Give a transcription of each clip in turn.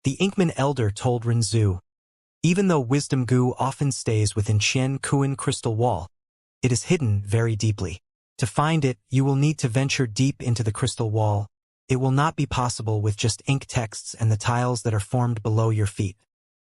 The Inkman Elder told Renzu. Even though wisdom goo often stays within Qian Kuan crystal wall, it is hidden very deeply. To find it, you will need to venture deep into the crystal wall. It will not be possible with just ink texts and the tiles that are formed below your feet.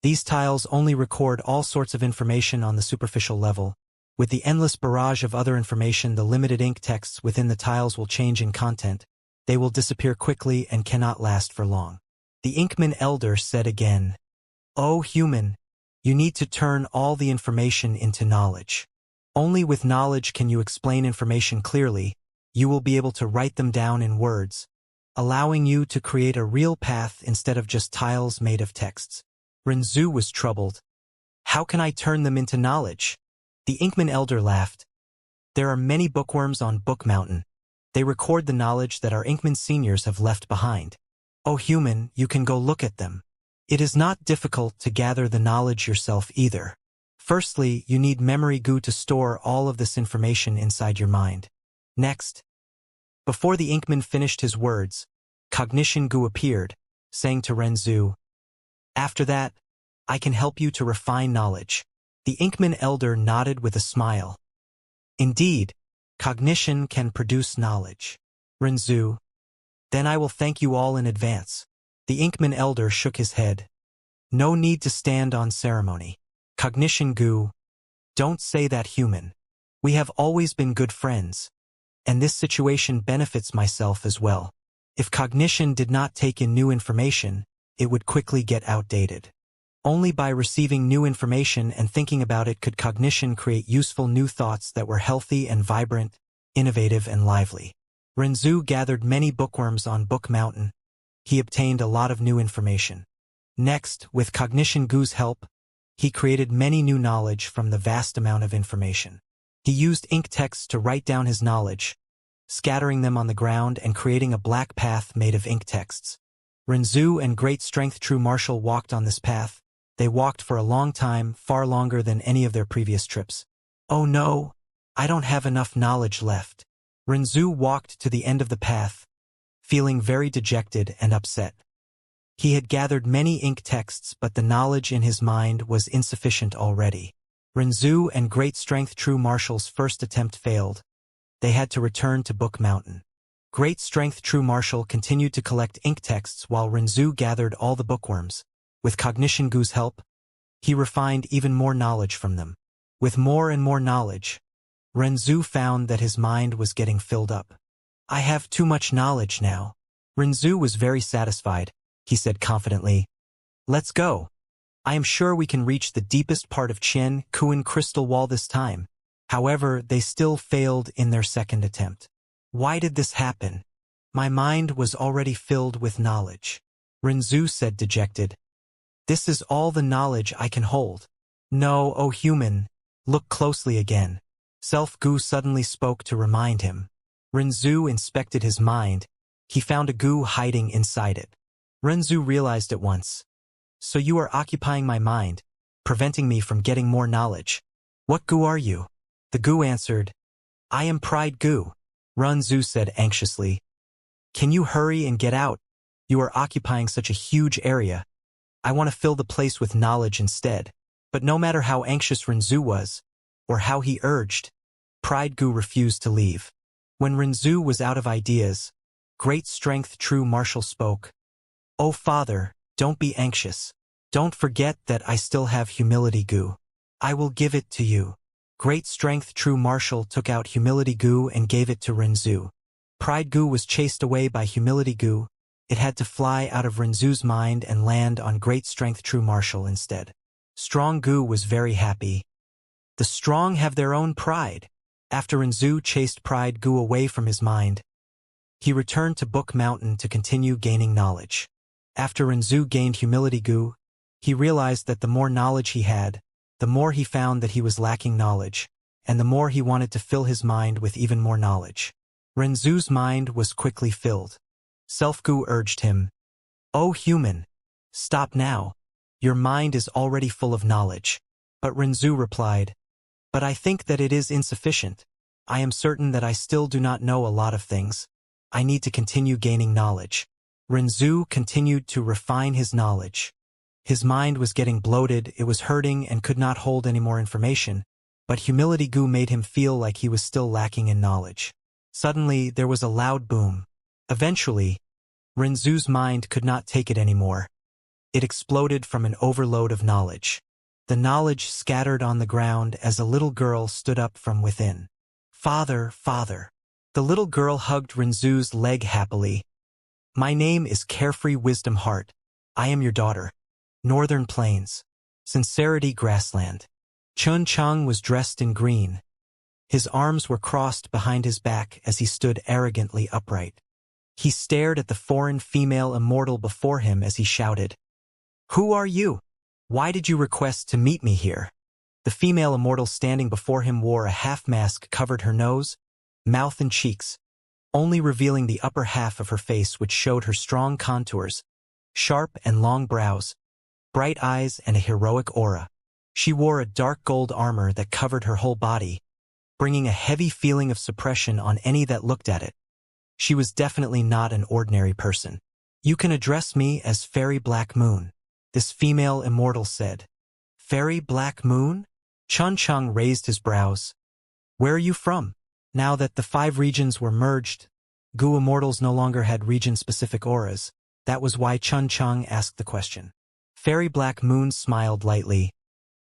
These tiles only record all sorts of information on the superficial level. With the endless barrage of other information, the limited ink texts within the tiles will change in content. They will disappear quickly and cannot last for long. The Inkman Elder said again, "O human, you need to turn all the information into knowledge. Only with knowledge can you explain information clearly. You will be able to write them down in words, allowing you to create a real path instead of just tiles made of texts." Renzu was troubled. "How can I turn them into knowledge?" The Inkman Elder laughed. "There are many bookworms on Book Mountain. They record the knowledge that our Inkman seniors have left behind. O human, you can go look at them. It is not difficult to gather the knowledge yourself either. Firstly, you need memory goo to store all of this information inside your mind. Next." Before the Inkman finished his words, cognition goo appeared, saying to Renzu, "After that, I can help you to refine knowledge." The Inkman Elder nodded with a smile. "Indeed, cognition can produce knowledge." Renzu, "Then I will thank you all in advance." The Inkman Elder shook his head. "No need to stand on ceremony." Cognition goo, "Don't say that, human. We have always been good friends, and this situation benefits myself as well. If cognition did not take in new information, it would quickly get outdated. Only by receiving new information and thinking about it could cognition create useful new thoughts that were healthy and vibrant, innovative and lively." Renzu gathered many bookworms on Book Mountain. He obtained a lot of new information. Next, with cognition goo's help, he created many new knowledge from the vast amount of information. He used ink texts to write down his knowledge, scattering them on the ground and creating a black path made of ink texts. Renzu and Great Strength True Marshal walked on this path. They walked for a long time, far longer than any of their previous trips. "Oh no, I don't have enough knowledge left." Renzu walked to the end of the path, feeling very dejected and upset. He had gathered many ink texts, but the knowledge in his mind was insufficient already. Renzu and Great Strength True Marshal's first attempt failed. They had to return to Book Mountain. Great Strength True Marshal continued to collect ink texts while Renzu gathered all the bookworms. With cognition goo's help, he refined even more knowledge from them. With more and more knowledge, Renzu found that his mind was getting filled up. "I have too much knowledge now." Renzu was very satisfied. He said confidently, "Let's go. I am sure we can reach the deepest part of Qian Kuan crystal wall this time." However, they still failed in their second attempt. "Why did this happen? My mind was already filled with knowledge." Renzu said dejected. "This is all the knowledge I can hold." "No, O human, look closely again." Self-goo suddenly spoke to remind him. Renzu inspected his mind. He found a goo hiding inside it. Renzu realized at once. "So you are occupying my mind, preventing me from getting more knowledge. What goo are you?" The goo answered, "I am Pride Goo." Renzu said anxiously, "Can you hurry and get out? You are occupying such a huge area. I want to fill the place with knowledge instead." But no matter how anxious Renzu was, or how he urged, Pride Goo refused to leave. When Renzu was out of ideas, Great Strength True Marshal spoke. "Oh father, don't be anxious. Don't forget that I still have humility goo. I will give it to you." Great Strength True Marshal took out humility goo and gave it to Renzu. Pride Goo was chased away by humility goo. It had to fly out of Renzu's mind and land on Great Strength True Marshal instead. Strong Goo was very happy. The strong have their own pride. After Renzu chased Pride Goo away from his mind, he returned to Book Mountain to continue gaining knowledge. After Renzu gained humility goo, he realized that the more knowledge he had, the more he found that he was lacking knowledge, and the more he wanted to fill his mind with even more knowledge. Renzu's mind was quickly filled. Self-goo urged him, "Oh human, stop now. Your mind is already full of knowledge." But Renzu replied, "But I think that it is insufficient. I am certain that I still do not know a lot of things. I need to continue gaining knowledge." Renzu continued to refine his knowledge. His mind was getting bloated, it was hurting and could not hold any more information, but humility goo made him feel like he was still lacking in knowledge. Suddenly, there was a loud boom. Eventually, Renzu's mind could not take it anymore. It exploded from an overload of knowledge. The knowledge scattered on the ground as a little girl stood up from within. "Father, father." The little girl hugged Renzu's leg happily. "My name is Carefree Wisdom Heart. I am your daughter. Northern Plains. Sincerity Grassland." Chun Chang was dressed in green. His arms were crossed behind his back as he stood arrogantly upright. He stared at the foreign female immortal before him as he shouted, "Who are you? Why did you request to meet me here?" The female immortal standing before him wore a half-mask covered her nose, mouth and cheeks, only revealing the upper half of her face which showed her strong contours, sharp and long brows, bright eyes and a heroic aura. She wore a dark gold armor that covered her whole body, bringing a heavy feeling of suppression on any that looked at it. She was definitely not an ordinary person. "You can address me as Fairy Black Moon," this female immortal said. "Fairy Black Moon?" Chun Chang raised his brows. "Where are you from?" Now that the 5 regions were merged, Gu immortals no longer had region-specific auras. That was why Chun Chang asked the question. Fairy Black Moon smiled lightly.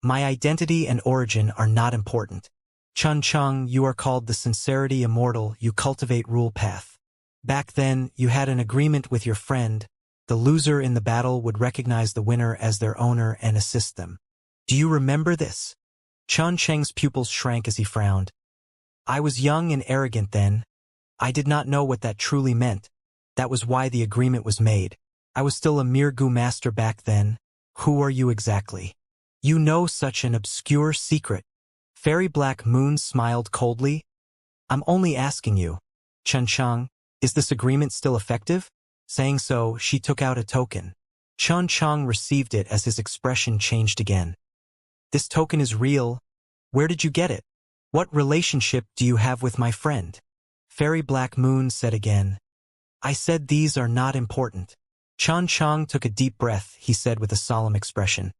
"My identity and origin are not important. Chun Chang, you are called the Sincerity Immortal, you cultivate rule path. Back then, you had an agreement with your friend. The loser in the battle would recognize the winner as their owner and assist them. Do you remember this?" Chun Chang's pupils shrank as he frowned. "I was young and arrogant then. I did not know what that truly meant. That was why the agreement was made. I was still a mere Gu master back then. Who are you exactly? You know such an obscure secret." Fairy Black Moon smiled coldly. "I'm only asking you, Chun Chang, is this agreement still effective?" Saying so, she took out a token. Chun Chang received it as his expression changed again. "This token is real. Where did you get it? What relationship do you have with my friend?" Fairy Black Moon said again. "I said these are not important." Chun Chang took a deep breath, he said with a solemn expression.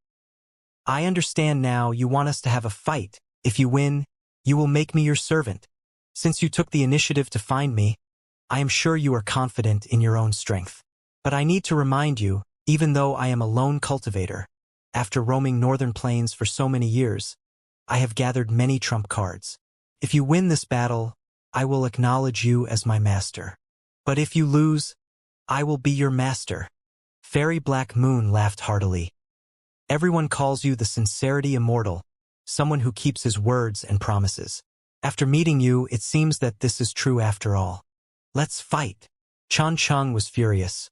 "I understand now you want us to have a fight. If you win, you will make me your servant. Since you took the initiative to find me, I am sure you are confident in your own strength. But I need to remind you, even though I am a lone cultivator, after roaming Northern Plains for so many years, I have gathered many trump cards. If you win this battle, I will acknowledge you as my master. But if you lose, I will be your master." Fairy Black Moon laughed heartily. "Everyone calls you the Sincerity Immortal, someone who keeps his words and promises. After meeting you, it seems that this is true after all. Let's fight." Chun Chang was furious.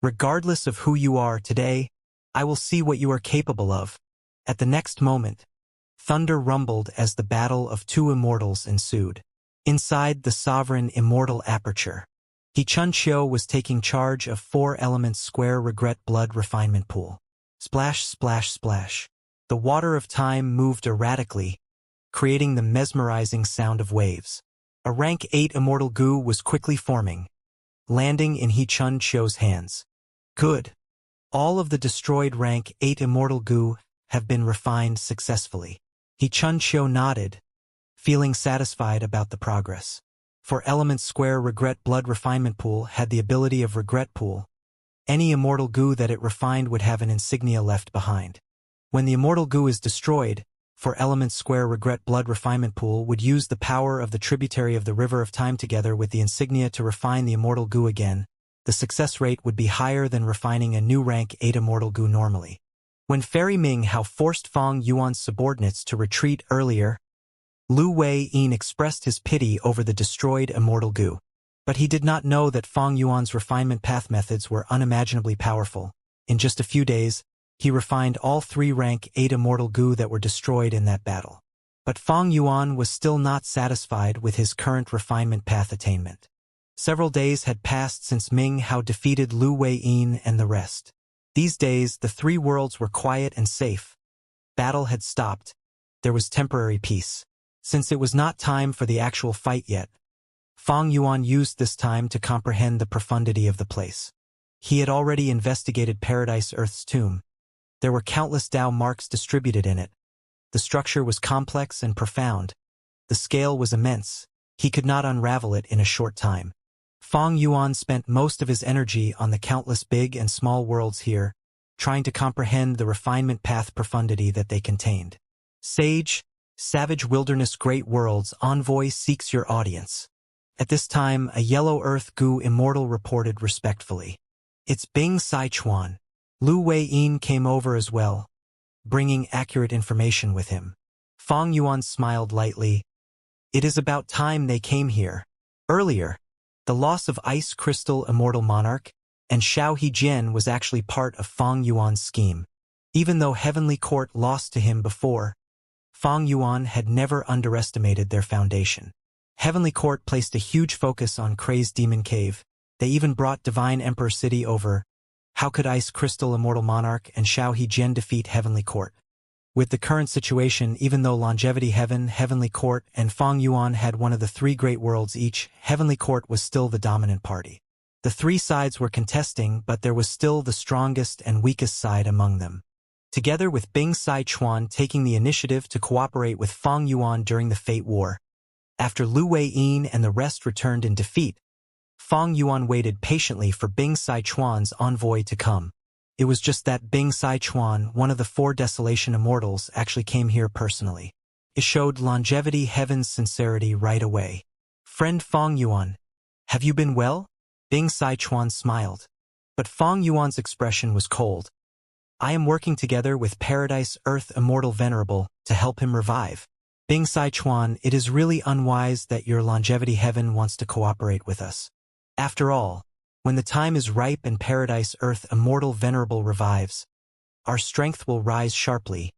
"Regardless of who you are today, I will see what you are capable of." At the next moment, thunder rumbled as the battle of 2 immortals ensued. Inside the sovereign immortal aperture, He Chun Chio was taking charge of 4 elements square regret blood refinement pool. Splash, splash, splash. The water of time moved erratically, creating the mesmerizing sound of waves. A rank 8 immortal goo was quickly forming, landing in He Chun Chio's hands. Good. All of the destroyed rank 8 immortal goo have been refined successfully. He Chun Chio nodded, feeling satisfied about the progress. For element square regret blood refinement pool had the ability of regret pool. Any immortal goo that it refined would have an insignia left behind. When the immortal goo is destroyed, for element square regret blood refinement pool would use the power of the tributary of the river of time together with the insignia to refine the immortal goo again. The success rate would be higher than refining a new rank 8 immortal goo normally. When Fairy Ming Hao forced Fong Yuan's subordinates to retreat earlier, Lu Wei-yin expressed his pity over the destroyed immortal goo. But he did not know that Fong Yuan's refinement path methods were unimaginably powerful. In just a few days, he refined all 3 rank 8 immortal goo that were destroyed in that battle. But Fong Yuan was still not satisfied with his current refinement path attainment. Several days had passed since Ming Hao defeated Lu Wei-yin and the rest. These days, the 3 worlds were quiet and safe. Battle had stopped. There was temporary peace. Since it was not time for the actual fight yet, Fong Yuan used this time to comprehend the profundity of the place. He had already investigated Paradise Earth's tomb. There were countless Tao marks distributed in it. The structure was complex and profound. The scale was immense. He could not unravel it in a short time. Feng Yuan spent most of his energy on the countless big and small worlds here, trying to comprehend the refinement path profundity that they contained. Sage, savage wilderness great worlds, envoy seeks your audience. At this time, a yellow earth gu Immortal reported respectfully. It's Bing Sichuan. Lu Wei-yin came over as well, bringing accurate information with him. Feng Yuan smiled lightly. It is about time they came here. Earlier, the loss of Ice Crystal Immortal Monarch and Xiao Hejian was actually part of Feng Yuan's scheme. Even though Heavenly Court lost to him before, Feng Yuan had never underestimated their foundation. Heavenly Court placed a huge focus on Crazed Demon Cave. They even brought Divine Emperor City over. How could Ice Crystal Immortal Monarch and Xiao Hejian defeat Heavenly Court? With the current situation, even though Longevity Heaven, Heavenly Court, and Feng Yuan had one of the three great worlds each, Heavenly Court was still the dominant party. The three sides were contesting, but there was still the strongest and weakest side among them. Together with Bing Sichuan taking the initiative to cooperate with Feng Yuan during the Fate War. After Lu Wei-yin and the rest returned in defeat, Feng Yuan waited patiently for Bing Sichuan's envoy to come. It was just that Bing Sichuan, one of the 4 Desolation Immortals, actually came here personally. It showed Longevity Heaven's sincerity right away. Friend Feng Yuan, have you been well? Bing Sichuan smiled. But Feng Yuan's expression was cold. I am working together with Paradise Earth Immortal Venerable to help him revive. Bing Sichuan, it is really unwise that your Longevity Heaven wants to cooperate with us. After all, when the time is ripe and Paradise Earth Immortal Venerable revives, our strength will rise sharply.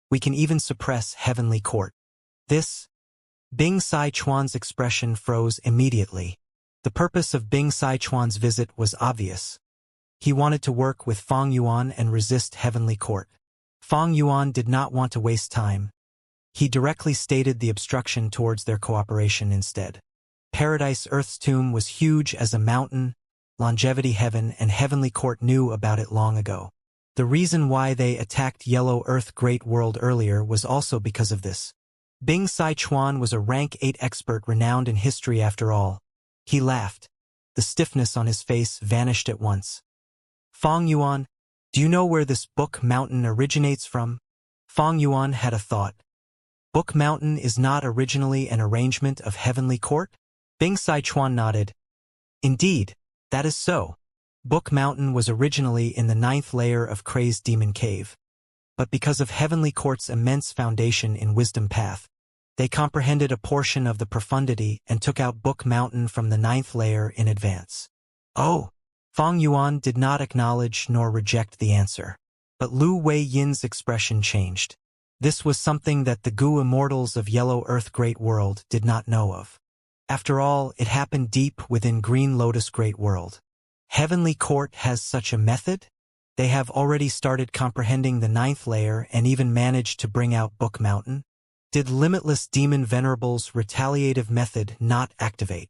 We can even suppress Heavenly Court. This, Bing Sichuan's expression froze immediately. The purpose of Bing Sichuan's visit was obvious. He wanted to work with Feng Yuan and resist Heavenly Court. Feng Yuan did not want to waste time. He directly stated the obstruction towards their cooperation instead. Paradise Earth's tomb was huge as a mountain. Longevity Heaven and Heavenly Court knew about it long ago. The reason why they attacked Yellow Earth Great World earlier was also because of this. Bing Sichuan was a rank 8 expert renowned in history after all. He laughed. The stiffness on his face vanished at once. Feng Yuan, do you know where this Book Mountain originates from? Feng Yuan had a thought. Book Mountain is not originally an arrangement of Heavenly Court? Bing Sichuan nodded. Indeed, that is so. Book Mountain was originally in the 9th layer of Crazed Demon Cave. But because of Heavenly Court's immense foundation in Wisdom Path, they comprehended a portion of the profundity and took out Book Mountain from the 9th layer in advance. Oh! Feng Yuan did not acknowledge nor reject the answer. But Lu Wei-yin's expression changed. This was something that the Gu Immortals of Yellow Earth Great World did not know of. After all, it happened deep within Green Lotus Great World. Heavenly Court has such a method? They have already started comprehending the 9th layer and even managed to bring out Book Mountain? Did Limitless Demon Venerable's retaliative method not activate?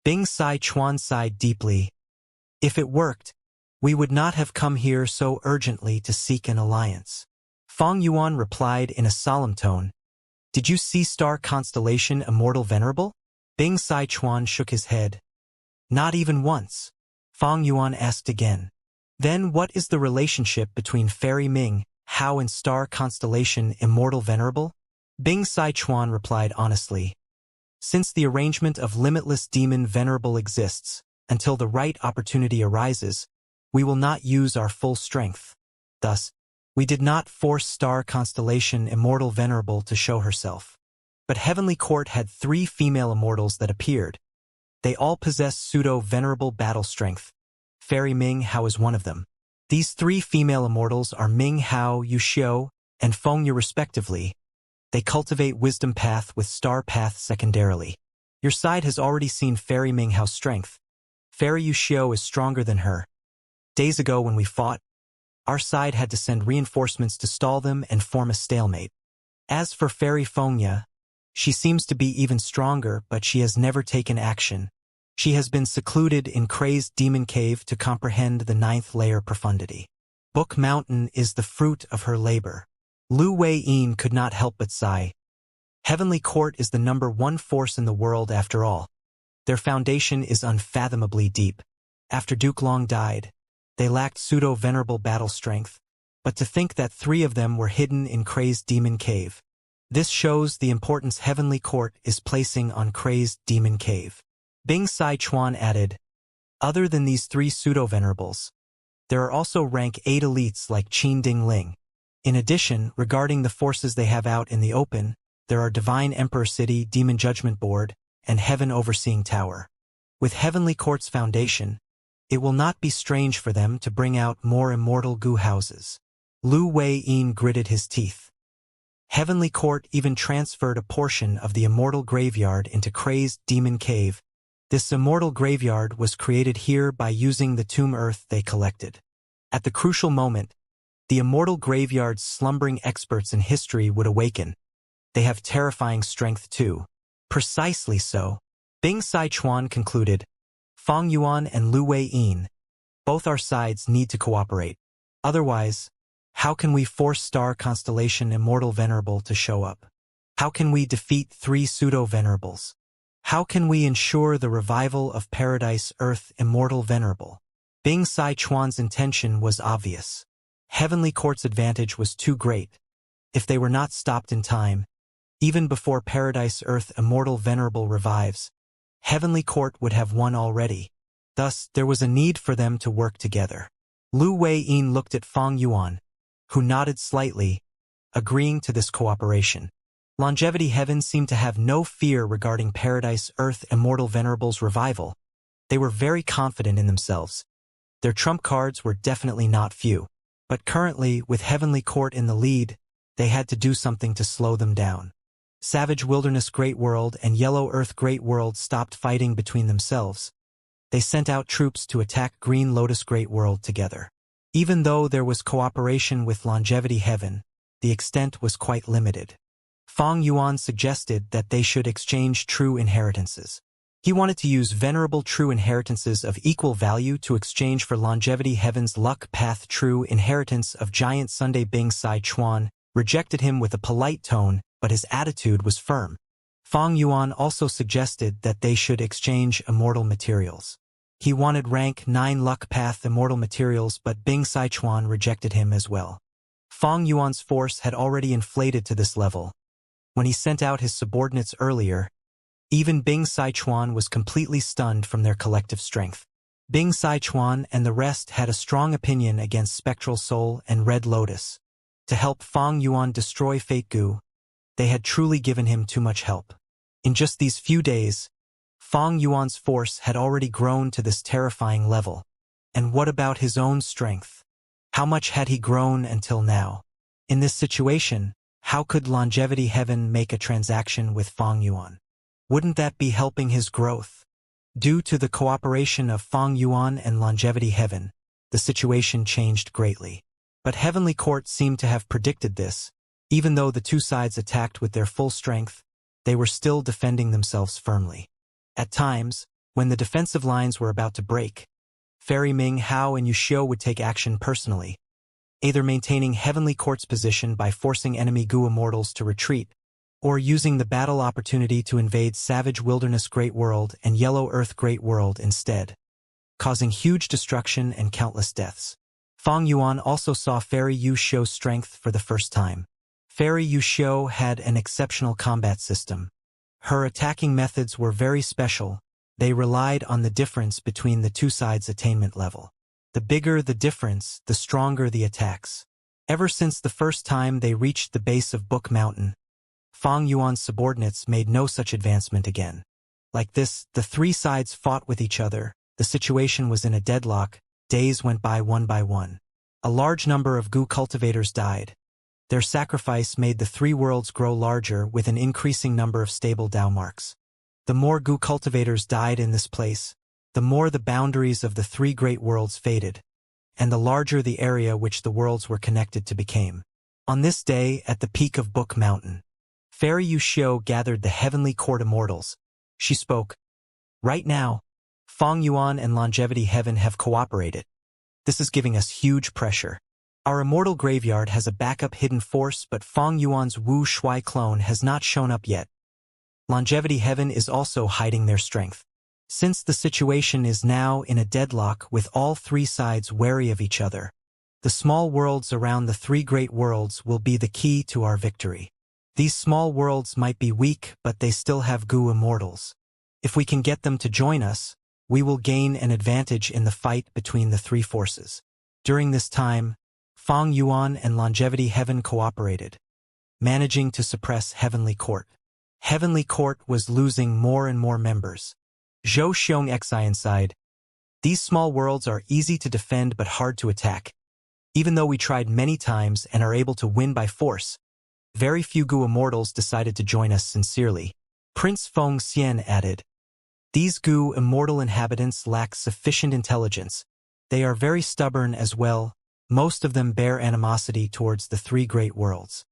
Bing Sichuan sighed deeply. If it worked, we would not have come here so urgently to seek an alliance. Feng Yuan replied in a solemn tone. Did you see Star Constellation Immortal Venerable? Bing Sichuan shook his head. Not even once. Feng Yuan asked again. Then what is the relationship between Fairy Ming, Hao and Star Constellation Immortal Venerable? Bing Sichuan replied honestly. Since the arrangement of Limitless Demon Venerable exists, until the right opportunity arises, we will not use our full strength. Thus, we did not force Star Constellation Immortal Venerable to show herself. But Heavenly Court had 3 female immortals that appeared. They all possess pseudo-venerable battle strength. Fairy Ming Hao is one of them. These 3 female immortals are Ming Hao Yuxiu and Feng Yu respectively. They cultivate Wisdom Path with Star Path secondarily. Your side has already seen Fairy Ming Hao's strength. Fairy Yuxiu is stronger than her. Days ago when we fought, our side had to send reinforcements to stall them and form a stalemate. As for Fairy Feng Yu, she seems to be even stronger, but she has never taken action. She has been secluded in crazed demon cave to comprehend the 9th layer profundity. Book Mountain is the fruit of her labor. Lu Wei-yin could not help but sigh. Heavenly Court is the #1 force in the world after all. Their foundation is unfathomably deep. After Duke Long died, they lacked pseudo-venerable battle strength, but to think that 3 of them were hidden in crazed demon cave. This shows the importance Heavenly Court is placing on crazed demon cave. Bing Sai Chuan added, other than these 3 pseudo-venerables, there are also rank 8 elites like Qin Ding Ling. In addition, regarding the forces they have out in the open, there are Divine Emperor City, Demon Judgment Board, and Heaven Overseeing Tower. With Heavenly Court's foundation, it will not be strange for them to bring out more immortal goo houses. Lu Wei-yin gritted his teeth. Heavenly Court even transferred a portion of the immortal graveyard into crazed demon cave. This immortal graveyard was created here by using the tomb earth they collected. At the crucial moment, the immortal graveyard's slumbering experts in history would awaken. They have terrifying strength too. Precisely so. Bing Sai Chuan concluded. Fang Yuan and Lu Wei-yin, both our sides need to cooperate. Otherwise, how can we force Star Constellation Immortal Venerable to show up? How can we defeat 3 pseudo-venerables? How can we ensure the revival of Paradise Earth Immortal Venerable? Bing Sai Chuan's intention was obvious. Heavenly Court's advantage was too great. If they were not stopped in time, even before Paradise Earth Immortal Venerable revives, Heavenly Court would have won already. Thus, there was a need for them to work together. Lu Wei-yin looked at Fang Yuan, who nodded slightly, agreeing to this cooperation. Longevity Heaven seemed to have no fear regarding Paradise Earth Immortal Venerable's revival. They were very confident in themselves. Their trump cards were definitely not few. But currently, with Heavenly Court in the lead, they had to do something to slow them down. Savage Wilderness Great World and Yellow Earth Great World stopped fighting between themselves. They sent out troops to attack Green Lotus Great World together. Even though there was cooperation with Longevity Heaven, the extent was quite limited. Fang Yuan suggested that they should exchange true inheritances. He wanted to use venerable true inheritances of equal value to exchange for Longevity Heaven's Luck Path true inheritance of Giant Sunday. Bing Sai Chuan rejected him with a polite tone, but his attitude was firm. Fang Yuan also suggested that they should exchange immortal materials. He wanted rank 9 Luck Path immortal materials, but Bing Sai Chuan rejected him as well. Fang Yuan's force had already inflated to this level. When he sent out his subordinates earlier, even Bing Sai Chuan was completely stunned from their collective strength. Bing Sai Chuan and the rest had a strong opinion against Spectral Soul and Red Lotus. To help Fang Yuan destroy Fate Gu, they had truly given him too much help. In just these few days, Fang Yuan's force had already grown to this terrifying level. And what about his own strength? How much had he grown until now? In this situation, how could Longevity Heaven make a transaction with Fang Yuan? Wouldn't that be helping his growth? Due to the cooperation of Fang Yuan and Longevity Heaven, the situation changed greatly. But Heavenly Court seemed to have predicted this. Even though the 2 sides attacked with their full strength, they were still defending themselves firmly. At times, when the defensive lines were about to break, Fairy Ming Hao and Yushio would take action personally, either maintaining Heavenly Court's position by forcing enemy Gu Immortals to retreat, or using the battle opportunity to invade Savage Wilderness Great World and Yellow Earth Great World instead, causing huge destruction and countless deaths. Fang Yuan also saw Fairy Yu Shio's strength for the first time. Fairy Yu Shio had an exceptional combat system. Her attacking methods were very special. They relied on the difference between the 2 sides' attainment level. The bigger the difference, the stronger the attacks. Ever since the first time they reached the base of Book Mountain, Fang Yuan's subordinates made no such advancement again. Like this, the 3 sides fought with each other. The situation was in a deadlock. Days went by one by one. A large number of Gu cultivators died. Their sacrifice made the 3 worlds grow larger with an increasing number of stable Dao marks. The more Gu cultivators died in this place, the more the boundaries of the 3 great worlds faded, and the larger the area which the worlds were connected to became. On this day, at the peak of Book Mountain, Fairy Yushio gathered the Heavenly Court Immortals. She spoke. Right now, Fong Yuan and Longevity Heaven have cooperated. This is giving us huge pressure. Our Immortal Graveyard has a backup hidden force, but Fong Yuan's Wu Shui clone has not shown up yet. Longevity Heaven is also hiding their strength. Since the situation is now in a deadlock with all three sides wary of each other, the small worlds around the three great worlds will be the key to our victory. These small worlds might be weak, but they still have Gu Immortals. If we can get them to join us, we will gain an advantage in the fight between the three forces. During this time, Fong Yuan and Longevity Heaven cooperated, managing to suppress Heavenly Court. Heavenly Court was losing more and more members. Zhou Xiong Xi inside. These small worlds are easy to defend but hard to attack. Even though we tried many times and are able to win by force, very few Gu Immortals decided to join us sincerely. Prince Feng Xian added, "These Gu Immortal inhabitants lack sufficient intelligence. They are very stubborn as well. Most of them bear animosity towards the three great worlds.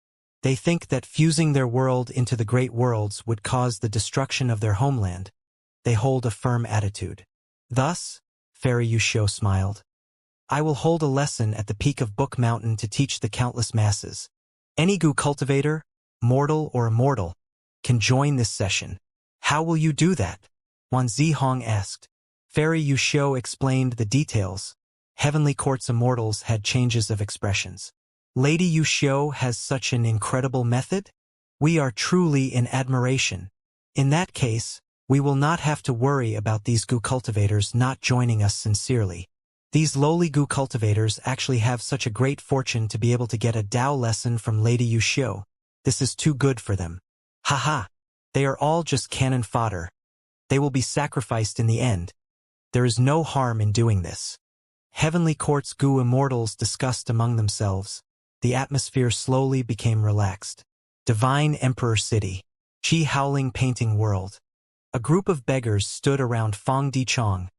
They think that fusing their world into the great worlds would cause the destruction of their homeland. They hold a firm attitude." Thus, Fairy Yushio smiled, "I will hold a lesson at the peak of Book Mountain to teach the countless masses. Any Gu cultivator, mortal or immortal, can join this session." "How will you do that?" Wan Zihong asked. Fairy Yushio explained the details. Heavenly Court's immortals had changes of expressions. "Lady Yushio has such an incredible method? We are truly in admiration. In that case, we will not have to worry about these Gu cultivators not joining us sincerely. These lowly Gu cultivators actually have such a great fortune to be able to get a Tao lesson from Lady Yushio. This is too good for them. Haha, they are all just cannon fodder. They will be sacrificed in the end. There is no harm in doing this." Heavenly Court's Gu Immortals discussed among themselves. The atmosphere slowly became relaxed. Divine Emperor City. Qi Howling Painting World. A group of beggars stood around Fong Dichong,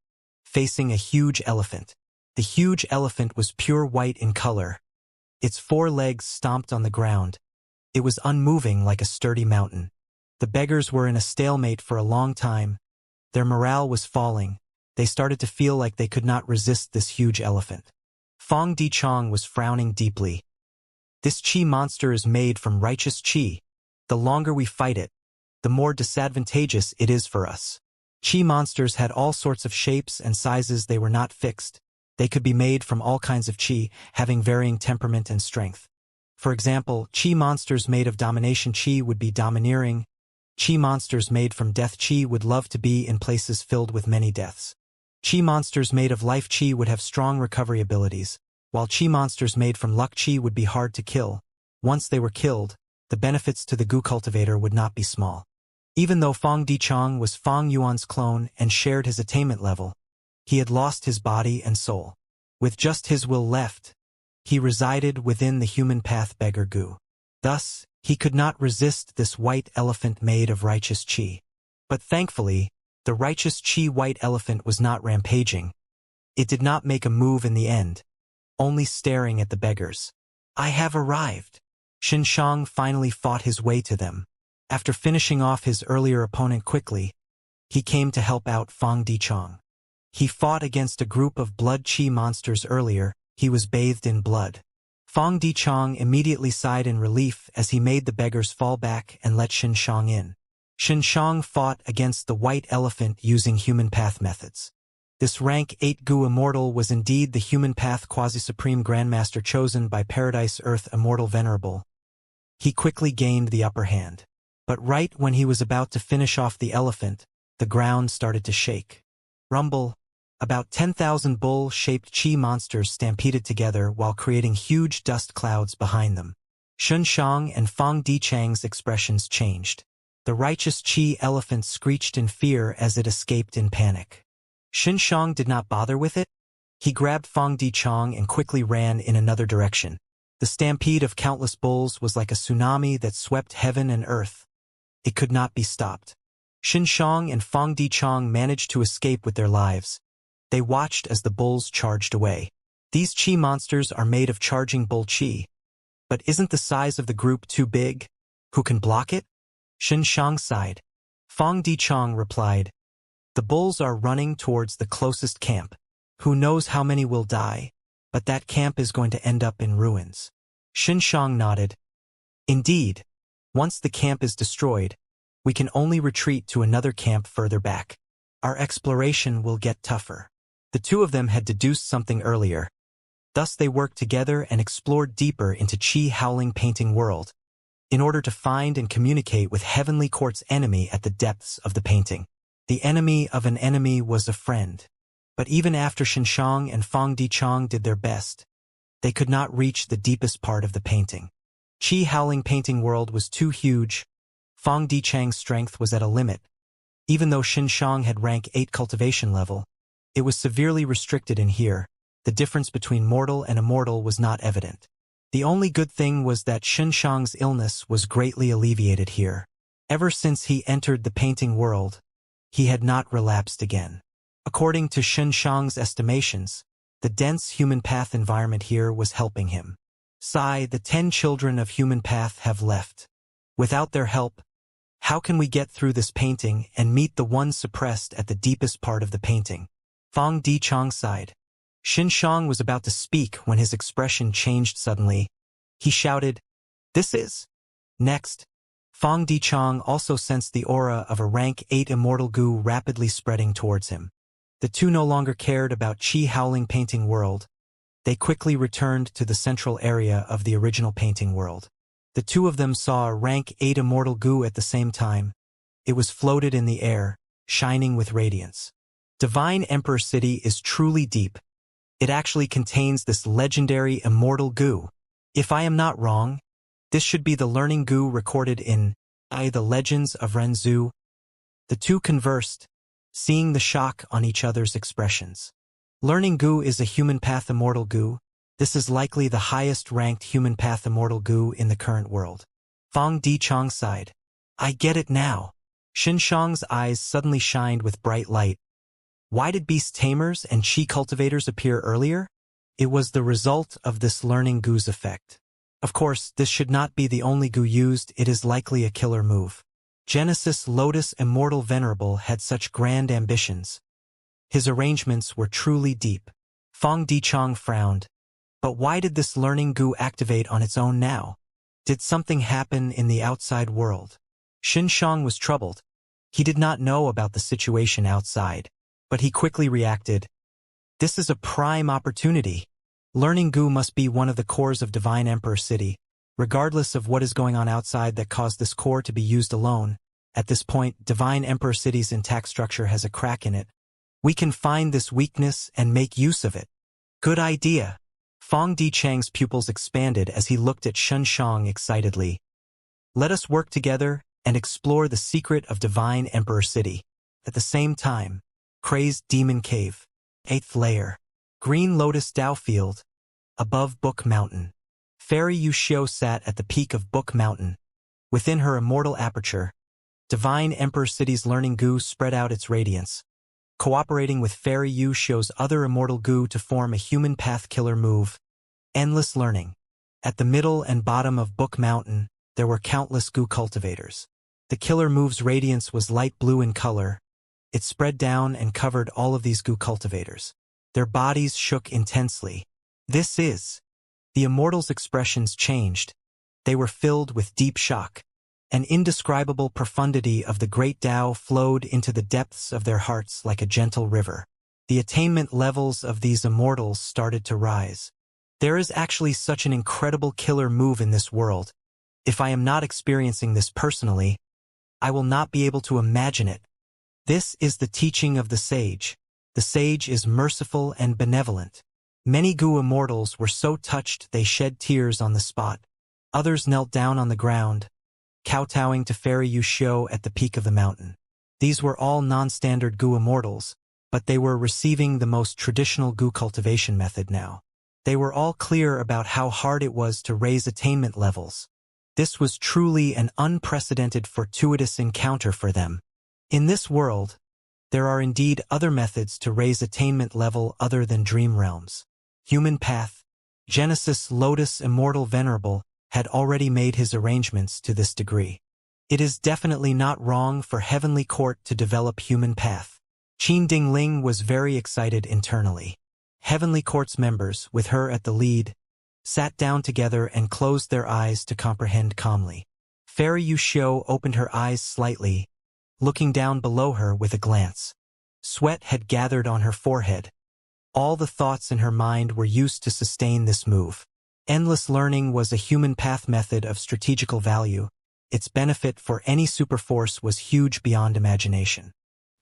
facing a huge elephant. The huge elephant was pure white in color. Its 4 legs stomped on the ground. It was unmoving like a sturdy mountain. The beggars were in a stalemate for a long time. Their morale was falling. They started to feel like they could not resist this huge elephant. Fong Dichong was frowning deeply. "This Qi monster is made from righteous Qi. The longer we fight it, the more disadvantageous it is for us." Qi monsters had all sorts of shapes and sizes. They were not fixed. They could be made from all kinds of Qi, having varying temperament and strength. For example, Qi monsters made of domination Qi would be domineering. Qi monsters made from death Qi would love to be in places filled with many deaths. Qi monsters made of life Qi would have strong recovery abilities, while Qi monsters made from luck Qi would be hard to kill. Once they were killed, the benefits to the Gu cultivator would not be small. Even though Fong Dichong was Fong Yuan's clone and shared his attainment level, he had lost his body and soul. With just his will left, he resided within the human path beggar Gu. Thus, he could not resist this white elephant made of righteous Qi. But thankfully, the righteous Qi white elephant was not rampaging. It did not make a move in the end, only staring at the beggars. "I have arrived." Xinshang finally fought his way to them. After finishing off his earlier opponent quickly, he came to help out Fong Dichong. He fought against a group of blood Qi monsters earlier. He was bathed in blood. Fong Dichong immediately sighed in relief as he made the beggars fall back and let Xinshang in. Xinshang fought against the white elephant using human path methods. This rank 8 Gu Immortal was indeed the human path quasi-supreme grandmaster chosen by Paradise Earth Immortal Venerable. He quickly gained the upper hand. But right when he was about to finish off the elephant, the ground started to shake. Rumble. About 10,000 bull-shaped Qi monsters stampeded together while creating huge dust clouds behind them. Xinshang and Fong Dichang's expressions changed. The righteous Qi elephant screeched in fear as it escaped in panic. Xinshang did not bother with it. He grabbed Fong Dichang and quickly ran in another direction. The stampede of countless bulls was like a tsunami that swept heaven and earth. It could not be stopped. Xinshang and Fong Dichang managed to escape with their lives. They watched as the bulls charged away. These Qi monsters are made of charging bull Qi. But isn't the size of the group too big? Who can block it? Xinshang sighed. Fong Dichang replied, The bulls are running towards the closest camp. Who knows how many will die, but that camp is going to end up in ruins. Xinshang nodded. Indeed, once the camp is destroyed, we can only retreat to another camp further back. Our exploration will get tougher. The two of them had deduced something earlier. Thus they worked together and explored deeper into Qi Howling Painting World, in order to find and communicate with Heavenly Court's enemy at the depths of the painting. The enemy of an enemy was a friend. But even after Xinshang and Fang Dichang did their best, they could not reach the deepest part of the painting. Qi Howling Painting World was too huge. Fang Dichang's strength was at a limit. Even though Xinshang had rank 8 cultivation level, it was severely restricted in here. The difference between mortal and immortal was not evident. The only good thing was that Xinshang's illness was greatly alleviated here. Ever since he entered the painting world, he had not relapsed again. According to Xinshang's estimations, the dense human path environment here was helping him. The 10 children of human path have left. Without their help, how can we get through this painting and meet the one suppressed at the deepest part of the painting? Fang Dichang sighed. Xinshang was about to speak when his expression changed suddenly. He shouted, "This is." Next, Fang Dichang also sensed the aura of a rank 8 immortal goo rapidly spreading towards him. The two no longer cared about Qi Howling Painting World. They quickly returned to the central area of the original painting world. The two of them saw a rank 8 immortal goo at the same time. It was floated in the air, shining with radiance. Divine Emperor City is truly deep. It actually contains this legendary immortal goo. If I am not wrong, this should be the learning goo recorded in The Legends of Renzu. The two conversed, seeing the shock on each other's expressions. Learning goo is a human path immortal goo. This is likely the highest ranked human path immortal goo in the current world. Fang Dichang sighed. I get it now. Xinshang's eyes suddenly shined with bright light. Why did beast tamers and Qi cultivators appear earlier? It was the result of this learning goo's effect. Of course, this should not be the only goo used. It is likely a killer move. Genesis Lotus Immortal Venerable had such grand ambitions. His arrangements were truly deep. Fang Dichang frowned. But why did this learning goo activate on its own now? Did something happen in the outside world? Xinshang was troubled. He did not know about the situation outside, but he quickly reacted. This is a prime opportunity. Learning goo must be one of the cores of Divine Emperor City, regardless of what is going on outside that caused this core to be used alone. At this point, Divine Emperor City's intact structure has a crack in it. We can find this weakness and make use of it. Good idea. Fang Dichang's pupils expanded as he looked at Xinshang excitedly. Let us work together and explore the secret of Divine Emperor City. At the same time, Crazed Demon Cave. 8th layer. Green Lotus Dao Field. Above Book Mountain. Fairy Yushio sat at the peak of Book Mountain. Within her immortal aperture, Divine Emperor City's learning goo spread out its radiance, cooperating with Fairy Yushio's other immortal goo to form a human path killer move. Endless learning. At the middle and bottom of Book Mountain, there were countless goo cultivators. The killer move's radiance was light blue in color. It spread down and covered all of these goo cultivators. Their bodies shook intensely. This is. The immortals' expressions changed. They were filled with deep shock. An indescribable profundity of the great Tao flowed into the depths of their hearts like a gentle river. The attainment levels of these immortals started to rise. There is actually such an incredible killer move in this world. If I am not experiencing this personally, I will not be able to imagine it. This is the teaching of the sage. The sage is merciful and benevolent. Many goo immortals were so touched they shed tears on the spot. Others knelt down on the ground, kowtowing to Fairy Yushio at the peak of the mountain. These were all non-standard goo immortals, but they were receiving the most traditional goo cultivation method now. They were all clear about how hard it was to raise attainment levels. This was truly an unprecedented fortuitous encounter for them. In this world, there are indeed other methods to raise attainment level other than dream realms. Human path, Genesis Lotus Immortal Venerable, had already made his arrangements to this degree. It is definitely not wrong for Heavenly Court to develop human path. Qin Dingling was very excited internally. Heavenly Court's members, with her at the lead, sat down together and closed their eyes to comprehend calmly. Fairy Yuxiu opened her eyes slightly, looking down below her with a glance. Sweat had gathered on her forehead. All the thoughts in her mind were used to sustain this move. Endless learning was a human path method of strategical value. Its benefit for any superforce was huge beyond imagination.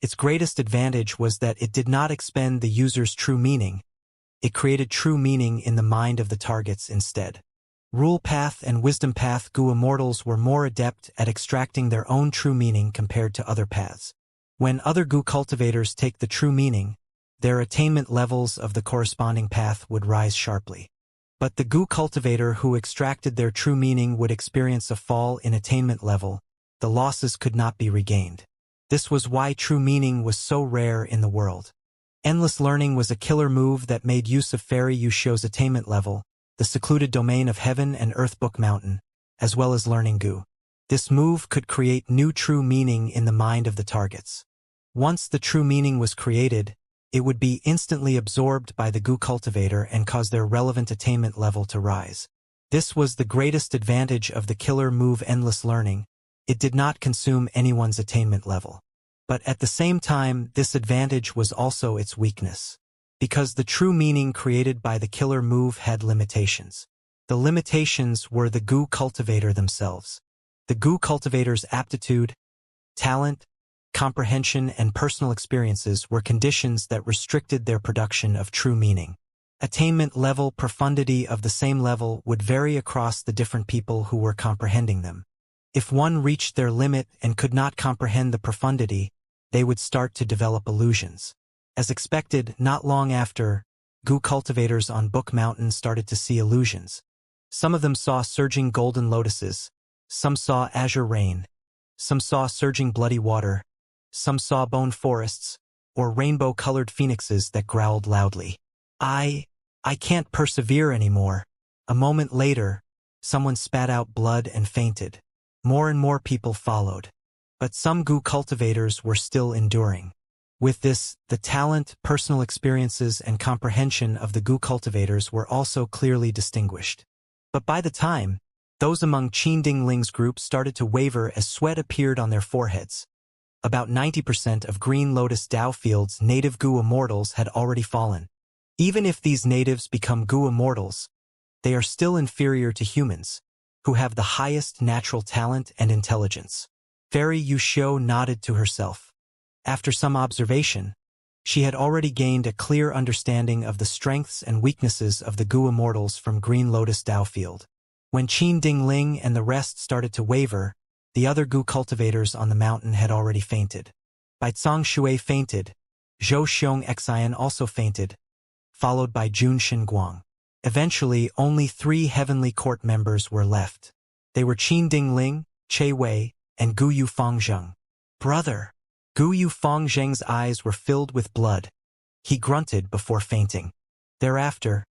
Its greatest advantage was that it did not expend the user's true meaning. It created true meaning in the mind of the targets instead. Rule Path and Wisdom Path Gu Immortals were more adept at extracting their own true meaning compared to other paths. When other Gu cultivators take the true meaning, their attainment levels of the corresponding path would rise sharply. But the Gu cultivator who extracted their true meaning would experience a fall in attainment level. The losses could not be regained. This was why true meaning was so rare in the world. Endless learning was a killer move that made use of Fairy Yuxiu's attainment level, the secluded domain of Heaven and Earth Book Mountain, as well as learning Gu. This move could create new true meaning in the mind of the targets. Once the true meaning was created, it would be instantly absorbed by the Gu cultivator and cause their relevant attainment level to rise. This was the greatest advantage of the killer move Endless Learning. It did not consume anyone's attainment level. But at the same time, this advantage was also its weakness. Because the true meaning created by the killer move had limitations. The limitations were the Gu cultivator themselves. The Gu cultivator's aptitude, talent, comprehension, and personal experiences were conditions that restricted their production of true meaning. Attainment level profundity of the same level would vary across the different people who were comprehending them. If one reached their limit and could not comprehend the profundity, they would start to develop illusions. As expected, not long after, Gu cultivators on Book Mountain started to see illusions. Some of them saw surging golden lotuses, some saw azure rain, some saw surging bloody water, some saw bone forests, or rainbow-colored phoenixes that growled loudly. I can't persevere anymore. A moment later, someone spat out blood and fainted. More and more people followed. But some Gu cultivators were still enduring. With this, the talent, personal experiences, and comprehension of the Gu cultivators were also clearly distinguished. But by the time, those among Qin Dingling's group started to waver as sweat appeared on their foreheads. About 90% of Green Lotus Dao Field's native Gu Immortals had already fallen. Even if these natives become Gu Immortals, they are still inferior to humans, who have the highest natural talent and intelligence. Fairy Yuxiu nodded to herself. After some observation, she had already gained a clear understanding of the strengths and weaknesses of the Gu Immortals from Green Lotus Dao Field. When Qin Dingling and the rest started to waver, the other Gu cultivators on the mountain had already fainted. Bai Zhang Shui fainted. Zhou Xiong Xian also fainted, followed by Jun Xinguang. Eventually, only 3 Heavenly Court members were left. They were Qin Dingling, Che Wei, and Gu Yu Fangzheng. Brother! Gu Yu Fangzheng's eyes were filled with blood. He grunted before fainting. Thereafter,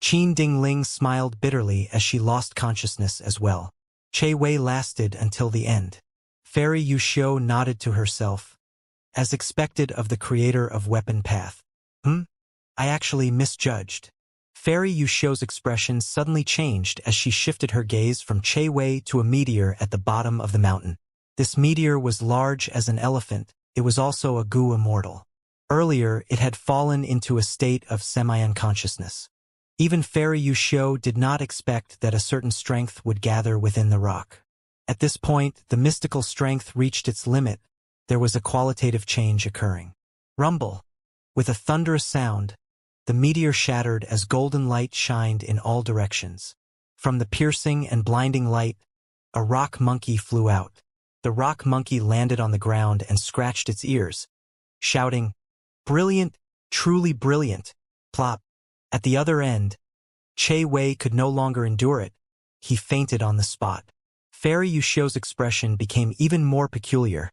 Qin Dingling smiled bitterly as she lost consciousness as well. Che Wei lasted until the end. Fairy Yuxiu nodded to herself, as expected of the creator of Weapon Path. I actually misjudged. Fairy Yuxiu's expression suddenly changed as she shifted her gaze from Che Wei to a meteor at the bottom of the mountain. This meteor was large as an elephant. It was also a Gu Immortal. Earlier, it had fallen into a state of semi-unconsciousness. Even Fairy Yuxiu did not expect that a certain strength would gather within the rock. At this point, the mystical strength reached its limit. There was a qualitative change occurring. Rumble. With a thunderous sound, the meteor shattered as golden light shined in all directions. From the piercing and blinding light, a rock monkey flew out. The rock monkey landed on the ground and scratched its ears, shouting, "Brilliant, truly brilliant!" Plop. At the other end, Che Wei could no longer endure it. He fainted on the spot. Fairy Yuxiu's expression became even more peculiar.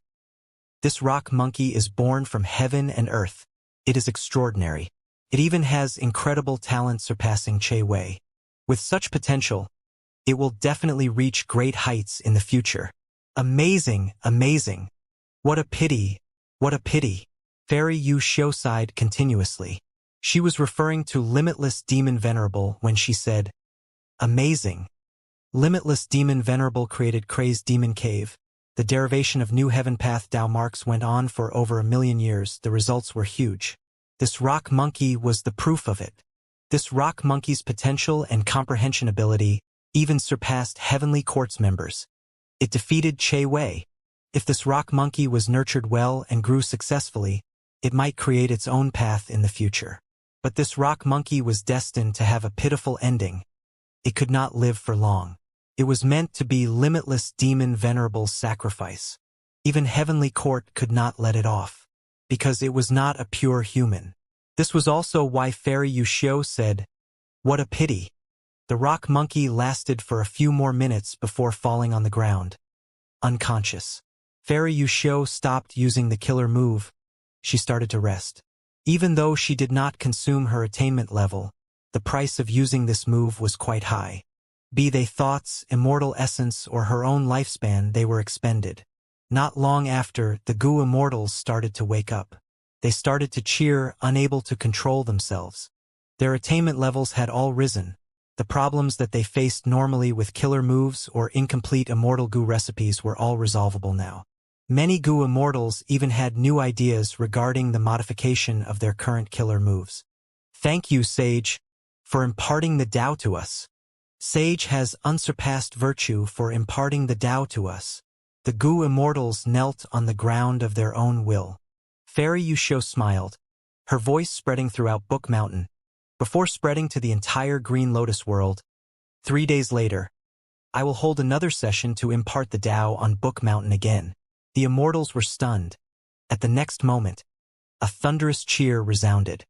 This rock monkey is born from heaven and earth. It is extraordinary. It even has incredible talent surpassing Che Wei. With such potential, it will definitely reach great heights in the future. Amazing, amazing. What a pity, what a pity. Fairy Yu Xiu sighed continuously. She was referring to Limitless Demon Venerable when she said, "Amazing." Limitless Demon Venerable created Crazed Demon Cave. The derivation of New Heaven Path Dao marks went on for over 1,000,000 years. The results were huge. This rock monkey was the proof of it. This rock monkey's potential and comprehension ability even surpassed Heavenly Court's members. It defeated Che Wei. If this rock monkey was nurtured well and grew successfully, it might create its own path in the future. But this rock monkey was destined to have a pitiful ending. It could not live for long. It was meant to be Limitless Demon Venerable's sacrifice. Even Heavenly Court could not let it off, because it was not a pure human. This was also why Fairy Yu Xiu said, "What a pity." The rock monkey lasted for a few more minutes before falling on the ground, unconscious. Fairy Yu Xiu stopped using the killer move. She started to rest. Even though she did not consume her attainment level, the price of using this move was quite high. Be they thoughts, immortal essence, or her own lifespan, they were expended. Not long after, the Gu Immortals started to wake up. They started to cheer, unable to control themselves. Their attainment levels had all risen. The problems that they faced normally with killer moves or incomplete immortal Gu recipes were all resolvable now. Many Gu Immortals even had new ideas regarding the modification of their current killer moves. Thank you, Sage, for imparting the Tao to us. Sage has unsurpassed virtue for imparting the Tao to us. The Gu Immortals knelt on the ground of their own will. Fairy Yu Xiu smiled, her voice spreading throughout Book Mountain, before spreading to the entire Green Lotus world. 3 days later, I will hold another session to impart the Tao on Book Mountain again. The Immortals were stunned. At the next moment, a thunderous cheer resounded.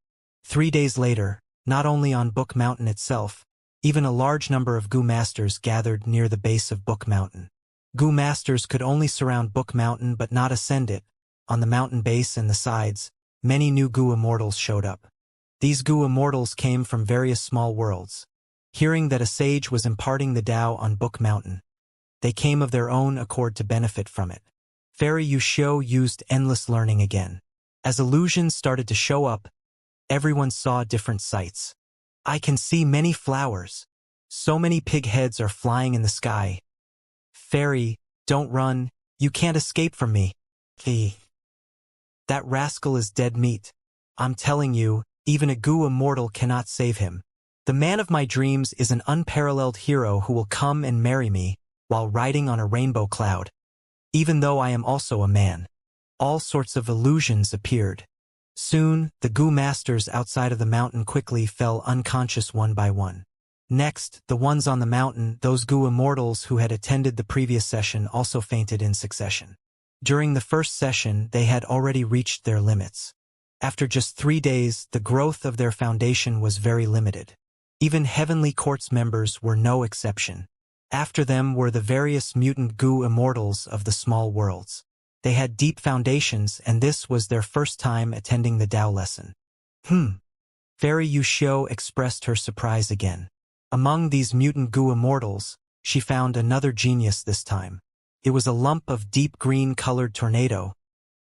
3 days later, not only on Book Mountain itself, even a large number of Gu Masters gathered near the base of Book Mountain. Gu Masters could only surround Book Mountain but not ascend it. On the mountain base and the sides, many new Gu Immortals showed up. These Gu Immortals came from various small worlds. Hearing that a sage was imparting the Tao on Book Mountain, they came of their own accord to benefit from it. Fairy Yu Xiu used endless learning again. As illusions started to show up, everyone saw different sights. I can see many flowers. So many pig heads are flying in the sky. Fairy, don't run, you can't escape from me. That rascal is dead meat. I'm telling you, even a Gu Immortal cannot save him. The man of my dreams is an unparalleled hero who will come and marry me while riding on a rainbow cloud. Even though I am also a man. All sorts of illusions appeared. Soon, the Gu Masters outside of the mountain quickly fell unconscious one by one. Next, the ones on the mountain, those Gu Immortals who had attended the previous session, also fainted in succession. During the first session, they had already reached their limits. After just 3 days, the growth of their foundation was very limited. Even Heavenly Court's members were no exception. After them were the various mutant Gu Immortals of the small worlds. They had deep foundations, and this was their first time attending the Tao lesson. Fairy Yu Xiu expressed her surprise again. Among these mutant Gu Immortals, she found another genius this time. It was a lump of deep green-colored tornado.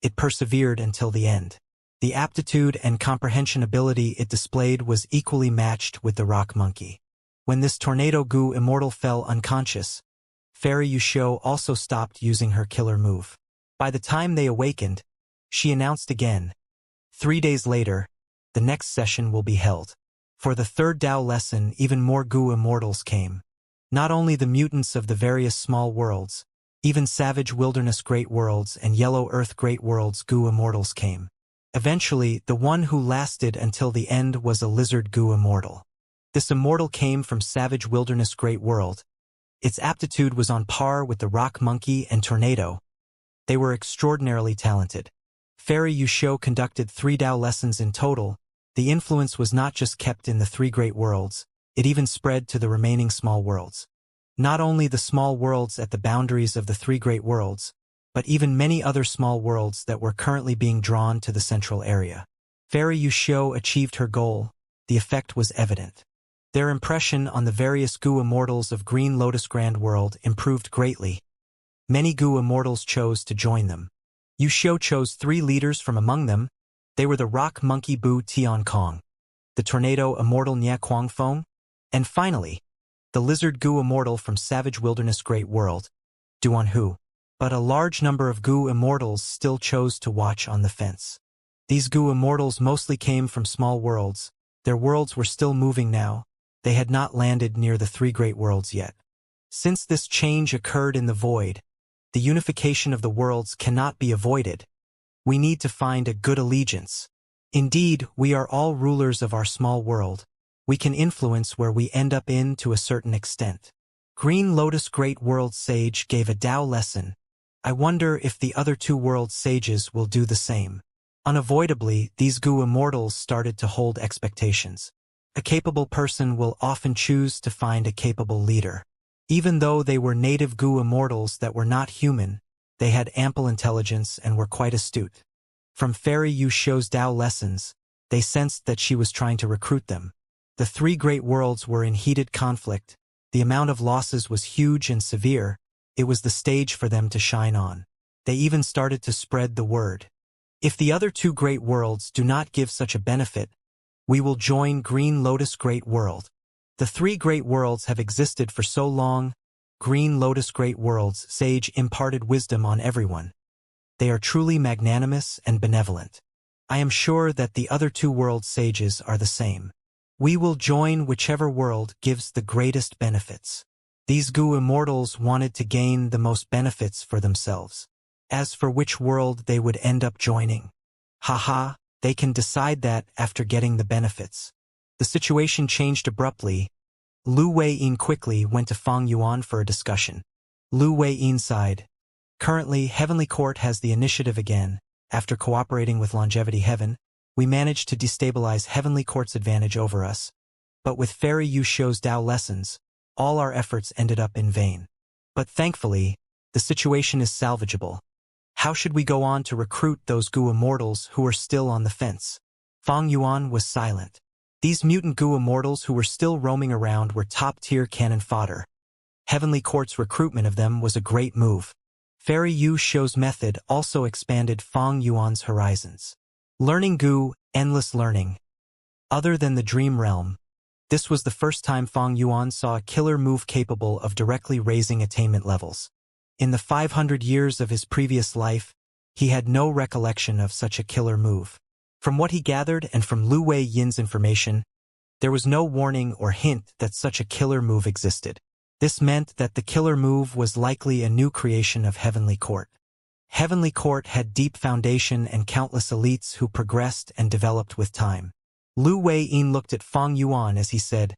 It persevered until the end. The aptitude and comprehension ability it displayed was equally matched with the rock monkey. When this tornado Gu Immortal fell unconscious, Fairy Yu Xiu also stopped using her killer move. By the time they awakened, she announced again, 3 days later, the next session will be held. For the third Tao lesson, even more Gu Immortals came. Not only the mutants of the various small worlds, even Savage Wilderness Great Worlds and Yellow Earth Great Worlds Gu Immortals came. Eventually, the one who lasted until the end was a Lizard Gu Immortal. This immortal came from Savage Wilderness Great World. Its aptitude was on par with the Rock Monkey and Tornado. They were extraordinarily talented. Fairy Yu Xiu conducted 3 Tao lessons in total. The influence was not just kept in the 3 great worlds, it even spread to the remaining small worlds. Not only the small worlds at the boundaries of the 3 great worlds, but even many other small worlds that were currently being drawn to the central area. Fairy Yu Xiu achieved her goal. The effect was evident. Their impression on the various Gu Immortals of Green Lotus Grand World improved greatly. Many Gu Immortals chose to join them. Yu Xiu chose 3 leaders from among them. They were the rock monkey Bu Tian Kong, the tornado Immortal Nya Quang Fong, and finally, the lizard Gu Immortal from Savage Wilderness Great World, Duan Hu. But a large number of Gu Immortals still chose to watch on the fence. These Gu Immortals mostly came from small worlds. Their worlds were still moving now. They had not landed near the three great worlds yet. Since this change occurred in the void, the unification of the worlds cannot be avoided. We need to find a good allegiance. Indeed, we are all rulers of our small world. We can influence where we end up in to a certain extent. Green Lotus Great World Sage gave a Tao lesson. I wonder if the other two world sages will do the same. Unavoidably, these Gu Immortals started to hold expectations. A capable person will often choose to find a capable leader. Even though they were native Gu Immortals that were not human, they had ample intelligence and were quite astute. From Fairy Yu Shou's Tao lessons, they sensed that she was trying to recruit them. The three great worlds were in heated conflict. The amount of losses was huge and severe. It was the stage for them to shine on. They even started to spread the word. If the other two great worlds do not give such a benefit, we will join Green Lotus Great World. The three great worlds have existed for so long. Green Lotus Great World's sage imparted wisdom on everyone. They are truly magnanimous and benevolent. I am sure that the other two world sages are the same. We will join whichever world gives the greatest benefits. These Gu Immortals wanted to gain the most benefits for themselves. As for which world they would end up joining, haha, they can decide that after getting the benefits. The situation changed abruptly. Lu Wei-yin quickly went to Fang Yuan for a discussion. Lu Wei-yin sighed. Currently, Heavenly Court has the initiative again. After cooperating with Longevity Heaven, we managed to destabilize Heavenly Court's advantage over us. But with Fairy Yu Shou's Tao lessons, all our efforts ended up in vain. But thankfully, the situation is salvageable. How should we go on to recruit those Gu Immortals who are still on the fence? Fang Yuan was silent. These mutant Gu Immortals who were still roaming around were top-tier cannon fodder. Heavenly Court's recruitment of them was a great move. Fairy Yu Shou's method also expanded Fang Yuan's horizons. Learning Gu, endless learning. Other than the dream realm, this was the first time Fang Yuan saw a killer move capable of directly raising attainment levels. In the 500 years of his previous life, he had no recollection of such a killer move. From what he gathered and from Lu Wei-yin's information, there was no warning or hint that such a killer move existed. This meant that the killer move was likely a new creation of Heavenly Court. Heavenly Court had deep foundation and countless elites who progressed and developed with time. Lu Wei-yin looked at Fang Yuan as he said,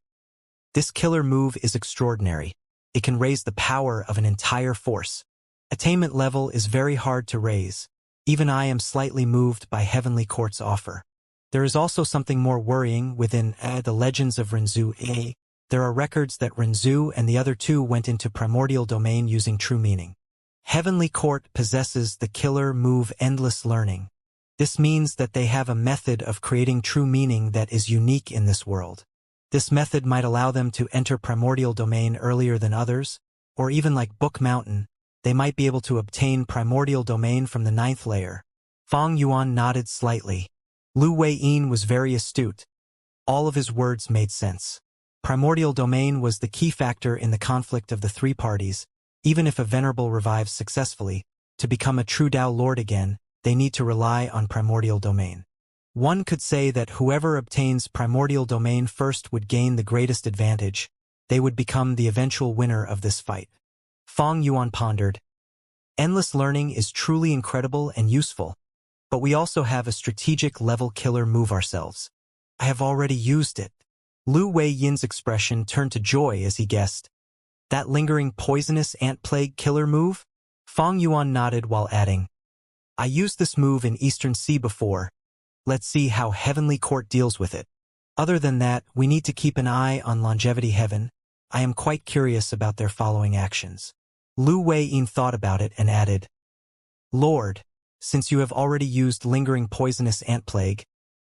"This killer move is extraordinary. It can raise the power of an entire force. Attainment level is very hard to raise. Even I am slightly moved by Heavenly Court's offer. There is also something more worrying within the legends of Renzu. There are records that Renzu and the other two went into primordial domain using true meaning. Heavenly Court possesses the killer move endless learning. This means that they have a method of creating true meaning that is unique in this world. This method might allow them to enter primordial domain earlier than others, or even like Book Mountain, they might be able to obtain primordial domain from the 9th layer." Fang Yuan nodded slightly. Lu Wei-yin was very astute. All of his words made sense. Primordial domain was the key factor in the conflict of the three parties. Even if a venerable revives successfully, to become a true Tao Lord again, they need to rely on primordial domain. One could say that whoever obtains primordial domain first would gain the greatest advantage. They would become the eventual winner of this fight. Fang Yuan pondered. Endless learning is truly incredible and useful, but we also have a strategic level killer move ourselves. I have already used it. Lu Wei-yin's expression turned to joy as he guessed. That lingering poisonous ant plague killer move? Fang Yuan nodded while adding, I used this move in Eastern Sea before. Let's see how Heavenly Court deals with it. Other than that, we need to keep an eye on Longevity Heaven. I am quite curious about their following actions. Lu Wei-yin thought about it and added, Lord, since you have already used lingering poisonous ant plague,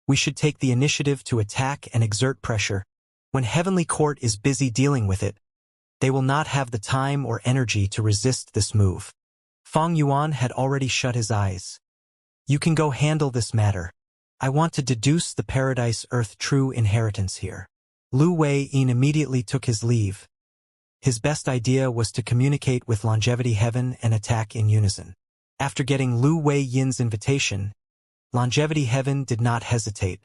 we should take the initiative to attack and exert pressure. When Heavenly Court is busy dealing with it, they will not have the time or energy to resist this move. Fang Yuan had already shut his eyes. You can go handle this matter. I want to deduce the Paradise Earth true inheritance here. Lu Wei-yin immediately took his leave. His best idea was to communicate with Longevity Heaven and attack in unison. After getting Lu Wei-yin's invitation, Longevity Heaven did not hesitate.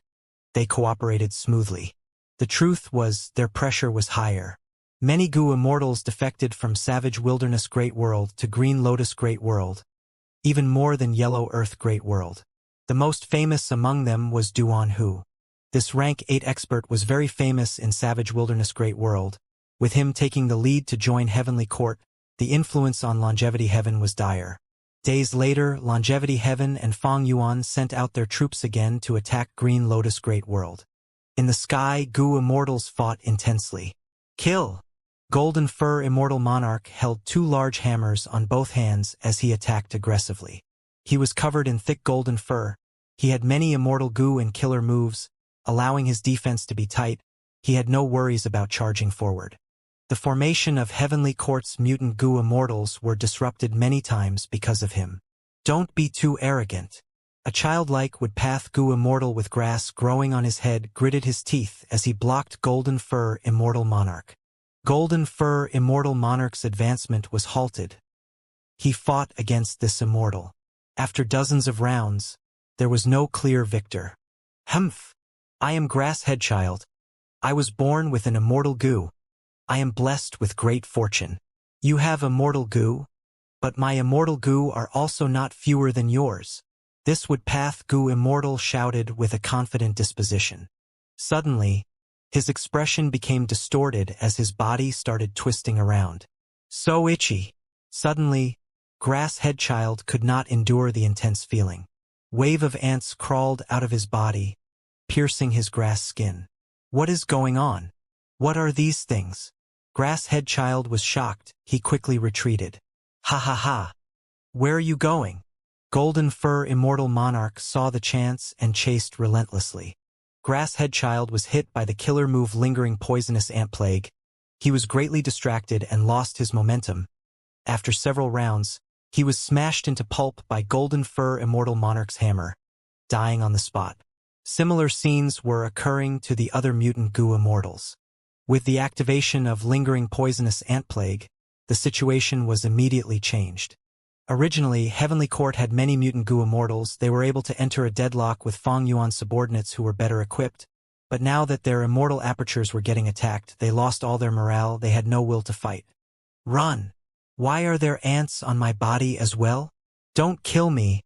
They cooperated smoothly. The truth was, their pressure was higher. Many Gu immortals defected from Savage Wilderness Great World to Green Lotus Great World, even more than Yellow Earth Great World. The most famous among them was Duan Hu. This rank 8 expert was very famous in Savage Wilderness Great World. With him taking the lead to join Heavenly Court, the influence on Longevity Heaven was dire. Days later, Longevity Heaven and Fang Yuan sent out their troops again to attack Green Lotus Great World. In the sky, Gu immortals fought intensely. Kill! Golden Fur Immortal Monarch held 2 large hammers on both hands as he attacked aggressively. He was covered in thick golden fur. He had many immortal Gu and killer moves, allowing his defense to be tight. He had no worries about charging forward. The formation of Heavenly Court's mutant Gu immortals were disrupted many times because of him. Don't be too arrogant. A childlike woodpath Gu immortal with grass growing on his head gritted his teeth as he blocked Golden Fur Immortal Monarch. Golden Fur Immortal Monarch's advancement was halted. He fought against this immortal. After dozens of rounds, there was no clear victor. Humph! I am Grass Headchild. I was born with an immortal Gu. I am blessed with great fortune. You have immortal Gu, but my immortal Gu are also not fewer than yours. This woodpath Gu immortal shouted with a confident disposition. Suddenly, his expression became distorted as his body started twisting around. So itchy. Suddenly, Grass Headchild could not endure the intense feeling. Wave of ants crawled out of his body, piercing his grass skin. What is going on? What are these things? Grass Headchild was shocked. He quickly retreated. Ha ha ha! Where are you going? Golden Fur Immortal Monarch saw the chance and chased relentlessly. Grass Headchild was hit by the killer move Lingering Poisonous Ant Plague. He was greatly distracted and lost his momentum. After several rounds, he was smashed into pulp by Golden Fur Immortal Monarch's hammer, dying on the spot. Similar scenes were occurring to the other mutant Gu immortals. With the activation of Lingering Poisonous Ant Plague, the situation was immediately changed. Originally, Heavenly Court had many mutant Gu immortals. They were able to enter a deadlock with Fang Yuan's subordinates who were better equipped, but now that their immortal apertures were getting attacked, they lost all their morale. They had no will to fight. Run! Why are there ants on my body as well? Don't kill me.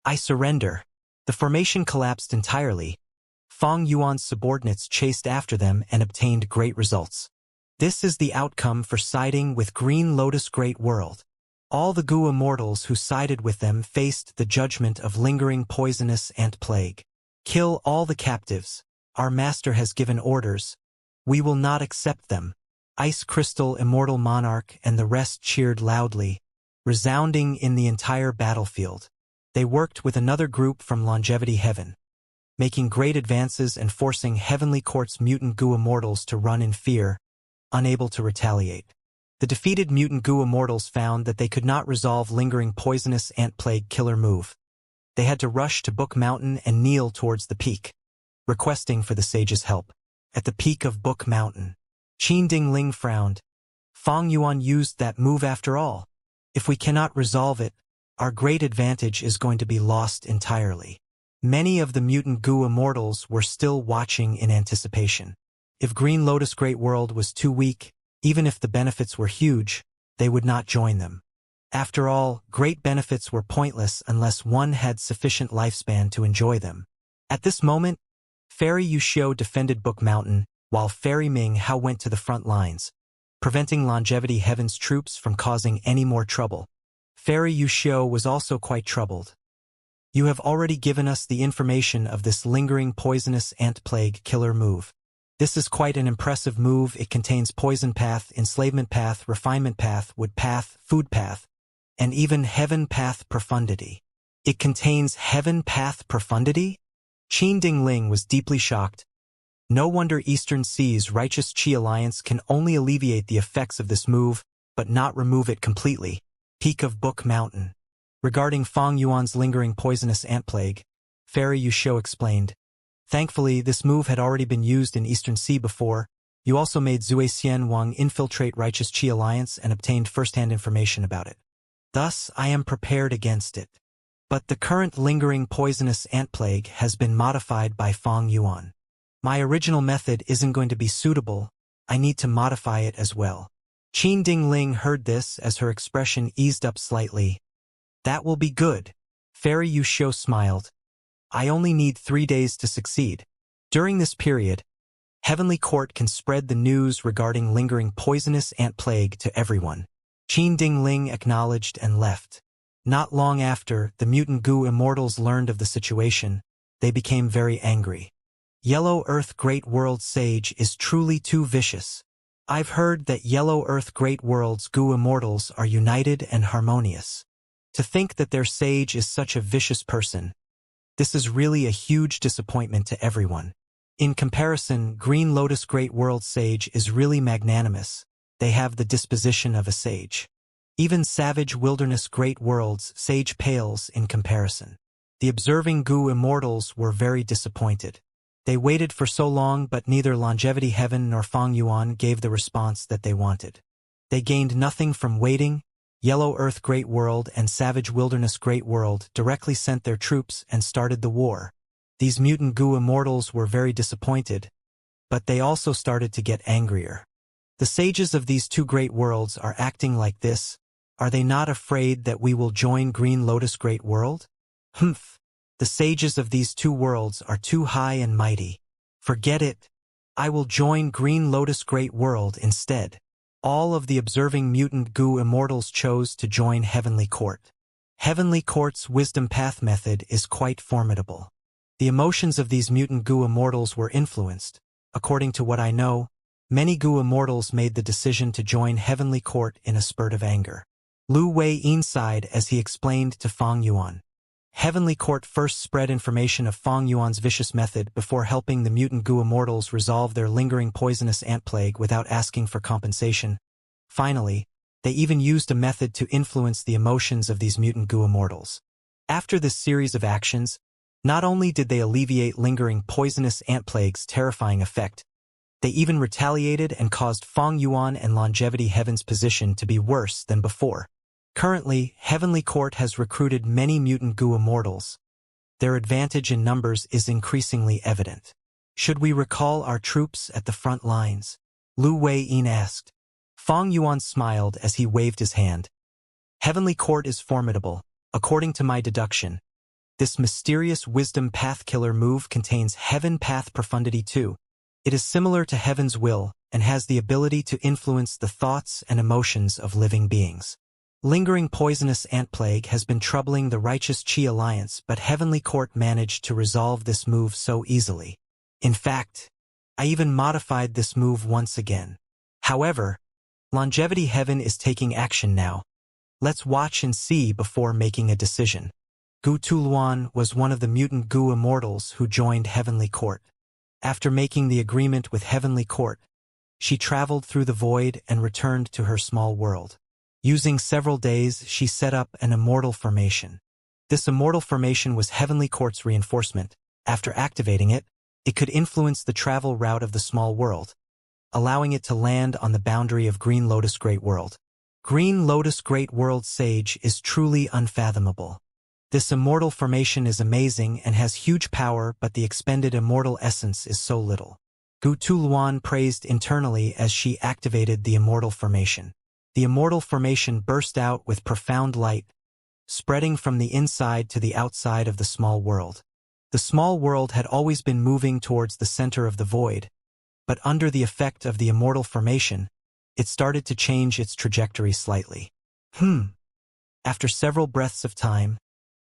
I surrender. The formation collapsed entirely. Fang Yuan's subordinates chased after them and obtained great results. This is the outcome for siding with Green Lotus Great World. All the Gu immortals who sided with them faced the judgment of Lingering Poisonous Ant Plague. Kill all the captives. Our master has given orders. We will not accept them. Ice Crystal Immortal Monarch and the rest cheered loudly, resounding in the entire battlefield. They worked with another group from Longevity Heaven, making great advances and forcing Heavenly Court's mutant Gu immortals to run in fear, unable to retaliate. The defeated mutant Gu immortals found that they could not resolve Lingering Poisonous Ant Plague killer move. They had to rush to Book Mountain and kneel towards the peak, requesting for the sage's help. At the peak of Book Mountain, Qin Dingling frowned. Fang Yuan used that move after all. If we cannot resolve it, our great advantage is going to be lost entirely. Many of the mutant Gu immortals were still watching in anticipation. If Green Lotus Great World was too weak, even if the benefits were huge, they would not join them. After all, great benefits were pointless unless one had sufficient lifespan to enjoy them. At this moment, Fairy Yuxiu defended Book Mountain, while Fairy Ming Hao went to the front lines, preventing Longevity Heaven's troops from causing any more trouble. Fairy Yuxiu was also quite troubled. You have already given us the information of this Lingering Poisonous Ant Plague killer move. This is quite an impressive move. It contains Poison Path, Enslavement Path, Refinement Path, Wood Path, Food Path, and even Heaven Path Profundity. It contains Heaven Path Profundity? Qin Dingling was deeply shocked. No wonder Eastern Sea's Righteous Qi Alliance can only alleviate the effects of this move, but not remove it completely. Peak of Book Mountain. Regarding Fang Yuan's Lingering Poisonous Ant Plague, Fairy Yusho explained. Thankfully, this move had already been used in Eastern Sea before. You also made Zui Xian Wang infiltrate Righteous Qi Alliance and obtained first-hand information about it. Thus, I am prepared against it. But the current lingering poisonous ant plague has been modified by Fang Yuan. My original method isn't going to be suitable. I need to modify it as well. Qin Dingling heard this as her expression eased up slightly. That will be good. Fairy Yusho smiled. I only need 3 days to succeed. During this period, Heavenly Court can spread the news regarding lingering poisonous ant plague to everyone. Qin Dingling acknowledged and left. Not long after, the mutant goo immortals learned of the situation. They became very angry. Yellow Earth Great World Sage is truly too vicious. I've heard that Yellow Earth Great World's goo immortals are united and harmonious. To think that their sage is such a vicious person. This is really a huge disappointment to everyone. In comparison, Green Lotus Great World Sage is really magnanimous. They have the disposition of a sage. Even Savage Wilderness Great World's Sage pales in comparison. The observing goo immortals were very disappointed. They waited for so long, but neither Longevity Heaven nor Fang Yuan gave the response that they wanted. They gained nothing from waiting. Yellow Earth Great World and Savage Wilderness Great World directly sent their troops and started the war. These mutant goo immortals were very disappointed, but they also started to get angrier. The sages of these two great worlds are acting like this. Are they not afraid that we will join Green Lotus Great World? Humph! The sages of these two worlds are too high and mighty. Forget it. I will join Green Lotus Great World instead. All of the observing mutant goo immortals chose to join Heavenly Court. Heavenly Court's wisdom path method is quite formidable. The emotions of these mutant goo immortals were influenced. According to what I know, many goo immortals made the decision to join Heavenly Court in a spurt of anger. Lu Wei sighed as he explained to Fang Yuan. Heavenly Court first spread information of Fang Yuan's vicious method before helping the mutant goo immortals resolve their lingering poisonous ant plague without asking for compensation. Finally, they even used a method to influence the emotions of these mutant goo immortals. After this series of actions, not only did they alleviate lingering poisonous ant plague's terrifying effect, they even retaliated and caused Fang Yuan and Longevity Heaven's position to be worse than before. Currently, Heavenly Court has recruited many mutant goo immortals. Their advantage in numbers is increasingly evident. Should we recall our troops at the front lines? Lu Wei asked. Fang Yuan smiled as he waved his hand. Heavenly Court is formidable, according to my deduction. This mysterious wisdom path killer move contains Heaven Path Profundity 2. It is similar to Heaven's will and has the ability to influence the thoughts and emotions of living beings. Lingering poisonous ant plague has been troubling the Righteous Qi Alliance, but Heavenly Court managed to resolve this move so easily. In fact, I even modified this move once again. However, Longevity Heaven is taking action now. Let's watch and see before making a decision. Gu Tuluan was one of the mutant goo immortals who joined Heavenly Court. After making the agreement with Heavenly Court, she traveled through the void and returned to her small world. Using several days, she set up an immortal formation. This immortal formation was Heavenly Court's reinforcement. After activating it, it could influence the travel route of the small world, allowing it to land on the boundary of Green Lotus Great World. Green Lotus Great World Sage is truly unfathomable. This immortal formation is amazing and has huge power, but the expended immortal essence is so little. Gu Tuluan praised internally as she activated the immortal formation. The immortal formation burst out with profound light, spreading from the inside to the outside of the small world. The small world had always been moving towards the center of the void, but under the effect of the immortal formation, it started to change its trajectory slightly. After several breaths of time,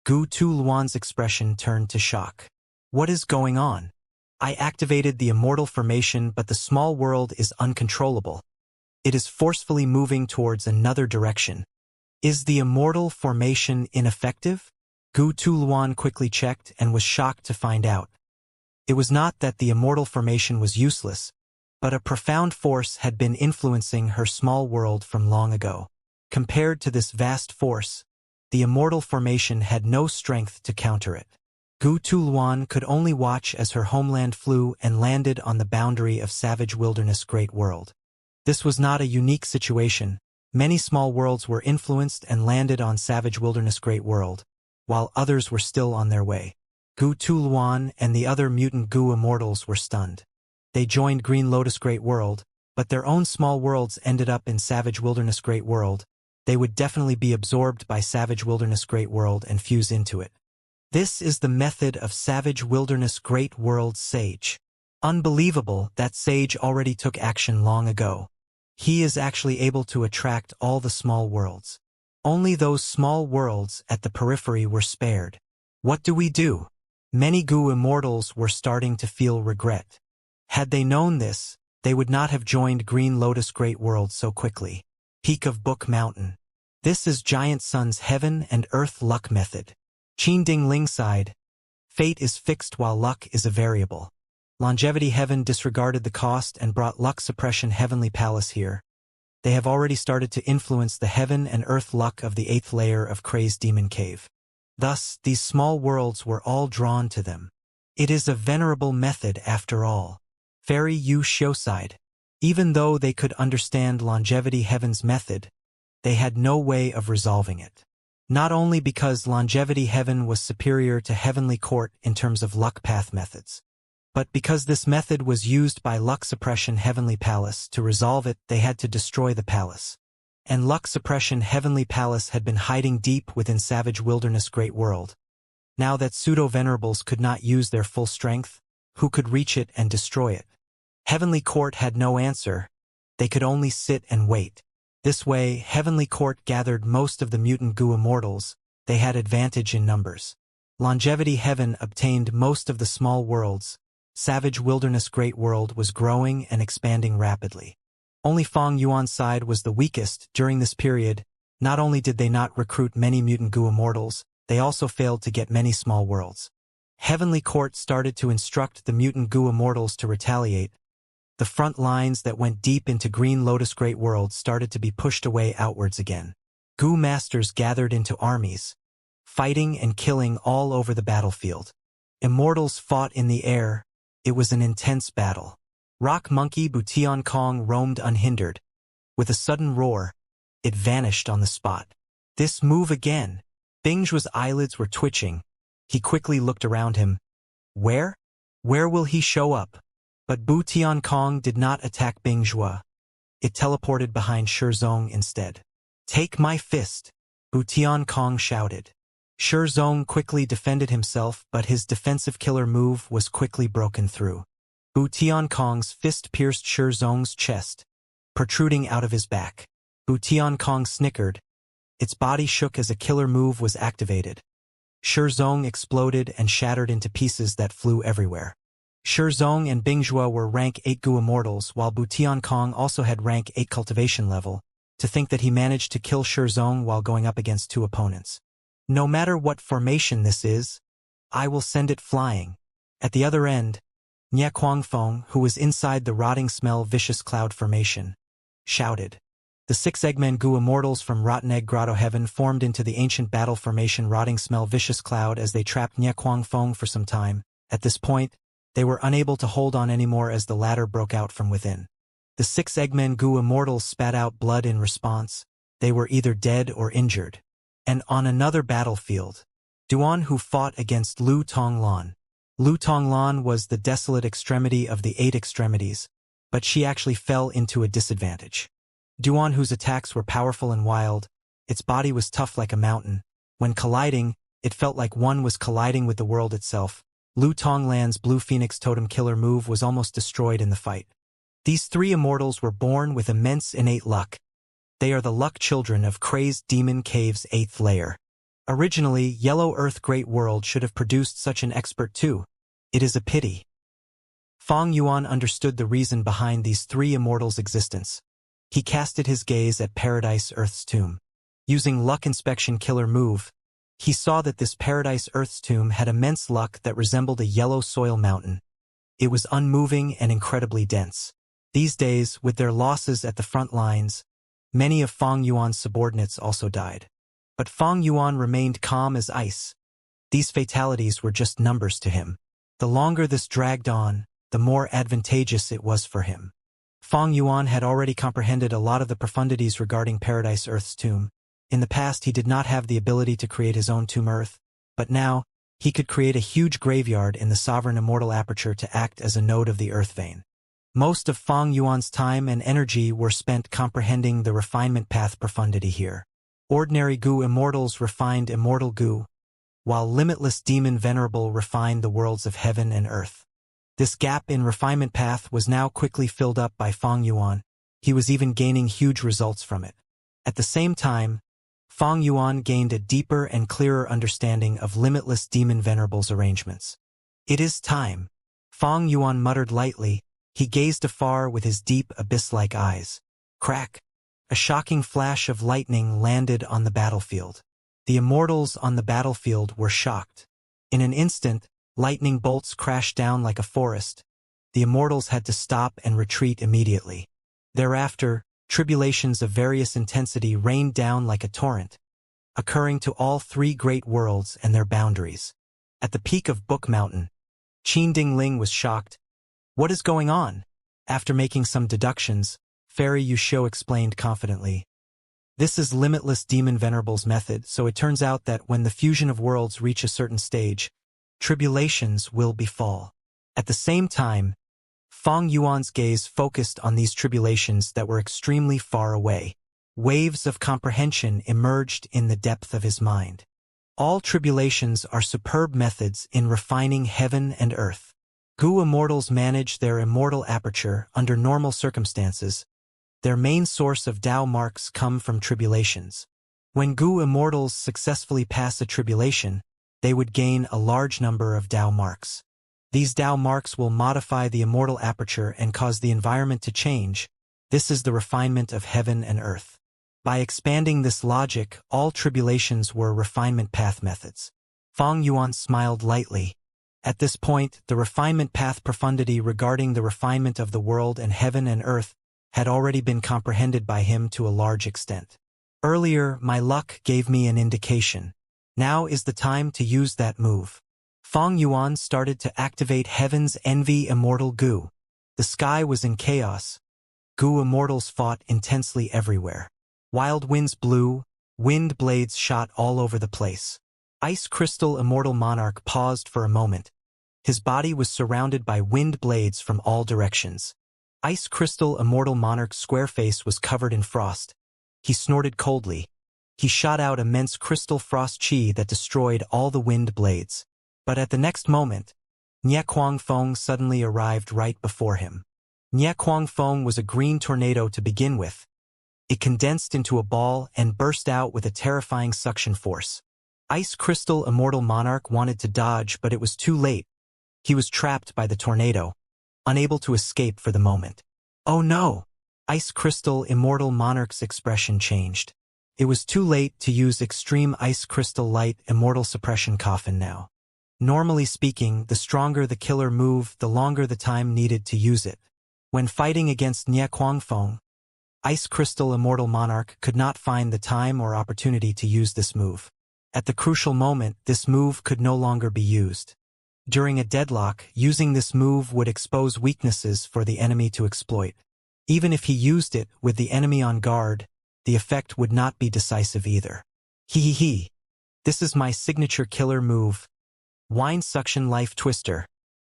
Gu Tuluan's expression turned to shock. What is going on? I activated the immortal formation, but the small world is uncontrollable. It is forcefully moving towards another direction. Is the immortal formation ineffective? Gu Tuluan quickly checked and was shocked to find out. It was not that the immortal formation was useless, but a profound force had been influencing her small world from long ago. Compared to this vast force, the immortal formation had no strength to counter it. Gu Tuluan could only watch as her homeland flew and landed on the boundary of savage wilderness great world. This was not a unique situation. Many small worlds were influenced and landed on savage wilderness great world, while others were still on their way. Gu Tuluan and the other mutant Gu immortals were stunned. They joined Green Lotus Great World, but their own small worlds ended up in Savage Wilderness Great World. They would definitely be absorbed by Savage Wilderness Great World and fuse into it. This is the method of Savage Wilderness Great World Sage. Unbelievable that Sage already took action long ago. He is actually able to attract all the small worlds. Only those small worlds at the periphery were spared. What do we do? Many Gu immortals were starting to feel regret. Had they known this, they would not have joined Green Lotus Great World so quickly. Peak of Book Mountain. This is Giant Sun's Heaven and Earth Luck Method. Qin Ding Ling sighed. Fate is fixed while luck is a variable. Longevity Heaven disregarded the cost and brought luck suppression Heavenly Palace here. They have already started to influence the heaven and earth luck of the 8th layer of Crazed Demon Cave. Thus, these small worlds were all drawn to them. It is a venerable method after all. Fairy Yu Xiu sighed. Even though they could understand Longevity Heaven's method, they had no way of resolving it. Not only because Longevity Heaven was superior to Heavenly Court in terms of luck path methods, but because this method was used by Luck Suppression Heavenly Palace. To resolve it, they had to destroy the palace. And Luck Suppression Heavenly Palace had been hiding deep within Savage Wilderness Great World. Now that pseudo-venerables could not use their full strength, who could reach it and destroy it? Heavenly Court had no answer. They could only sit and wait. This way, Heavenly Court gathered most of the mutant Gu immortals. They had advantage in numbers. Longevity Heaven obtained most of the small worlds. Savage Wilderness Great World was growing and expanding rapidly. Only Fong Yuan's side was the weakest during this period. Not only did they not recruit many mutant Gu immortals, they also failed to get many small worlds. Heavenly Court started to instruct the mutant Gu immortals to retaliate. The front lines that went deep into Green Lotus Great World started to be pushed away outwards again. Gu masters gathered into armies, fighting and killing all over the battlefield. Immortals fought in the air. It was an intense battle. Rock Monkey Butian Kong roamed unhindered. With a sudden roar, it vanished on the spot. This move again. Bingjua's eyelids were twitching. He quickly looked around him. Where? Where will he show up? But Butian Kong did not attack Bingjua. It teleported behind Shizong instead. Take my fist, Butian Kong shouted. Shizong quickly defended himself, but his defensive killer move was quickly broken through. Butian Kong's fist pierced Shizong's chest, protruding out of his back. Butian Kong snickered. Its body shook as a killer move was activated. Shizong exploded and shattered into pieces that flew everywhere. Shizong and Bingjua were rank 8 Gu immortals, while Butian Kong also had rank 8 cultivation level. To think that he managed to kill Shizong while going up against 2 opponents. No matter what formation this is, I will send it flying. At the other end, Nye Kuangfeng, who was inside the rotting smell vicious cloud formation, shouted. The 6 Eggman Gu immortals from Rotten Egg Grotto Heaven formed into the ancient battle formation rotting smell vicious cloud as they trapped Nye Kuangfeng for some time. At this point, they were unable to hold on anymore as the latter broke out from within. The 6 Eggman Gu immortals spat out blood in response. They were either dead or injured. And on another battlefield, Duan who fought against Lu Tonglan. Lu Tonglan was the desolate extremity of the 8 extremities, but she actually fell into a disadvantage. Duan whose attacks were powerful and wild, its body was tough like a mountain. When colliding, it felt like one was colliding with the world itself. Lu Tonglan's Blue Phoenix Totem Killer move was almost destroyed in the fight. These 3 immortals were born with immense innate luck. They are the luck children of Crazed Demon Cave's 8th layer. Originally, Yellow Earth Great World should have produced such an expert too. It is a pity. Fong Yuan understood the reason behind these 3 immortals' existence. He casted his gaze at Paradise Earth's tomb. Using Luck Inspection Killer move, he saw that this Paradise Earth's tomb had immense luck that resembled a yellow soil mountain. It was unmoving and incredibly dense. These days, with their losses at the front lines, many of Fong Yuan's subordinates also died. But Fong Yuan remained calm as ice. These fatalities were just numbers to him. The longer this dragged on, the more advantageous it was for him. Feng Yuan had already comprehended a lot of the profundities regarding Paradise Earth's tomb. In the past he did not have the ability to create his own tomb Earth, but now, he could create a huge graveyard in the sovereign immortal aperture to act as a node of the Earth vein. Most of Feng Yuan's time and energy were spent comprehending the refinement path profundity here. Ordinary Gu immortals refined immortal Gu, while limitless demon venerable refined the worlds of heaven and earth. This gap in refinement path was now quickly filled up by Feng Yuan. He was even gaining huge results from it. At the same time, Feng Yuan gained a deeper and clearer understanding of limitless demon venerables arrangements. It is time. Feng Yuan muttered lightly. He gazed afar with his deep abyss-like eyes. Crack! A shocking flash of lightning landed on the battlefield. The immortals on the battlefield were shocked. In an instant, lightning bolts crashed down like a forest. The immortals had to stop and retreat immediately. Thereafter, tribulations of various intensity rained down like a torrent, occurring to all three great worlds and their boundaries. At the peak of Book Mountain, Qin Dingling was shocked. What is going on? After making some deductions, Fairy Yuxiu explained confidently. This is Limitless Demon Venerable's method, so it turns out that when the fusion of worlds reach a certain stage, tribulations will befall. At the same time, Feng Yuan's gaze focused on these tribulations that were extremely far away. Waves of comprehension emerged in the depth of his mind. All tribulations are superb methods in refining heaven and earth. Gu immortals manage their immortal aperture under normal circumstances. Their main source of Dao marks come from tribulations. When Gu immortals successfully pass a tribulation, they would gain a large number of Dao marks. These Dao marks will modify the immortal aperture and cause the environment to change. This is the refinement of heaven and earth. By expanding this logic, all tribulations were refinement path methods. Feng Yuan smiled lightly. At this point, the refinement path profundity regarding the refinement of the world and heaven and earth had already been comprehended by him to a large extent. Earlier, my luck gave me an indication. Now is the time to use that move. Feng Yuan started to activate Heaven's Envy Immortal Gu. The sky was in chaos. Gu immortals fought intensely everywhere. Wild winds blew, wind blades shot all over the place. Ice Crystal Immortal Monarch paused for a moment. His body was surrounded by wind blades from all directions. Ice Crystal Immortal Monarch's square face was covered in frost. He snorted coldly. He shot out immense crystal frost chi that destroyed all the wind blades. But at the next moment, Nie Kuang Feng suddenly arrived right before him. Nie Kuang Feng was a green tornado to begin with. It condensed into a ball and burst out with a terrifying suction force. Ice Crystal Immortal Monarch wanted to dodge, but it was too late. He was trapped by the tornado, unable to escape for the moment. Oh no! Ice Crystal Immortal Monarch's expression changed. It was too late to use Extreme Ice Crystal Light Immortal Suppression Coffin now. Normally speaking, the stronger the killer move, the longer the time needed to use it. When fighting against Nie Kuang Feng, Ice Crystal Immortal Monarch could not find the time or opportunity to use this move. At the crucial moment, this move could no longer be used. During a deadlock, using this move would expose weaknesses for the enemy to exploit. Even if he used it with the enemy on guard, the effect would not be decisive either. Hee. This is my signature killer move. Wine Suction Life Twister.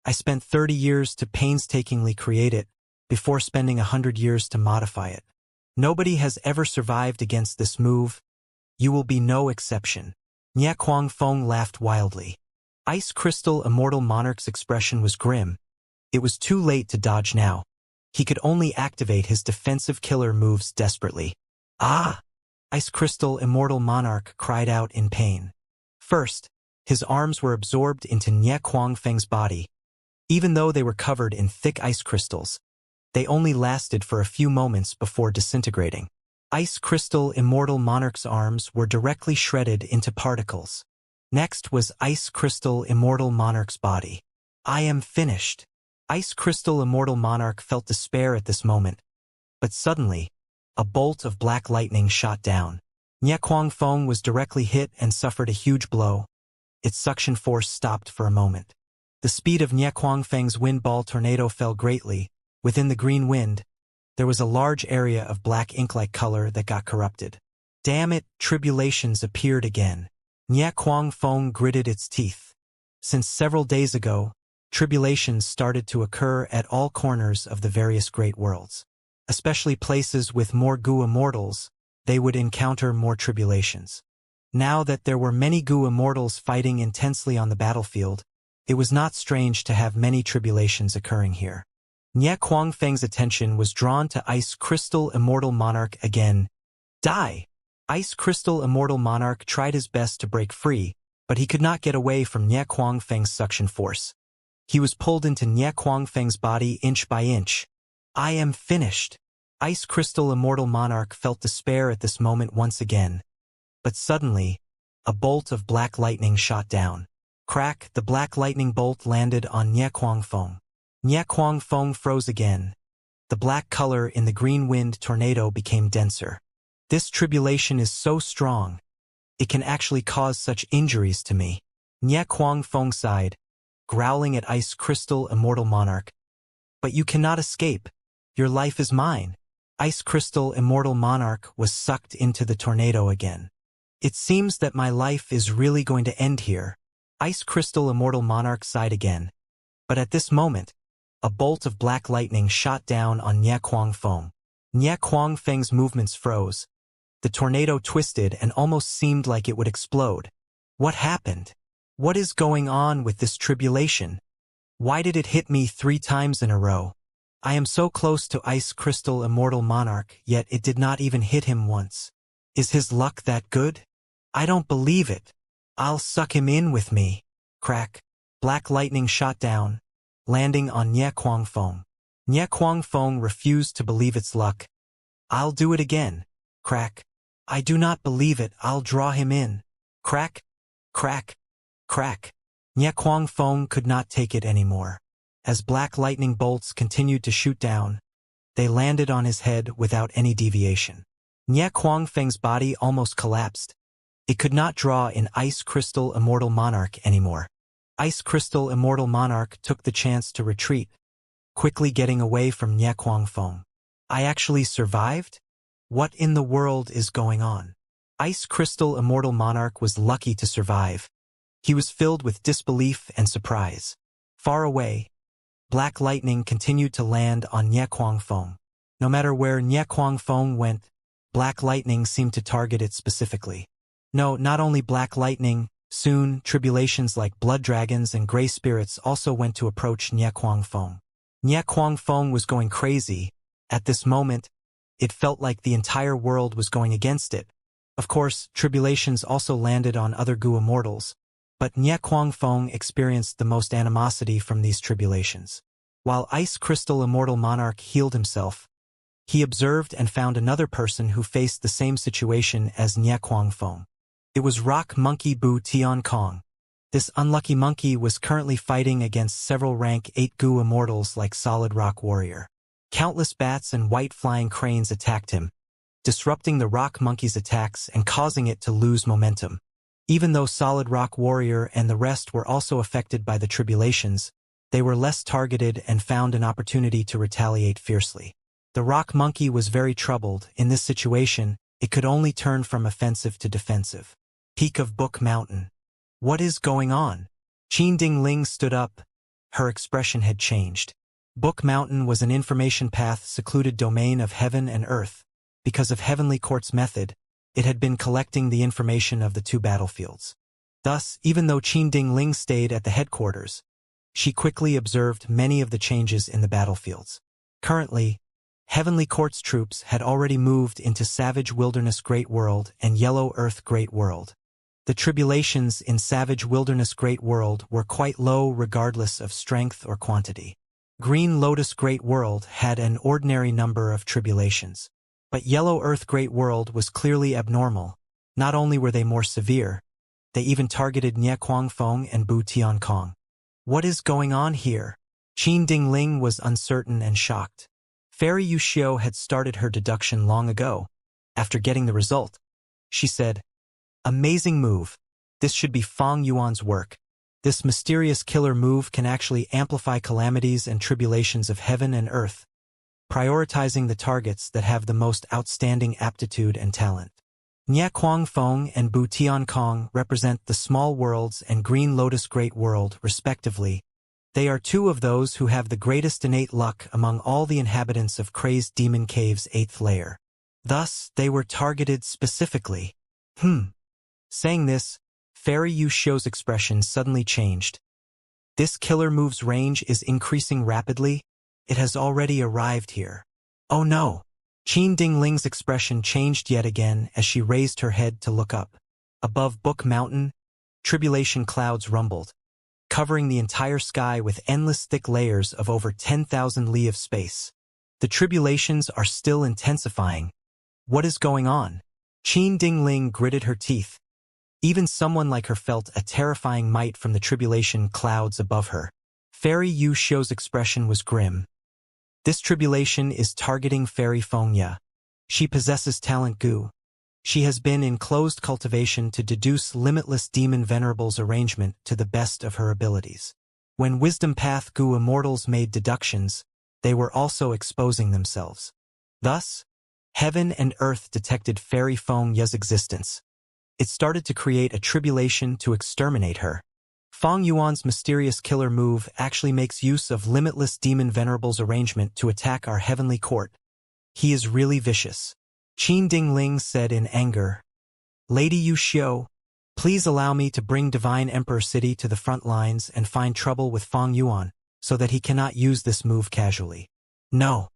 I spent 30 years to painstakingly create it, before spending 100 years to modify it. Nobody has ever survived against this move. You will be no exception. Nie Kuang Feng laughed wildly. Ice Crystal Immortal Monarch's expression was grim. It was too late to dodge now. He could only activate his defensive killer moves desperately. Ah! Ice Crystal Immortal Monarch cried out in pain. First, his arms were absorbed into Nie Kuang Feng's body. Even though they were covered in thick ice crystals, they only lasted for a few moments before disintegrating. Ice Crystal Immortal Monarch's arms were directly shredded into particles. Next was Ice Crystal Immortal Monarch's body. I am finished. Ice Crystal Immortal Monarch felt despair at this moment. But suddenly, a bolt of black lightning shot down. Nie Kuang Feng was directly hit and suffered a huge blow. its suction force stopped for a moment. The speed of Nie Kuangfeng's wind ball tornado fell greatly. Within the green wind, there was a large area of black ink-like color that got corrupted. Damn it, tribulations appeared again. Nie Kuangfeng gritted its teeth. Since several days ago, tribulations started to occur at all corners of the various great worlds. Especially places with more Gu immortals, they would encounter more tribulations. Now that there were many Gu immortals fighting intensely on the battlefield, it was not strange to have many tribulations occurring here. Nie Kuangfeng's attention was drawn to Ice Crystal Immortal Monarch again. Die! Ice Crystal Immortal Monarch tried his best to break free, but he could not get away from Nie Kuangfeng's suction force. He was pulled into Nie Kuangfeng's body inch by inch. I am finished. Ice Crystal Immortal Monarch felt despair at this moment once again. But suddenly, a bolt of black lightning shot down. Crack, the black lightning bolt landed on Nie Kuangfeng. Nie Kuangfeng froze again. The black color in the green wind tornado became denser. This tribulation is so strong. It can actually cause such injuries to me. Nie Kuangfeng sighed, growling at Ice Crystal Immortal Monarch. But you cannot escape. Your life is mine. Ice Crystal Immortal Monarch was sucked into the tornado again. It seems that my life is really going to end here. Ice Crystal Immortal Monarch sighed again. But at this moment, a bolt of black lightning shot down on Nie Kuangfeng. Nie Kuangfeng's movements froze. The tornado twisted and almost seemed like it would explode. What happened? What is going on with this tribulation? Why did it hit me 3 times in a row? I am so close to Ice Crystal Immortal Monarch, yet it did not even hit him once. Is his luck that good? I don't believe it. I'll suck him in with me. Crack. Black lightning shot down, landing on Nie Kuangfeng. Nie Kuangfeng refused to believe its luck. I'll do it again. Crack. I do not believe it. I'll draw him in. Crack. Crack. Crack. Nie Kuangfeng could not take it anymore. As black lightning bolts continued to shoot down, they landed on his head without any deviation. Nie Kuangfeng's body almost collapsed. It could not draw in Ice Crystal Immortal Monarch anymore. Ice Crystal Immortal Monarch took the chance to retreat, quickly getting away from Nie Kuangfeng. I actually survived? What in the world is going on? Ice Crystal Immortal Monarch was lucky to survive. He was filled with disbelief and surprise. Far away, black lightning continued to land on Nie Kuangfeng. No matter where Nie Kuangfeng went, black lightning seemed to target it specifically. No, not only black lightning, soon tribulations like blood dragons and gray spirits also went to approach Nie Kuangfeng. Nie Kuangfeng was going crazy. At this moment, it felt like the entire world was going against it. Of course, tribulations also landed on other Gu immortals, but Nie Kuangfeng experienced the most animosity from these tribulations. While Ice Crystal Immortal Monarch healed himself, he observed and found another person who faced the same situation as Nie Kuangfeng. It was Rock Monkey Bu Tiankong. This unlucky monkey was currently fighting against several rank 8 Gu immortals like Solid Rock Warrior. Countless bats and white flying cranes attacked him, disrupting the Rock Monkey's attacks and causing it to lose momentum. Even though Solid Rock Warrior and the rest were also affected by the tribulations, they were less targeted and found an opportunity to retaliate fiercely. The Rock Monkey was very troubled. In this situation, it could only turn from offensive to defensive. Peak of Book Mountain. What is going on? Qin Dingling stood up. Her expression had changed. Book Mountain was an information path secluded domain of heaven and earth. Because of Heavenly Court's method, it had been collecting the information of the 2 battlefields. Thus, even though Qin Dingling stayed at the headquarters, she quickly observed many of the changes in the battlefields. Currently, Heavenly Court's troops had already moved into Savage Wilderness Great World and Yellow Earth Great World. The tribulations in Savage Wilderness Great World were quite low regardless of strength or quantity. Green Lotus Great World had an ordinary number of tribulations. But Yellow Earth Great World was clearly abnormal. Not only were they more severe, they even targeted Nie Kuangfeng and Bu Tiankong. What is going on here? Qin Dingling was uncertain and shocked. Fairy Yuxiu had started her deduction long ago. After getting the result, she said, "Amazing move. This should be Fang Yuan's work. This mysterious killer move can actually amplify calamities and tribulations of heaven and earth, prioritizing the targets that have the most outstanding aptitude and talent. Nya Kuang Feng and Bu Tian Kong represent the small worlds and Green Lotus Great World, respectively. They are two of those who have the greatest innate luck among all the inhabitants of Crazed Demon Cave's 8th layer. Thus, they were targeted specifically. Saying this, Fairy Yu Shou's expression suddenly changed. This killer move's range is increasing rapidly. It has already arrived here. Oh no! Qin Dingling's expression changed yet again as she raised her head to look up. Above Book Mountain, tribulation clouds rumbled, covering the entire sky with endless thick layers of over 10,000 li of space. The tribulations are still intensifying. What is going on? Qin Dingling gritted her teeth. Even someone like her felt a terrifying might from the tribulation clouds above her. Fairy Yu Shou's expression was grim. This tribulation is targeting Fairy Fengya. She possesses talent Gu. She has been in closed cultivation to deduce limitless demon venerables arrangement to the best of her abilities. When Wisdom Path Gu immortals made deductions, they were also exposing themselves. Thus, heaven and earth detected Fairy Fengya's existence. It started to create a tribulation to exterminate her. Fang Yuan's mysterious killer move actually makes use of limitless demon venerables arrangement to attack our heavenly court. He is really vicious. Qin Dingling said in anger. Lady Yu Xiu, please allow me to bring Divine Emperor City to the front lines and find trouble with Fang Yuan, so that he cannot use this move casually. No.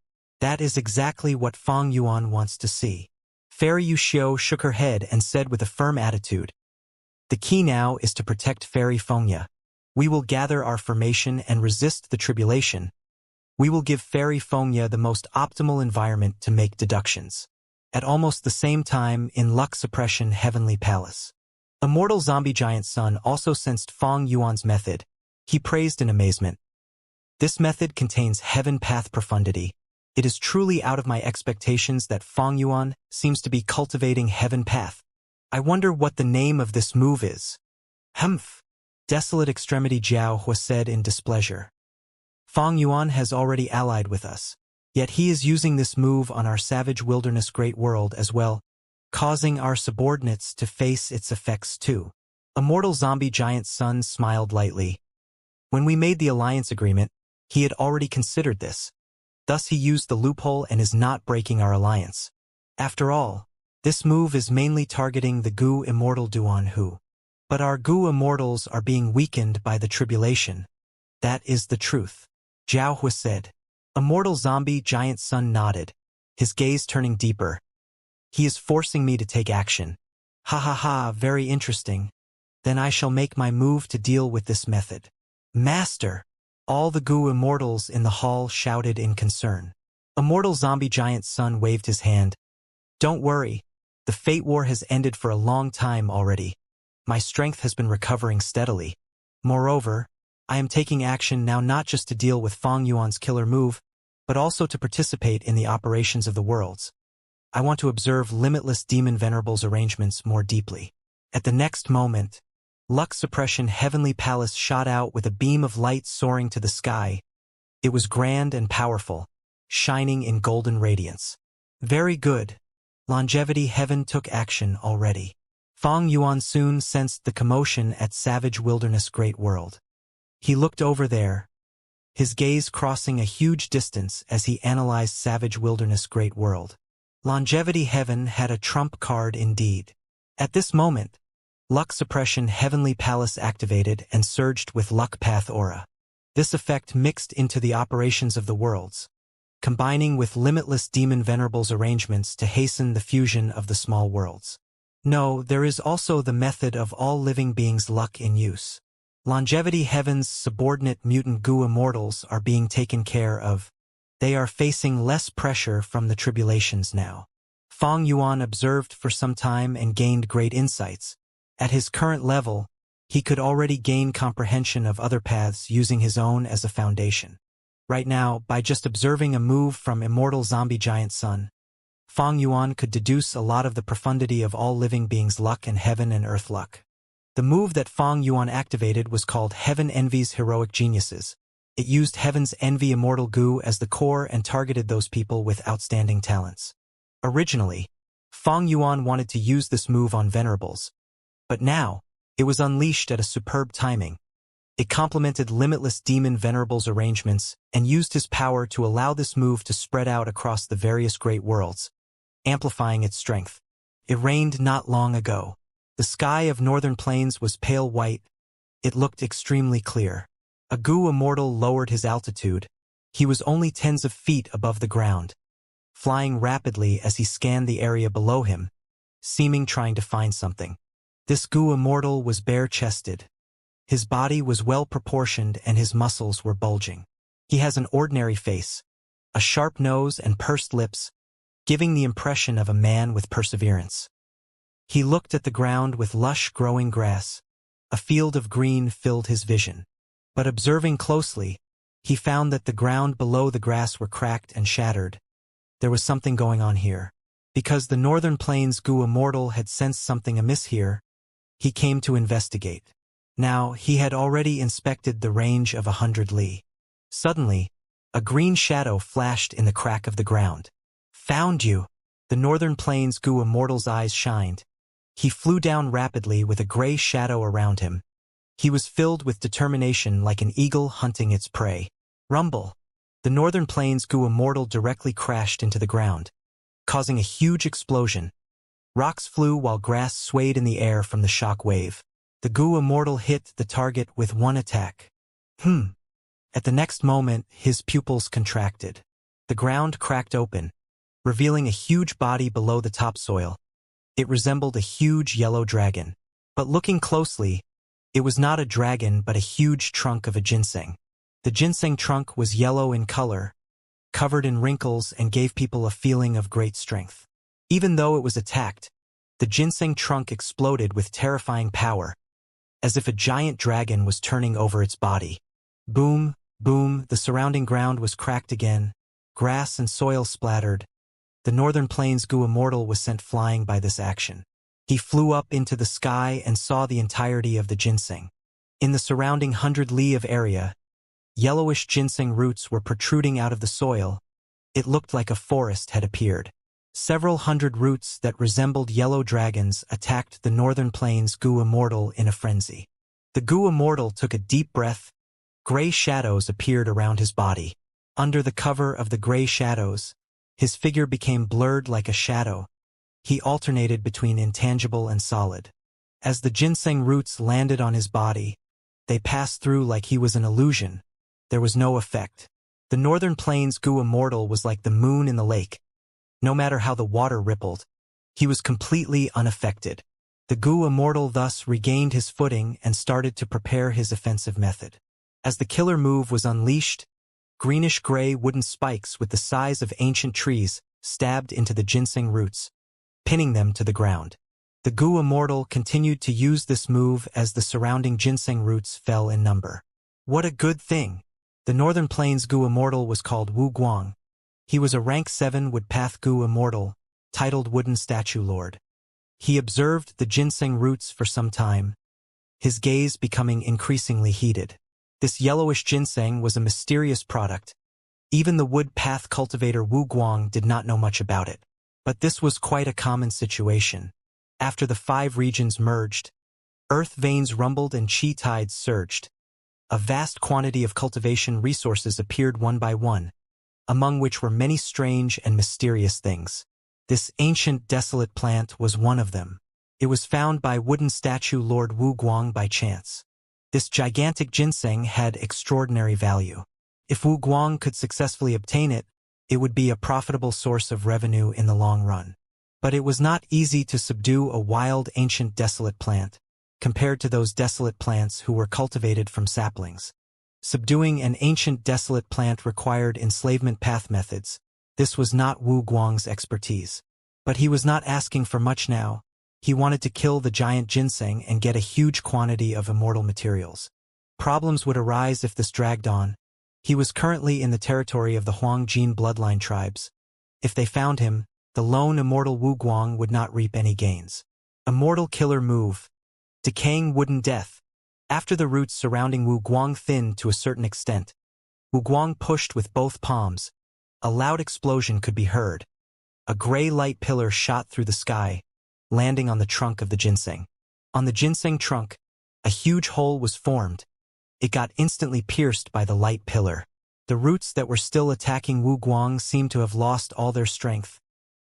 That is exactly what Fang Yuan wants to see. Fairy Yu Xiu shook her head and said with a firm attitude, the key now is to protect Fairy Fengya. We will gather our formation and resist the tribulation. We will give Fairy Fengya the most optimal environment to make deductions. At almost the same time in Luck Suppression Heavenly Palace. Immortal Zombie Giant Sun also sensed Fang Yuan's method. He praised in amazement. This method contains heaven path profundity. It is truly out of my expectations that Fang Yuan seems to be cultivating heaven path. I wonder what the name of this move is. Humph! Desolate Extremity Jiao Hua said in displeasure. Fang Yuan has already allied with us. Yet he is using this move on our savage wilderness great world as well, causing our subordinates to face its effects too. Immortal Zombie Giant Sun smiled lightly. When we made the alliance agreement, he had already considered this. Thus he used the loophole and is not breaking our alliance. After all, this move is mainly targeting the Gu Immortal Duan Hu. But our Gu Immortals are being weakened by the tribulation. That is the truth. Jiao Hua said. Immortal Zombie Giant Sun nodded, his gaze turning deeper. He is forcing me to take action. Ha ha ha, very interesting. Then I shall make my move to deal with this method. Master! All the Gu Immortals in the hall shouted in concern. Immortal Zombie Giant Sun waved his hand. Don't worry. The Fate War has ended for a long time already. My strength has been recovering steadily. Moreover, I am taking action now not just to deal with Fang Yuan's killer move, but also to participate in the operations of the worlds. I want to observe limitless demon venerables arrangements more deeply. At the next moment, Luck Suppression Heavenly Palace shot out with a beam of light soaring to the sky. It was grand and powerful, shining in golden radiance. Very good. Longevity Heaven took action already. Fang Yuan soon sensed the commotion at Savage Wilderness Great World. He looked over there, his gaze crossing a huge distance as he analyzed Savage Wilderness Great World. Longevity Heaven had a trump card indeed. At this moment, Luck Suppression Heavenly Palace activated and surged with Luck Path Aura. This effect mixed into the operations of the worlds, combining with limitless demon venerables arrangements to hasten the fusion of the small worlds. No, there is also the method of all living beings' luck in use. Longevity Heaven's subordinate mutant Gu Immortals are being taken care of. They are facing less pressure from the tribulations now. Fang Yuan observed for some time and gained great insights. At his current level, he could already gain comprehension of other paths using his own as a foundation. Right now, by just observing a move from Immortal Zombie Giant Sun, Fang Yuan could deduce a lot of the profundity of all living beings' luck and heaven and earth luck. The move that Fang Yuan activated was called Heaven Envy's Heroic Geniuses. It used Heaven's Envy Immortal Goo as the core and targeted those people with outstanding talents. Originally, Fang Yuan wanted to use this move on Venerables, but now, it was unleashed at a superb timing. It complemented limitless Demon Venerables arrangements and used his power to allow this move to spread out across the various great worlds, amplifying its strength. It rained not long ago. The sky of northern plains was pale white. It looked extremely clear. A Goo Immortal lowered his altitude. He was only tens of feet above the ground, flying rapidly as he scanned the area below him, seeming trying to find something. This Goo Immortal was bare-chested. His body was well-proportioned and his muscles were bulging. He has an ordinary face, a sharp nose and pursed lips, giving the impression of a man with perseverance. He looked at the ground with lush growing grass. A field of green filled his vision. But observing closely, he found that the ground below the grass were cracked and shattered. There was something going on here. Because the Northern Plains Goo Immortal had sensed something amiss here, he came to investigate. Now, he had already inspected the range of 100 li. Suddenly, a green shadow flashed in the crack of the ground. Found you! The Northern Plains Goo Immortal's eyes shined. He flew down rapidly with a gray shadow around him. He was filled with determination like an eagle hunting its prey. Rumble! The Northern Plains Goo Immortal directly crashed into the ground, causing a huge explosion. Rocks flew while grass swayed in the air from the shock wave. The Goo Immortal hit the target with one attack. At the next moment, his pupils contracted. The ground cracked open, revealing a huge body below the topsoil. It resembled a huge yellow dragon. But looking closely, it was not a dragon but a huge trunk of a ginseng. The ginseng trunk was yellow in color, covered in wrinkles and gave people a feeling of great strength. Even though it was attacked, the ginseng trunk exploded with terrifying power, as if a giant dragon was turning over its body. Boom, boom, the surrounding ground was cracked again. Grass and soil splattered. The Northern Plains Goo Immortal was sent flying by this action. He flew up into the sky and saw the entirety of the ginseng. In the surrounding 100 li of area, yellowish ginseng roots were protruding out of the soil. It looked like a forest had appeared. Several hundred roots that resembled yellow dragons attacked the Northern Plains Goo Immortal in a frenzy. The Goo Immortal took a deep breath. Gray shadows appeared around his body. Under the cover of the gray shadows, his figure became blurred like a shadow. He alternated between intangible and solid. As the ginseng roots landed on his body, they passed through like he was an illusion. There was no effect. The Northern Plains Goo Immortal was like the moon in the lake. No matter how the water rippled, he was completely unaffected. The Goo Immortal thus regained his footing and started to prepare his offensive method. As the killer move was unleashed, greenish-gray wooden spikes with the size of ancient trees stabbed into the ginseng roots, pinning them to the ground. The Goo Immortal continued to use this move as the surrounding ginseng roots fell in number. What a good thing! The Northern Plains Goo Immortal was called Wu Guang. He was a rank 7 Woodpath Goo Immortal, titled Wooden Statue Lord. He observed the ginseng roots for some time, his gaze becoming increasingly heated. This yellowish ginseng was a mysterious product. Even the wood-path cultivator Wu Guang did not know much about it. But this was quite a common situation. After the 5 regions merged, earth veins rumbled and chi tides surged. A vast quantity of cultivation resources appeared one by one, among which were many strange and mysterious things. This ancient desolate plant was one of them. It was found by wooden statue Lord Wu Guang by chance. This gigantic ginseng had extraordinary value. If Wu Guang could successfully obtain it, it would be a profitable source of revenue in the long run. But it was not easy to subdue a wild ancient desolate plant, compared to those desolate plants who were cultivated from saplings. Subduing an ancient desolate plant required enslavement path methods. This was not Wu Guang's expertise. But he was not asking for much now. He wanted to kill the giant ginseng and get a huge quantity of immortal materials. Problems would arise if this dragged on. He was currently in the territory of the Huangjin bloodline tribes. If they found him, the lone immortal Wu Guang would not reap any gains. Immortal killer move. Decaying wooden death. After the roots surrounding Wu Guang thinned to a certain extent, Wu Guang pushed with both palms. A loud explosion could be heard. A gray light pillar shot through the sky, landing on the trunk of the ginseng. On the ginseng trunk, a huge hole was formed. It got instantly pierced by the light pillar. The roots that were still attacking Wu Guang seemed to have lost all their strength.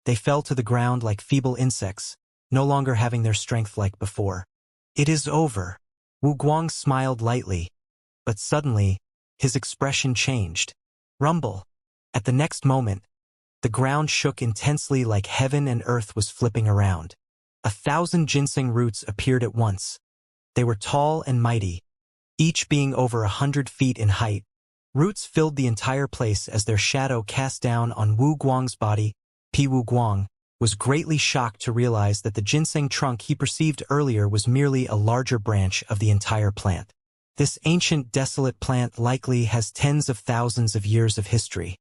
They fell to the ground like feeble insects, no longer having their strength like before. It is over. Wu Guang smiled lightly, but suddenly, his expression changed. Rumble. At the next moment, the ground shook intensely like heaven and earth was flipping around. 1,000 ginseng roots appeared at once. They were tall and mighty, each being over 100 feet in height. Roots filled the entire place as their shadow cast down on Wu Guang's body. Wu Guang was greatly shocked to realize that the ginseng trunk he perceived earlier was merely a larger branch of the entire plant. This ancient desolate plant likely has tens of thousands of years of history.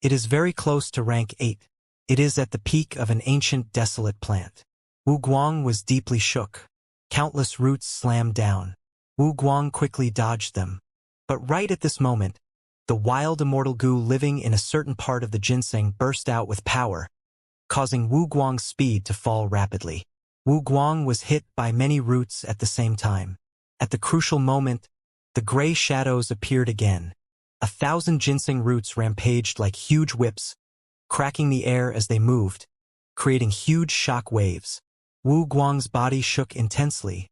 It is very close to rank 8. It is at the peak of an ancient desolate plant. Wu Guang was deeply shook. Countless roots slammed down. Wu Guang quickly dodged them. But right at this moment, the wild immortal goo living in a certain part of the ginseng burst out with power, causing Wu Guang's speed to fall rapidly. Wu Guang was hit by many roots at the same time. At the crucial moment, the gray shadows appeared again. 1,000 ginseng roots rampaged like huge whips, cracking the air as they moved, creating huge shock waves. Wu Guang's body shook intensely.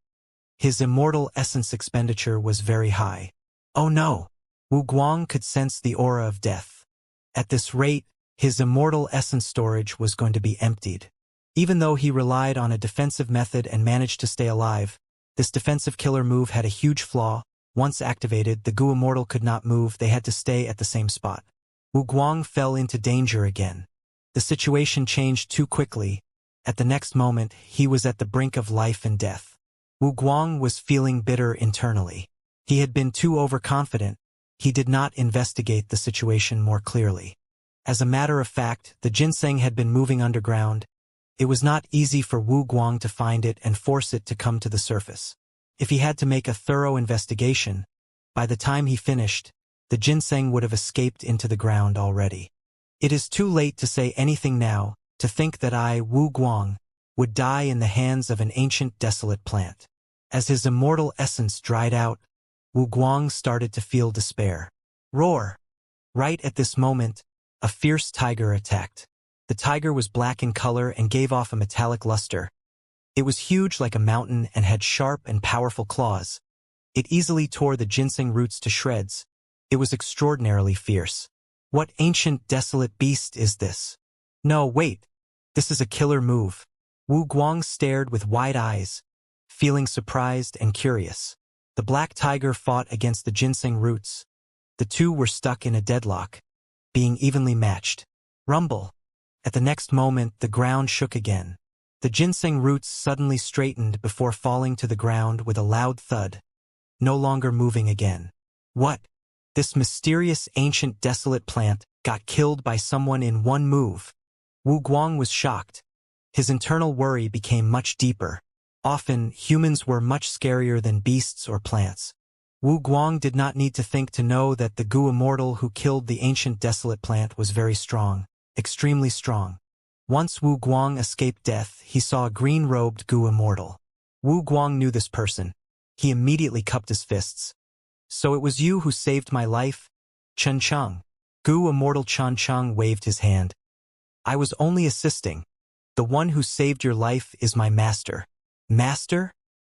His immortal essence expenditure was very high. Oh no! Wu Guang could sense the aura of death. At this rate, his immortal essence storage was going to be emptied. Even though he relied on a defensive method and managed to stay alive, this defensive killer move had a huge flaw. Once activated, the Gu Immortal could not move, they had to stay at the same spot. Wu Guang fell into danger again. The situation changed too quickly. At the next moment, he was at the brink of life and death. Wu Guang was feeling bitter internally. He had been too overconfident. He did not investigate the situation more clearly. As a matter of fact, the ginseng had been moving underground. It was not easy for Wu Guang to find it and force it to come to the surface. If he had to make a thorough investigation, by the time he finished, the ginseng would have escaped into the ground already. It is too late to say anything now, to think that I, Wu Guang, would die in the hands of an ancient desolate plant. As his immortal essence dried out, Wu Guang started to feel despair. Roar! Right at this moment, a fierce tiger attacked. The tiger was black in color and gave off a metallic luster. It was huge like a mountain and had sharp and powerful claws. It easily tore the ginseng roots to shreds. It was extraordinarily fierce. What ancient desolate beast is this? No, wait. This is a killer move. Wu Guang stared with wide eyes, feeling surprised and curious. The black tiger fought against the ginseng roots. The two were stuck in a deadlock, being evenly matched. Rumble. At the next moment, the ground shook again. The ginseng roots suddenly straightened before falling to the ground with a loud thud, no longer moving again. What? This mysterious ancient desolate plant got killed by someone in one move. Wu Guang was shocked. His internal worry became much deeper. Often, humans were much scarier than beasts or plants. Wu Guang did not need to think to know that the Gu Immortal who killed the ancient desolate plant was very strong, extremely strong. Once Wu Guang escaped death, he saw a green-robed Gu Immortal. Wu Guang knew this person. He immediately cupped his fists. So it was you who saved my life? Chen Cheng. Gu Immortal Chen Cheng waved his hand. I was only assisting. The one who saved your life is my master. Master?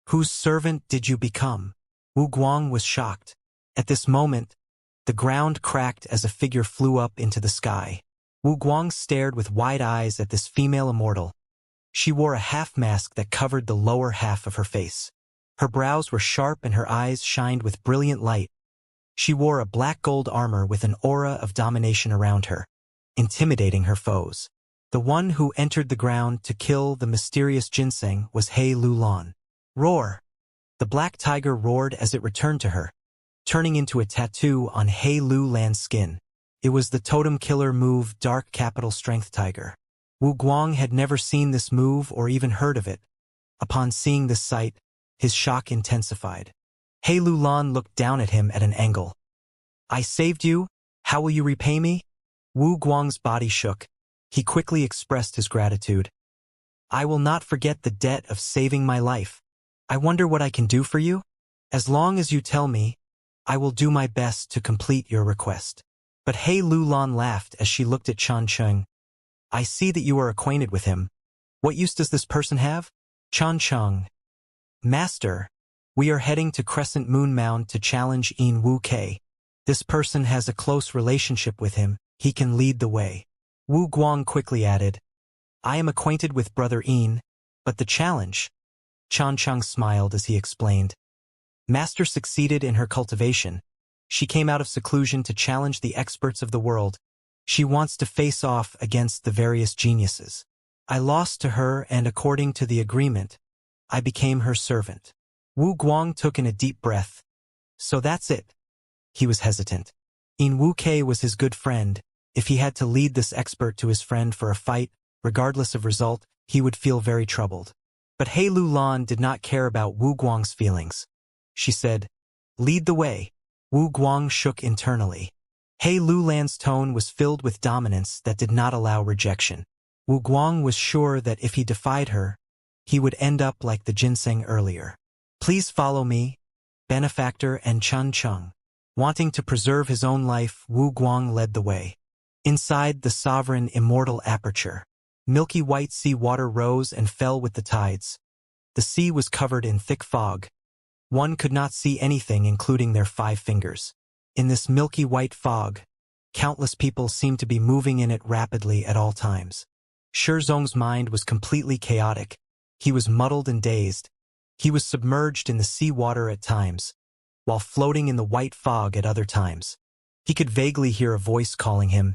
Whose servant did you become? Wu Guang was shocked. At this moment, the ground cracked as a figure flew up into the sky. Wu Guang stared with wide eyes at this female immortal. She wore a half-mask that covered the lower half of her face. Her brows were sharp and her eyes shined with brilliant light. She wore a black gold armor with an aura of domination around her, intimidating her foes. The one who entered the ground to kill the mysterious ginseng was He Lulan. Roar! The black tiger roared as it returned to her, turning into a tattoo on He Lulan's skin. It was the totem killer move Dark Capital Strength Tiger. Wu Guang had never seen this move or even heard of it. Upon seeing this sight, His shock intensified. He Lulan looked down at him at an angle. I saved you? How will you repay me? Wu Guang's body shook. He quickly expressed his gratitude. I will not forget the debt of saving my life. I wonder what I can do for you? As long as you tell me, I will do my best to complete your request. But He Lulan laughed as she looked at Chan Cheng. I see that you are acquainted with him. What use does this person have? Chan Cheng. Master, we are heading to Crescent Moon Mound to challenge Yin Wu Kei. This person has a close relationship with him. He can lead the way. Wu Guang quickly added, I am acquainted with Brother Yin, but the challenge. Chan Cheng smiled as he explained. Master succeeded in her cultivation. She came out of seclusion to challenge the experts of the world. She wants to face off against the various geniuses. I lost to her, and according to the agreement, I became her servant. Wu Guang took in a deep breath. So that's it. He was hesitant. Yin Wu Kei was his good friend. If he had to lead this expert to his friend for a fight, regardless of result, he would feel very troubled. But He Lulan did not care about Wu Guang's feelings. She said, Lead the way. Wu Guang shook internally. He Lulan's tone was filled with dominance that did not allow rejection. Wu Guang was sure that if he defied her, he would end up like the ginseng earlier. Please follow me, benefactor and Chan Cheng. Wanting to preserve his own life, Wu Guang led the way. Inside the sovereign immortal aperture, milky white sea water rose and fell with the tides. The sea was covered in thick fog. One could not see anything including their 5 fingers. In this milky white fog, countless people seemed to be moving in it rapidly at all times. Shizong's mind was completely chaotic. He was muddled and dazed. He was submerged in the sea water at times, while floating in the white fog at other times. He could vaguely hear a voice calling him,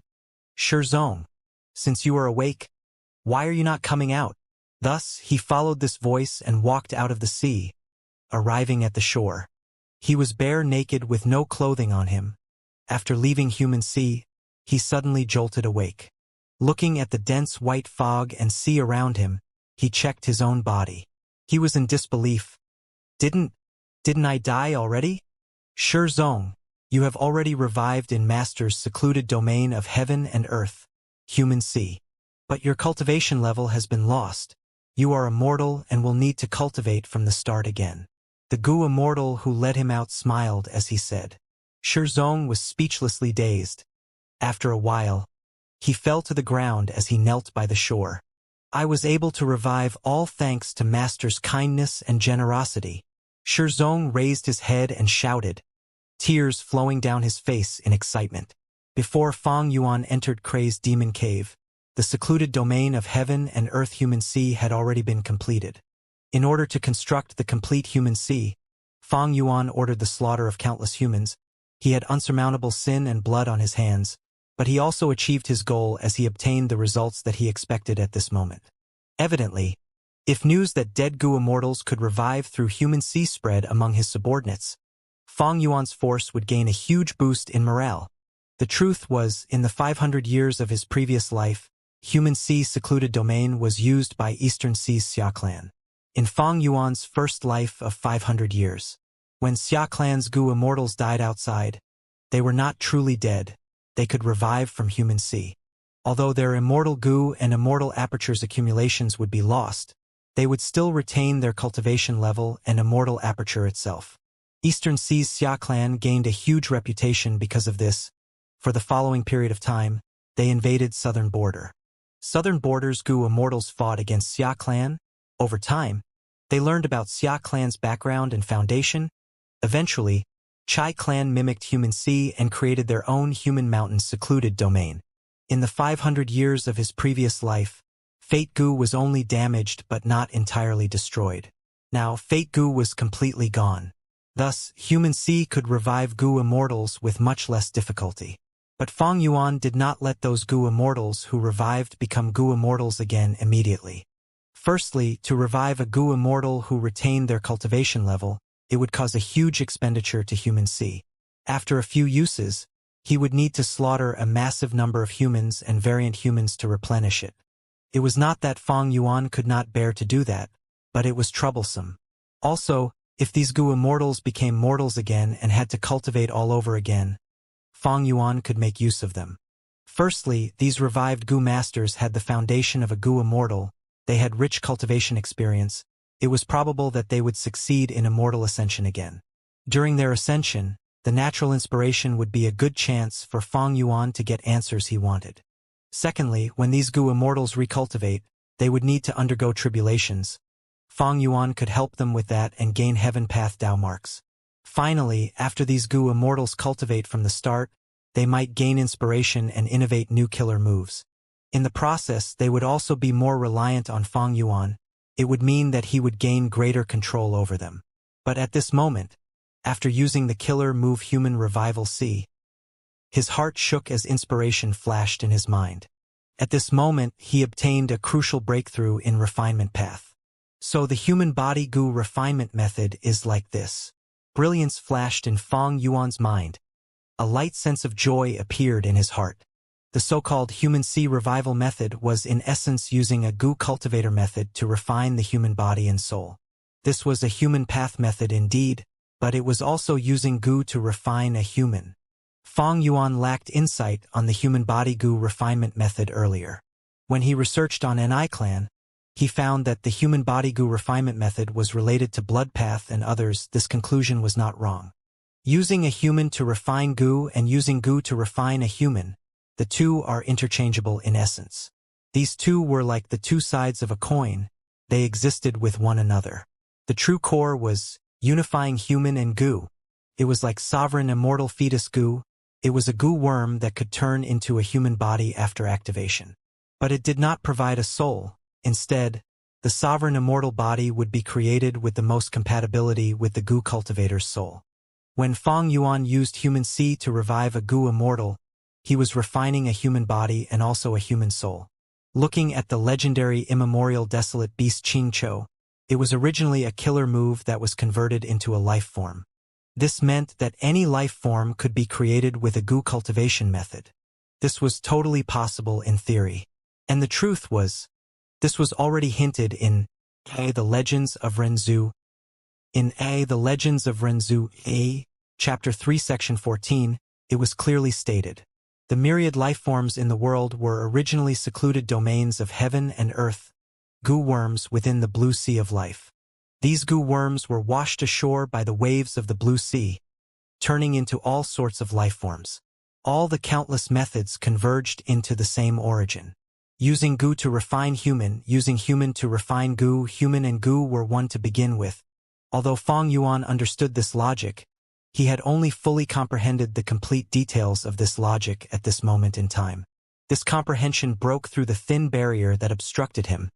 Shizong, since you are awake, why are you not coming out? Thus, he followed this voice and walked out of the sea, arriving at the shore. He was bare naked with no clothing on him. After leaving human sea, he suddenly jolted awake. Looking at the dense white fog and sea around him, he checked his own body. He was in disbelief. Didn't I die already? Shizong, you have already revived in Master's secluded domain of heaven and earth, human sea. But your cultivation level has been lost. You are immortal and will need to cultivate from the start again. The Gu Immortal who led him out smiled as he said. Shizong was speechlessly dazed. After a while, he fell to the ground as he knelt by the shore. I was able to revive all thanks to Master's kindness and generosity. Shizong raised his head and shouted, tears flowing down his face in excitement. Before Fang Yuan entered Kray's demon cave, the secluded domain of heaven and earth human sea had already been completed. In order to construct the complete human sea, Fang Yuan ordered the slaughter of countless humans. He had unsurmountable sin and blood on his hands, but he also achieved his goal as he obtained the results that he expected at this moment. Evidently, if news that dead Gu immortals could revive through human sea spread among his subordinates, Fang Yuan's force would gain a huge boost in morale. The truth was, in the 500 years of his previous life, human sea secluded domain was used by Eastern Sea's Xia clan. In Fang Yuan's first life of 500 years, when Xia clan's Gu immortals died outside, they were not truly dead. They could revive from human sea. Although their immortal Gu and immortal apertures accumulations would be lost, they would still retain their cultivation level and immortal aperture itself. Eastern Sea's Xia clan gained a huge reputation because of this. For the following period of time, they invaded southern border. Southern border's Gu immortals fought against Xia clan. Over time, they learned about Xia clan's background and foundation. Eventually, Chai clan mimicked human sea and created their own human mountain secluded domain. In the 500 years of his previous life, Fate Gu was only damaged but not entirely destroyed. Now, Fate Gu was completely gone. Thus, human sea could revive Gu immortals with much less difficulty. But Fang Yuan did not let those Gu immortals who revived become Gu immortals again immediately. Firstly, to revive a Gu immortal who retained their cultivation level, it would cause a huge expenditure to human sea. After a few uses, he would need to slaughter a massive number of humans and variant humans to replenish it. It was not that Fang Yuan could not bear to do that, but it was troublesome. Also, if these goo immortals became mortals again and had to cultivate all over again, Fang Yuan could make use of them. Firstly, these revived goo masters had the foundation of a goo immortal, they had rich cultivation experience, it was probable that they would succeed in immortal ascension again. During their ascension, the natural inspiration would be a good chance for Fang Yuan to get answers he wanted. Secondly, when these goo immortals recultivate, they would need to undergo tribulations. Fang Yuan could help them with that and gain heaven path Dao marks. Finally, after these goo immortals cultivate from the start, they might gain inspiration and innovate new killer moves. In the process, they would also be more reliant on Fang Yuan. It would mean that he would gain greater control over them. But at this moment, after using the killer move Human Revival C, his heart shook as inspiration flashed in his mind. At this moment, he obtained a crucial breakthrough in refinement path. So the human body goo refinement method is like this. Brilliance flashed in Fang Yuan's mind. A light sense of joy appeared in his heart. The so-called human C revival method was in essence using a goo cultivator method to refine the human body and soul. This was a human path method indeed, but it was also using goo to refine a human. Fang Yuan lacked insight on the human body goo refinement method earlier. When he researched on Ni clan, he found that the human body goo refinement method was related to blood path and others. This conclusion was not wrong. Using a human to refine goo and using goo to refine a human, the two are interchangeable in essence. These two were like the two sides of a coin, they existed with one another. The true core was unifying human and goo. It was like sovereign immortal fetus goo. It was a goo worm that could turn into a human body after activation. But it did not provide a soul. Instead, the sovereign immortal body would be created with the most compatibility with the goo cultivator's soul. When Fang Yuan used human C to revive a goo immortal, he was refining a human body and also a human soul. Looking at the legendary immemorial desolate beast Qingqiu, it was originally a killer move that was converted into a life form. This meant that any life form could be created with a goo cultivation method. This was totally possible in theory. And the truth was, this was already hinted in The Legends of Renzu. In The Legends of Renzu, Chapter 3 Section 14, it was clearly stated. The myriad lifeforms in the world were originally secluded domains of heaven and earth, goo worms within the blue sea of life. These goo worms were washed ashore by the waves of the blue sea, turning into all sorts of lifeforms. All the countless methods converged into the same origin. Using goo to refine human, using human to refine goo, human and goo were one to begin with. Although Fang Yuan understood this logic, he had only fully comprehended the complete details of this logic at this moment in time. This comprehension broke through the thin barrier that obstructed him.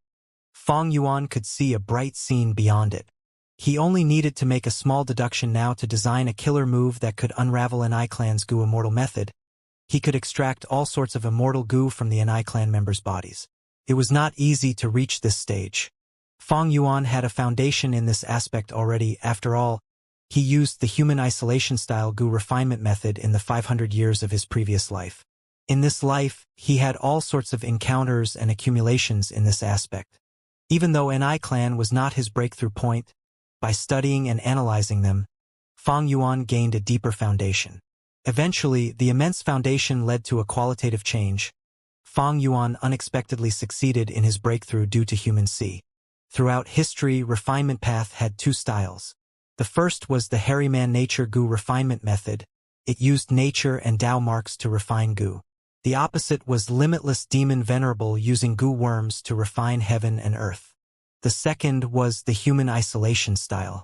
Fang Yuan could see a bright scene beyond it. He only needed to make a small deduction now to design a killer move that could unravel Ni clan's goo immortal method. He could extract all sorts of immortal goo from the Ni clan members' bodies. It was not easy to reach this stage. Fang Yuan had a foundation in this aspect already. After all, he used the human isolation-style goo refinement method in the 500 years of his previous life. In this life, he had all sorts of encounters and accumulations in this aspect. Even though Ni clan was not his breakthrough point, by studying and analyzing them, Fang Yuan gained a deeper foundation. Eventually, the immense foundation led to a qualitative change. Fang Yuan unexpectedly succeeded in his breakthrough due to human C. Throughout history, refinement path had two styles. The first was the hairy man nature goo refinement method. It used nature and Dao marks to refine goo. The opposite was limitless demon venerable using goo worms to refine heaven and earth. The second was the human isolation style.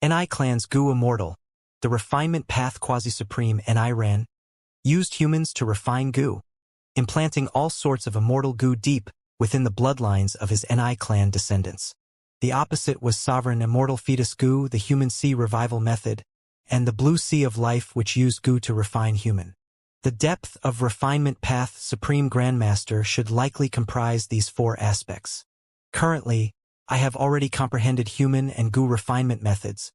Ni clan's goo immortal, the refinement path quasi-supreme Ni ran, used humans to refine goo, implanting all sorts of immortal goo deep within the bloodlines of his Ni clan descendants. The opposite was sovereign immortal fetus goo, the human sea revival method, and the blue sea of life which used goo to refine human. The depth of refinement path Supreme Grandmaster should likely comprise these four aspects. Currently, I have already comprehended human and goo refinement methods.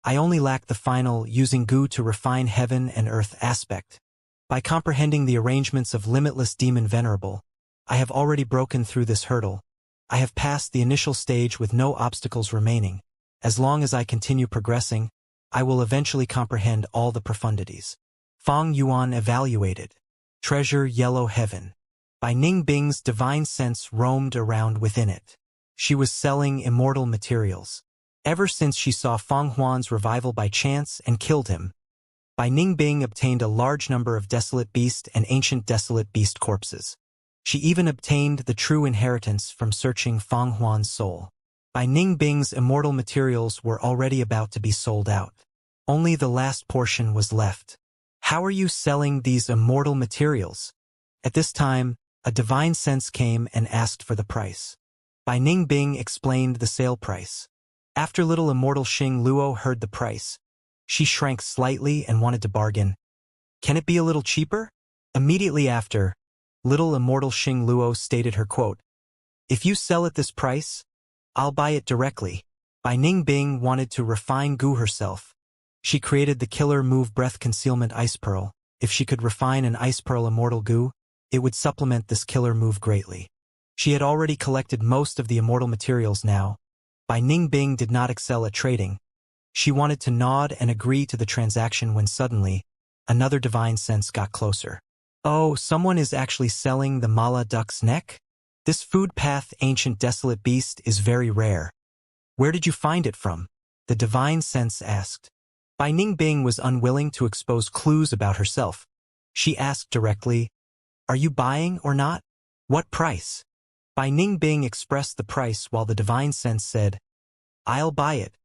I only lack the final using goo to refine heaven and earth aspect. By comprehending the arrangements of limitless demon venerable, I have already broken through this hurdle. I have passed the initial stage with no obstacles remaining. As long as I continue progressing, I will eventually comprehend all the profundities. Fang Yuan evaluated. Treasure Yellow Heaven. By Ning Bing's divine sense roamed around within it. She was selling immortal materials. Ever since she saw Fang Huan's revival by chance and killed him, Bai Ningbing obtained a large number of desolate beast and ancient desolate beast corpses. She even obtained the true inheritance from searching Fang Huan's soul. Bai Ningbing's immortal materials were already about to be sold out. Only the last portion was left. How are you selling these immortal materials? At this time, a divine sense came and asked for the price. Bai Ningbing explained the sale price. After little immortal Xing Luo heard the price, she shrank slightly and wanted to bargain. Can it be a little cheaper? Immediately after, little immortal Xing Luo stated her quote, "If you sell at this price, I'll buy it directly." Bai Ningbing wanted to refine Gu herself. She created the killer move breath concealment ice pearl. If she could refine an ice pearl immortal Gu, it would supplement this killer move greatly. She had already collected most of the immortal materials now. Bai Ningbing did not excel at trading. She wanted to nod and agree to the transaction when suddenly, another divine sense got closer. Oh, someone is actually selling the Mala duck's neck? This food path ancient desolate beast is very rare. Where did you find it from? The divine sense asked. Bai Ningbing was unwilling to expose clues about herself. She asked directly, "Are you buying or not? What price?" Bai Ningbing expressed the price while the divine sense said, "I'll buy it.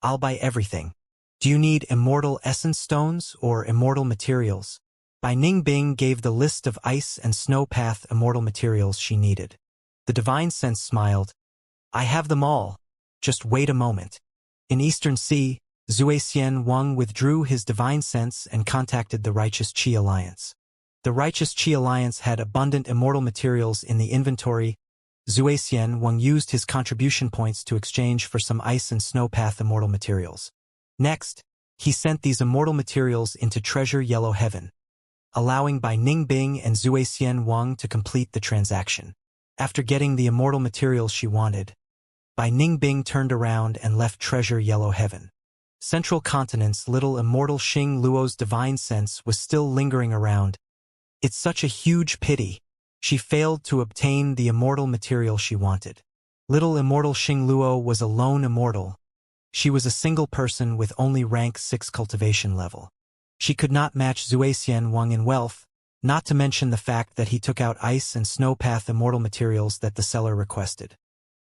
I'll buy everything. Do you need immortal essence stones or immortal materials?" Bai Ningbing gave the list of ice and snow path immortal materials she needed. The divine sense smiled. "I have them all. Just wait a moment." In Eastern Sea, Zuexian Wang withdrew his divine sense and contacted the Righteous Qi Alliance. The Righteous Qi Alliance had abundant immortal materials in the inventory. Zuexian Wang used his contribution points to exchange for some ice and snow path immortal materials. Next, he sent these immortal materials into Treasure Yellow Heaven, allowing Bai Ningbing and Zuexian Wang to complete the transaction. After getting the immortal materials she wanted, Bai Ningbing turned around and left Treasure Yellow Heaven. Central Continent's little immortal Xing Luo's divine sense was still lingering around. It's such a huge pity. She failed to obtain the immortal material she wanted. Little immortal Xing Luo was a lone immortal. She was a single person with only rank 6 cultivation level. She could not match Zuexian Wang in wealth, not to mention the fact that he took out ice and snow path immortal materials that the seller requested.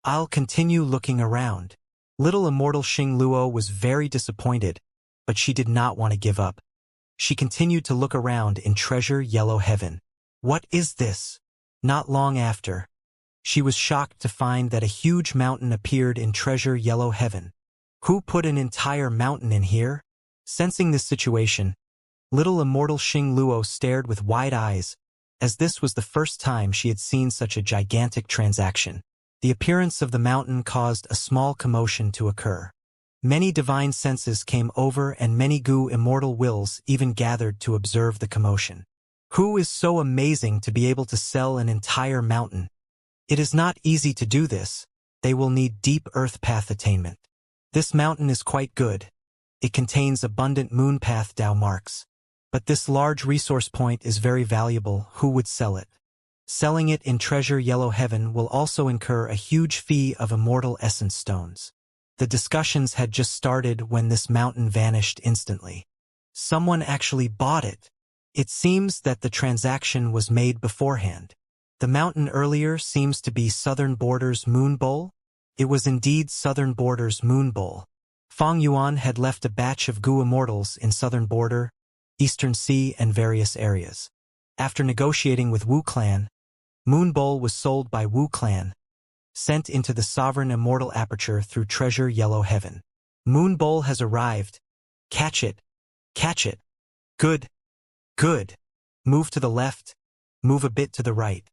"I'll continue looking around." Little immortal Xing Luo was very disappointed, but she did not want to give up. She continued to look around in Treasure Yellow Heaven. What is this? Not long after, she was shocked to find that a huge mountain appeared in Treasure Yellow Heaven. Who put an entire mountain in here? Sensing this situation, little immortal Xing Luo stared with wide eyes, as this was the first time she had seen such a gigantic transaction. The appearance of the mountain caused a small commotion to occur. Many divine senses came over and many Gu immortal wills even gathered to observe the commotion. Who is so amazing to be able to sell an entire mountain? It is not easy to do this. They will need deep earth path attainment. This mountain is quite good. It contains abundant moon path Dao marks. But this large resource point is very valuable. Who would sell it? Selling it in Treasure Yellow Heaven will also incur a huge fee of immortal essence stones. The discussions had just started when this mountain vanished instantly. Someone actually bought it. It seems that the transaction was made beforehand. The mountain earlier seems to be Southern Border's Moon Bowl. It was indeed Southern Border's Moon Bowl. Fang Yuan had left a batch of Gu immortals in Southern Border, Eastern Sea and various areas. After negotiating with Wu Clan, Moon Bowl was sold by Wu Clan, sent into the Sovereign Immortal Aperture through Treasure Yellow Heaven. Moon Bowl has arrived. Catch it. Catch it. Good. Good. Move to the left. Move a bit to the right.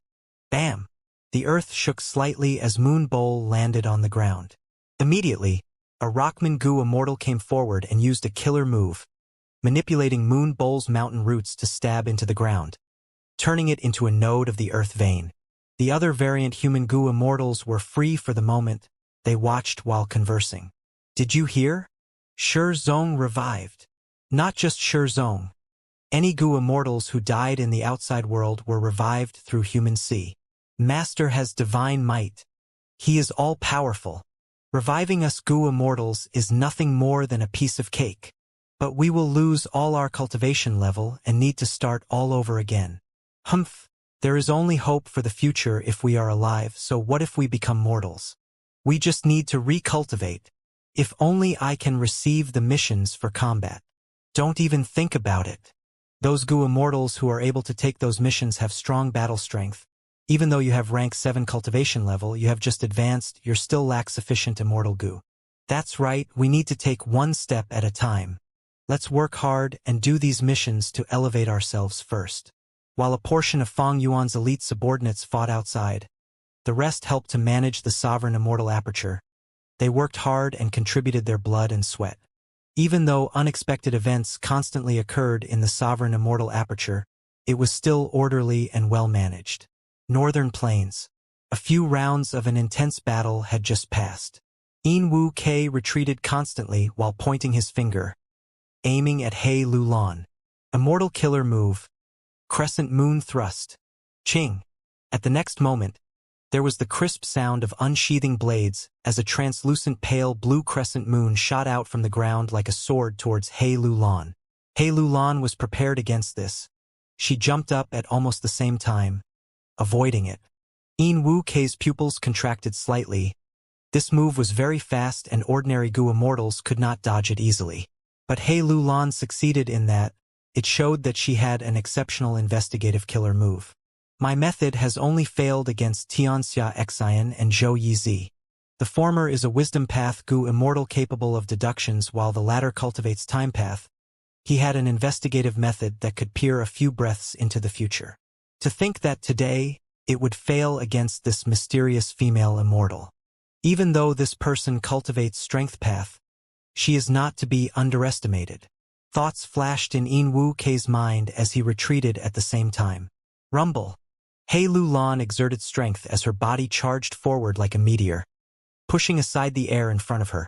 Bam. The earth shook slightly as Moon Bowl landed on the ground. Immediately, a Rockman Gu immortal came forward and used a killer move, manipulating Moon Bowl's mountain roots to stab into the ground, turning it into a node of the earth vein. The other variant human Gu immortals were free for the moment. They watched while conversing. Did you hear? Zhong revived. Not just Zhong. Any Gu immortals who died in the outside world were revived through human sea. Master has divine might. He is all-powerful. Reviving us Gu immortals is nothing more than a piece of cake. But we will lose all our cultivation level and need to start all over again. Humph. There is only hope for the future if we are alive, so what if we become mortals? We just need to recultivate. If only I can receive the missions for combat. Don't even think about it. Those Gu immortals who are able to take those missions have strong battle strength. Even though you have rank 7 cultivation level, you have just advanced, you still lack sufficient immortal Gu. That's right, we need to take one step at a time. Let's work hard and do these missions to elevate ourselves first. While a portion of Fang Yuan's elite subordinates fought outside, the rest helped to manage the sovereign immortal aperture. They worked hard and contributed their blood and sweat. Even though unexpected events constantly occurred in the sovereign immortal aperture, it was still orderly and well managed. Northern Plains. A few rounds of an intense battle had just passed. Yin Wu Kei retreated constantly while pointing his finger, aiming at He Lulan. Immortal killer move. Crescent moon thrust. Ching. At the next moment, there was the crisp sound of unsheathing blades as a translucent pale blue crescent moon shot out from the ground like a sword towards He Lulan. He Lulan was prepared against this. She jumped up at almost the same time, avoiding it. Yin Wu Kei's pupils contracted slightly. This move was very fast and ordinary Gu immortals could not dodge it easily. But He Lulan succeeded in that. It showed that she had an exceptional investigative killer move. My method has only failed against Tianxia Xian and Zhou Yizi. The former is a wisdom path Gu immortal capable of deductions while the latter cultivates time path. He had an investigative method that could peer a few breaths into the future. To think that today, it would fail against this mysterious female immortal. Even though this person cultivates strength path, she is not to be underestimated. Thoughts flashed in Yin Wu Kei's mind as he retreated at the same time. Rumble. He Lulan exerted strength as her body charged forward like a meteor, pushing aside the air in front of her,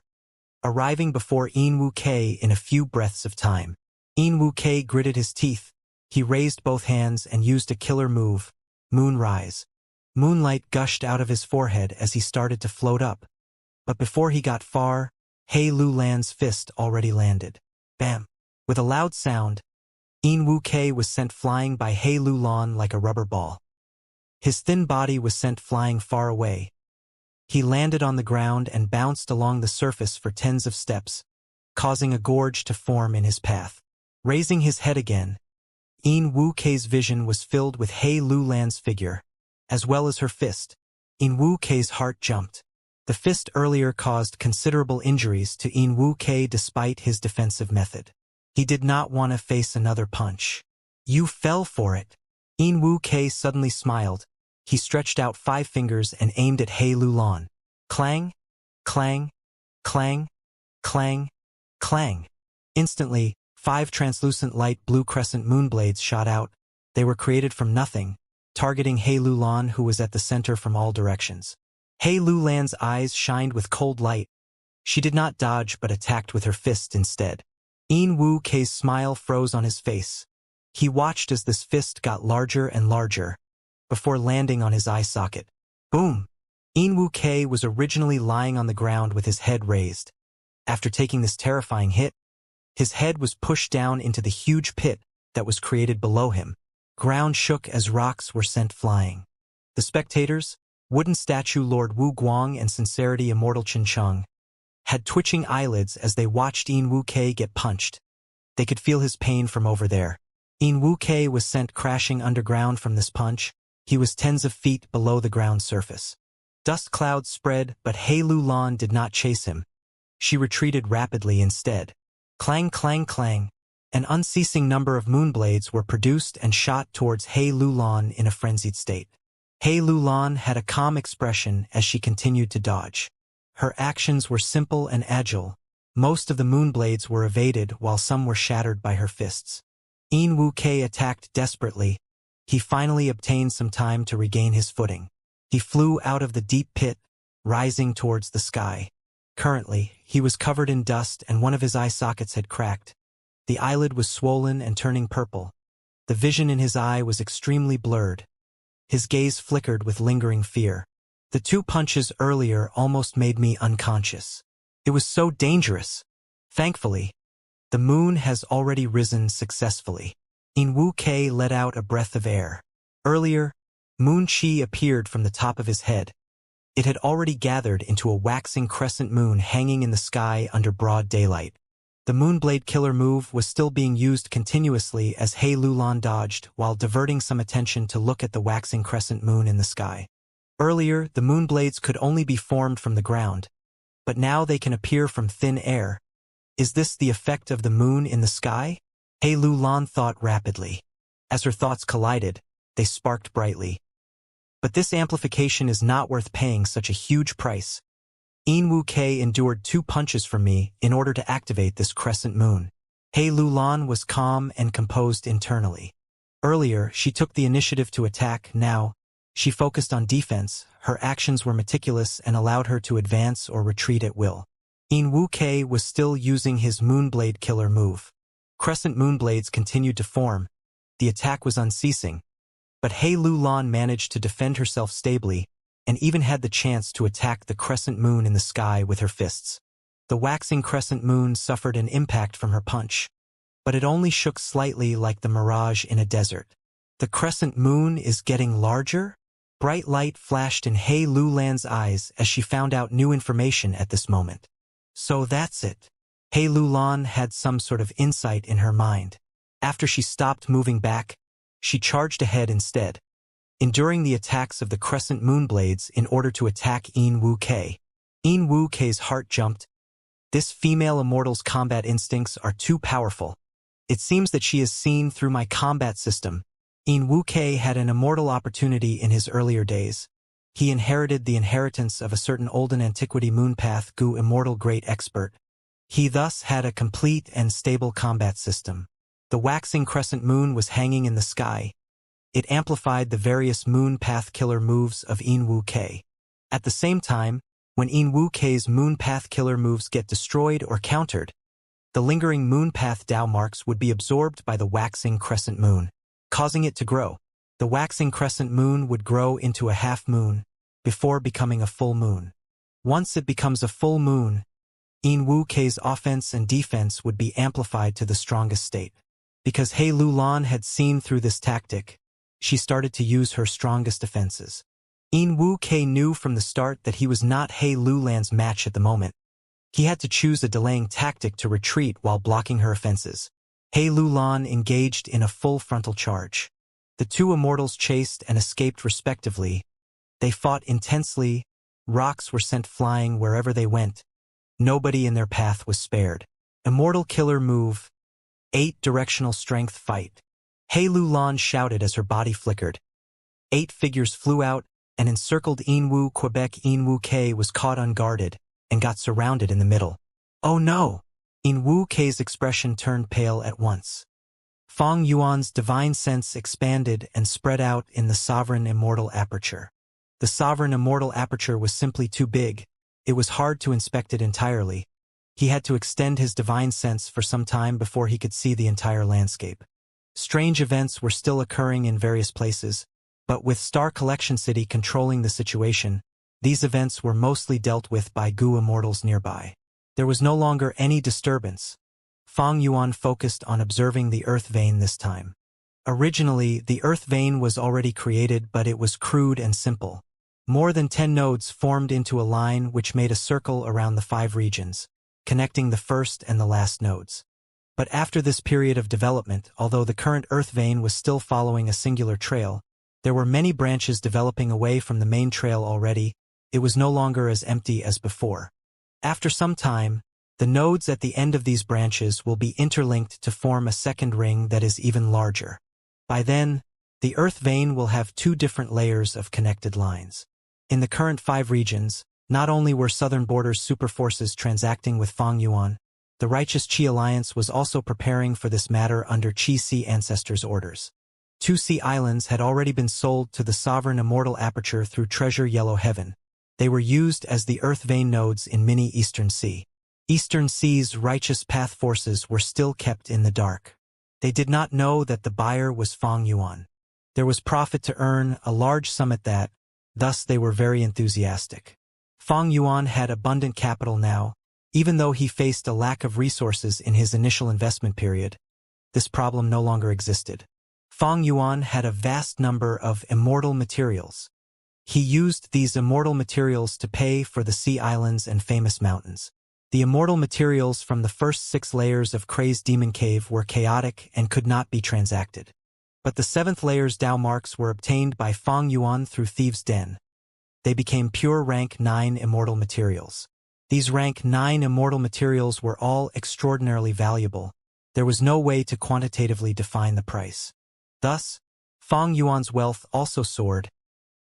arriving before Yin Wu Kei in a few breaths of time. Yin Wu Kei gritted his teeth. He raised both hands and used a killer move, Moonrise. Moonlight gushed out of his forehead as he started to float up. But before he got far, He Lulan's fist already landed. Bam! With a loud sound, Yin Wu Kei was sent flying by He Lulan like a rubber ball. His thin body was sent flying far away. He landed on the ground and bounced along the surface for tens of steps, causing a gorge to form in his path. Raising his head again, Yin Wu Kei's vision was filled with He Lulan's figure, as well as her fist. Yin Wu Kei's heart jumped. The fist earlier caused considerable injuries to Yin Wu Kei despite his defensive method. He did not want to face another punch. You fell for it. Yin Wu Kei suddenly smiled. He stretched out 5 fingers and aimed at He Lulan. Clang, clang, clang, clang, clang. Instantly, 5 translucent light blue crescent moon blades shot out. They were created from nothing, targeting He Lulan, who was at the center from all directions. He Lulan's eyes shined with cold light. She did not dodge but attacked with her fist instead. Yin Wu Kei's smile froze on his face. He watched as this fist got larger and larger, before landing on his eye socket. Boom! Yin Wu Kei was originally lying on the ground with his head raised. After taking this terrifying hit, his head was pushed down into the huge pit that was created below him. Ground shook as rocks were sent flying. The spectators, wooden statue Lord Wu Guang and Sincerity Immortal Chen Cheng, had twitching eyelids as they watched Yin Wu Kei get punched. They could feel his pain from over there. Yin Wu Kei was sent crashing underground from this punch. He was tens of feet below the ground surface. Dust clouds spread, but He Lulan did not chase him. She retreated rapidly instead. Clang, clang, clang. An unceasing number of moonblades were produced and shot towards He Lulan in a frenzied state. He Lulan had a calm expression as she continued to dodge. Her actions were simple and agile. Most of the moonblades were evaded while some were shattered by her fists. Yin Wu Kei attacked desperately. He finally obtained some time to regain his footing. He flew out of the deep pit, rising towards the sky. Currently, he was covered in dust and one of his eye sockets had cracked. The eyelid was swollen and turning purple. The vision in his eye was extremely blurred. His gaze flickered with lingering fear. The 2 punches earlier almost made me unconscious. It was so dangerous. Thankfully, the moon has already risen successfully. In Wu Kei let out a breath of air. Earlier, moon chi appeared from the top of his head. It had already gathered into a waxing crescent moon hanging in the sky under broad daylight. The Moonblade Killer move was still being used continuously as He Lulan dodged while diverting some attention to look at the waxing crescent moon in the sky. Earlier, the Moonblades could only be formed from the ground, but now they can appear from thin air. Is this the effect of the moon in the sky? He Lulan thought rapidly. As her thoughts collided, they sparked brightly. But this amplification is not worth paying such a huge price. In Wu Kei endured 2 punches from me in order to activate this crescent moon. He Lulan was calm and composed internally. Earlier, she took the initiative to attack. Now, she focused on defense. Her actions were meticulous and allowed her to advance or retreat at will. In Wu Kei was still using his Moonblade Killer move. Crescent moonblades continued to form. The attack was unceasing. But He Lulan managed to defend herself stably and even had the chance to attack the crescent moon in the sky with her fists. The waxing crescent moon suffered an impact from her punch, but it only shook slightly like the mirage in a desert. The crescent moon is getting larger? Bright light flashed in He Lulan's eyes as she found out new information at this moment. So that's it. He Lulan had some sort of insight in her mind. After she stopped moving back, she charged ahead instead, enduring the attacks of the crescent moonblades in order to attack In Wu Kei. In Wu Kei's heart jumped. This female immortal's combat instincts are too powerful. It seems that she has seen through my combat system. In Wu Kei had an immortal opportunity in his earlier days. He inherited the inheritance of a certain olden antiquity moonpath Gu immortal great expert. He thus had a complete and stable combat system. The waxing crescent moon was hanging in the sky. It amplified the various moon path killer moves of In Wu Kei. At the same time, when In Wu Kei's moon path killer moves get destroyed or countered, the lingering moon path Dao marks would be absorbed by the waxing crescent moon, causing it to grow. The waxing crescent moon would grow into a half moon before becoming a full moon. Once it becomes a full moon, In Wu Kei's offense and defense would be amplified to the strongest state. Because He Lulan had seen through this tactic, she started to use her strongest defenses. In Wu Kei knew from the start that he was not He Lulan's match at the moment. He had to choose a delaying tactic to retreat while blocking her offenses. He Lulan engaged in a full frontal charge. The 2 immortals chased and escaped respectively. They fought intensely. Rocks were sent flying wherever they went. Nobody in their path was spared. Immortal Killer move. 8 directional strength fight. He Lulan shouted as her body flickered. 8 figures flew out and encircled In Wu Quebec. In Wu Kei was caught unguarded and got surrounded in the middle. Oh no! In Wu Kei's expression turned pale at once. Fong Yuan's divine sense expanded and spread out in the sovereign immortal aperture. The sovereign immortal aperture was simply too big. It was hard to inspect it entirely. He had to extend his divine sense for some time before he could see the entire landscape. Strange events were still occurring in various places, but with Star Collection City controlling the situation, these events were mostly dealt with by Gu immortals nearby. There was no longer any disturbance. Fong Yuan focused on observing the Earth vein this time. Originally, the Earth vein was already created, but it was crude and simple. More than 10 nodes formed into a line which made a circle around the 5 regions, connecting the first and the last nodes. But after this period of development, although the current Earth vein was still following a singular trail, there were many branches developing away from the main trail already. It was no longer as empty as before. After some time, the nodes at the end of these branches will be interlinked to form a second ring that is even larger. By then, the Earth vein will have 2 different layers of connected lines. In the current 5 regions, not only were Southern Borders superforces transacting with Fong Yuan, the Righteous Qi Alliance was also preparing for this matter under Qi Si ancestors' orders. 2 sea islands had already been sold to the sovereign immortal aperture through Treasure Yellow Heaven. They were used as the Earth vein nodes in mini Eastern Sea. Eastern Sea's righteous path forces were still kept in the dark. They did not know that the buyer was Fang Yuan. There was profit to earn, a large sum at that, thus they were very enthusiastic. Fang Yuan had abundant capital now, even though he faced a lack of resources in his initial investment period. This problem no longer existed. Fang Yuan had a vast number of immortal materials. He used these immortal materials to pay for the sea islands and famous mountains. The immortal materials from the first 6 layers of Kray's Demon Cave were chaotic and could not be transacted. But the 7th layer's Dao marks were obtained by Fang Yuan through Thieves' Den. They became pure rank 9 immortal materials. These rank 9 immortal materials were all extraordinarily valuable. There was no way to quantitatively define the price. Thus, Fang Yuan's wealth also soared,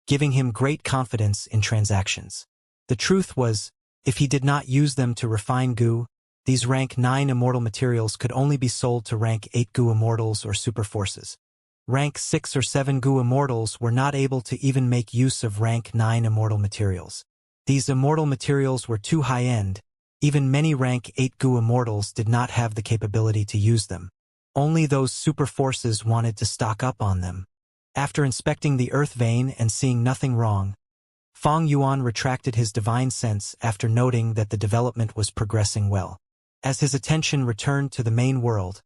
giving him great confidence in transactions. The truth was, if he did not use them to refine Gu, these rank 9 immortal materials could only be sold to rank 8 Gu immortals or superforces. Rank 6 or 7 Gu immortals were not able to even make use of rank 9 immortal materials. These immortal materials were too high-end. Even many rank 8 Gu immortals did not have the capability to use them. Only those superforces wanted to stock up on them. After inspecting the Earth vein and seeing nothing wrong, Fang Yuan retracted his divine sense after noting that the development was progressing well. As his attention returned to the main world,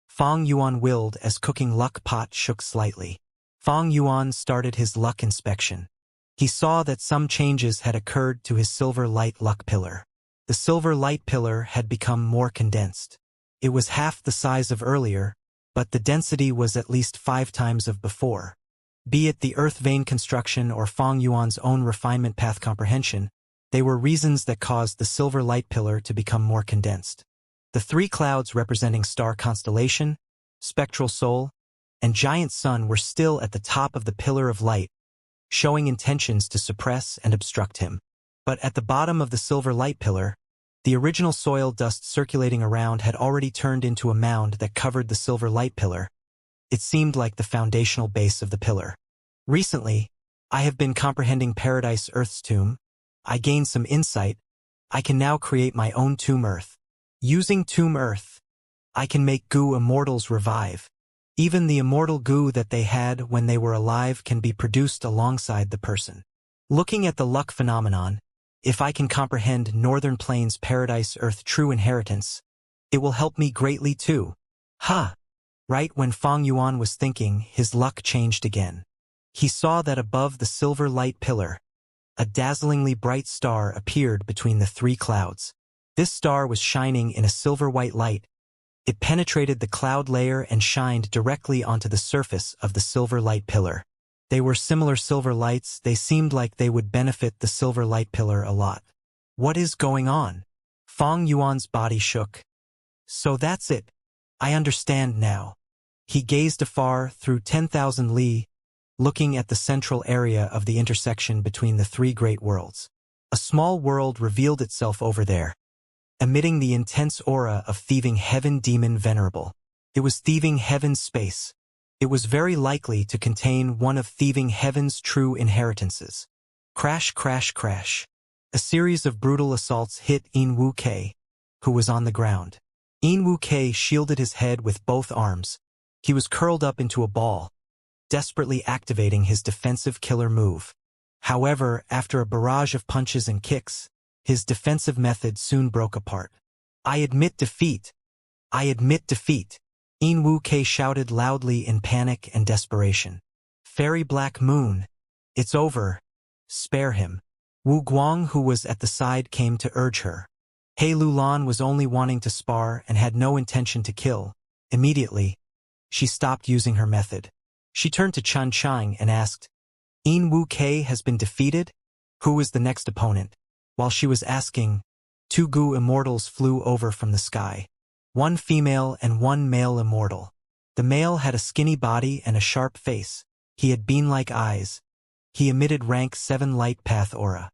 Fang Yuan willed as cooking luck pot shook slightly. Fang Yuan started his luck inspection. He saw that some changes had occurred to his silver light luck pillar. The silver light pillar had become more condensed. It was half the size of earlier, but the density was at least 5 times of before. Be it the Earth vein construction or Fang Yuan's own refinement path comprehension, they were reasons that caused the silver light pillar to become more condensed. The 3 clouds representing star constellation, spectral soul, and giant sun were still at the top of the pillar of light, showing intentions to suppress and obstruct him. But at the bottom of the silver light pillar, the original soil dust circulating around had already turned into a mound that covered the silver light pillar. It seemed like the foundational base of the pillar. Recently, I have been comprehending Paradise Earth's tomb. I gained some insight. I can now create my own Tomb Earth. Using Tomb Earth, I can make Gu immortals revive. Even the immortal Gu that they had when they were alive can be produced alongside the person. Looking at the luck phenomenon, if I can comprehend Northern Plains Paradise Earth true inheritance, it will help me greatly too. Ha! Right when Fang Yuan was thinking, his luck changed again. He saw that above the silver light pillar, a dazzlingly bright star appeared between the 3 clouds. This star was shining in a silver-white light. It penetrated the cloud layer and shined directly onto the surface of the silver light pillar. They were similar silver lights. They seemed like they would benefit the silver light pillar a lot. What is going on? Fang Yuan's body shook. So that's it. I understand now. He gazed afar through 10,000 li, looking at the central area of the intersection between the 3 great worlds. A small world revealed itself over there, emitting the intense aura of Thieving Heaven Demon Venerable. It was Thieving Heaven's space. It was very likely to contain one of Thieving Heaven's true inheritances. Crash, crash, crash. A series of brutal assaults hit In Wu Kei, who was on the ground. In Wu Kei shielded his head with both arms. He was curled up into a ball, desperately activating his defensive killer move. However, after a barrage of punches and kicks, his defensive method soon broke apart. I admit defeat. I admit defeat. In Wu Kei shouted loudly in panic and desperation. Fairy Black Moon. It's over. Spare him. Wu Guang, who was at the side, came to urge her. He Lulan was only wanting to spar and had no intention to kill. Immediately, she stopped using her method. She turned to Chun Chang and asked, In Wu Kei has been defeated? Who is the next opponent? While she was asking, 2 Gu immortals flew over from the sky. 1 female and 1 male immortal. The male had a skinny body and a sharp face. He had bean-like eyes. He emitted rank 7 light path aura.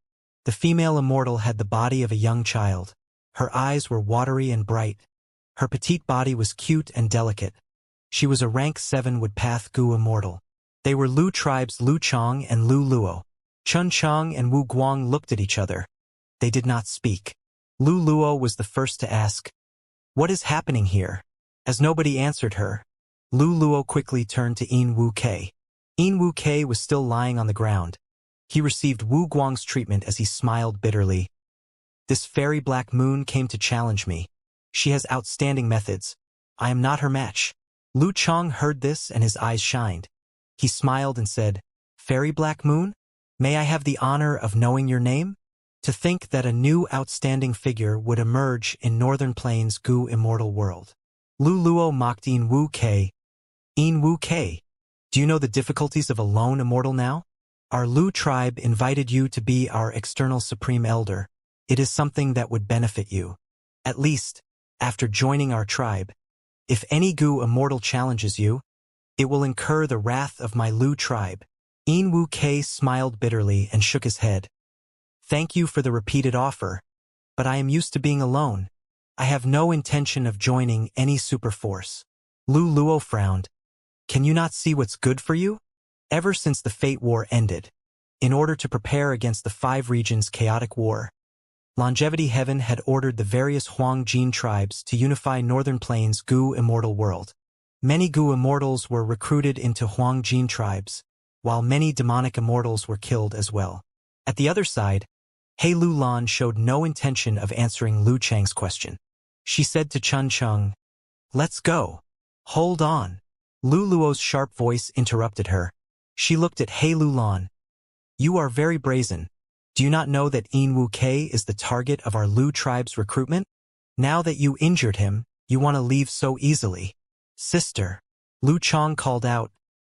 The female immortal had the body of a young child. Her eyes were watery and bright. Her petite body was cute and delicate. She was a rank 7 wood path Gu immortal. They were Lu tribes Lu Chong and Lu Luo. Chun Chang and Wu Guang looked at each other. They did not speak. Lu Luo was the first to ask, "What is happening here?" As nobody answered her, Lu Luo quickly turned to Yin Wu Kei. Yin Wu Kei was still lying on the ground. He received Wu Guang's treatment as he smiled bitterly. "This fairy black moon came to challenge me. She has outstanding methods. I am not her match." Lu Chang heard this and his eyes shined. He smiled and said, "Fairy black moon? May I have the honor of knowing your name?" To think that a new outstanding figure would emerge in Northern Plains' Gu immortal world. Lu Luo mocked Yin Wu Kei. "Yin Wu Kei, do you know the difficulties of a lone immortal now? Our Lu tribe invited you to be our external supreme elder. It is something that would benefit you. At least, after joining our tribe, if any Gu immortal challenges you, it will incur the wrath of my Lu tribe." Yin Wu Kei smiled bitterly and shook his head. "Thank you for the repeated offer, but I am used to being alone. I have no intention of joining any super force." Lu Luo frowned. "Can you not see what's good for you?" Ever since the Fate War ended, in order to prepare against the 5 regions' chaotic war, Longevity Heaven had ordered the various Huang Jin tribes to unify Northern Plains' Gu immortal world. Many Gu immortals were recruited into Huang Jin tribes, while many demonic immortals were killed as well. At the other side, He Lu Lan showed no intention of answering Lu Chang's question. She said to Chun Chang, "Let's go." "Hold on." Lu Luo's sharp voice interrupted her. She looked at He Lu Lan. "You are very brazen. Do you not know that Yin Wu Kei is the target of our Lu tribe's recruitment? Now that you injured him, you want to leave so easily." "Sister," Lu Chang called out,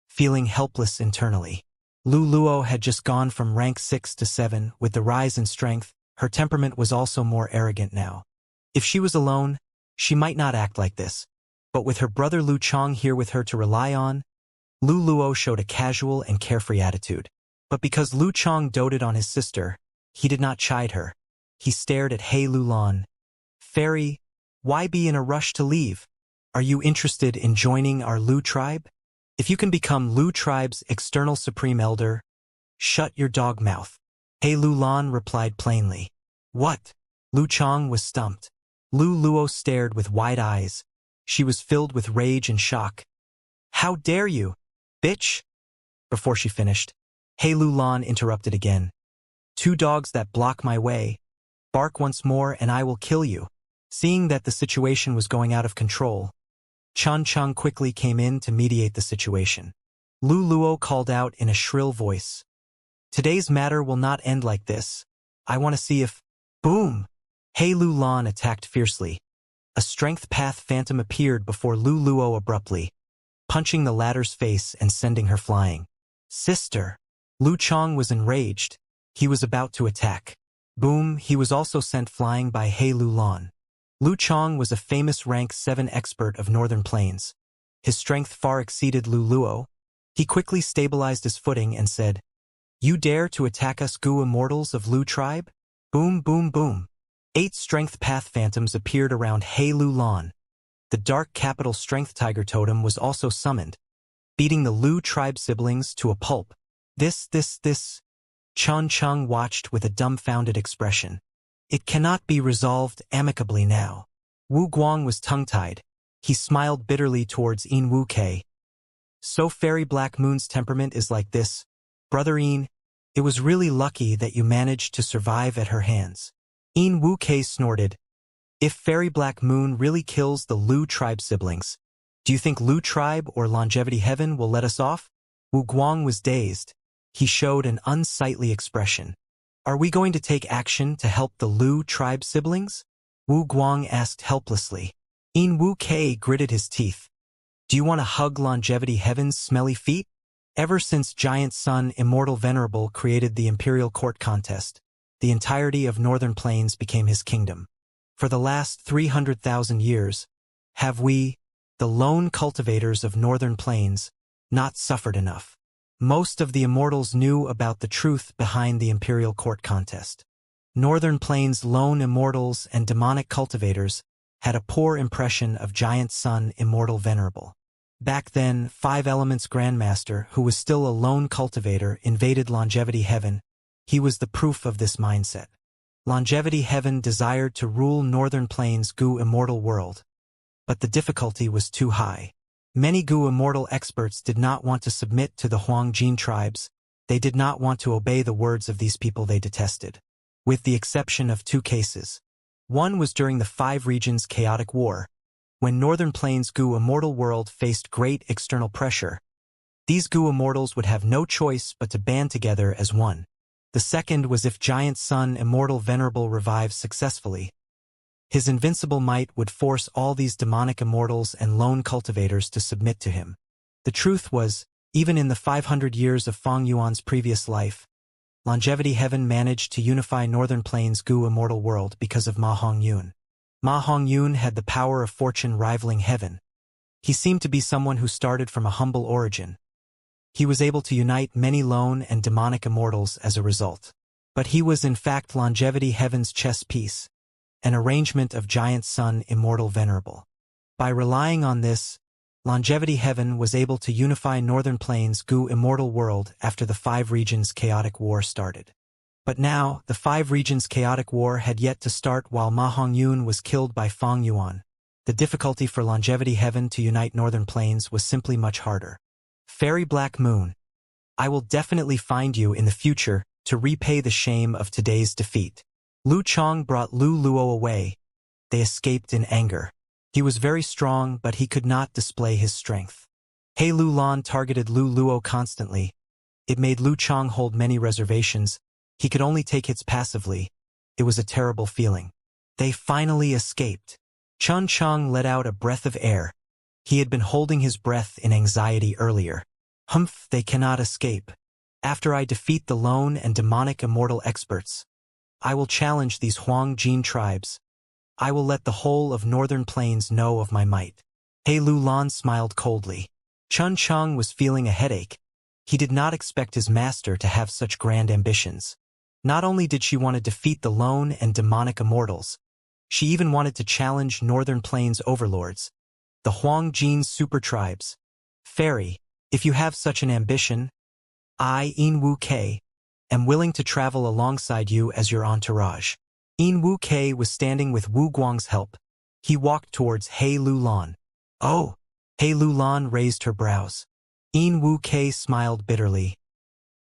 feeling helpless internally. Lu Luo had just gone from rank 6 to 7. With the rise in strength, her temperament was also more arrogant now. If she was alone, she might not act like this. But with her brother Lu Chang here with her to rely on, Lu Luo showed a casual and carefree attitude. But because Lu Chang doted on his sister, he did not chide her. He stared at He Lu Lan. "Fairy, why be in a rush to leave? Are you interested in joining our Lu tribe? If you can become Lu tribe's external supreme elder, shut your dog mouth." He Lu Lan replied plainly. "What?" Lu Chang was stumped. Lu Luo stared with wide eyes. She was filled with rage and shock. "How dare you, bitch?" Before she finished, He Lu Lan interrupted again. "2 dogs that block my way. Bark once more and I will kill you." Seeing that the situation was going out of control, Chun Chang quickly came in to mediate the situation. Lu Luo called out in a shrill voice, "Today's matter will not end like this. I want to see if—" Boom! He Lu Lan attacked fiercely. A strength path phantom appeared before Lu Luo abruptly, punching the latter's face and sending her flying. "Sister!" Lu Chang was enraged. He was about to attack. Boom! He was also sent flying by He Lu Lan. Lu Chang was a famous rank 7 expert of Northern Plains. His strength far exceeded Lu Luo. He quickly stabilized his footing and said, "You dare to attack us Gu immortals of Lu tribe?" Boom, boom, boom. 8 strength path phantoms appeared around He Lu Lan. The dark capital strength tiger totem was also summoned, beating the Lu tribe siblings to a pulp. This. Chun Chang watched with a dumbfounded expression. It cannot be resolved amicably now. Wu Guang was tongue-tied. He smiled bitterly towards Yin Wu Kei. "So Fairy Black Moon's temperament is like this. Brother Yin, it was really lucky that you managed to survive at her hands." Yin Wu Kei snorted. "If Fairy Black Moon really kills the Lu tribe siblings, do you think Lu tribe or Longevity Heaven will let us off?" Wu Guang was dazed. He showed an unsightly expression. "Are we going to take action to help the Lu tribe siblings?" Wu Guang asked helplessly. Yin Wu Kei gritted his teeth. "Do you want to hug Longevity Heaven's smelly feet?" Ever since Giant Sun Immortal Venerable created the Imperial Court contest, the entirety of Northern Plains became his kingdom. For the last 300,000 years, have we, the lone cultivators of Northern Plains, not suffered enough? Most of the immortals knew about the truth behind the Imperial Court contest. Northern Plains lone immortals and demonic cultivators had a poor impression of Giant Sun Immortal Venerable. Back then, 5 Elements Grandmaster, who was still a lone cultivator, invaded Longevity Heaven, He was the proof of this mindset. Longevity Heaven desired to rule Northern Plains' Gu immortal world, but the difficulty was too high. Many Gu immortal experts did not want to submit to the Huang Jin tribes. They did not want to obey the words of these people they detested. With the exception of 2 cases. One was during the 5 regions chaotic war, when Northern Plains' Gu immortal world faced great external pressure. These Gu immortals would have no choice but to band together as one. The second was if Giant Sun Immortal Venerable revives successfully. His invincible might would force all these demonic immortals and lone cultivators to submit to him. The truth was, even in the 500 years of Fang Yuan's previous life, Longevity Heaven managed to unify Northern Plains' Gu immortal world because of Ma Hongyun. Ma Hongyun had the power of fortune rivaling heaven. He seemed to be someone who started from a humble origin. He was able to unite many lone and demonic immortals as a result. But he was in fact Longevity Heaven's chess piece, an arrangement of Giant Sun Immortal Venerable. By relying on this, Longevity Heaven was able to unify Northern Plains' Gu immortal world after the 5 regions chaotic war started. But now, the 5 regions chaotic war had yet to start while Ma Hongyun was killed by Fang Yuan. The difficulty for Longevity Heaven to unite Northern Plains was simply much harder. Fairy Black Moon, I will definitely find you in the future to repay the shame of today's defeat. Lu Chong brought Lu Luo away. They escaped in anger. He was very strong, but he could not display his strength. He Lu Lan targeted Lu Luo constantly. It made Lu Chong hold many reservations. He could only take hits passively. It was a terrible feeling. They finally escaped. Chun Chong let out a breath of air. He had been holding his breath in anxiety earlier. Humph, they cannot escape. After I defeat the lone and demonic immortal experts, I will challenge these Huang Jin tribes. I will let the whole of Northern Plains know of my might. He Lu Lan smiled coldly. Chun Chong was feeling a headache. He did not expect his master to have such grand ambitions. Not only did she want to defeat the lone and demonic immortals, she even wanted to challenge Northern Plains overlords, the Huang Jin super tribes. Fairy, if you have such an ambition, I, In Wu Kei, am willing to travel alongside you as your entourage. In Wu Kei was standing with Wu Guang's help. He walked towards He Lu Lan. Oh! He Lu Lan raised her brows. In Wu Kei smiled bitterly.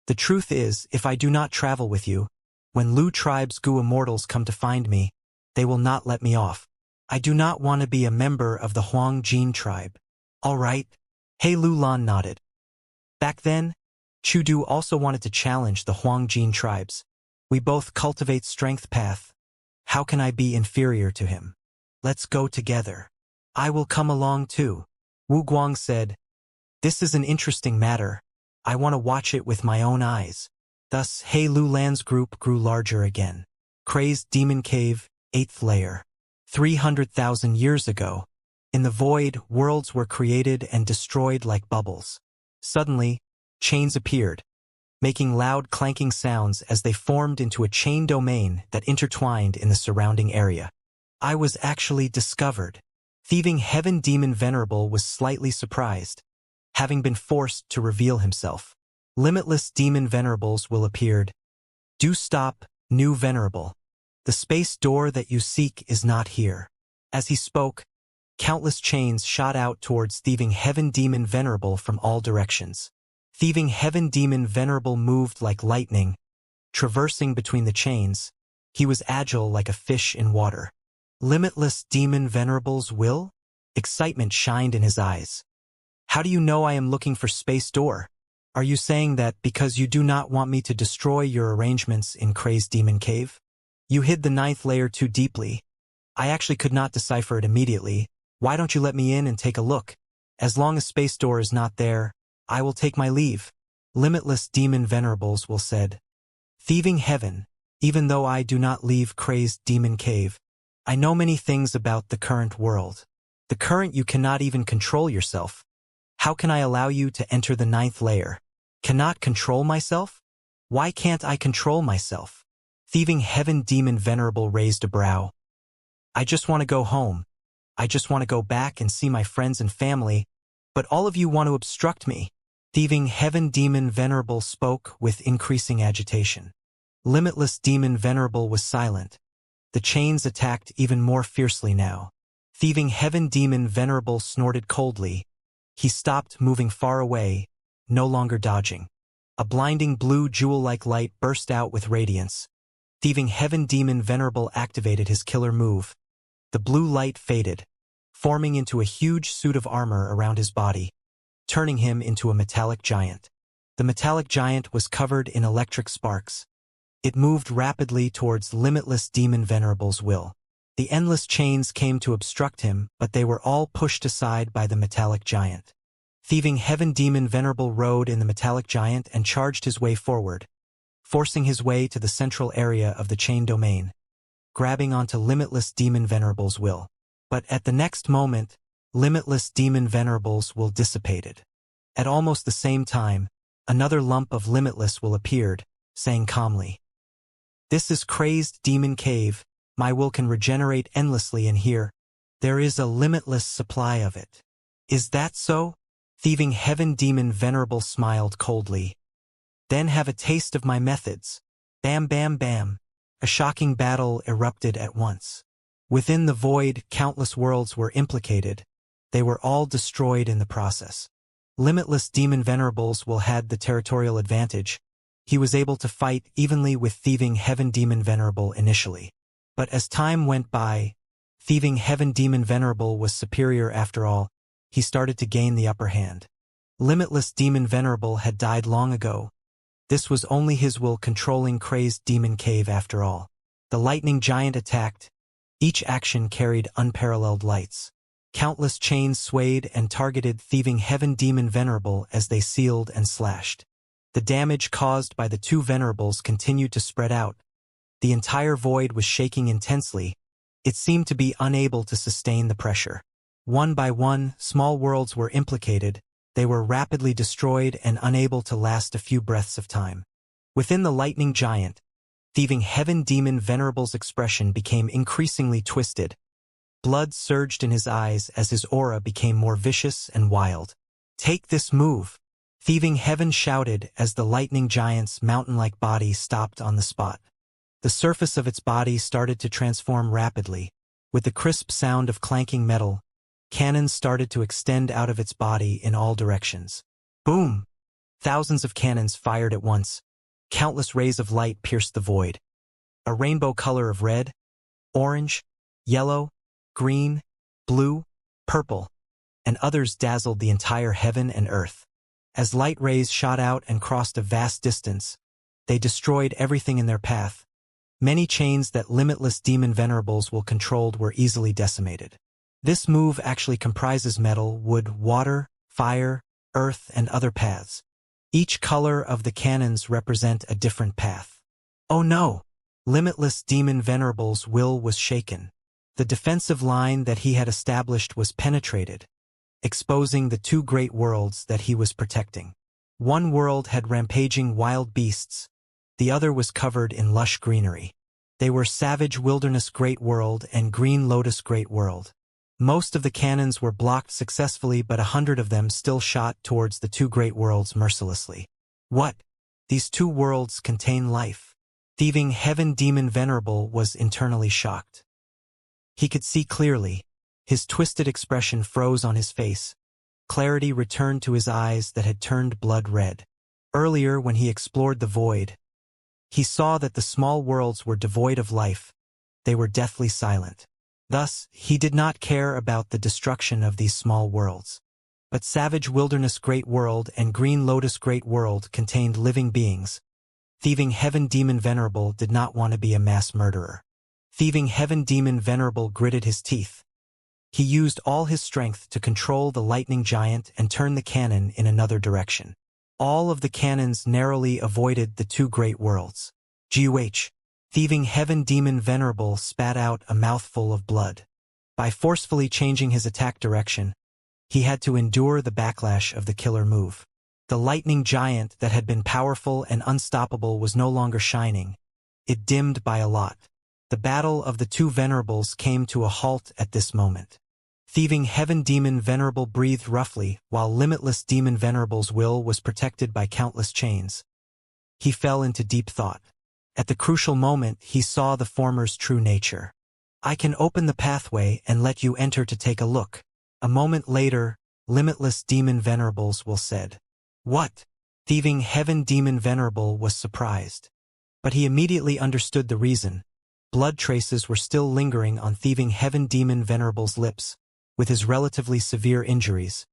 The truth is, if I do not travel with you, when Lu tribe's Gu immortals come to find me, they will not let me off. I do not want to be a member of the Huang Jin tribe. All right. He Lu Lan nodded. Back then, Chu Du also wanted to challenge the Huang Jin tribes. We both cultivate strength path. How can I be inferior to him? Let's go together. I will come along too. Wu Guang said, this is an interesting matter. I want to watch it with my own eyes. Thus, He Lu Lan's group grew larger again. Crazed Demon Cave, 8th layer. 300,000 years ago, in the void, worlds were created and destroyed like bubbles. Suddenly, chains appeared, making loud clanking sounds as they formed into a chain domain that intertwined in the surrounding area. I was actually discovered. Thieving Heaven Demon Venerable was slightly surprised, having been forced to reveal himself. Limitless Demon Venerables will appeared. Do stop, new Venerable. The space door that you seek is not here. As he spoke, countless chains shot out towards Thieving Heaven Demon Venerable from all directions. Thieving Heaven Demon Venerable moved like lightning, traversing between the chains. He was agile like a fish in water. Limitless Demon Venerables will? Excitement shined in his eyes. How do you know I am looking for space door? Are you saying that because you do not want me to destroy your arrangements in Crazed Demon Cave? You hid the 9th layer too deeply. I actually could not decipher it immediately. Why don't you let me in and take a look? As long as space door is not there, I will take my leave. Limitless Demon Venerables will said. Thieving Heaven, even though I do not leave Crazed Demon Cave, I know many things about the current world. The current you cannot even control yourself. How can I allow you to enter the 9th layer? Cannot control myself? Why can't I control myself? Thieving Heaven Demon Venerable raised a brow. I just want to go home. I just want to go back and see my friends and family, but all of you want to obstruct me. Thieving Heaven Demon Venerable spoke with increasing agitation. Limitless Demon Venerable was silent. The chains attacked even more fiercely now. Thieving Heaven Demon Venerable snorted coldly. He stopped moving far away, no longer dodging. A blinding blue jewel-like light burst out with radiance. Thieving Heaven Demon Venerable activated his killer move. The blue light faded, forming into a huge suit of armor around his body, turning him into a metallic giant. The metallic giant was covered in electric sparks. It moved rapidly towards Limitless Demon Venerable's will. The endless chains came to obstruct him, but they were all pushed aside by the metallic giant. Thieving Heaven Demon Venerable rode in the metallic giant and charged his way forward, forcing his way to the central area of the chain domain, grabbing onto Limitless Demon Venerable's will. But at the next moment, Limitless Demon Venerable's will dissipated. At almost the same time, another lump of Limitless will appeared, saying calmly, "This is Crazed Demon Cave. My will can regenerate endlessly in here. There is a limitless supply of it." "Is that so?" Thieving Heaven Demon Venerable smiled coldly. "Then have a taste of my methods." Bam bam bam. A shocking battle erupted at once. Within the void, countless worlds were implicated. They were all destroyed in the process. Limitless Demon Venerables will had the territorial advantage. He was able to fight evenly with Thieving Heaven Demon Venerable initially. But as time went by, Thieving Heaven Demon Venerable was superior after all. He started to gain the upper hand. Limitless Demon Venerable had died long ago. This was only his will controlling Crazed Demon Cave after all. The lightning giant attacked. Each action carried unparalleled lights. Countless chains swayed and targeted Thieving Heaven Demon Venerable as they sealed and slashed. The damage caused by the two Venerables continued to spread out. The entire void was shaking intensely. It seemed to be unable to sustain the pressure. One by one, small worlds were implicated. They were rapidly destroyed and unable to last a few breaths of time. Within the lightning giant, Thieving Heaven Demon Venerable's expression became increasingly twisted. Blood surged in his eyes as his aura became more vicious and wild. "Take this move!" Thieving Heaven shouted as the lightning giant's mountain-like body stopped on the spot. The surface of its body started to transform rapidly. With the crisp sound of clanking metal, cannons started to extend out of its body in all directions. Boom! Thousands of cannons fired at once. Countless rays of light pierced the void. A rainbow color of red, orange, yellow, green, blue, purple, and others dazzled the entire heaven and earth. As light rays shot out and crossed a vast distance, they destroyed everything in their path. Many chains that Limitless Demon Venerables will controlled were easily decimated. This move actually comprises metal, wood, water, fire, earth, and other paths. Each color of the cannons represent a different path. Oh no! Limitless Demon Venerable's will was shaken. The defensive line that he had established was penetrated, exposing the two great worlds that he was protecting. One world had rampaging wild beasts. The other was covered in lush greenery. They were Savage Wilderness Great World and Green Lotus Great World. Most of the cannons were blocked successfully, but 100 of them still shot towards the two great worlds mercilessly. What? These two worlds contain life. Thieving Heaven Demon Venerable was internally shocked. He could see clearly. His twisted expression froze on his face. Clarity returned to his eyes that had turned blood red. Earlier, when he explored the void, he saw that the small worlds were devoid of life. They were deathly silent. Thus, he did not care about the destruction of these small worlds. But Savage Wilderness Great World and Green Lotus Great World contained living beings. Thieving Heaven Demon Venerable did not want to be a mass murderer. Thieving Heaven Demon Venerable gritted his teeth. He used all his strength to control the lightning giant and turn the cannon in another direction. All of the cannons narrowly avoided the two great worlds. G.U.H. Thieving Heaven Demon Venerable spat out a mouthful of blood. By forcefully changing his attack direction, he had to endure the backlash of the killer move. The lightning giant that had been powerful and unstoppable was no longer shining. It dimmed by a lot. The battle of the two Venerables came to a halt at this moment. Thieving Heaven Demon Venerable breathed roughly, while Limitless Demon Venerable's will was protected by countless chains. He fell into deep thought. At the crucial moment, he saw the former's true nature. I can open the pathway and let you enter to take a look. A moment later, limitless demon venerables will said. What? Thieving heaven demon venerable was surprised. But he immediately understood the reason. Blood traces were still lingering on thieving heaven demon venerable's lips, with his relatively severe injuries.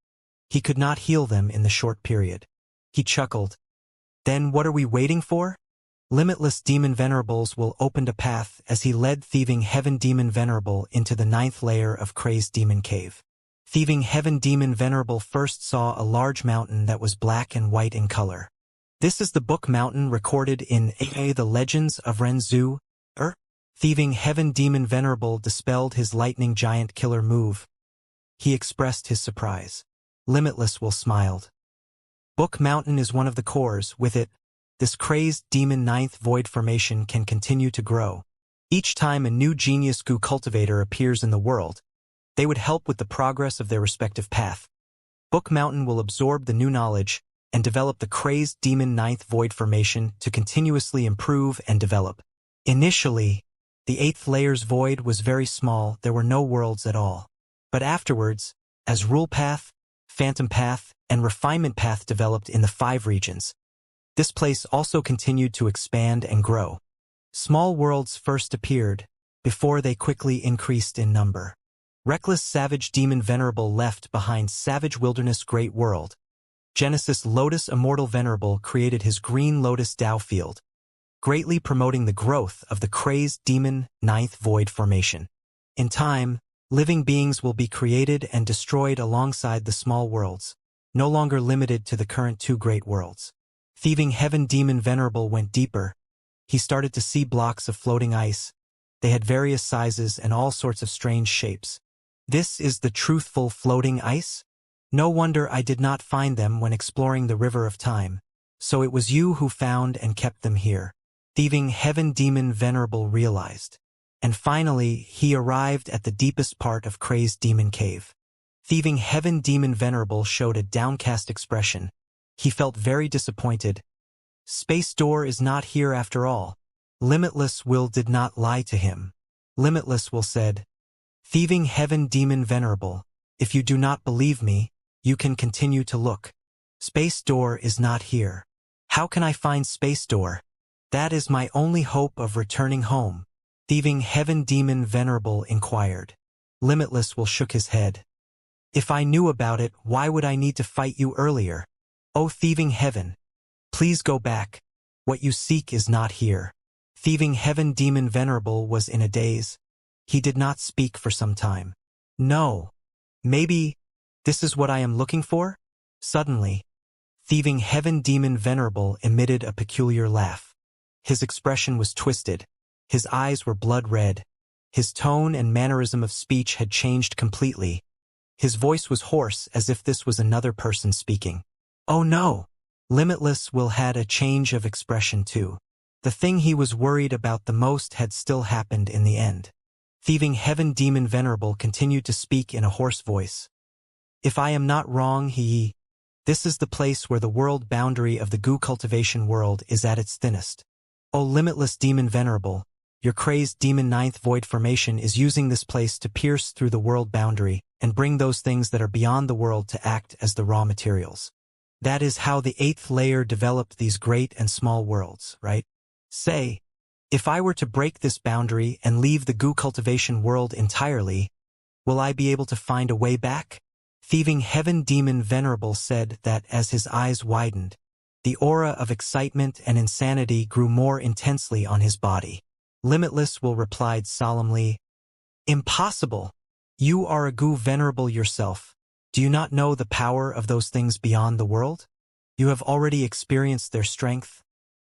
He could not heal them in the short period. He chuckled. Then what are we waiting for? Limitless demon venerables will opened a path as he led thieving heaven demon venerable into the 9th layer of crazed demon cave. Thieving heaven demon venerable first saw a large mountain that was black and white in color. This is the book mountain recorded in The Legends of Renzu. Thieving heaven demon venerable dispelled his lightning giant killer move. He expressed his surprise. Limitless will smiled. Book mountain is one of the cores. With it, this crazed demon 9th void formation can continue to grow. Each time a new genius goo cultivator appears in the world, they would help with the progress of their respective path. Book mountain will absorb the new knowledge and develop the crazed demon 9th void formation to continuously improve and develop. Initially, the 8th layer's void was very small, there were no worlds at all. But afterwards, as rule path, phantom path, and refinement path developed in the 5 regions, this place also continued to expand and grow. Small worlds first appeared, before they quickly increased in number. Reckless savage demon venerable left behind savage wilderness great world. Genesis Lotus Immortal Venerable created his green lotus Tao field, greatly promoting the growth of the crazed demon 9th void formation. In time, living beings will be created and destroyed alongside the small worlds, no longer limited to the current 2 great worlds. Thieving heaven demon venerable went deeper. He started to see blocks of floating ice. They had various sizes and all sorts of strange shapes. This is the truthful floating ice? No wonder I did not find them when exploring the river of time. So it was you who found and kept them here. Thieving heaven demon venerable realized. And finally, he arrived at the deepest part of crazed demon cave. Thieving heaven demon venerable showed a downcast expression. He felt very disappointed. Space door is not here after all. Limitless will did not lie to him. Limitless will said, Thieving heaven demon venerable, if you do not believe me, you can continue to look. Space door is not here. How can I find space door? That is my only hope of returning home. Thieving heaven demon venerable inquired. Limitless will shook his head. If I knew about it, why would I need to fight you earlier? O thieving heaven, please go back. What you seek is not here. Thieving heaven demon venerable was in a daze. He did not speak for some time. No. Maybe this is what I am looking for? Suddenly, thieving heaven demon venerable emitted a peculiar laugh. His expression was twisted. His eyes were blood red. His tone and mannerism of speech had changed completely. His voice was hoarse as if this was another person speaking. Oh no! Limitless will had a change of expression too. The thing he was worried about the most had still happened in the end. Thieving heaven demon venerable continued to speak in a hoarse voice. If I am not wrong, this is the place where the world boundary of the goo cultivation world is at its thinnest. O limitless demon venerable, your crazed demon 9th void formation is using this place to pierce through the world boundary and bring those things that are beyond the world to act as the raw materials. That is how the 8th layer developed these great and small worlds, right? Say, if I were to break this boundary and leave the goo cultivation world entirely, will I be able to find a way back? Thieving heaven demon venerable said that as his eyes widened, the aura of excitement and insanity grew more intensely on his body. Limitless will replied solemnly, Impossible! You are a goo venerable yourself. Do you not know the power of those things beyond the world? You have already experienced their strength,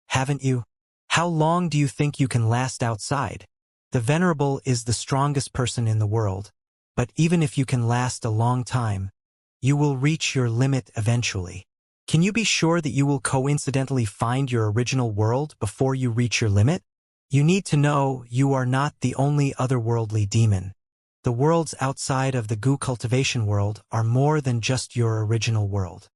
haven't you? How long do you think you can last outside? The venerable is the strongest person in the world, but even if you can last a long time, you will reach your limit eventually. Can you be sure that you will coincidentally find your original world before you reach your limit? You need to know you are not the only otherworldly demon. The worlds outside of the goo cultivation world are more than just your original world.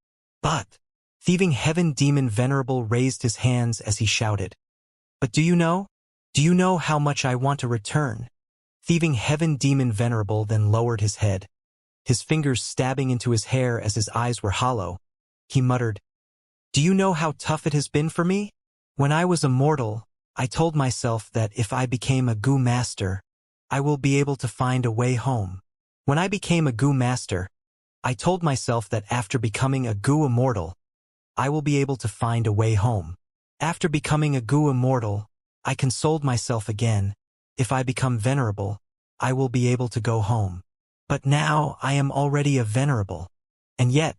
But, thieving heaven demon venerable raised his hands as he shouted, But do you know? Do you know how much I want to return? Thieving Heaven Demon Venerable then lowered his head, his fingers stabbing into his hair as his eyes were hollow. He muttered, "Do you know how tough it has been for me? When I was immortal, I told myself that if I became a goo master, I will be able to find a way home. When I became a goo master, I told myself that after becoming a goo immortal, I will be able to find a way home. After becoming a goo immortal, I consoled myself again, if I become venerable, I will be able to go home. But now I am already a venerable. And yet,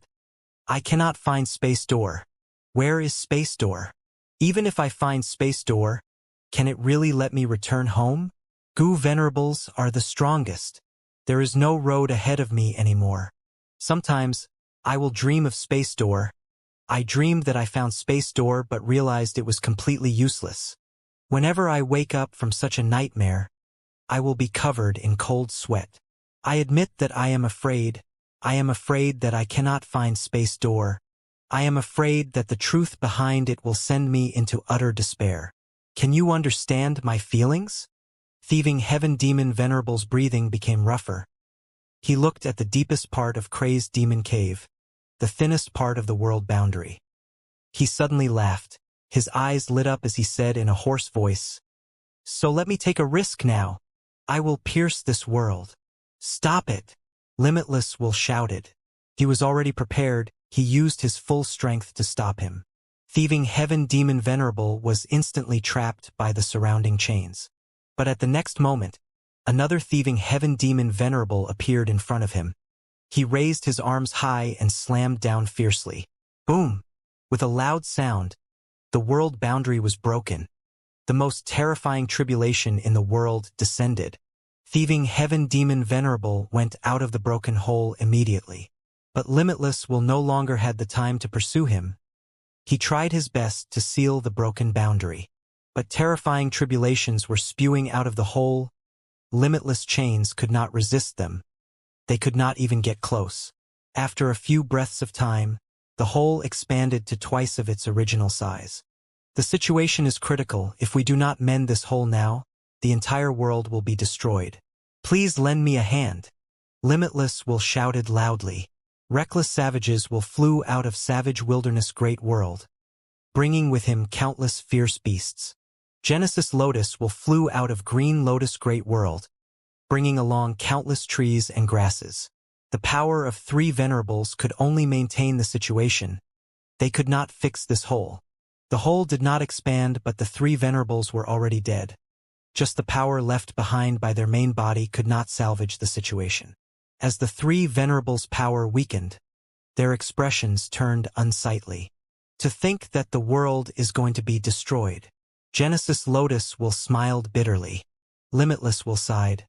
I cannot find Space Door. Where is Space Door? Even if I find Space Door, can it really let me return home? Goo venerables are the strongest. There is no road ahead of me anymore. Sometimes, I will dream of Space Door. I dreamed that I found Space Door but realized it was completely useless. Whenever I wake up from such a nightmare, I will be covered in cold sweat. I admit that I am afraid. I am afraid that I cannot find Space Door. I am afraid that the truth behind it will send me into utter despair. Can you understand my feelings?" Thieving Heaven Demon Venerable's breathing became rougher. He looked at the deepest part of Crazed Demon Cave, the thinnest part of the world boundary. He suddenly laughed. His eyes lit up as he said in a hoarse voice, "So let me take a risk now. I will pierce this world." "Stop it!" Limitless will shouted. He was already prepared. He used his full strength to stop him. Thieving Heaven Demon Venerable was instantly trapped by the surrounding chains. But at the next moment, another Thieving Heaven Demon Venerable appeared in front of him. He raised his arms high and slammed down fiercely. Boom! With a loud sound, the world boundary was broken. The most terrifying tribulation in the world descended. Thieving Heaven Demon Venerable went out of the broken hole immediately. But Limitless will no longer had the time to pursue him. He tried his best to seal the broken boundary. But terrifying tribulations were spewing out of the hole. Limitless chains could not resist them. They could not even get close. After a few breaths of time, the hole expanded to twice of its original size. The situation is critical. If we do not mend this hole now, the entire world will be destroyed. Please lend me a hand. Limitless will shouted loudly. Reckless savages will flew out of savage wilderness great world, bringing with him countless fierce beasts. Genesis Lotus will flew out of green lotus great world, bringing along countless trees and grasses. The power of 3 venerables could only maintain the situation. They could not fix this hole. The hole did not expand, but the 3 venerables were already dead. Just the power left behind by their main body could not salvage the situation. As the 3 venerables' power weakened, their expressions turned unsightly. To think that the world is going to be destroyed. Genesis Lotus will smiled bitterly. Limitless will sighed.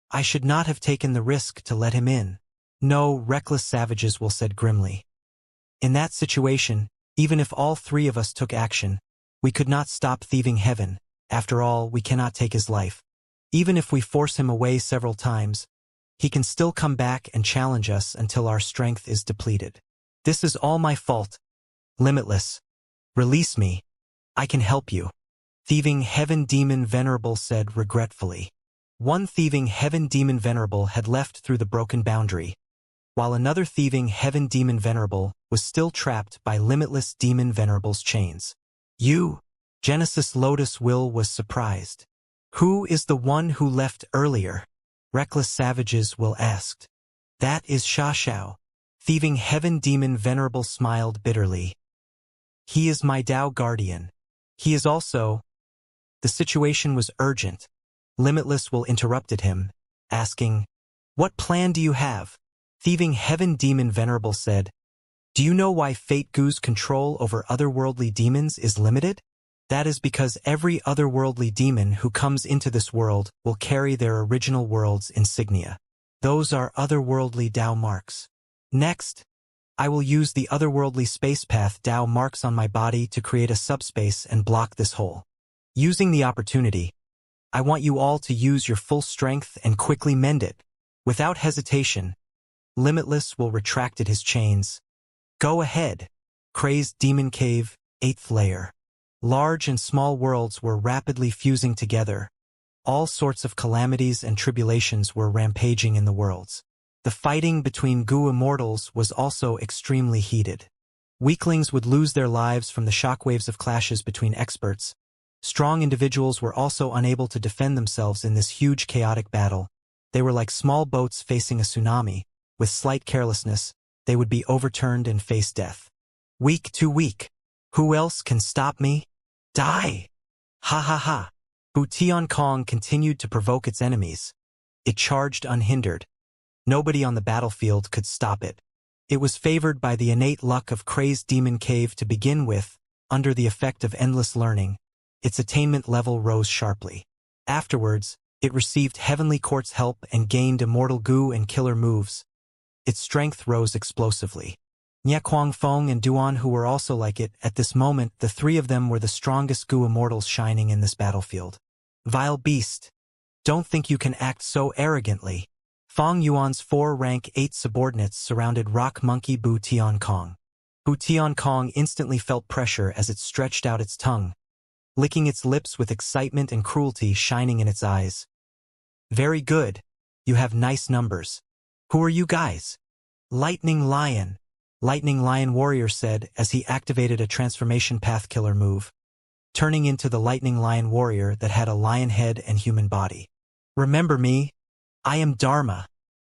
I should not have taken the risk to let him in. No, reckless savages will said grimly. In that situation, even if all 3 of us took action, we could not stop Thieving Heaven. After all, we cannot take his life. Even if we force him away several times, he can still come back and challenge us until our strength is depleted. This is all my fault. Limitless. Release me. I can help you. Thieving Heaven Demon Venerable said regretfully. One Thieving Heaven Demon Venerable had left through the broken boundary, while another Thieving Heaven Demon Venerable was still trapped by Limitless Demon Venerable's chains. You, Genesis Lotus Will was surprised. Who is the one who left earlier? Reckless Savages will asked. That is Sha Shao. Thieving Heaven Demon Venerable smiled bitterly. He is my Tao Guardian. He is also... The situation was urgent. Limitless will interrupted him, asking, What plan do you have? Thieving Heaven Demon Venerable said, Do you know why Fate Goo's control over otherworldly demons is limited? That is because every otherworldly demon who comes into this world will carry their original world's insignia. Those are otherworldly Tao marks. Next, I will use the otherworldly space path Tao marks on my body to create a subspace and block this hole. Using the opportunity, I want you all to use your full strength and quickly mend it. Without hesitation, Limitless will retracted his chains. Go ahead. Crazed Demon Cave, 8th layer. Large and small worlds were rapidly fusing together. All sorts of calamities and tribulations were rampaging in the worlds. The fighting between Gu immortals was also extremely heated. Weaklings would lose their lives from the shockwaves of clashes between experts. Strong individuals were also unable to defend themselves in this huge chaotic battle. They were like small boats facing a tsunami. With slight carelessness, they would be overturned and face death. Weak too weak. Who else can stop me? Die! Ha ha ha! Tiancong continued to provoke its enemies. It charged unhindered. Nobody on the battlefield could stop it. It was favored by the innate luck of Crazed Demon Cave to begin with. Under the effect of endless learning, its attainment level rose sharply. Afterwards, it received Heavenly Court's help and gained immortal Gu and killer moves. Its strength rose explosively. Nyaquang Feng and Duan, who were also like it, at this moment the three of them were the strongest Gu immortals shining in this battlefield. Vile beast! Don't think you can act so arrogantly. Feng Yuan's 4 rank 8 subordinates surrounded Rock Monkey Bu Tiancong. Bu Tiancong instantly felt pressure as it stretched out its tongue, licking its lips with excitement and cruelty shining in its eyes. Very good. You have nice numbers. Who are you guys? Lightning Lion. Lightning Lion Warrior said as he activated a transformation path killer move, turning into the Lightning Lion Warrior that had a lion head and human body. Remember me? I am Dharma.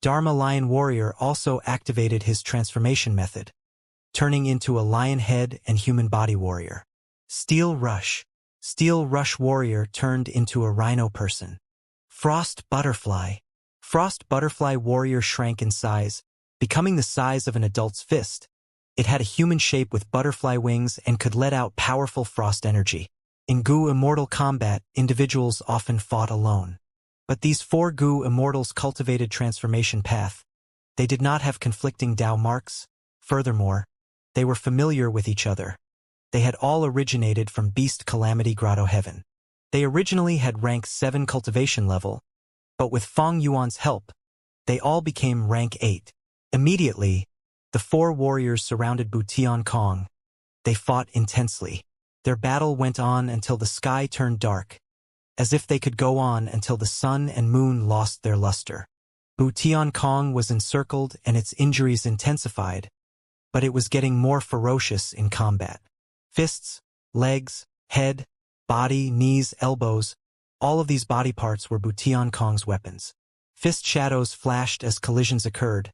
Dharma Lion Warrior also activated his transformation method, turning into a lion head and human body warrior. Steel Rush. Steel Rush Warrior turned into a rhino person. Frost Butterfly. Frost Butterfly Warrior shrank in size, becoming the size of an adult's fist. It had a human shape with butterfly wings and could let out powerful frost energy. In Gu Immortal combat, individuals often fought alone. But these 4 Gu Immortals cultivated transformation path. They did not have conflicting Dao marks. Furthermore, they were familiar with each other. They had all originated from Beast Calamity Grotto Heaven. They originally had rank 7 cultivation level, but with Feng Yuan's help, they all became rank 8. Immediately, the 4 warriors surrounded Bu Tiancong. They fought intensely. Their battle went on until the sky turned dark, as if they could go on until the sun and moon lost their luster. Bu Tiancong was encircled and its injuries intensified, but it was getting more ferocious in combat. Fists, legs, head, body, knees, elbows, all of these body parts were Bu Tiancong's weapons. Fist shadows flashed as collisions occurred.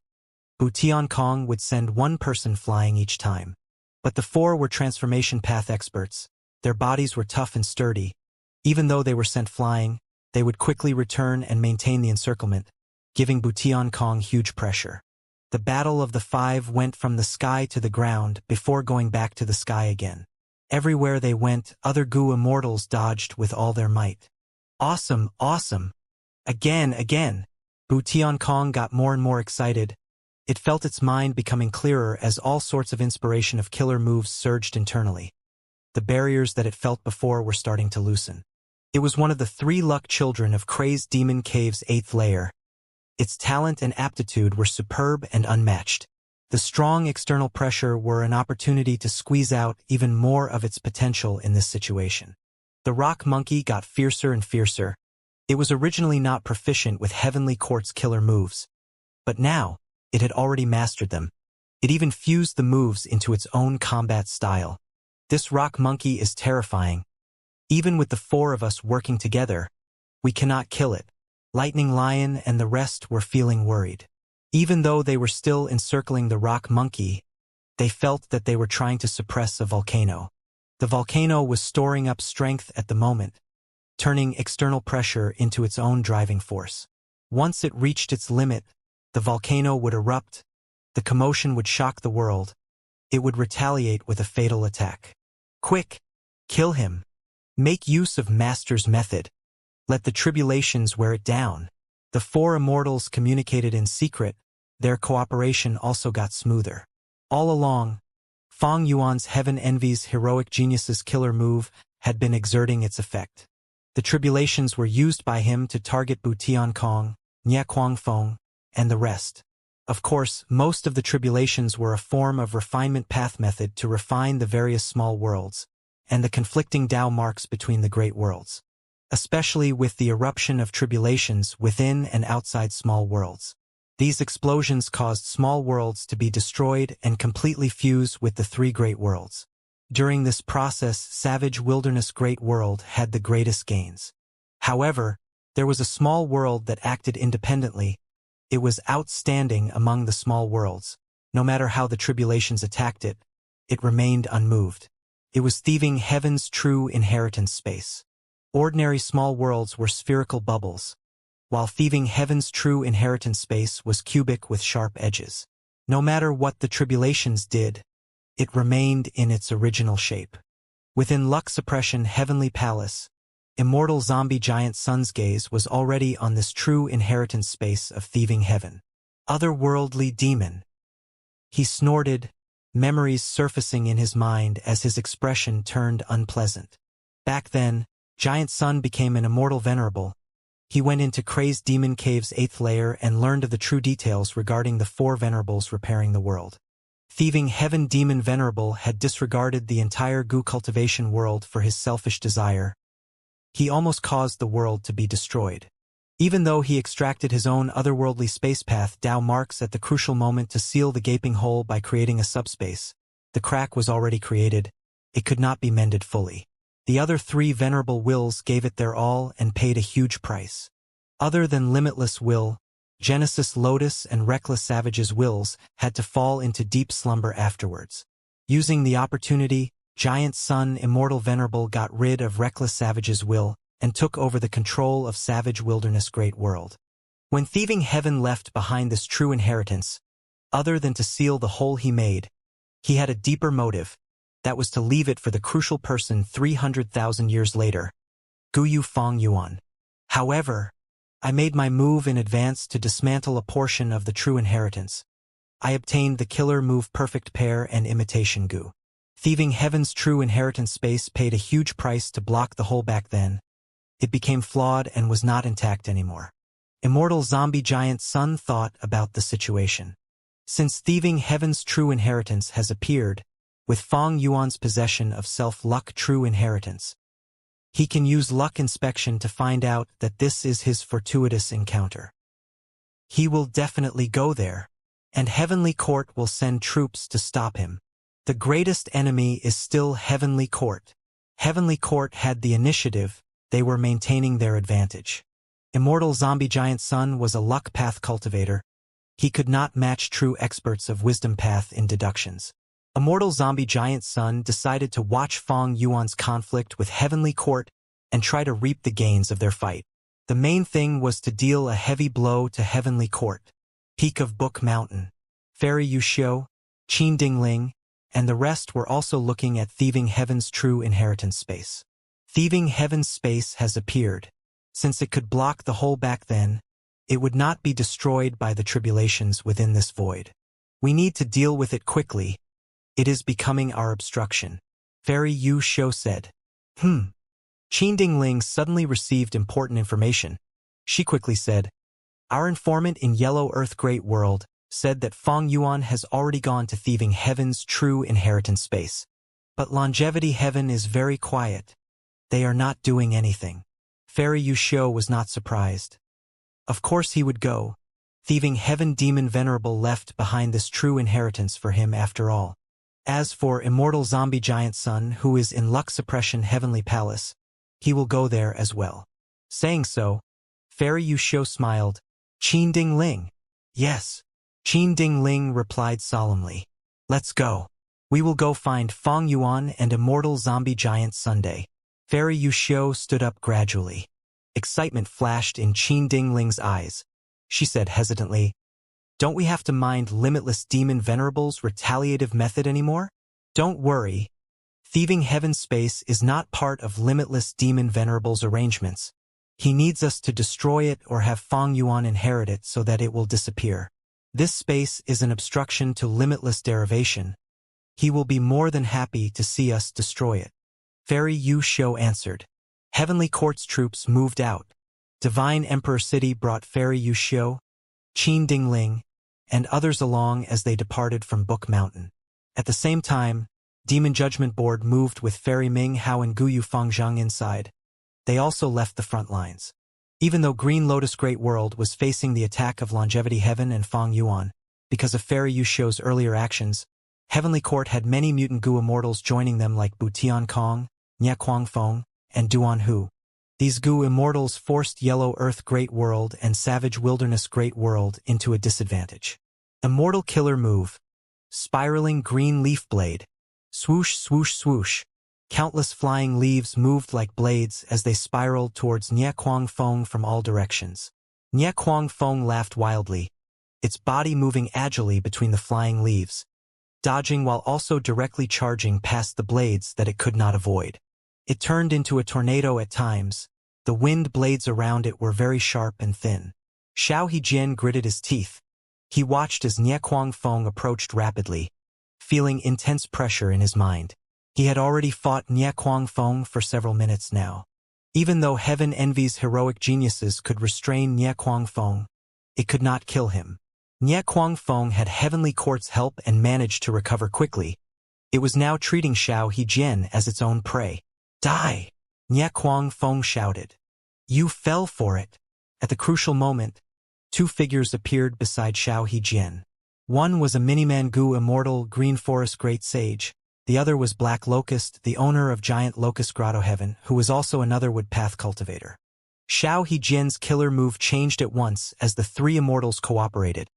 Bu Tiancong would send one person flying each time. But the 4 were transformation path experts. Their bodies were tough and sturdy. Even though they were sent flying, they would quickly return and maintain the encirclement, giving Bu Tiancong huge pressure. The battle of the 5 went from the sky to the ground before going back to the sky again. Everywhere they went, other Gu immortals dodged with all their might. Awesome, awesome! Again! Bu Tiancong got more and more excited. It felt its mind becoming clearer as all sorts of inspiration of killer moves surged internally. The barriers that it felt before were starting to loosen. It was one of the 3 luck children of Crazed Demon Cave's 8th layer. Its talent and aptitude were superb and unmatched. The strong external pressure were an opportunity to squeeze out even more of its potential in this situation. The rock monkey got fiercer and fiercer. It was originally not proficient with Heavenly Court's killer moves, but now it had already mastered them. It even fused the moves into its own combat style. This rock monkey is terrifying. Even with the 4 of us working together, we cannot kill it. Lightning Lion and the rest were feeling worried. Even though they were still encircling the rock monkey, they felt that they were trying to suppress a volcano. The volcano was storing up strength at the moment, turning external pressure into its own driving force. Once it reached its limit, the volcano would erupt, the commotion would shock the world, it would retaliate with a fatal attack. Quick! Kill him! Make use of Master's method. Let the tribulations wear it down. The 4 immortals communicated in secret. Their cooperation also got smoother. All along, Feng Yuan's Heaven Envy's heroic genius's killer move had been exerting its effect. The tribulations were used by him to target Bu Tiancong, Nyaquang Feng, and the rest. Of course, most of the tribulations were a form of refinement path method to refine the various small worlds, and the conflicting Tao marks between the great worlds, especially with the eruption of tribulations within and outside small worlds. These explosions caused small worlds to be destroyed and completely fuse with the three great worlds. During this process, Savage Wilderness Great World had the greatest gains. However, there was a small world that acted independently. It was outstanding among the small worlds. No matter how the tribulations attacked it, it remained unmoved. It was thieving heaven's true inheritance space. Ordinary small worlds were spherical bubbles, while thieving heaven's true inheritance space was cubic with sharp edges. No matter what the tribulations did, it remained in its original shape. Within luck suppression heavenly palace, immortal zombie giant Sun's gaze was already on this true inheritance space of thieving heaven. Otherworldly demon. He snorted, memories surfacing in his mind as his expression turned unpleasant. Back then, Giant Sun became an immortal venerable. He went into Crazed Demon Cave's 8th layer and learned of the true details regarding the 4 venerables repairing the world. Thieving Heaven Demon Venerable had disregarded the entire Goo cultivation world for his selfish desire. He almost caused the world to be destroyed. Even though he extracted his own otherworldly space path Tao marks at the crucial moment to seal the gaping hole by creating a subspace, the crack was already created. It could not be mended fully. The other 3 venerable wills gave it their all and paid a huge price. Other than Limitless Will, Genesis Lotus and Reckless Savage's wills had to fall into deep slumber afterwards. Using the opportunity, Giant Sun Immortal Venerable got rid of Reckless Savage's will and took over the control of Savage Wilderness Great World. When Thieving Heaven left behind this true inheritance, other than to seal the hole he made, he had a deeper motive. That was to leave it for the crucial person 300,000 years later, Guyu Fong Yuan. However, I made my move in advance to dismantle a portion of the true inheritance. I obtained the killer move Perfect Pair and Imitation Goo. Thieving Heaven's true inheritance space paid a huge price to block the hole back then. It became flawed and was not intact anymore. Immortal Zombie Giant Sun thought about the situation. Since Thieving Heaven's true inheritance has appeared, with Fong Yuan's possession of self-luck true inheritance, he can use luck inspection to find out that this is his fortuitous encounter. He will definitely go there, and Heavenly Court will send troops to stop him. The greatest enemy is still Heavenly Court. Heavenly Court had the initiative, they were maintaining their advantage. Immortal Zombie Giant Sun was a luck path cultivator. He could not match true experts of wisdom path in deductions. Immortal Zombie Giant Sun decided to watch Fong Yuan's conflict with Heavenly Court and try to reap the gains of their fight. The main thing was to deal a heavy blow to Heavenly Court. Peak of Book Mountain, Fairy Yuxiu, Qin Dingling, and the rest were also looking at Thieving Heaven's true inheritance space. Thieving Heaven's space has appeared. Since it could block the hole back then, it would not be destroyed by the tribulations within this void. We need to deal with it quickly. It is becoming our obstruction. Fairy Yu Shou said. Qin Dingling suddenly received important information. She quickly said, our informant in Yellow Earth Great World said that Fong Yuan has already gone to Thieving Heaven's true inheritance space. But Longevity Heaven is very quiet. They are not doing anything. Fairy Yu Shou was not surprised. Of course he would go. Thieving Heaven Demon Venerable left behind this true inheritance for him after all. As for Immortal Zombie Giant Sun, who is in Luck Suppression Heavenly Palace, he will go there as well. Saying so, Fairy Yu Shou smiled. Qin Dingling. Yes. Qin Dingling replied solemnly. Let's go. We will go find Fong Yuan and Immortal Zombie Giant Sunday. Fairy Yu Shou stood up gradually. Excitement flashed in Qin Dingling's eyes. She said hesitantly, don't we have to mind Limitless Demon Venerable's retaliative method anymore? Don't worry. Thieving Heaven space is not part of Limitless Demon Venerable's arrangements. He needs us to destroy it or have Fong Yuan inherit it so that it will disappear. This space is an obstruction to Limitless derivation. He will be more than happy to see us destroy it. Fairy Yu Shou answered. Heavenly Court's troops moved out. Divine Emperor City brought Fairy Yu Shou, Qin Dingling, and others along as they departed from Book Mountain. At the same time, Demon Judgment Board moved with Fairy Ming Hao and Guyu Fangzhang inside. They also left the front lines. Even though Green Lotus Great World was facing the attack of Longevity Heaven and Fang Yuan, because of Fairy Yu Shou's earlier actions, Heavenly Court had many mutant Gu immortals joining them like Bu Tiankong, Nye Feng, and Duan Hu. These Gu immortals forced Yellow Earth Great World and Savage Wilderness Great World into a disadvantage. Immortal Killer Move. Spiraling Green Leaf Blade. Swoosh, swoosh, swoosh. Countless flying leaves moved like blades as they spiraled towards Nye Feng from all directions. Nye Feng laughed wildly, its body moving agilely between the flying leaves, dodging while also directly charging past the blades that it could not avoid. It turned into a tornado at times. The wind blades around it were very sharp and thin. Xiao Hejian gritted his teeth. He watched as Nye Feng approached rapidly, feeling intense pressure in his mind. He had already fought Nye Feng for several minutes now. Even though Heaven Envy's heroic geniuses could restrain Nye Feng, it could not kill him. Nye Feng had Heavenly Court's help and managed to recover quickly. It was now treating Xiao Hejian as its own prey. Die! Nye Feng shouted. You fell for it. At the crucial moment, two figures appeared beside Xiao Hejian. One was a Miniman Gu immortal Green Forest Great Sage. The other was Black Locust, the owner of Giant Locust Grotto Heaven, who was also another Woodpath cultivator. Xiao Hejian's killer move changed at once as the three immortals cooperated.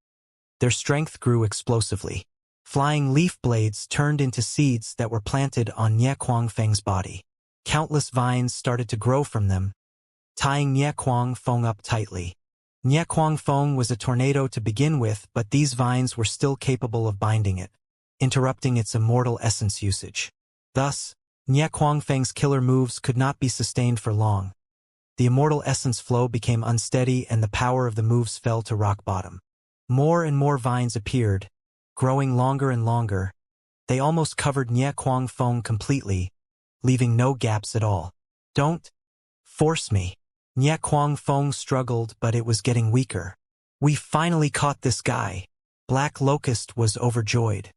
Their strength grew explosively. Flying leaf blades turned into seeds that were planted on Nye Feng's body. Countless vines started to grow from them, tying Nye Feng up tightly. Nye Feng was a tornado to begin with, but these vines were still capable of binding it, interrupting its immortal essence usage. Thus, Nye Feng's killer moves could not be sustained for long. The immortal essence flow became unsteady and the power of the moves fell to rock bottom. More and more vines appeared, growing longer and longer. They almost covered Nye Feng completely, leaving no gaps at all. Don't force me. Nye Feng struggled, but it was getting weaker. We finally caught this guy. Black Locust was overjoyed.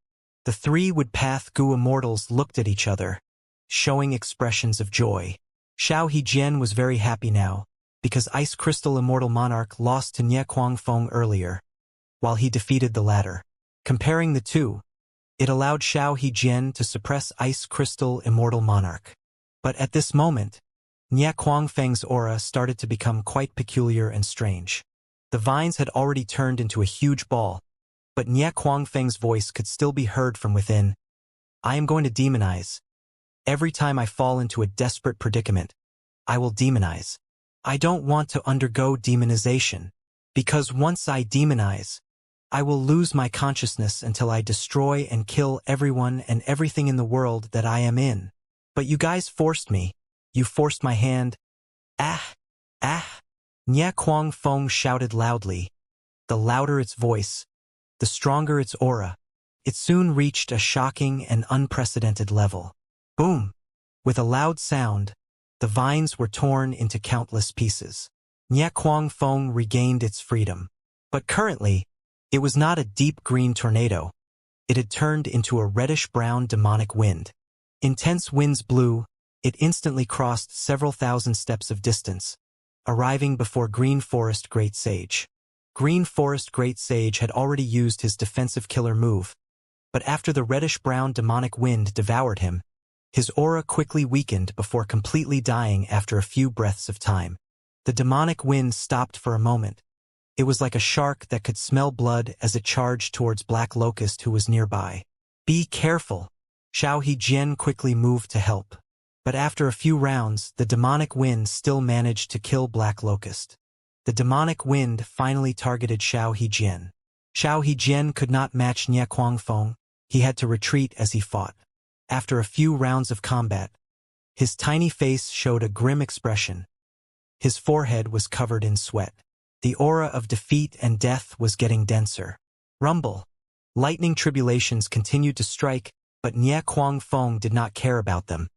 The three Woodpath Gu immortals looked at each other, showing expressions of joy. Xiao Hejian was very happy now, because Ice Crystal Immortal Monarch lost to Nye Feng earlier, while he defeated the latter. Comparing the two, it allowed Xiao Hejian to suppress Ice Crystal Immortal Monarch. But at this moment, Nye Feng's aura started to become quite peculiar and strange. The vines had already turned into a huge ball, but Nye Feng's voice could still be heard from within. I am going to demonize. Every time I fall into a desperate predicament, I will demonize. I don't want to undergo demonization, because once I demonize, I will lose my consciousness until I destroy and kill everyone and everything in the world that I am in. But you guys forced me. You forced my hand. Ah! Ah! Nye Feng shouted loudly. The louder its voice, the stronger its aura. It soon reached a shocking and unprecedented level. Boom! With a loud sound, the vines were torn into countless pieces. Nye Feng regained its freedom. But currently, it was not a deep green tornado. It had turned into a reddish-brown demonic wind. Intense winds blew. It instantly crossed several thousand steps of distance, arriving before Green Forest Great Sage. Green Forest Great Sage had already used his defensive killer move, but after the reddish-brown demonic wind devoured him, his aura quickly weakened before completely dying after a few breaths of time. The demonic wind stopped for a moment. It was like a shark that could smell blood as it charged towards Black Locust, who was nearby. Be careful! Xiao Hejian quickly moved to help. But after a few rounds, the demonic wind still managed to kill Black Locust. The demonic wind finally targeted Xiao Hejian. Xiao Hejian could not match Nye Feng. He had to retreat as he fought. After a few rounds of combat, his tiny face showed a grim expression. His forehead was covered in sweat. The aura of defeat and death was getting denser. Rumble. Lightning tribulations continued to strike, but Nye Feng did not care about them.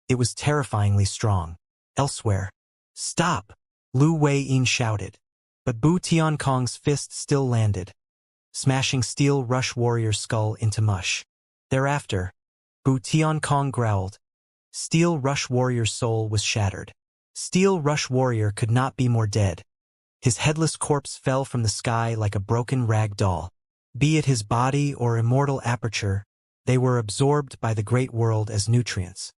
It was terrifyingly strong. Elsewhere. Stop! Lu Wei-yin shouted. But Bu Tiankong's fist still landed, smashing Steel Rush Warrior's skull into mush. Thereafter, Bu Tiankong growled. Steel Rush Warrior's soul was shattered. Steel Rush Warrior could not be more dead. His headless corpse fell from the sky like a broken rag doll. Be it his body or immortal aperture, they were absorbed by the great world as nutrients.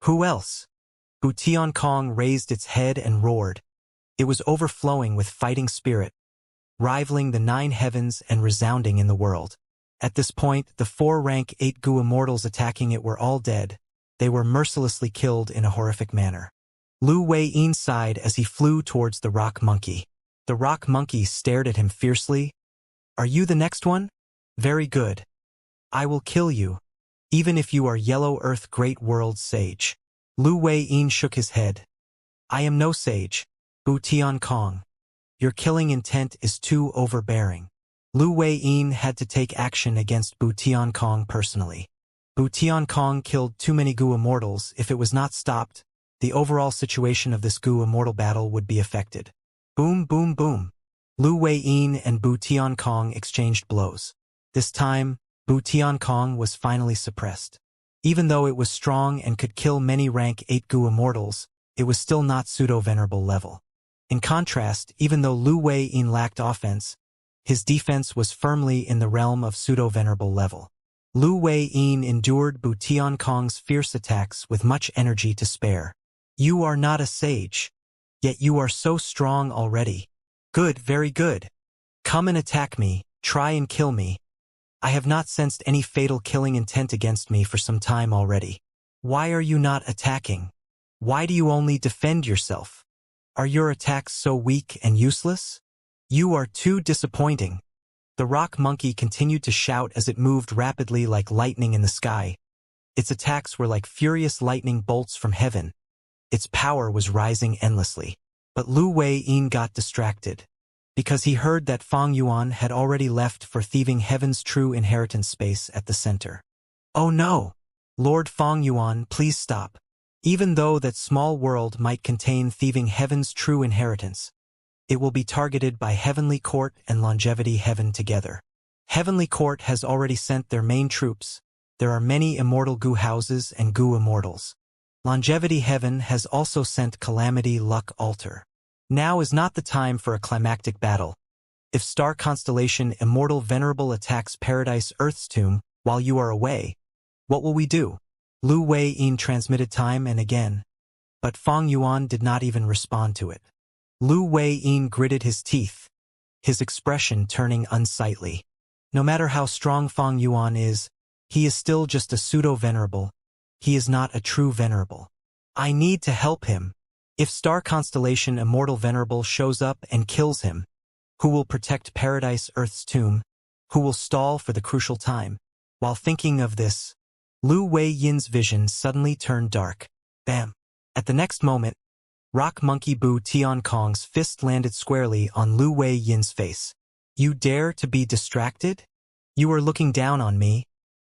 Who else? Bu Tiankong raised its head and roared. It was overflowing with fighting spirit, rivaling the 9 heavens and resounding in the world. At this point, the 4 rank 8 Gu immortals attacking it were all dead. They were mercilessly killed in a horrific manner. Lu Wei-yin sighed as he flew towards the rock monkey. The rock monkey stared at him fiercely. Are you the next one? Very good. I will kill you, even if you are Yellow Earth Great World Sage. Lu Wei-yin shook his head. I am no sage, Bu Tiankong. Your killing intent is too overbearing. Lu Wei-yin had to take action against Bu Tiankong personally. Bu Tiankong killed too many Gu immortals. If it was not stopped, the overall situation of this Gu immortal battle would be affected. Boom, boom, boom. Lu Wei-yin and Bu Tiankong exchanged blows. This time, Bu Tiankong was finally suppressed. Even though it was strong and could kill many rank 8 Gu immortals, it was still not pseudo-venerable level. In contrast, even though Lu Wei-yin lacked offense, his defense was firmly in the realm of pseudo-venerable level. Lu Wei-yin endured Bu Tiankong's fierce attacks with much energy to spare. You are not a sage, yet you are so strong already. Good, very good. Come and attack me, try and kill me. I have not sensed any fatal killing intent against me for some time already. Why are you not attacking? Why do you only defend yourself? Are your attacks so weak and useless? You are too disappointing. The rock monkey continued to shout as it moved rapidly like lightning in the sky. Its attacks were like furious lightning bolts from heaven. Its power was rising endlessly. But Lu Wei-yin got distracted, because he heard that Fang Yuan had already left for thieving heaven's true inheritance space at the center. Oh no! Lord Fang Yuan, please stop. Even though that small world might contain thieving heaven's true inheritance, it will be targeted by Heavenly Court and Longevity Heaven together. Heavenly Court has already sent their main troops. There are many immortal Gu houses and Gu immortals. Longevity Heaven has also sent Calamity Luck Altar. Now is not the time for a climactic battle. If Star Constellation Immortal Venerable attacks Paradise Earth's tomb while you are away, what will we do? Lu Wei-yin transmitted time and again, but Fang Yuan did not even respond to it. Lu Wei-yin gritted his teeth, his expression turning unsightly. No matter how strong Fang Yuan is, he is still just a pseudo-venerable. He is not a true venerable. I need to help him. If Star Constellation Immortal Venerable shows up and kills him, who will protect Paradise Earth's tomb? Who will stall for the crucial time? While thinking of this, Lu Wei-yin's vision suddenly turned dark. Bam! At the next moment, Rock Monkey Bu Tiankong's fist landed squarely on Lu Wei-yin's face. You dare to be distracted? You are looking down on me.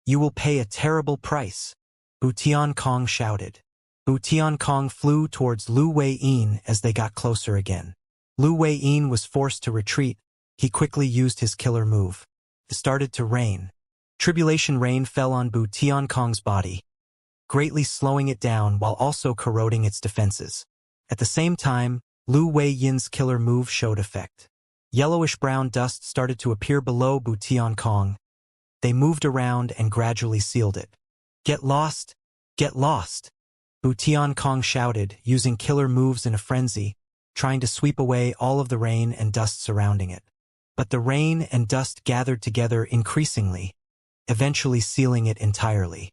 You will pay a terrible price. Bu Tiankong shouted. Bu Tiankong flew towards Lu Wei-yin as they got closer again. Lu Wei-yin was forced to retreat. He quickly used his killer move. It started to rain. Tribulation rain fell on Bu Tiankong's body, greatly slowing it down while also corroding its defenses. At the same time, Lu Wei-yin's killer move showed effect. Yellowish-brown dust started to appear below Bu Tiankong. They moved around and gradually sealed it. Get lost! Get lost! Bu Tiankong shouted, using killer moves in a frenzy, trying to sweep away all of the rain and dust surrounding it. But the rain and dust gathered together increasingly, eventually sealing it entirely.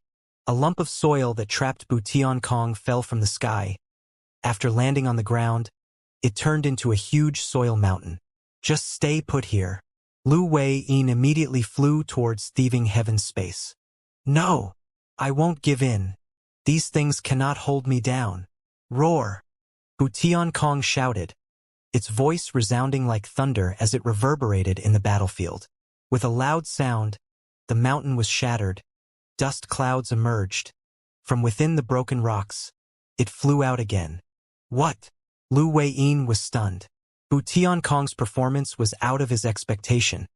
A lump of soil that trapped Bu Tiankong fell from the sky. After landing on the ground, it turned into a huge soil mountain. Just stay put here. Lu Wei-yin immediately flew towards thieving heaven's space. No! I won't give in. These things cannot hold me down. Roar! Bu Tiankong shouted, its voice resounding like thunder as it reverberated in the battlefield. With a loud sound, the mountain was shattered. Dust clouds emerged. From within the broken rocks, it flew out again. What? Lu Wei-yin was stunned. Bu Tiankong's performance was out of his expectation.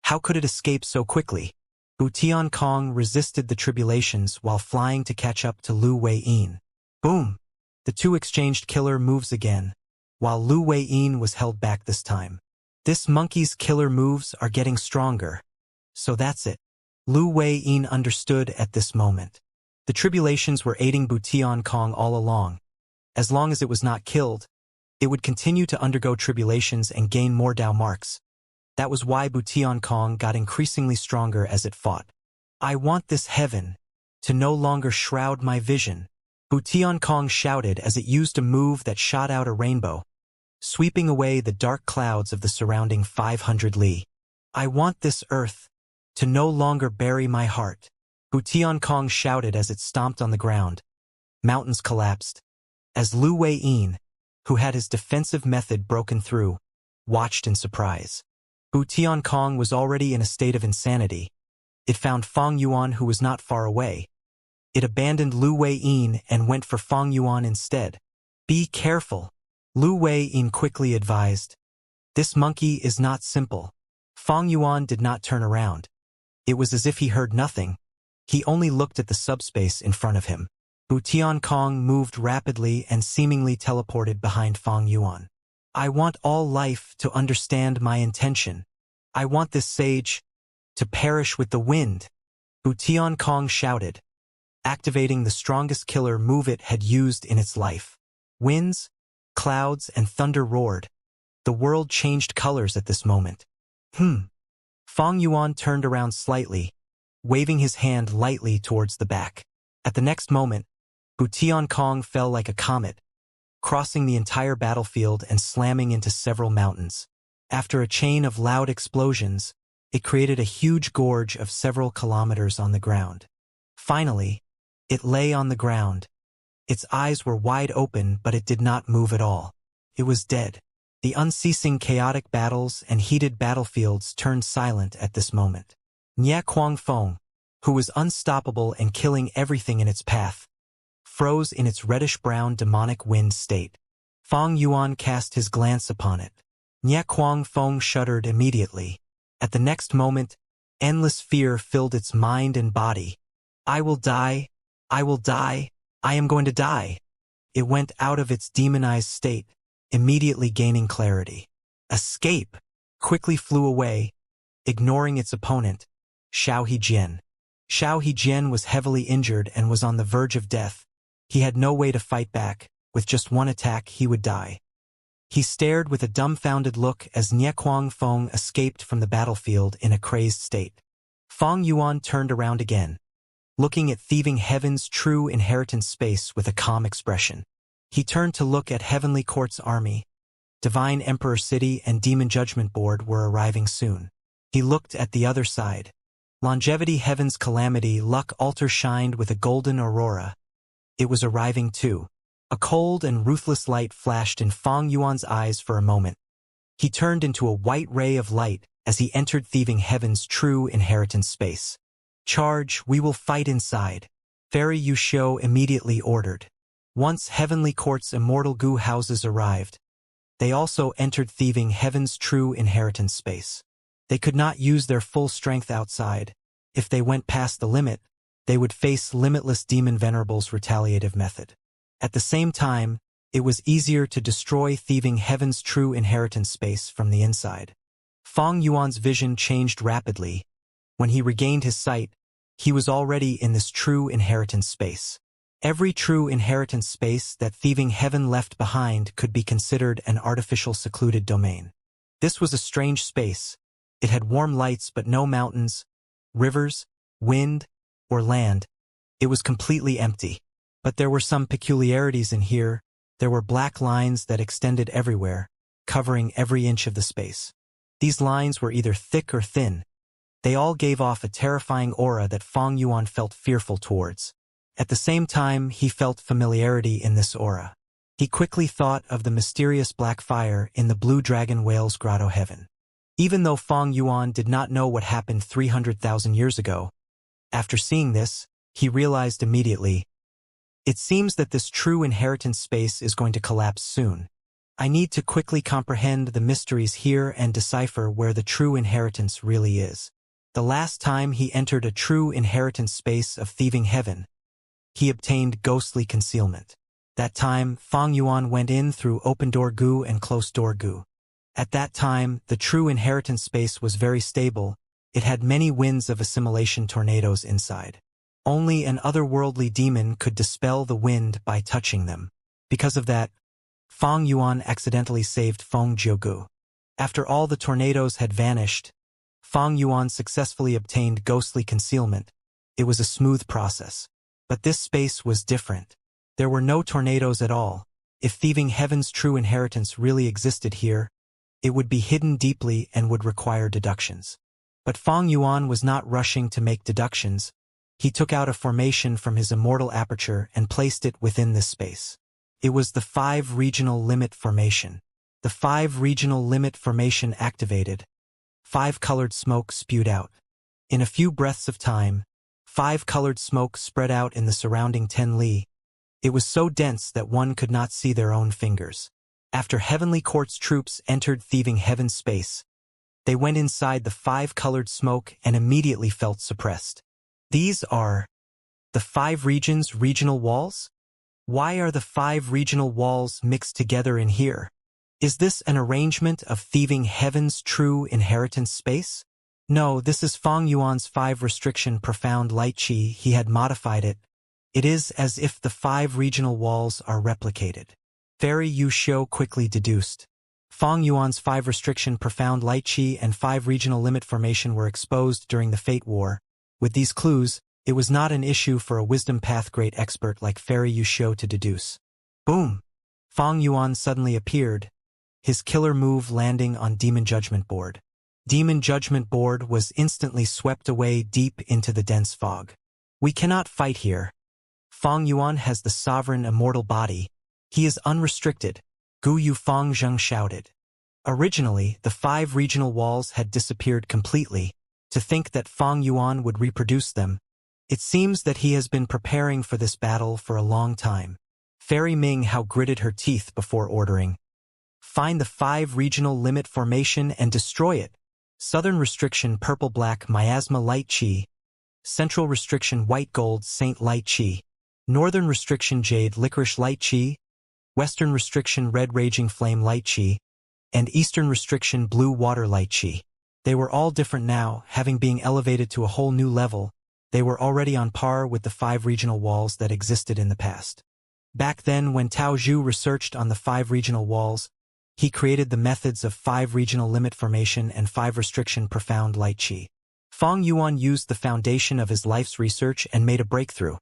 How could it escape so quickly? Bu Tiankong resisted the tribulations while flying to catch up to Lu Wei-yin. Boom! The two exchanged killer moves again, while Lu Wei-yin was held back this time. This monkey's killer moves are getting stronger. So that's it. Lu Wei-yin understood at this moment. The tribulations were aiding Bu Tiankong all along. As long as it was not killed, it would continue to undergo tribulations and gain more Dao marks. That was why Bu Tiankong got increasingly stronger as it fought. I want this heaven to no longer shroud my vision, Bu Tiankong shouted as it used a move that shot out a rainbow, sweeping away the dark clouds of the surrounding 500 li. I want this earth to no longer bury my heart, Bu Tiankong shouted as it stomped on the ground. Mountains collapsed. As Lu Wei-yin, who had his defensive method broken through, watched in surprise. Bu Tiankong was already in a state of insanity. It found Fang Yuan, who was not far away. It abandoned Lu Wei-yin and went for Fang Yuan instead. Be careful, Lu Wei-yin quickly advised. This monkey is not simple. Fang Yuan did not turn around. It was as if he heard nothing. He only looked at the subspace in front of him. Bu Tiankong moved rapidly and seemingly teleported behind Fang Yuan. I want all life to understand my intention. I want this sage to perish with the wind, Bu Tiankong shouted, activating the strongest killer move it had used in its life. Winds, clouds, and thunder roared. The world changed colors at this moment. Fang Yuan turned around slightly, waving his hand lightly towards the back. At the next moment, Bu Tiankong fell like a comet, crossing the entire battlefield and slamming into several mountains. After a chain of loud explosions, it created a huge gorge of several kilometers on the ground. Finally, it lay on the ground. Its eyes were wide open, but it did not move at all. It was dead. The unceasing chaotic battles and heated battlefields turned silent at this moment. Nye Kuangfeng, who was unstoppable and killing everything in its path, froze in its reddish-brown demonic wind state. Fang Yuan cast his glance upon it. Nye Kuangfeng shuddered immediately. At the next moment, endless fear filled its mind and body. I will die. I will die. I am going to die. It went out of its demonized state, immediately gaining clarity. Escape! Quickly flew away, ignoring its opponent, Xiao Hejian. Xiao Hejian was heavily injured and was on the verge of death. He had no way to fight back. With just one attack, he would die. He stared with a dumbfounded look as Nye Kuangfeng escaped from the battlefield in a crazed state. Fang Yuan turned around again, looking at Thieving Heaven's true inheritance space with a calm expression. He turned to look at Heavenly Court's army. Divine Emperor City and Demon Judgment Board were arriving soon. He looked at the other side. Longevity Heaven's Calamity Luck Altar shined with a golden aurora. It was arriving too. A cold and ruthless light flashed in Fang Yuan's eyes for a moment. He turned into a white ray of light as he entered Thieving Heaven's true inheritance space. Charge, we will fight inside, Fairy Yushio immediately ordered. Once Heavenly Court's immortal goo houses arrived, they also entered Thieving Heaven's true inheritance space. They could not use their full strength outside. If they went past the limit, they would face Limitless Demon Venerable's retaliative method. At the same time, it was easier to destroy Thieving Heaven's true inheritance space from the inside. Fang Yuan's vision changed rapidly. When he regained his sight, he was already in this true inheritance space. Every true inheritance space that Thieving Heaven left behind could be considered an artificial secluded domain. This was a strange space. It had warm lights but no mountains, rivers, wind, or land. It was completely empty. But there were some peculiarities in here. There were black lines that extended everywhere, covering every inch of the space. These lines were either thick or thin. They all gave off a terrifying aura that Fang Yuan felt fearful towards. At the same time, he felt familiarity in this aura. He quickly thought of the mysterious black fire in the Blue Dragon Whale's Grotto Heaven. Even though Fang Yuan did not know what happened 300,000 years ago, after seeing this, he realized immediately, it seems that this true inheritance space is going to collapse soon. I need to quickly comprehend the mysteries here and decipher where the true inheritance really is. The last time he entered a true inheritance space of thieving heaven, he obtained ghostly concealment. That time, Fang Yuan went in through open-door goo and closed-door goo. At that time, the true inheritance space was very stable. It had many winds of assimilation tornadoes inside. Only an otherworldly demon could dispel the wind by touching them. Because of that, Fang Yuan accidentally saved Feng Jiugu. After all the tornadoes had vanished, Fang Yuan successfully obtained ghostly concealment. It was a smooth process. But this space was different. There were no tornadoes at all. If thieving heaven's true inheritance really existed here, it would be hidden deeply and would require deductions. But Fang Yuan was not rushing to make deductions. He took out a formation from his immortal aperture and placed it within this space. It was the 5 regional limit formation. The 5 regional limit formation activated. 5 colored smoke spewed out. In a few breaths of time, 5 colored smoke spread out in the surrounding 10 li. It was so dense that one could not see their own fingers. After Heavenly Court's troops entered thieving heaven's space, they went inside the 5 colored smoke and immediately felt suppressed. These are the 5 regions' regional walls? Why are the 5 regional walls mixed together in here? Is this an arrangement of thieving heaven's true inheritance space? No, this is Fang Yuan's 5 restriction profound light qi. He had modified it. It is as if the 5 regional walls are replicated. Fairy Yu Xiu quickly deduced. Fang Yuan's 5 restriction profound light qi and 5 regional limit formation were exposed during the Fate War. With these clues, it was not an issue for a wisdom path great expert like Fairy Yu Xiu to deduce. Boom! Fang Yuan suddenly appeared, his killer move landing on Demon Judgment Board. Demon Judgment Board was instantly swept away deep into the dense fog. We cannot fight here. Fang Yuan has the sovereign immortal body. He is unrestricted, Gu Yu Fang Zheng shouted. Originally, the 5 regional walls had disappeared completely. To think that Fang Yuan would reproduce them, it seems that he has been preparing for this battle for a long time. Fairy Ming Hao gritted her teeth before ordering. Find the 5 regional limit formation and destroy it. Southern restriction purple-black miasma light qi. Central restriction white-gold saint light qi. Northern restriction jade licorice light qi. Western restriction red raging flame light qi. And Eastern restriction blue water light qi. They were all different now, having been elevated to a whole new level. They were already on par with the 5 regional walls that existed in the past. Back then, when Tao Zhu researched on the 5 regional walls, he created the methods of 5 regional limit formation and 5 restriction profound light qi. Fang Yuan used the foundation of his life's research and made a breakthrough.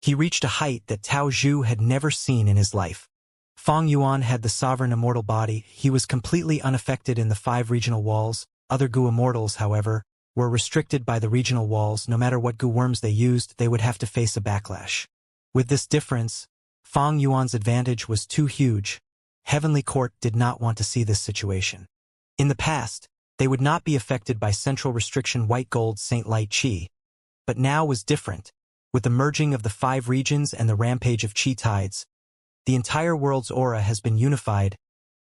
He reached a height that Tao Zhu had never seen in his life. Fang Yuan had the sovereign immortal body. He was completely unaffected in the 5 regional walls. Other Gu immortals, however, were restricted by the regional walls. No matter what Gu worms they used, they would have to face a backlash. With this difference, Fang Yuan's advantage was too huge. Heavenly Court did not want to see this situation. In the past, they would not be affected by central restriction white gold saint light qi. But now was different. With the merging of the 5 regions and the rampage of qi tides, the entire world's aura has been unified.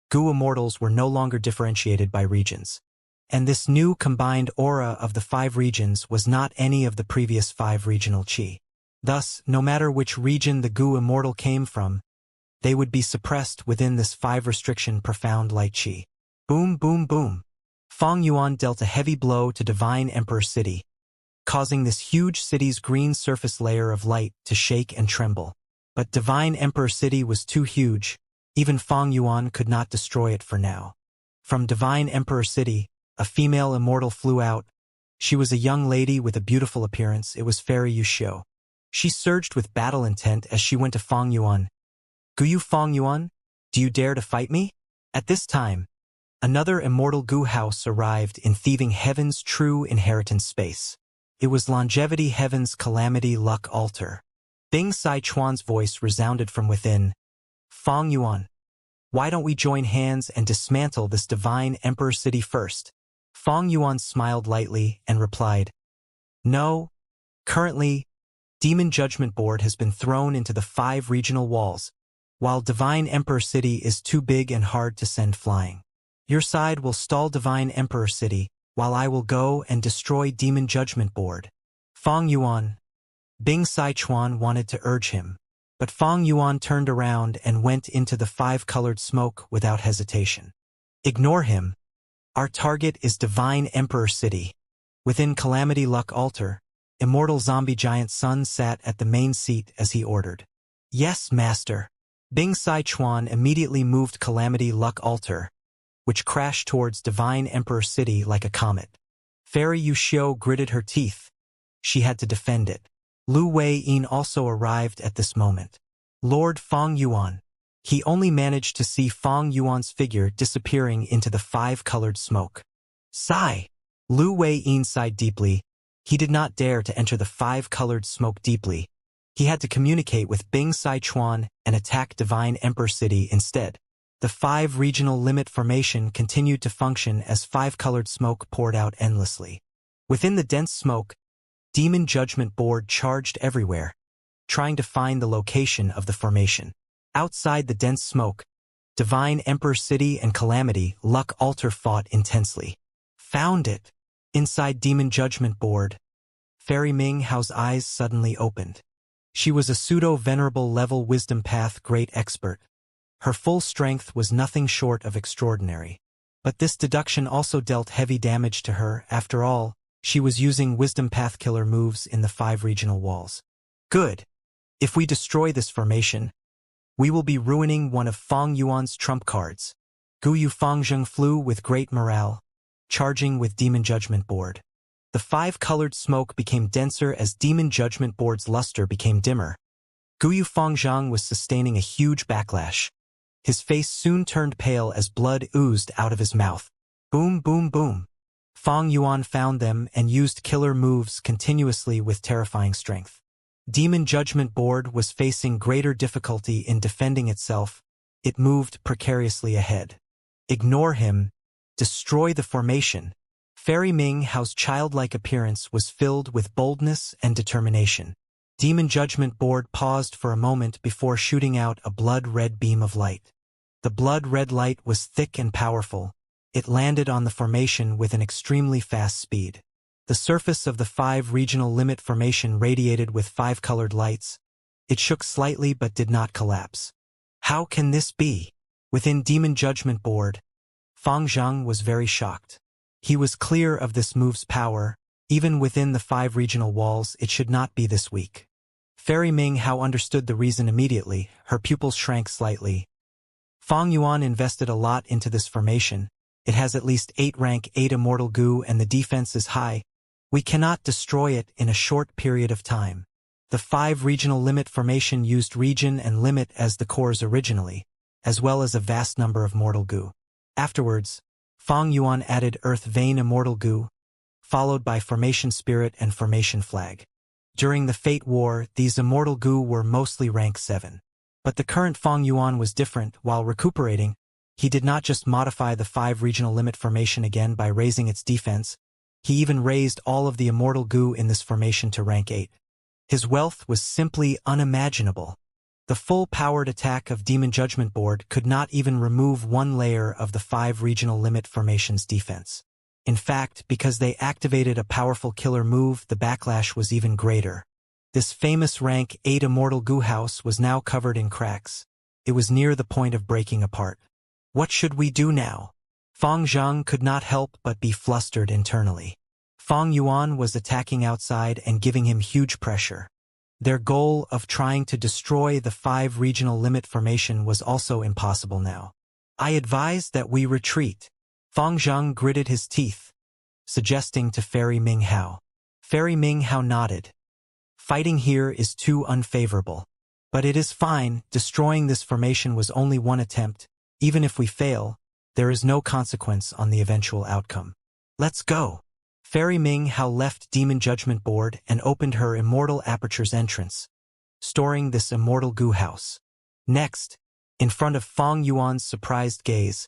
Gu immortals were no longer differentiated by regions. And this new combined aura of the 5 regions was not any of the previous 5 regional qi. Thus, no matter which region the Gu immortal came from, they would be suppressed within this 5 restriction profound light qi. Boom, boom, boom. Fang Yuan dealt a heavy blow to Divine Emperor City, causing this huge city's green surface layer of light to shake and tremble. But Divine Emperor City was too huge. Even Fang Yuan could not destroy it for now. From Divine Emperor City, a female immortal flew out. She was a young lady with a beautiful appearance. It was Fairy Yu Xiu. She surged with battle intent as she went to Fang Yuan. Gu Fang Yuan, do you dare to fight me? At this time, another immortal Gu house arrived in thieving heaven's true inheritance space. It was Longevity Heaven's Calamity Luck Altar. Bing Sai Chuan's voice resounded from within. Fang Yuan, why don't we join hands and dismantle this Divine Emperor City first? Fang Yuan smiled lightly and replied, no, currently, Demon Judgment Board has been thrown into the 5 regional walls, while Divine Emperor City is too big and hard to send flying. Your side will stall Divine Emperor City, while I will go and destroy Demon Judgment Board. Fang Yuan. Bing Sichuan wanted to urge him, but Fang Yuan turned around and went into the five-colored smoke without hesitation. Ignore him. Our target is Divine Emperor City. Within Calamity Luck Altar, Immortal Zombie Giant Sun sat at the main seat as he ordered. Yes, Master. Bing Sichuan immediately moved Calamity Luck Altar, which crashed towards Divine Emperor City like a comet. Fairy Yuxiu gritted her teeth. She had to defend it. Lu Wei-yin also arrived at this moment. Lord Fang Yuan. He only managed to see Fang Yuan's figure disappearing into the five-colored smoke. Sigh! Lu Wei-yin sighed deeply. He did not dare to enter the five-colored smoke deeply. He had to communicate with Bing Sichuan and attack Divine Emperor City instead. The five regional limit formation continued to function as five-colored smoke poured out endlessly. Within the dense smoke, Demon Judgment Board charged everywhere, trying to find the location of the formation. Outside the dense smoke, Divine Emperor City and Calamity Luck Altar fought intensely. Found it! Inside Demon Judgment Board, Fairy Ming Hao's eyes suddenly opened. She was a pseudo-venerable level wisdom path great expert. Her full strength was nothing short of extraordinary. But this deduction also dealt heavy damage to her. After all, she was using wisdom path killer moves in the five regional walls. Good. If we destroy this formation, we will be ruining one of Fang Yuan's trump cards. Guyu Fangzheng flew with great morale, charging with Demon Judgment Board. The five-colored smoke became denser as Demon Judgment Board's luster became dimmer. Guyu Fangzheng was sustaining a huge backlash. His face soon turned pale as blood oozed out of his mouth. Boom, boom, boom. Fang Yuan found them and used killer moves continuously with terrifying strength. Demon Judgment Board was facing greater difficulty in defending itself. It moved precariously ahead. Ignore him. Destroy the formation. Fairy Ming Hao's childlike appearance was filled with boldness and determination. Demon Judgment Board paused for a moment before shooting out a blood-red beam of light. The blood-red light was thick and powerful. It landed on the formation with an extremely fast speed. The surface of the five regional limit formation radiated with five-colored lights. It shook slightly but did not collapse. How can this be? Within Demon Judgment Board, Fang Zhang was very shocked. He was clear of this move's power. Even within the five regional walls, it should not be this weak. Fairy Ming Hao understood the reason immediately. Her pupils shrank slightly. Fang Yuan invested a lot into this formation. It has at least 8 rank 8 immortal goo and the defense is high. We cannot destroy it in a short period of time. The 5 regional limit formation used region and limit as the cores originally, as well as a vast number of mortal goo. Afterwards, Fang Yuan added Earth Vein Immortal Goo, followed by Formation Spirit and Formation Flag. During the Fate War, these Immortal Goo were mostly rank 7. But the current Fang Yuan was different. While recuperating, he did not just modify the 5 regional limit formation again by raising its defense, he even raised all of the Immortal Goo in this formation to rank 8. His wealth was simply unimaginable. The full-powered attack of Demon Judgment Board could not even remove one layer of the 5 regional limit formation's defense. In fact, because they activated a powerful killer move, the backlash was even greater. This famous rank 8 Immortal Goo house was now covered in cracks. It was near the point of breaking apart. What should we do now? Fang Zhang could not help but be flustered internally. Fang Yuan was attacking outside and giving him huge pressure. Their goal of trying to destroy the 5 regional limit formation was also impossible now. I advise that we retreat. Fang Zhang gritted his teeth, suggesting to Fairy Ming Hao. Fairy Ming Hao nodded. Fighting here is too unfavorable. But it is fine. Destroying this formation was only one attempt. Even if we fail, there is no consequence on the eventual outcome. Let's go. Fairy Ming Hao left Demon Judgment Board and opened her Immortal Aperture's entrance, storing this Immortal Goo house. Next, in front of Fang Yuan's surprised gaze,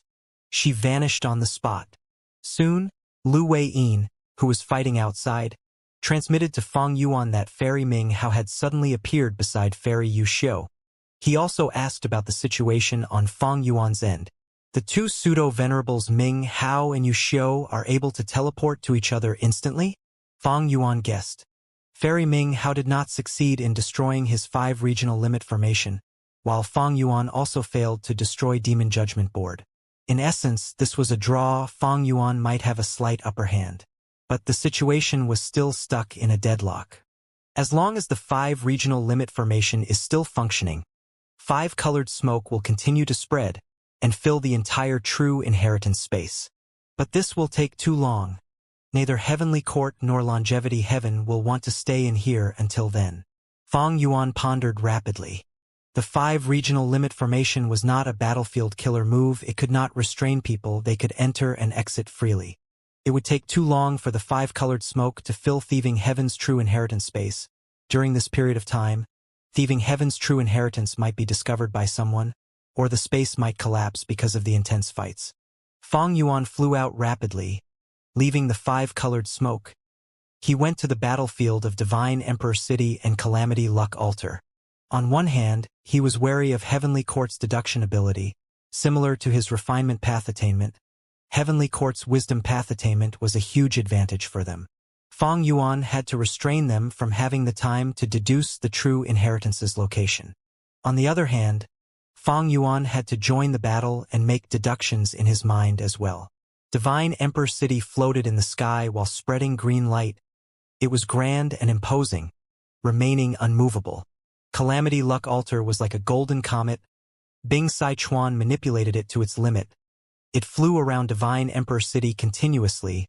she vanished on the spot. Soon, Lu Wei-yin, who was fighting outside, transmitted to Fang Yuan that Fairy Ming Hao had suddenly appeared beside Fairy Yuxiu. He also asked about the situation on Fang Yuan's end. The two pseudo-venerables Ming Hao and Yu Xiu are able to teleport to each other instantly? Fang Yuan guessed. Fairy Ming Hao did not succeed in destroying his 5 regional limit formation, while Fang Yuan also failed to destroy Demon Judgment Board. In essence, this was a draw. Fang Yuan might have a slight upper hand. But the situation was still stuck in a deadlock. As long as the 5 regional limit formation is still functioning, 5-colored smoke will continue to spread and fill the entire true inheritance space. But this will take too long. Neither Heavenly Court nor Longevity Heaven will want to stay in here until then. Fang Yuan pondered rapidly. The 5 regional limit formation was not a battlefield killer move. It could not restrain people. They could enter and exit freely. It would take too long for the 5-colored smoke to fill Thieving Heaven's true inheritance space. During this period of time, Thieving Heaven's true inheritance might be discovered by someone, or the space might collapse because of the intense fights. Fang Yuan flew out rapidly, leaving the 5-colored smoke. He went to the battlefield of Divine Emperor City and Calamity Luck Altar. On one hand, he was wary of Heavenly Court's deduction ability, similar to his refinement path attainment. Heavenly Court's wisdom path attainment was a huge advantage for them. Fang Yuan had to restrain them from having the time to deduce the true inheritance's location. On the other hand, Fang Yuan had to join the battle and make deductions in his mind as well. Divine Emperor City floated in the sky while spreading green light. It was grand and imposing, remaining unmovable. Calamity Luck Altar was like a golden comet. Bing Sichuan manipulated it to its limit. It flew around Divine Emperor City continuously,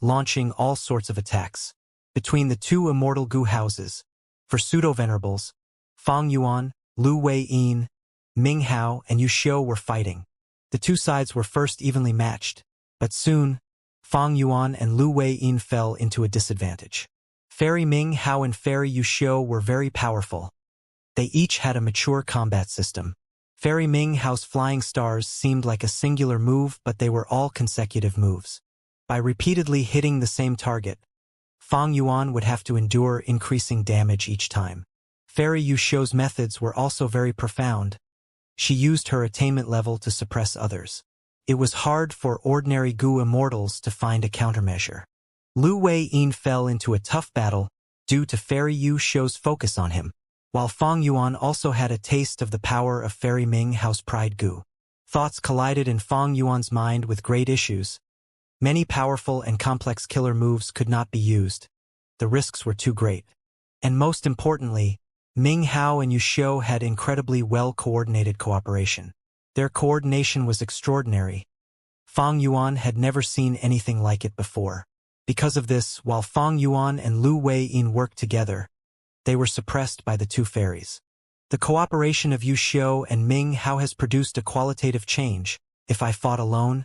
launching all sorts of attacks. Between the 2 immortal Gu houses, for pseudo-venerables, Fang Yuan, Lu Wei-yin, Ming Hao, and Yu Xiu were fighting. The 2 sides were first evenly matched, but soon, Fang Yuan and Lu Wei-yin fell into a disadvantage. Fairy Ming Hao and Fairy Yu Xiu were very powerful. They each had a mature combat system. Fairy Ming Hao's flying stars seemed like a singular move, but they were all consecutive moves. By repeatedly hitting the same target, Fang Yuan would have to endure increasing damage each time. Fairy Yu Xiu's methods were also very profound. She used her attainment level to suppress others. It was hard for ordinary Gu immortals to find a countermeasure. Lu Wei-yin fell into a tough battle due to Fairy Yu Xiu's focus on him, while Fang Yuan also had a taste of the power of Fairy Ming Hao's Pride Gu. Thoughts collided in Fang Yuan's mind with great issues. Many powerful and complex killer moves could not be used. The risks were too great. And most importantly, Ming Hao and Yu Xiu had incredibly well-coordinated cooperation. Their coordination was extraordinary. Fang Yuan had never seen anything like it before. Because of this, while Fang Yuan and Lu Wei-yin worked together, they were suppressed by the 2 fairies. The cooperation of Yu Xiu and Ming Hao has produced a qualitative change. If I fought alone,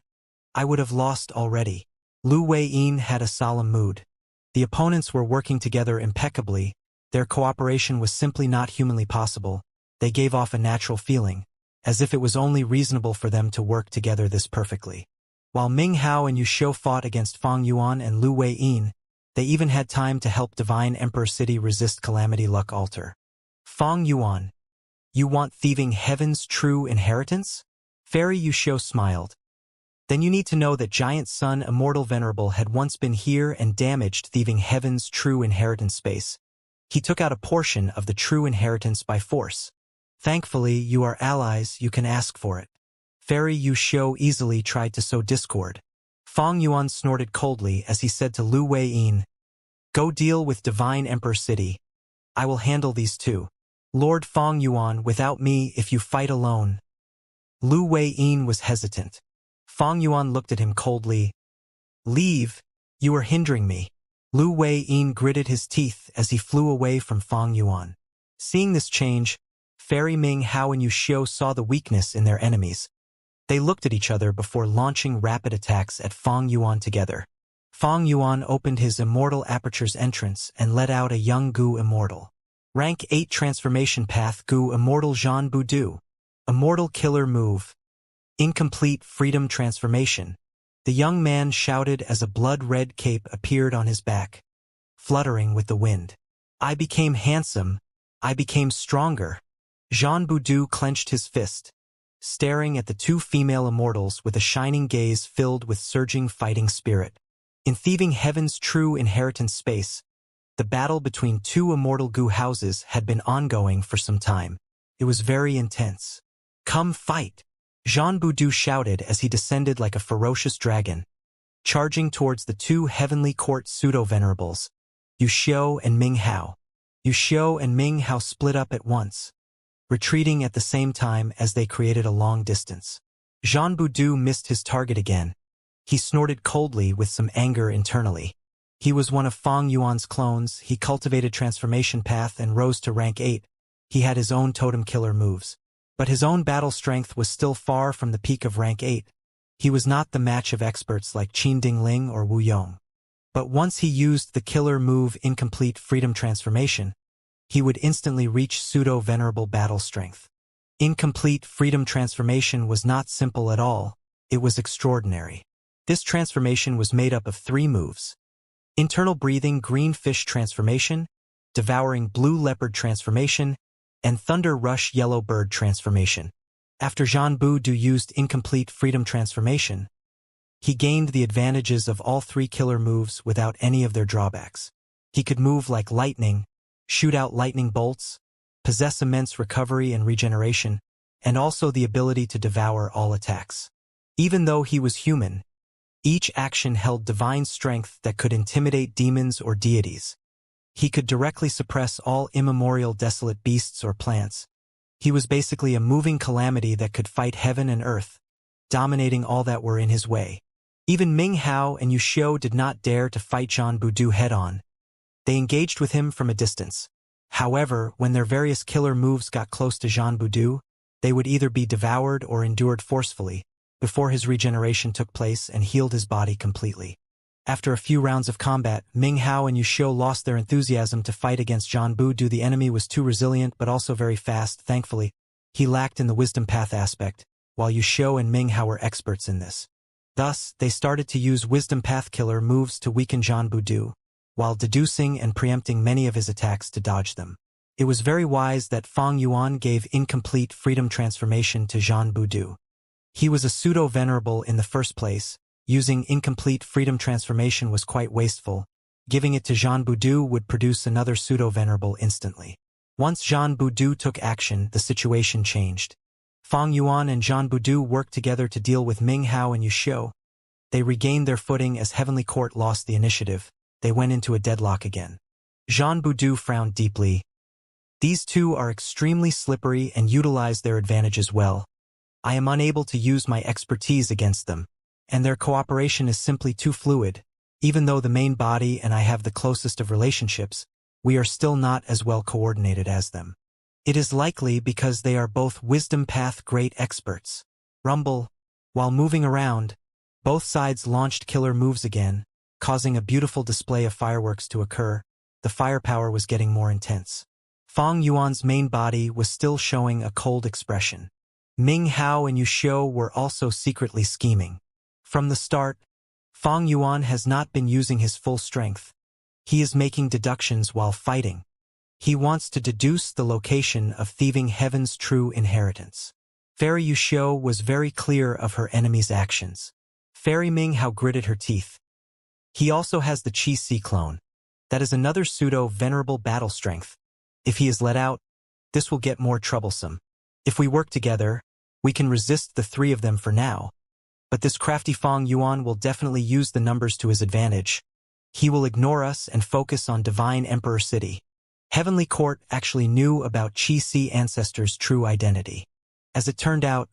I would have lost already. Lu Wei-yin had a solemn mood. The opponents were working together impeccably. Their cooperation was simply not humanly possible. They gave off a natural feeling, as if it was only reasonable for them to work together this perfectly. While Ming Hao and Yu Xiu fought against Fang Yuan and Lu Wei-yin, they even had time to help Divine Emperor City resist Calamity Luck Altar. Fang Yuan, you want Thieving Heaven's true inheritance? Fairy Yu Xiu smiled. Then you need to know that Giant Sun Immortal Venerable had once been here and damaged Thieving Heaven's true inheritance space. He took out a portion of the true inheritance by force. Thankfully, you are allies, you can ask for it. Fairy Yu Xiu easily tried to sow discord. Fang Yuan snorted coldly as he said to Lu Wei-yin, "Go deal with Divine Emperor City. I will handle these 2. Lord Fang Yuan, without me if you fight alone." Lu Wei-yin was hesitant. Fang Yuan looked at him coldly. "Leave, you are hindering me." Lu Wei-yin gritted his teeth as he flew away from Fang Yuan. Seeing this change, Fairy Ming Hao and Yu Xiu saw the weakness in their enemies. They looked at each other before launching rapid attacks at Fang Yuan together. Fang Yuan opened his Immortal Aperture's entrance and let out a young Gu Immortal. Rank 8 Transformation Path Gu Immortal Zhan Budu. Immortal Killer Move. Incomplete Freedom Transformation. The young man shouted as a blood-red cape appeared on his back, fluttering with the wind. "I became handsome. I became stronger." Zhan Budu clenched his fist. staring at the two female immortals with a shining gaze filled with surging fighting spirit. In thieving heaven's true inheritance space, the battle between two immortal goo houses had been ongoing for some time. It was very intense. "Come fight!" Jean Boudou shouted as he descended like a ferocious dragon, charging towards the two heavenly court pseudo-venerables, Yu Xiao and Ming Hao. Yu Xiao and Ming Hao split up at once, retreating at the same time as they created a long distance. Jean Boudou missed his target again. He snorted coldly with some anger internally. He was one of Fang Yuan's clones. He cultivated transformation path and rose to rank 8. He had his own totem killer moves. But his own battle strength was still far from the peak of rank 8. He was not the match of experts like Qin Dingling or Wu Yong. But once he used the killer move Incomplete Freedom Transformation, he would instantly reach pseudo-venerable battle strength. Incomplete Freedom Transformation was not simple at all. It was extraordinary. This transformation was made up of 3 moves: Internal Breathing Green Fish Transformation, Devouring Blue Leopard Transformation, and Thunder Rush Yellow Bird Transformation. After Jean Boudou used Incomplete Freedom Transformation, he gained the advantages of all 3 killer moves without any of their drawbacks. He could move like lightning, shoot out lightning bolts, possess immense recovery and regeneration, and also the ability to devour all attacks. Even though he was human, each action held divine strength that could intimidate demons or deities. He could directly suppress all immemorial desolate beasts or plants. He was basically a moving calamity that could fight heaven and earth, dominating all that were in his way. Even Ming Hao and Yu Xiao did not dare to fight Jean Boudou head-on. They engaged with him from a distance. However, when their various killer moves got close to Jean Boudou, they would either be devoured or endured forcefully, before his regeneration took place and healed his body completely. After a few rounds of combat, Ming Hao and Yu Xiao lost their enthusiasm to fight against Jean Boudou. The enemy was too resilient but also very fast. Thankfully, he lacked in the wisdom path aspect, while Yu Xiao and Ming Hao were experts in this. Thus, they started to use wisdom path killer moves to weaken Jean Boudou, while deducing and preempting many of his attacks to dodge them. It was very wise that Fang Yuan gave Incomplete Freedom Transformation to Jean Boudou. He was a pseudo-venerable in the first place. Using Incomplete Freedom Transformation was quite wasteful. Giving it to Jean Boudou would produce another pseudo-venerable instantly. Once Jean Boudou took action, the situation changed. Fang Yuan and Jean Boudou worked together to deal with Ming Hao and Yu Xiao. They regained their footing as Heavenly Court lost the initiative. They went into a deadlock again. Jean Boudou frowned deeply. These two are extremely slippery and utilize their advantages well. I am unable to use my expertise against them, and their cooperation is simply too fluid. Even though the main body and I have the closest of relationships, we are still not as well coordinated as them. It is likely because they are both wisdom path great experts. Rumble. While moving around, both sides launched killer moves again, causing a beautiful display of fireworks to occur. The firepower was getting more intense. Fang Yuan's main body was still showing a cold expression. Ming Hao and Yu Xiao were also secretly scheming. From the start, Fang Yuan has not been using his full strength. He is making deductions while fighting. He wants to deduce the location of thieving heaven's true inheritance. Fairy Yu Xiao was very clear of her enemy's actions. Fairy Ming Hao gritted her teeth. He also has the Qi Si clone. That is another pseudo-venerable battle strength. If he is let out, this will get more troublesome. If we work together, we can resist the 3 of them for now. But this crafty Fang Yuan will definitely use the numbers to his advantage. He will ignore us and focus on Divine Emperor City. Heavenly Court actually knew about Qi Si ancestor's true identity. As it turned out,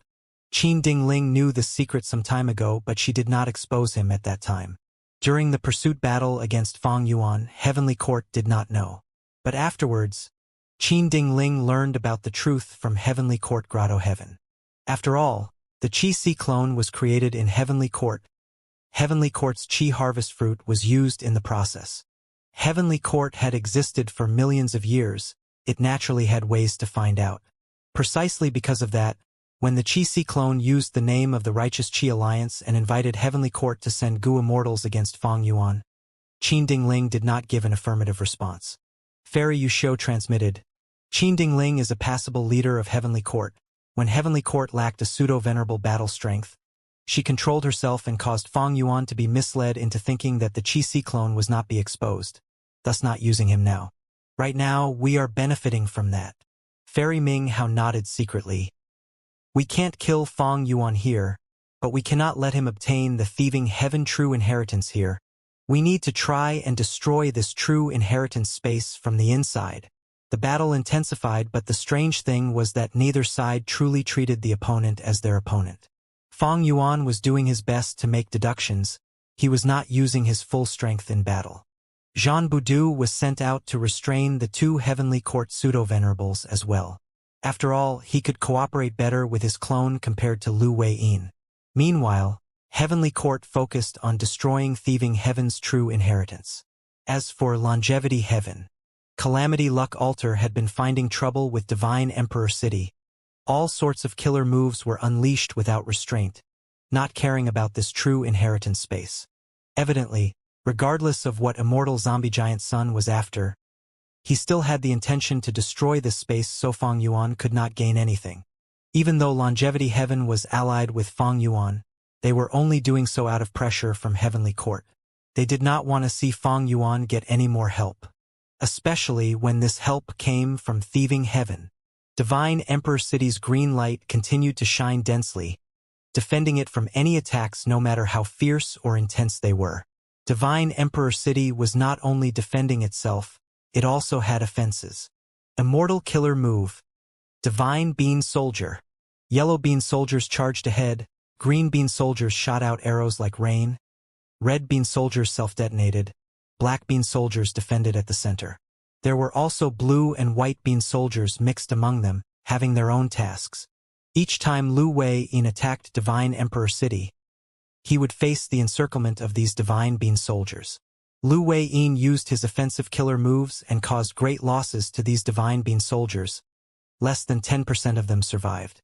Qin Dingling knew the secret some time ago, but she did not expose him at that time. During the pursuit battle against Fang Yuan, Heavenly Court did not know. But afterwards, Qin Dingling learned about the truth from Heavenly Court Grotto Heaven. After all, the Qi Si clone was created in Heavenly Court. Heavenly Court's Qi harvest fruit was used in the process. Heavenly Court had existed for millions of years. It naturally had ways to find out. Precisely because of that, when the Qi Si clone used the name of the Righteous Qi Alliance and invited Heavenly Court to send Gu Immortals against Fang Yuan, Qin Dingling did not give an affirmative response. Fairy Yu Xiao transmitted, Qin Dingling is a passable leader of Heavenly Court. When Heavenly Court lacked a pseudo-venerable battle strength, she controlled herself and caused Fang Yuan to be misled into thinking that the Qi clone was not be exposed, thus not using him now. Right now, we are benefiting from that. Fairy Ming Hao nodded secretly. We can't kill Fang Yuan here, but we cannot let him obtain the thieving heaven true inheritance here. We need to try and destroy this true inheritance space from the inside. The battle intensified, but the strange thing was that neither side truly treated the opponent as their opponent. Fang Yuan was doing his best to make deductions. He was not using his full strength in battle. Jean Boudu was sent out to restrain the two Heavenly Court pseudo-venerables as well. After all, he could cooperate better with his clone compared to Lu Wei-yin. Meanwhile, Heavenly Court focused on destroying thieving heaven's true inheritance. As for Longevity Heaven, Calamity Luck Altar had been finding trouble with Divine Emperor City. All sorts of killer moves were unleashed without restraint, not caring about this true inheritance space. Evidently, regardless of what Immortal Zombie Giant Sun was after, he still had the intention to destroy this space so Fang Yuan could not gain anything. Even though Longevity Heaven was allied with Fang Yuan, they were only doing so out of pressure from Heavenly Court. They did not want to see Fang Yuan get any more help, especially when this help came from thieving heaven. Divine Emperor City's green light continued to shine densely, defending it from any attacks no matter how fierce or intense they were. Divine Emperor City was not only defending itself, it also had offenses. Immortal Killer Move. Divine Bean Soldier. Yellow Bean Soldiers charged ahead, Green Bean Soldiers shot out arrows like rain, Red Bean Soldiers self-detonated, Black Bean Soldiers defended at the center. There were also Blue and White Bean Soldiers mixed among them, having their own tasks. Each time Lu Wei-yin attacked Divine Emperor City, he would face the encirclement of these Divine Bean Soldiers. Lu Wei-yin used his offensive killer moves and caused great losses to these Divine Bean Soldiers. Less than 10% of them survived.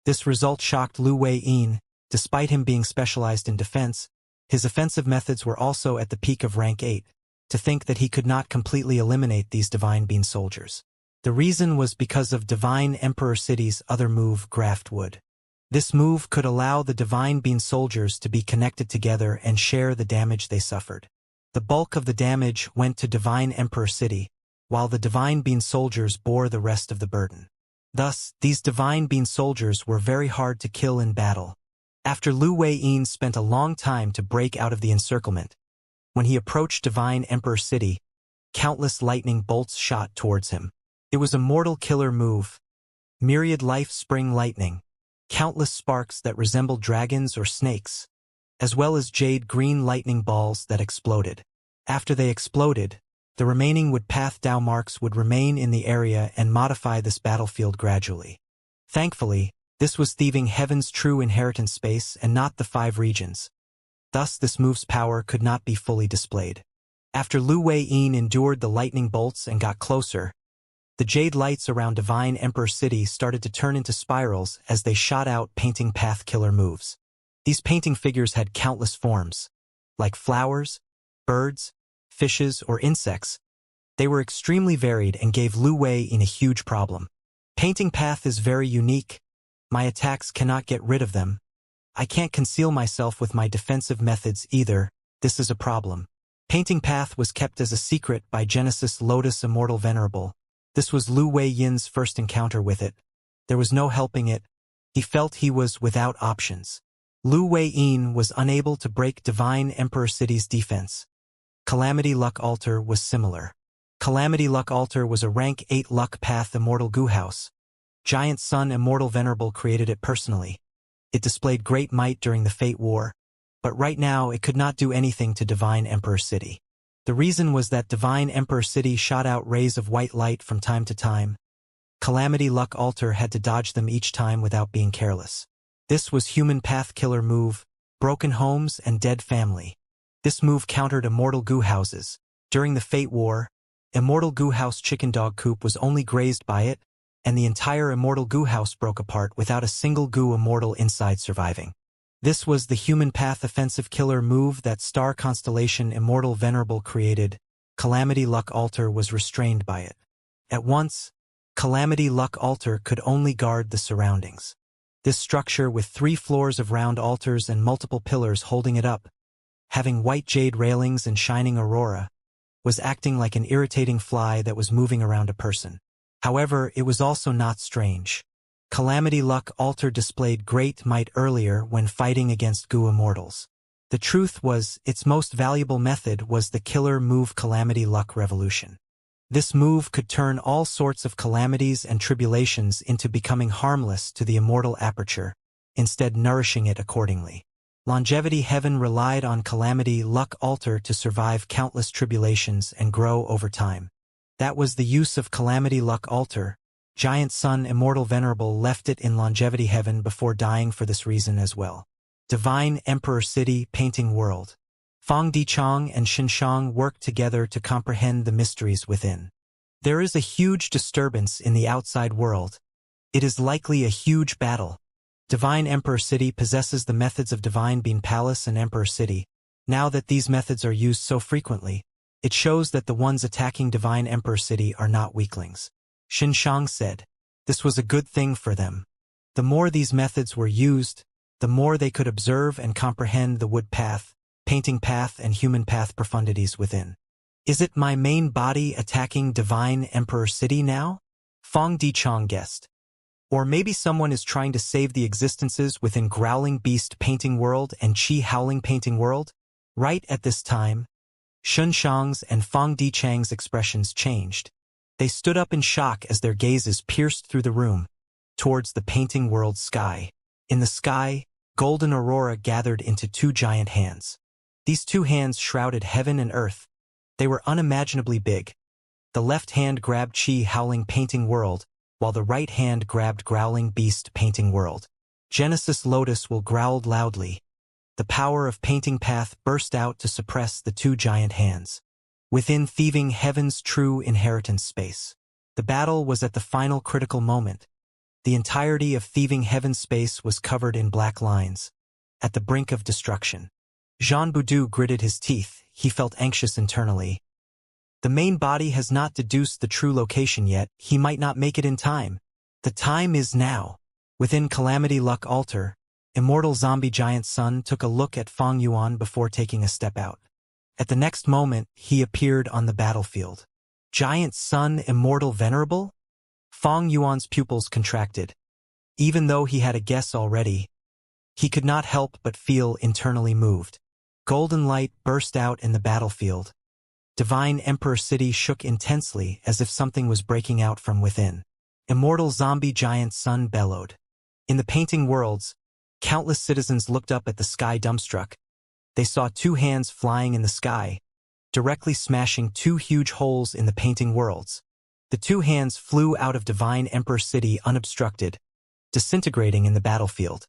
This result shocked Lu Wei-yin. Despite him being specialized in defense, his offensive methods were also at the peak of rank 8. To think that he could not completely eliminate these Divine Bean Soldiers. The reason was because of Divine Emperor City's other move, Graft Wood. This move could allow the Divine Bean Soldiers to be connected together and share the damage they suffered. The bulk of the damage went to Divine Emperor City, while the Divine Bean Soldiers bore the rest of the burden. Thus, these Divine Bean Soldiers were very hard to kill in battle. After Lu Wei-yin spent a long time to break out of the encirclement, when he approached Divine Emperor City, countless lightning bolts shot towards him. It was a mortal killer move. Myriad Life Spring Lightning. Countless sparks that resembled dragons or snakes, as well as jade green lightning balls that exploded. After they exploded, the remaining wood path Dao marks would remain in the area and modify this battlefield gradually. Thankfully, this was thieving heaven's true inheritance space and not the 5 regions. Thus this move's power could not be fully displayed. After Lu Wei-yin endured the lightning bolts and got closer, the jade lights around Divine Emperor City started to turn into spirals as they shot out painting path killer moves. These painting figures had countless forms, like flowers, birds, fishes, or insects. They were extremely varied and gave Lu Wei-yin a huge problem. Painting path is very unique. My attacks cannot get rid of them. I can't conceal myself with my defensive methods either. This is a problem. Painting path was kept as a secret by Genesis Lotus Immortal Venerable. This was Lu Wei-yin's first encounter with it. There was no helping it. He felt he was without options. Lu Wei-yin was unable to break Divine Emperor City's defense. Calamity Luck Altar was similar. Calamity Luck Altar was a rank 8 Luck Path Immortal Goo House. Giant Sun Immortal Venerable created it personally. It displayed great might during the Fate War, but right now it could not do anything to Divine Emperor City. The reason was that Divine Emperor City shot out rays of white light from time to time. Calamity Luck Altar had to dodge them each time without being careless. This was Human Path Killer move, Broken Homes and Dead Family. This move countered Immortal Goo Houses. During the Fate War, Immortal Goo House Chicken Dog Coop was only grazed by it, and the entire Immortal Goo House broke apart without a single Goo Immortal inside surviving. This was the Human Path Offensive Killer move that Star Constellation Immortal Venerable created. Calamity Luck Altar was restrained by it. At once, Calamity Luck Altar could only guard the surroundings. This structure, with 3 floors of round altars and multiple pillars holding it up, having white jade railings and shining aurora, was acting like an irritating fly that was moving around a person. However, it was also not strange. Calamity Luck Altar displayed great might earlier when fighting against Goo Immortals. The truth was, its most valuable method was the killer move Calamity Luck Revolution. This move could turn all sorts of calamities and tribulations into becoming harmless to the immortal aperture, instead nourishing it accordingly. Longevity Heaven relied on Calamity Luck Altar to survive countless tribulations and grow over time. That was the use of Calamity Luck Altar. Giant Sun Immortal Venerable left it in Longevity Heaven before dying for this reason as well. Divine Emperor City Painting World. Fang Dichang and Xinshang worked together to comprehend the mysteries within. There is a huge disturbance in the outside world. It is likely a huge battle. Divine Emperor City possesses the methods of Divine Bean Palace and Emperor City. Now that these methods are used so frequently, it shows that the ones attacking Divine Emperor City are not weaklings. Xinshang said, this was a good thing for them. The more these methods were used, the more they could observe and comprehend the wood path, painting path and human path profundities within. Is it my main body attacking Divine Emperor City now? Fang Dichang guessed. Or maybe someone is trying to save the existences within Growling Beast Painting World and Qi Howling Painting World? Right at this time, Xinshang's and Fang Dichang's expressions changed. They stood up in shock as their gazes pierced through the room, towards the painting world sky. In the sky, golden aurora gathered into 2 giant hands. These 2 hands shrouded heaven and earth. They were unimaginably big. The left hand grabbed Qi Howling Painting World, while the right hand grabbed Growling Beast Painting World. Genesis Lotus will growled loudly. The power of Painting Path burst out to suppress the 2 giant hands. Within Thieving Heaven's true inheritance space. The battle was at the final critical moment. The entirety of Thieving Heaven's space was covered in black lines, at the brink of destruction. Jean Boudou gritted his teeth. He felt anxious internally. The main body has not deduced the true location yet. He might not make it in time. The time is now. Within Calamity Luck Altar, Immortal Zombie Giant Sun took a look at Fang Yuan before taking a step out. At the next moment, he appeared on the battlefield. Giant Sun Immortal Venerable? Fang Yuan's pupils contracted. Even though he had a guess already, he could not help but feel internally moved. Golden light burst out in the battlefield. Divine Emperor City shook intensely as if something was breaking out from within. Immortal Zombie Giant Sun bellowed. In the painting worlds, countless citizens looked up at the sky dumbstruck. They saw 2 hands flying in the sky, directly smashing 2 huge holes in the painting worlds. The 2 hands flew out of Divine Emperor City unobstructed, disintegrating in the battlefield,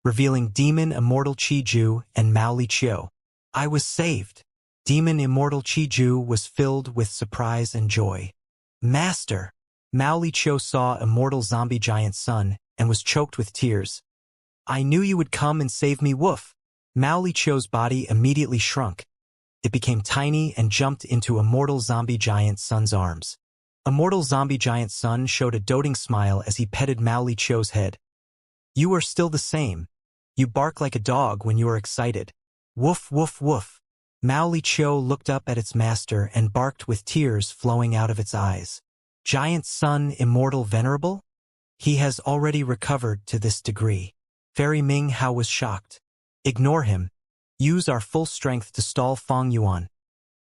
revealing Demon Immortal Qiju and Mao Li Qiu. I was saved. Demon Immortal Qiju was filled with surprise and joy. Master! Mao Li Qiu saw Immortal Zombie Giant Sun and was choked with tears. I knew you would come and save me, woof. Mao Li Qiu's body immediately shrunk. It became tiny and jumped into Immortal Zombie Giant Sun's arms. Immortal Zombie Giant Sun showed a doting smile as he petted Mao Li Qiu's head. You are still the same. You bark like a dog when you are excited. Woof, woof, woof. Mao Li Qiu looked up at its master and barked with tears flowing out of its eyes. Giant Sun Immortal Venerable? He has already recovered to this degree. Fairy Ming Hao was shocked. Ignore him. Use our full strength to stall Fang Yuan.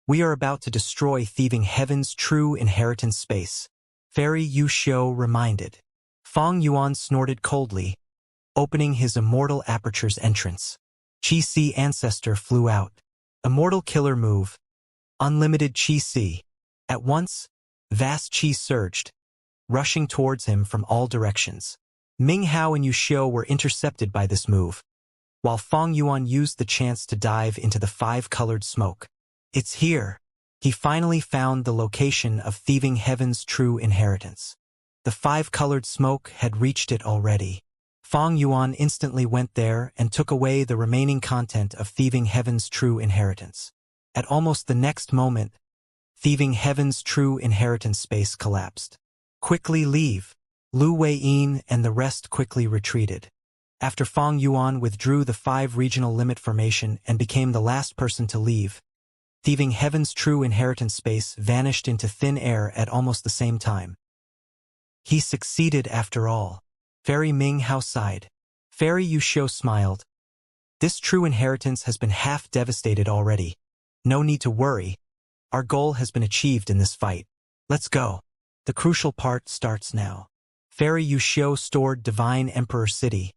We are about to destroy Thieving Heaven's true inheritance space. Fairy Yu Xiu reminded. Fang Yuan snorted coldly, opening his immortal aperture's entrance. Qi Si Ancestor flew out. Immortal Killer Move. Unlimited Qi Si. At once, vast Qi surged, rushing towards him from all directions. Ming Hao and Yu Xiu were intercepted by this move, while Fang Yuan used the chance to dive into the 5-colored smoke. It's here. He finally found the location of Thieving Heaven's true inheritance. The 5-colored smoke had reached it already. Fang Yuan instantly went there and took away the remaining content of Thieving Heaven's true inheritance. At almost the next moment, Thieving Heaven's true inheritance space collapsed. Quickly leave. Lu Wei-yin and the rest quickly retreated. After Fang Yuan withdrew the 5 regional limit formation and became the last person to leave, Thieving Heaven's true inheritance space vanished into thin air at almost the same time. He succeeded after all. Fairy Ming Hao sighed. Fairy Yuxiu smiled. This true inheritance has been half devastated already. No need to worry. Our goal has been achieved in this fight. Let's go. The crucial part starts now. Fairy Yuxiu stored Divine Emperor City.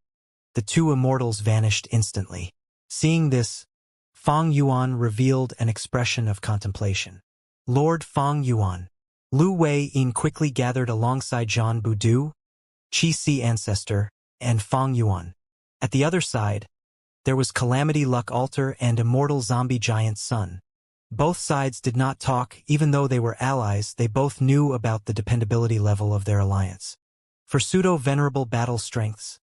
The 2 immortals vanished instantly. Seeing this, Fang Yuan revealed an expression of contemplation. Lord Fang Yuan. Lu Wei-yin quickly gathered alongside Zhan Budu, Qi Si Ancestor, and Fang Yuan. At the other side, there was Calamity Luck Altar and Immortal Zombie Giant Sun. Both sides did not talk, even though they were allies. They both knew about the dependability level of their alliance. For pseudo-venerable battle strengths,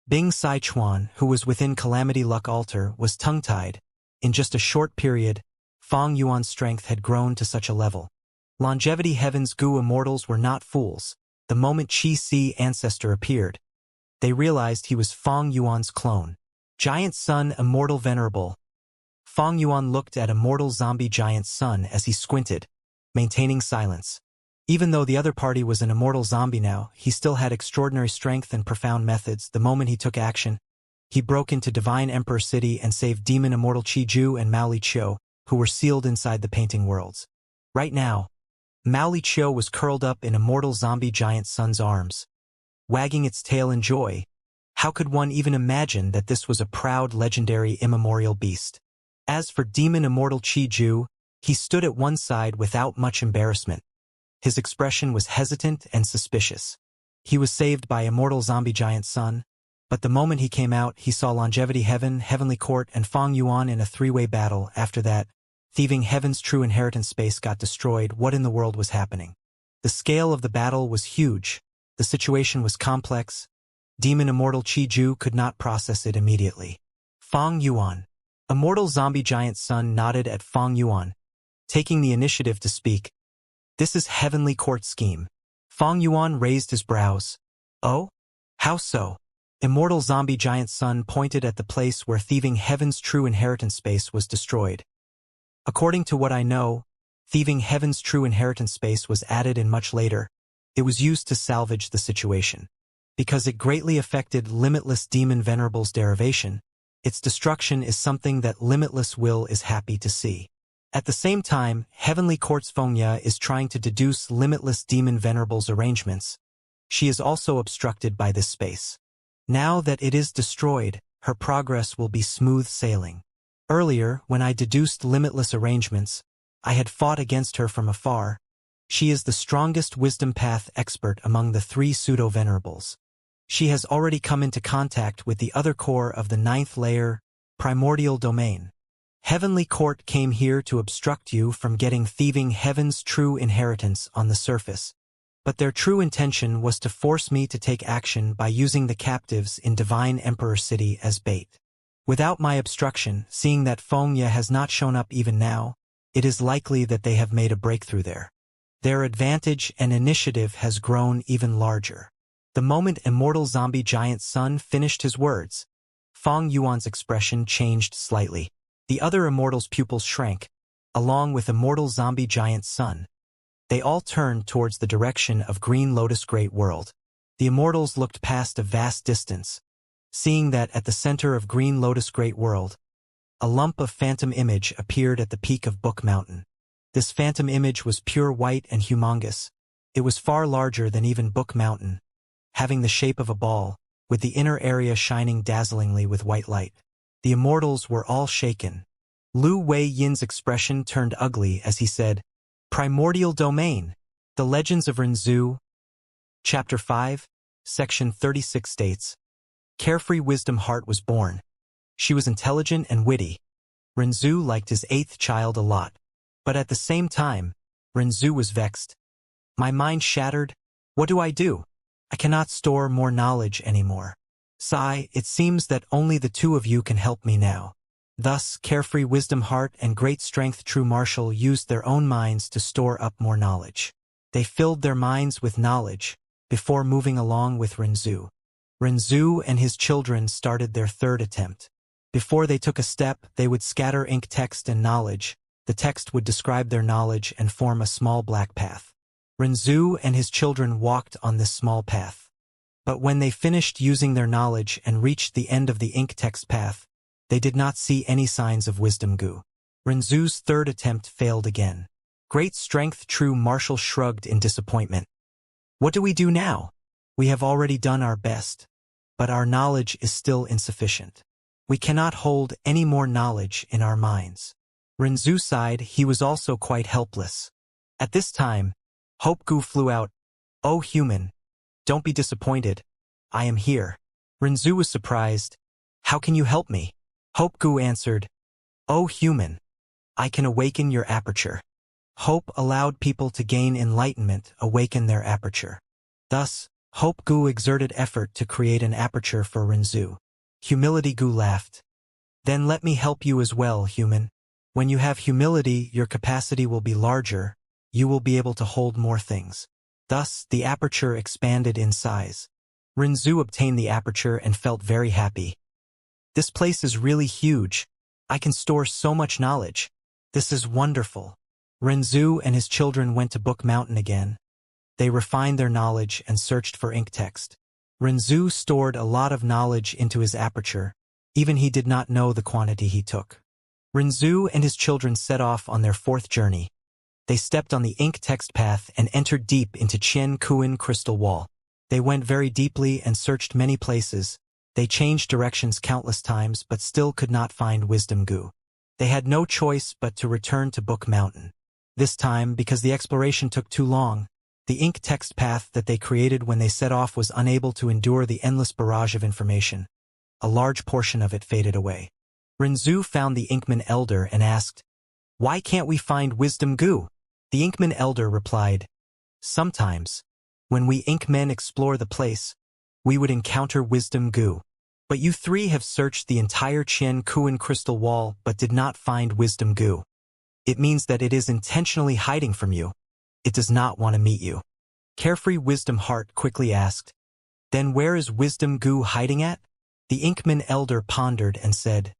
Bing Saichuan, who was within Calamity Luck Altar, was tongue-tied. In just a short period, Fang Yuan's strength had grown to such a level. Longevity Heaven's Gu immortals were not fools. The moment Qi Si Ancestor appeared, they realized he was Fang Yuan's clone. Giant Sun Immortal Venerable. Fang Yuan looked at Immortal Zombie Giant Sun as he squinted, maintaining silence. Even though the other party was an immortal zombie now, he still had extraordinary strength and profound methods. The moment he took action, he broke into Divine Emperor City and saved Demon Immortal Qi Ju and Mao Li Qiu, who were sealed inside the painting worlds. Right now, Mao Li Qiu was curled up in Immortal Zombie Giant Sun's arms, wagging its tail in joy. How could one even imagine that this was a proud, legendary, immemorial beast? As for Demon Immortal Qi Ju, he stood at one side without much embarrassment. His expression was hesitant and suspicious. He was saved by Immortal Zombie Giant Sun, but the moment he came out, he saw Longevity Heaven, Heavenly Court, and Fang Yuan in a 3-way battle. After that, Thieving Heaven's true inheritance space got destroyed. What in the world was happening? The scale of the battle was huge. The situation was complex. Demon Immortal Qi Ju could not process it immediately. Fang Yuan. Immortal Zombie Giant Sun nodded at Fang Yuan, taking the initiative to speak. This is Heavenly Court scheme. Fang Yuan raised his brows. Oh? How so? Immortal Zombie Giant Sun pointed at the place where Thieving Heaven's true inheritance space was destroyed. According to what I know, Thieving Heaven's true inheritance space was added in much later. It was used to salvage the situation. Because it greatly affected Limitless Demon Venerable's derivation, its destruction is something that Limitless Will is happy to see. At the same time, Heavenly Court's Fengya is trying to deduce Limitless Demon Venerable's arrangements. She is also obstructed by this space. Now that it is destroyed, her progress will be smooth sailing. Earlier, when I deduced Limitless arrangements, I had fought against her from afar. She is the strongest wisdom path expert among the 3 pseudo-venerables. She has already come into contact with the other core of the 9th layer, primordial domain. Heavenly Court came here to obstruct you from getting Thieving Heaven's true inheritance on the surface. But their true intention was to force me to take action by using the captives in Divine Emperor City as bait. Without my obstruction, seeing that Fengya has not shown up even now, it is likely that they have made a breakthrough there. Their advantage and initiative has grown even larger. The moment Immortal Zombie Giant Sun finished his words, Fang Yuan's expression changed slightly. The other immortals' pupils shrank, along with Immortal Zombie Giant Sun. They all turned towards the direction of Green Lotus Great World. The immortals looked past a vast distance, seeing that at the center of Green Lotus Great World, a lump of phantom image appeared at the peak of Book Mountain. This phantom image was pure white and humongous. It was far larger than even Book Mountain, having the shape of a ball, with the inner area shining dazzlingly with white light. The immortals were all shaken. Lu Wei-yin's expression turned ugly as he said, Primordial Domain. The Legends of Renzu, Chapter 5, Section 36 states, Carefree Wisdom Heart was born. She was intelligent and witty. Renzu liked his 8th child a lot. But at the same time, Renzu was vexed. My mind shattered. What do? I cannot store more knowledge anymore. Sai, it seems that only the 2 of you can help me now. Thus, Carefree Wisdom Heart and Great Strength True Marshal used their own minds to store up more knowledge. They filled their minds with knowledge, before moving along with Renzu. Renzu and his children started their third attempt. Before they took a step, they would scatter ink text and knowledge. The text would describe their knowledge and form a small black path. Renzu and his children walked on this small path. But when they finished using their knowledge and reached the end of the ink text path, they did not see any signs of wisdom goo. Renzu's third attempt failed again. Great strength, true Marshall shrugged in disappointment. What do we do now? We have already done our best, but our knowledge is still insufficient. We cannot hold any more knowledge in our minds. Renzu sighed. He was also quite helpless. At this time, Hope Gu flew out. Oh human, don't be disappointed. I am here. Renzu was surprised. How can you help me? Hope Gu answered. Oh human, I can awaken your aperture. Hope allowed people to gain enlightenment, awaken their aperture. Thus, Hope Gu exerted effort to create an aperture for Renzu. Humility Gu laughed. Then let me help you as well, human. When you have humility, your capacity will be larger. You will be able to hold more things. Thus, the aperture expanded in size. Renzu obtained the aperture and felt very happy. This place is really huge. I can store so much knowledge. This is wonderful. Renzu and his children went to Book Mountain again. They refined their knowledge and searched for ink text. Renzu stored a lot of knowledge into his aperture. Even he did not know the quantity he took. Renzu and his children set off on their fourth journey. They stepped on the ink text path and entered deep into Qian Kuan crystal wall. They went very deeply and searched many places. They changed directions countless times but still could not find wisdom goo. They had no choice but to return to Book Mountain. This time, because the exploration took too long, the ink text path that they created when they set off was unable to endure the endless barrage of information. A large portion of it faded away. Renzu found the Inkman Elder and asked, "Why can't we find wisdom goo?" The Inkman Elder replied, "Sometimes, when we Inkmen explore the place, we would encounter wisdom goo. But you three have searched the entire Qian Kuan crystal wall but did not find wisdom goo. It means that it is intentionally hiding from you. It does not want to meet you." Carefree Wisdom Heart quickly asked, "Then where is wisdom goo hiding at?" The Inkman Elder pondered and said,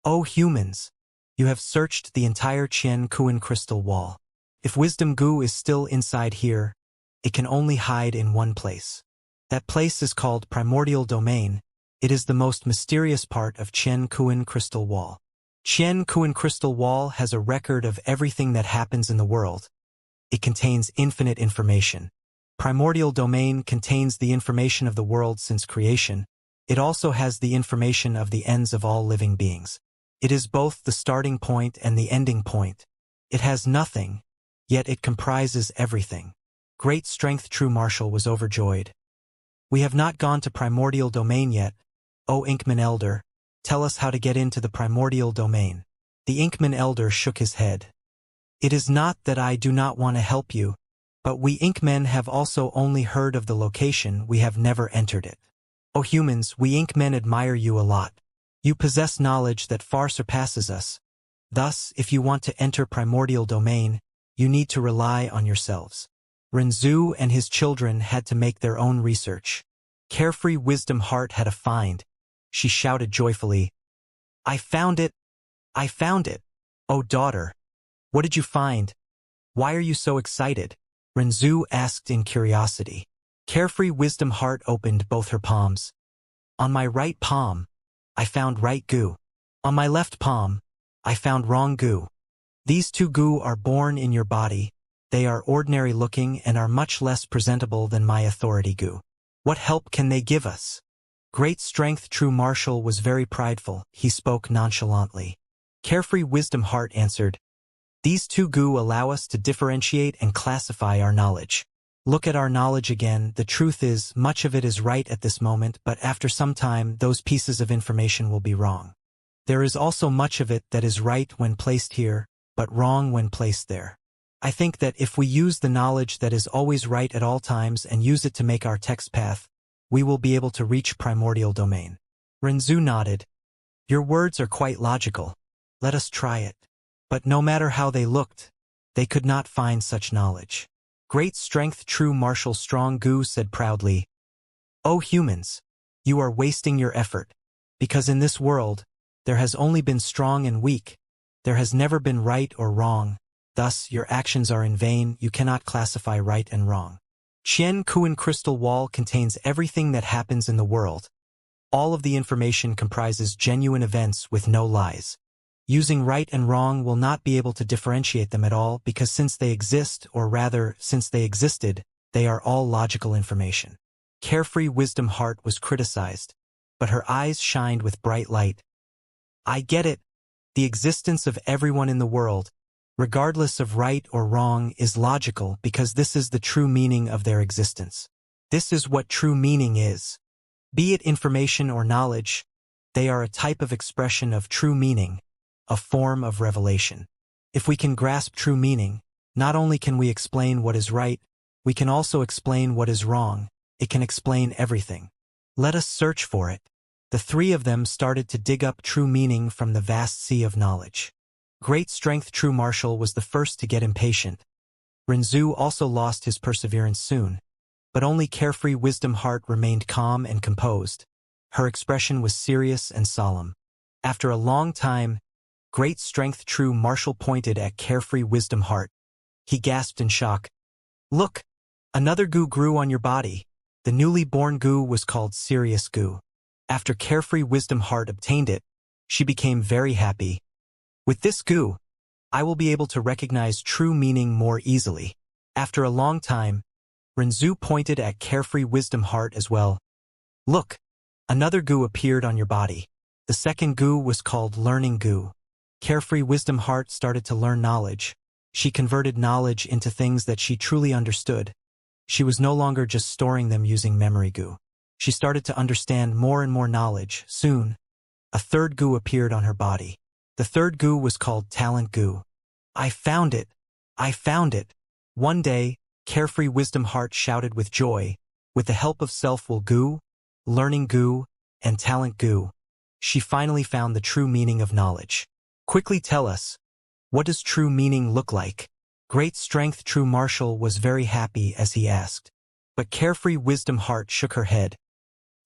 "Oh humans, you have searched the entire Qian Kuan crystal wall. If wisdom goo is still inside here, it can only hide in one place. That place is called Primordial Domain. It is the most mysterious part of Qian Kuan crystal wall. Qian Kuan crystal wall has a record of everything that happens in the world. It contains infinite information. Primordial Domain contains the information of the world since creation. It also has the information of the ends of all living beings. It is both the starting point and the ending point. It has nothing, yet it comprises everything." Great Strength True Marshall was overjoyed. "We have not gone to Primordial Domain yet. O Inkman Elder, tell us how to get into the Primordial Domain." The Inkman Elder shook his head. "It is not that I do not want to help you, but we Inkmen have also only heard of the location, we have never entered it. O humans, we Inkmen admire you a lot. You possess knowledge that far surpasses us. Thus, if you want to enter Primordial Domain, you need to rely on yourselves." Renzu and his children had to make their own research. Carefree Wisdom Heart had a find. She shouted joyfully, "I found it! I found it! Oh daughter, what did you find? Why are you so excited?" Renzu asked in curiosity. Carefree Wisdom Heart opened both her palms. "On my right palm, I found right goo. On my left palm, I found wrong goo. These two goo are born in your body. They are ordinary looking and are much less presentable than my authority goo. What help can they give us?" Great Strength True Marshall was very prideful. He spoke nonchalantly. Carefree Wisdom Heart answered, "These two goo allow us to differentiate and classify our knowledge. Look at our knowledge again. The truth is, much of it is right at this moment, but after some time, those pieces of information will be wrong. There is also much of it that is right when placed here, but wrong when placed there. I think that if we use the knowledge that is always right at all times and use it to make our text path, we will be able to reach Primordial Domain." Renzu nodded. "Your words are quite logical. Let us try it." But no matter how they looked, they could not find such knowledge. Great strength true martial strong Gu said proudly, "O humans, you are wasting your effort, because in this world, there has only been strong and weak, there has never been right or wrong, thus your actions are in vain, you cannot classify right and wrong. Qian Kuan crystal wall contains everything that happens in the world. All of the information comprises genuine events with no lies. Using right and wrong will not be able to differentiate them at all because since they exist, or rather, since they existed, they are all logical information." Carefree Wisdom Heart was criticized, but her eyes shined with bright light. "I get it. The existence of everyone in the world, regardless of right or wrong, is logical because this is the true meaning of their existence. This is what true meaning is. Be it information or knowledge, they are a type of expression of true meaning, a form of revelation. If we can grasp true meaning, not only can we explain what is right, we can also explain what is wrong. It can explain everything. Let us search for it." The three of them started to dig up true meaning from the vast sea of knowledge. Great strength true martial was the first to get impatient. Renzu also lost his perseverance soon, but only Carefree Wisdom Heart remained calm and composed. Her expression was serious and solemn. After a long time, Great strength true martial pointed at Carefree Wisdom Heart. He gasped in shock. "Look! Another Gu grew on your body." The newly born Gu was called Serious Gu. After Carefree Wisdom Heart obtained it, she became very happy. "With this Gu, I will be able to recognize true meaning more easily." After a long time, Renzu pointed at Carefree Wisdom Heart as well. "Look! Another Gu appeared on your body." The second Gu was called Learning Gu. Carefree Wisdom Heart started to learn knowledge. She converted knowledge into things that she truly understood. She was no longer just storing them using memory Gu. She started to understand more and more knowledge. Soon, a third Gu appeared on her body. The third Gu was called Talent Gu. "I found it! I found it!" One day, Carefree Wisdom Heart shouted with joy, with the help of Self-Will Gu, Learning Gu, and Talent Gu, she finally found the true meaning of knowledge. "Quickly tell us, what does true meaning look like?" Great strength true martial was very happy as he asked. But Carefree Wisdom Heart shook her head.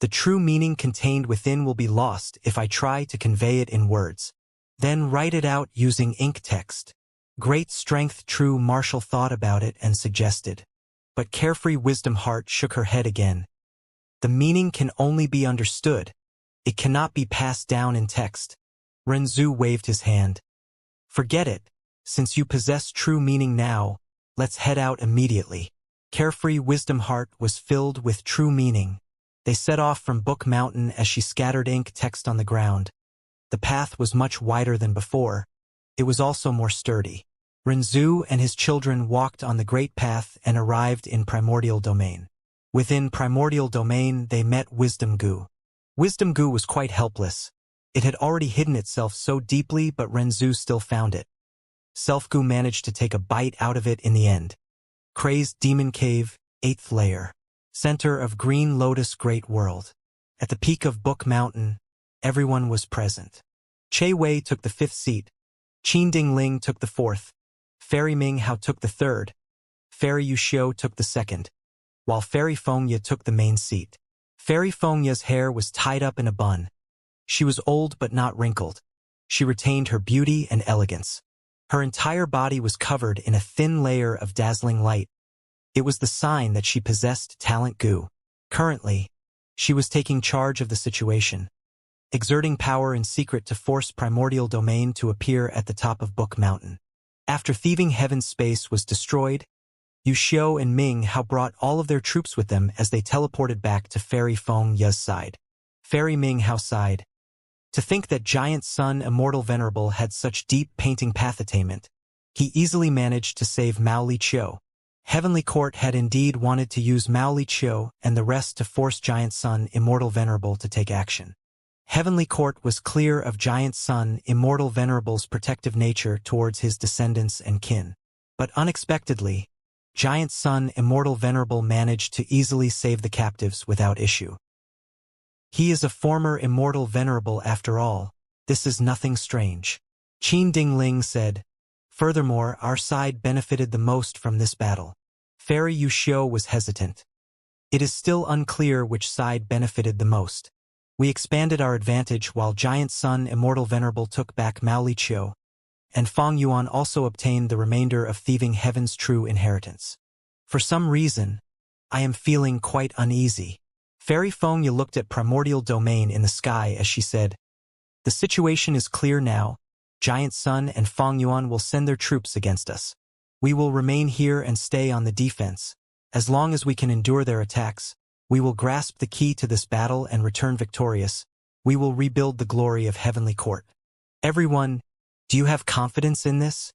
"The true meaning contained within will be lost if I try to convey it in words. Then write it out using ink text." Great strength true martial thought about it and suggested. But Carefree Wisdom Heart shook her head again. "The meaning can only be understood. It cannot be passed down in text." Renzu waved his hand. "Forget it. Since you possess true meaning now, let's head out immediately." Carefree Wisdom Heart was filled with true meaning. They set off from Book Mountain as she scattered ink text on the ground. The path was much wider than before. It was also more sturdy. Renzu and his children walked on the Great Path and arrived in Primordial Domain. Within Primordial Domain, they met Wisdom Gu. Wisdom Gu was quite helpless. It had already hidden itself so deeply, but Renzu still found it. Self-Gu managed to take a bite out of it in the end. Crazed Demon Cave, 8th layer. Center of Green Lotus Great World. At the peak of Book Mountain, everyone was present. Che Wei took the 5th seat. Qin Dingling took the 4th. Fairy Ming Hao took the 3rd. Fairy Yuxiu took the 2nd. While Fairy Fengye took the main seat. Fairy Fengye's hair was tied up in a bun. She was old but not wrinkled. She retained her beauty and elegance. Her entire body was covered in a thin layer of dazzling light. It was the sign that she possessed Talent Gu. Currently, she was taking charge of the situation, exerting power in secret to force Primordial Domain to appear at the top of Book Mountain. After Thieving Heaven's space was destroyed, Yuxiu and Ming Hao brought all of their troops with them as they teleported back to Fairy Fengye's side. Fairy Ming Hao sighed. To think that Giant Sun Immortal Venerable had such deep painting path attainment. He easily managed to save Mao Li Qiu. Heavenly Court had indeed wanted to use Mao Li Qiu and the rest to force Giant Sun Immortal Venerable to take action. Heavenly Court was clear of Giant Sun Immortal Venerable's protective nature towards his descendants and kin. But unexpectedly, Giant Sun Immortal Venerable managed to easily save the captives without issue. He is a former Immortal Venerable after all. This is nothing strange. Qin Dingling said. Furthermore, our side benefited the most from this battle. Fairy Yushio was hesitant. It is still unclear which side benefited the most. We expanded our advantage while Giant Sun Immortal Venerable took back Maolichio, and Fong Yuan also obtained the remainder of Thieving Heaven's true inheritance. For some reason, I am feeling quite uneasy. Fairy Fong Yu looked at primordial domain in the sky as she said, "The situation is clear now. Giant Sun and Fong Yuan will send their troops against us. We will remain here and stay on the defense. As long as we can endure their attacks, we will grasp the key to this battle and return victorious. We will rebuild the glory of Heavenly Court." Everyone, do you have confidence in this?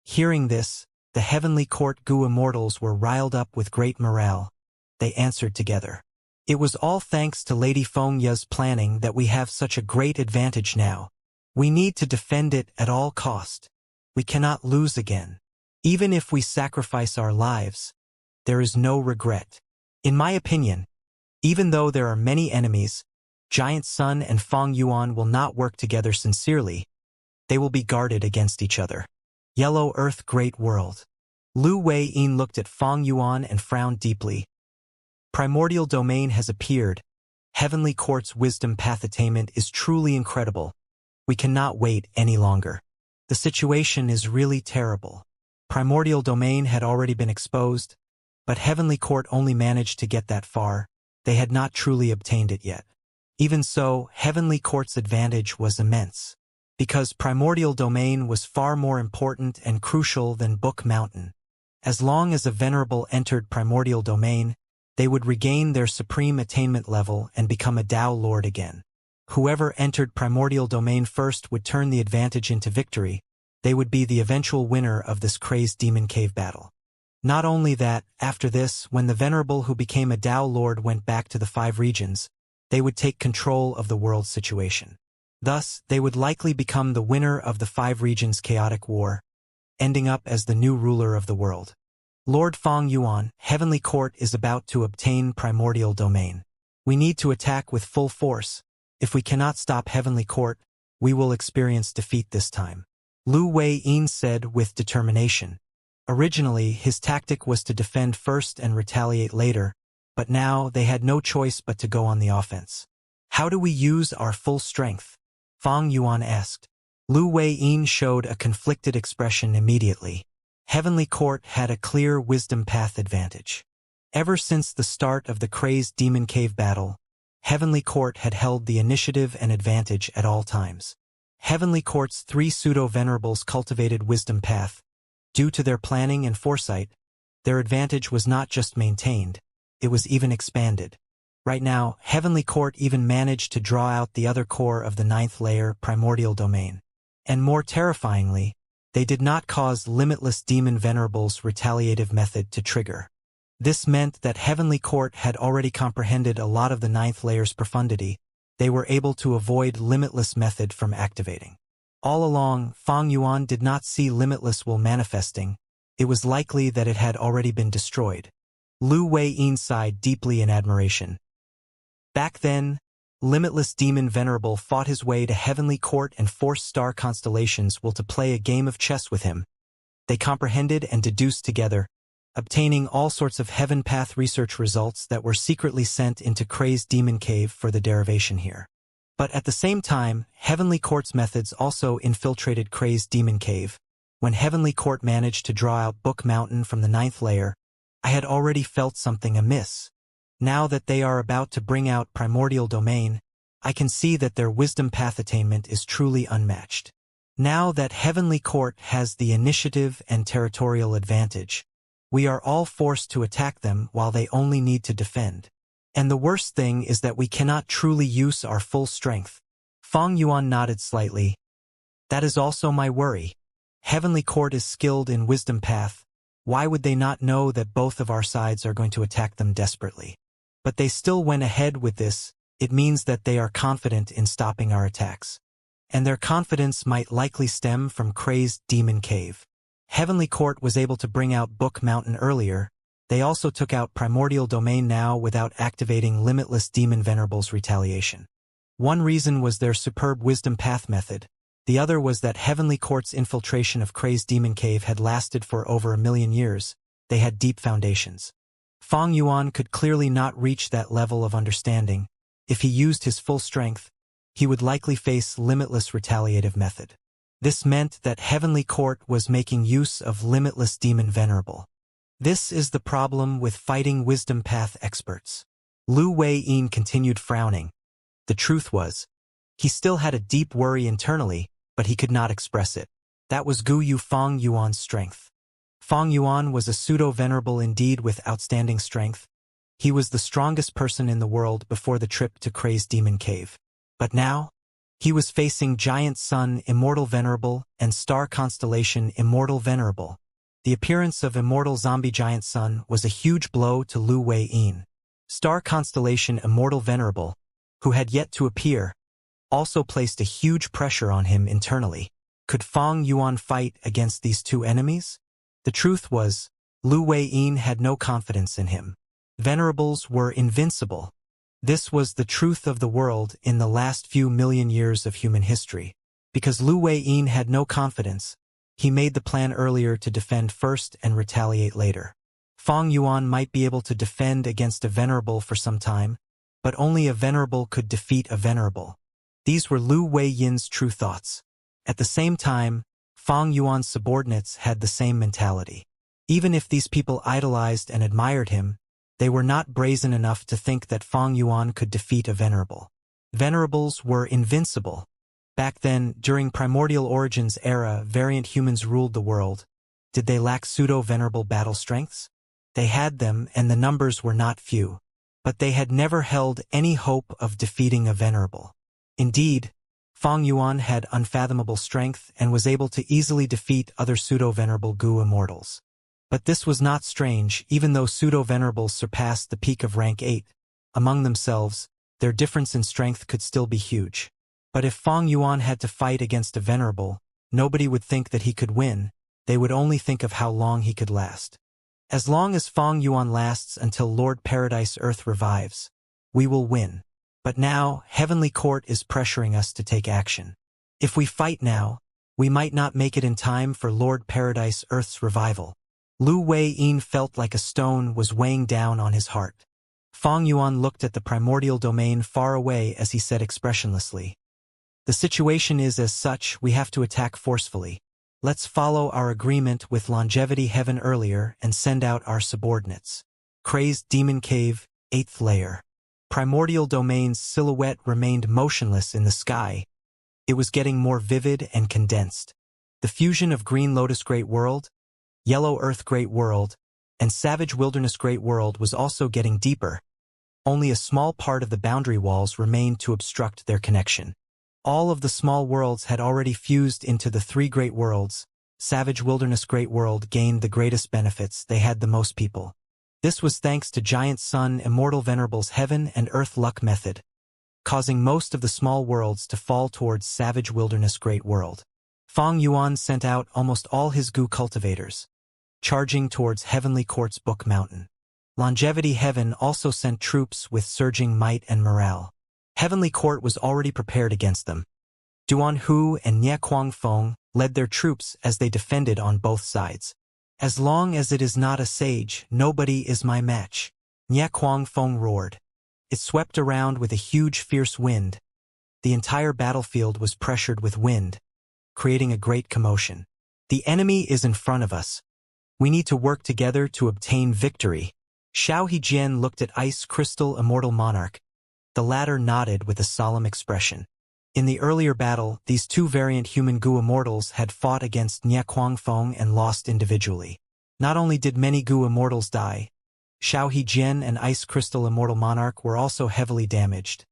Hearing this, the Heavenly Court Gu Immortals were riled up with great morale. They answered together. "It was all thanks to Lady Feng Ye's planning that we have such a great advantage now. We need to defend it at all cost. We cannot lose again. Even if we sacrifice our lives, there is no regret." In my opinion, even though there are many enemies, Giant Sun and Fong Yuan will not work together sincerely. They will be guarded against each other. Yellow Earth Great World. Lu Wei-yin looked at Fong Yuan and frowned deeply. Primordial domain has appeared. Heavenly Court's wisdom path attainment is truly incredible. We cannot wait any longer. The situation is really terrible. Primordial domain had already been exposed, but Heavenly Court only managed to get that far. They had not truly obtained it yet. Even so, Heavenly Court's advantage was immense, because primordial domain was far more important and crucial than Book Mountain. As long as a venerable entered primordial domain, they would regain their supreme attainment level and become a Tao Lord again. Whoever entered primordial domain first would turn the advantage into victory. They would be the eventual winner of this crazed demon cave battle. Not only that, after this, when the venerable who became a Tao Lord went back to the 5 regions, they would take control of the world situation. Thus, they would likely become the winner of the 5 regions' chaotic war, ending up as the new ruler of the world. Lord Fong Yuan, Heavenly Court is about to obtain primordial domain. We need to attack with full force. If we cannot stop Heavenly Court, we will experience defeat this time. Lu Wei-yin said with determination. Originally, his tactic was to defend first and retaliate later, but now they had no choice but to go on the offense. "How do we use our full strength?" Fong Yuan asked. Lu Wei-yin showed a conflicted expression immediately. Heavenly Court had a clear wisdom path advantage. Ever since the start of the crazed demon cave battle, Heavenly Court had held the initiative and advantage at all times. Heavenly Court's 3 pseudo-venerables cultivated wisdom path. Due to their planning and foresight, their advantage was not just maintained, it was even expanded. Right now, Heavenly Court even managed to draw out the other core of the 9th layer, primordial domain. And more terrifyingly, they did not cause limitless demon venerables' retaliative method to trigger. This meant that Heavenly Court had already comprehended a lot of the 9th layer's profundity. They were able to avoid limitless method from activating. All along, Fong Yuan did not see limitless will manifesting. It was likely that it had already been destroyed. Lu Wei-yin sighed deeply in admiration. Back then, limitless demon venerable fought his way to Heavenly Court and forced star constellations will to play a game of chess with him. They comprehended and deduced together, obtaining all sorts of heaven path research results that were secretly sent into crazed demon cave for the derivation here. But at the same time, Heavenly Court's methods also infiltrated crazed demon cave. When Heavenly Court managed to draw out Book Mountain from the 9th layer, I had already felt something amiss. Now that they are about to bring out primordial domain, I can see that their wisdom path attainment is truly unmatched. Now that Heavenly Court has the initiative and territorial advantage, we are all forced to attack them while they only need to defend. And the worst thing is that we cannot truly use our full strength. Fong Yuan nodded slightly. That is also my worry. Heavenly Court is skilled in wisdom path. Why would they not know that both of our sides are going to attack them desperately? But they still went ahead with this. It means that they are confident in stopping our attacks. And their confidence might likely stem from crazed demon cave. Heavenly Court was able to bring out Book Mountain earlier. They also took out primordial domain now without activating limitless demon venerables retaliation. One reason was their superb wisdom path method. The other was that Heavenly Court's infiltration of crazed demon cave had lasted for over 1,000,000 years. they had deep foundations. Fang Yuan could clearly not reach that level of understanding. If he used his full strength, he would likely face limitless retaliative method. This meant that Heavenly Court was making use of limitless demon venerable. This is the problem with fighting wisdom path experts. Lu Wei-yin continued frowning. The truth was, he still had a deep worry internally, but he could not express it. That was Gu Yu Fang Yuan's strength. Fang Yuan was a pseudo-venerable indeed with outstanding strength. He was the strongest person in the world before the trip to Crazed Demon Cave. But now, he was facing Giant Sun Immortal Venerable and Star Constellation Immortal Venerable. The appearance of Immortal Zombie Giant Sun was a huge blow to Lu Wei-yin. Star Constellation Immortal Venerable, who had yet to appear, also placed a huge pressure on him internally. Could Fang Yuan fight against these two enemies? The truth was, Lu Wei-yin had no confidence in him. Venerables were invincible. This was the truth of the world in the last few million years of human history. Because Lu Wei-yin had no confidence, he made the plan earlier to defend first and retaliate later. Fang Yuan might be able to defend against a venerable for some time, but only a venerable could defeat a venerable. These were Lu Wei-yin's true thoughts. At the same time, Fang Yuan's subordinates had the same mentality. Even if these people idolized and admired him, they were not brazen enough to think that Fang Yuan could defeat a venerable. Venerables were invincible. Back then, during Primordial Origins era, variant humans ruled the world. Did they lack pseudo-venerable battle strengths? They had them, and the numbers were not few. But they had never held any hope of defeating a venerable. Indeed, Fang Yuan had unfathomable strength and was able to easily defeat other pseudo-venerable Gu immortals. But this was not strange, even though pseudo-venerables surpassed the peak of rank 8. Among themselves, their difference in strength could still be huge. But if Fang Yuan had to fight against a venerable, nobody would think that he could win, they would only think of how long he could last. As long as Fang Yuan lasts until Lord Paradise Earth revives, we will win. But now, Heavenly Court is pressuring us to take action. If we fight now, we might not make it in time for Lord Paradise Earth's revival. Lu Wei-yin felt like a stone was weighing down on his heart. Fang Yuan looked at the primordial domain far away as he said expressionlessly, "The situation is as such, we have to attack forcefully. Let's follow our agreement with Longevity Heaven earlier and send out our subordinates." Crazed Demon Cave, 8th layer. Primordial domain's silhouette remained motionless in the sky. It was getting more vivid and condensed. The fusion of Green Lotus Great World, Yellow Earth Great World, and Savage Wilderness Great World was also getting deeper. Only a small part of the boundary walls remained to obstruct their connection. All of the small worlds had already fused into the 3 great worlds. Savage Wilderness Great World gained the greatest benefits, they had the most people. This was thanks to Giant Sun Immortal Venerable's Heaven and Earth Luck method, causing most of the small worlds to fall towards Savage Wilderness Great World. Fang Yuan sent out almost all his Gu cultivators, charging towards Heavenly Court's Book Mountain. Longevity Heaven also sent troops with surging might and morale. Heavenly Court was already prepared against them. Duan Hu and Nie Kuang Feng led their troops as they defended on both sides. "As long as it is not a sage, nobody is my match," Nie Kuang Feng roared. It swept around with a huge fierce wind. The entire battlefield was pressured with wind, creating a great commotion. "The enemy is in front of us. We need to work together to obtain victory." Xiao Hejian looked at Ice Crystal Immortal Monarch. The latter nodded with a solemn expression. In the earlier battle, these 2 variant human Gu immortals had fought against Nie Kuang Feng and lost individually. Not only did many Gu immortals die, Xiao Hejian and Ice Crystal Immortal Monarch were also heavily damaged.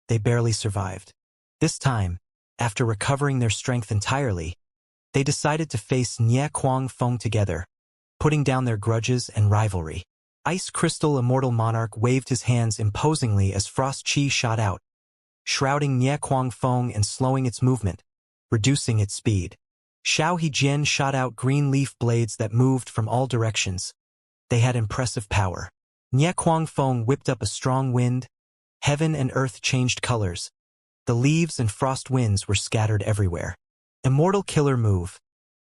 They barely survived. This time, after recovering their strength entirely, they decided to face Nie Kuang Feng together, putting down their grudges and rivalry. Ice Crystal Immortal Monarch waved his hands imposingly as Frost Chi shot out, shrouding Nie Kuang Feng and slowing its movement, reducing its speed. Xiao Hejian shot out green leaf blades that moved from all directions. They had impressive power. Nie Kuang Feng whipped up a strong wind. Heaven and earth changed colors. The leaves and frost winds were scattered everywhere. Immortal Killer Move.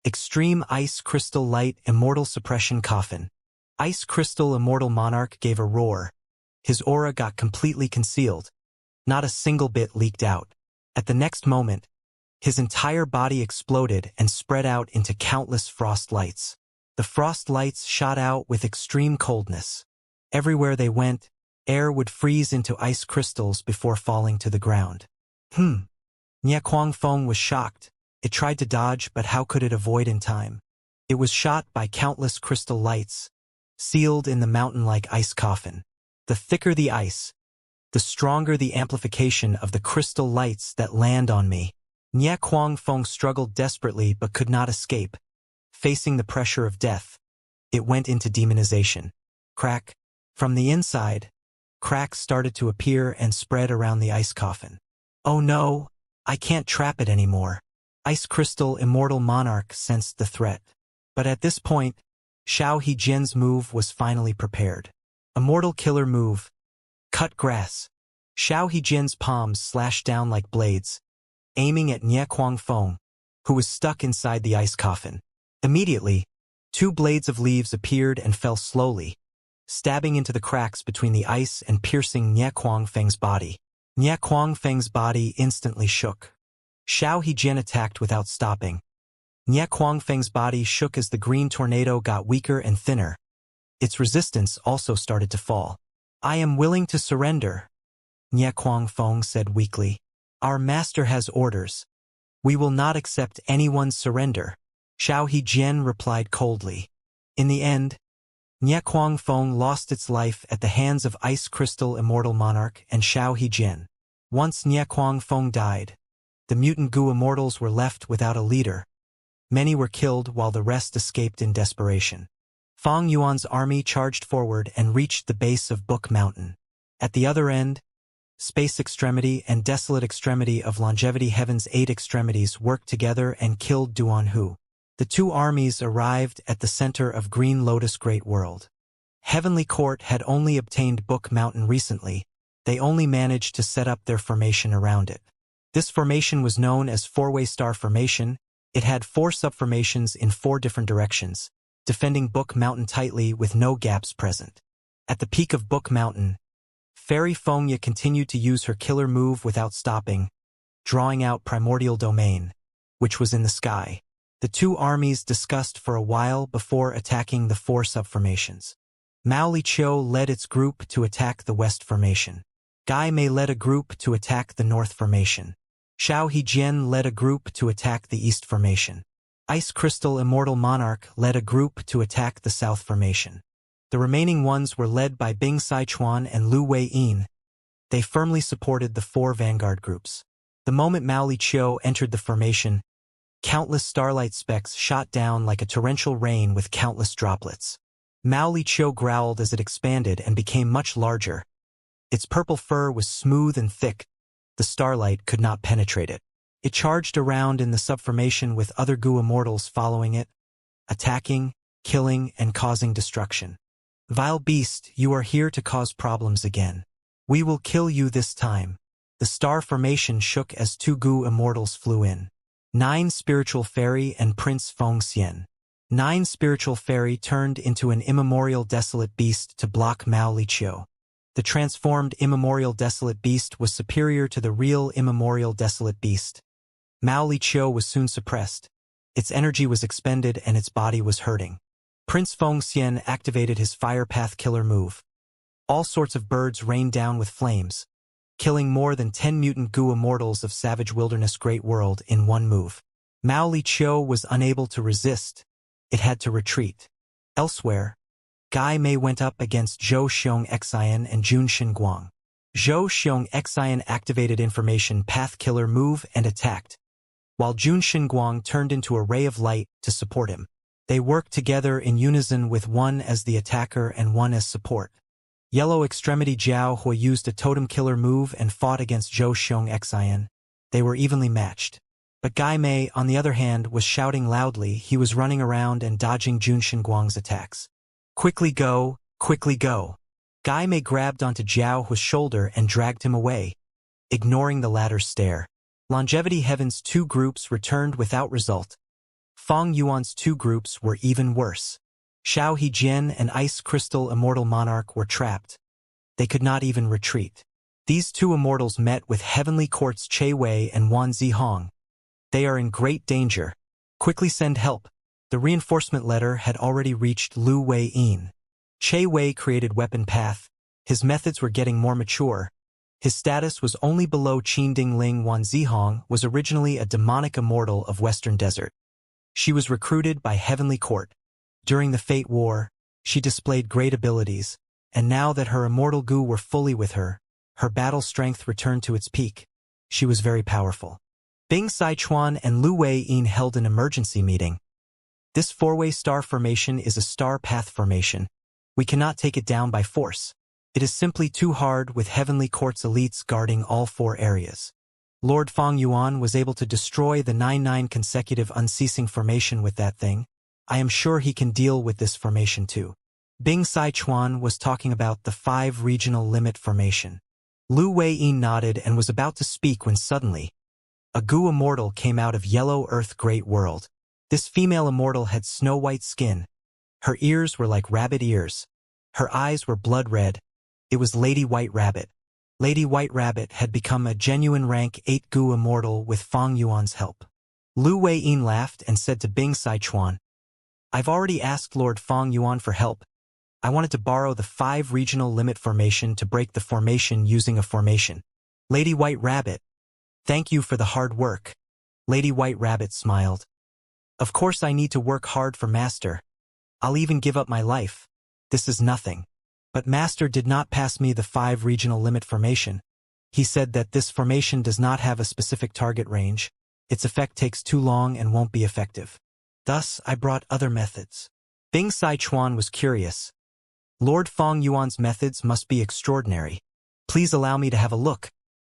Extreme Ice Crystal Light Immortal Suppression Coffin. Ice Crystal Immortal Monarch gave a roar. His aura got completely concealed. Not a single bit leaked out. At the next moment, his entire body exploded and spread out into countless frost lights. The frost lights shot out with extreme coldness. Everywhere they went, air would freeze into ice crystals before falling to the ground. Nya Kuangfeng was shocked. It tried to dodge, but how could it avoid in time? It was shot by countless crystal lights, sealed in the mountain-like ice coffin. The thicker the ice, the stronger the amplification of the crystal lights that land on me. Nya Kuangfeng struggled desperately but could not escape. Facing the pressure of death, it went into demonization. Crack. From the inside, cracks started to appear and spread around the ice coffin. Oh no, I can't trap it anymore. Ice Crystal Immortal Monarch sensed the threat. But at this point, Xiao Hejian's move was finally prepared. Immortal Killer Move. Cut Grass. Xiao Hejian's palms slashed down like blades, aiming at Nya Kuangfeng, who was stuck inside the ice coffin. Immediately, 2 blades of leaves appeared and fell slowly, stabbing into the cracks between the ice and piercing Nya Kuangfeng's body. Nya Kuangfeng's body instantly shook. Xiao Hejian attacked without stopping. Nya Kuangfeng's body shook as the green tornado got weaker and thinner. Its resistance also started to fall. I am willing to surrender, Nya Kuangfeng said weakly. Our master has orders. We will not accept anyone's surrender, Xiao Hejian replied coldly. In the end, Nya Kuangfeng lost its life at the hands of Ice Crystal Immortal Monarch and Xiao Hejian. Once Nya Kuangfeng died, the mutant Gu Immortals were left without a leader. Many were killed while the rest escaped in desperation. Fang Yuan's army charged forward and reached the base of Book Mountain. At the other end, Space Extremity and Desolate Extremity of Longevity Heaven's 8 extremities worked together and killed Duanhu. The 2 armies arrived at the center of Green Lotus Great World. Heavenly Court had only obtained Book Mountain recently. They only managed to set up their formation around it. This formation was known as Four-Way Star Formation. It had 4 subformations in 4 different directions, defending Book Mountain tightly with no gaps present. At the peak of Book Mountain, Fairy Fengya continued to use her killer move without stopping, drawing out Primordial Domain, which was in the sky. The 2 armies discussed for a while before attacking the 4 subformations. Mao Liqiu led its group to attack the West Formation. Gai Mei led a group to attack the North Formation. Xiao Hejian led a group to attack the East Formation. Ice Crystal Immortal Monarch led a group to attack the South Formation. The remaining ones were led by Bing Sichuan and Lu Wei-yin. They firmly supported the 4 vanguard groups. The moment Mao Liqiu entered the formation, countless starlight specks shot down like a torrential rain with countless droplets. Mao Liqiu growled as it expanded and became much larger. Its purple fur was smooth and thick. The starlight could not penetrate it. It charged around in the subformation with other Gu Immortals following it, attacking, killing, and causing destruction. Vile beast, you are here to cause problems again. We will kill you this time. The star formation shook as 2 Gu Immortals flew in. 9 Spiritual Fairy and Prince Fengxian. 9 Spiritual Fairy turned into an immemorial desolate beast to block Mao Liqiu. The transformed immemorial desolate beast was superior to the real immemorial desolate beast. Mao Liqiu was soon suppressed. Its energy was expended and its body was hurting. Prince Fengxian activated his Fire Path Killer move. All sorts of birds rained down with flames, killing more than 10 mutant Gu Immortals of Savage Wilderness Great World in one move. Mao Liqiu was unable to resist. It had to retreat. Elsewhere, Gai Mei went up against Zhou Xiong Xian and Jun Xinguang. Zhou Xiong Xian activated Information Path Killer move and attacked, while Jun Xinguang turned into a ray of light to support him. They worked together in unison with one as the attacker and one as support. Yellow Extremity Jiao Hui used a Totem Killer move and fought against Zhou Xiong Xian. They were evenly matched. But Gai Mei, on the other hand, was shouting loudly. He was running around and dodging Jun Xinguang's attacks. Quickly go, quickly go. Gai Mei grabbed onto Jiao Hui's shoulder and dragged him away, ignoring the latter's stare. Longevity Heaven's 2 groups returned without result. Fang Yuan's 2 groups were even worse. Xiao Hejian and Ice Crystal Immortal Monarch were trapped. They could not even retreat. These two immortals met with Heavenly Court's Che Wei and Wan Zihong. They are in great danger. Quickly send help. The reinforcement letter had already reached Lu Wei-yin. Che Wei created Weapon Path. His methods were getting more mature. His status was only below Qin Dingling. Wan Zihong was originally a demonic immortal of Western Desert. She was recruited by Heavenly Court. During the Fate War, she displayed great abilities, and now that her immortal goo were fully with her, her battle strength returned to its peak. She was very powerful. Bing Sichuan and Lu Wei-yin held an emergency meeting. This four-way star formation is a star path formation. We cannot take it down by force. It is simply too hard with Heavenly Court's elites guarding all four areas. Lord Feng Yuan was able to destroy the 9-9 consecutive unceasing formation with that thing. I am sure he can deal with this formation too. Bing Sichuan was talking about the 5 regional limit formation. Lu Wei-yin nodded and was about to speak when suddenly, a goo immortal came out of Yellow Earth Great World. This female immortal had snow-white skin. Her ears were like rabbit ears. Her eyes were blood red. It was Lady White Rabbit. Lady White Rabbit had become a genuine rank 8 goo immortal with Feng Yuan's help. Lu Wei-yin laughed and said to Bing Sichuan, I've already asked Lord Feng Yuan for help. I wanted to borrow the 5 regional limit formation to break the formation using a formation. Lady White Rabbit, thank you for the hard work. Lady White Rabbit smiled. Of course I need to work hard for Master. I'll even give up my life. This is nothing. But Master did not pass me the 5 regional limit formation. He said that this formation does not have a specific target range. Its effect takes too long and won't be effective. Thus, I brought other methods. Bing Sichuan was curious. Lord Feng Yuan's methods must be extraordinary. Please allow me to have a look.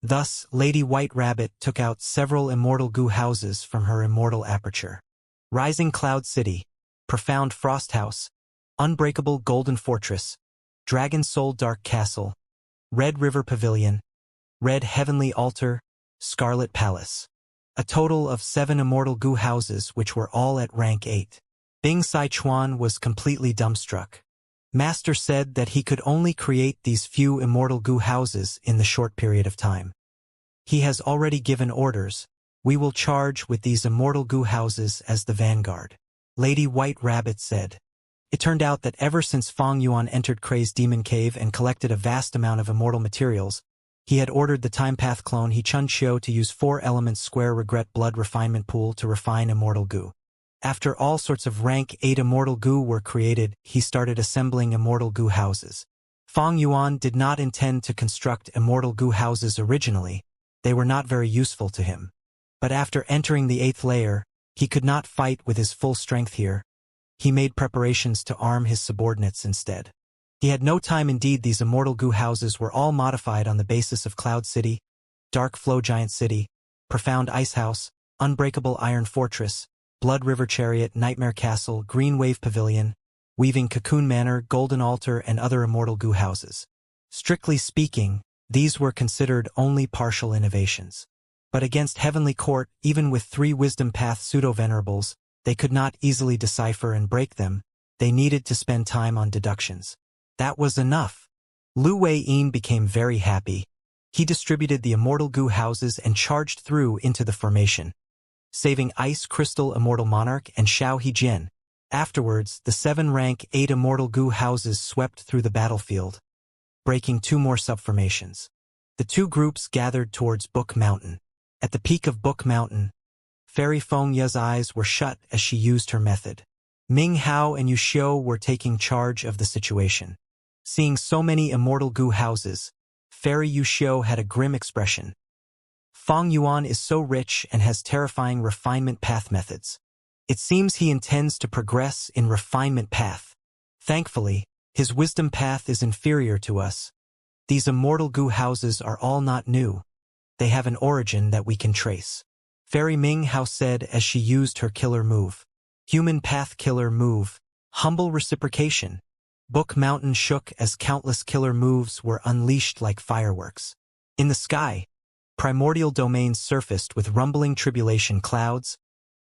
Thus, Lady White Rabbit took out several immortal goo houses from her immortal aperture. Rising Cloud City, Profound Frost House, Unbreakable Golden Fortress, Dragon Soul Dark Castle, Red River Pavilion, Red Heavenly Altar, Scarlet Palace. A total of 7 immortal goo houses which were all at rank 8. Bing Sichuan was completely dumbstruck. Master said that he could only create these few immortal goo houses in the short period of time. He has already given orders. We will charge with these immortal goo houses as the vanguard. Lady White Rabbit said. It turned out that ever since Feng Yuan entered Kray's Demon Cave and collected a vast amount of immortal materials, he had ordered the Time Path clone He Chun Chiu to use 4 elements square regret blood refinement pool to refine immortal goo. After all sorts of rank 8 immortal goo were created, he started assembling immortal goo houses. Feng Yuan did not intend to construct immortal goo houses originally. They were not very useful to him. But after entering the 8th layer, he could not fight with his full strength here. He made preparations to arm his subordinates instead. He had no time indeed. These immortal goo houses were all modified on the basis of Cloud City, Dark Flow Giant City, Profound Ice House, Unbreakable Iron Fortress, Blood River Chariot, Nightmare Castle, Green Wave Pavilion, Weaving Cocoon Manor, Golden Altar, and other immortal goo houses. Strictly speaking, these were considered only partial innovations. But against Heavenly Court, even with 3 Wisdom Path pseudo-venerables, they could not easily decipher and break them. They needed to spend time on deductions. That was enough. Lu Wei-yin became very happy. He distributed the immortal goo houses and charged through into the formation, saving Ice Crystal Immortal Monarch and Xiao Hejian. Afterwards, the 7 rank 8 immortal goo houses swept through the battlefield, breaking 2 more subformations. The 2 groups gathered towards Book Mountain. At the peak of Book Mountain, Fairy Feng Ye's eyes were shut as she used her method. Ming Hao and Yu Xiu were taking charge of the situation. Seeing so many immortal goo houses, Fairy Yu Xiu had a grim expression. Feng Yuan is so rich and has terrifying refinement path methods. It seems he intends to progress in refinement path. Thankfully, his wisdom path is inferior to us. These immortal goo houses are all not new. They have an origin that we can trace. Fairy Ming Hao said as she used her killer move. Human path killer move. Humble reciprocation. Book Mountain shook as countless killer moves were unleashed like fireworks. In the sky, primordial domains surfaced with rumbling tribulation clouds.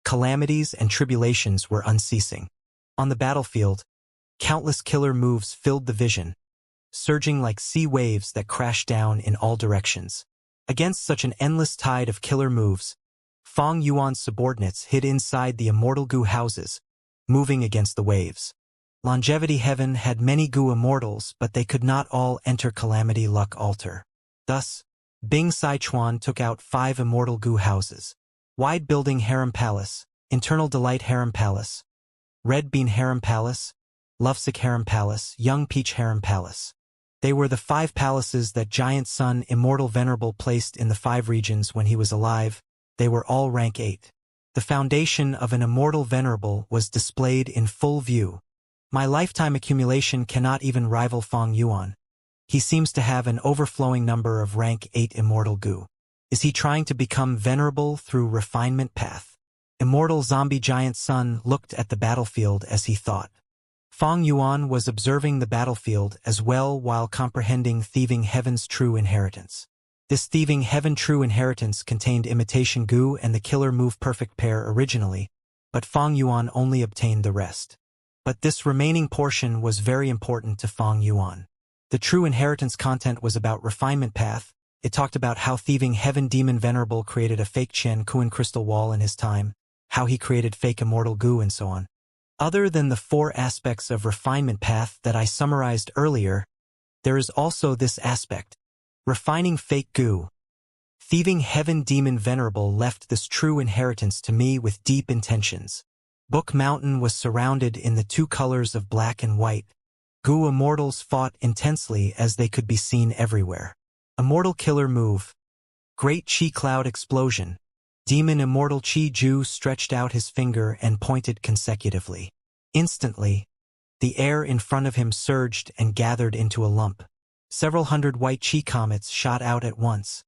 Calamities and tribulations were unceasing. On the battlefield, Countless killer moves filled the vision, surging like sea waves that crashed down in all directions. Against such an endless tide of killer moves, Fang Yuan's subordinates hid inside the immortal goo houses, moving against the waves. Longevity Heaven had many goo immortals, but they could not all enter Calamity Luck Altar. Thus, Bing Sichuan took out 5 immortal goo houses: Wide Building Harem Palace, Internal Delight Harem Palace, Red Bean Harem Palace, Lovesick Harem Palace, Young Peach Harem Palace. They were the 5 palaces that Giant Sun Immortal Venerable placed in the 5 regions when he was alive. They were all rank 8. The foundation of an Immortal Venerable was displayed in full view. My lifetime accumulation cannot even rival Fang Yuan. He seems to have an overflowing number of rank 8 Immortal goo. Is he trying to become venerable through refinement path? Immortal Zombie Giant Sun looked at the battlefield as he thought. Fang Yuan was observing the battlefield as well while comprehending Thieving Heaven's true inheritance. This Thieving Heaven true inheritance contained Imitation Goo and the Killer Move Perfect pair originally, but Fang Yuan only obtained the rest. But this remaining portion was very important to Fang Yuan. The true inheritance content was about refinement path. It talked about how Thieving Heaven Demon Venerable created a fake Chen Kuan crystal wall in his time, how he created fake immortal goo, and so on. Other than the 4 aspects of refinement path that I summarized earlier, there is also this aspect: refining fake goo. Thieving Heaven Demon Venerable left this true inheritance to me with deep intentions. Book Mountain was surrounded in the 2 colors of black and white. Goo immortals fought intensely as they could be seen everywhere. Immortal Killer Move. Great Chi Cloud Explosion. Demon Immortal Chi Ju stretched out his finger and pointed consecutively. Instantly, the air in front of him surged and gathered into a lump. Several hundred white Chi comets shot out at once,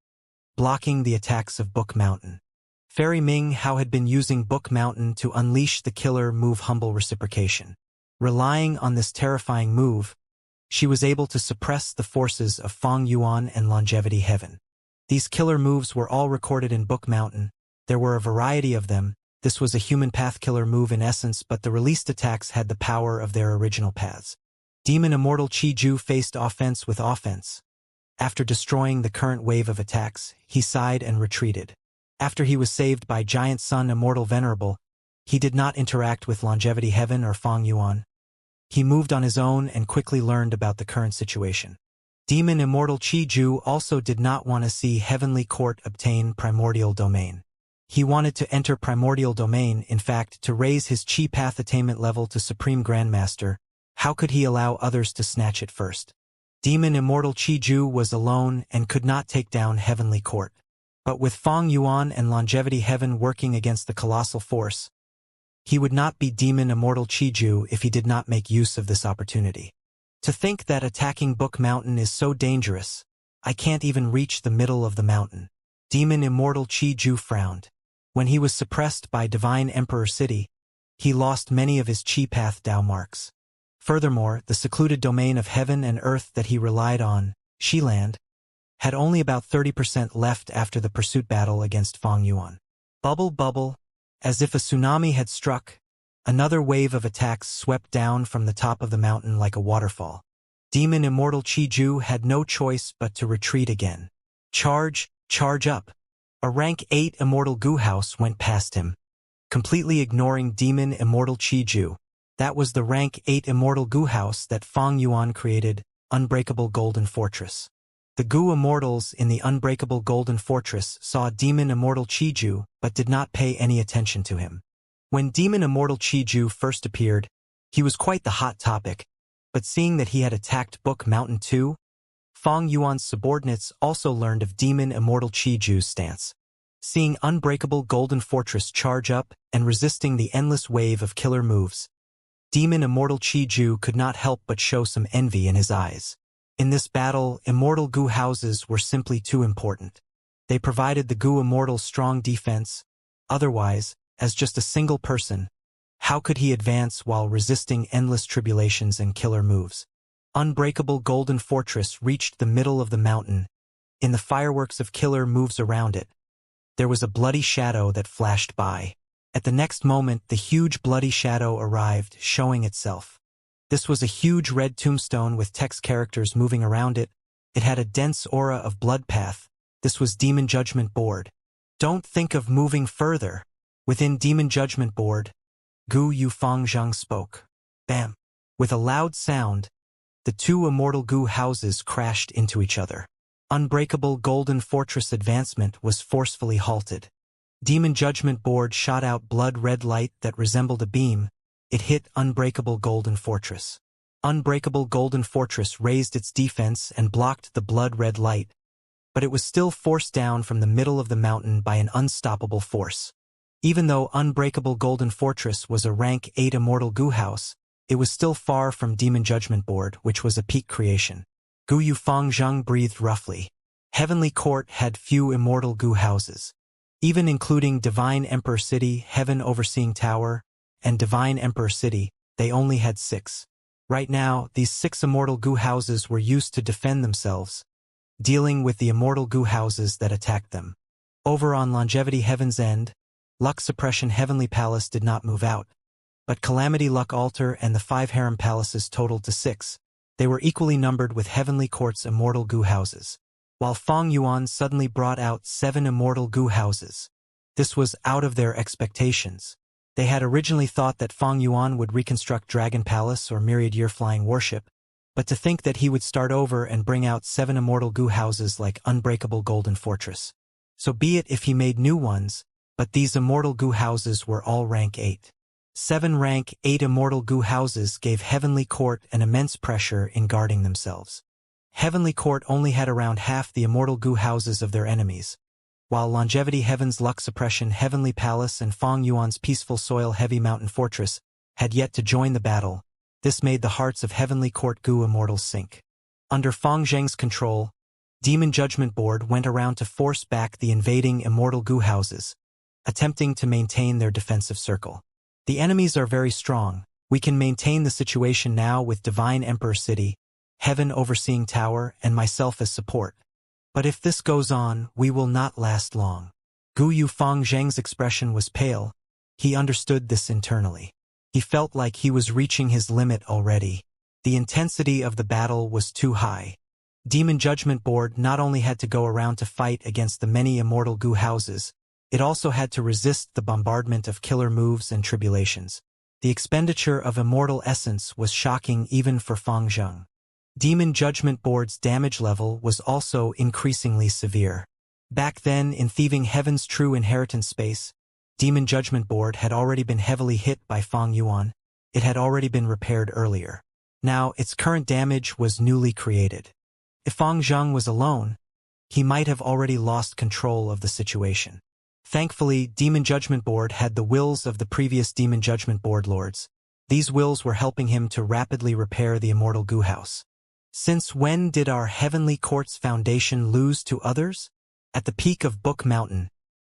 blocking the attacks of Book Mountain. Fairy Ming Hao had been using Book Mountain to unleash the killer move Humble Reciprocation. Relying on this terrifying move, she was able to suppress the forces of Fang Yuan and Longevity Heaven. These killer moves were all recorded in Book Mountain. There were a variety of them. This was a human path killer move in essence, but the released attacks had the power of their original paths. Demon Immortal Chi Ju faced offense with offense. After destroying the current wave of attacks, he sighed and retreated. After he was saved by Giant Sun Immortal Venerable, he did not interact with Longevity Heaven or Fang Yuan. He moved on his own and quickly learned about the current situation. Demon Immortal Chi Ju also did not want to see Heavenly Court obtain Primordial Domain. He wanted to enter Primordial Domain, in fact, to raise his Chi Path attainment level to Supreme Grandmaster. How could he allow others to snatch it first? Demon Immortal Chi Ju was alone and could not take down Heavenly Court. But with Fang Yuan and Longevity Heaven working against the colossal force, he would not be Demon Immortal Chi Ju if he did not make use of this opportunity. To think that attacking Book Mountain is so dangerous, I can't even reach the middle of the mountain. Demon Immortal Chi Ju frowned. When he was suppressed by Divine Emperor City, he lost many of his Chi Path Dao marks. Furthermore, the secluded domain of heaven and earth that he relied on, Shiland, had only about 30% left after the pursuit battle against Fang Yuan. Bubble, bubble. As if a tsunami had struck, another wave of attacks swept down from the top of the mountain like a waterfall. Demon Immortal Chi Ju had no choice but to retreat again. Charge, charge up. A rank 8 Immortal Goo House went past him, completely ignoring Demon Immortal Chi Ju. That was the rank 8 Immortal Goo House that Fang Yuan created, Unbreakable Golden Fortress. The Goo Immortals in the Unbreakable Golden Fortress saw Demon Immortal Chi Ju but did not pay any attention to him. When Demon Immortal Chi Ju first appeared, he was quite the hot topic, but seeing that he had attacked Book Mountain too, Fang Yuan's subordinates also learned of Demon Immortal Chi Ju's stance. Seeing Unbreakable Golden Fortress charge up and resisting the endless wave of killer moves, Demon Immortal Chi Ju could not help but show some envy in his eyes. In this battle, Immortal Goo Houses were simply too important. They provided the Goo Immortals strong defense. Otherwise, as just a single person, how could he advance while resisting endless tribulations and killer moves? Unbreakable Golden Fortress reached the middle of the mountain. In the fireworks of killer moves around it, there was a bloody shadow that flashed by. At the next moment, the huge bloody shadow arrived, showing itself. This was a huge red tombstone with text characters moving around it. It had a dense aura of bloodpath. This was Demon Judgment Board. Don't think of moving further. Within Demon Judgment Board, Gu Yufang Zhang spoke. Bam! With a loud sound, the two immortal Gu houses crashed into each other. Unbreakable Golden Fortress advancement was forcefully halted. Demon Judgment Board shot out blood-red light that resembled a beam. It hit Unbreakable Golden Fortress. Unbreakable Golden Fortress raised its defense and blocked the blood-red light, but it was still forced down from the middle of the mountain by an unstoppable force. Even though Unbreakable Golden Fortress was a rank 8 immortal Gu house, it was still far from Demon Judgment Board, which was a peak creation. Gu Yufang Zhang breathed roughly. Heavenly Court had few immortal Gu houses. Even including Divine Emperor City, Heaven Overseeing Tower, and Divine Emperor City, they only had 6. Right now, these 6 immortal Gu houses were used to defend themselves, dealing with the immortal Gu houses that attacked them. Over on Longevity Heaven's End, Luck Suppression Heavenly Palace did not move out, but Calamity Luck Altar and the 5 Harem Palaces totaled to 6. They were equally numbered with Heavenly Court's immortal Gu houses, while Feng Yuan suddenly brought out 7 immortal Gu houses. This was out of their expectations. They had originally thought that Feng Yuan would reconstruct Dragon Palace or Myriad Year Flying Warship, but to think that he would start over and bring out 7 immortal Gu houses like Unbreakable Golden Fortress. So be it if he made new ones, but these immortal Gu houses were all rank 8. 7 rank 8 immortal Gu houses gave Heavenly Court an immense pressure in guarding themselves. Heavenly Court only had around half the immortal Gu houses of their enemies, while Longevity Heaven's Luck Suppression Heavenly Palace and Feng Yuan's Peaceful Soil Heavy Mountain Fortress had yet to join the battle. This made the hearts of Heavenly Court Gu immortals sink. Under Feng Zheng's control, Demon Judgment Board went around to force back the invading immortal Gu houses, attempting to maintain their defensive circle. The enemies are very strong. We can maintain the situation now with Divine Emperor City, Heaven Overseeing Tower, and myself as support. But if this goes on, we will not last long. Gu Yufang Zheng's expression was pale. He understood this internally. He felt like he was reaching his limit already. The intensity of the battle was too high. Demon Judgment Board not only had to go around to fight against the many immortal Gu houses, it also had to resist the bombardment of killer moves and tribulations. The expenditure of immortal essence was shocking even for Feng Zheng. Demon Judgment Board's damage level was also increasingly severe. Back then, in Thieving Heaven's True Inheritance space, Demon Judgment Board had already been heavily hit by Feng Yuan. It had already been repaired earlier. Now, its current damage was newly created. If Feng Zheng was alone, he might have already lost control of the situation. Thankfully, Demon Judgment Board had the wills of the previous Demon Judgment Board lords. These wills were helping him to rapidly repair the immortal Gu house. Since when did our Heavenly Court's foundation lose to others? At the peak of Book Mountain,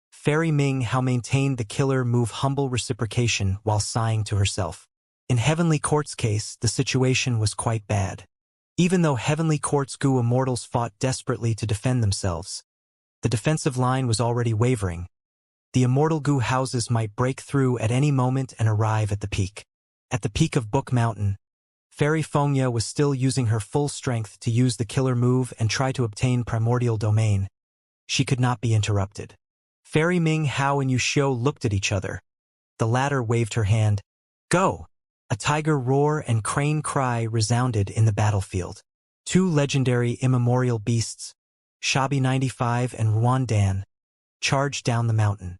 Fairy Ming Hao maintained the killer move humble reciprocation while sighing to herself. In Heavenly Court's case, the situation was quite bad. Even though Heavenly Court's Gu immortals fought desperately to defend themselves, the defensive line was already wavering. The immortal Gu houses might break through at any moment and arrive at the peak. At the peak of Book Mountain, Fairy Fengya was still using her full strength to use the killer move and try to obtain primordial domain. She could not be interrupted. Fairy Ming Hao and Yuxiu looked at each other. The latter waved her hand. Go! A tiger roar and crane cry resounded in the battlefield. 2 legendary immemorial beasts, Shabi 95 and Ruan Dan, charged down the mountain.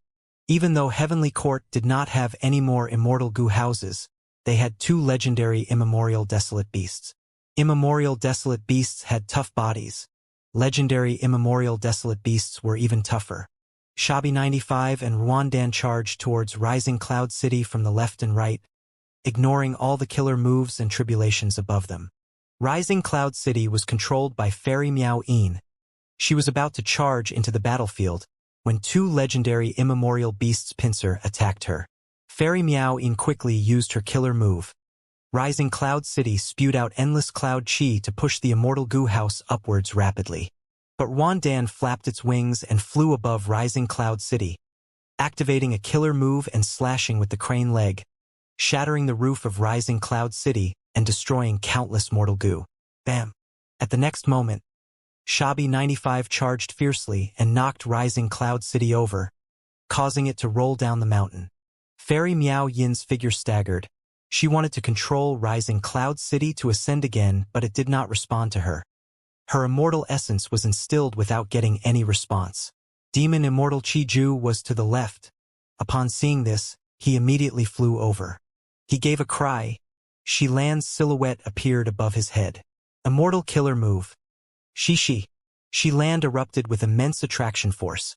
Even though Heavenly Court did not have any more immortal Gu houses, they had 2 legendary immemorial desolate beasts. Immemorial desolate beasts had tough bodies. Legendary immemorial desolate beasts were even tougher. Shabi 95 and Ruan Dan charged towards Rising Cloud City from the left and right, ignoring all the killer moves and tribulations above them. Rising Cloud City was controlled by Fairy Miao Yin. She was about to charge into the battlefield when 2 legendary immemorial beasts' pincer attacked her. Fairy Miao Yin quickly used her killer move. Rising Cloud City spewed out endless cloud chi to push the immortal Gu house upwards rapidly. But Ruan Dan flapped its wings and flew above Rising Cloud City, activating a killer move and slashing with the crane leg, shattering the roof of Rising Cloud City and destroying countless mortal goo. Bam! At the next moment, Shabby-95 charged fiercely and knocked Rising Cloud City over, causing it to roll down the mountain. Fairy Miao Yin's figure staggered. She wanted to control Rising Cloud City to ascend again, but it did not respond to her. Her immortal essence was instilled without getting any response. Demon Immortal Chi-Ju was to the left. Upon seeing this, he immediately flew over. He gave a cry. Shi-Lan's silhouette appeared above his head. Immortal killer move. Shi-Shi. Shi-Lan erupted with immense attraction force,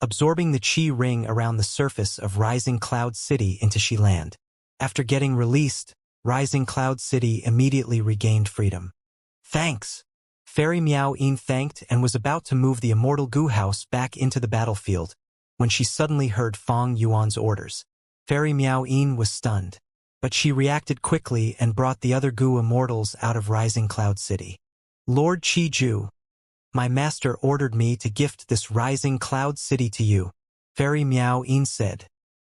absorbing the chi ring around the surface of Rising Cloud City into Shi-Lan. After getting released, Rising Cloud City immediately regained freedom. Thanks! Fairy Miao Yin thanked and was about to move the Immortal Goo House back into the battlefield, when she suddenly heard Fong Yuan's orders. Fairy Miao Yin was stunned, but she reacted quickly and brought the other Goo Immortals out of Rising Cloud City. Lord Chi-Ju, my master ordered me to gift this Rising Cloud City to you, Fairy Miao Yin said.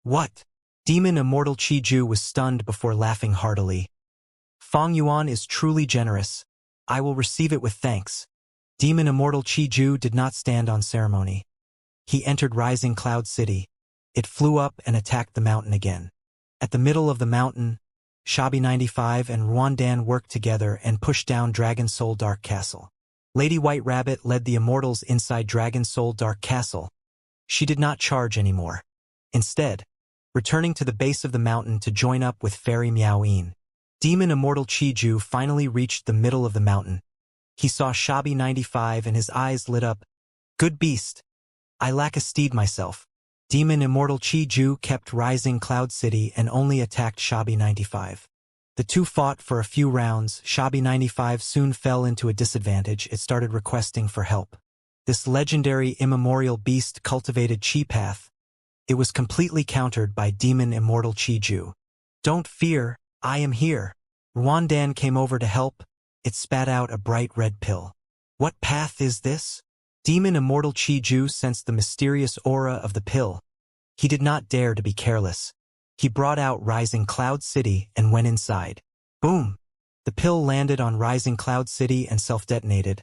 What? Demon Immortal Chi-Ju was stunned before laughing heartily. Fong Yuan is truly generous. I will receive it with thanks. Demon Immortal Chi-Ju did not stand on ceremony. He entered Rising Cloud City. It flew up and attacked the mountain again. At the middle of the mountain, Shabby-95 and Ruandan worked together and pushed down Dragon Soul Dark Castle. Lady White Rabbit led the Immortals inside Dragon Soul Dark Castle. She did not charge anymore. Instead, returning to the base of the mountain to join up with Fairy Miao Yin. Demon Immortal Chi-Ju finally reached the middle of the mountain. He saw Shabby-95 and his eyes lit up. Good beast. I lack a steed myself. Demon Immortal Chi-Ju kept Rising Cloud City and only attacked Shabby-95. The two fought for a few rounds. Shabby-95 soon fell into a disadvantage. It started requesting for help. This legendary immemorial beast cultivated Chi Path. It was completely countered by Demon Immortal Chi-Ju. Don't fear, I am here. Ruandan came over to help. It spat out a bright red pill. What path is this? Demon Immortal Chi-Ju sensed the mysterious aura of the pill. He did not dare to be careless. He brought out Rising Cloud City and went inside. Boom! The pill landed on Rising Cloud City and self-detonated.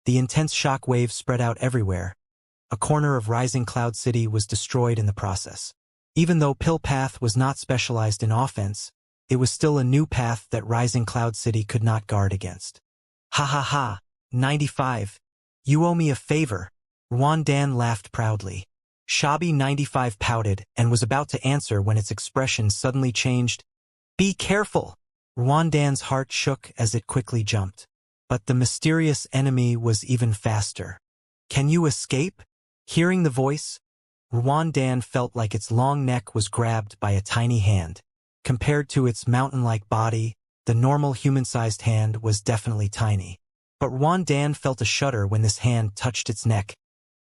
The intense shock wave spread out everywhere. A corner of Rising Cloud City was destroyed in the process. Even though Pill Path was not specialized in offense, it was still a new path that Rising Cloud City could not guard against. Ha ha ha, 95. You owe me a favor. Ruandan laughed proudly. Shabby-95 pouted and was about to answer when its expression suddenly changed. Be careful! Ruandan's heart shook as it quickly jumped. But the mysterious enemy was even faster. Can you escape? Hearing the voice, Ruandan felt like its long neck was grabbed by a tiny hand. Compared to its mountain-like body, the normal human-sized hand was definitely tiny. But Ruandan felt a shudder when this hand touched its neck.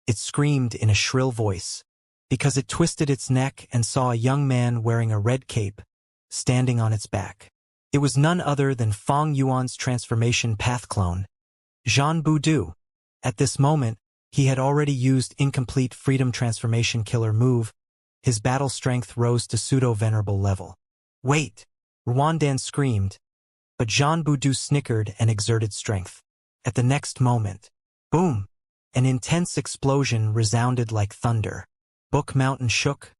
It screamed in a shrill voice, because it twisted its neck and saw a young man wearing a red cape, standing on its back. It was none other than Fong Yuan's transformation path clone, Zhan Budu. At this moment, he had already used incomplete freedom transformation killer move. His battle strength rose to pseudo-venerable level. Wait! Ruandan screamed, but Zhan Budu snickered and exerted strength. At the next moment, boom! An intense explosion resounded like thunder. Book Mountain shook.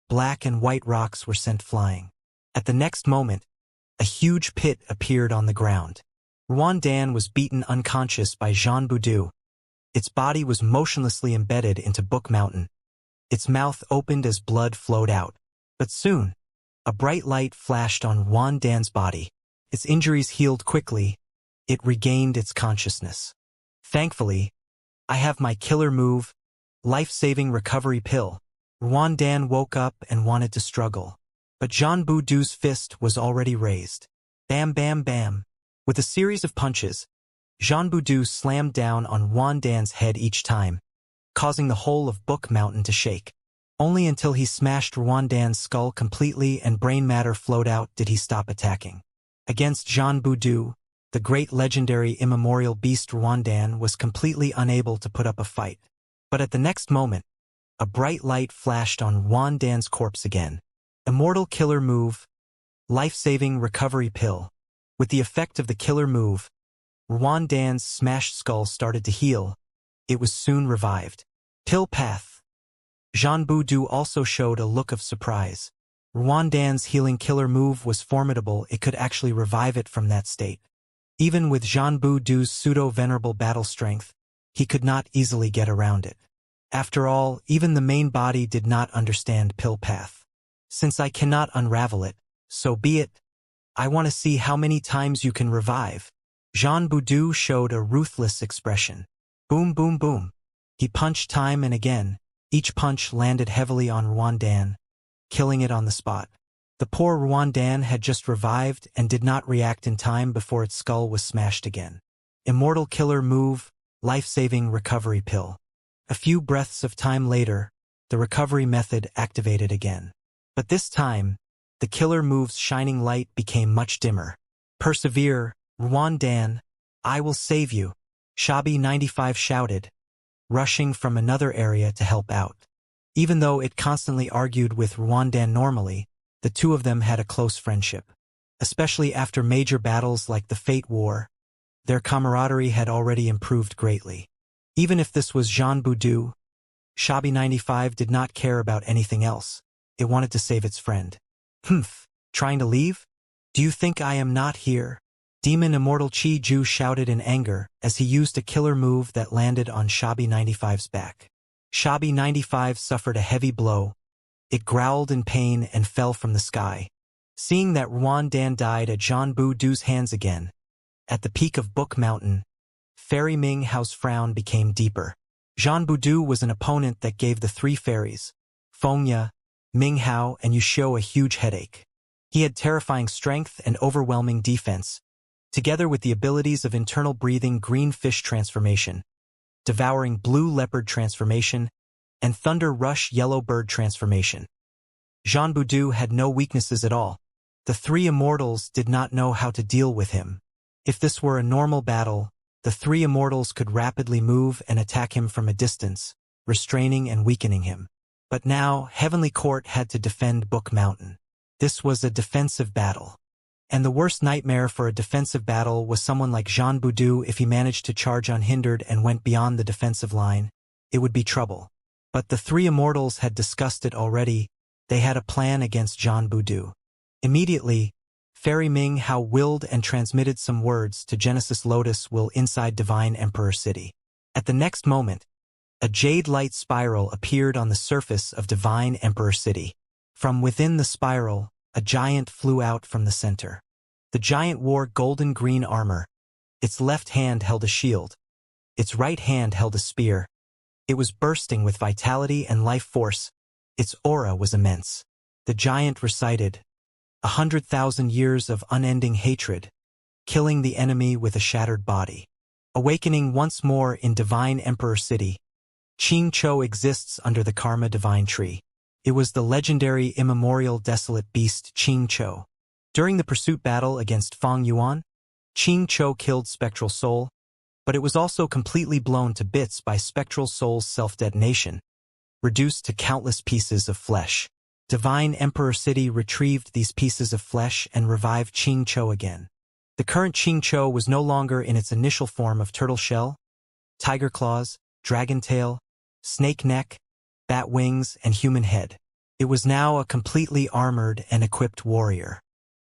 Black and white rocks were sent flying. At the next moment, a huge pit appeared on the ground. Ruandan was beaten unconscious by Zhan Budu. Its body was motionlessly embedded into Book Mountain. Its mouth opened as blood flowed out. But soon, a bright light flashed on Ruandan's body. Its injuries healed quickly. It regained its consciousness. Thankfully, I have my killer move, life-saving recovery pill. Ruandan woke up and wanted to struggle. But Zhan Budu's fist was already raised. Bam bam bam. With a series of punches, Zhan Budu slammed down on Ruandan's head each time, causing the whole of Book Mountain to shake. Only until he smashed Ruandan's skull completely and brain matter flowed out did he stop attacking. Against Zhan Budu, the great legendary immemorial beast Ruandan was completely unable to put up a fight. But at the next moment, a bright light flashed on Ruandan's corpse again. Immortal killer move, life-saving recovery pill. With the effect of the killer move, Ruan Dan's smashed skull started to heal. It was soon revived. Pill path. Jean Boudu also showed a look of surprise. Ruan Dan's healing killer move was formidable. It could actually revive it from that state. Even with Jean Boudu's pseudo-venerable battle strength, he could not easily get around it. After all, even the main body did not understand pill path. Since I cannot unravel it, so be it. I want to see how many times you can revive. Jean Boudu showed a ruthless expression. Boom, boom, boom. He punched time and again. Each punch landed heavily on Ruan Dan, killing it on the spot. The poor Ruan Dan had just revived and did not react in time before its skull was smashed again. Immortal killer move, life-saving recovery pill. A few breaths of time later, the recovery method activated again. But this time, the killer move's shining light became much dimmer. Persevere, Ruan Dan. I will save you, Shabby95 shouted, rushing from another area to help out. Even though it constantly argued with Ruan Dan normally, the two of them had a close friendship. Especially after major battles like the Fate War, their camaraderie had already improved greatly. Even if this was Jean Boudu, Shabby95 did not care about anything else. It wanted to save its friend. Humph, trying to leave? Do you think I am not here? Demon Immortal Chi Ju shouted in anger as he used a killer move that landed on Shabby95's back. Shabby95 suffered a heavy blow. It growled in pain and fell from the sky. Seeing that Ruan Dan died at Jean Boudu's hands again, at the peak of Book Mountain, Fairy Ming Hao's frown became deeper. Jean Boudu was an opponent that gave the three fairies, Fengya, Ming Hao and Yuxiu, a huge headache. He had terrifying strength and overwhelming defense, together with the abilities of internal breathing green fish transformation, devouring blue leopard transformation, and thunder rush yellow bird transformation. Jean Boudu had no weaknesses at all. The three immortals did not know how to deal with him. If this were a normal battle, the three immortals could rapidly move and attack him from a distance, restraining and weakening him. But now, Heavenly Court had to defend Book Mountain. This was a defensive battle. And the worst nightmare for a defensive battle was someone like Jean Boudu. If he managed to charge unhindered and went beyond the defensive line, it would be trouble. But the three immortals had discussed it already. They had a plan against Jean Boudu. Immediately, Fairy Ming Hao willed and transmitted some words to Genesis Lotus Will inside Divine Emperor City. At the next moment, a jade light spiral appeared on the surface of Divine Emperor City. From within the spiral, a giant flew out from the center. The giant wore golden green armor. Its left hand held a shield. Its right hand held a spear. It was bursting with vitality and life force. Its aura was immense. The giant recited, 100,000 years of unending hatred, killing the enemy with a shattered body. Awakening once more in Divine Emperor City, Qing Chou exists under the Karma Divine Tree. It was the legendary immemorial desolate beast Qing Chou. During the pursuit battle against Fang Yuan, Qing Chou killed Spectral Soul, but it was also completely blown to bits by Spectral Soul's self-detonation, reduced to countless pieces of flesh. Divine Emperor City retrieved these pieces of flesh and revived Qing Chou again. The current Qing Chou was no longer in its initial form of turtle shell, tiger claws, dragon tail, snake neck, bat wings, and human head. It was now a completely armored and equipped warrior.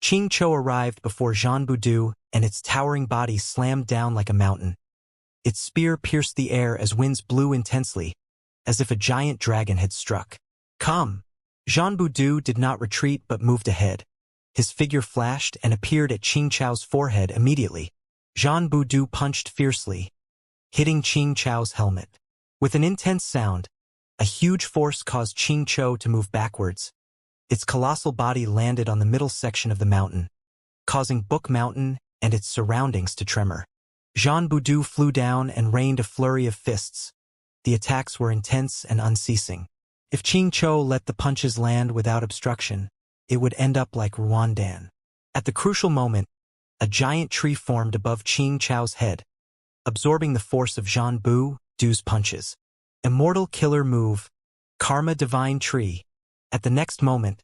Qing Chou arrived before Jean Boudu, and its towering body slammed down like a mountain. Its spear pierced the air as winds blew intensely, as if a giant dragon had struck. Come! Jean Boudu did not retreat but moved ahead. His figure flashed and appeared at Qing Chou's forehead immediately. Jean Boudu punched fiercely, hitting Qing Chou's helmet. With an intense sound, a huge force caused Qing Chou to move backwards. Its colossal body landed on the middle section of the mountain, causing Book Mountain and its surroundings to tremor. Jean Boudu flew down and rained a flurry of fists. The attacks were intense and unceasing. If Qing Chou let the punches land without obstruction, it would end up like Ruan Dan. At the crucial moment, a giant tree formed above Qing Chou's head, absorbing the force of Jean Boudu's punches. Immortal killer move, Karma Divine Tree. At the next moment,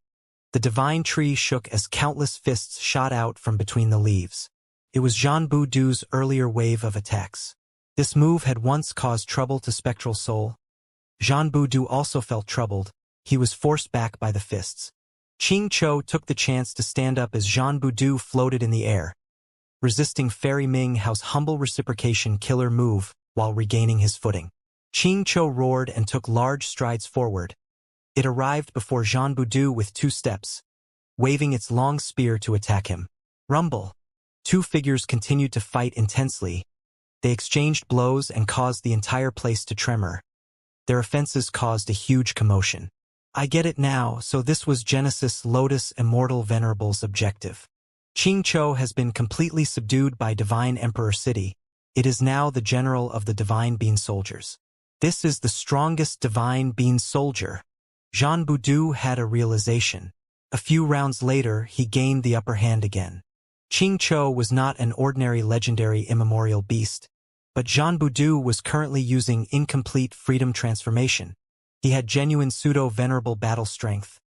the divine tree shook as countless fists shot out from between the leaves. It was Jean Boudou's earlier wave of attacks. This move had once caused trouble to Spectral Soul. Jean Boudou also felt troubled. He was forced back by the fists. Ching Cho took the chance to stand up as Jean Boudou floated in the air, resisting Fairy Ming Hao's humble reciprocation killer move while regaining his footing. Ching Cho roared and took large strides forward. It arrived before Jean Boudou with 2 steps, waving its long spear to attack him. Rumble. 2 figures continued to fight intensely. They exchanged blows and caused the entire place to tremor. Their offenses caused a huge commotion. I get it now, so this was Genesis Lotus Immortal Venerable's objective. Ching Cho has been completely subdued by Divine Emperor City. It is now the general of the Divine Bean Soldiers. This is the strongest Divine Bean Soldier. Jean Boudou had a realization. A few rounds later, he gained the upper hand again. Ching Cho was not an ordinary legendary immemorial beast, but Jean Boudou was currently using incomplete freedom transformation. He had genuine pseudo-venerable battle strength.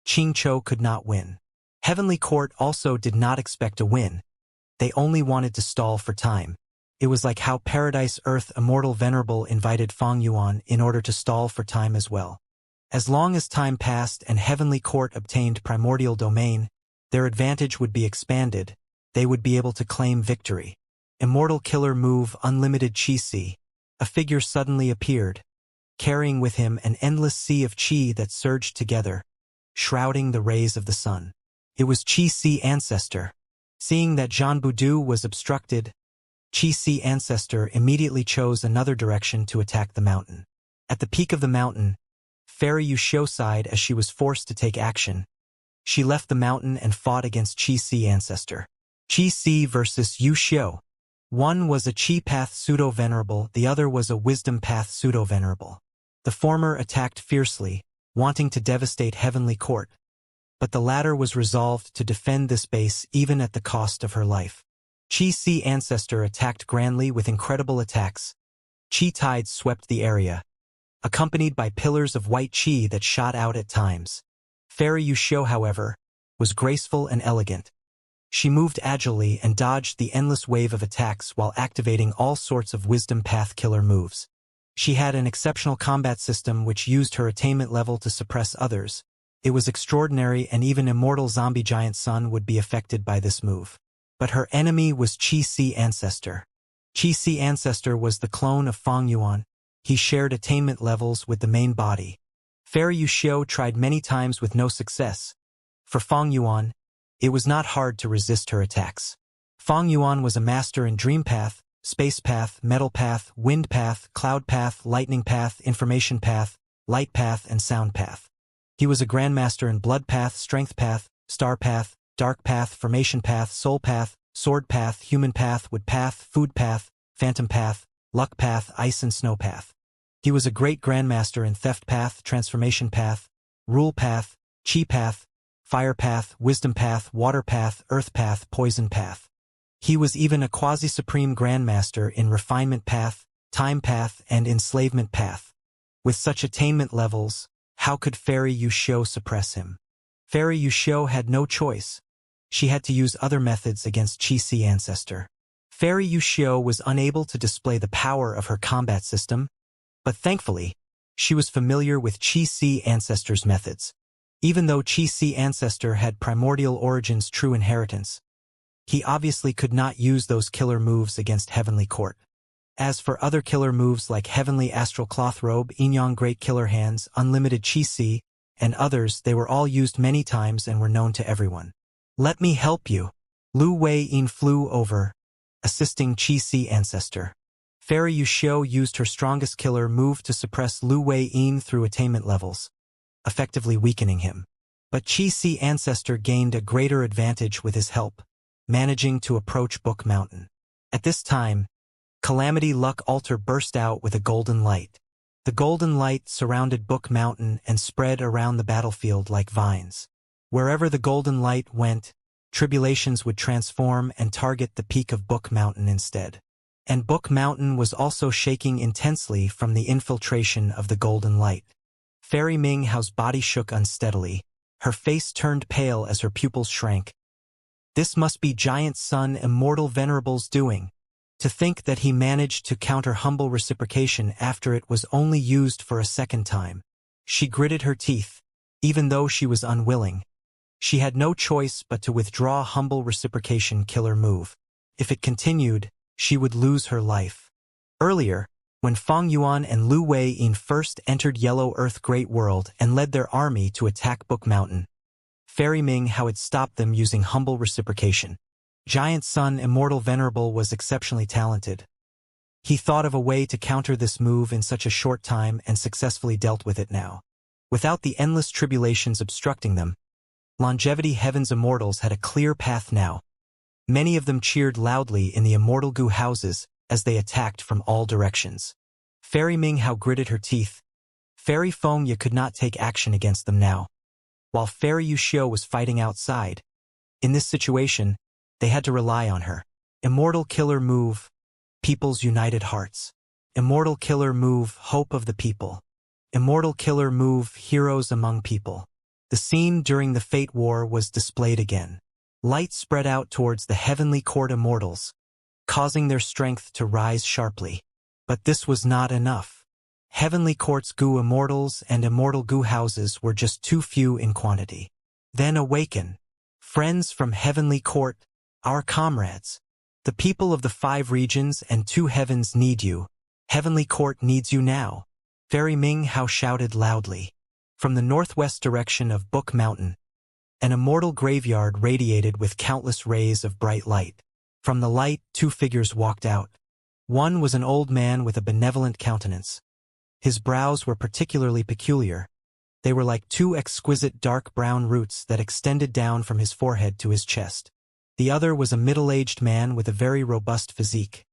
Ching Cho could not win. Heavenly Court also did not expect a win. They only wanted to stall for time. It was like how Paradise Earth Immortal Venerable invited Fang Yuan in order to stall for time as well. As long as time passed and Heavenly Court obtained primordial domain, their advantage would be expanded. They would be able to claim victory. Immortal Killer Move Unlimited Chi Si. A figure suddenly appeared, carrying with him an endless sea of chi that surged together, shrouding the rays of the sun. It was Chi Si Ancestor. Seeing that Jean Boudou was obstructed, Chi Si Ancestor immediately chose another direction to attack the mountain. At the peak of the mountain, Fairy Yuxiu sighed as she was forced to take action. She left the mountain and fought against Chi Si Ancestor. Chi Si versus Yuxiu. One was a Chi Path Pseudo-Venerable, the other was a Wisdom Path Pseudo-Venerable. The former attacked fiercely, wanting to devastate Heavenly Court, but the latter was resolved to defend this base even at the cost of her life. Chi Si Ancestor attacked grandly with incredible attacks. Chi tides swept the area, accompanied by pillars of white chi that shot out at times. Fairy Yuxiu, however, was graceful and elegant. She moved agilely and dodged the endless wave of attacks while activating all sorts of Wisdom Path killer moves. She had an exceptional combat system which used her attainment level to suppress others. It was extraordinary, and even Immortal Zombie Giant Sun would be affected by this move. But her enemy was Chi Si Ancestor. Chi Si Ancestor was the clone of Fang Yuan. He shared attainment levels with the main body. Fairy Yuxiu tried many times with no success. For Fang Yuan, it was not hard to resist her attacks. Fang Yuan was a master in Dream Path, Space Path, Metal Path, Wind Path, Cloud Path, Lightning Path, Information Path, Light Path, and Sound Path. He was a Grandmaster in Blood Path, Strength Path, Star Path, Dark Path, Formation Path, Soul Path, Sword Path, Human Path, Wood Path, Food Path, Phantom Path, Luck Path, Ice and Snow Path. He was a great Grandmaster in Theft Path, Transformation Path, Rule Path, Chi Path, Fire Path, Wisdom Path, Water Path, Earth Path, Poison Path. He was even a quasi-supreme Grandmaster in Refinement Path, Time Path, and Enslavement Path. With such attainment levels, how could Fairy Yuxiu suppress him? Fairy Yuxiu had no choice. She had to use other methods against Chi Si Ancestor. Fairy Yuxiu was unable to display the power of her combat system, but thankfully, she was familiar with Chi Si Ancestor's methods. Even though Chi Si Ancestor had primordial origins true inheritance, he obviously could not use those killer moves against Heavenly Court. As for other killer moves like Heavenly Astral Cloth Robe, Inyang Great Killer Hands, Unlimited Chi Si, and others, they were all used many times and were known to everyone. Let me help you. Lu Wei-yin flew over, assisting Chi Si Ancestor. Fairy Yuxiu used her strongest killer move to suppress Lu Wei-yin through attainment levels, effectively weakening him. But Chi Si Ancestor gained a greater advantage with his help, managing to approach Book Mountain. At this time, Calamity Luck Altar burst out with a golden light. The golden light surrounded Book Mountain and spread around the battlefield like vines. Wherever the golden light went, tribulations would transform and target the peak of Book Mountain instead. And Book Mountain was also shaking intensely from the infiltration of the golden light. Fairy Ming Hao's body shook unsteadily. Her face turned pale as her pupils shrank. This must be giant son Immortal Venerable's doing. To think that he managed to counter humble reciprocation after it was only used for a second time. She gritted her teeth, even though she was unwilling. She had no choice but to withdraw humble reciprocation killer move. If it continued, she would lose her life. Earlier, when Fang Yuan and Lu Wei-yin first entered Yellow Earth Great World and led their army to attack Book Mountain, Fairy Ming how had stopped them using humble reciprocation. Giant Son Immortal Venerable was exceptionally talented. He thought of a way to counter this move in such a short time and successfully dealt with it now. Without the endless tribulations obstructing them, Longevity Heaven's immortals had a clear path now. Many of them cheered loudly in the Immortal Gu houses as they attacked from all directions. Fairy Ming how gritted her teeth. Fairy Feng Ye could not take action against them now, while Fairy Yu Xiu was fighting outside. In this situation, they had to rely on her. Immortal Killer Move, People's United Hearts. Immortal Killer Move, Hope of the People. Immortal Killer Move, Heroes Among People. The scene during the Fate War was displayed again. Light spread out towards the Heavenly Court Immortals, causing their strength to rise sharply. But this was not enough. Heavenly Court's Gu Immortals and Immortal Gu houses were just too few in quantity. Then awaken. Friends from Heavenly Court, our comrades. The people of the 5 regions and 2 heavens need you. Heavenly Court needs you now. Fairy Ming how shouted loudly. From the northwest direction of Book Mountain, an immortal graveyard radiated with countless rays of bright light. From the light, 2 figures walked out. One was an old man with a benevolent countenance. His brows were particularly peculiar. They were like 2 exquisite dark brown roots that extended down from his forehead to his chest. The other was a middle-aged man with a very robust physique.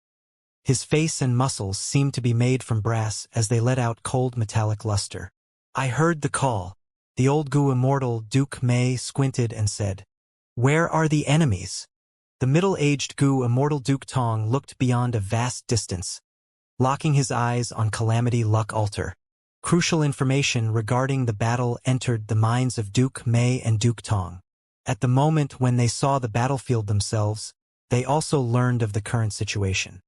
His face and muscles seemed to be made from brass as they let out cold metallic luster. I heard the call. The old Gu Immortal Duke Mei squinted and said, "Where are the enemies?" The middle-aged Gu Immortal Duke Tong looked beyond a vast distance, locking his eyes on Calamity Luck Altar. Crucial information regarding the battle entered the minds of Duke Mei and Duke Tong. At the moment when they saw the battlefield themselves, they also learned of the current situation.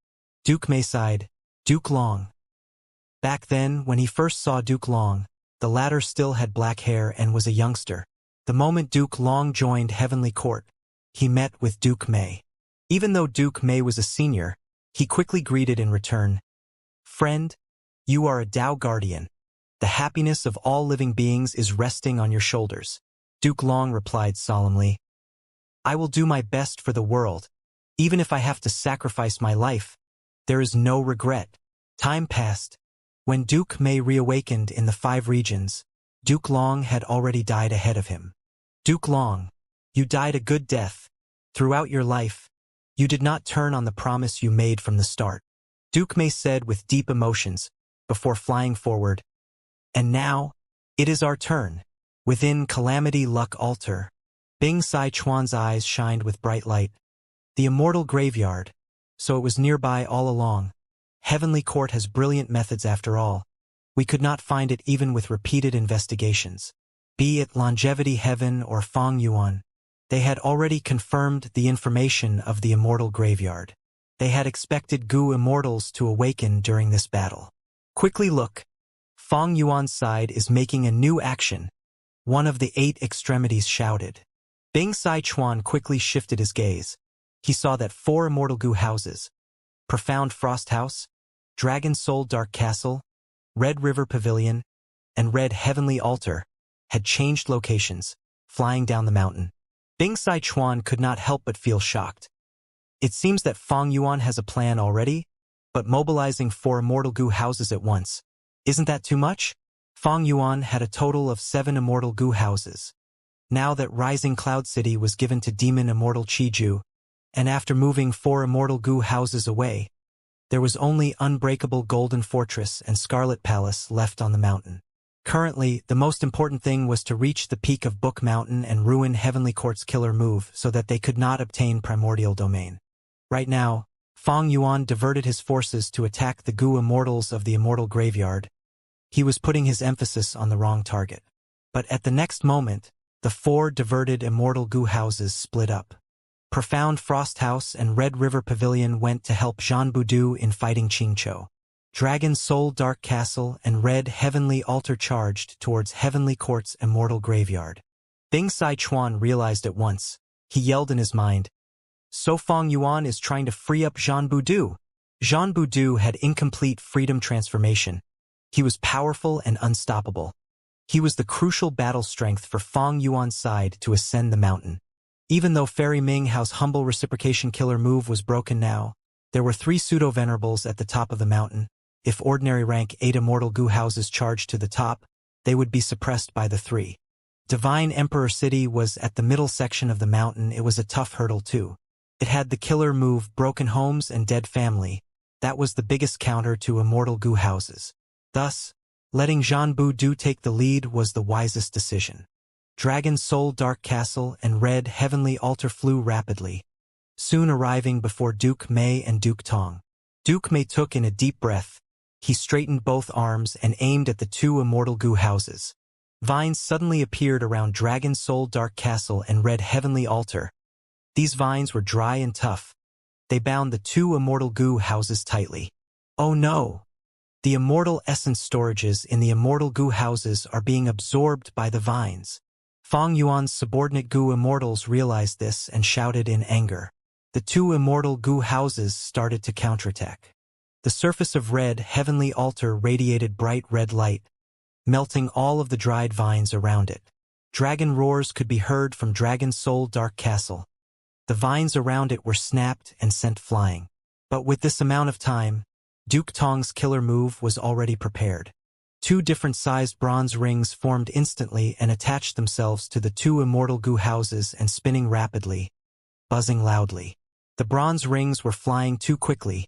Duke Mei sighed. Duke Long. Back then, when he first saw Duke Long, the latter still had black hair and was a youngster. The moment Duke Long joined Heavenly Court, he met with Duke Mei. Even though Duke Mei was a senior, he quickly greeted in return, "Friend, you are a Tao Guardian. The happiness of all living beings is resting on your shoulders." Duke Long replied solemnly, "I will do my best for the world. Even if I have to sacrifice my life, there is no regret." Time passed. When Duke Mei reawakened in the 5 regions, Duke Long had already died ahead of him. Duke Long, you died a good death. Throughout your life, you did not turn on the promise you made from the start. Duke Mei said with deep emotions, before flying forward. And now, it is our turn. Within Calamity Luck Altar, Bing Sai Chuan's eyes shined with bright light. The immortal graveyard, so it was nearby all along. Heavenly Court has brilliant methods after all. We could not find it even with repeated investigations. Be it Longevity Heaven or Fang Yuan, they had already confirmed the information of the immortal graveyard. They had expected Gu Immortals to awaken during this battle. Quickly look. Fang Yuan's side is making a new action. One of the 8 extremities shouted. Bing Sai Chuan quickly shifted his gaze. He saw that 4 immortal Gu houses, Profound Frost House, Dragon Soul Dark Castle, Red River Pavilion, and Red Heavenly Altar, had changed locations, flying down the mountain. Bing Sai Chuan could not help but feel shocked. It seems that Fang Yuan has a plan already, but mobilizing 4 immortal Gu houses at once. Isn't that too much? Fang Yuan had a total of 7 immortal Gu houses. Now that Rising Cloud City was given to Demon Immortal Chiju, and after moving 4 immortal Gu houses away, there was only Unbreakable Golden Fortress and Scarlet Palace left on the mountain. Currently, the most important thing was to reach the peak of Book Mountain and ruin Heavenly Court's killer move so that they could not obtain Primordial Domain. Right now, Fang Yuan diverted his forces to attack the Gu Immortals of the Immortal Graveyard. He was putting his emphasis on the wrong target. But at the next moment, the 4 diverted Immortal Gu houses split up. Profound Frost House and Red River Pavilion went to help Jean Boudou in fighting Qingqiu. Dragon Soul Dark Castle and Red Heavenly Altar charged towards Heavenly Court's Immortal Graveyard. Bing Sichuan realized at once. He yelled in his mind, "So Fong Yuan is trying to free up Jean Boudou." Jean Boudou had incomplete freedom transformation. He was powerful and unstoppable. He was the crucial battle strength for Fong Yuan's side to ascend the mountain. Even though Fairy Ming Hao's humble reciprocation killer move was broken now, there were 3 pseudo-venerables at the top of the mountain. If ordinary rank 8 Immortal Gu houses charged to the top, they would be suppressed by the 3. Divine Emperor City was at the middle section of the mountain. It was a tough hurdle too. It had the killer move Broken Homes and Dead Family. That was the biggest counter to Immortal Gu houses. Thus, letting Jean Boudou take the lead was the wisest decision. Dragon Soul Dark Castle and Red Heavenly Altar flew rapidly, soon arriving before Duke Mei and Duke Tong. Duke Mei took in a deep breath. He straightened both arms and aimed at the 2 Immortal Gu houses. Vines suddenly appeared around Dragon Soul Dark Castle and Red Heavenly Altar. These vines were dry and tough. They bound the 2 Immortal Gu houses tightly. Oh no! The immortal essence storages in the Immortal Gu houses are being absorbed by the vines. Fong Yuan's subordinate Gu immortals realized this and shouted in anger. The 2 Immortal Gu houses started to counterattack. The surface of Red Heavenly Altar radiated bright red light, melting all of the dried vines around it. Dragon roars could be heard from Dragon Soul Dark Castle. The vines around it were snapped and sent flying. But with this amount of time, Duke Tong's killer move was already prepared. 2 different-sized bronze rings formed instantly and attached themselves to the 2 Immortal Gu houses and spinning rapidly, buzzing loudly. The bronze rings were flying too quickly.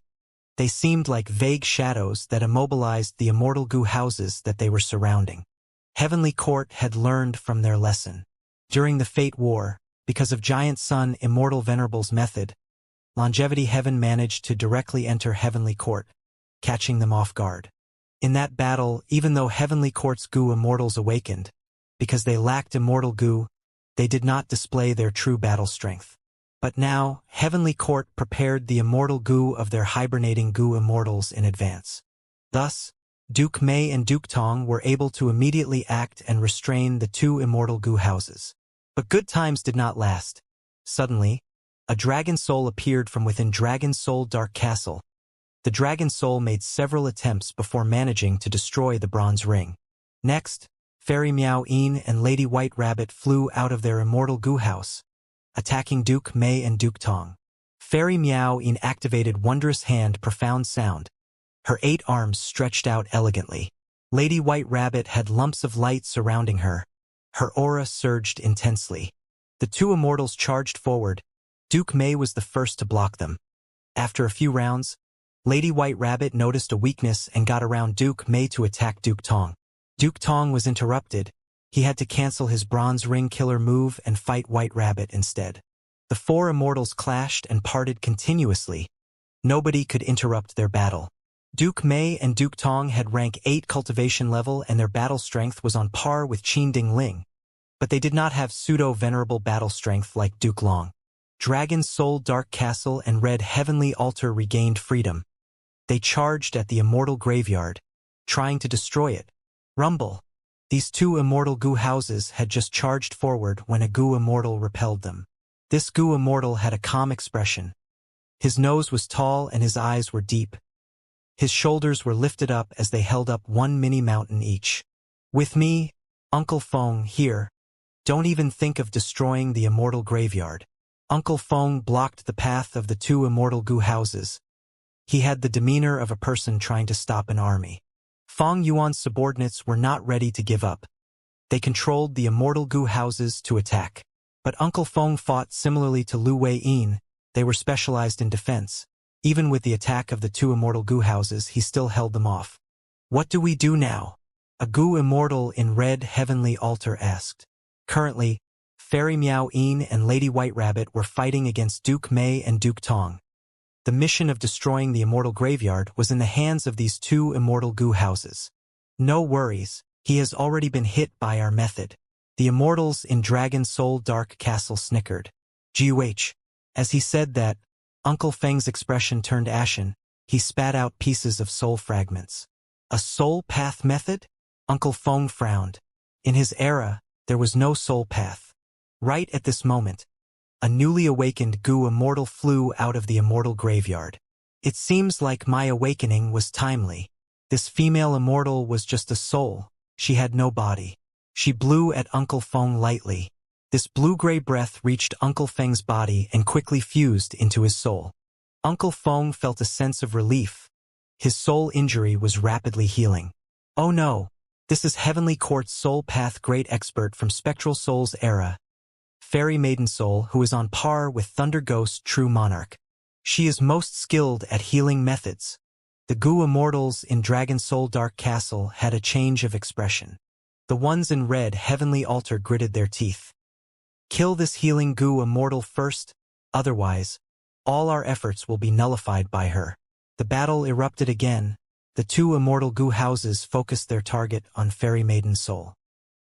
They seemed like vague shadows that immobilized the Immortal Gu houses that they were surrounding. Heavenly Court had learned from their lesson. During the Fate War, because of Giant Sun Immortal Venerable's method, Longevity Heaven managed to directly enter Heavenly Court, catching them off guard. In that battle, even though Heavenly Court's Gu immortals awakened, because they lacked Immortal Gu, they did not display their true battle strength. But now, Heavenly Court prepared the Immortal Gu of their hibernating Gu immortals in advance. Thus, Duke Mei and Duke Tong were able to immediately act and restrain the 2 Immortal Gu houses. But good times did not last. Suddenly, a dragon soul appeared from within Dragon Soul Dark Castle. The dragon soul made several attempts before managing to destroy the bronze ring. Next, Fairy Miao Yin and Lady White Rabbit flew out of their Immortal Gu house, attacking Duke Mei and Duke Tong. Fairy Miao Yin activated Wondrous Hand Profound Sound. Her 8 arms stretched out elegantly. Lady White Rabbit had lumps of light surrounding her. Her aura surged intensely. The 2 immortals charged forward. Duke Mei was the first to block them. After a few rounds, Lady White Rabbit noticed a weakness and got around Duke Mei to attack Duke Tong. Duke Tong was interrupted. He had to cancel his bronze ring killer move and fight White Rabbit instead. The 4 immortals clashed and parted continuously. Nobody could interrupt their battle. Duke Mei and Duke Tong had rank 8 cultivation level and their battle strength was on par with Qin Ding Ling. But they did not have pseudo-venerable battle strength like Duke Long. Dragon Soul Dark Castle and Red Heavenly Altar regained freedom. They charged at the Immortal Graveyard, trying to destroy it. Rumble. These 2 Immortal Gu houses had just charged forward when a Gu immortal repelled them. This Gu immortal had a calm expression. His nose was tall and his eyes were deep. His shoulders were lifted up as they held up 1 mini mountain each. With me, Uncle Feng, here. Don't even think of destroying the Immortal Graveyard. Uncle Feng blocked the path of the 2 Immortal Gu houses. He had the demeanor of a person trying to stop an army. Fong Yuan's subordinates were not ready to give up. They controlled the Immortal Gu houses to attack. But Uncle Feng fought similarly to Lu Wei-yin. They were specialized in defense. Even with the attack of the 2 Immortal Gu houses, he still held them off. What do we do now? A Gu immortal in Red Heavenly Altar asked. Currently, Fairy Miao Yin and Lady White Rabbit were fighting against Duke Mei and Duke Tong. The mission of destroying the Immortal Graveyard was in the hands of these 2 Immortal Gu houses. No worries, he has already been hit by our method. The immortals in Dragon Soul Dark Castle snickered. GUH. As he said that, Uncle Feng's expression turned ashen. He spat out pieces of soul fragments. A soul path method? Uncle Feng frowned. In his era, there was no soul path. Right at this moment, a newly awakened Gu Immortal flew out of the Immortal graveyard. It seems like my awakening was timely. This female Immortal was just a soul. She had no body. She blew at Uncle Feng lightly. This blue-gray breath reached Uncle Feng's body and quickly fused into his soul. Uncle Feng felt a sense of relief. His soul injury was rapidly healing. Oh no, this is Heavenly Court's Soul Path great expert from Spectral Soul's era, Fairy Maiden Soul, who is on par with Thunder Ghost True Monarch. She is most skilled at healing methods. The Gu Immortals in Dragon Soul Dark Castle had a change of expression. The ones in red Heavenly Altar gritted their teeth. Kill this healing Gu Immortal first, otherwise, all our efforts will be nullified by her. The battle erupted again. The two Immortal Gu houses focused their target on Fairy Maiden Soul.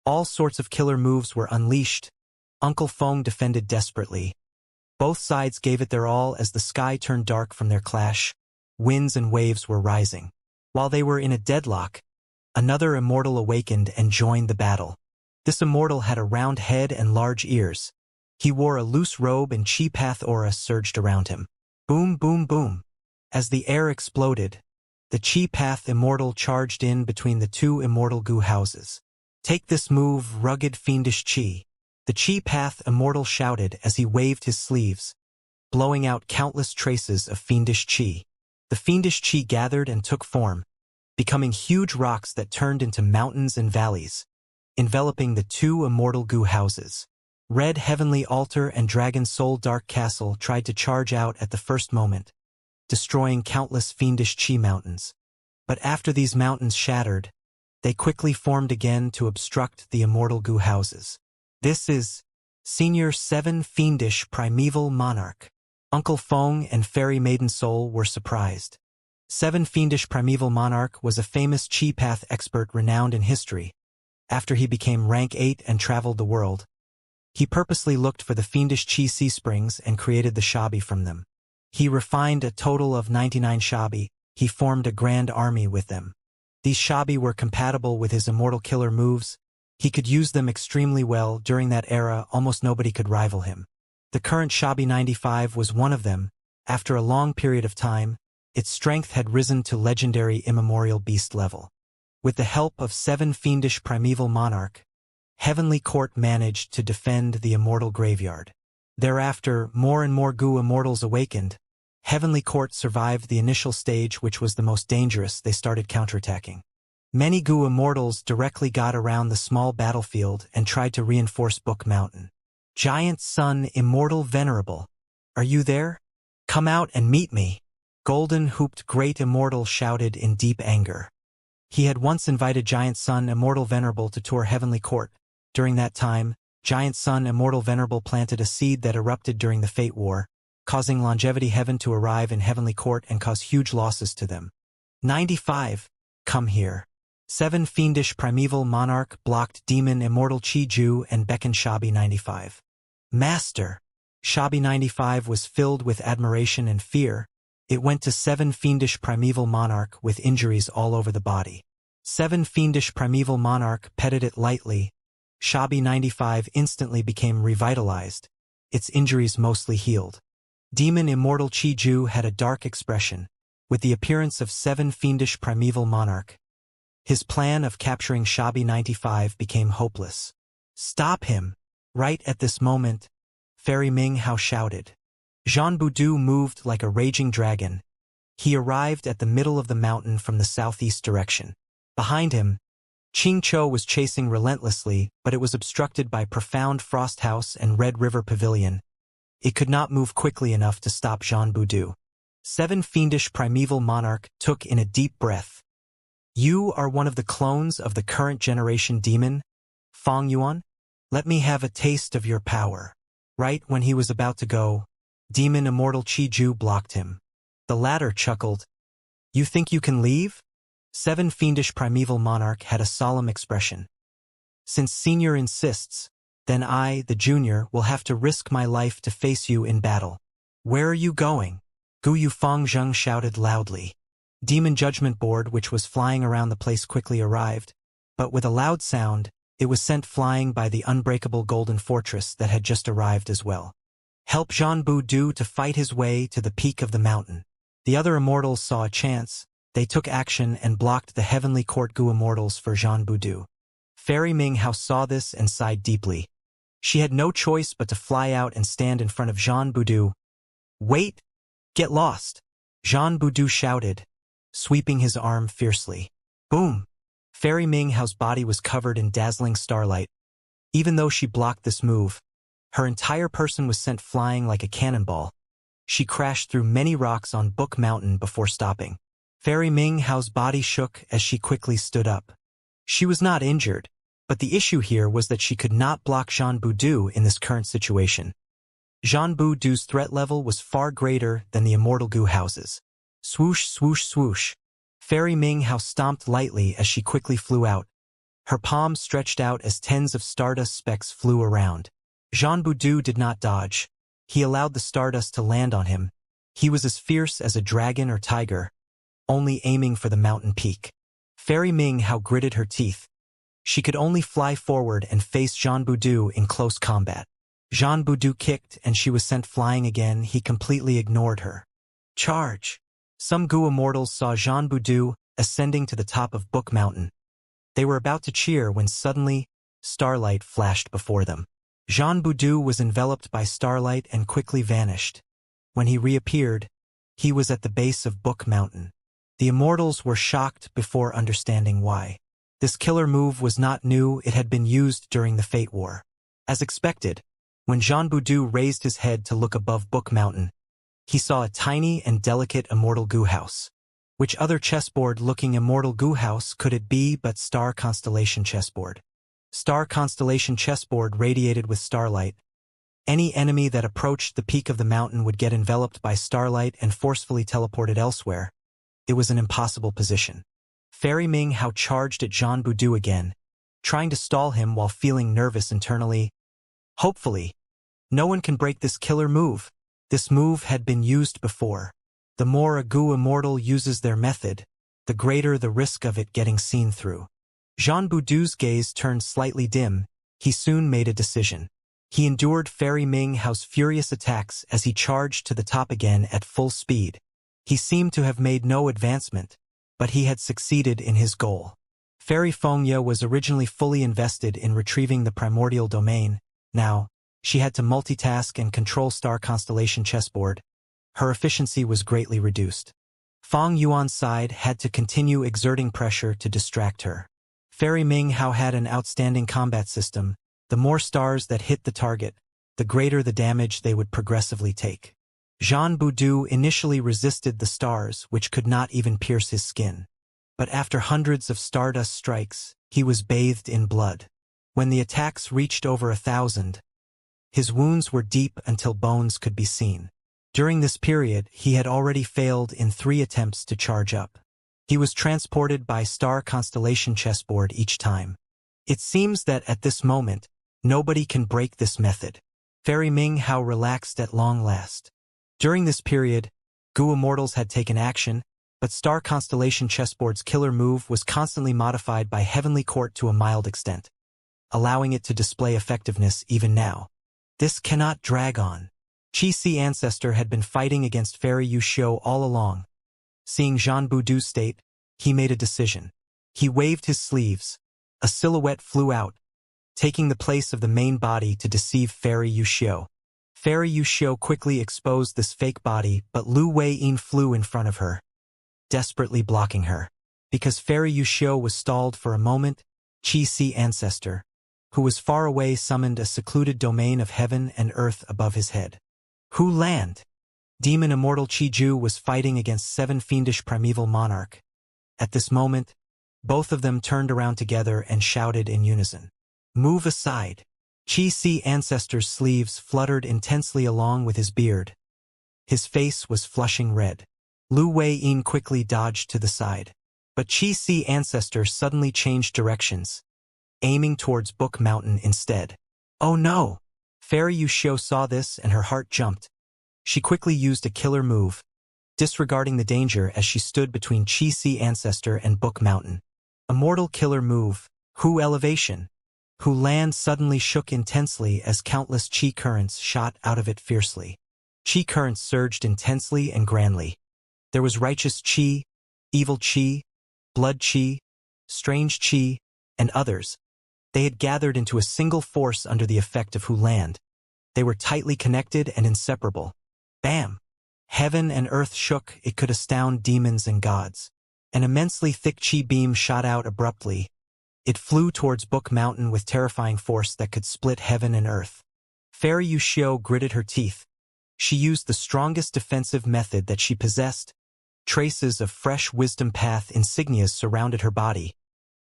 All sorts of killer moves were unleashed. Uncle Feng defended desperately. Both sides gave it their all as the sky turned dark from their clash. Winds and waves were rising. While they were in a deadlock, another Immortal awakened and joined the battle. This Immortal had a round head and large ears. He wore a loose robe and Chi Path aura surged around him. Boom, boom, boom. As the air exploded, the Chi Path Immortal charged in between the two Immortal Gu houses. Take this move, rugged fiendish Chi. The Chi Path Immortal shouted as he waved his sleeves, blowing out countless traces of fiendish Chi. The fiendish Chi gathered and took form, becoming huge rocks that turned into mountains and valleys, enveloping the two Immortal Gu houses. Red Heavenly Altar and Dragon Soul Dark Castle tried to charge out at the first moment, destroying countless fiendish Chi mountains. But after these mountains shattered, they quickly formed again to obstruct the Immortal Gu houses. This is Senior 7 Fiendish Primeval Monarch. Uncle Feng and Fairy Maiden Soul were surprised. 7 Fiendish Primeval Monarch was a famous Chi Path expert renowned in history. After he became rank 8 and traveled the world, he purposely looked for the fiendish Chi sea springs and created the Shabi from them. He refined a total of 99 Shabi. He formed a grand army with them. These Shabi were compatible with his Immortal killer moves. He could use them extremely well. During that era, almost nobody could rival him. The current Shabi 95 was one of them. After a long period of time, its strength had risen to legendary immemorial beast level. With the help of 7 Fiendish Primeval Monarch, Heavenly Court managed to defend the Immortal graveyard. Thereafter, more and more Gu Immortals awakened. Heavenly Court survived the initial stage, which was the most dangerous. They started counterattacking. Many Gu Immortals directly got around the small battlefield and tried to reinforce Book Mountain. Giant Sun Immortal Venerable, are you there? Come out and meet me. Golden Hooped Great Immortal shouted in deep anger. He had once invited Giant Sun Immortal Venerable to tour Heavenly Court. During that time, Giant Sun Immortal Venerable planted a seed that erupted during the Fate War, causing Longevity Heaven to arrive in Heavenly Court and cause huge losses to them. 95. Come here. 7 Fiendish Primeval Monarch blocked Demon Immortal Chi Ju and beckoned Shabi 95. Master! Shabi 95 was filled with admiration and fear. It went to 7 Fiendish Primeval Monarch with injuries all over the body. 7 Fiendish Primeval Monarch petted it lightly. Shabi 95 instantly became revitalized, its injuries mostly healed. Demon Immortal Chi Ju had a dark expression. With the appearance of 7 Fiendish Primeval Monarch, his plan of capturing Shabi 95 became hopeless. Stop him! Right at this moment, Fairy Ming Hao shouted. Jean Boudou moved like a raging dragon. He arrived at the middle of the mountain from the southeast direction. Behind him, Qing Chou was chasing relentlessly, but it was obstructed by Profound Frost House and Red River Pavilion. It could not move quickly enough to stop Jean Boudou. 7 Fiendish Primeval Monarch took in a deep breath. You are one of the clones of the current generation demon, Fang Yuan? Let me have a taste of your power. Right when he was about to go, Demon Immortal Chi Ju blocked him. The latter chuckled. You think you can leave? 7 Fiendish Primeval Monarch had a solemn expression. Since Senior insists, then I, the Junior, will have to risk my life to face you in battle. Where are you going? Gu Yufeng Zheng shouted loudly. Demon Judgment Board, which was flying around the place, quickly arrived, but with a loud sound, it was sent flying by the unbreakable golden fortress that had just arrived as well. Help Jean Bu to fight his way to the peak of the mountain. The other immortals saw a chance. They took action and blocked the heavenly court Gu immortals for Jean Bu. Fairy Ming Hao saw this and sighed deeply. She had no choice but to fly out and stand in front of Jean Bu. Wait! Get lost! Jean Bu shouted, sweeping his arm fiercely. Boom! Fairy Ming Hao's body was covered in dazzling starlight. Even though she blocked this move, her entire person was sent flying like a cannonball. She crashed through many rocks on Book Mountain before stopping. Fairy Ming Hao's body shook as she quickly stood up. She was not injured, but the issue here was that she could not block Jean Bu in this current situation. Jean Bu's threat level was far greater than the immortal Gu houses. Swoosh, swoosh, swoosh. Fairy Ming Hao stomped lightly as she quickly flew out. Her palms stretched out as tens of stardust specks flew around. Jean Bu did not dodge. He allowed the stardust to land on him. He was as fierce as a dragon or tiger, only aiming for the mountain peak. Fairy Ming Hao gritted her teeth. She could only fly forward and face Jean Bu in close combat. Jean Bu kicked and she was sent flying again. He completely ignored her. Charge! Some Gu immortals saw Jean Bu ascending to the top of Book Mountain. They were about to cheer when suddenly, starlight flashed before them. Jean Bu was enveloped by starlight and quickly vanished. When he reappeared, he was at the base of Book Mountain. The immortals were shocked before understanding why. This killer move was not new, it had been used during the Fate War. As expected, when Jean Bu raised his head to look above Book Mountain, he saw a tiny and delicate immortal Gu house. Which other chessboard-looking immortal Gu house could it be but Star Constellation chessboard? Star Constellation chessboard radiated with starlight. Any enemy that approached the peak of the mountain would get enveloped by starlight and forcefully teleported elsewhere. It was an impossible position. Fairy Ming Hao charged at Jean Bu again, trying to stall him while feeling nervous internally. Hopefully, no one can break this killer move. This move had been used before. The more a Gu immortal uses their method, the greater the risk of it getting seen through. Jean Bu's gaze turned slightly dim. He soon made a decision. He endured Fairy Ming Hao's furious attacks as he charged to the top again at full speed. He seemed to have made no advancement, but he had succeeded in his goal. Fairy Fengya was originally fully invested in retrieving the primordial domain. Now, she had to multitask and control Star Constellation chessboard. Her efficiency was greatly reduced. Feng Yuan's side had to continue exerting pressure to distract her. Fairy Ming Hao had an outstanding combat system. The more stars that hit the target, the greater the damage they would progressively take. Jean Bu initially resisted the stars, which could not even pierce his skin. But after hundreds of stardust strikes, he was bathed in blood. When the attacks reached over 1,000, his wounds were deep until bones could be seen. During this period, he had already failed in 3 attempts to charge up. He was transported by Star Constellation chessboard each time. It seems that at this moment, nobody can break this method. Fairy Ming Hao relaxed at long last. During this period, Gu immortals had taken action, but Star Constellation chessboard's killer move was constantly modified by Heavenly Court to a mild extent, allowing it to display effectiveness even now. This cannot drag on. Qi Ancestor had been fighting against Fairy Yuxiu all along. Seeing Jean Bu's state, he made a decision. He waved his sleeves. A silhouette flew out, taking the place of the main body to deceive Fairy Yuxiu. Fairy Yuxiu quickly exposed this fake body, but Lu Weiyin flew in front of her, desperately blocking her. Because Fairy Yuxiu was stalled for a moment, Qi Ancestor, who was far away, summoned a secluded domain of heaven and earth above his head. Hu Land! Demon Immortal Qiju was fighting against 7 fiendish primeval monarch. At this moment, both of them turned around together and shouted in unison. Move aside! Qi Ancestor's sleeves fluttered intensely along with his beard. His face was flushing red. Lu Weiyin quickly dodged to the side. But Qi Ancestor suddenly changed directions, aiming towards Book Mountain instead. Oh no! Fairy Yuxiu saw this and her heart jumped. She quickly used a killer move, disregarding the danger as she stood between Chi-Si Ancestor and Book Mountain. Immortal killer move, Hu Elevation. Hu Land suddenly shook intensely as countless Chi currents shot out of it fiercely. Chi currents surged intensely and grandly. There was righteous Chi, evil Chi, blood Chi, strange Chi, and others. They had gathered into a single force under the effect of Hu Land. They were tightly connected and inseparable. Bam! Heaven and earth shook. It could astound demons and gods. An immensely thick Chi beam shot out abruptly. It flew towards Book Mountain with terrifying force that could split heaven and earth. Fairy Yushio gritted her teeth. She used the strongest defensive method that she possessed. Traces of fresh wisdom path insignias surrounded her body,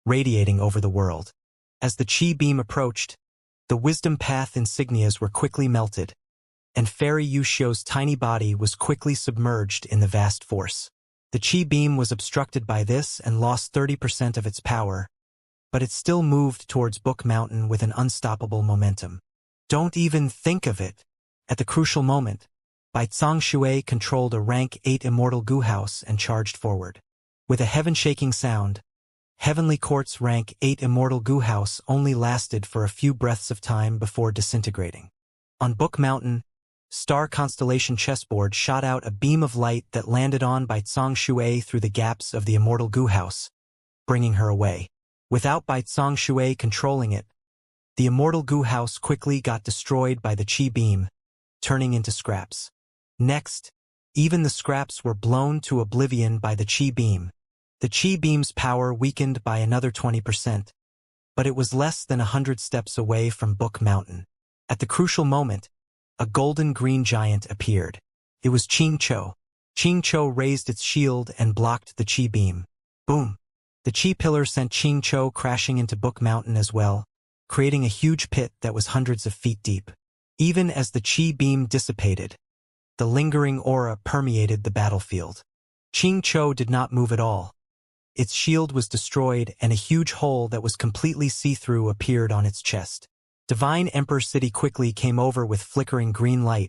radiating over the world. As the Chi beam approached, the wisdom path insignias were quickly melted, and Fairy Yushio's tiny body was quickly submerged in the vast force. The Chi beam was obstructed by this and lost 30% of its power, but it still moved towards Book Mountain with an unstoppable momentum. Don't even think of it. At the crucial moment, Baizang Shui controlled a rank 8 Immortal Goo House and charged forward. With a heaven-shaking sound, Heavenly Court's rank 8 Immortal Goo House only lasted for a few breaths of time before disintegrating. On Book Mountain, Star Constellation Chessboard shot out a beam of light that landed on Baizang Shui through the gaps of the Immortal Goo House, bringing her away. Without Baizang Shui controlling it, the Immortal Goo House quickly got destroyed by the Chi beam, turning into scraps. Next, even the scraps were blown to oblivion by the Chi beam. The Chi beam's power weakened by another 20%, but it was less than 100 steps away from Book Mountain. At the crucial moment, a golden green giant appeared. It was Ching Cho. Ching Cho raised its shield and blocked the Chi beam. Boom! The Chi pillar sent Ching Cho crashing into Book Mountain as well, creating a huge pit that was hundreds of feet deep. Even as the Chi beam dissipated, the lingering aura permeated the battlefield. Ching Cho did not move at all. Its shield was destroyed and a huge hole that was completely see-through appeared on its chest. Divine Emperor City quickly came over with flickering green light.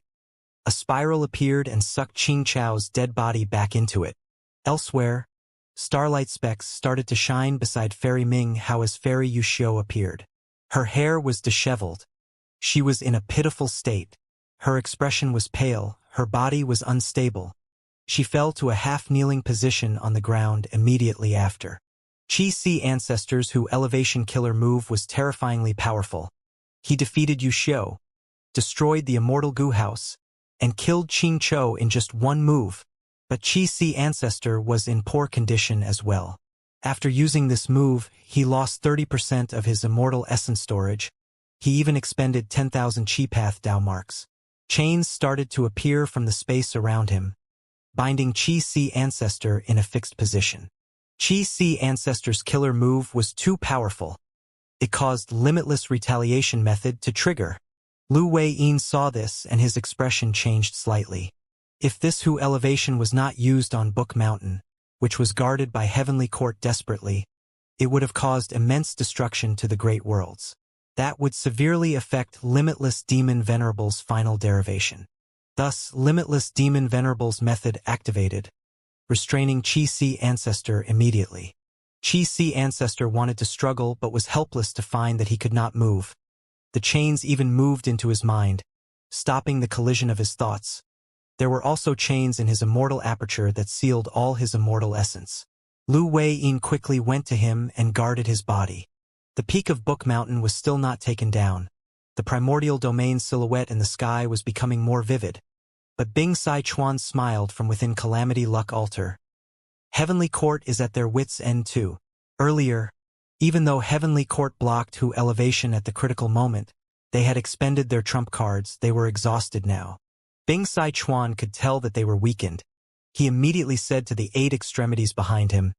A spiral appeared and sucked Ching Cho's dead body back into it. Elsewhere, starlight specks started to shine beside Fairy Ming Hao as Fairy Yushio appeared. Her hair was disheveled. She was in a pitiful state. Her expression was pale, her body was unstable. She fell to a half-kneeling position on the ground immediately after. Chi-Si Ancestor's Hu Elevation killer move was terrifyingly powerful. He defeated Yushio, destroyed the Immortal Goo House, and killed Ching Cho in just one move. But Chi-Si Ancestor was in poor condition as well. After using this move, he lost 30% of his immortal essence storage. He even expended 10,000 Chi Path Dao marks. Chains started to appear from the space around him, binding Chi-Si Ancestor in a fixed position. Chi-Si Ancestor's killer move was too powerful. It caused Limitless Retaliation method to trigger. Lu Wei-yin saw this and his expression changed slightly. If this Hu Elevation was not used on Book Mountain, which was guarded by Heavenly Court desperately, it would have caused immense destruction to the Great Worlds. That would severely affect Limitless Demon Venerable's final derivation. Thus, Limitless Demon Venerable's method activated, restraining Chi-Si Ancestor immediately. Chi-Si Ancestor wanted to struggle but was helpless to find that he could not move. The chains even moved into his mind, stopping the collision of his thoughts. There were also chains in his immortal aperture that sealed all his immortal essence. Lu Wei-yin quickly went to him and guarded his body. The peak of Book Mountain was still not taken down. The primordial domain silhouette in the sky was becoming more vivid. But Bing Sai Chuan smiled from within Calamity Luck Altar. Heavenly Court is at their wits' end too. Earlier, even though Heavenly Court blocked Hu Elevation at the critical moment, they had expended their trump cards. They were exhausted now. Bing Sai Chuan could tell that they were weakened. He immediately said to the 8 extremities behind him,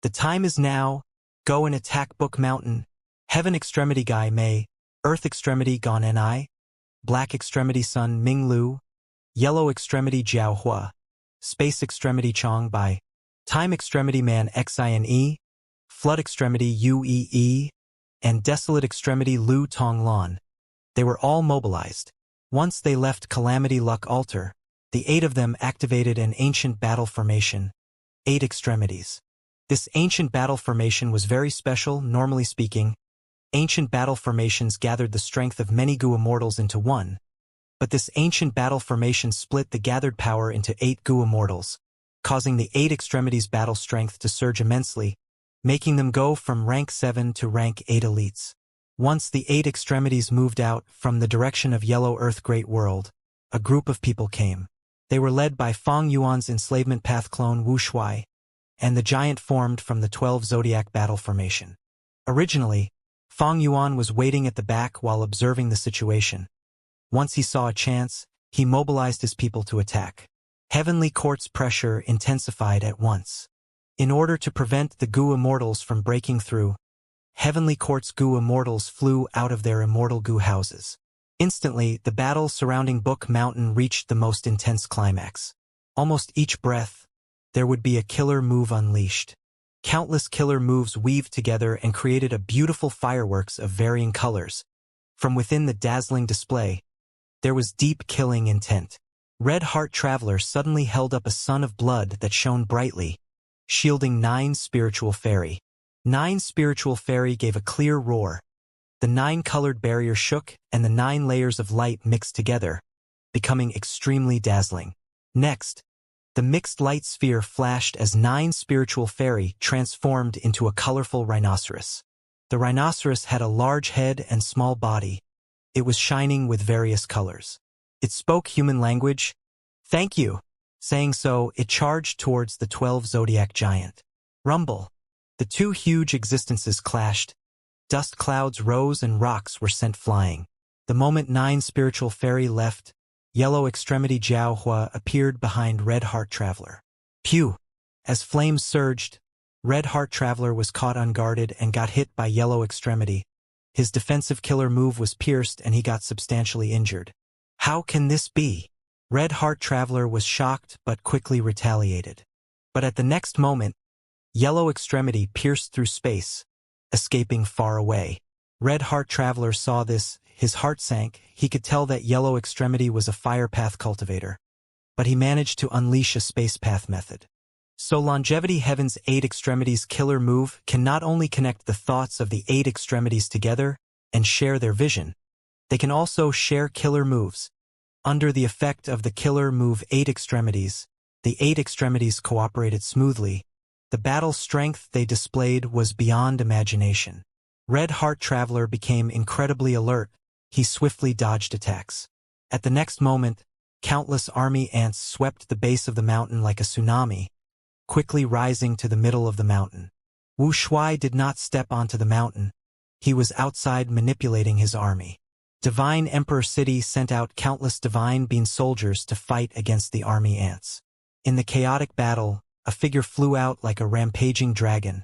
"The time is now. Go and attack Book Mountain. Heaven Extremity Guy Mei, Earth Extremity Gon Ni, Black Extremity Sun Ming Lu, Yellow Extremity Jiao Hua, Space Extremity Chong Bai, Time Extremity Man Xine, Flood Extremity Uee, and Desolate Extremity Lu Tong Lan." They were all mobilized. Once they left Calamity Luck Altar, The 8 of them activated an ancient battle formation, 8 extremities. This ancient battle formation was very special. Normally speaking, ancient battle formations gathered the strength of many Gu Immortals into one, but this ancient battle formation split the gathered power into 8 Gu Immortals, causing the 8 extremities battle strength to surge immensely, making them go from rank 7 to rank 8 elites. Once the 8 extremities moved out from the direction of Yellow Earth Great World, a group of people came. They were led by Feng Yuan's enslavement path clone Wu Shuai, and the giant formed from the 12 Zodiac battle formation. Originally, Feng Yuan was waiting at the back while observing the situation. Once he saw a chance, he mobilized his people to attack. Heavenly Court's pressure intensified at once. In order to prevent the Gu Immortals from breaking through, Heavenly Court's Gu Immortals flew out of their immortal Gu houses. Instantly, the battle surrounding Book Mountain reached the most intense climax. Almost each breath, there would be a killer move unleashed. Countless killer moves weaved together and created a beautiful fireworks of varying colors. From within the dazzling display, there was deep killing intent. Red Heart Traveler suddenly held up a sun of blood that shone brightly, shielding 9 spiritual fairy. 9 spiritual fairy gave a clear roar. The 9-colored barrier shook, and the 9 layers of light mixed together, becoming extremely dazzling. Next, the mixed light sphere flashed as 9 spiritual fairy transformed into a colorful rhinoceros. The rhinoceros had a large head and small body. It was shining with various colors. It spoke human language. "Thank you." Saying so, it charged towards the 12 Zodiac giant. Rumble. The 2 huge existences clashed. Dust clouds rose and rocks were sent flying. The moment 9 spiritual fairy left, Yellow Extremity Jiao Hua appeared behind Red Heart Traveler. Pew! As flames surged, Red Heart Traveler was caught unguarded and got hit by Yellow Extremity. His defensive killer move was pierced and he got substantially injured. How can this be? Red Heart Traveler was shocked but quickly retaliated. But at the next moment, Yellow Extremity pierced through space, escaping far away. Red Heart Traveler saw this, his heart sank. He could tell that Yellow Extremity was a fire path cultivator, but he managed to unleash a space path method. So Longevity Heaven's 8 extremities killer move can not only connect the thoughts of the 8 extremities together and share their vision, they can also share killer moves. Under the effect of the killer move 8 extremities, the 8 extremities cooperated smoothly. The battle strength they displayed was beyond imagination. Red Heart Traveler became incredibly alert. He swiftly dodged attacks. At the next moment, countless army ants swept the base of the mountain like a tsunami, quickly rising to the middle of the mountain. Wu Shuai did not step onto the mountain. He was outside manipulating his army. Divine Emperor City sent out countless Divine Bean soldiers to fight against the army ants. In the chaotic battle, a figure flew out like a rampaging dragon.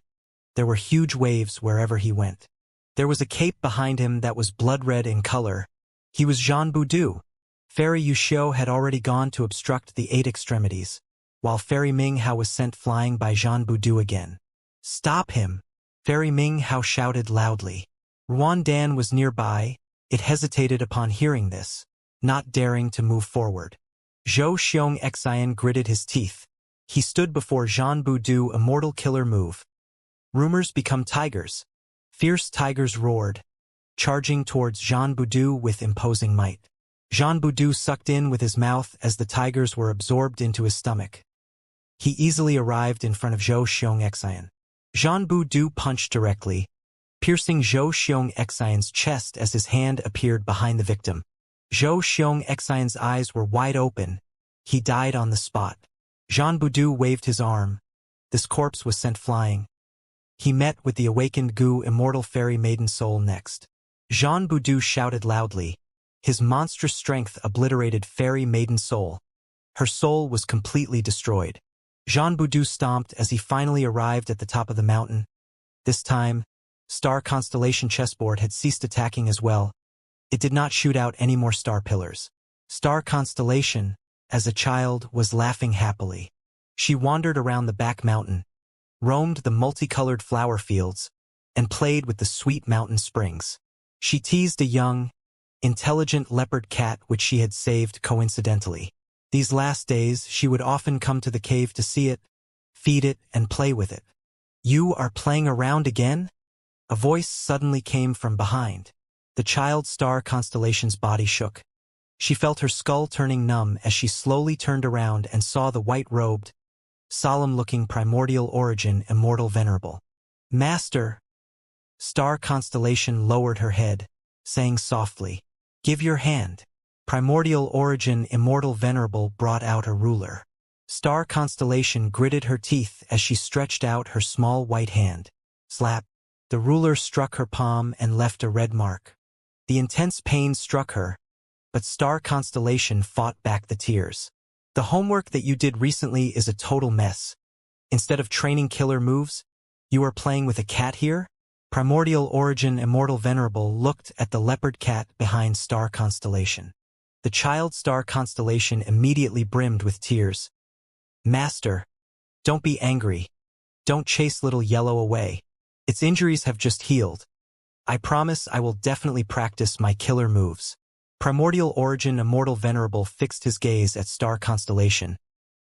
There were huge waves wherever he went. There was a cape behind him that was blood-red in color. He was Jean Boudu. Fairy Yuxiu had already gone to obstruct the 8 extremities, while Fairy Ming Hao was sent flying by Jean Boudu again. "Stop him!" Fairy Ming Hao shouted loudly. Ruan Dan was nearby. It hesitated upon hearing this, not daring to move forward. Zhou Xiong Xian gritted his teeth. He stood before Jean Boudu, Immortal Killer Move. Rumors become tigers. Fierce tigers roared, charging towards Jean Boudu with imposing might. Jean Boudu sucked in with his mouth as the tigers were absorbed into his stomach. He easily arrived in front of Zhou Xiong Xian. Jean Boudu punched directly, piercing Zhou Xiong Xian's chest as his hand appeared behind the victim. Zhou Xiong Xian's eyes were wide open. He died on the spot. Jean Boudu waved his arm. This corpse was sent flying. He met with the awakened Gu Immortal Fairy Maiden Soul next. Jean Boudu shouted loudly. His monstrous strength obliterated Fairy Maiden Soul. Her soul was completely destroyed. Jean Boudu stomped as he finally arrived at the top of the mountain. This time, Star Constellation Chessboard had ceased attacking as well. It did not shoot out any more star pillars. Star Constellation, as a child, was laughing happily. She wandered around the back mountain, roamed the multicolored flower fields, and played with the sweet mountain springs. She teased a young, intelligent leopard cat which she had saved coincidentally. These last days, she would often come to the cave to see it, feed it, and play with it. "You are playing around again?" A voice suddenly came from behind. The child star constellation's body shook. She felt her skull turning numb as she slowly turned around and saw the white-robed, solemn-looking primordial origin Immortal Venerable. "Master!" Star constellation lowered her head, saying softly, "Give your hand." Primordial origin Immortal Venerable brought out a ruler. Star constellation gritted her teeth as she stretched out her small white hand. Slap! The ruler struck her palm and left a red mark. The intense pain struck her, but Star constellation fought back the tears. "The homework that you did recently is a total mess. Instead of training killer moves, you are playing with a cat here?" Primordial origin Immortal Venerable looked at the leopard cat behind Star constellation. The child star constellation immediately brimmed with tears. "Master, don't be angry. Don't chase little yellow away. Its injuries have just healed. I promise I will definitely practice my killer moves." Primordial origin Immortal Venerable fixed his gaze at Star constellation.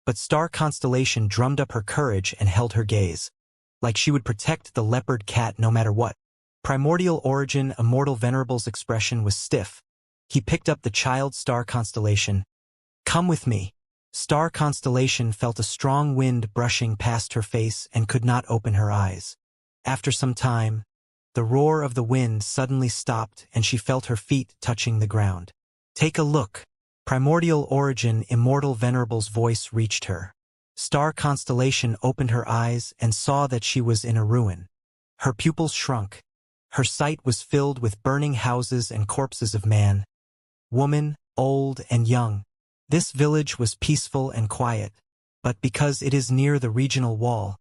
But Star constellation drummed up her courage and held her gaze, like she would protect the leopard cat no matter what. Primordial origin Immortal Venerable's expression was stiff. He picked up the child star constellation. "Come with me." Star constellation felt a strong wind brushing past her face and could not open her eyes. After some time, the roar of the wind suddenly stopped and she felt her feet touching the ground. "Take a look." Primordial origin Immortal Venerable's voice reached her. Star constellation opened her eyes and saw that she was in a ruin. Her pupils shrunk. Her sight was filled with burning houses and corpses of man, woman, old and young. This village was peaceful and quiet, but because it is near the regional wall,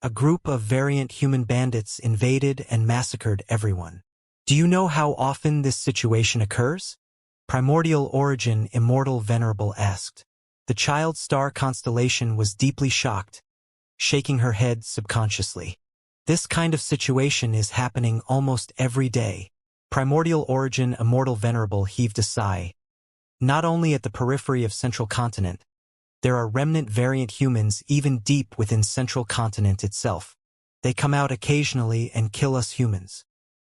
a group of variant human bandits invaded and massacred everyone. "Do you know how often this situation occurs?" Primordial origin Immortal Venerable asked. The child star constellation was deeply shocked, shaking her head subconsciously. "This kind of situation is happening almost every day." Primordial origin Immortal Venerable heaved a sigh. "Not only at the periphery of Central Continent, there are remnant variant humans even deep within Central Continent itself. They come out occasionally and kill us humans.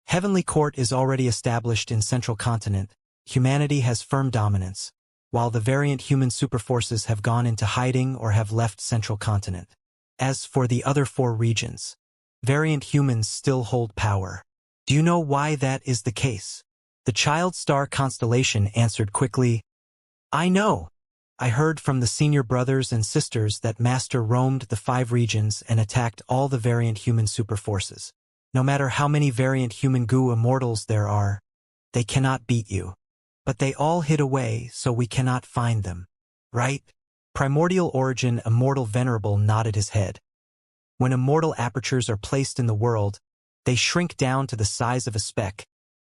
Heavenly Court is already established in Central Continent. Humanity has firm dominance, while the variant human superforces have gone into hiding or have left Central Continent. As for the other 4 regions, variant humans still hold power. Do you know why that is the case?" The child star constellation answered quickly, "I know. I heard from the senior brothers and sisters that Master roamed the 5 regions and attacked all the variant human superforces. No matter how many variant human goo immortals there are, they cannot beat you. But they all hid away, so we cannot find them. Right?" Primordial origin Immortal Venerable nodded his head. When immortal apertures are placed in the world, they shrink down to the size of a speck.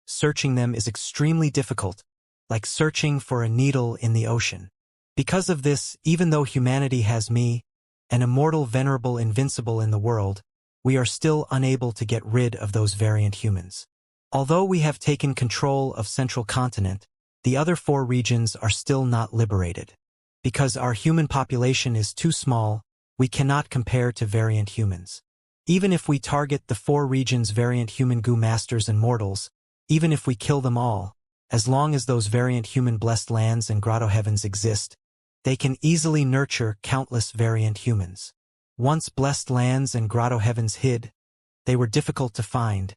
Searching them is extremely difficult, like searching for a needle in the ocean. Because of this, even though humanity has me, an Immortal Venerable invincible in the world, we are still unable to get rid of those variant humans. Although we have taken control of Central Continent, the other 4 regions are still not liberated. Because our human population is too small, we cannot compare to variant humans. Even if we target the 4 regions' variant human goo masters and mortals, even if we kill them all, as long as those variant human blessed lands and grotto heavens exist, they can easily nurture countless variant humans. Once blessed lands and grotto heavens hid, they were difficult to find,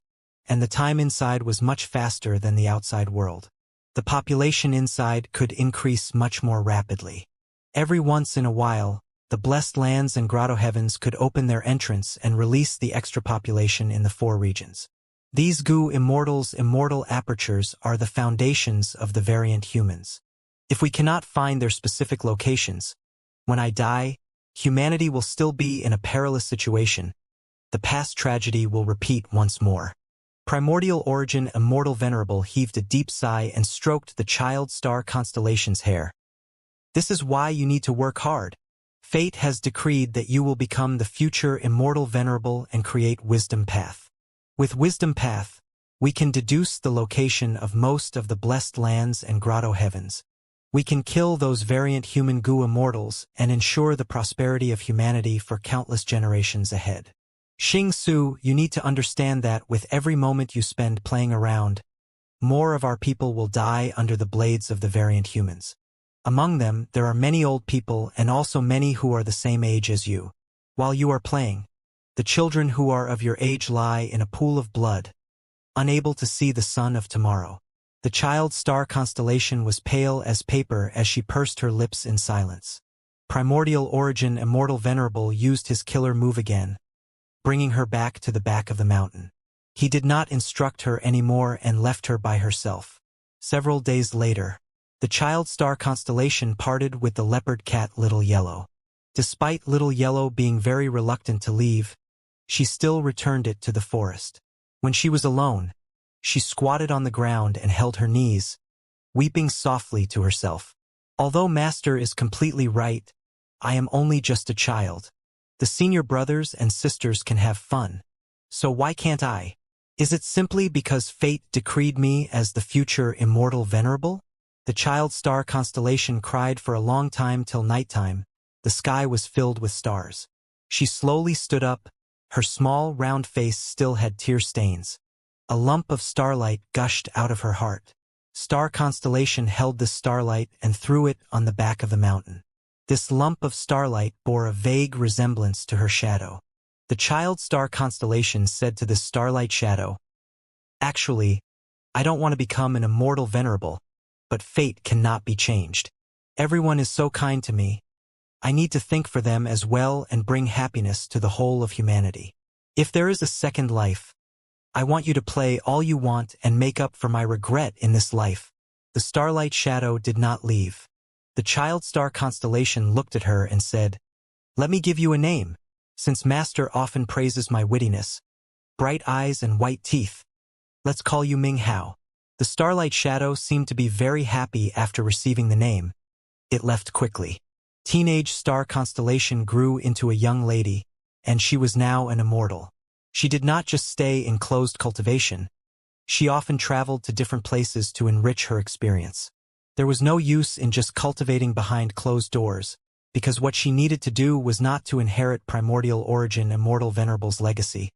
and the time inside was much faster than the outside world. The population inside could increase much more rapidly. Every once in a while, the blessed lands and grotto heavens could open their entrance and release the extra population in the 4 regions. These goo immortals' immortal apertures are the foundations of the variant humans. If we cannot find their specific locations, when I die, humanity will still be in a perilous situation. The past tragedy will repeat once more. Primordial origin Immortal Venerable heaved a deep sigh and stroked the child star constellation's hair. "This is why you need to work hard. Fate has decreed that you will become the future Immortal Venerable and create Wisdom Path. With Wisdom Path, we can deduce the location of most of the blessed lands and grotto heavens. We can kill those variant human goo immortals and ensure the prosperity of humanity for countless generations ahead. Xing Su, you need to understand that with every moment you spend playing around, more of our people will die under the blades of the variant humans. Among them, there are many old people and also many who are the same age as you. While you are playing, the children who are of your age lie in a pool of blood, unable to see the sun of tomorrow. The child's star constellation was pale as paper as she pursed her lips in silence. Primordial Origin Immortal Venerable used his killer move again, bringing her back to the back of the mountain. He did not instruct her anymore and left her by herself. Several days later, the child's star constellation parted with the leopard cat Little Yellow. Despite Little Yellow being very reluctant to leave, she still returned it to the forest. When she was alone, she squatted on the ground and held her knees, weeping softly to herself. Although Master is completely right, I am only just a child. The senior brothers and sisters can have fun. So why can't I? Is it simply because fate decreed me as the future immortal venerable? The child star constellation cried for a long time till nighttime. The sky was filled with stars. She slowly stood up. Her small, round face still had tear stains. A lump of starlight gushed out of her heart. Star constellation held the starlight and threw it on the back of the mountain. This lump of starlight bore a vague resemblance to her shadow. The child star constellation said to this starlight shadow, "Actually, I don't want to become an immortal venerable, but fate cannot be changed. Everyone is so kind to me. I need to think for them as well and bring happiness to the whole of humanity. If there is a second life, I want you to play all you want and make up for my regret in this life." The starlight shadow did not leave. The child star constellation looked at her and said, "Let me give you a name, since Master often praises my wittiness, bright eyes and white teeth. Let's call you Ming Hao." The starlight shadow seemed to be very happy after receiving the name. It left quickly. Teenage star constellation grew into a young lady, and she was now an immortal. She did not just stay in closed cultivation. She often traveled to different places to enrich her experience. There was no use in just cultivating behind closed doors, because what she needed to do was not to inherit Primordial Origin Immortal Venerable's legacy,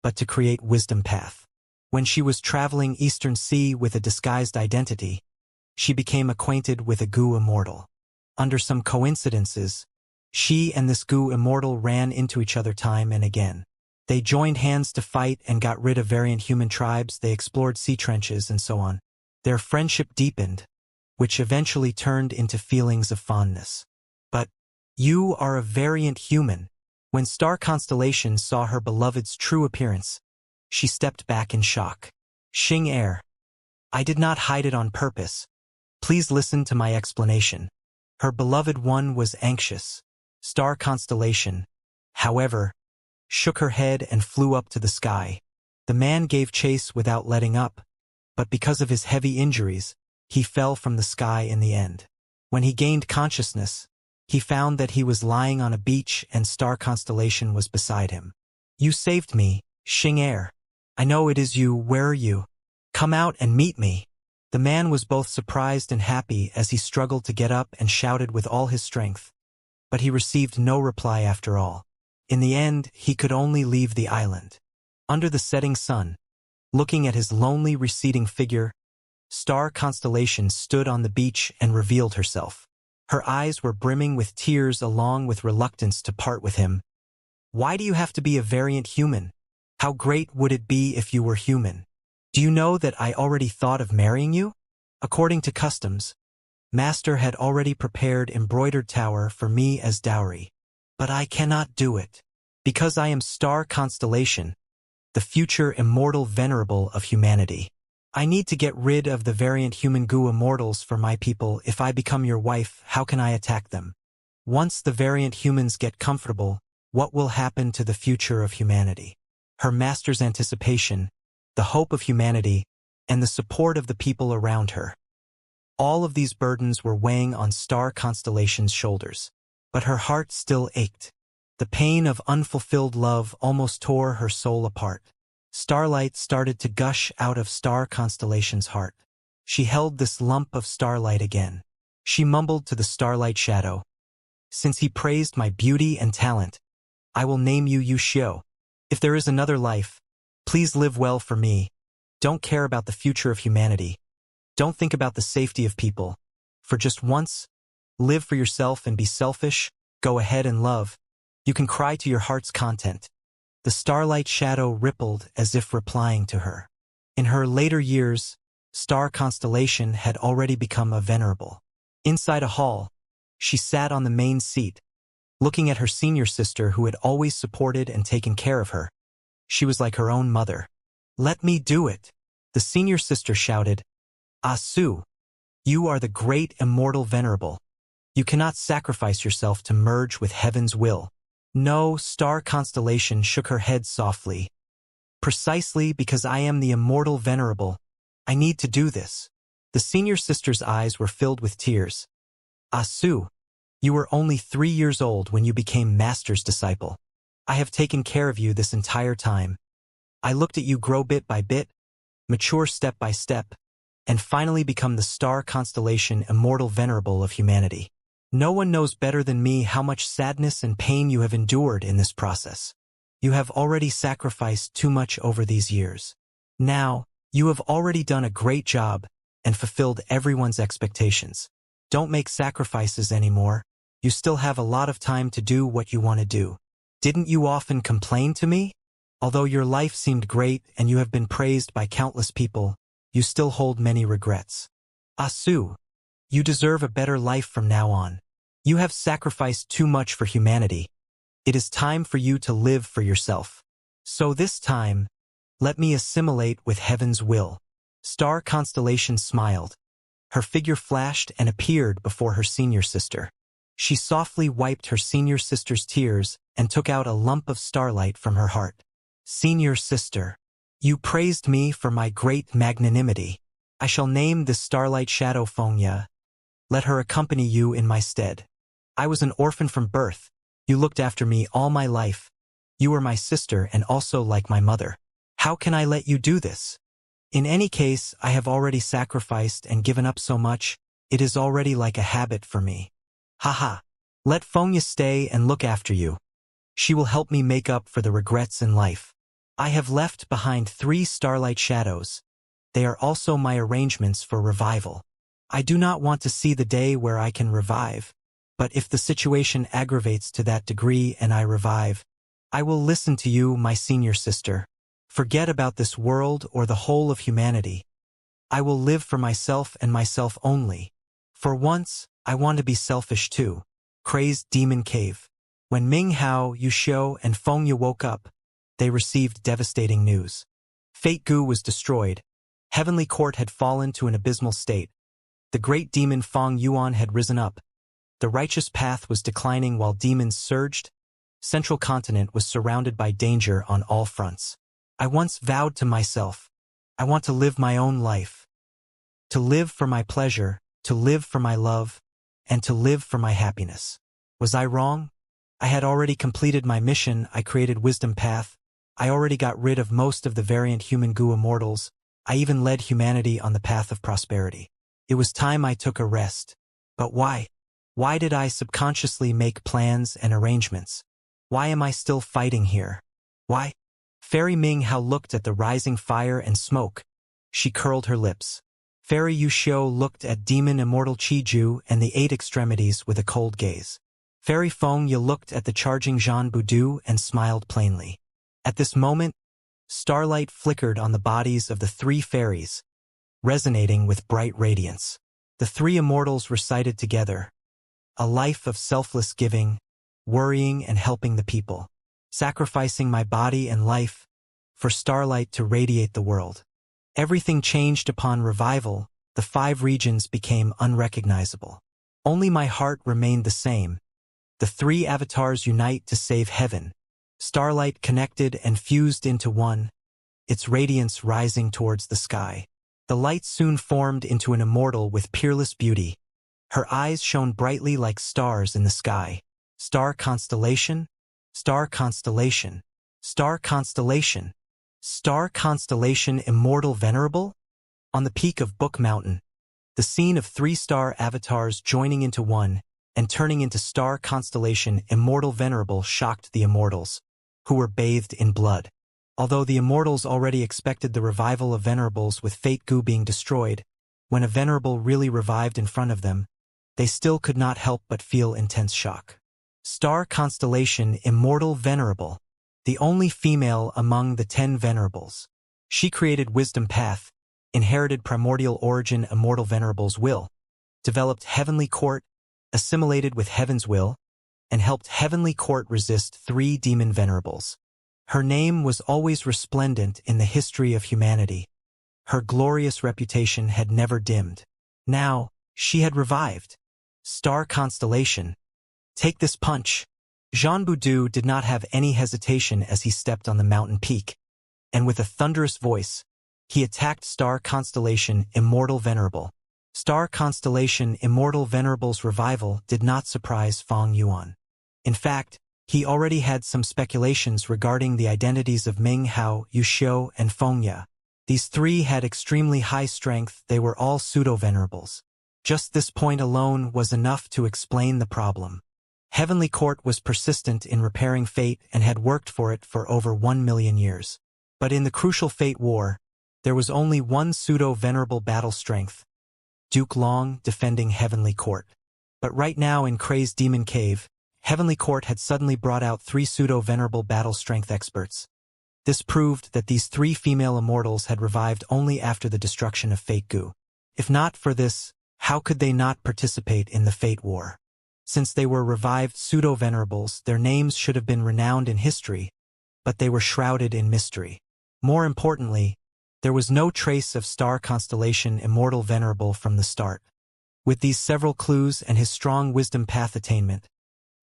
but to create Wisdom Path. When she was traveling Eastern Sea with a disguised identity, she became acquainted with a Goo Immortal. Under some coincidences, she and this Goo Immortal ran into each other time and again. They joined hands to fight and got rid of variant human tribes. They explored sea trenches and so on. Their friendship deepened, which eventually turned into feelings of fondness. But you are a variant human. When Star Constellation saw her beloved's true appearance, she stepped back in shock. "Xing Air, I did not hide it on purpose. Please listen to my explanation." Her beloved one was anxious. Star Constellation, however, shook her head and flew up to the sky. The man gave chase without letting up, but because of his heavy injuries, he fell from the sky in the end. When he gained consciousness, he found that he was lying on a beach and Star Constellation was beside him. "You saved me, Xing Air. I know it is you. Where are you? Come out and meet me." The man was both surprised and happy as he struggled to get up and shouted with all his strength. But he received no reply after all. In the end, he could only leave the island. Under the setting sun, looking at his lonely receding figure, Star Constellation stood on the beach and revealed herself. Her eyes were brimming with tears along with reluctance to part with him. "Why do you have to be a variant human? How great would it be if you were human? Do you know that I already thought of marrying you?" According to customs, Master had already prepared embroidered tower for me as dowry. But I cannot do it, because I am Star Constellation, the future immortal venerable of humanity. I need to get rid of the variant human Goo immortals for my people. If I become your wife, how can I attack them? Once the variant humans get comfortable, what will happen to the future of humanity? Her master's anticipation, the hope of humanity, and the support of the people around her. All of these burdens were weighing on Star Constellation's shoulders. But her heart still ached. The pain of unfulfilled love almost tore her soul apart. Starlight started to gush out of Star Constellation's heart. She held this lump of starlight again. She mumbled to the starlight shadow. Since he praised my beauty and talent, I will name you Yushio. If there is another life, please live well for me. Don't care about the future of humanity. Don't think about the safety of people. For just once, live for yourself and be selfish. Go ahead and love. You can cry to your heart's content. The starlight shadow rippled as if replying to her. In her later years, star constellation had already become a venerable. Inside a hall, she sat on the main seat, looking at her senior sister who had always supported and taken care of her. She was like her own mother. Let me do it, the senior sister shouted. Asu, you are the great immortal venerable. You cannot sacrifice yourself to merge with heaven's will. No, star constellation shook her head softly. Precisely because I am the immortal venerable, I need to do this. The senior sister's eyes were filled with tears. Asu, you were only 3 years old when you became master's disciple. I have taken care of you this entire time. I looked at you grow bit by bit, mature step by step, and finally become the star constellation immortal venerable of humanity. No one knows better than me how much sadness and pain you have endured in this process. You have already sacrificed too much over these years. Now, you have already done a great job and fulfilled everyone's expectations. Don't make sacrifices anymore. You still have a lot of time to do what you want to do. Didn't you often complain to me? Although your life seemed great and you have been praised by countless people, you still hold many regrets. Asu, you deserve a better life from now on. You have sacrificed too much for humanity. It is time for you to live for yourself. So this time, let me assimilate with heaven's will. Star constellation smiled. Her figure flashed and appeared before her senior sister. She softly wiped her senior sister's tears and took out a lump of starlight from her heart. Senior sister, you praised me for my great magnanimity. I shall name this starlight shadow Fengya. Let her accompany you in my stead. I was an orphan from birth. You looked after me all my life. You were my sister and also like my mother. How can I let you do this? In any case, I have already sacrificed and given up so much, it is already like a habit for me. Haha. Let Fengya stay and look after you. She will help me make up for the regrets in life. I have left behind 3 starlight shadows. They are also my arrangements for revival. I do not want to see the day where I can revive, but if the situation aggravates to that degree and I revive, I will listen to you, my senior sister. Forget about this world or the whole of humanity. I will live for myself and myself only. For once, I want to be selfish too. Crazed Demon Cave. When Ming Hao, Yushio, and Fengya woke up, they received devastating news. Fate Gu was destroyed. Heavenly Court had fallen to an abysmal state. The great demon Feng Yuan had risen up. The righteous path was declining while demons surged. Central Continent was surrounded by danger on all fronts. I once vowed to myself, I want to live my own life. To live for my pleasure, to live for my love, and to live for my happiness. Was I wrong? I had already completed my mission. I created Wisdom Path. I already got rid of most of the variant human goo immortals. I even led humanity on the path of prosperity. It was time I took a rest. But why? Why did I subconsciously make plans and arrangements? Why am I still fighting here? Why? Fairy Ming Hao looked at the rising fire and smoke. She curled her lips. Fairy Yushio looked at Demon Immortal Chiju and the 8 extremities with a cold gaze. Fairy Fengya looked at the charging Jean Budu and smiled plainly. At this moment, starlight flickered on the bodies of the 3 fairies, resonating with bright radiance. The 3 immortals recited together, a life of selfless giving, worrying and helping the people, sacrificing my body and life for starlight to radiate the world. Everything changed upon revival. The 5 regions became unrecognizable. Only my heart remained the same. The 3 avatars unite to save heaven. Starlight connected and fused into one, its radiance rising towards the sky. The light soon formed into an immortal with peerless beauty. Her eyes shone brightly like stars in the sky. Star constellation, star constellation, star constellation, star constellation immortal venerable? On the peak of Book Mountain, The scene of 3-star avatars joining into one and turning into star constellation Immortal Venerable shocked the Immortals, who were bathed in blood. Although the Immortals already expected the revival of Venerables with Fate Goo being destroyed, when a Venerable really revived in front of them, they still could not help but feel intense shock. Star constellation Immortal Venerable, the only female among the 10 Venerables. She created Wisdom Path, inherited primordial origin Immortal Venerable's will, developed Heavenly Court, assimilated with Heaven's will, and helped Heavenly Court resist 3 demon Venerables. Her name was always resplendent in the history of humanity. Her glorious reputation had never dimmed. Now, she had revived. Star constellation. Take this punch. Jean Boudou did not have any hesitation as he stepped on the mountain peak, and with a thunderous voice, he attacked Star Constellation Immortal Venerable. Star Constellation Immortal Venerable's revival did not surprise Feng Yuan. In fact, he already had some speculations regarding the identities of Ming Hao, Yu Xiu, and Feng Ya. These 3 had extremely high strength, they were all pseudo-venerables. Just this point alone was enough to explain the problem. Heavenly Court was persistent in repairing fate and had worked for it for over 1 million years. But in the crucial Fate War, there was only one pseudo-venerable battle strength, Duke Long defending Heavenly Court. But right now in Crazed Demon Cave, Heavenly Court had suddenly brought out 3 pseudo-venerable battle strength experts. This proved that these 3 female immortals had revived only after the destruction of Fate Goo. If not for this, how could they not participate in the Fate War? Since they were revived pseudo-venerables, their names should have been renowned in history, but they were shrouded in mystery. More importantly, there was no trace of Star Constellation Immortal Venerable from the start. With these several clues and his strong wisdom path attainment,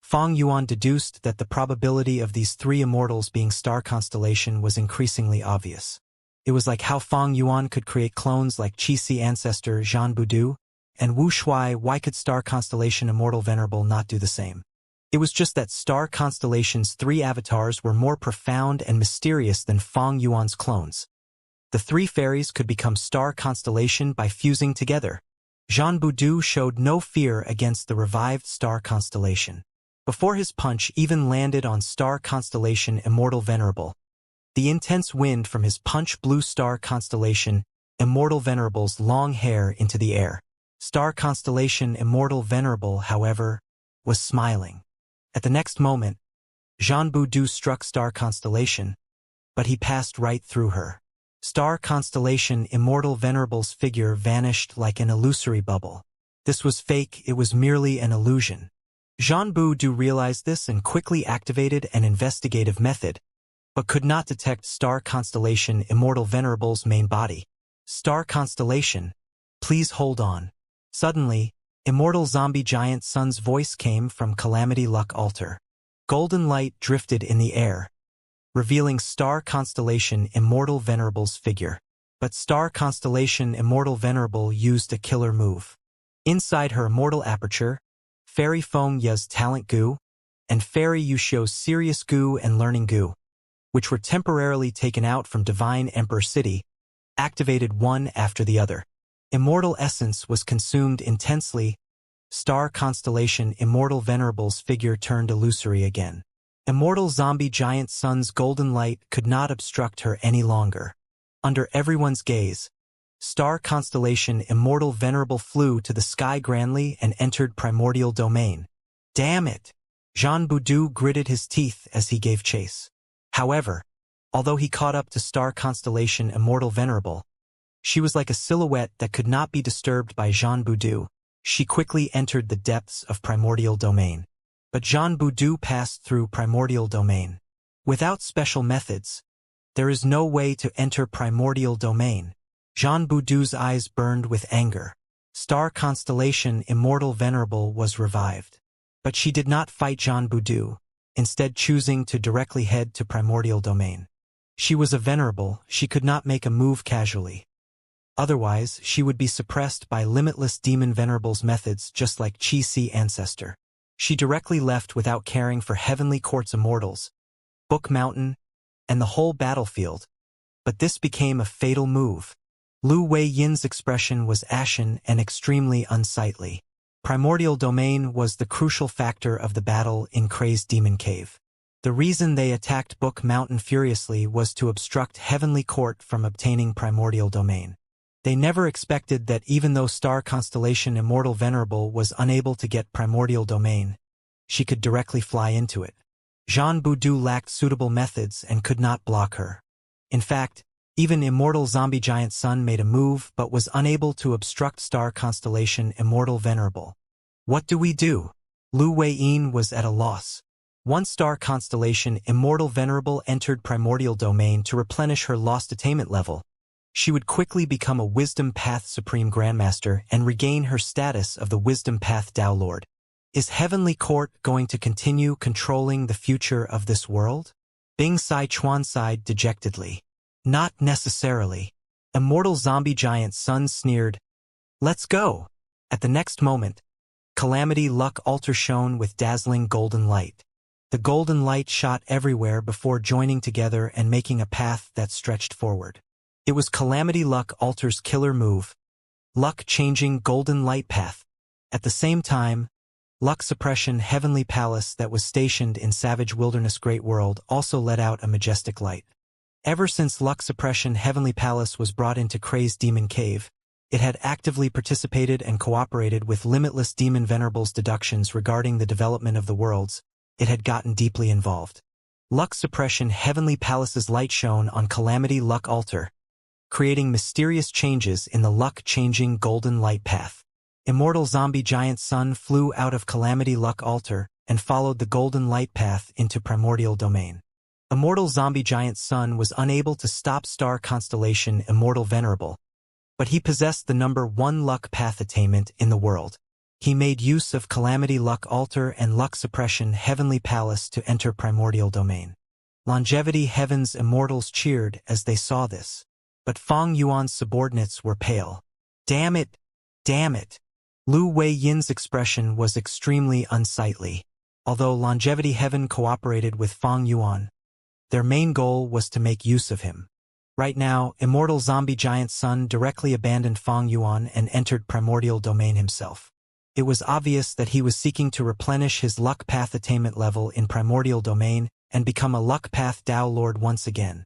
Feng Yuan deduced that the probability of these 3 immortals being Star Constellation was increasingly obvious. It was like how Feng Yuan could create clones like Qixi ancestor Jean Boudou, and Wu Shuai. Why could Star Constellation Immortal Venerable not do the same? It was just that Star Constellation's 3 avatars were more profound and mysterious than Feng Yuan's clones. The 3 fairies could become Star Constellation by fusing together. Jean Boudou showed no fear against the revived Star Constellation. Before his punch even landed on Star Constellation Immortal Venerable, the intense wind from his punch blew Star Constellation Immortal Venerable's long hair into the air. Star Constellation Immortal Venerable, however, was smiling. At the next moment, Jean Boudou struck Star Constellation, but he passed right through her. Star Constellation Immortal Venerable's figure vanished like an illusory bubble. This was fake, it was merely an illusion. Jean Boudou realized this and quickly activated an investigative method, but could not detect Star Constellation Immortal Venerable's main body. Star Constellation, please hold on. Suddenly, Immortal Zombie Giant Sun's voice came from Calamity Luck Altar. Golden light drifted in the air, revealing Star Constellation Immortal Venerable's figure. But Star Constellation Immortal Venerable used a killer move. Inside her immortal aperture, Fairy Feng Ya's Talent Goo, and Fairy Yuxiu's Serious Goo and Learning Goo, which were temporarily taken out from Divine Emperor City, activated one after the other. Immortal Essence was consumed intensely. Star Constellation Immortal Venerable's figure turned illusory again. Immortal Zombie Giant Sun's golden light could not obstruct her any longer. Under everyone's gaze, Star Constellation Immortal Venerable flew to the sky grandly and entered primordial domain. Damn it! Jean Boudou gritted his teeth as he gave chase. However, although he caught up to Star Constellation Immortal Venerable, she was like a silhouette that could not be disturbed by Jean Boudou. She quickly entered the depths of primordial domain. But Jean Boudou passed through primordial domain. Without special methods, there is no way to enter primordial domain. Jean Boudou's eyes burned with anger. Star Constellation Immortal Venerable was revived. But she did not fight Jean Boudou, instead choosing to directly head to primordial domain. She was a venerable, she could not make a move casually. Otherwise, she would be suppressed by limitless demon venerables methods just like Qixi ancestor. She directly left without caring for Heavenly Court's immortals, Book Mountain, and the whole battlefield. But this became a fatal move. Lu Wei Yin's expression was ashen and extremely unsightly. Primordial domain was the crucial factor of the battle in Crazed Demon Cave. The reason they attacked Book Mountain furiously was to obstruct Heavenly Court from obtaining primordial domain. They never expected that even though star constellation Immortal Venerable was unable to get primordial domain, she could directly fly into it. Jean Boudou lacked suitable methods and could not block her. In fact, even Immortal Zombie Giant Sun made a move but was unable to obstruct star constellation Immortal Venerable. What do we do? Lu Wei Yin was at a loss. Once star constellation Immortal Venerable entered primordial domain to replenish her lost attainment level, she would quickly become a Wisdom Path Supreme Grandmaster and regain her status of the Wisdom Path Dao Lord. Is Heavenly Court going to continue controlling the future of this world? Bing Sai Chuan sighed dejectedly. Not necessarily. Immortal Zombie Giant Sun sneered. Let's go. At the next moment, Calamity Luck Altar shone with dazzling golden light. The golden light shot everywhere before joining together and making a path that stretched forward. It was Calamity Luck Altar's killer move, luck-changing golden light path. At the same time, Luck Suppression Heavenly Palace that was stationed in Savage Wilderness Great World also let out a majestic light. Ever since Luck Suppression Heavenly Palace was brought into Crazed Demon Cave, it had actively participated and cooperated with Limitless Demon Venerable's deductions regarding the development of the worlds. It had gotten deeply involved. Luck Suppression Heavenly Palace's light shone on Calamity Luck Altar, creating mysterious changes in the luck-changing golden light path. Immortal Zombie Giant Sun flew out of Calamity Luck Altar and followed the golden light path into primordial domain. Immortal Zombie Giant Sun was unable to stop star constellation Immortal Venerable, but he possessed the number 1 luck path attainment in the world. He made use of Calamity Luck Altar and Luck Suppression Heavenly Palace to enter primordial domain. Longevity Heaven's immortals cheered as they saw this. But Fang Yuan's subordinates were pale. Damn it! Damn it! Lu Wei Yin's expression was extremely unsightly. Although Longevity Heaven cooperated with Fang Yuan, their main goal was to make use of him. Right now, Immortal Zombie Giant Sun directly abandoned Fang Yuan and entered primordial domain himself. It was obvious that he was seeking to replenish his luck path attainment level in primordial domain and become a luck path Dao Lord once again.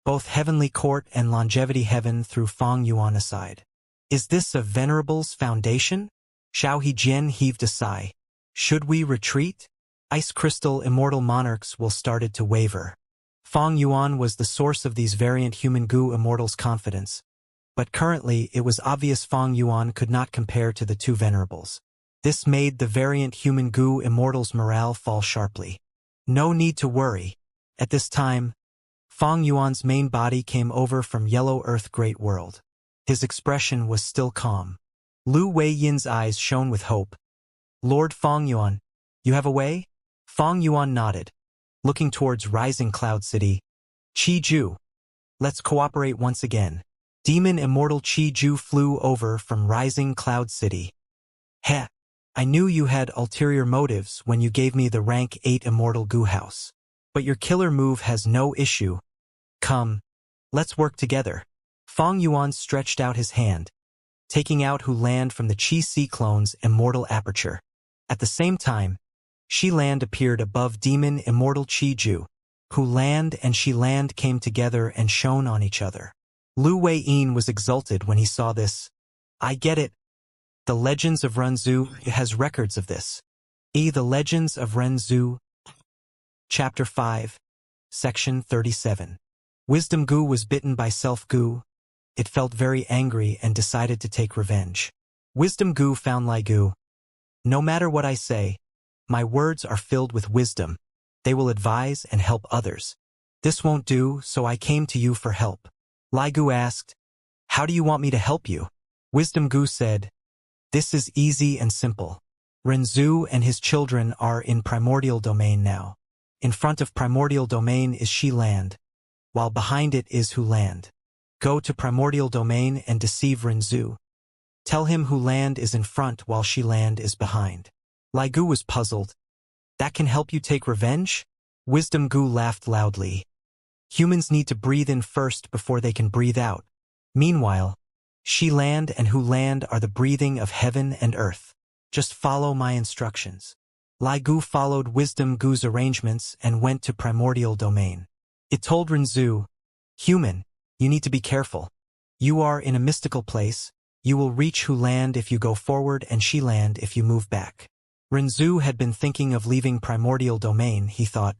Both Heavenly Court and Longevity Heaven threw Fang Yuan aside. Is this a Venerable's foundation? Xiao Hejian heaved a sigh. Should we retreat? Ice Crystal Immortal Monarchs will started to waver. Fang Yuan was the source of these variant human goo immortals' confidence, but currently it was obvious Fang Yuan could not compare to the two Venerables. This made the variant human goo immortals' morale fall sharply. No need to worry. At this time, Fang Yuan's main body came over from Yellow Earth Great World. His expression was still calm. Lu Wei Yin's eyes shone with hope. Lord Fang Yuan, you have a way? Fang Yuan nodded, looking towards Rising Cloud City. Qi Ju. Let's cooperate once again. Demon Immortal Qi Ju flew over from Rising Cloud City. Heh. I knew you had ulterior motives when you gave me the rank 8 Immortal Goo House. But your killer move has no issue. Come, let's work together. Fang Yuan stretched out his hand, taking out Hu Land from the Qi Si clone's immortal aperture. At the same time, Shi Land appeared above Demon Immortal Qi Ju. Hu Land and Shi Land came together and shone on each other. Lu Wei Yin was exulted when he saw this. I get it. The Legends of Renzu has records of this. The Legends of Renzu, Chapter 5, Section 37. Wisdom Goo was bitten by Self-Goo. It felt very angry and decided to take revenge. Wisdom Goo found Lai Goo. No matter what I say, my words are filled with wisdom. They will advise and help others. This won't do, so I came to you for help. Lai Goo asked, how do you want me to help you? Wisdom Goo said, this is easy and simple. Renzu and his children are in primordial domain now. In front of primordial domain is Shi Land, while behind it is Hu Land. Go to primordial domain and deceive Renzu. Tell him Hu Land is in front while Shi Land is behind. Lai Goo was puzzled. That can help you take revenge? Wisdom Goo laughed loudly. Humans need to breathe in first before they can breathe out. Meanwhile, She land and who land are the breathing of heaven and earth. Just follow my instructions. Lai Gu followed Wisdom Gu's arrangements and went to primordial domain. It told Renzu, "Human, you need to be careful. You are in a mystical place. You will reach Hu land if you go forward and She land if you move back." Renzu had been thinking of leaving primordial domain. He thought,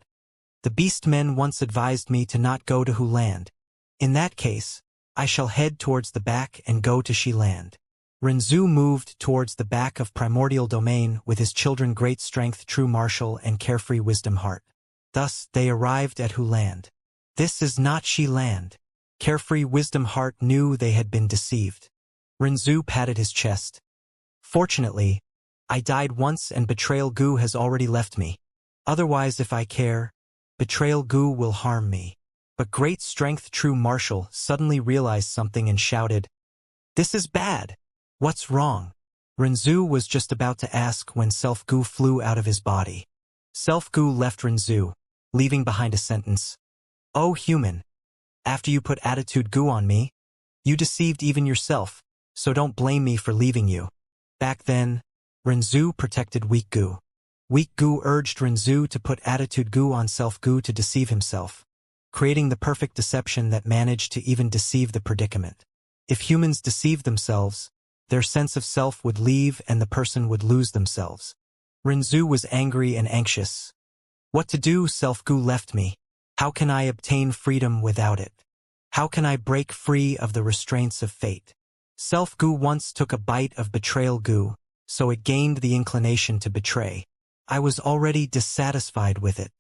"The beast men once advised me to not go to Hu land. In that case, I shall head towards the back and go to She land." Renzu moved towards the back of primordial domain with his children Great Strength True Martial and Carefree Wisdom Heart. Thus, they arrived at Hu land. This is not She land. Carefree Wisdom Heart knew they had been deceived. Renzu patted his chest. "Fortunately, I died once and Betrayal Gu has already left me. Otherwise, if I care, Betrayal Gu will harm me." But Great Strength True Martial suddenly realized something and shouted, "This is bad! What's wrong?" Renzu was just about to ask when Self Gu flew out of his body. Self Gu left Renzu, leaving behind a sentence. "Oh human, after you put Attitude Gu on me, you deceived even yourself, so don't blame me for leaving you." Back then, Renzu protected Weak Gu. Weak Gu urged Renzu to put Attitude Gu on Self Gu to deceive himself, creating the perfect deception that managed to even deceive the predicament. If humans deceived themselves, their sense of self would leave and the person would lose themselves. Renzu was angry and anxious. What to do? Self Gu left me. How can I obtain freedom without it? How can I break free of the restraints of fate? Self Gu once took a bite of Betrayal Gu, so it gained the inclination to betray. I was already dissatisfied with it.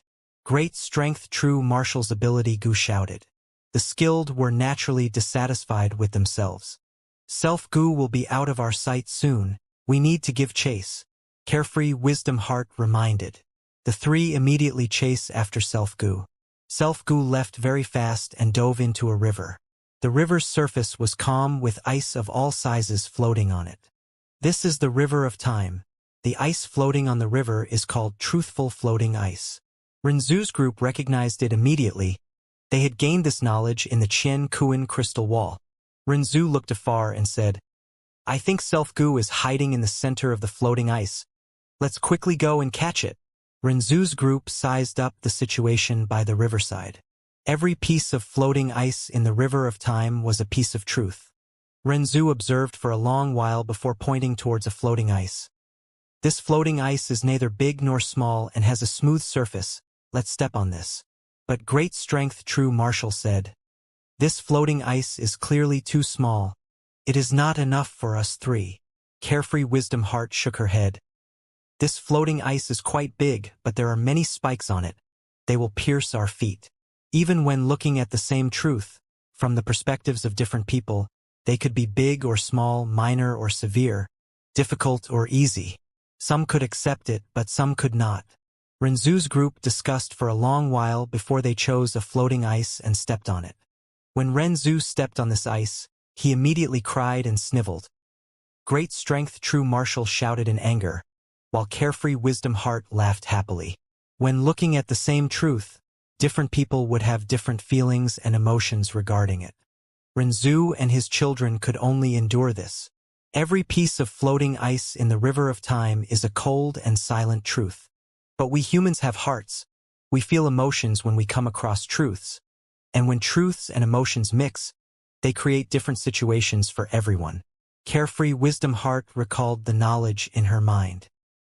Great Strength True Martial's ability, Gu shouted. The skilled were naturally dissatisfied with themselves. Self Gu will be out of our sight soon. We need to give chase. Carefree Wisdom Heart reminded. The three immediately chase after Self Gu. Self Gu left very fast and dove into a river. The river's surface was calm with ice of all sizes floating on it. This is the river of time. The ice floating on the river is called truthful floating ice. Renzu's group recognized it immediately. They had gained this knowledge in the Qian Kuan crystal wall. Renzu looked afar and said, "I think Self Gu is hiding in the center of the floating ice. Let's quickly go and catch it." Renzu's group sized up the situation by the riverside. Every piece of floating ice in the river of time was a piece of truth. Renzu observed for a long while before pointing towards a floating ice. "This floating ice is neither big nor small and has a smooth surface. Let's step on this." But Great Strength True Martial said, "This floating ice is clearly too small. It is not enough for us three." Carefree Wisdom Heart shook her head. "This floating ice is quite big, but there are many spikes on it. They will pierce our feet." Even when looking at the same truth, from the perspectives of different people, they could be big or small, minor or severe, difficult or easy. Some could accept it, but some could not. Renzu's group discussed for a long while before they chose a floating ice and stepped on it. When Renzu stepped on this ice, he immediately cried and sniveled. Great Strength True Martial shouted in anger, while Carefree Wisdom Heart laughed happily. When looking at the same truth, different people would have different feelings and emotions regarding it. Renzu and his children could only endure this. Every piece of floating ice in the river of time is a cold and silent truth. But we humans have hearts. We feel emotions when we come across truths. And when truths and emotions mix, they create different situations for everyone. Carefree Wisdom Heart recalled the knowledge in her mind.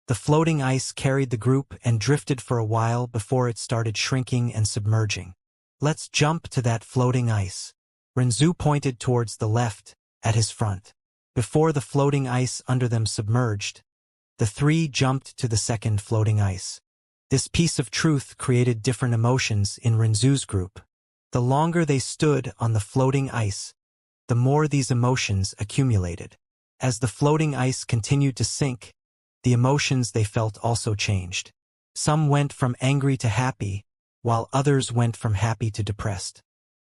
The floating ice carried the group and drifted for a while before it started shrinking and submerging. "Let's jump to that floating ice." Renzu pointed towards the left, at his front. Before the floating ice under them submerged, the three jumped to the second floating ice. This piece of truth created different emotions in Renzu's group. The longer they stood on the floating ice, the more these emotions accumulated. As the floating ice continued to sink, the emotions they felt also changed. Some went from angry to happy, while others went from happy to depressed.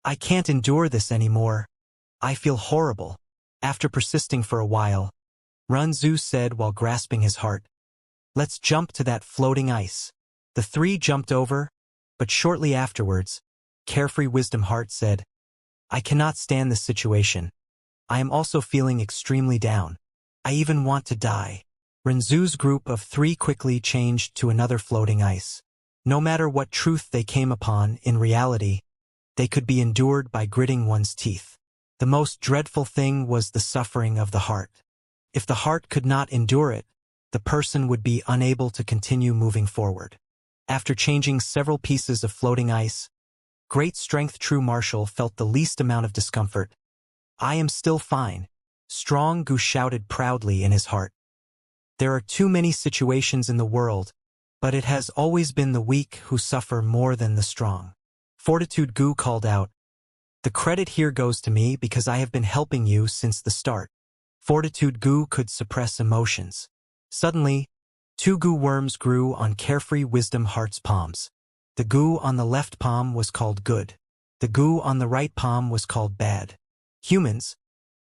"I can't endure this anymore. I feel horrible." After persisting for a while, Renzu said while grasping his heart, "Let's jump to that floating ice." The three jumped over, but shortly afterwards, Carefree Wisdom Heart said, "I cannot stand this situation. I am also feeling extremely down. I even want to die. Renzu's group of 3 quickly changed to another floating ice. No matter what truth they came upon, in reality, they could be endured by gritting one's teeth. The most dreadful thing was the suffering of the heart. If the heart could not endure it, the person would be unable to continue moving forward. After changing several pieces of floating ice, Great Strength True Marshal felt the least amount of discomfort. I am still fine, Strong Gu shouted proudly in his heart. There are too many situations in the world, but it has always been the weak who suffer more than the strong. Fortitude Gu called out, "The credit here goes to me because I have been helping you since the start." Fortitude Gu could suppress emotions. Suddenly, 2 Gu worms grew on Carefree Wisdom Heart's palms. The Gu on the left palm was called good. The Gu on the right palm was called bad. Humans,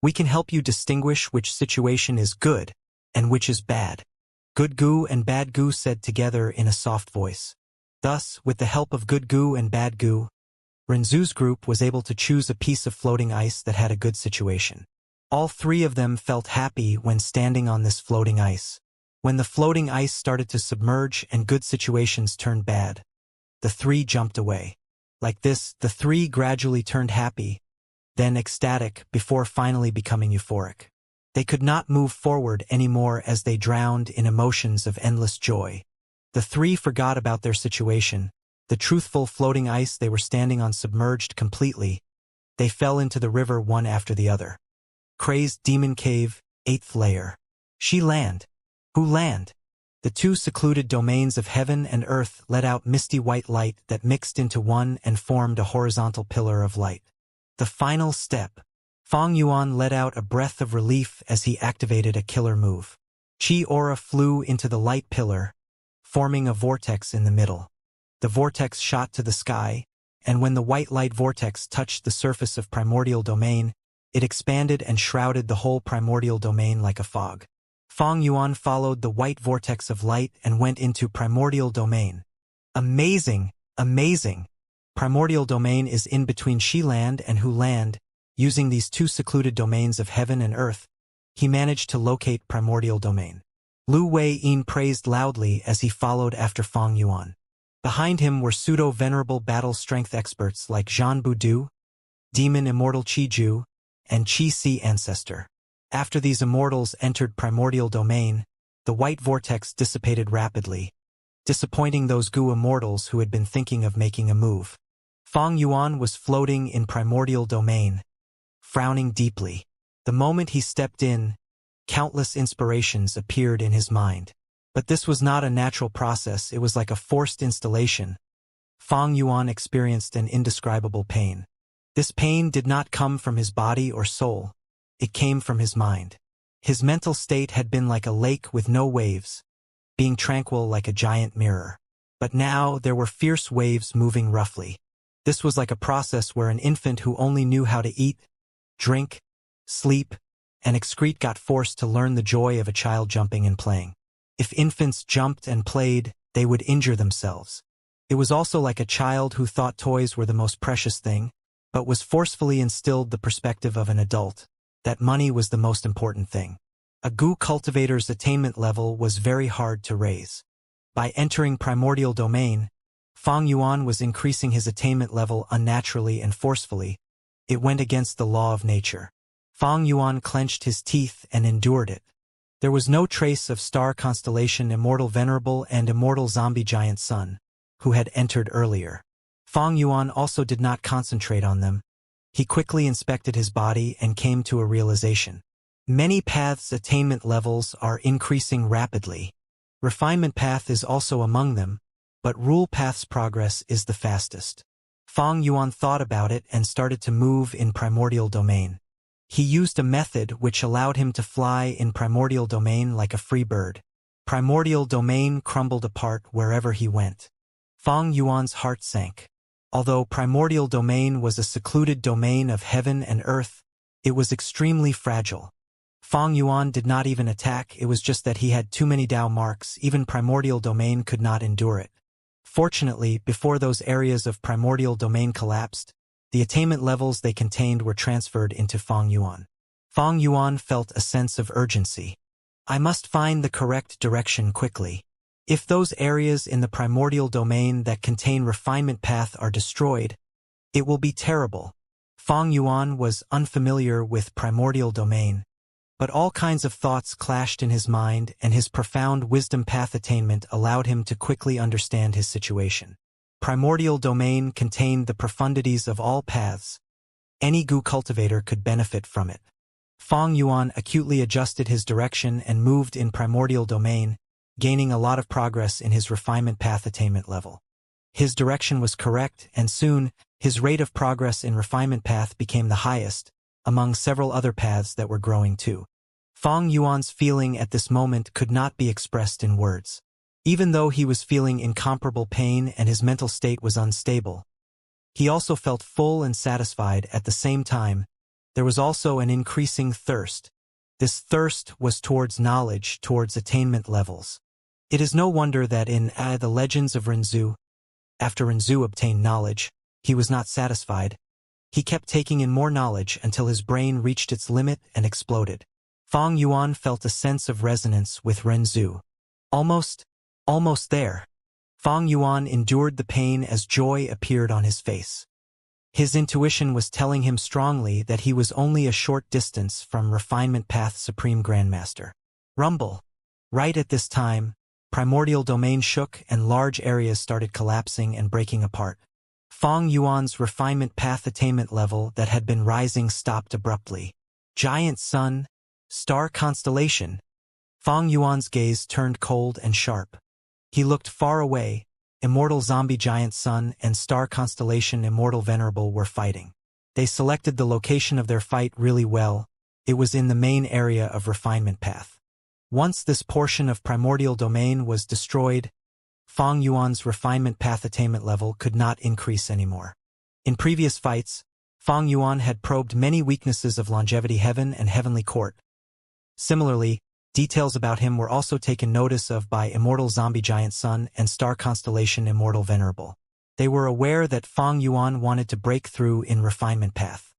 we can help you distinguish which situation is good and which is bad. Good Gu and Bad Gu said together in a soft voice. Thus, with the help of Good Gu and Bad Gu, Renzu's group was able to choose a piece of floating ice that had a good situation. All 3 of them felt happy when standing on this floating ice. When the floating ice started to submerge and good situations turned bad, the 3 jumped away. Like this, the 3 gradually turned happy, then ecstatic, before finally becoming euphoric. They could not move forward anymore as they drowned in emotions of endless joy. The 3 forgot about their situation. The truthful floating ice they were standing on submerged completely. They fell into the river one after the other. Crazed Demon Cave, 8th layer. She land. Who land? The 2 secluded domains of heaven and earth let out misty white light that mixed into one and formed a horizontal pillar of light. The final step. Fong Yuan let out a breath of relief as he activated a killer move. Chi aura flew into the light pillar, forming a vortex in the middle. The vortex shot to the sky, and when the white light vortex touched the surface of primordial domain, it expanded and shrouded the whole primordial domain like a fog. Fong Yuan followed the white vortex of light and went into primordial domain. Amazing! Amazing! Primordial domain is in between Shi land and Hu land. Using these 2 secluded domains of heaven and earth, he managed to locate primordial domain. Lu Wei-yin praised loudly as he followed after Fong Yuan. Behind him were pseudo-venerable battle strength experts like Zhan Budu, Demon Immortal Qi Ju, and Qi Si Ancestor. After these immortals entered primordial domain, the white vortex dissipated rapidly, disappointing those Gu immortals who had been thinking of making a move. Fong Yuan was floating in primordial domain, frowning deeply. The moment he stepped in, countless inspirations appeared in his mind. But this was not a natural process, it was like a forced installation. Fong Yuan experienced an indescribable pain. This pain did not come from his body or soul. It came from his mind. His mental state had been like a lake with no waves, being tranquil like a giant mirror. But now there were fierce waves moving roughly. This was like a process where an infant who only knew how to eat, drink, sleep, and excrete got forced to learn the joy of a child jumping and playing. If infants jumped and played, they would injure themselves. It was also like a child who thought toys were the most precious thing, but was forcefully instilled the perspective of an adult, that money was the most important thing. A Gu cultivator's attainment level was very hard to raise. By entering primordial domain, Fong Yuan was increasing his attainment level unnaturally and forcefully. It went against the law of nature. Fong Yuan clenched his teeth and endured it. There was no trace of star constellation Immortal Venerable and Immortal Zombie Giant Sun, who had entered earlier. Fong Yuan also did not concentrate on them. He quickly inspected his body and came to a realization. Many paths' attainment levels are increasing rapidly. Refinement path is also among them, but rule path's progress is the fastest. Fong Yuan thought about it and started to move in primordial domain. He used a method which allowed him to fly in primordial domain like a free bird. Primordial domain crumbled apart wherever he went. Fong Yuan's heart sank. Although primordial domain was a secluded domain of heaven and earth, it was extremely fragile. Fong Yuan did not even attack, it was just that he had too many Dao marks, even primordial domain could not endure it. Fortunately, before those areas of primordial domain collapsed, the attainment levels they contained were transferred into Fong Yuan. Fang Yuan felt a sense of urgency. I must find the correct direction quickly. If those areas in the primordial domain that contain refinement path are destroyed, it will be terrible. Fang Yuan was unfamiliar with primordial domain, but all kinds of thoughts clashed in his mind, and his profound wisdom path attainment allowed him to quickly understand his situation. Primordial domain contained the profundities of all paths. Any Gu cultivator could benefit from it. Fang Yuan acutely adjusted his direction and moved in primordial domain, gaining a lot of progress in his refinement path attainment level. His direction was correct, and soon, his rate of progress in refinement path became the highest, among several other paths that were growing too. Fang Yuan's feeling at this moment could not be expressed in words. Even though he was feeling incomparable pain and his mental state was unstable, he also felt full and satisfied at the same time. There was also an increasing thirst. This thirst was towards knowledge, towards attainment levels. It is no wonder that in the Legends of Renzu, after Renzu obtained knowledge, he was not satisfied. He kept taking in more knowledge until his brain reached its limit and exploded. Fang Yuan felt a sense of resonance with Renzu. Almost there. Fang Yuan endured the pain as joy appeared on his face. His intuition was telling him strongly that he was only a short distance from Refinement Path Supreme Grandmaster. Rumble. Right at this time, primordial domain shook and large areas started collapsing and breaking apart. Fang Yuan's Refinement Path attainment level that had been rising stopped abruptly. Giant Sun, Star Constellation. Fang Yuan's gaze turned cold and sharp. He looked far away. Immortal Zombie Giant Sun and Star Constellation Immortal Venerable were fighting. They selected the location of their fight really well. It was in the main area of Refinement Path. Once this portion of primordial domain was destroyed, Fang Yuan's Refinement Path attainment level could not increase anymore. In previous fights, Fang Yuan had probed many weaknesses of Longevity Heaven and Heavenly Court. Similarly, details about him were also taken notice of by Immortal Zombie Giant Sun and Star Constellation Immortal Venerable. They were aware that Fang Yuan wanted to break through in Refinement Path.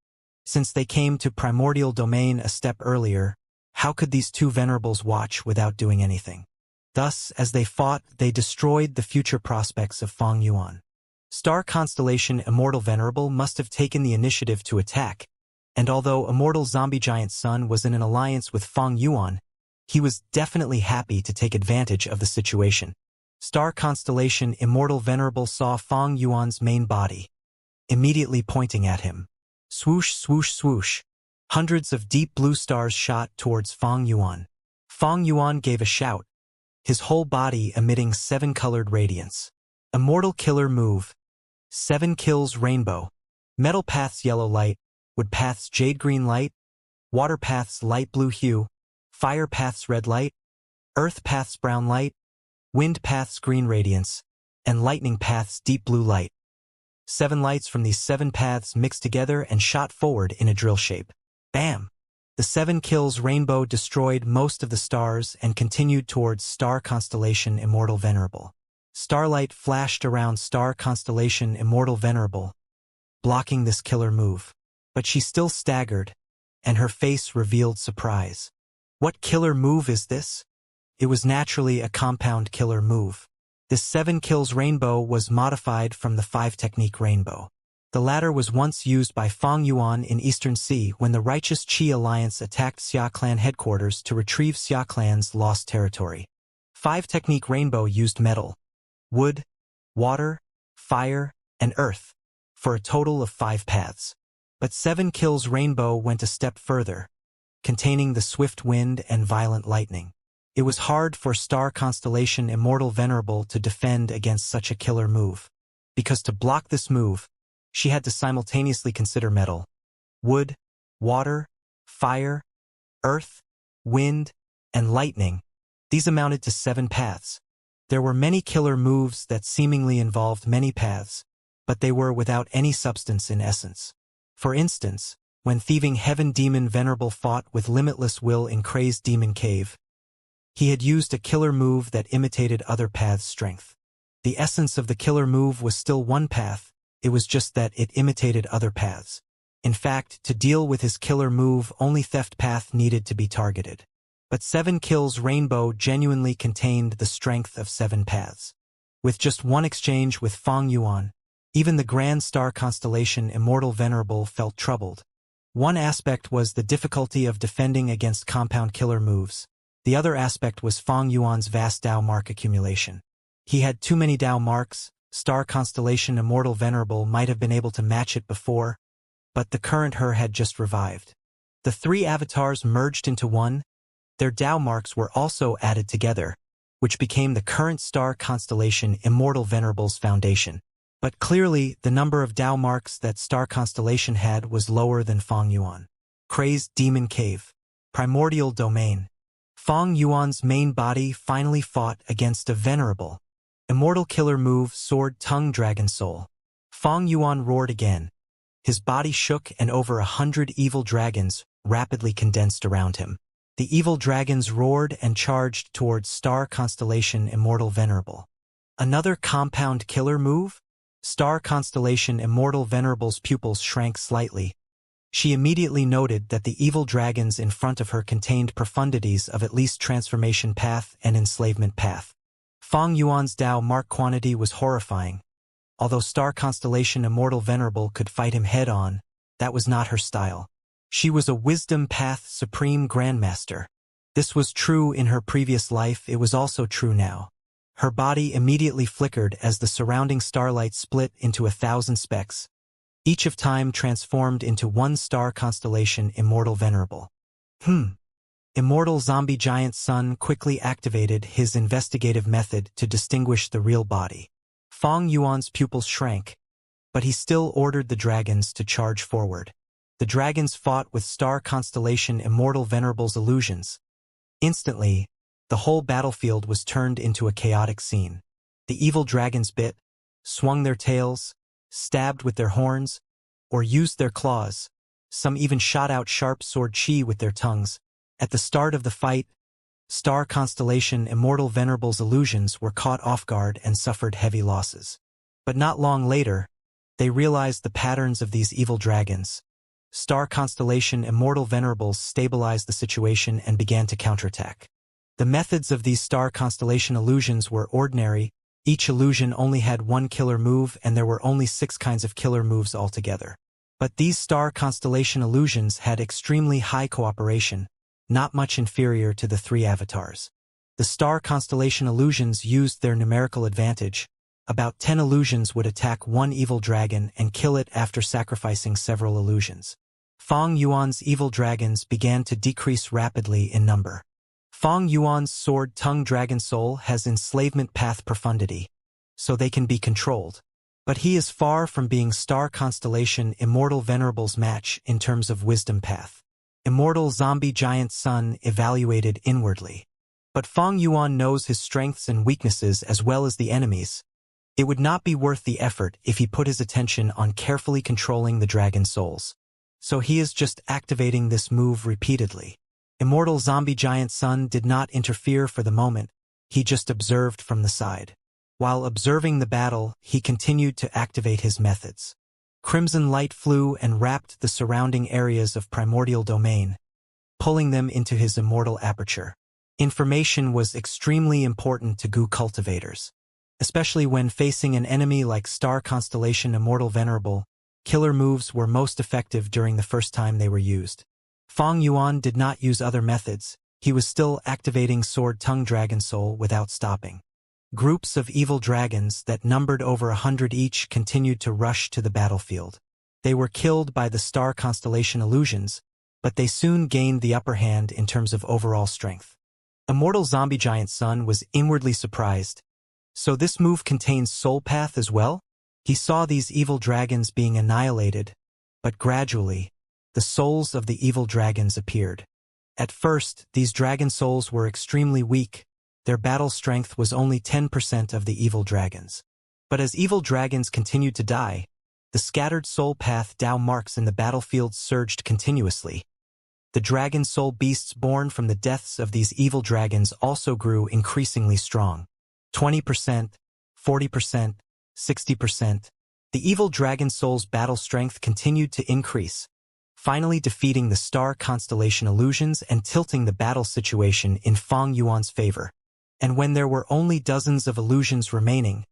Since they came to Primordial Domain a step earlier, how could these two Venerables watch without doing anything? Thus, as they fought, they destroyed the future prospects of Fang Yuan. Star Constellation Immortal Venerable must have taken the initiative to attack, and although Immortal Zombie Giant Sun was in an alliance with Fang Yuan, he was definitely happy to take advantage of the situation. Star Constellation Immortal Venerable saw Fang Yuan's main body, immediately pointing at him. Swoosh, swoosh, swoosh. Hundreds of deep blue stars shot towards Fang Yuan. Fang Yuan gave a shout, his whole body emitting 7-colored radiance. Immortal Killer Move. 7 kills Rainbow. Metal Path's Yellow Light, Wood Path's Jade Green Light, Water Path's Light Blue Hue, Fire Path's Red Light, Earth Path's Brown Light, Wind Path's Green Radiance, and Lightning Path's Deep Blue Light. 7 lights from these 7 paths mixed together and shot forward in a drill shape. Bam! The 7 kills Rainbow destroyed most of the stars and continued towards Star Constellation Immortal Venerable. Starlight flashed around Star Constellation Immortal Venerable, blocking this killer move. But she still staggered, and her face revealed surprise. What killer move is this? It was naturally a compound killer move. This 7 kills Rainbow was modified from the 5-technique Rainbow. The latter was once used by Fang Yuan in Eastern Sea when the Righteous Qi Alliance attacked Xia Clan headquarters to retrieve Xia Clan's lost territory. 5-technique Rainbow used metal, wood, water, fire, and earth, for a total of 5 paths. But 7 kills Rainbow went a step further, containing the swift wind and violent lightning. It was hard for Star Constellation Immortal Venerable to defend against such a killer move, because to block this move, she had to simultaneously consider metal, wood, water, fire, earth, wind, and lightning. These amounted to 7 paths. There were many killer moves that seemingly involved many paths, but they were without any substance in essence. For instance, when Thieving Heaven Demon Venerable fought with Limitless Will in Crazed Demon Cave, he had used a killer move that imitated other paths' strength. The essence of the killer move was still one path, it was just that it imitated other paths. In fact, to deal with his killer move, only theft path needed to be targeted. But 7 Kills Rainbow genuinely contained the strength of 7 paths. With just one exchange with Fang Yuan, even the Grand Star Constellation Immortal Venerable felt troubled. One aspect was the difficulty of defending against compound killer moves. The other aspect was Fang Yuan's vast Dao mark accumulation. He had too many Dao marks. Star Constellation Immortal Venerable might have been able to match it before, but the current her had just revived. The 3 avatars merged into one. Their Dao marks were also added together, which became the current Star Constellation Immortal Venerable's foundation. But clearly, the number of Dao marks that Star Constellation had was lower than Fang Yuan. Crazed Demon Cave. Primordial Domain. Fang Yuan's main body finally fought against a venerable, immortal killer move Sword Tongue Dragon Soul. Fang Yuan roared again. His body shook and over 100 evil dragons rapidly condensed around him. The evil dragons roared and charged towards Star Constellation Immortal Venerable. Another compound killer move? Star Constellation Immortal Venerable's pupils shrank slightly. She immediately noted that the evil dragons in front of her contained profundities of at least transformation path and enslavement path. Fang Yuan's Dao mark quantity was horrifying. Although Star Constellation Immortal Venerable could fight him head-on, that was not her style. She was a Wisdom Path Supreme Grandmaster. This was true in her previous life, it was also true now. Her body immediately flickered as the surrounding starlight split into 1,000 specks, each of time transformed into one Star Constellation Immortal Venerable. Immortal Zombie Giant Sun quickly activated his investigative method to distinguish the real body. Fang Yuan's pupils shrank, but he still ordered the dragons to charge forward. The dragons fought with Star Constellation Immortal Venerable's illusions. Instantly, the whole battlefield was turned into a chaotic scene. The evil dragons bit, swung their tails, stabbed with their horns, or used their claws. Some even shot out sharp sword chi with their tongues. At the start of the fight, Star Constellation Immortal Venerable's illusions were caught off guard and suffered heavy losses. But not long later, they realized the patterns of these evil dragons. Star Constellation Immortal Venerables stabilized the situation and began to counterattack. The methods of these Star Constellation illusions were ordinary. Each illusion only had one killer move and there were only 6 kinds of killer moves altogether. But these Star Constellation illusions had extremely high cooperation, not much inferior to the 3 avatars. The Star Constellation illusions used their numerical advantage. About 10 illusions would attack one evil dragon and kill it after sacrificing several illusions. Fang Yuan's evil dragons began to decrease rapidly in number. Fang Yuan's Sword Tongue Dragon Soul has enslavement path profundity, so they can be controlled. But he is far from being Star Constellation Immortal Venerable's match in terms of wisdom path. Immortal Zombie Giant Sun evaluated inwardly. But Fang Yuan knows his strengths and weaknesses as well as the enemies. It would not be worth the effort if he put his attention on carefully controlling the dragon souls. So he is just activating this move repeatedly. Immortal Zombie Giant Sun did not interfere for the moment, he just observed from the side. While observing the battle, he continued to activate his methods. Crimson light flew and wrapped the surrounding areas of Primordial Domain, pulling them into his immortal aperture. Information was extremely important to Gu cultivators. Especially when facing an enemy like Star Constellation Immortal Venerable, killer moves were most effective during the first time they were used. Fang Yuan did not use other methods, he was still activating Sword Tongue Dragon Soul without stopping. Groups of evil dragons that numbered over 100 each continued to rush to the battlefield. They were killed by the Star Constellation illusions, but they soon gained the upper hand in terms of overall strength. Immortal Zombie Giant Sun was inwardly surprised. So this move contains Soul Path as well? He saw these evil dragons being annihilated, but gradually, the souls of the evil dragons appeared. At first, these dragon souls were extremely weak. Their battle strength was only 10% of the evil dragons. But as evil dragons continued to die, the scattered soul path Dao marks in the battlefield surged continuously. The dragon soul beasts born from the deaths of these evil dragons also grew increasingly strong. 20%, 40%, 60%. The evil dragon soul's battle strength continued to increase. finally defeating the star constellation illusions and tilting the battle situation in Fang Yuan's favor. And when there were only dozens of illusions remaining,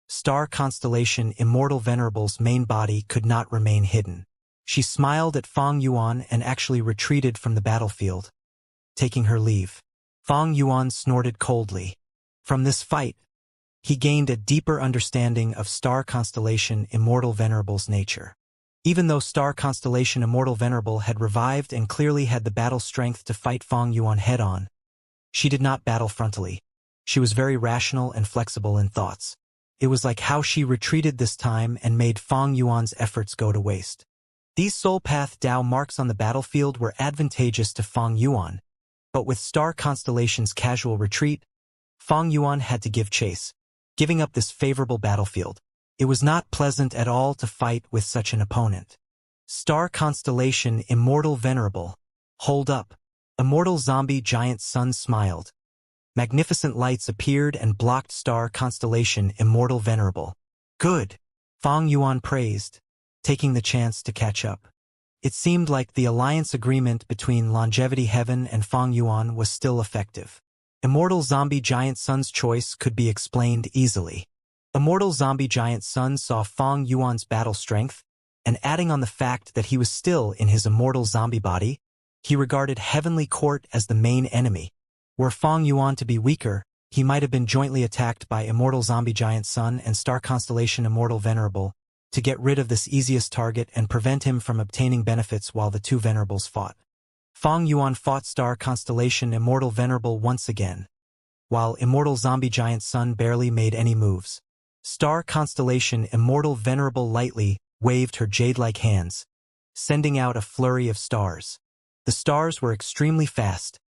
star constellation Immortal Venerable's main body could not remain hidden. She smiled at Fang Yuan and actually retreated from the battlefield, taking her leave. Fang Yuan snorted coldly. From this fight, he gained a deeper understanding of star constellation Immortal Venerable's nature. Even though star constellation Immortal Venerable had revived and clearly had the battle strength to fight Fang Yuan head-on, she did not battle frontally. She was very rational and flexible in thoughts. It was like how she retreated this time and made Fang Yuan's efforts go to waste. These Soul Path Dao marks on the battlefield were advantageous to Fang Yuan, but with star constellation's casual retreat, Fang Yuan had to give chase, giving up this favorable battlefield. It was not pleasant at all to fight with such an opponent. Star constellation Immortal Venerable. Hold up. Immortal zombie giant sun smiled. Magnificent lights appeared and blocked star constellation Immortal Venerable. Good. Fang Yuan praised, taking the chance to catch up. It seemed like the alliance agreement between Longevity Heaven and Fang Yuan was still effective. Immortal zombie giant sun's choice could be explained easily. Immortal zombie giant sun saw Fang Yuan's battle strength, and adding on the fact that he was still in his immortal zombie body, he regarded Heavenly Court as the main enemy. Were Fang Yuan to be weaker, he might have been jointly attacked by Immortal zombie giant sun and star constellation Immortal Venerable to get rid of this easiest target and prevent him from obtaining benefits while the two Venerables fought. Fang Yuan fought star constellation Immortal Venerable once again, while Immortal zombie giant sun barely made any moves. Star constellation Immortal Venerable lightly waved her jade-like hands, sending out a flurry of stars. The stars were extremely fast,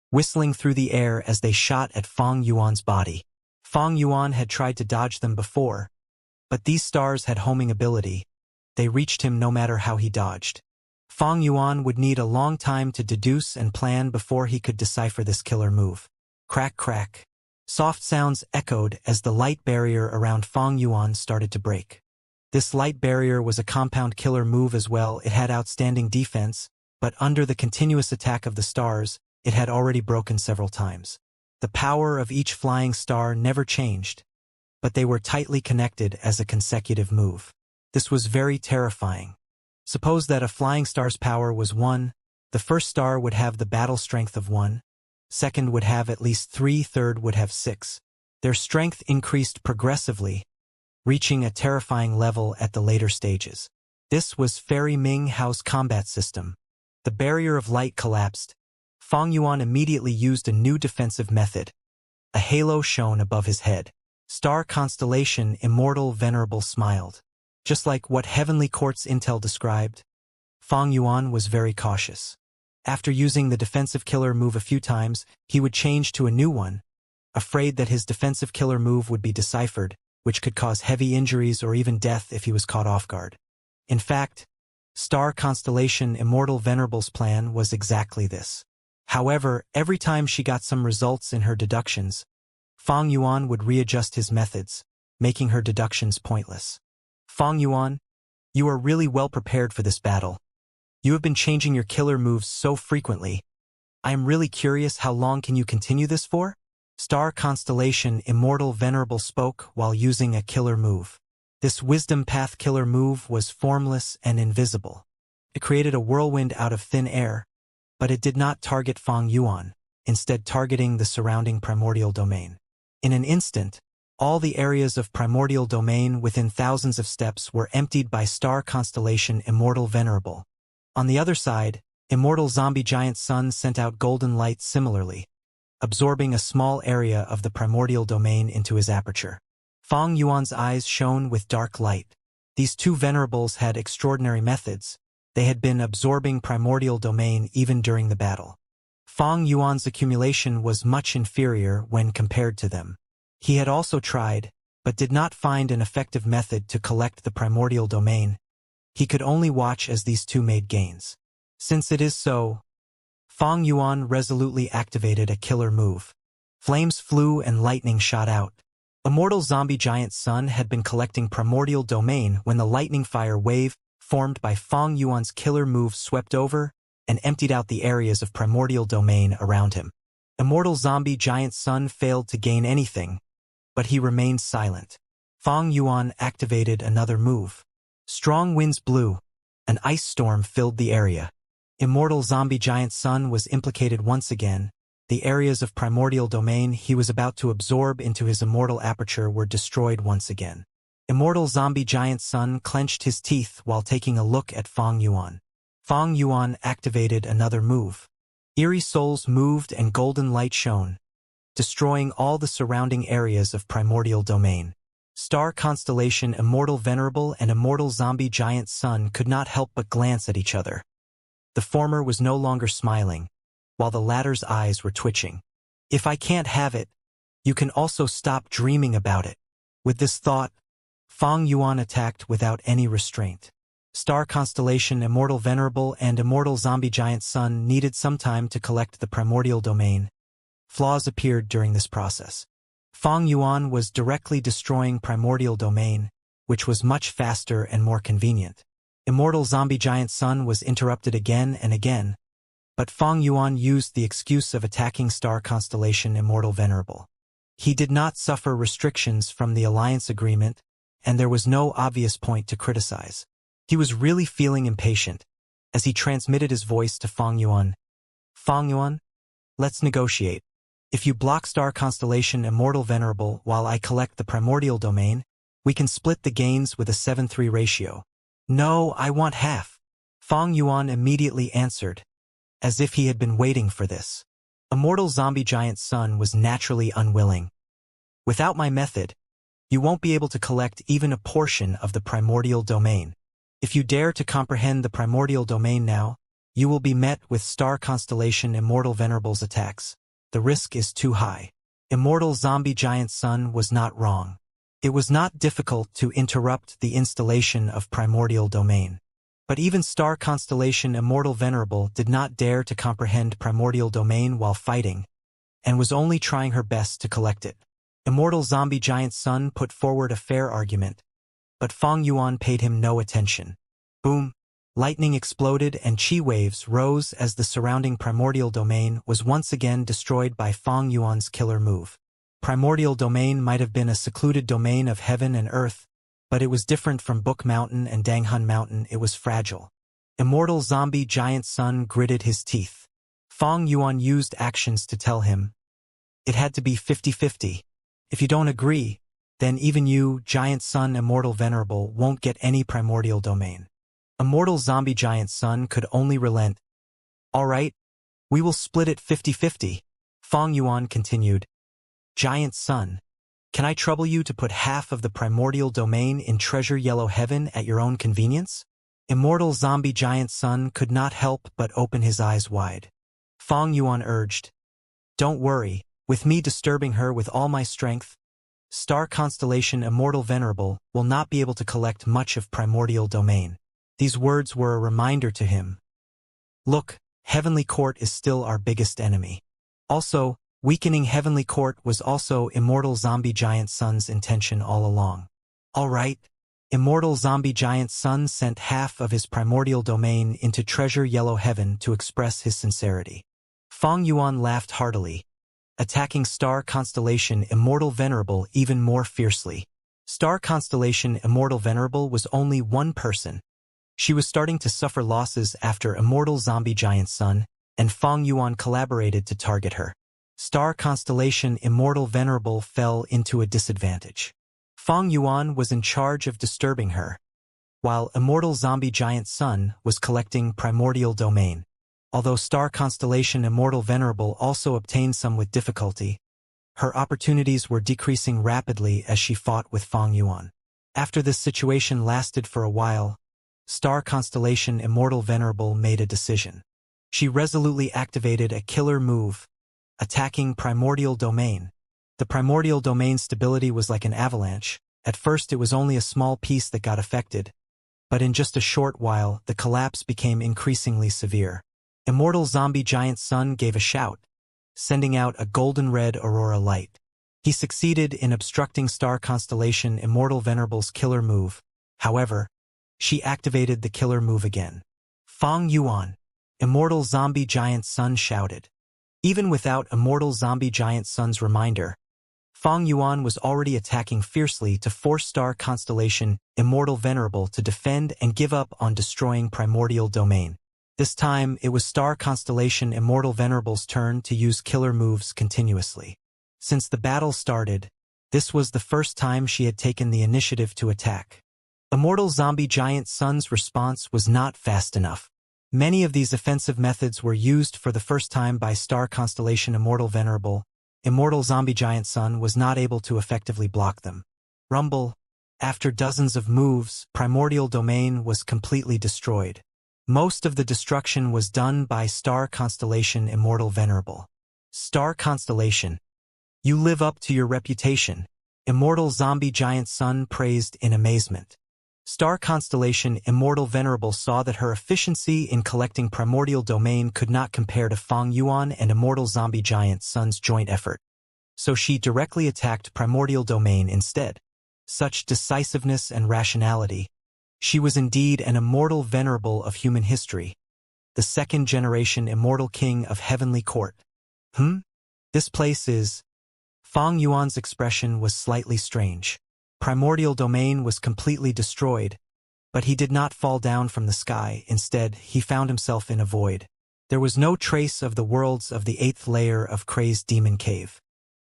whistling through the air as they shot at Fang Yuan's body. Fang Yuan had tried to dodge them before, but these stars had homing ability. They reached him no matter how he dodged. Fang Yuan would need a long time to deduce and plan before he could decipher this killer move. Crack, crack. Soft sounds echoed as the light barrier around Fang Yuan started to break. This light barrier was a compound killer move as well. It had outstanding defense, but under the continuous attack of the stars, it had already broken several times. The power of each flying star never changed, but they were tightly connected as a consecutive move. This was very terrifying. Suppose that a flying star's power was 1, the first star would have the battle strength of 1, second would have at least 3, third would have 6. Their strength increased progressively, reaching a terrifying level at the later stages. This was Fairy Ming Hao's combat system. The barrier of light collapsed. Fang Yuan immediately used a new defensive method. A halo shone above his head. Star constellation Immortal Venerable smiled. Just like what Heavenly Court's intel described, Fang Yuan was very cautious. After using the defensive killer move a few times, he would change to a new one, afraid that his defensive killer move would be deciphered, which could cause heavy injuries or even death if he was caught off guard. In fact, star constellation Immortal Venerable's plan was exactly this. However, every time she got some results in her deductions, Fang Yuan would readjust his methods, making her deductions pointless. Fang Yuan, you are really well prepared for this battle. You have been changing your killer moves so frequently. I am really curious, how long can you continue this for? Star constellation Immortal Venerable spoke while using a killer move. This wisdom path killer move was formless and invisible. It created a whirlwind out of thin air, but it did not target Fang Yuan, instead targeting the surrounding primordial domain. In an instant, all the areas of primordial domain within thousands of steps were emptied by star constellation Immortal Venerable. On the other side, Immortal Zombie Giant Sun sent out golden light similarly, absorbing a small area of the primordial domain into his aperture. Fang Yuan's eyes shone with dark light. These two venerables had extraordinary methods. They had been absorbing primordial domain even during the battle. Fang Yuan's accumulation was much inferior when compared to them. He had also tried, but did not find an effective method to collect the primordial domain. He could only watch as these two made gains. Since it is so, Fang Yuan resolutely activated a killer move. Flames flew and lightning shot out. Immortal Zombie Giant Sun had been collecting primordial domain when the lightning fire wave formed by Fang Yuan's killer move swept over and emptied out the areas of primordial domain around him. Immortal zombie giant sun failed to gain anything, but he remained silent. Fang Yuan activated another move. Strong winds blew. An ice storm filled the area. Immortal zombie giant sun was implicated once again. The areas of primordial domain he was about to absorb into his immortal aperture were destroyed once again. Immortal zombie giant sun clenched his teeth while taking a look at Fang Yuan. Fang Yuan activated another move. Eerie souls moved and golden light shone, destroying all the surrounding areas of primordial domain. Star constellation Immortal Venerable and Immortal Zombie Giant Sun could not help but glance at each other. The former was no longer smiling, while the latter's eyes were twitching. If I can't have it, you can also stop dreaming about it. With this thought, Fang Yuan attacked without any restraint. Star constellation Immortal Venerable and Immortal Zombie Giant Sun needed some time to collect the primordial domain. Flaws appeared during this process. Fang Yuan was directly destroying primordial domain, which was much faster and more convenient. Immortal Zombie Giant Sun was interrupted again and again, but Fang Yuan used the excuse of attacking star constellation Immortal Venerable. He did not suffer restrictions from the alliance agreement, and there was no obvious point to criticize. He was really feeling impatient as he transmitted his voice to Fang Yuan. Fang Yuan, let's negotiate. If you block star constellation Immortal Venerable while I collect the primordial domain, we can split the gains with a 7-3 ratio. No, I want half. Fang Yuan immediately answered, as if he had been waiting for this. Immortal Zombie Giant Sun was naturally unwilling. Without my method, you won't be able to collect even a portion of the primordial domain. If you dare to comprehend the primordial domain now, you will be met with star constellation Immortal Venerable's attacks. The risk is too high. Immortal Zombie Giant Sun was not wrong. It was not difficult to interrupt the installation of primordial domain. But even star constellation Immortal Venerable did not dare to comprehend primordial domain while fighting, and was only trying her best to collect it. Immortal Zombie Giant Sun put forward a fair argument, but Fang Yuan paid him no attention. Boom! Lightning exploded and chi waves rose as the surrounding primordial domain was once again destroyed by Fang Yuan's killer move. Primordial domain might have been a secluded domain of heaven and earth, but it was different from Book Mountain and Danghun Mountain. It was fragile. Immortal Zombie Giant Sun gritted his teeth. Fang Yuan used actions to tell him it had to be 50-50. If you don't agree, then even you, Giant Sun Immortal Venerable, won't get any primordial domain. Immortal Zombie Giant Sun could only relent. All right, we will split it 50-50. Fang Yuan continued. Giant Sun, can I trouble you to put half of the primordial domain in Treasure Yellow Heaven at your own convenience? Immortal Zombie Giant Sun could not help but open his eyes wide. Fang Yuan urged. Don't worry, with me disturbing her with all my strength, star constellation Immortal Venerable will not be able to collect much of primordial domain. These words were a reminder to him. Look, Heavenly Court is still our biggest enemy. Also, weakening Heavenly Court was also Immortal Zombie Giant Sun's intention all along. All right, Immortal Zombie Giant Sun sent half of his primordial domain into Treasure Yellow Heaven to express his sincerity. Fang Yuan laughed heartily, attacking star constellation Immortal Venerable even more fiercely. Star constellation Immortal Venerable was only one person. She was starting to suffer losses after Immortal Zombie Giant Sun, and Fang Yuan collaborated to target her. Star constellation Immortal Venerable fell into a disadvantage. Fang Yuan was in charge of disturbing her, while Immortal Zombie Giant Sun was collecting primordial domain. Although star constellation Immortal Venerable also obtained some with difficulty, her opportunities were decreasing rapidly as she fought with Fang Yuan. After this situation lasted for a while, star constellation Immortal Venerable made a decision. She resolutely activated a killer move, attacking primordial domain. The primordial domain stability was like an avalanche. At first it was only a small piece that got affected, but in just a short while the collapse became increasingly severe. Immortal Zombie Giant Sun gave a shout, sending out a golden-red aurora light. He succeeded in obstructing star constellation Immortal Venerable's killer move. However, She activated the killer move again. Fang Yuan, Immortal Zombie Giant Sun shouted. Even without Immortal Zombie Giant Sun's reminder, Fang Yuan was already attacking fiercely to force star constellation Immortal Venerable to defend and give up on destroying primordial domain. This time, it was star constellation Immortal Venerable's turn to use killer moves continuously. Since the battle started, this was the first time she had taken the initiative to attack. Immortal Zombie Giant Sun's response was not fast enough. Many of these offensive methods were used for the first time by star constellation Immortal Venerable. Immortal Zombie Giant Sun was not able to effectively block them. Rumble. After dozens of moves, primordial domain was completely destroyed. Most of the destruction was done by star constellation Immortal Venerable. Star constellation. You live up to your reputation, Immortal Zombie Giant Sun praised in amazement. Star constellation Immortal Venerable saw that her efficiency in collecting primordial domain could not compare to Fang Yuan and Immortal Zombie Giant Sun's joint effort. So she directly attacked primordial domain instead. Such decisiveness and rationality. She was indeed an Immortal Venerable of human history. The second-generation Immortal King of Heavenly Court. This place is... Fang Yuan's expression was slightly strange. Primordial domain was completely destroyed, but he did not fall down from the sky. Instead, he found himself in a void. There was no trace of the worlds of the 8th layer of Crazed Demon Cave.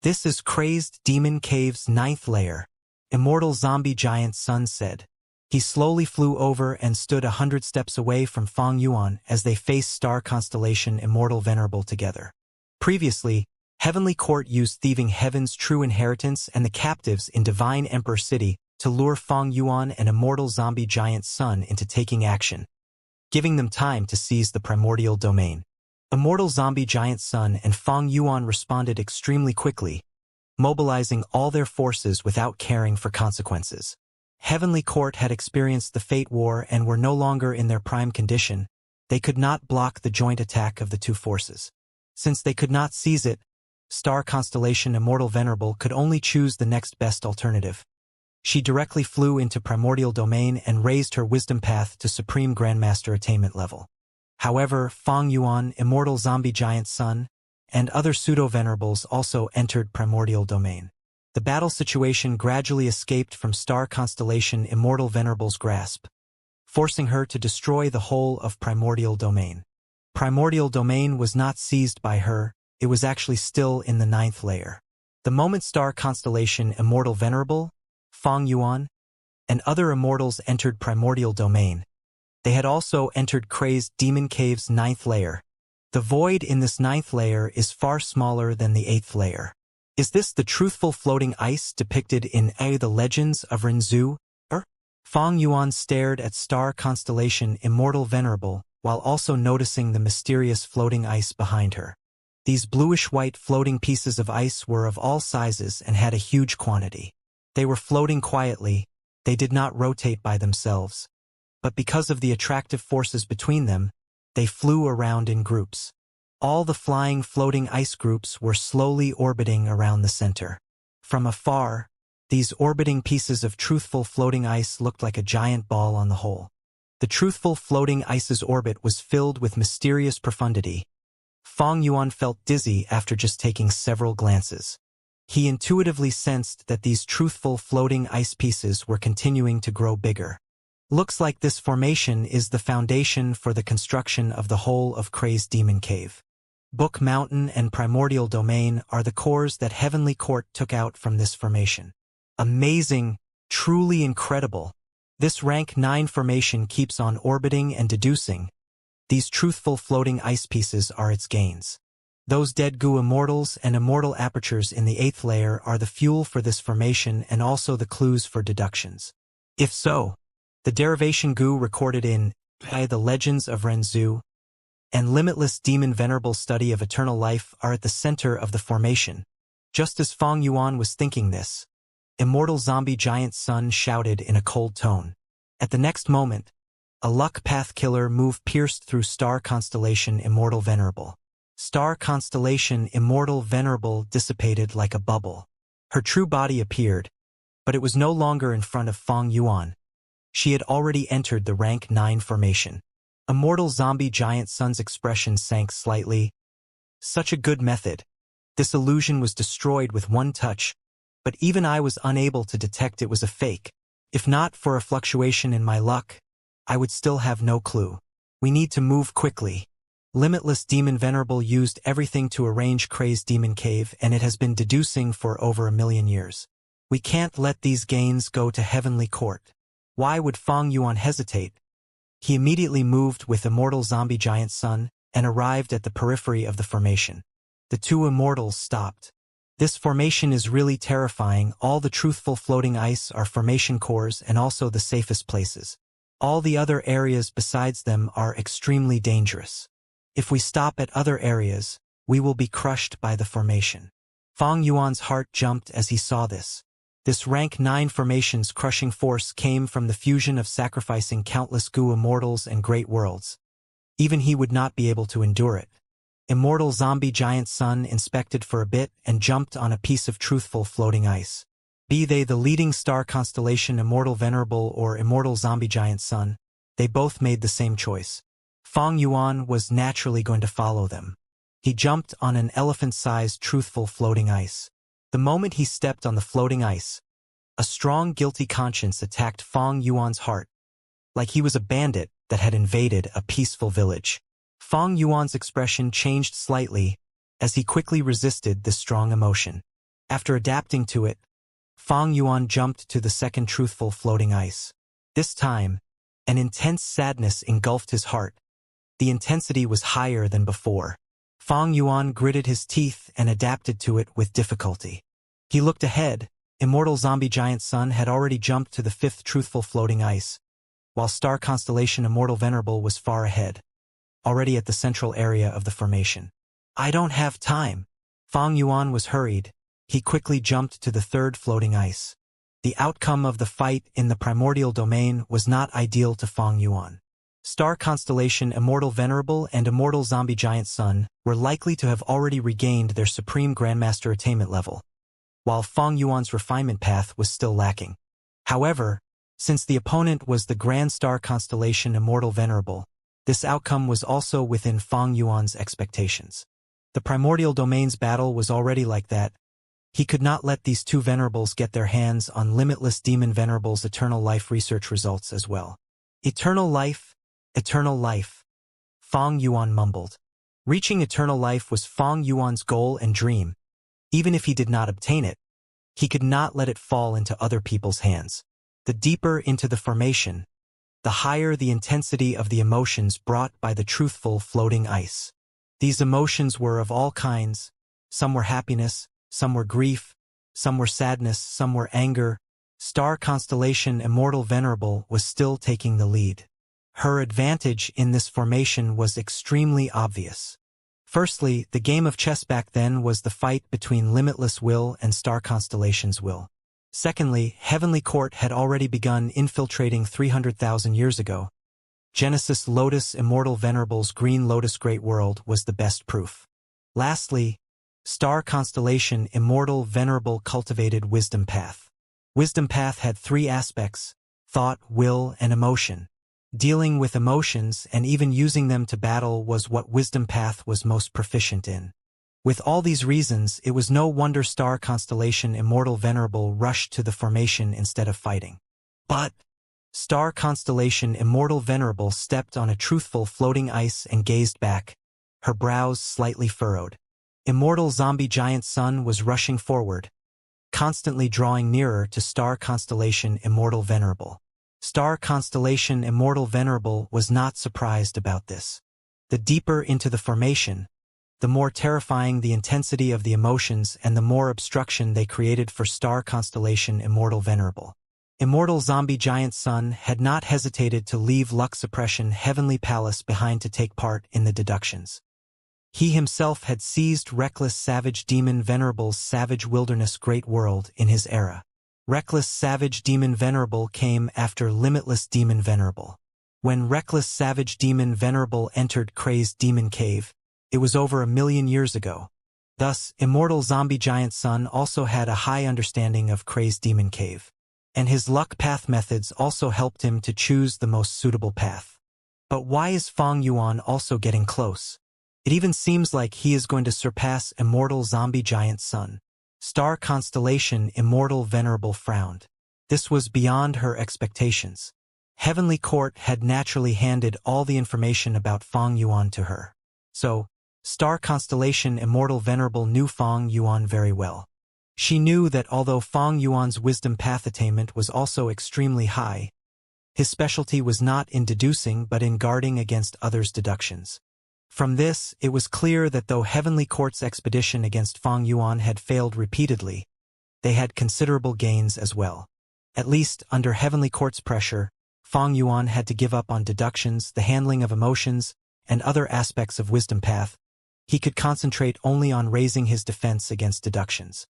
This is Crazed Demon Cave's 9th layer, Immortal Zombie Giant Sun said. He slowly flew over and stood 100 steps away from Fang Yuan as they faced star constellation Immortal Venerable together. Previously, Heavenly Court used thieving Heaven's true inheritance and the captives in Divine Emperor City to lure Fang Yuan and Immortal Zombie Giant Sun into taking action, giving them time to seize the primordial domain. Immortal Zombie Giant Sun and Fang Yuan responded extremely quickly, mobilizing all their forces without caring for consequences. Heavenly Court had experienced the Fate War and were no longer in their prime condition. They could not block the joint attack of the two forces. Since they could not seize it, Star Constellation Immortal Venerable could only choose the next best alternative. She directly flew into primordial domain and raised her wisdom path to Supreme Grandmaster attainment level. However, Fang Yuan, Immortal Zombie Giant Sun, and other pseudo-venerables also entered primordial domain. The battle situation gradually escaped from Star Constellation Immortal Venerable's grasp, forcing her to destroy the whole of primordial domain. Primordial domain was not seized by her. It was actually still in the 9th layer. The moment Star Constellation Immortal Venerable, Fang Yuan, and other immortals entered primordial domain, they had also entered Crazed Demon Cave's 9th layer. The void in this 9th layer is far smaller than the 8th layer. Is this the truthful floating ice depicted in The Legends of Renzu? Fang Yuan stared at Star Constellation Immortal Venerable while also noticing the mysterious floating ice behind her. These bluish-white floating pieces of ice were of all sizes and had a huge quantity. They were floating quietly, they did not rotate by themselves. But because of the attractive forces between them, they flew around in groups. All the flying floating ice groups were slowly orbiting around the center. From afar, these orbiting pieces of truthful floating ice looked like a giant ball on the whole. The truthful floating ice's orbit was filled with mysterious profundity. Fang Yuan felt dizzy after just taking several glances. He intuitively sensed that these truthful floating ice pieces were continuing to grow bigger. Looks like this formation is the foundation for the construction of the whole of Crazed Demon Cave. Book Mountain and Primordial Domain are the cores that Heavenly Court took out from this formation. Amazing, truly incredible. This rank 9 formation keeps on orbiting and deducing. These truthful floating ice pieces are its gains. Those dead goo immortals and immortal apertures in the 8th layer are the fuel for this formation and also the clues for deductions. If so, the derivation goo recorded in The Legends of Renzu and Limitless Demon Venerable Study of Eternal Life are at the center of the formation. Just as Fang Yuan was thinking this, Immortal Zombie Giant Sun shouted in a cold tone. At the next moment, a luck path killer move pierced through Star Constellation Immortal Venerable. Star Constellation Immortal Venerable dissipated like a bubble. Her true body appeared, but it was no longer in front of Fang Yuan. She had already entered the rank 9 formation. Immortal Zombie Giant Sun's expression sank slightly. Such a good method. This illusion was destroyed with one touch, but even I was unable to detect it was a fake. If not for a fluctuation in my luck, I would still have no clue. We need to move quickly. Limitless Demon Venerable used everything to arrange Crazed Demon Cave, and it has been deducing for over 1,000,000 years. We can't let these gains go to Heavenly Court. Why would Feng Yuan hesitate? He immediately moved with Immortal Zombie Giant Sun and arrived at the periphery of the formation. The two immortals stopped. This formation is really terrifying. All the truthful floating ice are formation cores and also the safest places. All the other areas besides them are extremely dangerous. If we stop at other areas, we will be crushed by the formation. Feng Yuan's heart jumped as he saw this. This rank 9 formation's crushing force came from the fusion of sacrificing countless Gu immortals and great worlds. Even he would not be able to endure it. Immortal Zombie Giant Sun inspected for a bit and jumped on a piece of truthful floating ice. Be they the leading star constellation Immortal Venerable or Immortal Zombie Giant Sun, they both made the same choice. Feng Yuan was naturally going to follow them. He jumped on an elephant-sized truthful floating ice. The moment he stepped on the floating ice, a strong guilty conscience attacked Feng Yuan's heart, like he was a bandit that had invaded a peaceful village. Feng Yuan's expression changed slightly as he quickly resisted this strong emotion. After adapting to it, Feng Yuan jumped to the second truthful floating ice. This time, an intense sadness engulfed his heart. The intensity was higher than before. Feng Yuan gritted his teeth and adapted to it with difficulty. He looked ahead. Immortal Zombie Giant Sun had already jumped to the 5th truthful floating ice, while star constellation Immortal Venerable was far ahead, already at the central area of the formation. I don't have time. Feng Yuan was hurried. He quickly jumped to the 3rd floating ice. The outcome of the fight in the primordial domain was not ideal to Feng Yuan. Star constellation Immortal Venerable and Immortal Zombie Giant Sun were likely to have already regained their supreme Grandmaster attainment level, while Feng Yuan's refinement path was still lacking. However, since the opponent was the Grand Star constellation Immortal Venerable, this outcome was also within Feng Yuan's expectations. The primordial domain's battle was already like that. He could not let these two Venerables get their hands on Limitless Demon Venerable's Eternal Life research results as well. Eternal Life, Eternal Life, Feng Yuan mumbled. Reaching Eternal Life was Feng Yuan's goal and dream. Even if he did not obtain it, he could not let it fall into other people's hands. The deeper into the formation, the higher the intensity of the emotions brought by the truthful floating ice. These emotions were of all kinds. Some were happiness, some were grief, some were sadness, some were anger. Star constellation Immortal Venerable was still taking the lead. Her advantage in this formation was extremely obvious. Firstly, the game of chess back then was the fight between Limitless Will and Star Constellation's will. Secondly, Heavenly Court had already begun infiltrating 300,000 years ago. Genesis Lotus Immortal Venerable's Green Lotus Great World was the best proof. Lastly, Star Constellation Immortal Venerable cultivated Wisdom Path. Wisdom Path had 3 aspects: thought, will, and emotion. Dealing with emotions and even using them to battle was what Wisdom Path was most proficient in. With all these reasons, it was no wonder Star Constellation Immortal Venerable rushed to the formation instead of fighting. But Star Constellation Immortal Venerable stepped on a truthful floating ice and gazed back, her brows slightly furrowed. Immortal Zombie Giant Sun was rushing forward, constantly drawing nearer to Star Constellation Immortal Venerable. Star Constellation Immortal Venerable was not surprised about this. The deeper into the formation, the more terrifying the intensity of the emotions and the more obstruction they created for Star Constellation Immortal Venerable. Immortal Zombie Giant Sun had not hesitated to leave Luck Suppression Heavenly Palace behind to take part in the deductions. He himself had seized Reckless Savage Demon Venerable's Savage Wilderness Great World in his era. Reckless Savage Demon Venerable came after Limitless Demon Venerable. When Reckless Savage Demon Venerable entered Crazed Demon Cave, it was over 1,000,000 years ago. Thus, Immortal Zombie Giant Sun also had a high understanding of Crazed Demon Cave. and his luck path methods also helped him to choose the most suitable path. But why is Fang Yuan also getting close? It even seems like he is going to surpass Immortal Zombie Giant Sun. Star Constellation Immortal Venerable frowned. This was beyond her expectations. Heavenly Court had naturally handed all the information about Fang Yuan to her. So, Star Constellation Immortal Venerable knew Fang Yuan very well. She knew that although Fang Yuan's wisdom path attainment was also extremely high, his specialty was not in deducing but in guarding against others' deductions. From this, it was clear that though Heavenly Court's expedition against Fang Yuan had failed repeatedly, they had considerable gains as well. At least, under Heavenly Court's pressure, Fang Yuan had to give up on deductions, the handling of emotions, and other aspects of wisdom path. He could concentrate only on raising his defense against deductions.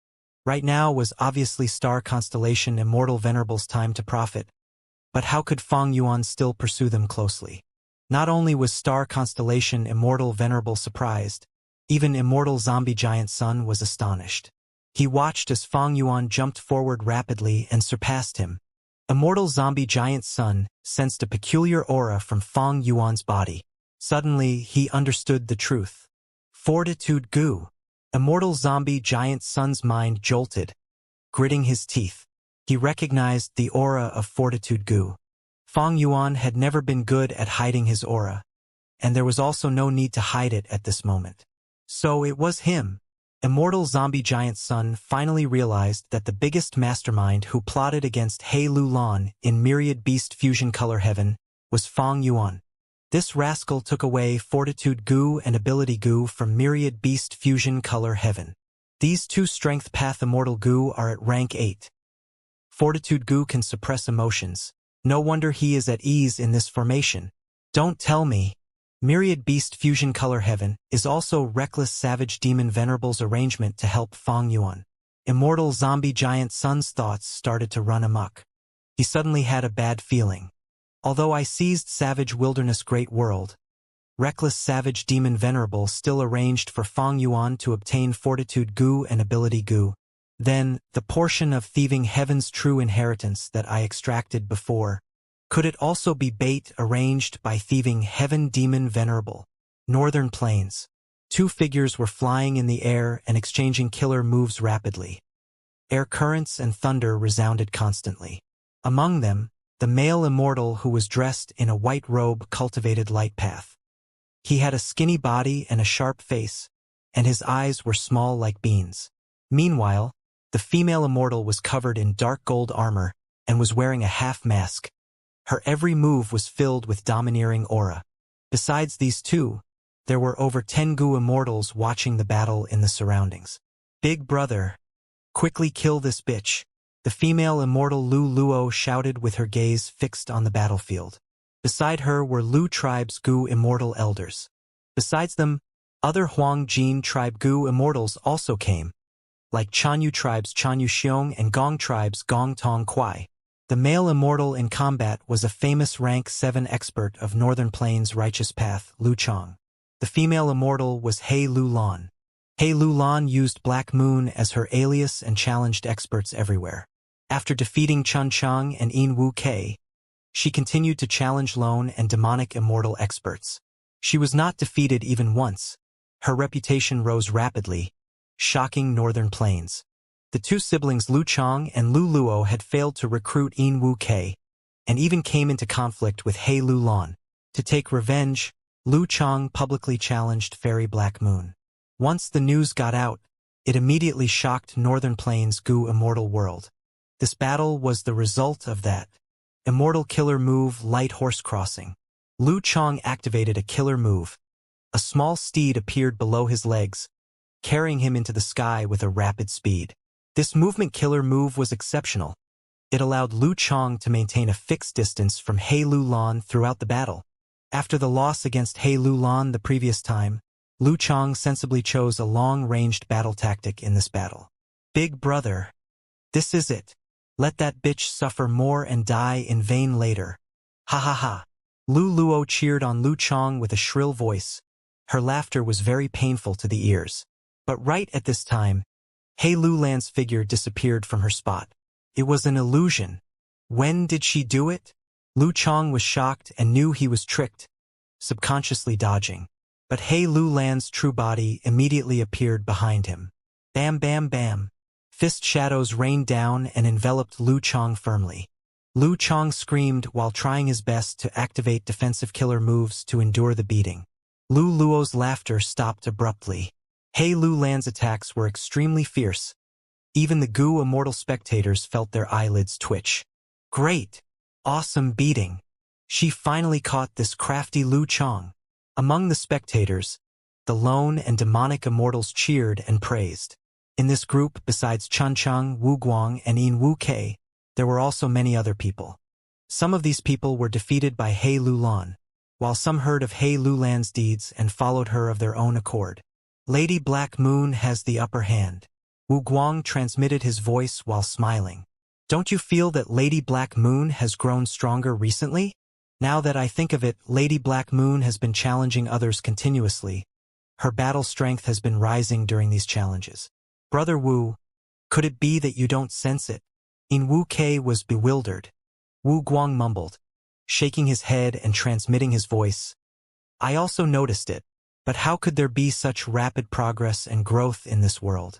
Right now was obviously Star Constellation Immortal Venerable's time to profit, but how could Fang Yuan still pursue them closely? Not only was Star Constellation Immortal Venerable surprised, even Immortal Zombie Giant Sun was astonished. He watched as Fang Yuan jumped forward rapidly and surpassed him. Immortal Zombie Giant Sun sensed a peculiar aura from Fang Yuan's body. Suddenly, he understood the truth. Fortitude Gu. Immortal Zombie Giant Sun's mind jolted. Gritting his teeth, he recognized the aura of Fortitude Gu. Fang Yuan had never been good at hiding his aura, and there was also no need to hide it at this moment. So it was him. Immortal Zombie Giant Sun finally realized that the biggest mastermind who plotted against He Lu Lan in Myriad Beast Fusion Color Heaven was Fang Yuan. This rascal took away Fortitude Gu and Ability Gu from Myriad Beast Fusion Color Heaven. These two Strength Path Immortal Gu are at rank 8. Fortitude Gu can suppress emotions. No wonder he is at ease in this formation. Don't tell me. Myriad Beast Fusion Color Heaven is also Reckless Savage Demon Venerable's arrangement to help Fang Yuan. Immortal Zombie Giant Sun's thoughts started to run amok. He suddenly had a bad feeling. Although I seized Savage Wilderness Great World, Reckless Savage Demon Venerable still arranged for Fang Yuan to obtain Fortitude Gu and Ability Gu. Then, the portion of Thieving Heaven's true inheritance that I extracted before, could it also be bait arranged by Thieving Heaven Demon Venerable? Northern Plains. Two figures were flying in the air and exchanging killer moves rapidly. Air currents and thunder resounded constantly. Among them, the male immortal who was dressed in a white robe cultivated light path. He had a skinny body and a sharp face, and his eyes were small like beans. Meanwhile, the female immortal was covered in dark gold armor and was wearing a half mask. Her every move was filled with domineering aura. Besides these two, there were over 10 Gu immortals watching the battle in the surroundings. Big brother, quickly kill this bitch, the female immortal Lu Luo shouted with her gaze fixed on the battlefield. Beside her were Lu tribe's Gu immortal elders. Besides them, other Huang Jin tribe Gu immortals also came, like Chanyu tribe's Chanyu Xiong and Gong tribe's Gong Tong Kuai. The male immortal in combat was a famous rank 7 expert of Northern Plains Righteous Path, Lu Chong. The female immortal was He Lu Lan. He Lu Lan used Black Moon as her alias and challenged experts everywhere. After defeating Chun Chang and In Wu Kei, she continued to challenge lone and demonic immortal experts. She was not defeated even once. Her reputation rose rapidly, shocking Northern Plains. The two siblings Lu Chong and Lu Luo had failed to recruit In Wu Kei, and even came into conflict with He Lu Lan. To take revenge, Lu Chong publicly challenged Fairy Black Moon. Once the news got out, it immediately shocked Northern Plains' Gu immortal world. This battle was the result of that immortal killer move, Light Horse Crossing. Lu Chong activated a killer move. A small steed appeared below his legs, carrying him into the sky with a rapid speed. This movement killer move was exceptional. It allowed Lu Chong to maintain a fixed distance from He Lu Lan throughout the battle. After the loss against He Lu Lan the previous time, Lu Chong sensibly chose a long-ranged battle tactic in this battle. Big brother. This is it. Let that bitch suffer more and die in vain later. Ha ha ha. Lu Luo cheered on Lu Chong with a shrill voice. Her laughter was very painful to the ears. But right at this time, He Lu Lan's figure disappeared from her spot. It was an illusion. When did she do it? Lu Chong was shocked and knew he was tricked, subconsciously dodging. But He Lu Lan's true body immediately appeared behind him. Bam bam bam. Fist shadows rained down and enveloped Lu Chong firmly. Lu Chong screamed while trying his best to activate defensive killer moves to endure the beating. Lu Luo's laughter stopped abruptly. He Lu Lan's attacks were extremely fierce. Even the Gu Immortal spectators felt their eyelids twitch. Great! Awesome beating! She finally caught this crafty Lu Chong. Among the spectators, the lone and demonic immortals cheered and praised. In this group, besides Chun Chang, Wu Guang, and Yin Wu Kei, there were also many other people. Some of these people were defeated by He Lu Lan, while some heard of He Lu Lan's deeds and followed her of their own accord. Lady Black Moon has the upper hand. Wu Guang transmitted his voice while smiling. Don't you feel that Lady Black Moon has grown stronger recently? Now that I think of it, Lady Black Moon has been challenging others continuously. Her battle strength has been rising during these challenges. Brother Wu, could it be that you don't sense it? In Wu Kei was bewildered. Wu Guang mumbled, shaking his head and transmitting his voice. I also noticed it, but how could there be such rapid progress and growth in this world?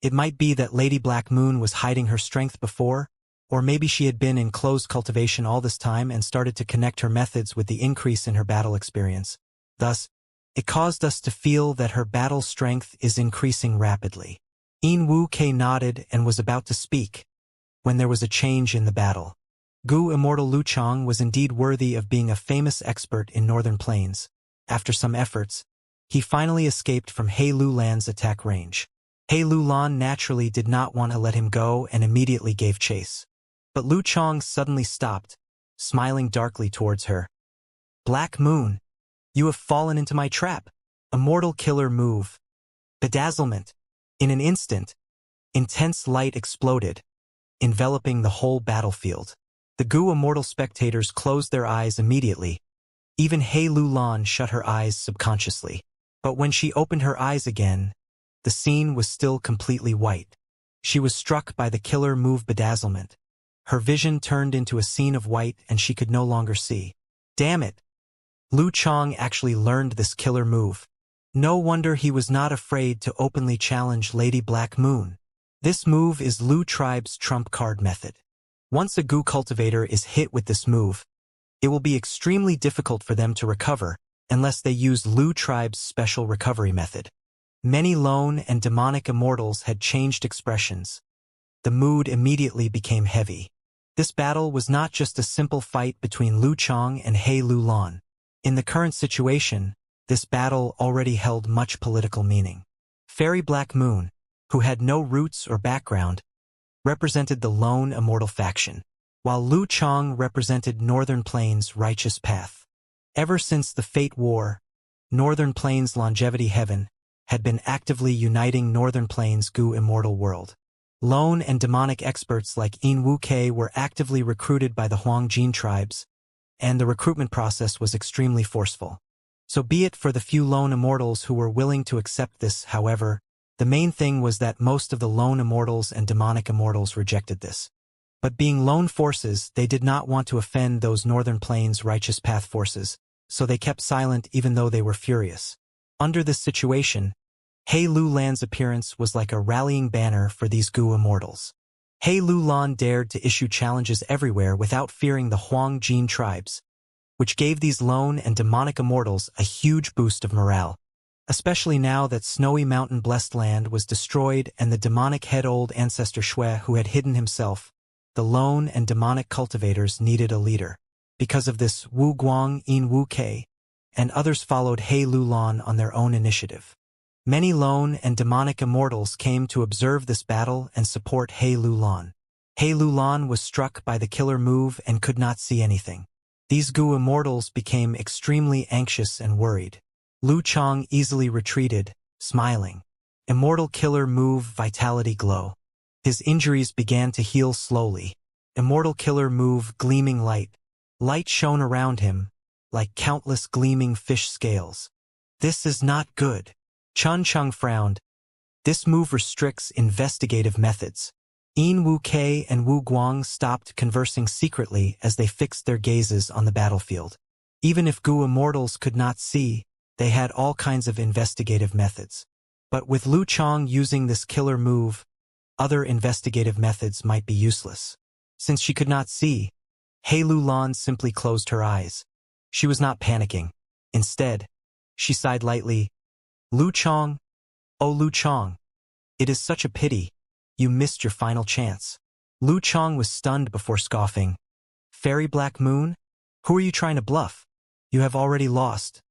It might be that Lady Black Moon was hiding her strength before, or maybe she had been in closed cultivation all this time and started to connect her methods with the increase in her battle experience. Thus, it caused us to feel that her battle strength is increasing rapidly. In Wu Kei nodded and was about to speak, when there was a change in the battle. Gu Immortal Lu Chong was indeed worthy of being a famous expert in Northern Plains. After some efforts, he finally escaped from He Lu Lan's attack range. He Lu Lan naturally did not want to let him go and immediately gave chase. But Lu Chong suddenly stopped, smiling darkly towards her. Black Moon, you have fallen into my trap. Immortal killer move. Bedazzlement. In an instant, intense light exploded, enveloping the whole battlefield. The Gu Immortal spectators closed their eyes immediately. Even He Lu Lan shut her eyes subconsciously. But when she opened her eyes again, the scene was still completely white. She was struck by the killer move Bedazzlement. Her vision turned into a scene of white and she could no longer see. Damn it! Lu Chong actually learned this killer move. No wonder he was not afraid to openly challenge Lady Black Moon. This move is Lu Tribe's trump card method. Once a Gu cultivator is hit with this move, it will be extremely difficult for them to recover unless they use Lu Tribe's special recovery method. Many lone and demonic immortals had changed expressions. The mood immediately became heavy. This battle was not just a simple fight between Lu Chong and He Lu Lan. In the current situation, this battle already held much political meaning. Fairy Black Moon, who had no roots or background, represented the lone immortal faction, while Lu Chong represented Northern Plains' righteous path. Ever since the Fate War, Northern Plains' longevity heaven had been actively uniting Northern Plains' Gu Immortal world. Lone and demonic experts like Yin Wu Kei were actively recruited by the Huang Jin tribes, and the recruitment process was extremely forceful. So be it for the few lone immortals who were willing to accept this. However, the main thing was that most of the lone immortals and demonic immortals rejected this. But being lone forces, they did not want to offend those Northern Plains righteous path forces, so they kept silent even though they were furious. Under this situation, He Lu Lan's appearance was like a rallying banner for these Gu immortals. He Lu Lan dared to issue challenges everywhere without fearing the Huang Jin tribes, which gave these lone and demonic immortals a huge boost of morale, especially now that Snowy Mountain Blessed Land was destroyed and the demonic head old ancestor Shui who had hidden himself. The lone and demonic cultivators needed a leader. Because of this, Wu Guang, Yin Wu Kei, and others followed He Lu Lan on their own initiative. Many lone and demonic immortals came to observe this battle and support He Lu Lan. He Lu Lan was struck by the killer move and could not see anything. These Gu immortals became extremely anxious and worried. Lu Chong easily retreated, smiling. Immortal killer move Vitality Glow. His injuries began to heal slowly. Immortal killer move Gleaming Light. Light shone around him, like countless gleaming fish scales. This is not good. Chun Chung frowned. This move restricts investigative methods. Yin Wu Kei and Wu Guang stopped conversing secretly as they fixed their gazes on the battlefield. Even if Gu immortals could not see, they had all kinds of investigative methods. But with Lu Chang using this killer move, other investigative methods might be useless. Since she could not see, He Lulan simply closed her eyes. She was not panicking. Instead, she sighed lightly. Lu Chang, oh Lu Chang, it is such a pity. You missed your final chance. Lu Chang was stunned before scoffing. Fairy Black Moon? Who are you trying to bluff? You have already lost.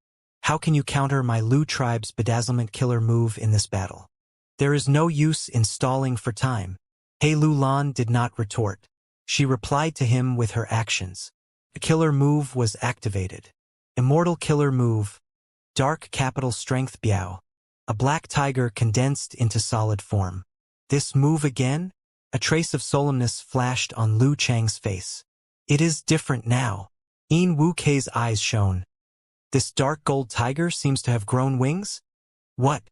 How can you counter my Lu tribe's bedazzlement killer move in this battle? There is no use in stalling for time. He Lulan did not retort. She replied to him with her actions. The killer move was activated. Immortal killer move. Dark capital strength Biao. A black tiger condensed into solid form. This move again? A trace of solemnness flashed on Lu Chang's face. It is different now. Yin Wu Kei's eyes shone. This dark gold tiger seems to have grown wings? What?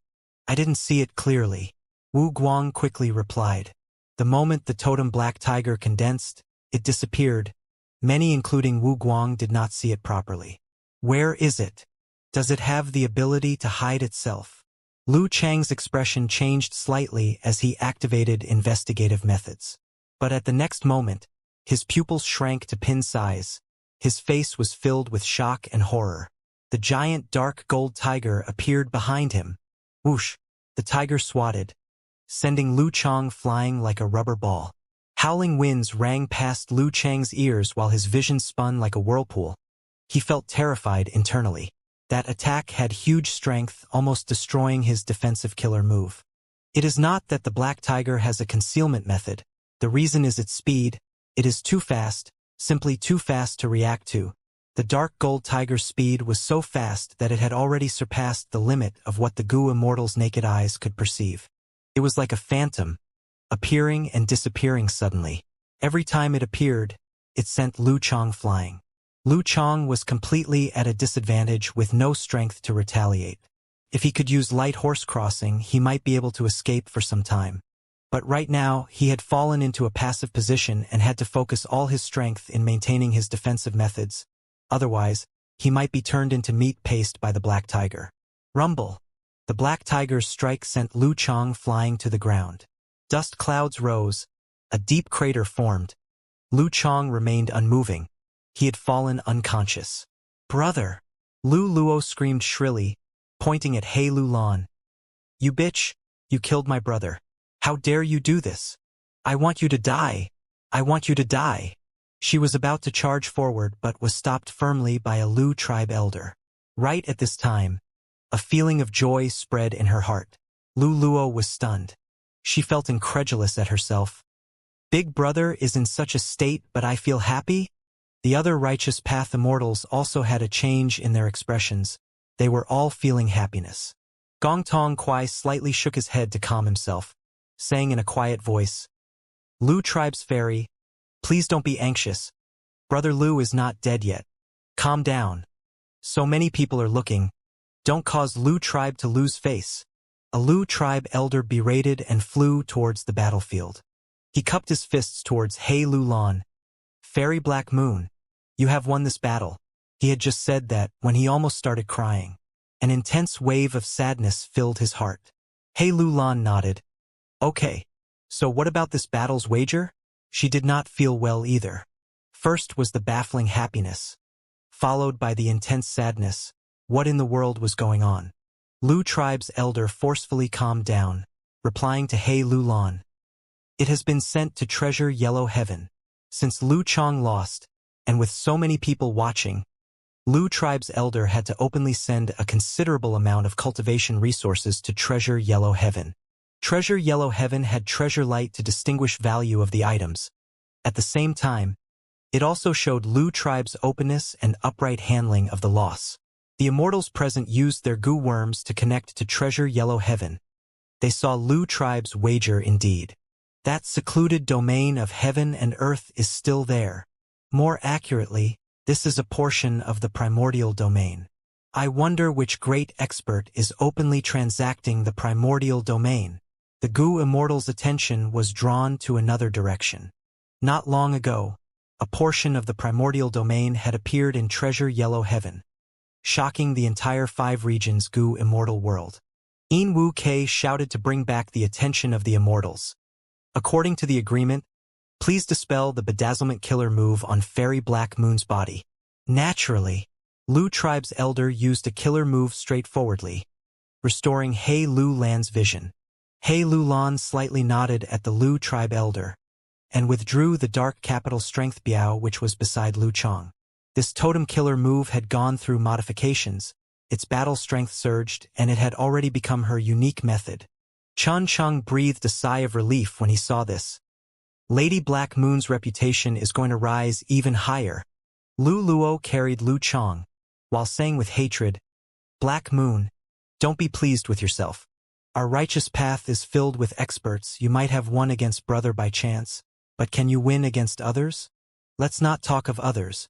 I didn't see it clearly. Wu Guang quickly replied. The moment the totem black tiger condensed, it disappeared. Many, including Wu Guang, did not see it properly. Where is it? Does it have the ability to hide itself? Lu Chang's expression changed slightly as he activated investigative methods. But at the next moment, his pupils shrank to pin size. His face was filled with shock and horror. The giant dark gold tiger appeared behind him. Whoosh! The tiger swatted, sending Lu Chang flying like a rubber ball. Howling winds rang past Lu Chang's ears while his vision spun like a whirlpool. He felt terrified internally. That attack had huge strength, almost destroying his defensive killer move. It is not that the black tiger has a concealment method. The reason is its speed. It is too fast, simply too fast to react to. The dark gold tiger's speed was so fast that it had already surpassed the limit of what the Gu immortal's naked eyes could perceive. It was like a phantom, appearing and disappearing suddenly. Every time it appeared, it sent Lu Chang flying. Lu Chang was completely at a disadvantage with no strength to retaliate. If he could use light horse crossing, he might be able to escape for some time. But right now, he had fallen into a passive position and had to focus all his strength in maintaining his defensive methods. Otherwise, he might be turned into meat paste by the black tiger. Rumble! The black tiger's strike sent Lu Chang flying to the ground. Dust clouds rose. A deep crater formed. Lu Chang remained unmoving. He had fallen unconscious. Brother! Lu Luo screamed shrilly, pointing at He Lulan. You bitch! You killed my brother. How dare you do this? I want you to die. I want you to die. She was about to charge forward but was stopped firmly by a Lu tribe elder. Right at this time, a feeling of joy spread in her heart. Lu Luo was stunned. She felt incredulous at herself. Big brother is in such a state, but I feel happy? The other righteous path immortals also had a change in their expressions. They were all feeling happiness. Gong Tong Kwai slightly shook his head to calm himself, saying in a quiet voice, Lu tribe's fairy, please don't be anxious. Brother Lu is not dead yet. Calm down. So many people are looking. Don't cause Lu tribe to lose face. A Lu tribe elder berated and flew towards the battlefield. He cupped his fists towards He Lulan. Fairy Black Moon, you have won this battle. He had just said that when he almost started crying. An intense wave of sadness filled his heart. He Lulan nodded. Okay, so what about this battle's wager? She did not feel well either. First was the baffling happiness, followed by the intense sadness. What in the world was going on? Lu tribe's elder forcefully calmed down, replying to He Lulan. It has been sent to treasure Yellow Heaven. Since Lu Chang lost, and with so many people watching, Lu tribe's elder had to openly send a considerable amount of cultivation resources to treasure Yellow Heaven. Treasure Yellow Heaven had treasure light to distinguish value of the items. At the same time, it also showed Lu tribe's openness and upright handling of the loss. The immortals present used their goo worms to connect to treasure Yellow Heaven. They saw Lu tribe's wager indeed. That secluded domain of heaven and earth is still there. More accurately, this is a portion of the primordial domain. I wonder which great expert is openly transacting the primordial domain. the goo immortal's attention was drawn to another direction. Not long ago, a portion of the primordial domain had appeared in treasure yellow heaven, shocking the entire 5 regions goo immortal world. In Wu Kei shouted to bring back the attention of the immortals. According to the agreement, please dispel the bedazzlement killer move on Fairy Black Moon's body. Naturally, Lu tribe's elder used a killer move straightforwardly, restoring He Lu Lan's vision. He Lu Lan slightly nodded at the Lu tribe elder, and withdrew the dark capital strength biao which was beside Lu Chong. This totem killer move had gone through modifications, its battle strength surged, and it had already become her unique method. Chun Chung breathed a sigh of relief when he saw this. Lady Black Moon's reputation is going to rise even higher. Lu Luo carried Lu Chong, while saying with hatred, "Black Moon, don't be pleased with yourself. Our righteous path is filled with experts. You might have won against brother by chance, but can you win against others? Let's not talk of others.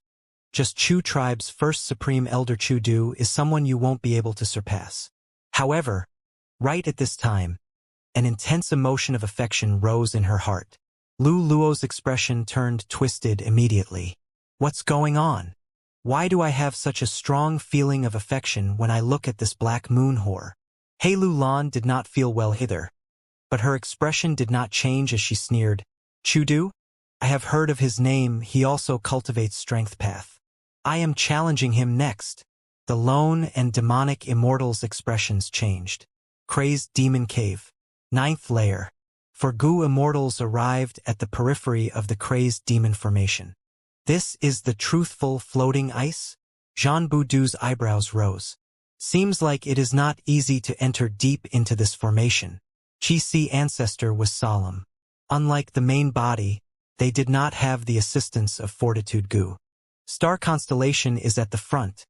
Just Chu tribe's first supreme elder Chu Du is someone you won't be able to surpass." However, right at this time, an intense emotion of affection rose in her heart. Lu Luo's expression turned twisted immediately. What's going on? Why do I have such a strong feeling of affection when I look at this Black Moon whore? He Lu Lan did not feel well either, but her expression did not change as she sneered, "Chu Du? I have heard of his name. He also cultivates strength path. I am challenging him next." The lone and demonic immortal's expressions changed. Crazed Demon Cave. 9th layer. For goo immortals arrived at the periphery of the crazed demon formation. This is the truthful floating ice? Jean Boudu's eyebrows rose. Seems like it is not easy to enter deep into this formation. Chi Si ancestor was solemn. Unlike the main body, they did not have the assistance of fortitude goo. Star constellation is at the front,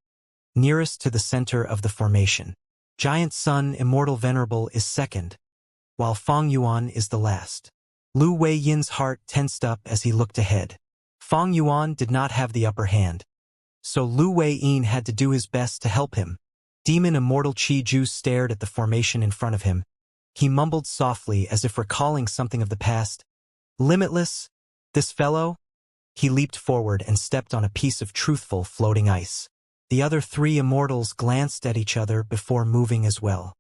nearest to the center of the formation. Giant Sun Immortal Venerable is second, while Fong Yuan is the last. Lu Wei Yin's heart tensed up as he looked ahead. Fong Yuan did not have the upper hand, so Lu Wei Yin had to do his best to help him. Demon Immortal Chi Ju stared at the formation in front of him. He mumbled softly as if recalling something of the past. "Limitless? This fellow?" He leaped forward and stepped on a piece of truthful floating ice. The other 3 immortals glanced at each other before moving as well.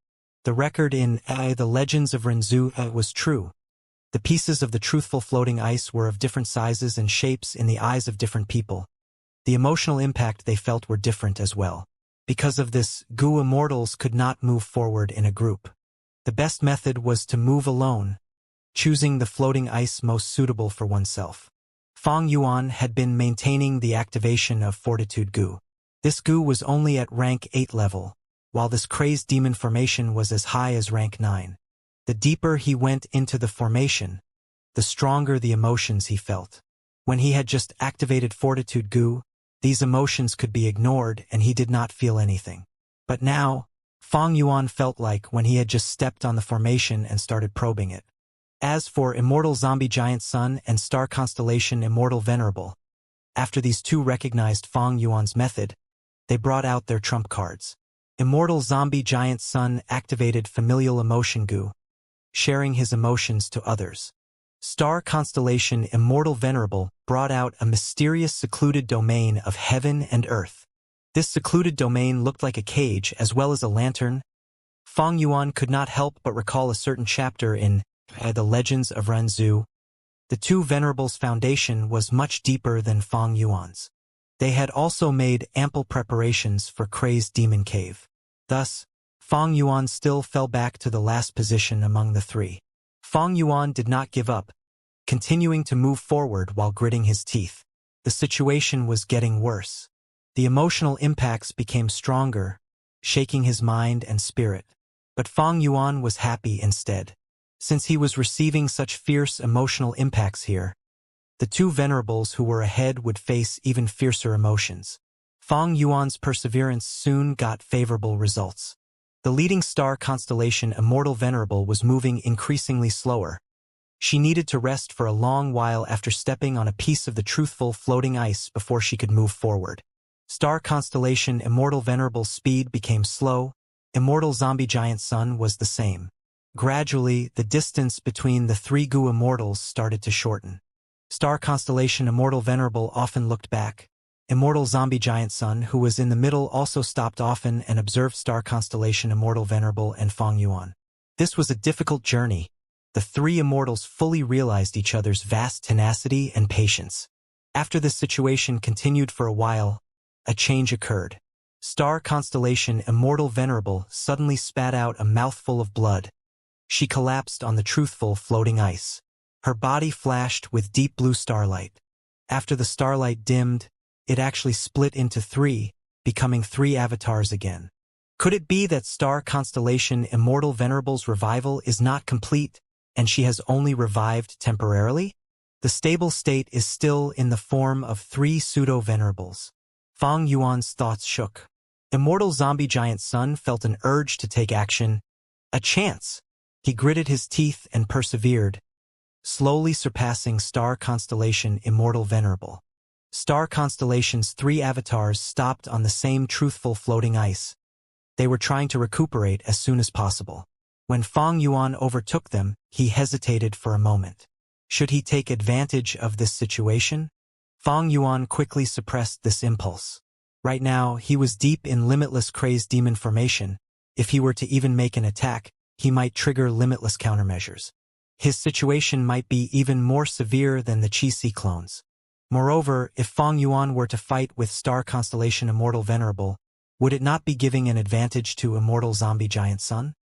The record in The Legends of Renzu was true. The pieces of the truthful floating ice were of different sizes and shapes in the eyes of different people. The emotional impact they felt were different as well. Because of this, goo immortals could not move forward in a group. The best method was to move alone, choosing the floating ice most suitable for oneself. Fong Yuan had been maintaining the activation of fortitude goo. This goo was only at rank 8 level, while this crazed demon formation was as high as rank 9. The deeper he went into the formation, the stronger the emotions he felt. When he had just activated fortitude goo, these emotions could be ignored and he did not feel anything. But now, Fong Yuan felt like when he had just stepped on the formation and started probing it. As for Immortal Zombie Giant Sun and Star Constellation Immortal Venerable, after these 2 recognized Fong Yuan's method, they brought out their trump cards. Immortal Zombie Giant Sun activated Familial Emotion Goo, sharing his emotions to others. Star Constellation Immortal Venerable brought out a mysterious secluded domain of heaven and earth. This secluded domain looked like a cage as well as a lantern. Fong Yuan could not help but recall a certain chapter in The Legends of Renzu. The 2 Venerables' foundation was much deeper than Fong Yuan's. They had also made ample preparations for Crazed Demon Cave. Thus, Fong Yuan still fell back to the last position among the 3. Fong Yuan did not give up, continuing to move forward while gritting his teeth. The situation was getting worse. The emotional impacts became stronger, shaking his mind and spirit. But Fong Yuan was happy instead. Since he was receiving such fierce emotional impacts here, the 2 Venerables who were ahead would face even fiercer emotions. Fong Yuan's perseverance soon got favorable results. The leading star constellation Immortal Venerable was moving increasingly slower. She needed to rest for a long while after stepping on a piece of the truthful floating ice before she could move forward. Star constellation Immortal Venerable's speed became slow. Immortal Zombie Giant Sun was the same. Gradually, the distance between the three Gu immortals started to shorten. Star constellation Immortal Venerable often looked back. Immortal Zombie Giant Sun, who was in the middle, also stopped often and observed star constellation Immortal Venerable and Fang Yuan. This was a difficult journey. The three immortals fully realized each other's vast tenacity and patience. After this situation continued for a while, a change occurred. Star constellation Immortal Venerable suddenly spat out a mouthful of blood. She collapsed on the truthful floating ice. Her body flashed with deep blue starlight. After the starlight dimmed, it actually split into three, becoming three avatars again. Could it be that star constellation Immortal Venerable's revival is not complete, and she has only revived temporarily? The stable state is still in the form of three pseudo-venerables. Fang Yuan's thoughts shook. Immortal Zombie Giant Sun felt an urge to take action. A chance! He gritted his teeth and persevered, slowly surpassing star constellation Immortal Venerable. Star constellation's three avatars stopped on the same truthful floating ice. They were trying to recuperate as soon as possible. When Fang Yuan overtook them, he hesitated for a moment. Should he take advantage of this situation? Fang Yuan quickly suppressed this impulse. Right now, he was deep in limitless crazed demon formation. If he were to even make an attack, he might trigger limitless countermeasures. His situation might be even more severe than the Qi-Si clones. Moreover, if Fang Yuan were to fight with star constellation Immortal Venerable, would it not be giving an advantage to Immortal Zombie Giant Sun?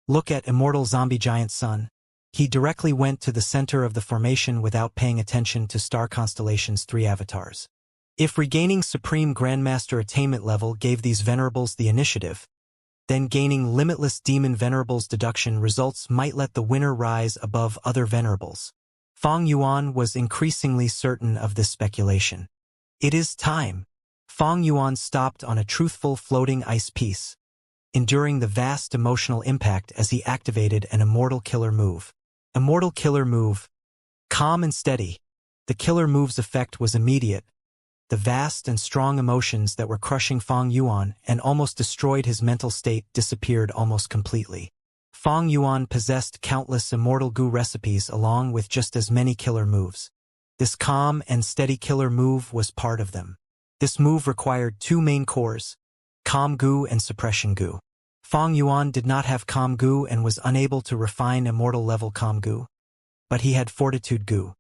Look at Immortal Zombie Giant Sun. He directly went to the center of the formation without paying attention to star constellation's three avatars. If regaining Supreme Grandmaster attainment level gave these venerables the initiative, then gaining limitless demon venerables deduction results might let the winner rise above other venerables. Fang Yuan was increasingly certain of this speculation. It is time. Fang Yuan stopped on a truthful floating ice piece, enduring the vast emotional impact as he activated an Immortal Killer move. Immortal Killer move. Calm and steady. The killer move's effect was immediate. The vast and strong emotions that were crushing Fang Yuan and almost destroyed his mental state disappeared almost completely. Fang Yuan possessed countless Immortal Gu recipes along with just as many killer moves. This calm and steady killer move was part of them. This move required two main cores, Calm Gu and Suppression Gu. Fang Yuan did not have Calm Gu and was unable to refine Immortal level Calm Gu, but he had Fortitude Gu.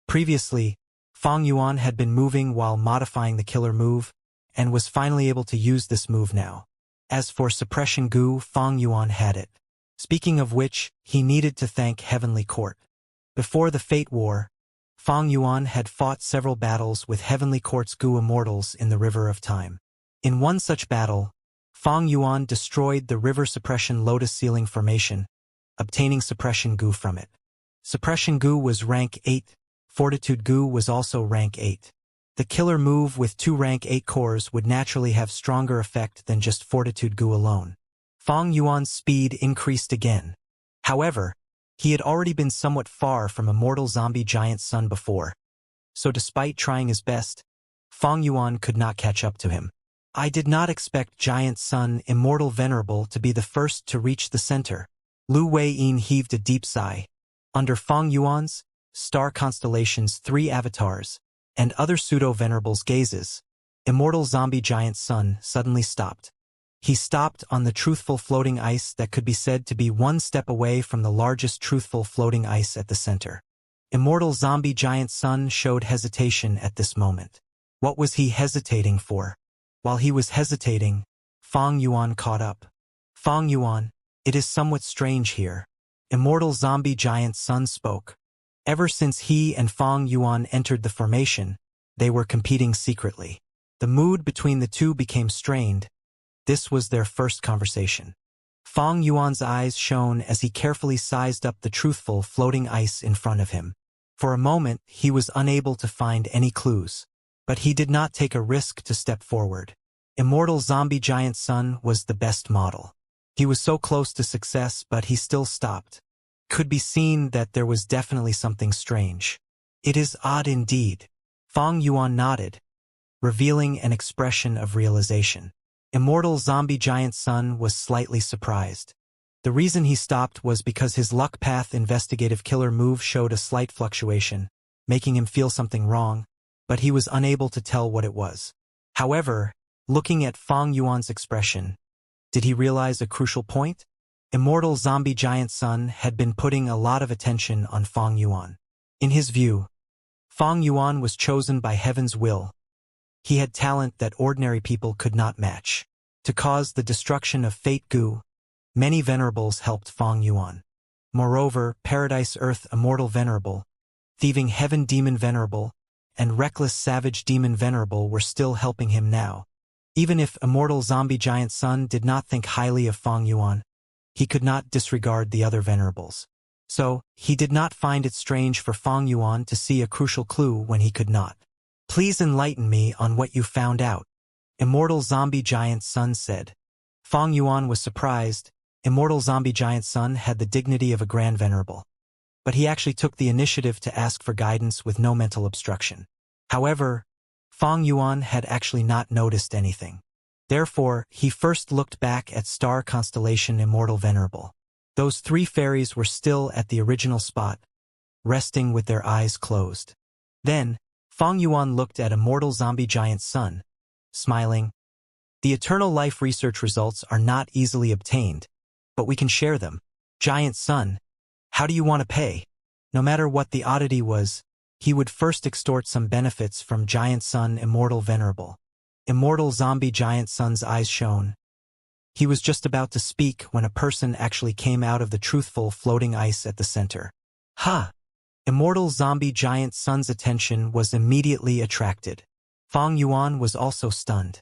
Previously, Fang Yuan had been moving while modifying the killer move, and was finally able to use this move now. As for Suppression Gu, Fang Yuan had it. Speaking of which, he needed to thank Heavenly Court. Before the Fate War, Fang Yuan had fought several battles with Heavenly Court's Gu Immortals in the River of Time. In one such battle, Fang Yuan destroyed the River Suppression Lotus Ceiling formation, obtaining Suppression Gu from it. Suppression Gu was rank 8, Fortitude Gu was also rank 8. The killer move with two rank 8 cores would naturally have stronger effect than just Fortitude Gu alone. Fang Yuan's speed increased again. However, he had already been somewhat far from Immortal Zombie Giant Sun before, so despite trying his best, Fang Yuan could not catch up to him. I did not expect Giant Sun Immortal Venerable to be the first to reach the center. Lu Wei-yin heaved a deep sigh. Under Fang Yuan's, star constellation's three avatars, and other pseudo-venerables' gazes, Immortal Zombie Giant Sun suddenly stopped. He stopped on the truthful floating ice that could be said to be one step away from the largest truthful floating ice at the center. Immortal Zombie Giant Sun showed hesitation at this moment. What was he hesitating for? While he was hesitating, Fang Yuan caught up. Fang Yuan, it is somewhat strange here. Immortal Zombie Giant Sun spoke. Ever since he and Fang Yuan entered the formation, they were competing secretly. The mood between the two became strained. This was their first conversation. Fang Yuan's eyes shone as he carefully sized up the truthful floating ice in front of him. For a moment, he was unable to find any clues, but he did not take a risk to step forward. Immortal Zombie Giant Sun was the best model. He was so close to success, but he still stopped. Could be seen that there was definitely something strange. It is odd indeed. Fang Yuan nodded, revealing an expression of realization. Immortal Zombie Giant Sun was slightly surprised. The reason he stopped was because his luck path investigative killer move showed a slight fluctuation, making him feel something wrong, but he was unable to tell what it was. However, looking at Fang Yuan's expression, did he realize a crucial point? Immortal zombie giant Sun had been putting a lot of attention on Fang Yuan. In his view, Fang Yuan was chosen by heaven's will. He had talent that ordinary people could not match. To cause the destruction of Fate Gu, many venerables helped Fang Yuan. Moreover, Paradise Earth Immortal Venerable, Thieving Heaven Demon Venerable, and Reckless Savage Demon Venerable were still helping him now. Even if Immortal Zombie Giant Sun did not think highly of Fang Yuan, he could not disregard the other venerables. So, he did not find it strange for Fang Yuan to see a crucial clue when he could not. Please enlighten me on what you found out, Immortal Zombie Giant Sun said. Fang Yuan was surprised. Immortal Zombie Giant Sun had the dignity of a Grand Venerable. But he actually took the initiative to ask for guidance with no mental obstruction. However, Fang Yuan had actually not noticed anything. Therefore, he first looked back at star constellation Immortal Venerable. Those three fairies were still at the original spot, resting with their eyes closed. Then, Fang Yuan looked at Immortal Zombie Giant Sun, smiling. The eternal life research results are not easily obtained, but we can share them. Giant Sun, how do you want to pay? No matter what the oddity was, he would first extort some benefits from Giant Sun Immortal Venerable. Immortal Zombie Giant Sun's eyes shone. He was just about to speak when a person actually came out of the truthful floating ice at the center. Ha! Immortal Zombie Giant Sun's attention was immediately attracted. Fang Yuan was also stunned.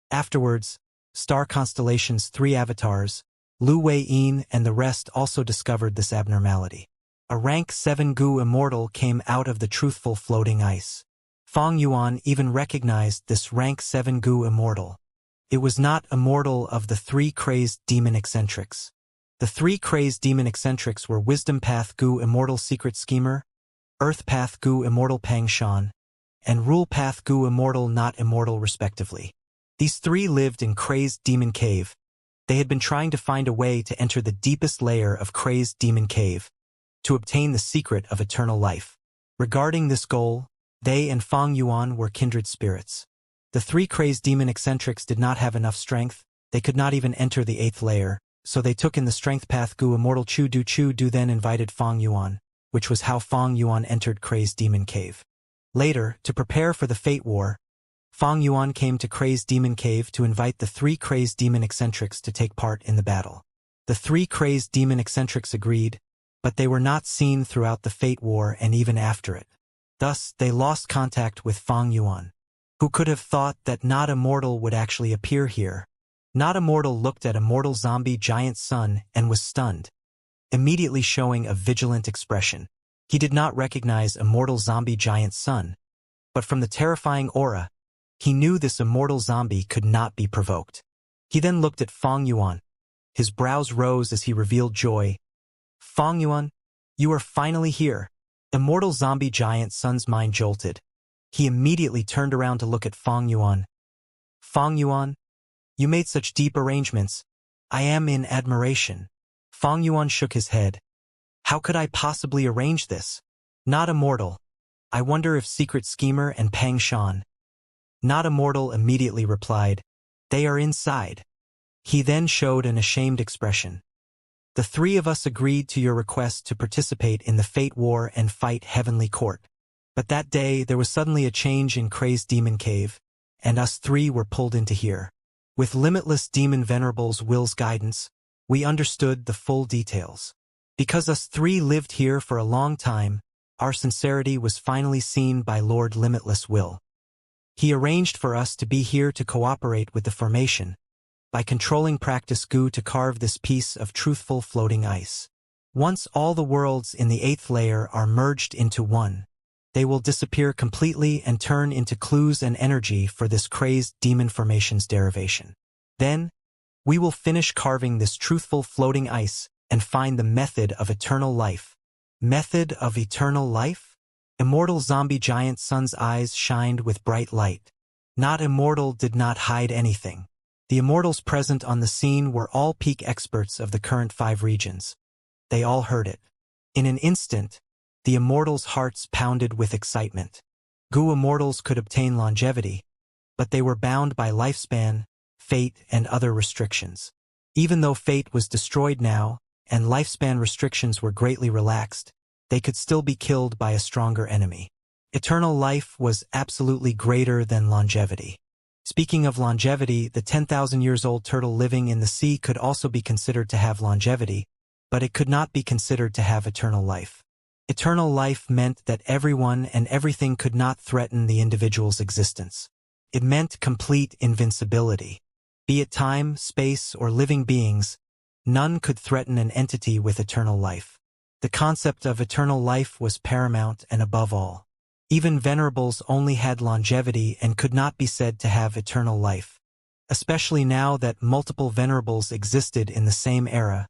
Afterwards, Star Constellation's three avatars, Lu Wei-yin and the rest also discovered this abnormality. A rank 7 Gu Immortal came out of the truthful floating ice. Fang Yuan even recognized this rank 7 Gu Immortal. It was not Immortal of the three crazed demon eccentrics. The three crazed demon eccentrics were Wisdom Path Gu Immortal Secret Schemer, Earth Path Gu Immortal Pang Shan, and Rule Path Gu Immortal Not Immortal respectively. These three lived in Crazed Demon Cave. They had been trying to find a way to enter the deepest layer of Crazed Demon Cave, to obtain the secret of eternal life. Regarding this goal, they and Fang Yuan were kindred spirits. The three crazed demon eccentrics did not have enough strength, they could not even enter the 8th layer, so they took in the strength path Gu Immortal Chu Du then invited Fang Yuan, which was how Fang Yuan entered Crazed Demon Cave. Later, to prepare for the Fate War, Fang Yuan came to Crazed Demon Cave to invite the three crazed demon eccentrics to take part in the battle. The three crazed demon eccentrics agreed, but they were not seen throughout the Fate War and even after it. Thus, they lost contact with Fang Yuan. Who could have thought that Not Immortal would actually appear here? Not Immortal looked at Immortal Zombie Giant Sun and was stunned, immediately showing a vigilant expression. He did not recognize Immortal Zombie Giant Sun, but from the terrifying aura, he knew this immortal zombie could not be provoked. He then looked at Fang Yuan. His brows rose as he revealed joy. Fang Yuan, you are finally here. Immortal Zombie Giant Sun's mind jolted. He immediately turned around to look at Fang Yuan. Fang Yuan, you made such deep arrangements. I am in admiration. Fang Yuan shook his head. How could I possibly arrange this? Not Immortal. I wonder if Secret Schemer and Pang Shan. Not Immortal immediately replied, they are inside. He then showed an ashamed expression. The three of us agreed to your request to participate in the Fate War and fight Heavenly Court. But that day, there was suddenly a change in Crazed Demon Cave, and us three were pulled into here. With Limitless Demon Venerable's will's guidance, we understood the full details. Because us three lived here for a long time, our sincerity was finally seen by Lord Limitless Will. He arranged for us to be here to cooperate with the formation, by controlling Practice Gu to carve this piece of truthful floating ice. Once all the worlds in the 8th layer are merged into one, they will disappear completely and turn into clues and energy for this crazed demon formation's derivation. Then, we will finish carving this truthful floating ice and find the method of eternal life. Method of eternal life? Immortal Zombie Giant Sun's eyes shined with bright light. Not Immortal did not hide anything. The immortals present on the scene were all peak experts of the current 5 regions. They all heard it. In an instant, the immortals' hearts pounded with excitement. Gu immortals could obtain longevity, but they were bound by lifespan, fate, and other restrictions. Even though fate was destroyed now, and lifespan restrictions were greatly relaxed, they could still be killed by a stronger enemy. Eternal life was absolutely greater than longevity. Speaking of longevity, the 10,000 years old turtle living in the sea could also be considered to have longevity, but it could not be considered to have eternal life. Eternal life meant that everyone and everything could not threaten the individual's existence. It meant complete invincibility. Be it time, space, or living beings, none could threaten an entity with eternal life. The concept of eternal life was paramount and above all. Even venerables only had longevity and could not be said to have eternal life. Especially now that multiple venerables existed in the same era,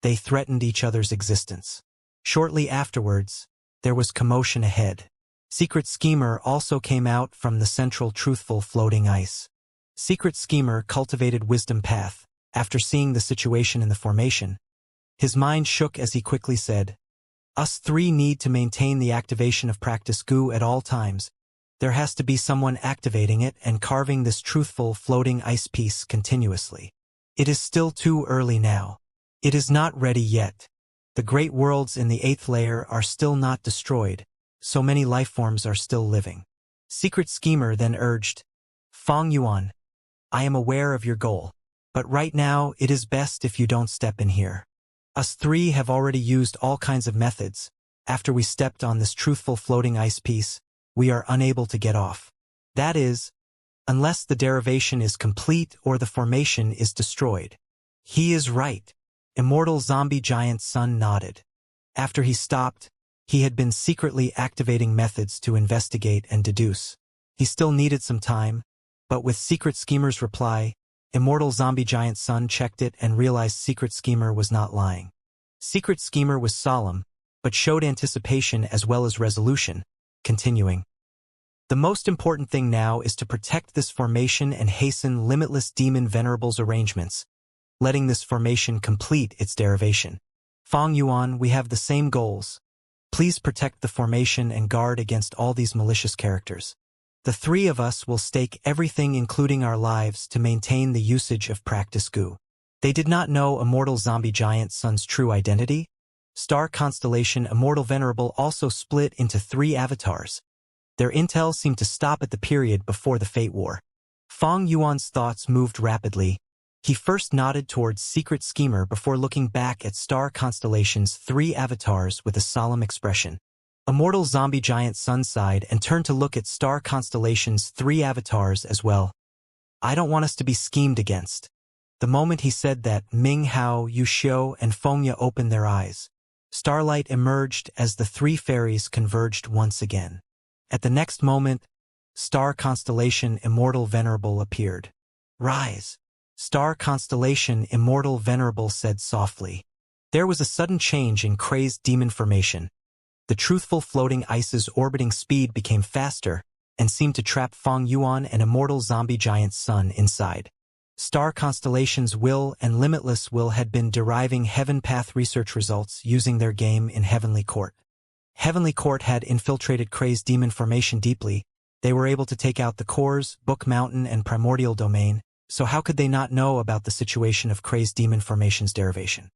they threatened each other's existence. Shortly afterwards, there was commotion ahead. Secret Schemer also came out from the central truthful floating ice. Secret Schemer cultivated wisdom path. After seeing the situation in the formation, his mind shook as he quickly said, "Us 3 need to maintain the activation of practice Gu at all times. There has to be someone activating it and carving this truthful floating ice piece continuously. It is still too early now. It is not ready yet. The great worlds in the 8th layer are still not destroyed, so many lifeforms are still living." Secret Schemer then urged, "Feng Yuan, I am aware of your goal, but right now it is best if you don't step in here. Us 3 have already used all kinds of methods. After we stepped on this truthful floating ice piece, we are unable to get off. That is, unless the derivation is complete or the formation is destroyed." He is right. Immortal zombie giant Sun nodded. After he stopped, he had been secretly activating methods to investigate and deduce. He still needed some time, but with Secret Schemer's reply, Immortal zombie giant Sun checked it and realized Secret Schemer was not lying. Secret Schemer was solemn, but showed anticipation as well as resolution, continuing, "The most important thing now is to protect this formation and hasten limitless demon venerables arrangements, letting this formation complete its derivation. Feng Yuan, we have the same goals. Please protect the formation and guard against all these malicious characters. The 3 of us will stake everything including our lives to maintain the usage of practice Gu." They did not know Immortal zombie giant Sun's true identity. Star constellation Immortal Venerable also split into 3 avatars. Their intel seemed to stop at the period before the Fate War. Feng Yuan's thoughts moved rapidly. He first nodded towards Secret Schemer before looking back at Star Constellation's 3 avatars with a solemn expression. Immortal zombie giant Sun sighed and turned to look at Star Constellation's 3 avatars as well. "I don't want us to be schemed against." The moment he said that, Ming Hao, Yu Xiu, and Fengya opened their eyes. Starlight emerged as the 3 fairies converged once again. At the next moment, Star Constellation Immortal Venerable appeared. "Rise." Star Constellation Immortal Venerable said softly. There was a sudden change in crazed demon formation. The truthful floating ice's orbiting speed became faster and seemed to trap Feng Yuan and Immortal zombie giant Sun inside. Star Constellation's Will and Limitless Will had been deriving Heaven Path research results using their game in Heavenly Court. Heavenly Court had infiltrated crazed demon formation deeply. They were able to take out the cores, Book Mountain, and Primordial Domain, so how could they not know about the situation of crazed demon formation's derivation?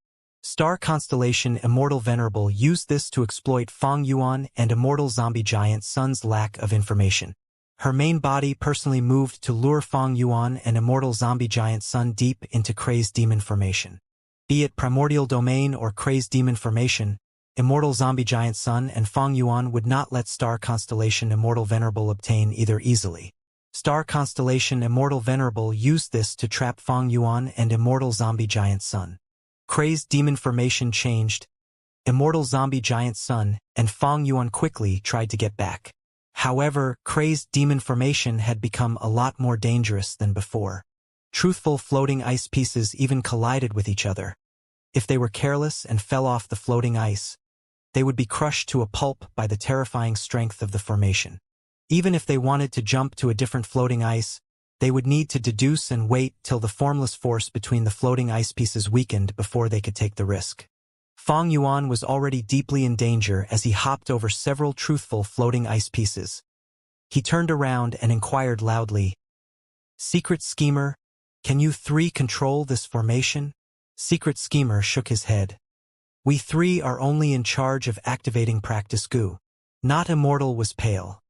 Star Constellation Immortal Venerable used this to exploit Feng Yuan and Immortal zombie giant Sun's lack of information. Her main body personally moved to lure Feng Yuan and Immortal zombie giant Sun deep into crazed demon formation. Be it Primordial Domain or crazed demon formation, Immortal zombie giant Sun and Feng Yuan would not let Star Constellation Immortal Venerable obtain either easily. Star Constellation Immortal Venerable used this to trap Feng Yuan and Immortal zombie giant Sun. Crazed demon formation changed. Immortal zombie giant Sun and Feng Yuan quickly tried to get back. However, crazed demon formation had become a lot more dangerous than before. Truthful floating ice pieces even collided with each other. If they were careless and fell off the floating ice, they would be crushed to a pulp by the terrifying strength of the formation. Even if they wanted to jump to a different floating ice, They would need to deduce and wait till the formless force between the floating ice pieces weakened before they could take the risk. Fang Yuan was already deeply in danger as he hopped over several truthful floating ice pieces. He turned around and inquired loudly, "Secret Schemer, can you three control this formation?" Secret Schemer shook his head. "We three are only in charge of activating practice goo." Not Immortal was pale.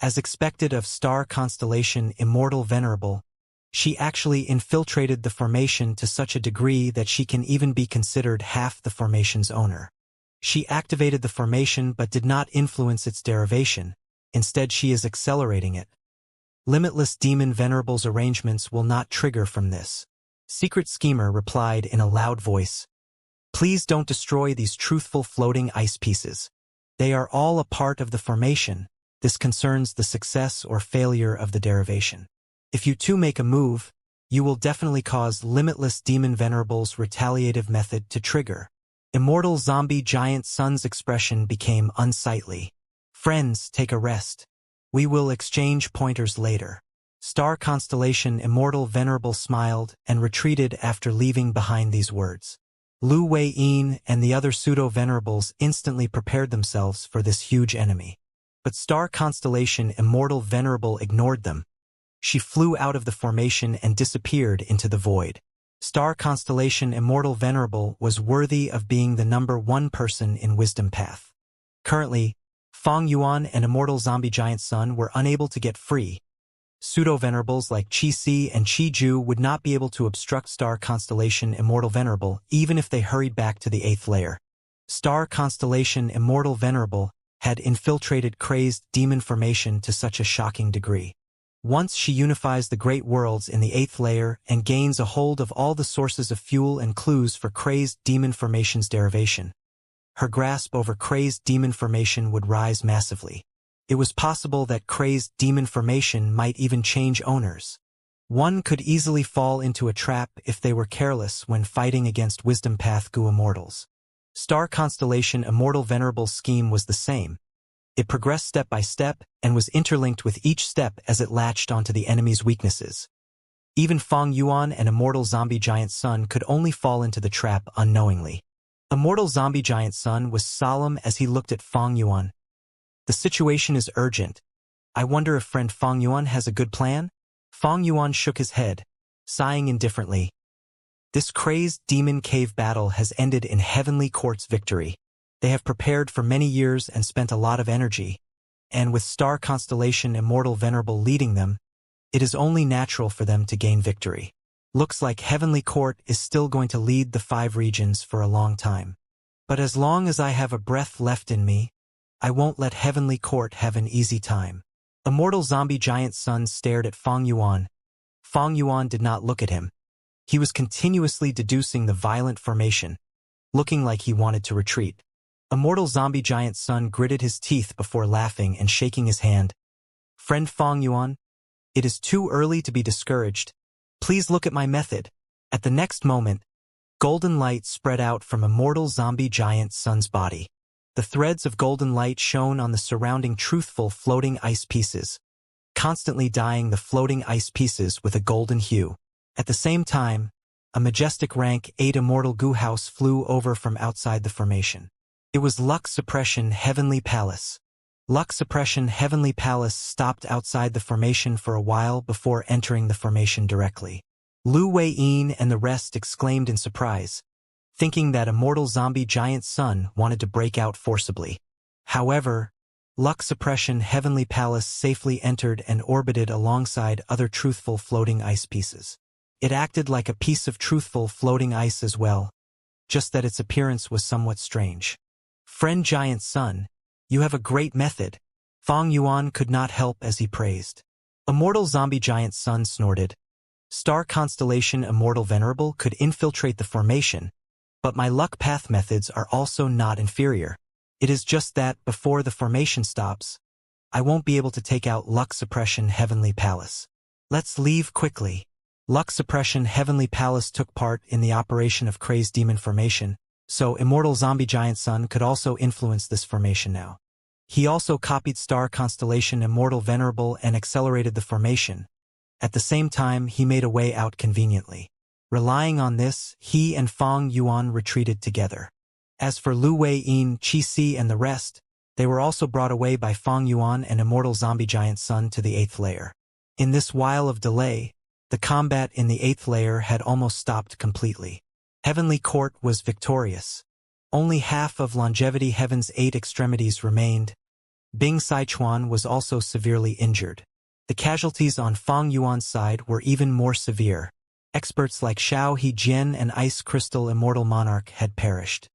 As expected of star constellation Immortal Venerable, she actually infiltrated the formation to such a degree that she can even be considered half the formation's owner. She activated the formation but did not influence its derivation. Instead, she is accelerating it. Limitless Demon Venerable's arrangements will not trigger from this. Secret Schemer replied in a loud voice, "Please don't destroy these truthful floating ice pieces. They are all a part of the formation. This concerns the success or failure of the derivation. If you two make a move, you will definitely cause Limitless Demon Venerable's retaliative method to trigger." Immortal Zombie Giant Sun's expression became unsightly. "Friends, take a rest. We will exchange pointers later." Star constellation Immortal Venerable smiled and retreated after leaving behind these words. Lu Wei-yin and the other pseudo-venerables instantly prepared themselves for this huge enemy. But star constellation Immortal Venerable ignored them. She flew out of the formation and disappeared into the void. Star constellation Immortal Venerable was worthy of being the #1 person in Wisdom Path. Currently, Fang Yuan and Immortal Zombie Giant Sun were unable to get free. Pseudo-venerables like Qi Si and Qi Ju would not be able to obstruct star constellation Immortal Venerable even if they hurried back to the 8th layer. Star constellation Immortal Venerable had infiltrated crazed demon formation to such a shocking degree. Once she unifies the great worlds in the 8th layer and gains a hold of all the sources of fuel and clues for crazed demon formation's derivation, her grasp over crazed demon formation would rise massively. It was possible that crazed demon formation might even change owners. One could easily fall into a trap if they were careless when fighting against Wisdom Path Gu Immortals. Star constellation Immortal Venerable's scheme was the same. It progressed step by step and was interlinked with each step as it latched onto the enemy's weaknesses. Even Fang Yuan and Immortal Zombie Giant Sun could only fall into the trap unknowingly. Immortal Zombie Giant Sun was solemn as he looked at Fang Yuan. "The situation is urgent. I wonder if friend Fang Yuan has a good plan?" Fang Yuan shook his head, sighing indifferently. "This crazed demon cave battle has ended in Heavenly Court's victory. They have prepared for many years and spent a lot of energy, and with star constellation Immortal Venerable leading them, it is only natural for them to gain victory. Looks like Heavenly Court is still going to lead the 5 regions for a long time. But as long as I have a breath left in me, I won't let Heavenly Court have an easy time." Immortal Zombie Giant Sun stared at Fang Yuan. Fang Yuan did not look at him. He was continuously deducing the violent formation, looking like he wanted to retreat. Immortal Zombie Giant Sun gritted his teeth before laughing and shaking his hand. "Friend Fang Yuan, it is too early to be discouraged. Please look at my method." At the next moment, golden light spread out from Immortal Zombie Giant Sun's body. The threads of golden light shone on the surrounding truthful floating ice pieces, constantly dyeing the floating ice pieces with a golden hue. At the same time, a majestic rank 8 Immortal Goo House flew over from outside the formation. It was Lux Suppression Heavenly Palace. Lux Suppression Heavenly Palace stopped outside the formation for a while before entering the formation directly. Lu Wei-yin and the rest exclaimed in surprise, thinking that Immortal Zombie Giant Sun wanted to break out forcibly. However, Lux Suppression Heavenly Palace safely entered and orbited alongside other truthful floating ice pieces. It acted like a piece of truthful floating ice as well, just that its appearance was somewhat strange. "Friend Giant Sun, you have a great method." Fang Yuan could not help as he praised. Immortal Zombie Giant Sun snorted. "Star constellation Immortal Venerable could infiltrate the formation, but my luck path methods are also not inferior. It is just that before the formation stops, I won't be able to take out Lux Suppression Heavenly Palace. Let's leave quickly." Lux Suppression Heavenly Palace took part in the operation of crazed demon formation, so Immortal Zombie Giant Sun could also influence this formation now. He also copied star constellation Immortal Venerable and accelerated the formation, At the same time, he made a way out conveniently. Relying on this, he and Fang Yuan retreated together. As for Lu Wei-yin, Qi Si and the rest, they were also brought away by Fang Yuan and Immortal Zombie Giant Sun to the 8th layer. In this while of delay, the combat in the 8th layer had almost stopped completely. Heavenly Court was victorious. Only half of Longevity Heaven's 8 extremities remained. Bing Sichuan was also severely injured. The casualties on Fang Yuan's side were even more severe. Experts like Xiao He-jian and Ice Crystal Immortal Monarch had perished.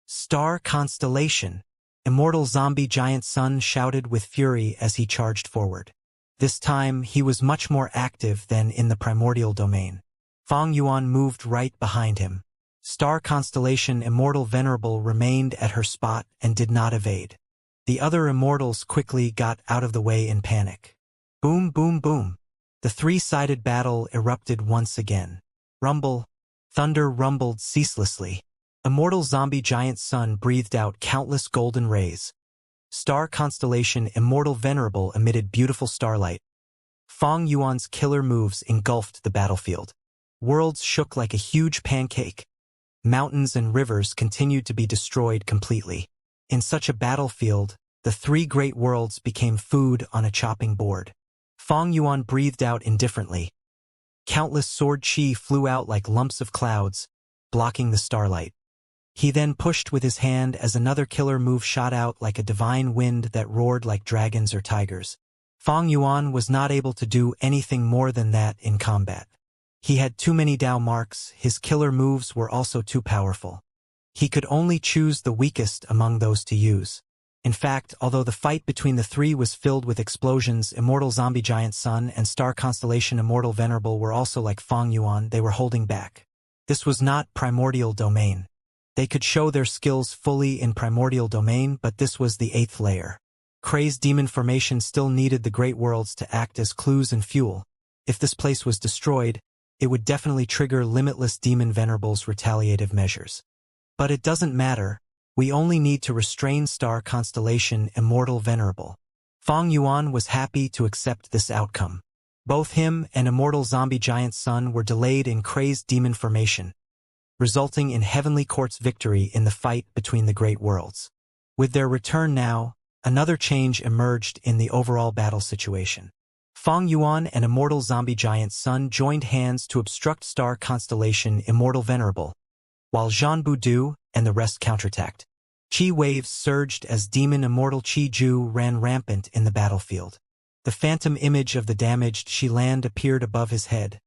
Star Constellation. Immortal Zombie Giant Sun shouted with fury as he charged forward. This time, he was much more active than in the primordial domain. Fang Yuan moved right behind him. Star Constellation Immortal Venerable remained at her spot and did not evade. The other immortals quickly got out of the way in panic. Boom, boom, boom. The three-sided battle erupted once again. Rumble. Thunder rumbled ceaselessly. Immortal Zombie Giant Sun breathed out countless golden rays. Star Constellation Immortal Venerable emitted beautiful starlight. Fang Yuan's killer moves engulfed the battlefield. Worlds shook like a huge pancake. Mountains and rivers continued to be destroyed completely. In such a battlefield, the three great worlds became food on a chopping board. Fang Yuan breathed out indifferently. Countless sword chi flew out like lumps of clouds, blocking the starlight. He then pushed with his hand as another killer move shot out like a divine wind that roared like dragons or tigers. Fang Yuan was not able to do anything more than that in combat. He had too many Dao marks, his killer moves were also too powerful. He could only choose the weakest among those to use. In fact, although the fight between the three was filled with explosions, Immortal Zombie Giant Sun and Star Constellation Immortal Venerable were also like Fang Yuan, they were holding back. This was not primordial domain. They could show their skills fully in primordial domain, but this was the 8th layer. Crazed demon formation still needed the great worlds to act as clues and fuel. If this place was destroyed, it would definitely trigger limitless demon venerables' retaliative measures. But it doesn't matter, we only need to restrain Star Constellation Immortal Venerable. Fang Yuan was happy to accept this outcome. Both him and Immortal Zombie Giant Sun were delayed in crazed demon formation, resulting in Heavenly Court's victory in the fight between the great worlds. With their return now, another change emerged in the overall battle situation. Fang Yuan and Immortal Zombie Giant Sun joined hands to obstruct Star Constellation Immortal Venerable, while Zhan Budu and the rest counterattacked. Qi waves surged as Demon Immortal Qi Ju ran rampant in the battlefield. The phantom image of the damaged Shi Land appeared above his head,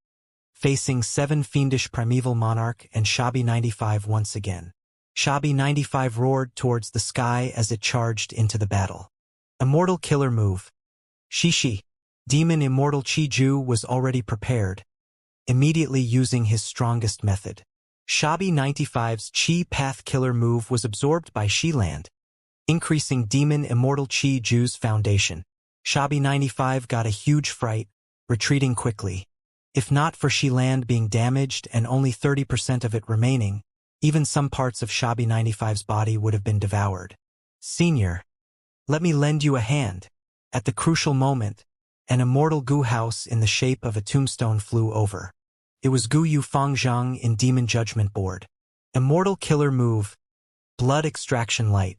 facing 7 fiendish Primeval Monarch and Shabi 95 once again. Shabi 95 roared towards the sky as it charged into the battle. Immortal Killer Move. Shishi. Demon Immortal Qi Ju was already prepared, immediately using his strongest method. Shabi 95's Qi Path Killer Move was absorbed by Shi Land, increasing Demon Immortal Qi Ju's foundation. Shabi 95 got a huge fright, retreating quickly. If not for Shi Land being damaged and only 30% of it remaining, even some parts of Shabi 95's body would have been devoured. Senior, let me lend you a hand. At the crucial moment, an immortal Gu house in the shape of a tombstone flew over. It was Gu Yu Fangzhang in Demon Judgment Board. Immortal Killer Move. Blood Extraction Light.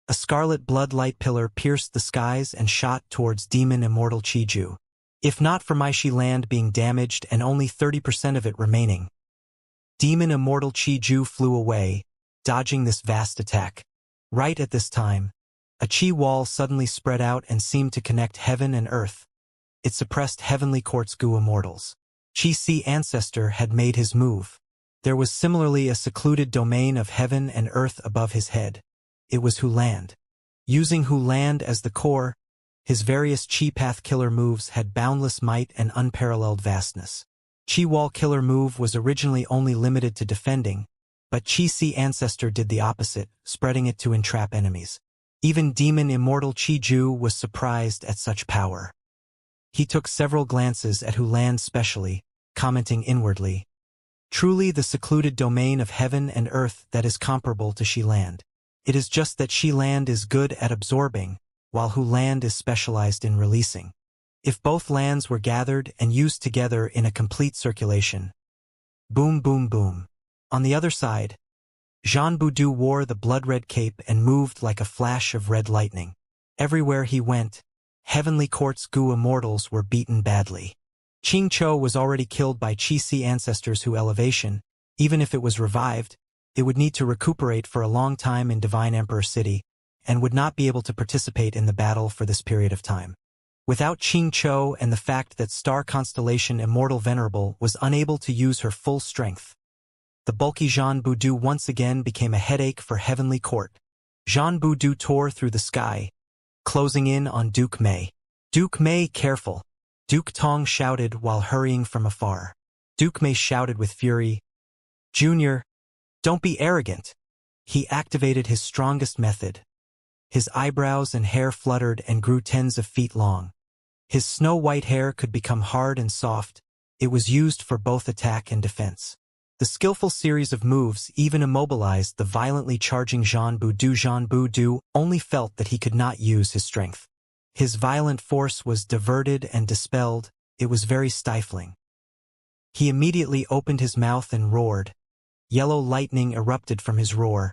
A scarlet blood light pillar pierced the skies and shot towards Demon Immortal Qi Ju. If not for my Shi Land being damaged and only 30% of it remaining, Demon Immortal Qi Ju flew away, dodging this vast attack. Right at this time, a Qi wall suddenly spread out and seemed to connect heaven and earth. It suppressed Heavenly Court's Gu immortals. Qi Si Ancestor had made his move. There was similarly a secluded domain of heaven and earth above his head. It was Hu Land. Using Hu Land as the core, his various Qi Path Killer moves had boundless might and unparalleled vastness. Qi Wall Killer move was originally only limited to defending, but Qi Si Ancestor did the opposite, spreading it to entrap enemies. Even Demon Immortal Qi Ju was surprised at such power. He took several glances at Hu Land specially, commenting inwardly, "Truly the secluded domain of heaven and earth that is comparable to Shi Land. It is just that Shi Land is good at absorbing, while Hu Land is specialized in releasing." If both lands were gathered and used together in a complete circulation. Boom boom boom. On the other side, Jean Boudou wore the blood-red cape and moved like a flash of red lightning. Everywhere he went, Heavenly Court's Gu immortals were beaten badly. Qing Cho was already killed by Qi ancestors who elevation. Even if it was revived, it would need to recuperate for a long time in Divine Emperor City, and would not be able to participate in the battle for this period of time. Without Qing Cho and the fact that star constellation Immortal Venerable was unable to use her full strength, the bulky Jean Boudou once again became a headache for Heavenly Court. Jean Boudou tore through the sky, closing in on Duke Mei. Duke Mei, careful! Duke Tong shouted while hurrying from afar. Duke Mei shouted with fury, Junior, don't be arrogant. He activated his strongest method. His eyebrows and hair fluttered and grew tens of feet long. His snow-white hair could become hard and soft. It was used for both attack and defense. The skillful series of moves even immobilized the violently charging Jean Boudou. Jean Boudou only felt that he could not use his strength. His violent force was diverted and dispelled. It was very stifling. He immediately opened his mouth and roared. Yellow lightning erupted from his roar,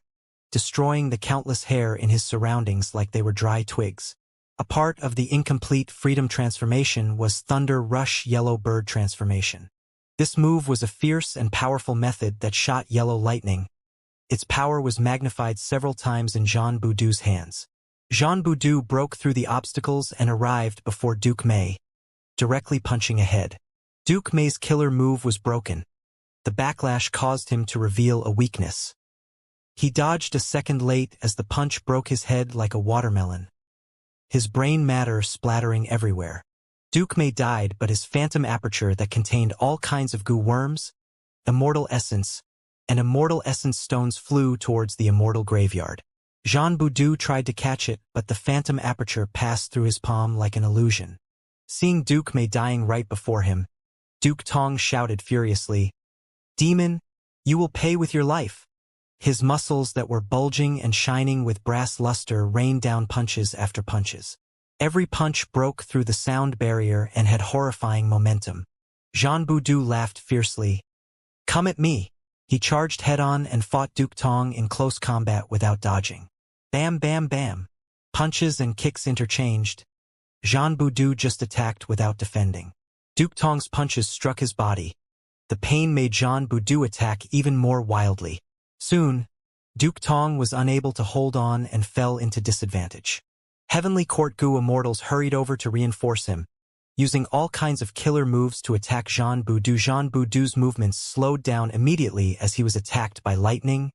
destroying the countless hair in his surroundings like they were dry twigs. A part of the incomplete Freedom transformation was Thunder Rush Yellow Bird transformation. This move was a fierce and powerful method that shot yellow lightning. Its power was magnified several times in Jean Boudou's hands. Jean Boudou broke through the obstacles and arrived before Duke Mei, directly punching ahead. Duke Mei's killer move was broken. The backlash caused him to reveal a weakness. He dodged a second late as the punch broke his head like a watermelon, his brain matter splattering everywhere. Duke Mei died, but his phantom aperture that contained all kinds of goo worms, immortal essence, and immortal essence stones flew towards the immortal graveyard. Jean Boudou tried to catch it, but the phantom aperture passed through his palm like an illusion. Seeing Duke Mei dying right before him, Duke Tong shouted furiously, Demon, you will pay with your life. His muscles that were bulging and shining with brass luster rained down punches after punches. Every punch broke through the sound barrier and had horrifying momentum. Jean Boudou laughed fiercely. Come at me. He charged head-on and fought Duke Tong in close combat without dodging. Bam bam bam. Punches and kicks interchanged. Jean Boudou just attacked without defending. Duke Tong's punches struck his body. The pain made Jean Boudou attack even more wildly. Soon, Duke Tong was unable to hold on and fell into disadvantage. Heavenly Court Gu immortals hurried over to reinforce him, using all kinds of killer moves to attack Jean Boudou. Jean Boudou's movements slowed down immediately as he was attacked by lightning,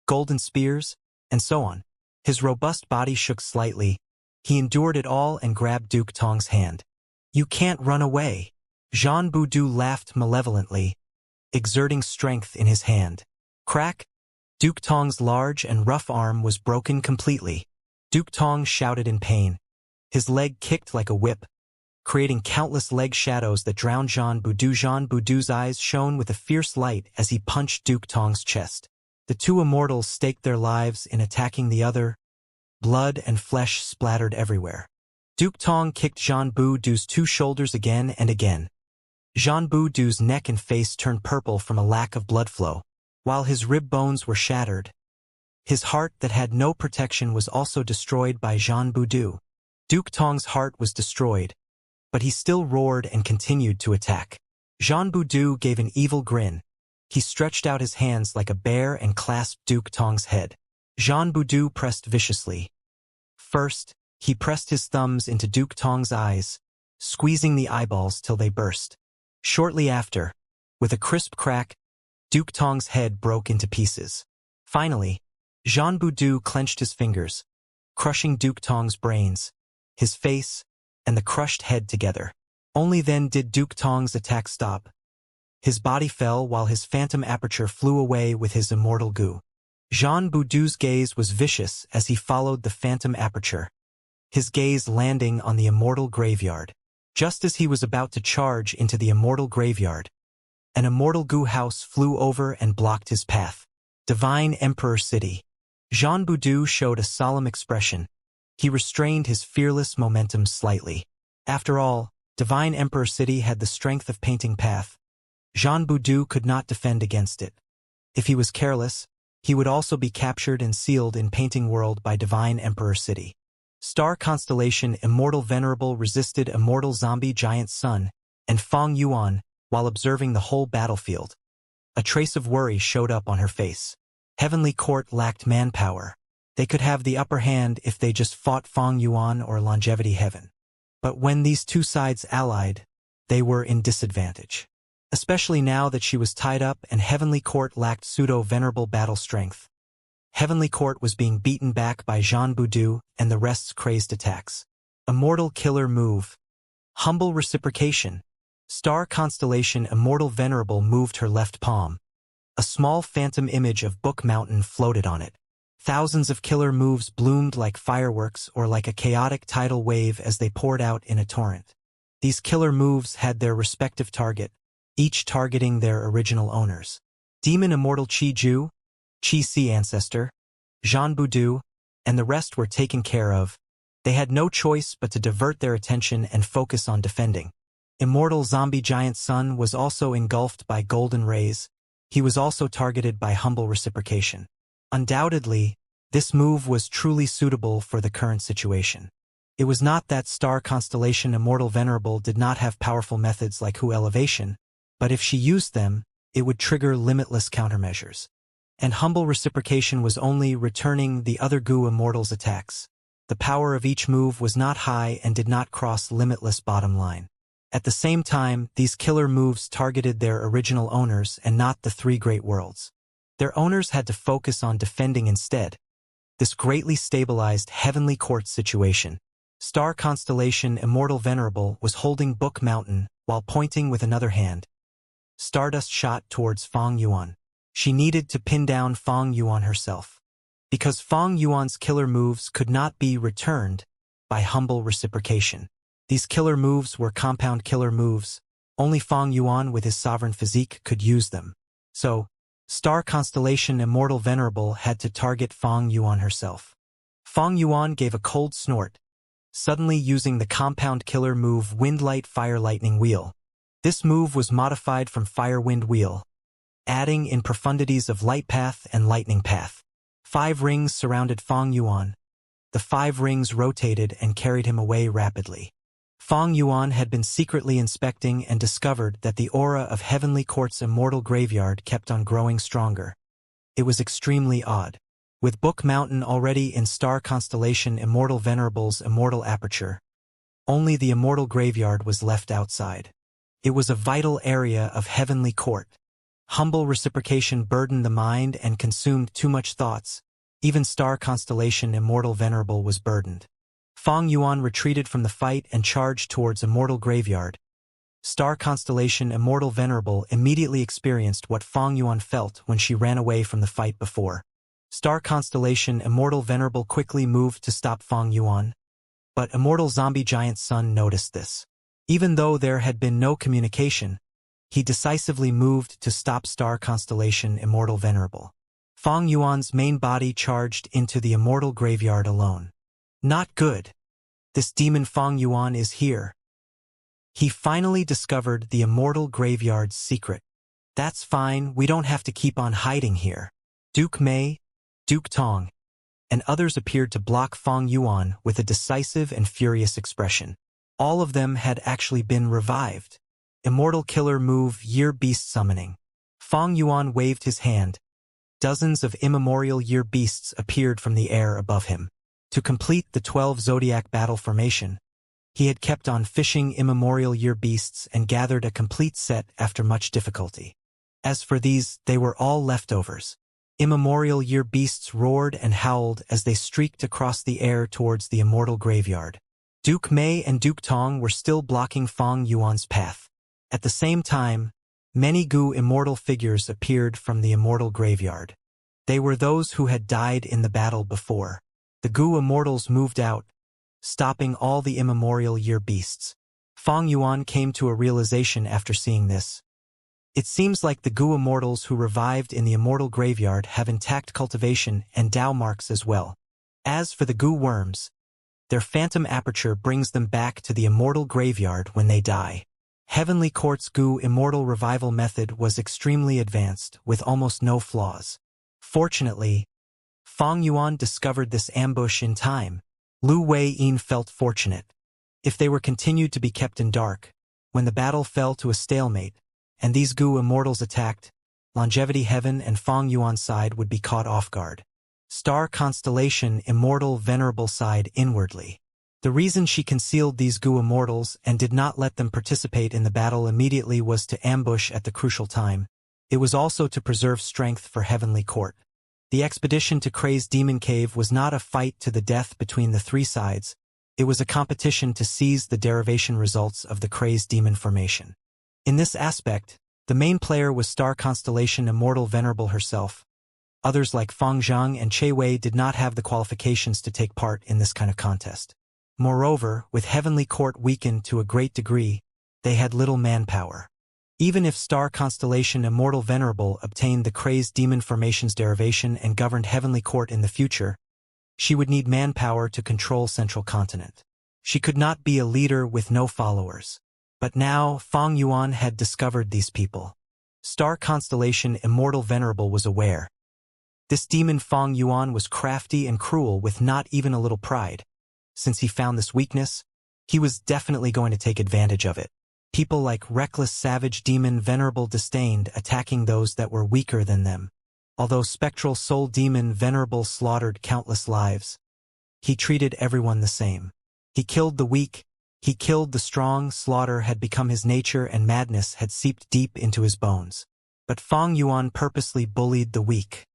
golden spears, and so on. His robust body shook slightly. He endured it all and grabbed Duke Tong's hand. You can't run away. Jean Boudou laughed malevolently, exerting strength in his hand. Crack! Duke Tong's large and rough arm was broken completely. Duke Tong shouted in pain. His leg kicked like a whip, creating countless leg shadows that drowned Jean Boudou. Jean Boudou's eyes shone with a fierce light as he punched Duke Tong's chest. The two immortals staked their lives in attacking the other. Blood and flesh splattered everywhere. Duke Tong kicked Jean Boudou's two shoulders again and again. Jean Boudou's neck and face turned purple from a lack of blood flow, while his rib bones were shattered. His heart that had no protection was also destroyed by Jean Boudou. Duke Tong's heart was destroyed, but he still roared and continued to attack. Jean Boudou gave an evil grin. He stretched out his hands like a bear and clasped Duke Tong's head. Jean Boudou pressed viciously. First, he pressed his thumbs into Duke Tong's eyes, squeezing the eyeballs till they burst. Shortly after, with a crisp crack, Duke Tong's head broke into pieces. Finally, Jean Boudou clenched his fingers, crushing Duke Tong's brains, his face, and the crushed head together. Only then did Duke Tong's attack stop. His body fell while his phantom aperture flew away with his immortal goo. Jean Boudou's gaze was vicious as he followed the phantom aperture, his gaze landing on the immortal graveyard. Just as he was about to charge into the immortal graveyard, an immortal goo house flew over and blocked his path. Divine Emperor City. Jean Boudou showed a solemn expression. He restrained his fearless momentum slightly. After all, Divine Emperor City had the strength of Painting Path. Jean Boudou could not defend against it. If he was careless, he would also be captured and sealed in Painting World by Divine Emperor City. Star Constellation Immortal Venerable resisted Immortal Zombie Giant Sun and Fong Yuan while observing the whole battlefield. A trace of worry showed up on her face. Heavenly Court lacked manpower. They could have the upper hand if they just fought Fong Yuan or Longevity Heaven. But when these two sides allied, they were in disadvantage. Especially now that she was tied up and Heavenly Court lacked pseudo-venerable battle strength. Heavenly Court was being beaten back by Jean Boudou and the rest's crazed attacks. Immortal Killer Move. Humble Reciprocation. Star Constellation Immortal Venerable moved her left palm. A small phantom image of Book Mountain floated on it. Thousands of killer moves bloomed like fireworks or like a chaotic tidal wave as they poured out in a torrent. These killer moves had their respective target, each targeting their original owners. Demon Immortal Chi Ju, Chi Si Ancestor, Jean Boudou, and the rest were taken care of. They had no choice but to divert their attention and focus on defending. Immortal Zombie Giant Sun was also engulfed by golden rays. He was also targeted by humble reciprocation. Undoubtedly, this move was truly suitable for the current situation. It was not that Star Constellation Immortal Venerable did not have powerful methods like Hu Elevation, but if she used them, it would trigger limitless countermeasures. And humble reciprocation was only returning the other Gu Immortal's attacks. The power of each move was not high and did not cross limitless bottom line. At the same time, these killer moves targeted their original owners and not the three great worlds. Their owners had to focus on defending instead. This greatly stabilized Heavenly Court situation. Star Constellation Immortal Venerable was holding Book Mountain while pointing with another hand. Stardust shot towards Fong Yuan. She needed to pin down Fong Yuan herself. Because Fong Yuan's killer moves could not be returned by humble reciprocation. These killer moves were compound killer moves. Only Fong Yuan with his sovereign physique could use them. So, Star Constellation Immortal Venerable had to target Fong Yuan herself. Fong Yuan gave a cold snort, suddenly using the compound killer move Windlight Fire Lightning Wheel. This move was modified from Fire Wind Wheel, adding in profundities of Light Path and Lightning Path. 5 rings surrounded Fong Yuan. The 5 rings rotated and carried him away rapidly. Fong Yuan had been secretly inspecting and discovered that the aura of Heavenly Court's immortal graveyard kept on growing stronger. It was extremely odd. With Book Mountain already in Star Constellation Immortal Venerable's immortal aperture, only the immortal graveyard was left outside. It was a vital area of Heavenly Court. Humble reciprocation burdened the mind and consumed too much thoughts. Even Star Constellation Immortal Venerable was burdened. Fong Yuan retreated from the fight and charged towards Immortal Graveyard. Star Constellation Immortal Venerable immediately experienced what Fong Yuan felt when she ran away from the fight before. Star Constellation Immortal Venerable quickly moved to stop Fong Yuan. But Immortal Zombie Giant Sun noticed this. Even though there had been no communication, he decisively moved to stop Star Constellation Immortal Venerable. Fong Yuan's main body charged into the Immortal Graveyard alone. Not good. This demon Fong Yuan is here. He finally discovered the Immortal Graveyard's secret. That's fine, we don't have to keep on hiding here. Duke Mei, Duke Tong, and others appeared to block Fong Yuan with a decisive and furious expression. All of them had actually been revived. Immortal Killer Move Year Beast Summoning. Fong Yuan waved his hand. Dozens of immemorial year beasts appeared from the air above him. To complete the 12 Zodiac battle formation, he had kept on fishing immemorial year beasts and gathered a complete set after much difficulty. As for these, they were all leftovers. Immemorial year beasts roared and howled as they streaked across the air towards the Immortal Graveyard. Duke Mei and Duke Tong were still blocking Fong Yuan's path. At the same time, many Gu immortal figures appeared from the Immortal Graveyard. They were those who had died in the battle before. The Gu immortals moved out, stopping all the immemorial year beasts. Fong Yuan came to a realization after seeing this. It seems like the Gu immortals who revived in the Immortal Graveyard have intact cultivation and Dao marks as well. As for the Gu worms, Their phantom aperture brings them back to the immortal graveyard when they die. Heavenly Court's Gu immortal revival method was extremely advanced, with almost no flaws. Fortunately, Fang Yuan discovered this ambush in time. Lu Wei-yin felt fortunate. If they were continued to be kept in dark, when the battle fell to a stalemate, and these Gu immortals attacked, Longevity Heaven and Fang Yuan's side would be caught off guard. Star Constellation Immortal Venerable sighed inwardly. The reason she concealed these Gu immortals and did not let them participate in the battle immediately was to ambush at the crucial time. It was also to preserve strength for Heavenly Court. The expedition to Kray's Demon Cave was not a fight to the death between the three sides. It was a competition to seize the derivation results of the Kray's Demon formation. In this aspect, the main player was Star Constellation Immortal Venerable herself. Others like Fang Zhang and Che Wei did not have the qualifications to take part in this kind of contest. Moreover, with Heavenly Court weakened to a great degree, they had little manpower. Even if Star Constellation Immortal Venerable obtained the Kray's Demon formation's derivation and governed Heavenly Court in the future, she would need manpower to control Central Continent. She could not be a leader with no followers. But now, Fang Yuan had discovered these people. Star Constellation Immortal Venerable was aware. This demon Fang Yuan was crafty and cruel with not even a little pride. Since he found this weakness, he was definitely going to take advantage of it. People like reckless savage demon Venerable disdained attacking those that were weaker than them. Although spectral soul demon Venerable slaughtered countless lives, he treated everyone the same. He killed the weak, he killed the strong. Slaughter had become his nature and madness had seeped deep into his bones. But Fang Yuan purposely bullied the weak.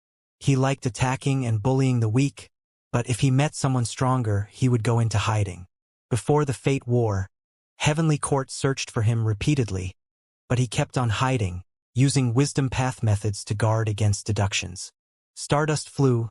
He liked attacking and bullying the weak, but if he met someone stronger, he would go into hiding. Before the Fate War, Heavenly Court searched for him repeatedly, but he kept on hiding, using wisdom path methods to guard against deductions. Stardust flew.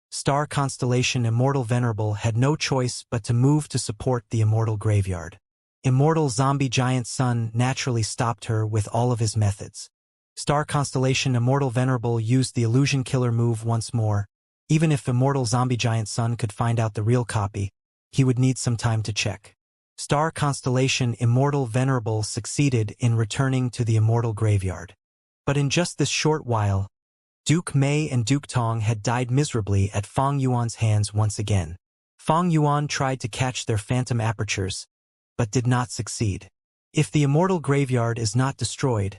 Star Constellation Immortal Venerable had no choice but to move to support the immortal graveyard. Immortal Zombie Giant Sun naturally stopped her with all of his methods. Star Constellation Immortal Venerable used the Illusion Killer move once more. Even if Immortal Zombie Giant Sun could find out the real copy, he would need some time to check. Star Constellation Immortal Venerable succeeded in returning to the immortal graveyard. But in just this short while, Duke Mei and Duke Tong had died miserably at Fang Yuan's hands once again. Fang Yuan tried to catch their phantom apertures, but did not succeed. If the immortal graveyard is not destroyed,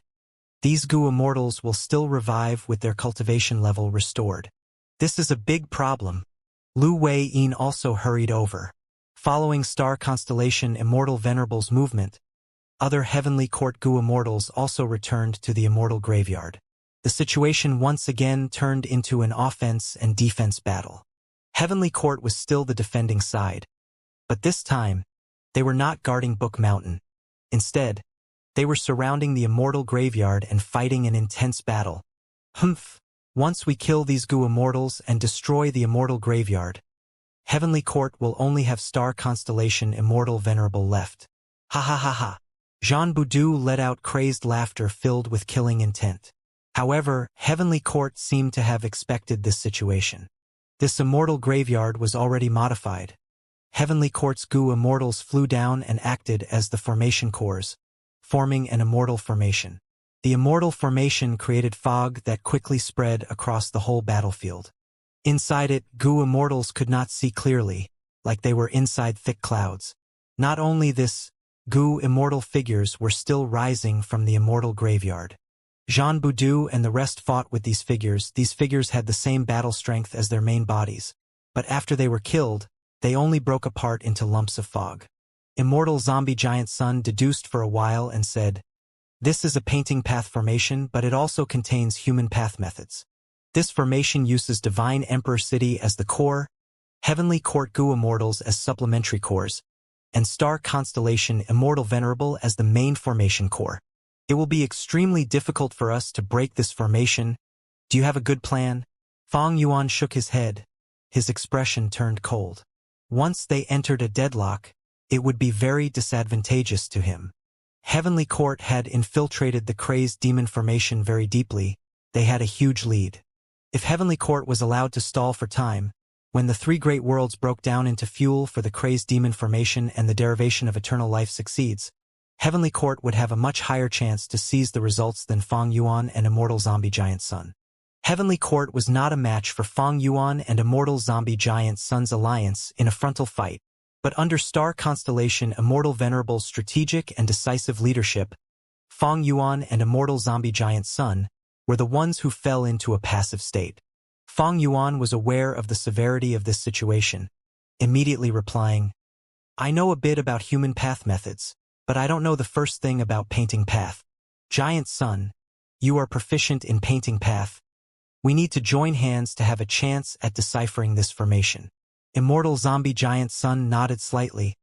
these Gu immortals will still revive with their cultivation level restored. This is a big problem. Lu Wei-yin also hurried over. Following Star Constellation Immortal Venerable's movement, other Heavenly Court Gu immortals also returned to the immortal graveyard. The situation once again turned into an offense and defense battle. Heavenly Court was still the defending side, but this time, they were not guarding Book Mountain. Instead, they were surrounding the immortal graveyard and fighting an intense battle. Humph! Once we kill these Gu immortals and destroy the immortal graveyard, Heavenly Court will only have Star Constellation Immortal Venerable left. Ha ha ha ha! Jean Boudou let out crazed laughter filled with killing intent. However, Heavenly Court seemed to have expected this situation. This immortal graveyard was already modified. Heavenly Court's Gu immortals flew down and acted as the formation cores, forming an immortal formation. The immortal formation created fog that quickly spread across the whole battlefield. Inside it, Gu immortals could not see clearly, like they were inside thick clouds. Not only this, Gu immortal figures were still rising from the immortal graveyard. Jean Boudou and the rest fought with these figures. These figures had the same battle strength as their main bodies, but after they were killed, they only broke apart into lumps of fog. Immortal Zombie Giant Sun deduced for a while and said, "This is a painting path formation, but it also contains human path methods. This formation uses Divine Emperor City as the core, Heavenly Court Gu immortals as supplementary cores, and Star Constellation Immortal Venerable as the main formation core. It will be extremely difficult for us to break this formation. Do you have a good plan?" Fang Yuan shook his head. His expression turned cold. Once they entered a deadlock, it would be very disadvantageous to him. Heavenly Court had infiltrated the crazed demon formation very deeply. They had a huge lead. If Heavenly Court was allowed to stall for time, When the three great worlds broke down into fuel for the crazed demon formation and the derivation of eternal life succeeds, Heavenly Court would have a much higher chance to seize the results than Feng Yuan and Immortal Zombie Giant Sun. Heavenly Court was not a match for Feng Yuan and Immortal Zombie Giant Sun's alliance in a frontal fight, but under star constellation Immortal Venerable's strategic and decisive leadership, Feng Yuan and Immortal Zombie Giant Sun were the ones who fell into a passive state. Feng Yuan was aware of the severity of this situation, immediately replying, "I know a bit about human path methods, but I don't know the first thing about painting path. Giant Sun, you are proficient in painting path. We need to join hands to have a chance at deciphering this formation." Immortal Zombie Giant Sun nodded slightly.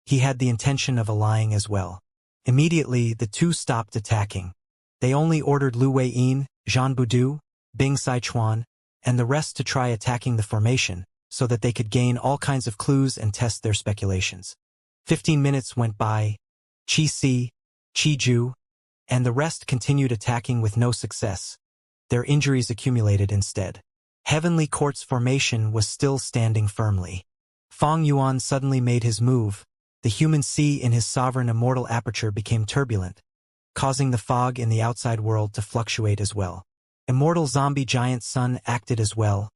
He had the intention of allying as well. Immediately, the two stopped attacking. They only ordered Lu Weiyin, Zhan Budu, Bing Sichuan, and the rest to try attacking the formation, so that they could gain all kinds of clues and test their speculations. 15 minutes went by. Qi Si, Qi Ju, and the rest continued attacking with no success. Their injuries accumulated instead. Heavenly Court's formation was still standing firmly. Feng Yuan suddenly made his move. The human sea in his sovereign immortal aperture became turbulent, causing the fog in the outside world to fluctuate as well. Immortal Zombie Giant Sun acted as well,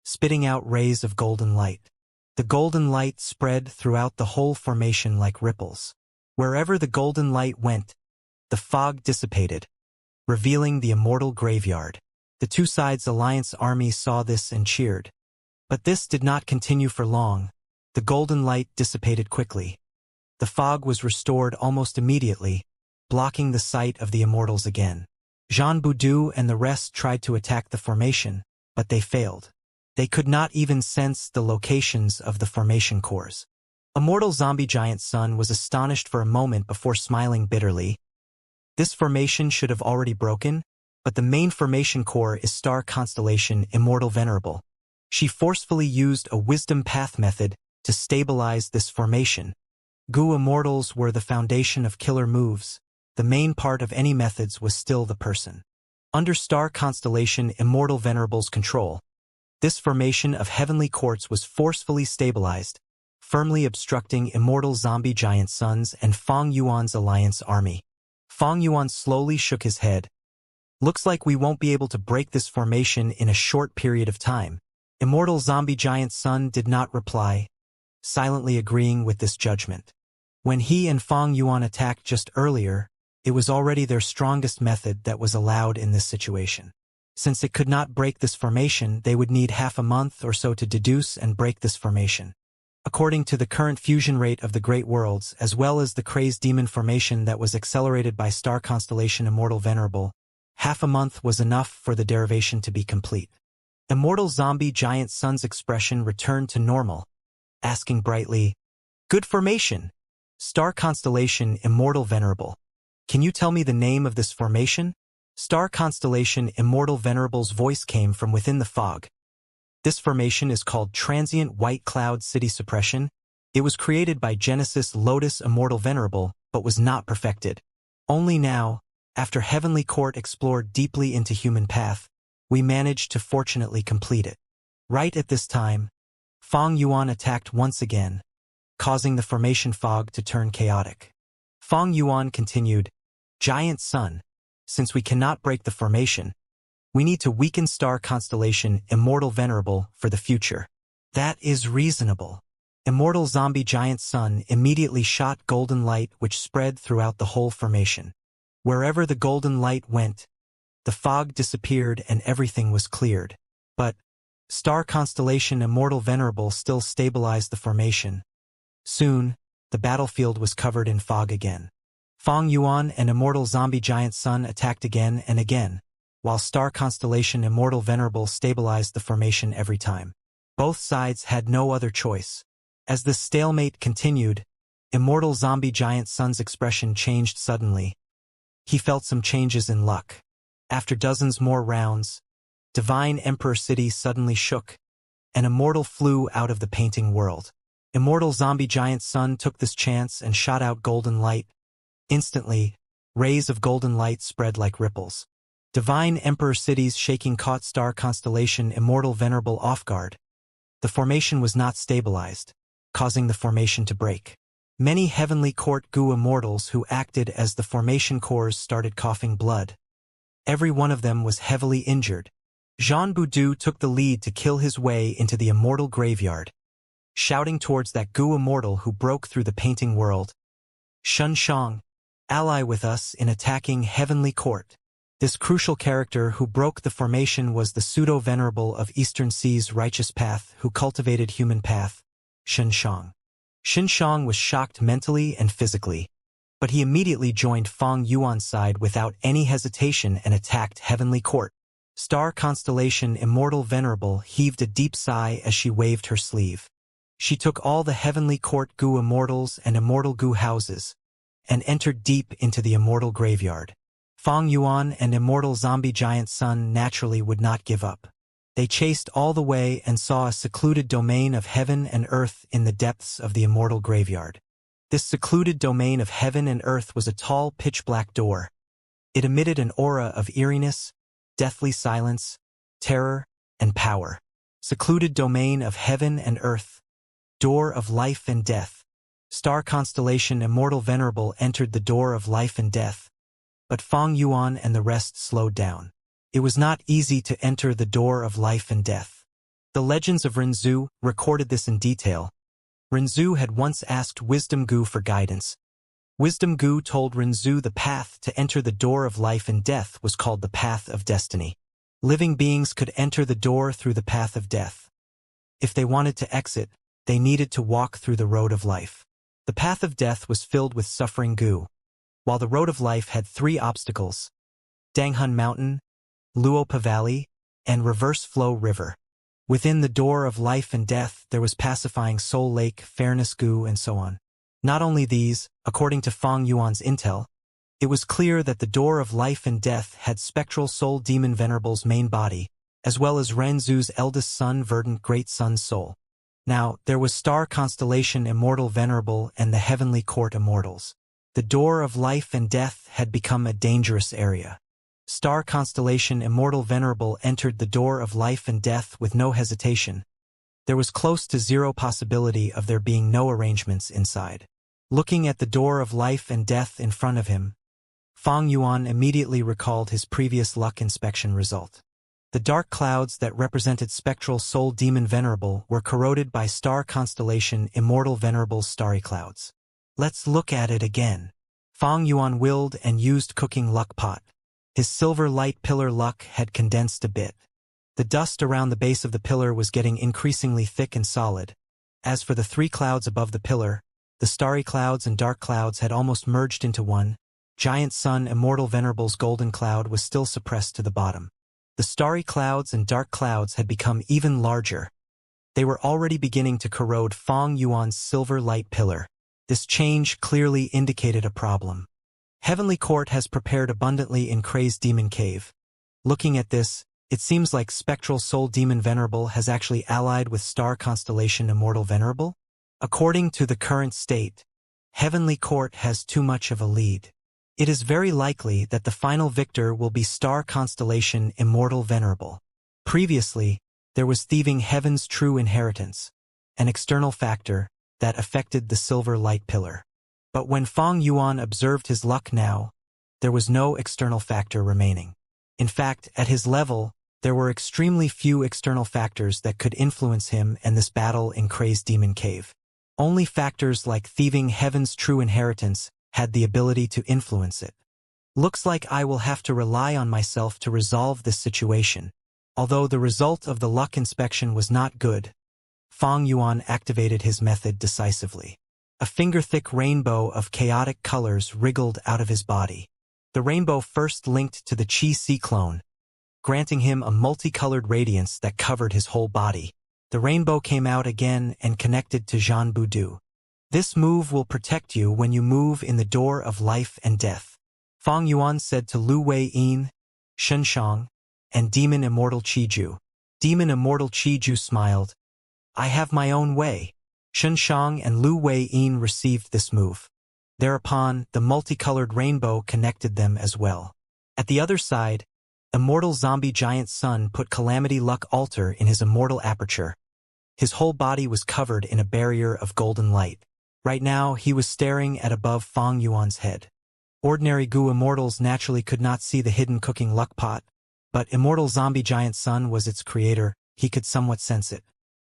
spitting out rays of golden light. The golden light spread throughout the whole formation like ripples. Wherever the golden light went, the fog dissipated, revealing the immortal graveyard. The two sides' alliance army saw this and cheered. But this did not continue for long. The golden light dissipated quickly. The fog was restored almost immediately, blocking the sight of the immortals again. Zhan Budu and the rest tried to attack the formation, but they failed. They could not even sense the locations of the formation cores. Immortal Zombie Giant Sun was astonished for a moment before smiling bitterly. This formation should have already broken, but the main formation core is star constellation Immortal Venerable. She forcefully used a wisdom path method to stabilize this formation. Gu Immortals were the foundation of killer moves. The main part of any methods was still the person. Under star constellation Immortal Venerable's control, this formation of heavenly courts was forcefully stabilized, firmly obstructing Immortal Zombie Giant Sun's and Feng Yuan's alliance army. Feng Yuan slowly shook his head. "Looks like we won't be able to break this formation in a short period of time." Immortal Zombie Giant Sun did not reply, silently agreeing with this judgment. When he and Feng Yuan attacked just earlier, it was already their strongest method that was allowed in this situation. Since it could not break this formation, they would need half a month or so to deduce and break this formation. According to the current fusion rate of the Great Worlds, as well as the crazed demon formation that was accelerated by star constellation Immortal Venerable, half a month was enough for the derivation to be complete. Immortal Zombie Giant Sun's expression returned to normal, asking brightly, "Good formation. Star constellation Immortal Venerable. Can you tell me the name of this formation?" Star constellation Immortal Venerable's voice came from within the fog. This formation is called Transient White Cloud City Suppression. It was created by Genesis Lotus Immortal Venerable, but was not perfected. Only now, after Heavenly Court explored deeply into human path, we managed to fortunately complete it. Right at this time, Feng Yuan attacked once again, causing the formation fog to turn chaotic. Feng Yuan continued, "Giant Sun, since we cannot break the formation, we need to weaken star constellation Immortal Venerable for the future." "That is reasonable." Immortal Zombie Giant Sun immediately shot golden light which spread throughout the whole formation. Wherever the golden light went, the fog disappeared and everything was cleared. But star constellation Immortal Venerable still stabilized the formation. Soon, the battlefield was covered in fog again. Feng Yuan and Immortal Zombie Giant Sun attacked again and again, while star constellation Immortal Venerable stabilized the formation every time. Both sides had no other choice. As the stalemate continued, Immortal Zombie Giant Sun's expression changed suddenly. He felt some changes in luck. After dozens more rounds, Divine Emperor City suddenly shook. An immortal flew out of the painting world. Immortal Zombie Giant Sun took this chance and shot out golden light. Instantly, rays of golden light spread like ripples. Divine Emperor City's shaking caught star constellation Immortal Venerable off guard. the formation was not stabilized, causing the formation to break. Many Heavenly Court Gu immortals who acted as the formation cores started coughing blood. Every one of them was heavily injured. Jean Boudou took the lead to kill his way into the immortal graveyard, shouting towards that Gu immortal who broke through the painting world, "Shun Shang, ally with us in attacking Heavenly Court." This crucial character who broke the formation was the pseudo-venerable of Eastern Sea's righteous path who cultivated human path, Shun Shang. Shun Shang was shocked mentally and physically, but he immediately joined Fang Yuan's side without any hesitation and attacked Heavenly Court. Star constellation Immortal Venerable heaved a deep sigh as she waved her sleeve. She took all the Heavenly Court Gu immortals and immortal Gu houses, and entered deep into the immortal graveyard. Fang Yuan and immortal zombie giant Sun naturally would not give up. They chased all the way and saw a secluded domain of heaven and earth in the depths of the immortal graveyard. This secluded domain of heaven and earth was a tall pitch-black door. It emitted an aura of eeriness, deathly silence, terror, and power. Secluded domain of heaven and earth. Door of life and death. Star constellation Immortal Venerable entered the door of life and death, but Fang Yuan and the rest slowed down. It was not easy to enter the door of life and death. The legends of Renzu recorded this in detail. Renzu had once asked Wisdom Gu for guidance. Wisdom Gu told Renzu the path to enter the door of life and death was called the path of destiny. Living beings could enter the door through the path of death. If they wanted to exit, they needed to walk through the road of life. The path of death was filled with suffering Gu, while the road of life had 3 obstacles: Danghun Mountain, Luopa Valley, and Reverse Flow River. Within the door of life and death there was pacifying Soul Lake, Fairness Gu, and so on. Not only these, according to Fang Yuan's intel, it was clear that the door of life and death had spectral soul demon Venerable's main body, as well as Renzu's eldest son Verdant Great Sun's soul. Now, there was Star Constellation Immortal Venerable and the Heavenly Court Immortals. The door of life and death had become a dangerous area. Star Constellation Immortal Venerable entered the door of life and death with no hesitation. There was close to zero possibility of there being no arrangements inside. Looking at the door of life and death in front of him, Fang Yuan immediately recalled his previous luck inspection result. The dark clouds that represented spectral soul demon Venerable were corroded by Star Constellation Immortal Venerable's starry clouds. Let's look at it again. Fang Yuan willed and used cooking luck pot. His silver light pillar luck had condensed a bit. The dust around the base of the pillar was getting increasingly thick and solid. As for the 3 clouds above the pillar, the starry clouds and dark clouds had almost merged into one. Giant Sun Immortal Venerable's golden cloud was still suppressed to the bottom. The starry clouds and dark clouds had become even larger. They were already beginning to corrode Fang Yuan's silver light pillar. This change clearly indicated a problem. Heavenly Court has prepared abundantly in Crazed Demon Cave. Looking at this, it seems like Spectral Soul Demon Venerable has actually allied with Star Constellation Immortal Venerable. According to the current state, Heavenly Court has too much of a lead. It is very likely that the final victor will be Star Constellation Immortal Venerable. Previously, there was thieving Heaven's true inheritance, an external factor that affected the silver light pillar. But when Fang Yuan observed his luck now, there was no external factor remaining. In fact, at his level, there were extremely few external factors that could influence him and this battle in Crazed Demon Cave. Only factors like thieving Heaven's true inheritance had the ability to influence it. Looks like I will have to rely on myself to resolve this situation. Although the result of the luck inspection was not good, Fang Yuan activated his method decisively. A finger-thick rainbow of chaotic colors wriggled out of his body. The rainbow first linked to the Qi-Si clone, granting him a multicolored radiance that covered his whole body. The rainbow came out again and connected to Jean Boudou. This move will protect you when you move in the door of life and death, Fang Yuan said to Lu Wei-yin, Shun Shang, and Demon Immortal Qiju. Demon Immortal Qiju smiled. I have my own way. Shun Shang and Lu Wei-yin received this move. Thereupon, the multicolored rainbow connected them as well. At the other side, Immortal Zombie Giant Sun put Calamity Luck Altar in his immortal aperture. His whole body was covered in a barrier of golden light. Right now, he was staring at above Fang Yuan's head. Ordinary Gu immortals naturally could not see the hidden cooking luck pot, but Immortal Zombie Giant Sun was its creator, he could somewhat sense it.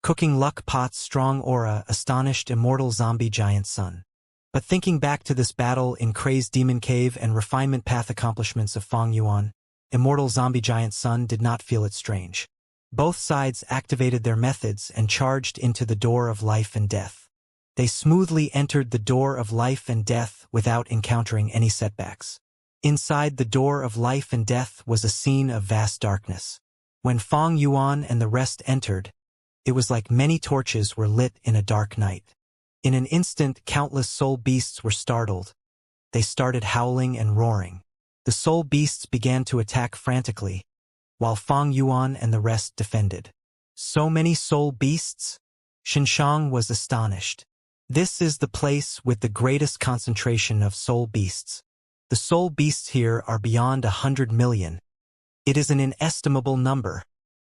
Cooking luck pot's strong aura astonished Immortal Zombie Giant Sun. But thinking back to this battle in Crazed Demon Cave and refinement path accomplishments of Fang Yuan, Immortal Zombie Giant Sun did not feel it strange. Both sides activated their methods and charged into the door of life and death. They smoothly entered the door of life and death without encountering any setbacks. Inside the door of life and death was a scene of vast darkness. When Fang Yuan and the rest entered, it was like many torches were lit in a dark night. In an instant, countless soul beasts were startled. They started howling and roaring. The soul beasts began to attack frantically, while Fang Yuan and the rest defended. So many soul beasts? Xinshang was astonished. This is the place with the greatest concentration of soul beasts. The soul beasts here are beyond 100 million. It is an inestimable number,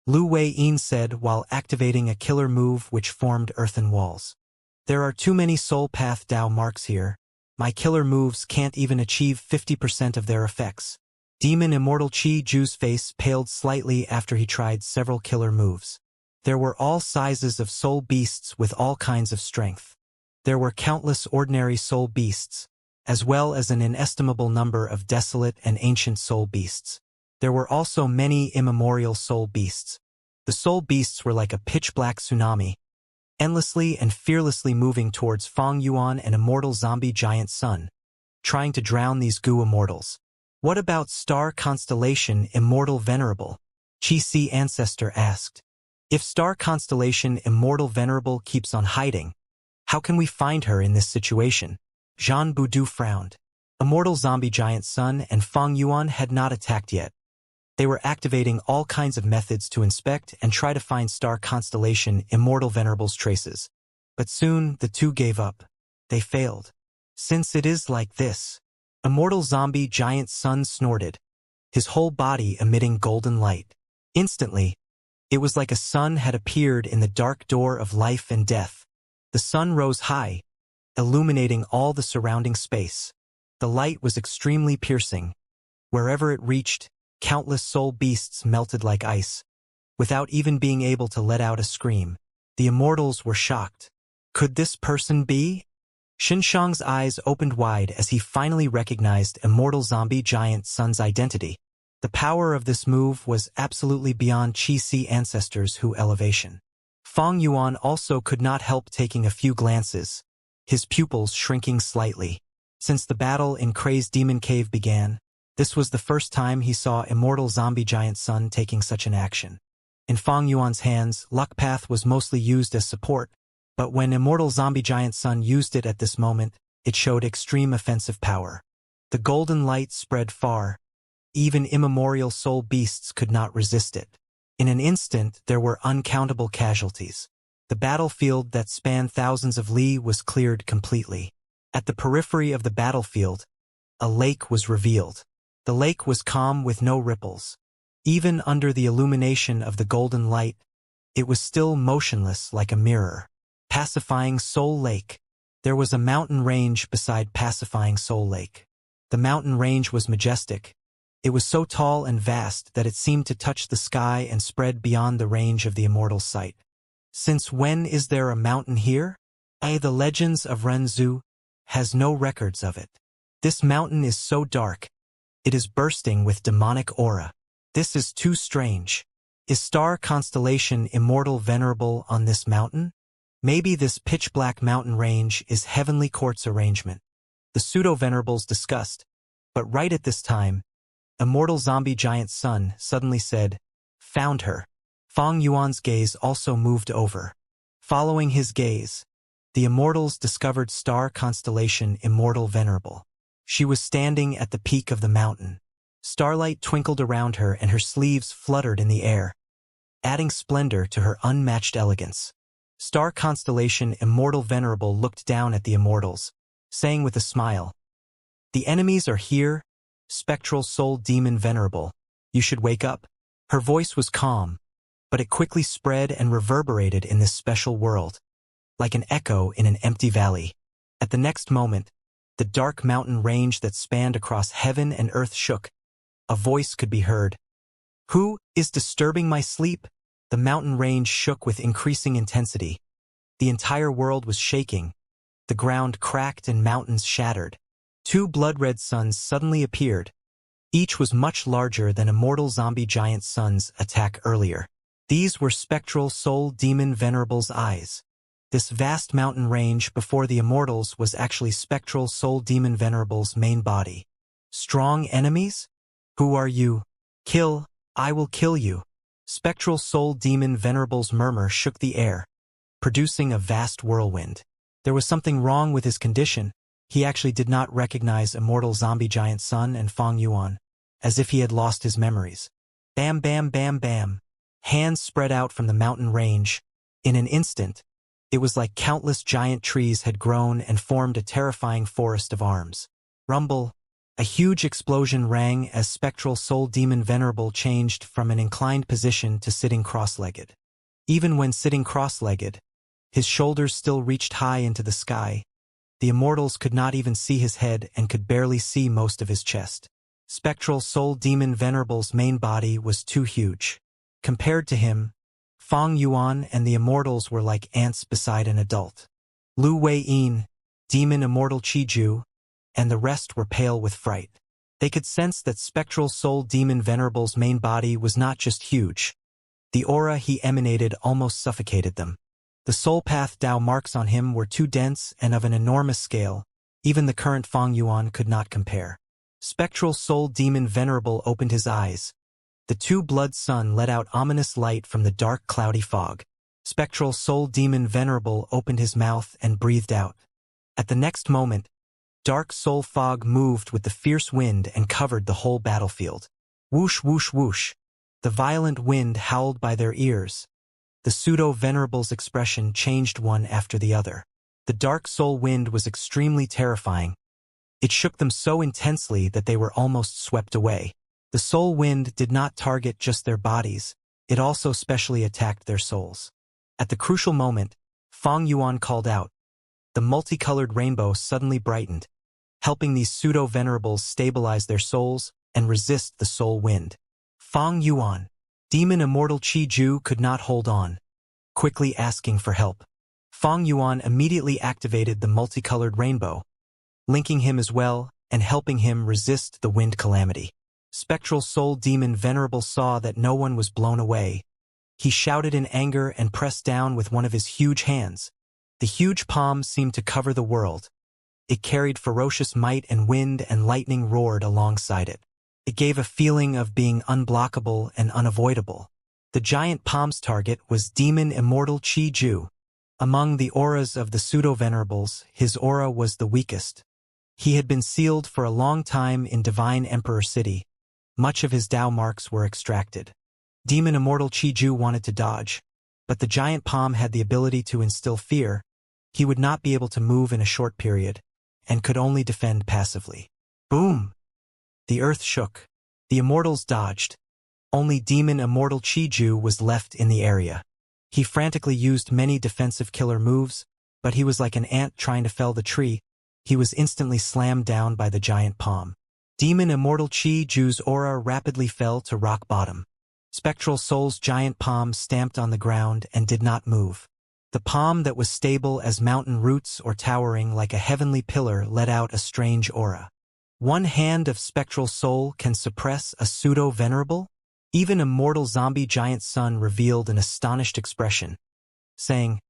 Lu Wei-yin said while activating a killer move which formed earthen walls. There are too many soul path Dao marks here. My killer moves can't even achieve 50% of their effects. Demon Immortal Qi Ju's face paled slightly after he tried several killer moves. There were all sizes of soul beasts with all kinds of strength. There were countless ordinary soul beasts, as well as an inestimable number of desolate and ancient soul beasts. There were also many immemorial soul beasts. The soul beasts were like a pitch-black tsunami, endlessly and fearlessly moving towards Fang Yuan and Immortal Zombie Giant Sun, trying to drown these Gu immortals. What about Star Constellation Immortal Venerable? Qi Si Ancestor asked. If Star Constellation Immortal Venerable keeps on hiding, how can we find her in this situation? Zhan Budu frowned. Immortal Zombie Giant Sun and Fang Yuan had not attacked yet. They were activating all kinds of methods to inspect and try to find Star Constellation Immortal Venerable's traces. But soon, the two gave up. They failed. Since it is like this, Immortal Zombie Giant Sun snorted, his whole body emitting golden light. Instantly, it was like a sun had appeared in the dark door of life and death. The sun rose high, illuminating all the surrounding space. The light was extremely piercing. Wherever it reached, countless soul beasts melted like ice. Without even being able to let out a scream, the immortals were shocked. Could this person be? Xinshang's eyes opened wide as he finally recognized Immortal Zombie Giant Sun's identity. The power of this move was absolutely beyond Qi Si Ancestor's Hu elevation. Fang Yuan also could not help taking a few glances, his pupils shrinking slightly. Since the battle in Crazed Demon Cave began, this was the first time he saw Immortal Zombie Giant Sun taking such an action. In Fang Yuan's hands, Luck Path was mostly used as support, but when Immortal Zombie Giant Sun used it at this moment, it showed extreme offensive power. The golden light spread far. Even immemorial soul beasts could not resist it. In an instant, there were uncountable casualties. The battlefield that spanned thousands of li was cleared completely. At the periphery of the battlefield, a lake was revealed. The lake was calm with no ripples. Even under the illumination of the golden light, it was still motionless like a mirror. Pacifying Soul Lake. There was a mountain range beside Pacifying Soul Lake. The mountain range was majestic. It was so tall and vast that it seemed to touch the sky and spread beyond the range of the immortal's sight. Since when is there a mountain here? The legends of Renzu has no records of it. This mountain is so dark. It is bursting with demonic aura. This is too strange. Is Star Constellation Immortal Venerable on this mountain? Maybe this pitch-black mountain range is Heavenly Court's arrangement. The pseudo-venerables discussed, but right at this time, Immortal Zombie Giant Sun suddenly said, "Found her." Fang Yuan's gaze also moved over. Following his gaze, the immortals discovered Star Constellation Immortal Venerable. She was standing at the peak of the mountain. Starlight twinkled around her and her sleeves fluttered in the air, adding splendor to her unmatched elegance. Star Constellation Immortal Venerable looked down at the immortals, saying with a smile, "The enemies are here, Spectral Soul Demon Venerable. You should wake up." Her voice was calm, but it quickly spread and reverberated in this special world, like an echo in an empty valley. At the next moment, the dark mountain range that spanned across heaven and earth shook. A voice could be heard. "Who is disturbing my sleep?" The mountain range shook with increasing intensity. The entire world was shaking. The ground cracked and mountains shattered. Two blood-red suns suddenly appeared. Each was much larger than immortal zombie giant sun's attack earlier. These were spectral soul demon Venerable's eyes. This vast mountain range before the immortals was actually spectral soul demon Venerable's main body. Strong enemies? Who are you? Kill, I will kill you. Spectral soul demon Venerable's murmur shook the air, producing a vast whirlwind. There was something wrong with his condition. He actually did not recognize immortal zombie giant Sun and Fang Yuan, as if he had lost his memories. Bam, bam, bam, bam. Hands spread out from the mountain range. In an instant, it was like countless giant trees had grown and formed a terrifying forest of arms. Rumble. A huge explosion rang as spectral soul demon Venerable changed from an inclined position to sitting cross-legged. Even when sitting cross-legged, his shoulders still reached high into the sky. The immortals could not even see his head and could barely see most of his chest. Spectral soul demon Venerable's main body was too huge. Compared to him, Fang Yuan and the immortals were like ants beside an adult. Lu Wei-yin, demon immortal Qiju, and the rest were pale with fright. They could sense that spectral soul demon Venerable's main body was not just huge. The aura he emanated almost suffocated them. The soul path Dao marks on him were too dense and of an enormous scale. Even the current Fang Yuan could not compare. Spectral soul demon Venerable opened his eyes. The two-blood sun let out ominous light from the dark cloudy fog. Spectral soul demon Venerable opened his mouth and breathed out. At the next moment, dark soul fog moved with the fierce wind and covered the whole battlefield. Whoosh, whoosh, whoosh. The violent wind howled by their ears. The pseudo-Venerable's expression changed one after the other. The dark soul wind was extremely terrifying. It shook them so intensely that they were almost swept away. The soul wind did not target just their bodies, it also specially attacked their souls. At the crucial moment, Fang Yuan called out. The multicolored rainbow suddenly brightened, helping these pseudo-Venerables stabilize their souls and resist the soul wind. Fang Yuan, demon immortal Qiju, could not hold on, quickly asking for help. Fang Yuan immediately activated the multicolored rainbow, linking him as well and helping him resist the wind calamity. Spectral soul demon Venerable saw that no one was blown away. He shouted in anger and pressed down with one of his huge hands. The huge palm seemed to cover the world. It carried ferocious might, and wind and lightning roared alongside it. It gave a feeling of being unblockable and unavoidable. The giant palm's target was demon immortal Qiju. Among the auras of the pseudo-Venerables, his aura was the weakest. He had been sealed for a long time in Divine Emperor City. Much of his Dao marks were extracted. Demon immortal Qiju wanted to dodge, but the giant palm had the ability to instill fear. He would not be able to move in a short period, and could only defend passively. Boom! The earth shook. The immortals dodged. Only demon immortal Qiju was left in the area. He frantically used many defensive killer moves, but he was like an ant trying to fell the tree. He was instantly slammed down by the giant palm. Demon immortal Qiju's aura rapidly fell to rock bottom. Spectral soul's giant palm stamped on the ground and did not move. The palm that was stable as mountain roots or towering like a heavenly pillar let out a strange aura. One hand of spectral soul can suppress a pseudo-venerable? Even immortal zombie giant Sun revealed an astonished expression, saying,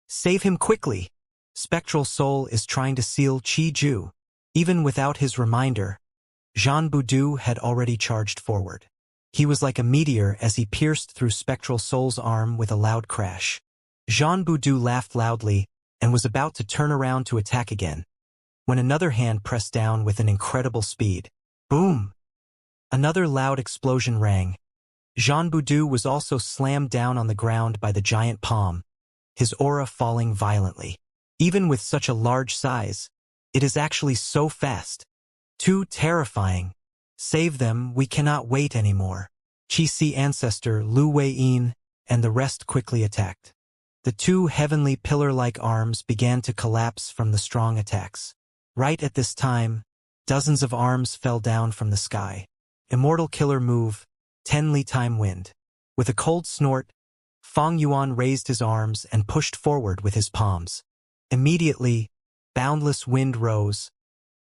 "Save him quickly! Spectral soul is trying to seal Qiju." Even without his reminder, Jean Boudou had already charged forward. He was like a meteor as he pierced through spectral soul's arm with a loud crash. Jean Boudou laughed loudly and was about to turn around to attack again, when another hand pressed down with an incredible speed. Boom! Another loud explosion rang. Jean Boudou was also slammed down on the ground by the giant palm, his aura falling violently. Even with such a large size, it is actually so fast. Too terrifying. Save them, we cannot wait anymore. Qixi ancestor Lu Wei-yin and the rest quickly attacked. The two heavenly pillar-like arms began to collapse from the strong attacks. Right at this time, dozens of arms fell down from the sky. Immortal killer move, 10 Li time wind. With a cold snort, Fang Yuan raised his arms and pushed forward with his palms. Immediately, boundless wind rose,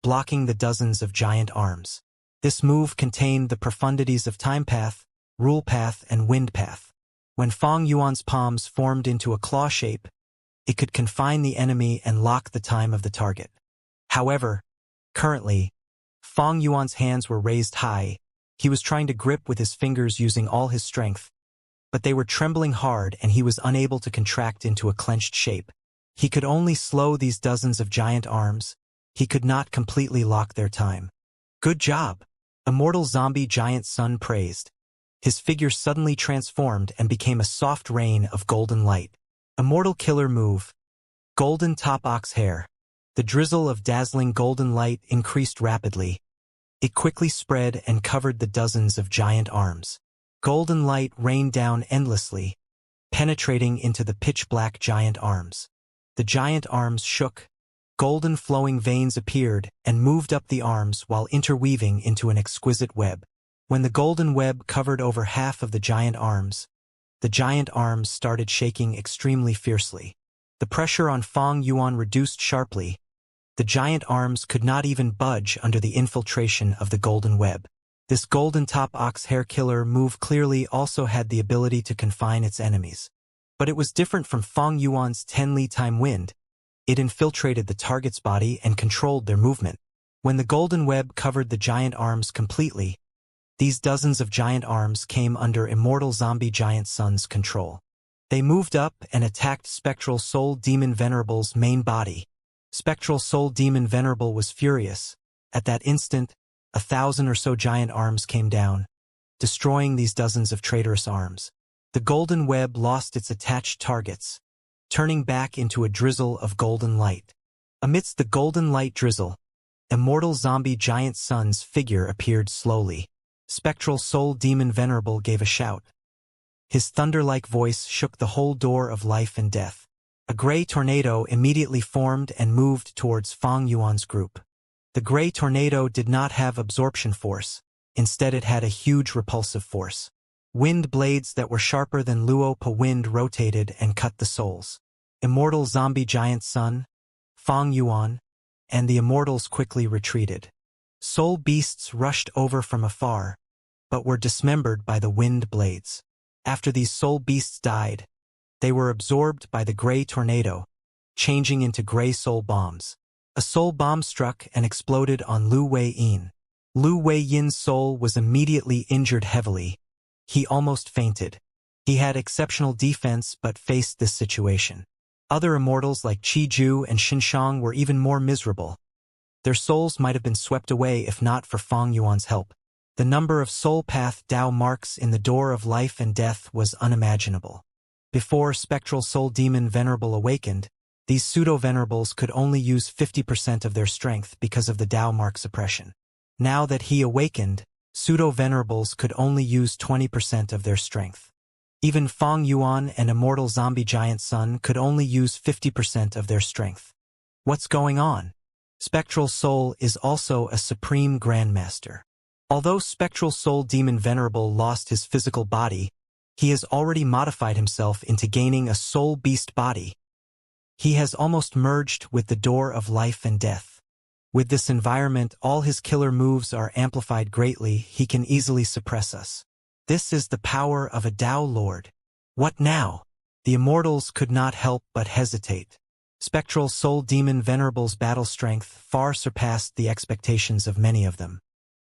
blocking the dozens of giant arms. This move contained the profundities of time path, rule path, and wind path. When Fang Yuan's palms formed into a claw shape, it could confine the enemy and lock the time of the target. However, currently, Fang Yuan's hands were raised high. He was trying to grip with his fingers using all his strength, but they were trembling hard and he was unable to contract into a clenched shape. He could only slow these dozens of giant arms. He could not completely lock their time. Good job! Immortal zombie giant sun praised. His figure suddenly transformed and became a soft rain of golden light. Immortal killer move. Golden top ox hair. The drizzle of dazzling golden light increased rapidly. It quickly spread and covered the dozens of giant arms. Golden light rained down endlessly, penetrating into the pitch-black giant arms. The giant arms shook. Golden flowing veins appeared and moved up the arms while interweaving into an exquisite web. When the golden web covered over half of the giant arms started shaking extremely fiercely. The pressure on Fang Yuan reduced sharply. The giant arms could not even budge under the infiltration of the golden web. This golden top ox hair killer move clearly also had the ability to confine its enemies. But it was different from Fang Yuan's 10 Li time wind. It infiltrated the target's body and controlled their movement. When the golden web covered the giant arms completely, these dozens of giant arms came under Immortal Zombie Giant Sun's control. They moved up and attacked Spectral Soul Demon Venerable's main body. Spectral Soul Demon Venerable was furious. At that instant, 1,000 or so giant arms came down, destroying these dozens of traitorous arms. The golden web lost its attached targets, turning back into a drizzle of golden light. Amidst the golden light drizzle, Immortal Zombie Giant Sun's figure appeared slowly. Spectral Soul Demon Venerable gave a shout. His thunder-like voice shook the whole door of life and death. A gray tornado immediately formed and moved towards Fang Yuan's group. The gray tornado did not have absorption force. Instead, it had a huge repulsive force. Wind blades that were sharper than Luopa wind rotated and cut the souls. Immortal Zombie Giant Sun, Fang Yuan, and the Immortals quickly retreated. Soul beasts rushed over from afar, but were dismembered by the wind blades. After these soul beasts died, they were absorbed by the gray tornado, changing into gray soul bombs. A soul bomb struck and exploded on Lu Wei-yin. Lu Wei-yin's soul was immediately injured heavily. He almost fainted. He had exceptional defense but faced this situation. Other immortals like Qi Ju and Xinshang were even more miserable. Their souls might have been swept away if not for Fang Yuan's help. The number of soul path Dao marks in the door of life and death was unimaginable. Before Spectral Soul Demon Venerable awakened, these pseudo-venerables could only use 50% of their strength because of the Dao mark suppression. Now that he awakened, pseudo-venerables could only use 20% of their strength. Even Fang Yuan and Immortal Zombie Giant Sun could only use 50% of their strength. What's going on? Spectral Soul is also a supreme grandmaster. Although Spectral Soul Demon Venerable lost his physical body, he has already modified himself into gaining a soul beast body. He has almost merged with the door of life and death. With this environment, all his killer moves are amplified greatly. He can easily suppress us. This is the power of a Dao Lord. What now? The Immortals could not help but hesitate. Spectral Soul Demon Venerable's battle strength far surpassed the expectations of many of them.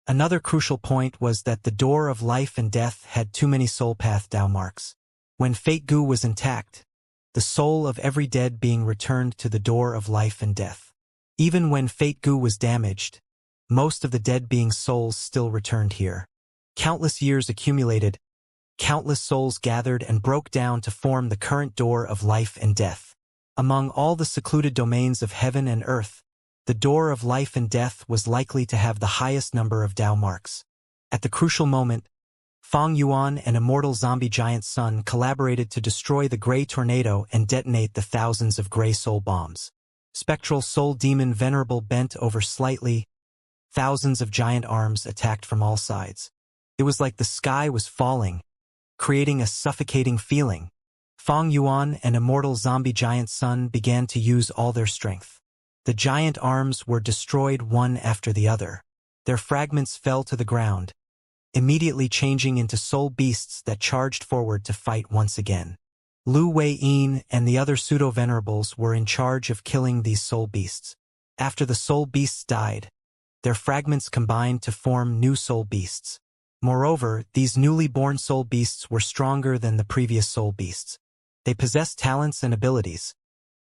Another crucial point was that the door of life and death had too many soul path Dao marks. When Fate Gu was intact, the soul of every dead being returned to the door of life and death. Even when Fate Gu was damaged, most of the dead beings' souls still returned here. Countless years accumulated, countless souls gathered and broke down to form the current door of life and death. Among all the secluded domains of heaven and earth, the door of life and death was likely to have the highest number of Dao marks. At the crucial moment, Fang Yuan and Immortal Zombie Giant Sun collaborated to destroy the Gray Tornado and detonate the thousands of Gray Soul Bombs. Spectral Soul Demon Venerable bent over slightly. Thousands of giant arms attacked from all sides. It was like the sky was falling, creating a suffocating feeling. Fang Yuan and Immortal Zombie Giant Sun began to use all their strength. The giant arms were destroyed one after the other. Their fragments fell to the ground, immediately changing into soul beasts that charged forward to fight once again. Lu Wei-yin and the other pseudo-venerables were in charge of killing these soul beasts. After the soul beasts died, their fragments combined to form new soul beasts. Moreover, these newly born soul beasts were stronger than the previous soul beasts. They possessed talents and abilities.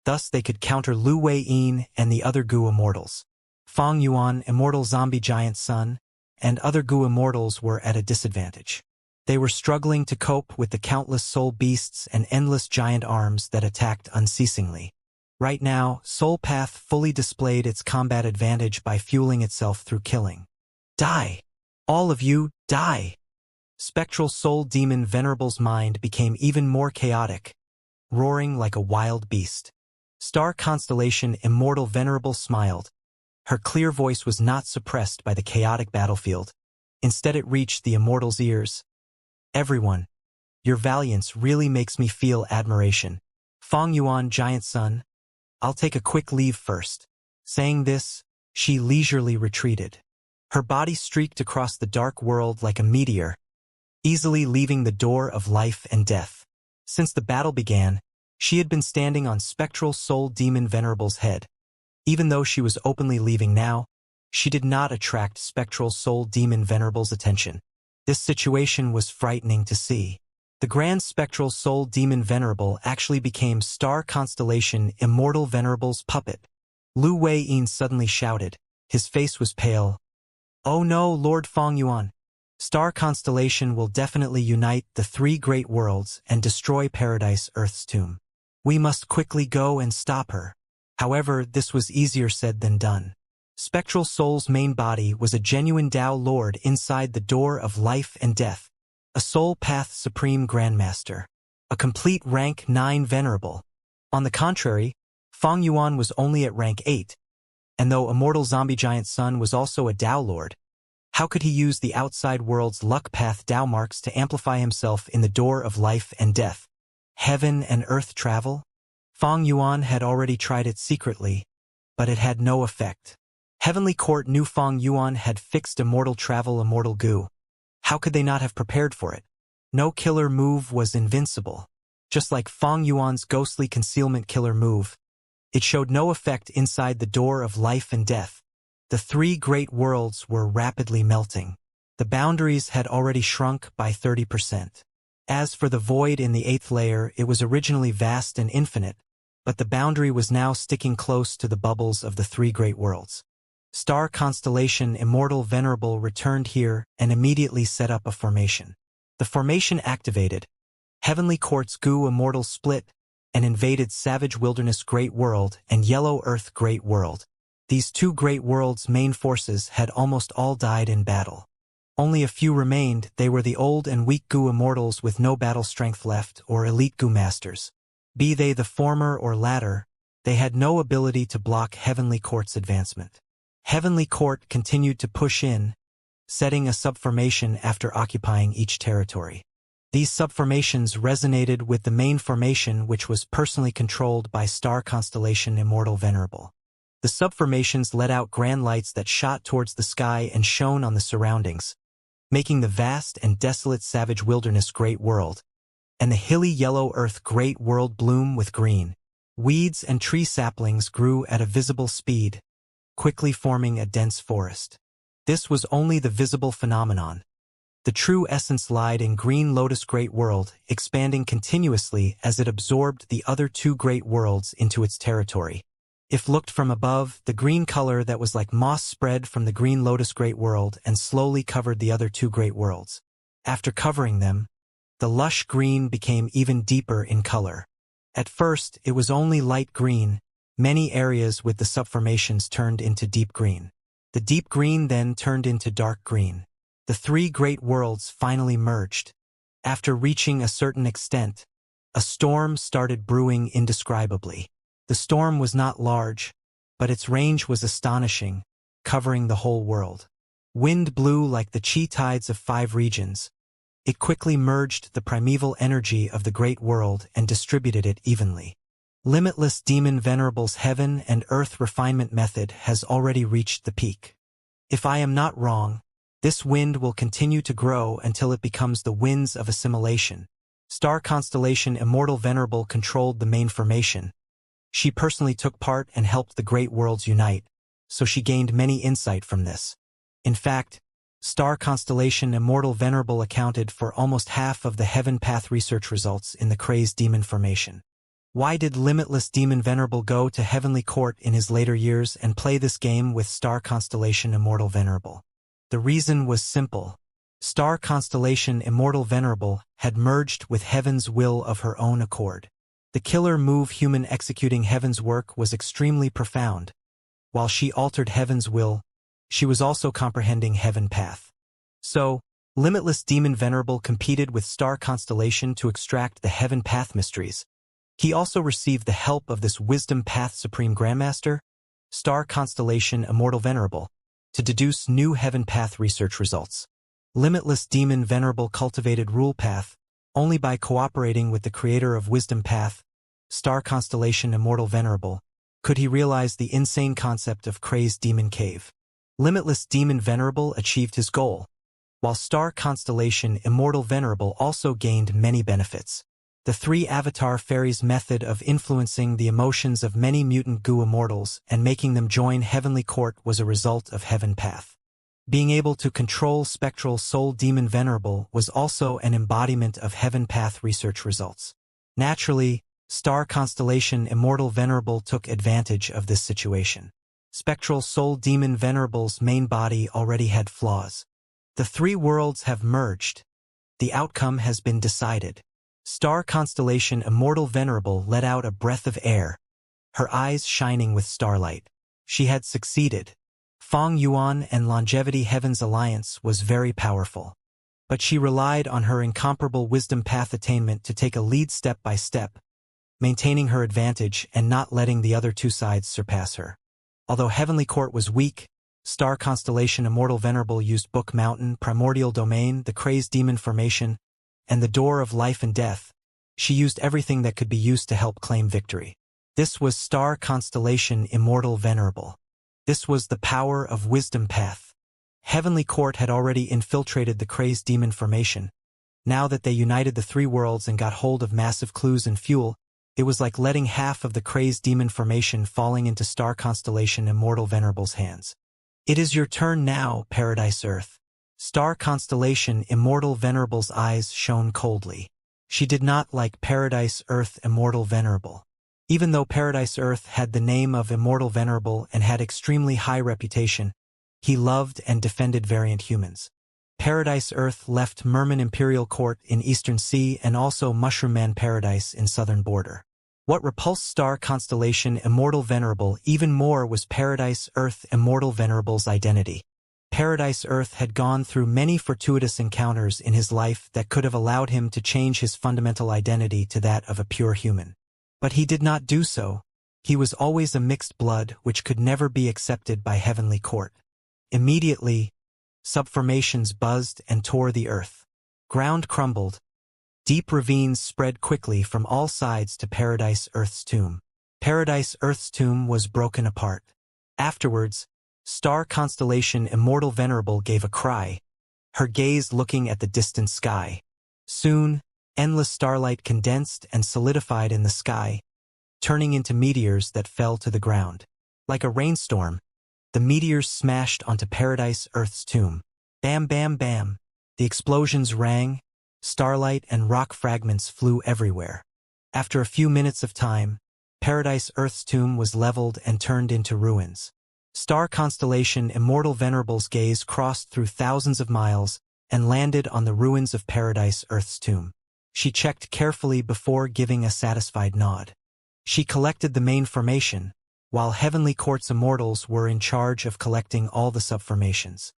Thus they could counter Lu Wei-yin and the other Gu Immortals. Fang Yuan, Immortal Zombie Giant Sun, and other Gu Immortals were at a disadvantage. They were struggling to cope with the countless soul beasts and endless giant arms that attacked unceasingly. Right now, Soul Path fully displayed its combat advantage by fueling itself through killing. Die! All of you, die! Spectral Soul Demon Venerable's mind became even more chaotic, roaring like a wild beast. Star Constellation Immortal Venerable smiled. Her clear voice was not suppressed by the chaotic battlefield. Instead it reached the Immortal's ears. Everyone, your valiance really makes me feel admiration. Fang Yuan Giant Sun, I'll take a quick leave first. Saying this, she leisurely retreated. Her body streaked across the dark world like a meteor, easily leaving the door of life and death. Since the battle began, she had been standing on Spectral Soul Demon Venerable's head. Even though she was openly leaving now, she did not attract Spectral Soul Demon Venerable's attention. This situation was frightening to see. The Grand Spectral Soul Demon Venerable actually became Star Constellation Immortal Venerable's puppet. Lu Wei-yin suddenly shouted. His face was pale. Oh no, Lord Fang Yuan. Star Constellation will definitely unite the three great worlds and destroy Paradise Earth's tomb. We must quickly go and stop her. However, this was easier said than done. Spectral Soul's main body was a genuine Tao Lord inside the door of life and death, a Soul Path Supreme Grandmaster, a complete rank 9 Venerable. On the contrary, Fang Yuan was only at rank 8, and though Immortal Zombie Giant Sun was also a Tao Lord, how could he use the outside world's luck path Tao marks to amplify himself in the door of life and death? Heaven and earth travel? Fang Yuan had already tried it secretly, but it had no effect. Heavenly Court knew Fang Yuan had fixed immortal travel Immortal Gu. How could they not have prepared for it? No killer move was invincible. Just like Fang Yuan's ghostly concealment killer move, it showed no effect inside the door of life and death. The three great worlds were rapidly melting. The boundaries had already shrunk by 30%. As for the void in the 8th layer, it was originally vast and infinite, but the boundary was now sticking close to the bubbles of the three great worlds. Star Constellation Immortal Venerable returned here and immediately set up a formation. The formation activated. Heavenly Court's Gu Immortal split and invaded Savage Wilderness Great World and Yellow Earth Great World. These two great worlds' main forces had almost all died in battle. Only a few remained. They were the old and weak Gu Immortals with no battle strength left, or elite Gu Masters. Be they the former or latter, they had no ability to block Heavenly Court's advancement. Heavenly Court continued to push in, setting a subformation after occupying each territory. These subformations resonated with the main formation, which was personally controlled by Star Constellation Immortal Venerable. The subformations let out grand lights that shot towards the sky and shone on the surroundings, making the vast and desolate Savage Wilderness Great World, and the hilly Yellow Earth Great World bloom with green. Weeds and tree saplings grew at a visible speed, quickly forming a dense forest. This was only the visible phenomenon. The true essence lied in Green Lotus Great World, expanding continuously as it absorbed the other two great worlds into its territory. If looked from above, the green color that was like moss spread from the Green Lotus Great World and slowly covered the other two great worlds. After covering them, the lush green became even deeper in color. At first, it was only light green. Many areas with the subformations turned into deep green. The deep green then turned into dark green. The three great worlds finally merged. After reaching a certain extent, a storm started brewing indescribably. The storm was not large, but its range was astonishing, covering the whole world. Wind blew like the chi tides of 5 regions. It quickly merged the primeval energy of the great world and distributed it evenly. Limitless Demon Venerable's heaven and earth refinement method has already reached the peak. If I am not wrong, this wind will continue to grow until it becomes the winds of assimilation. Star constellation Immortal Venerable controlled the main formation. She personally took part and helped the great worlds unite, so she gained many insight from this. In fact, star constellation Immortal Venerable accounted for almost half of the Heaven Path research results in the crazed demon formation. Why did Limitless Demon Venerable go to Heavenly Court in his later years and play this game with star constellation Immortal Venerable? The reason was simple. Star constellation Immortal Venerable had merged with Heaven's will of her own accord. The killer move human executing Heaven's work was extremely profound. While she altered Heaven's will, she was also comprehending Heaven Path. So, Limitless Demon Venerable competed with Star Constellation to extract the Heaven Path mysteries. He also received the help of this Wisdom Path Supreme Grandmaster, Star Constellation Immortal Venerable, to deduce new Heaven Path research results. Limitless Demon Venerable cultivated Rule Path only by cooperating with the creator of Wisdom Path, Star Constellation Immortal Venerable, could he realize the insane concept of Crazed Demon Cave. Limitless Demon Venerable achieved his goal, while Star Constellation Immortal Venerable also gained many benefits. The 3 Avatar Fairies method of influencing the emotions of many mutant goo immortals and making them join Heavenly Court was a result of Heaven Path. Being able to control Spectral Soul Demon Venerable was also an embodiment of Heaven Path research results. Naturally, Star Constellation Immortal Venerable took advantage of this situation. Spectral Soul Demon Venerable's main body already had flaws. The 3 worlds have merged. The outcome has been decided. Star Constellation Immortal Venerable let out a breath of air, her eyes shining with starlight. She had succeeded. Feng Yuan and Longevity Heaven's alliance was very powerful. But she relied on her incomparable Wisdom Path attainment to take a lead step by step, maintaining her advantage and not letting the other 2 sides surpass her. Although Heavenly Court was weak, Star Constellation Immortal Venerable used Book Mountain, Primordial Domain, the Crazed Demon Formation, and the Door of Life and Death. She used everything that could be used to help claim victory. This was Star Constellation Immortal Venerable. This was the power of Wisdom Path. Heavenly Court had already infiltrated the Crazed Demon Formation. Now that they united the 3 worlds and got hold of massive clues and fuel, it was like letting half of the Crazed Demon Formation falling into Star Constellation Immortal Venerable's hands. It is your turn now, Paradise Earth. Star Constellation Immortal Venerable's eyes shone coldly. She did not like Paradise Earth Immortal Venerable. Even though Paradise Earth had the name of Immortal Venerable and had extremely high reputation, he loved and defended variant humans. Paradise Earth left Merman Imperial Court in Eastern Sea and also Mushroom Man Paradise in Southern Border. What repulsed Star Constellation Immortal Venerable even more was Paradise Earth Immortal Venerable's identity. Paradise Earth had gone through many fortuitous encounters in his life that could have allowed him to change his fundamental identity to that of a pure human. But he did not do so. He was always a mixed blood which could never be accepted by Heavenly Court. Immediately, subformations buzzed and tore the earth. Ground crumbled. Deep ravines spread quickly from all sides to Paradise Earth's tomb. Paradise Earth's tomb was broken apart. Afterwards, Star Constellation Immortal Venerable gave a cry, her gaze looking at the distant sky. Soon, endless starlight condensed and solidified in the sky, turning into meteors that fell to the ground. Like a rainstorm, the meteors smashed onto Paradise Earth's tomb. Bam, bam, bam. The explosions rang, starlight and rock fragments flew everywhere. After a few minutes of time, Paradise Earth's tomb was leveled and turned into ruins. Star Constellation Immortal Venerable's gaze crossed through thousands of miles and landed on the ruins of Paradise Earth's tomb. She checked carefully before giving a satisfied nod. She collected the main formation, while Heavenly Court's immortals were in charge of collecting all the subformations.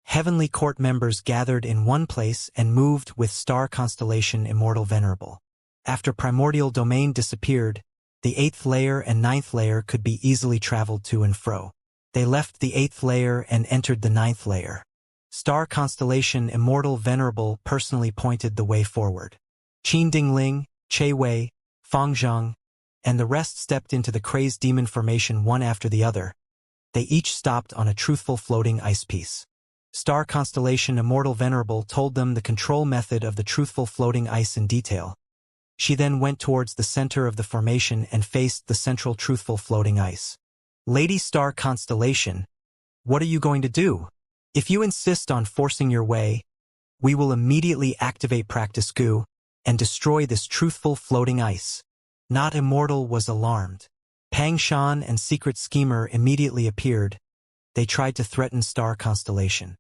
Heavenly Court members gathered in one place and moved with star constellation Immortal Venerable. After primordial domain disappeared, the 8th layer and 9th layer could be easily traveled to and fro. They left the 8th layer and entered the 9th layer. Star constellation Immortal Venerable personally pointed the way forward. Qin Dingling, Che Wei, Fang Zhang, and the rest stepped into the crazed demon formation one after the other. They each stopped on a truthful floating ice piece. Star constellation Immortal Venerable told them the control method of the truthful floating ice in detail. She then went towards the center of the formation and faced the central truthful floating ice. Lady Star Constellation, what are you going to do? If you insist on forcing your way, we will immediately activate Practice Goo and destroy this truthful floating ice. Not Immortal was alarmed. Pang Shan and Secret Schemer immediately appeared. They tried to threaten Star Constellation.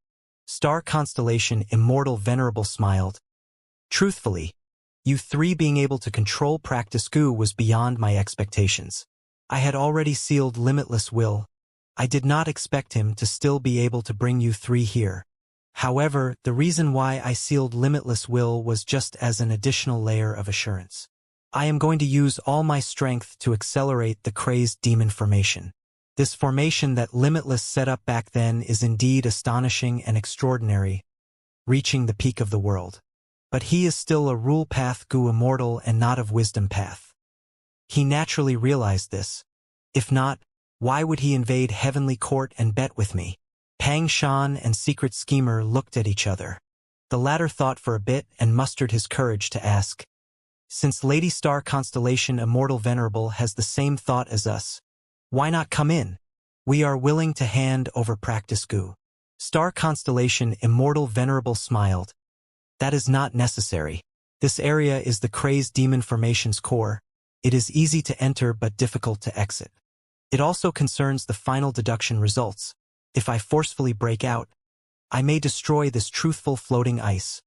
Star Constellation Immortal Venerable smiled. Truthfully, you three being able to control Practice Goo was beyond my expectations. I had already sealed Limitless Will. I did not expect him to still be able to bring you three here. However, the reason why I sealed Limitless Will was just as an additional layer of assurance. I am going to use all my strength to accelerate the crazed demon formation. This formation that Limitless set up back then is indeed astonishing and extraordinary, reaching the peak of the world. But he is still a rule path Goo Immortal and not of wisdom path. He naturally realized this. If not, why would he invade Heavenly Court and bet with me? Pang Shan and Secret Schemer looked at each other. The latter thought for a bit and mustered his courage to ask. Since Lady Star Constellation Immortal Venerable has the same thought as us, why not come in? We are willing to hand over Practice Goo. Star Constellation Immortal Venerable smiled. That is not necessary. This area is the crazed demon formation's core. It is easy to enter but difficult to exit. It also concerns the final deduction results. If I forcefully break out, I may destroy this truthful floating ice,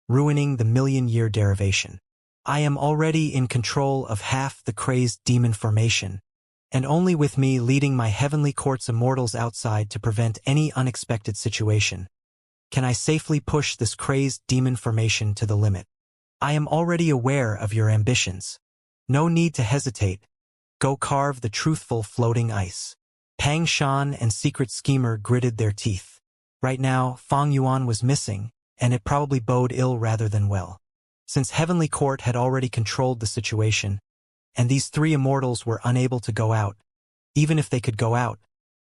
ruining the million-year derivation. I am already in control of half the crazed demon formation, and only with me leading my Heavenly Court's immortals outside to prevent any unexpected situation can I safely push this crazed demon formation to the limit. I am already aware of your ambitions. No need to hesitate. Go carve the truthful floating ice. Pang Shan and Secret Schemer gritted their teeth. Right now, Fang Yuan was missing, and it probably bode ill rather than well. Since Heavenly Court had already controlled the situation, and these three immortals were unable to go out, even if they could go out,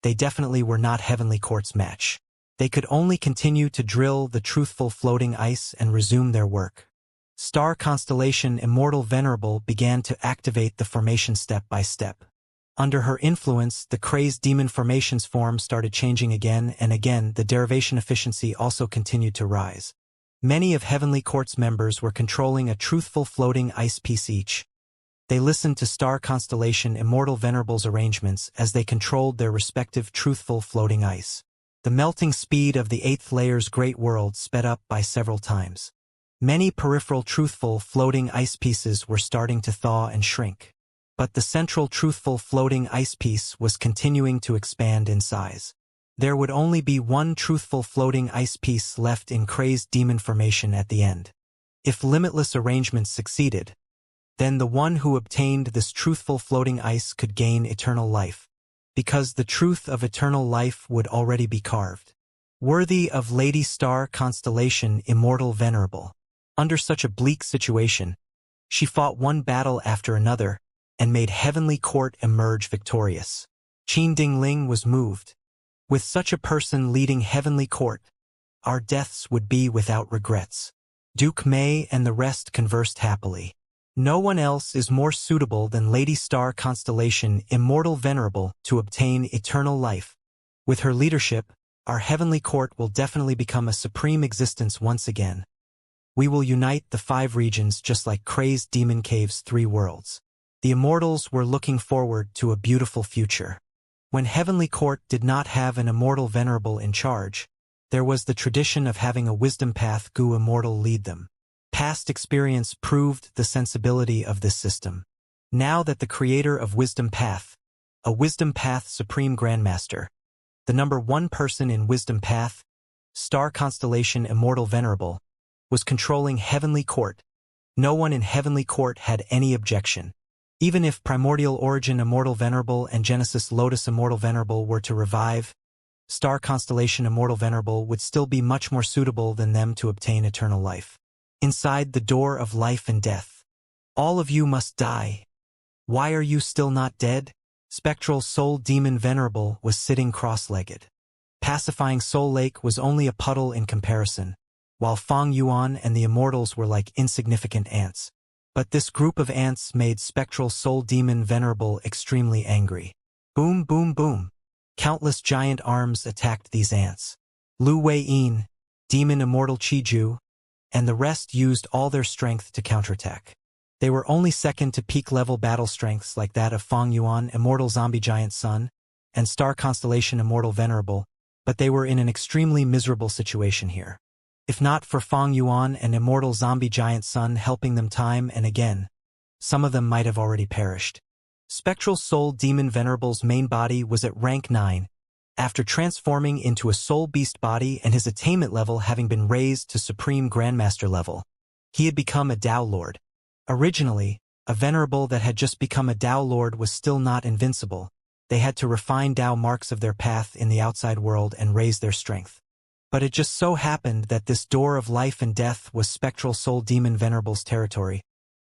they definitely were not Heavenly Court's match. They could only continue to drill the truthful floating ice and resume their work. Star Constellation Immortal Venerable began to activate the formation step by step. Under her influence, the crazed demon formation's form started changing again and again. The derivation efficiency also continued to rise. Many of Heavenly Court's members were controlling a truthful floating ice piece each. They listened to Star Constellation Immortal Venerable's arrangements as they controlled their respective truthful floating ice. The melting speed of the 8th layer's great world sped up by several times. Many peripheral truthful floating ice pieces were starting to thaw and shrink. But the central truthful floating ice piece was continuing to expand in size. There would only be one truthful floating ice piece left in crazed demon formation at the end. If limitless arrangements succeeded, then the one who obtained this truthful floating ice could gain eternal life, because the truth of eternal life would already be carved. Worthy of Lady Star Constellation Immortal Venerable. Under such a bleak situation, she fought one battle after another and made Heavenly Court emerge victorious. Qin Dingling was moved. With such a person leading Heavenly Court, our deaths would be without regrets. Duke Mei and the rest conversed happily. No one else is more suitable than Lady Star Constellation Immortal Venerable to obtain eternal life. With her leadership, our Heavenly Court will definitely become a supreme existence once again. We will unite the 5 regions just like Crazed Demon Cave's 3 worlds. The Immortals were looking forward to a beautiful future. When Heavenly Court did not have an Immortal Venerable in charge, there was the tradition of having a Wisdom Path Goo Immortal lead them. Past experience proved the sensibility of this system. Now that the creator of Wisdom Path, a Wisdom Path Supreme Grandmaster, the number 1 person in Wisdom Path, star constellation Immortal Venerable, was controlling Heavenly Court. No one in Heavenly Court had any objection. Even if Primordial Origin Immortal Venerable and Genesis Lotus Immortal Venerable were to revive, star constellation Immortal Venerable would still be much more suitable than them to obtain eternal life. Inside the door of life and death. All of you must die. Why are you still not dead? Spectral Soul Demon Venerable was sitting cross-legged. Pacifying Soul Lake was only a puddle in comparison, while Feng Yuan and the Immortals were like insignificant ants. But this group of ants made Spectral Soul Demon Venerable extremely angry. Boom, boom, boom. Countless giant arms attacked these ants. Lu Wei-yin, Demon Immortal Qiju, and the rest used all their strength to counterattack. They were only second to peak-level battle strengths like that of Feng Yuan, Immortal Zombie Giant Sun, and Star Constellation Immortal Venerable, but they were in an extremely miserable situation here. If not for Feng Yuan and Immortal Zombie Giant Sun helping them time and again, some of them might have already perished. Spectral Soul Demon Venerable's main body was at rank 9, after transforming into a Soul Beast body and his attainment level having been raised to Supreme Grandmaster level. He had become a Tao Lord. Originally, a Venerable that had just become a Tao Lord was still not invincible. They had to refine Tao marks of their path in the outside world and raise their strength. But it just so happened that this door of life and death was Spectral Soul Demon Venerable's territory.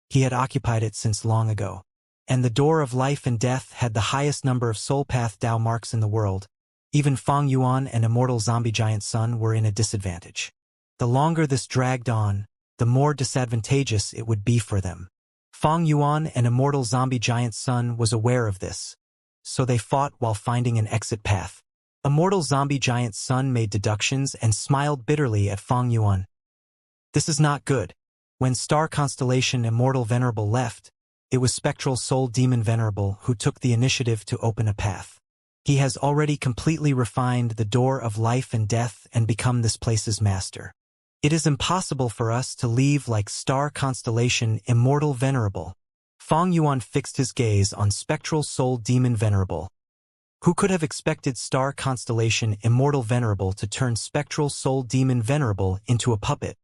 He had occupied it since long ago. And the door of life and death had the highest number of Soul Path Tao marks in the world. Even Feng Yuan and Immortal Zombie Giant Sun were in a disadvantage. The longer this dragged on, the more disadvantageous it would be for them. Feng Yuan and Immortal Zombie Giant Sun was aware of this, so they fought while finding an exit path. Immortal Zombie Giant Sun made deductions and smiled bitterly at Feng Yuan. This is not good. When Star Constellation Immortal Venerable left, it was Spectral Soul Demon Venerable who took the initiative to open a path. He has already completely refined the door of life and death and become this place's master. It is impossible for us to leave like Star Constellation Immortal Venerable. Feng Yuan fixed his gaze on Spectral Soul Demon Venerable. Who could have expected Star Constellation Immortal Venerable to turn Spectral Soul Demon Venerable into a puppet?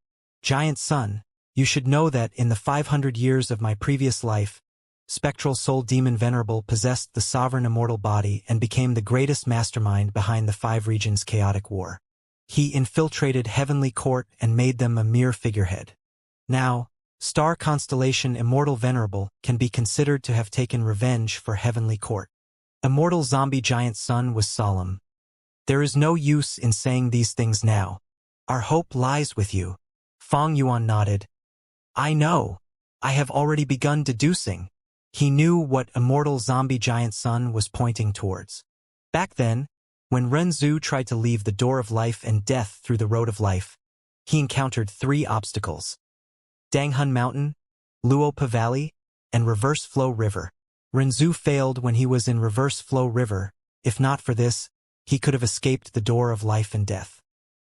Giant Sun, you should know that in the 500 years of my previous life, Spectral Soul Demon Venerable possessed the sovereign immortal body and became the greatest mastermind behind the 5 regions' chaotic war. He infiltrated Heavenly Court and made them a mere figurehead. Now, Star Constellation Immortal Venerable can be considered to have taken revenge for Heavenly Court. Immortal Zombie Giant Sun was solemn. There is no use in saying these things now. Our hope lies with you. Feng Yuan nodded. I know. I have already begun deducing. He knew what Immortal Zombie Giant Sun was pointing towards. Back then, when Renzu tried to leave the door of life and death through the road of life, he encountered 3 obstacles: Danghun Mountain, Luopa Valley, and Reverse Flow River. Renzu failed when he was in Reverse Flow River. If not for this, he could have escaped the door of life and death.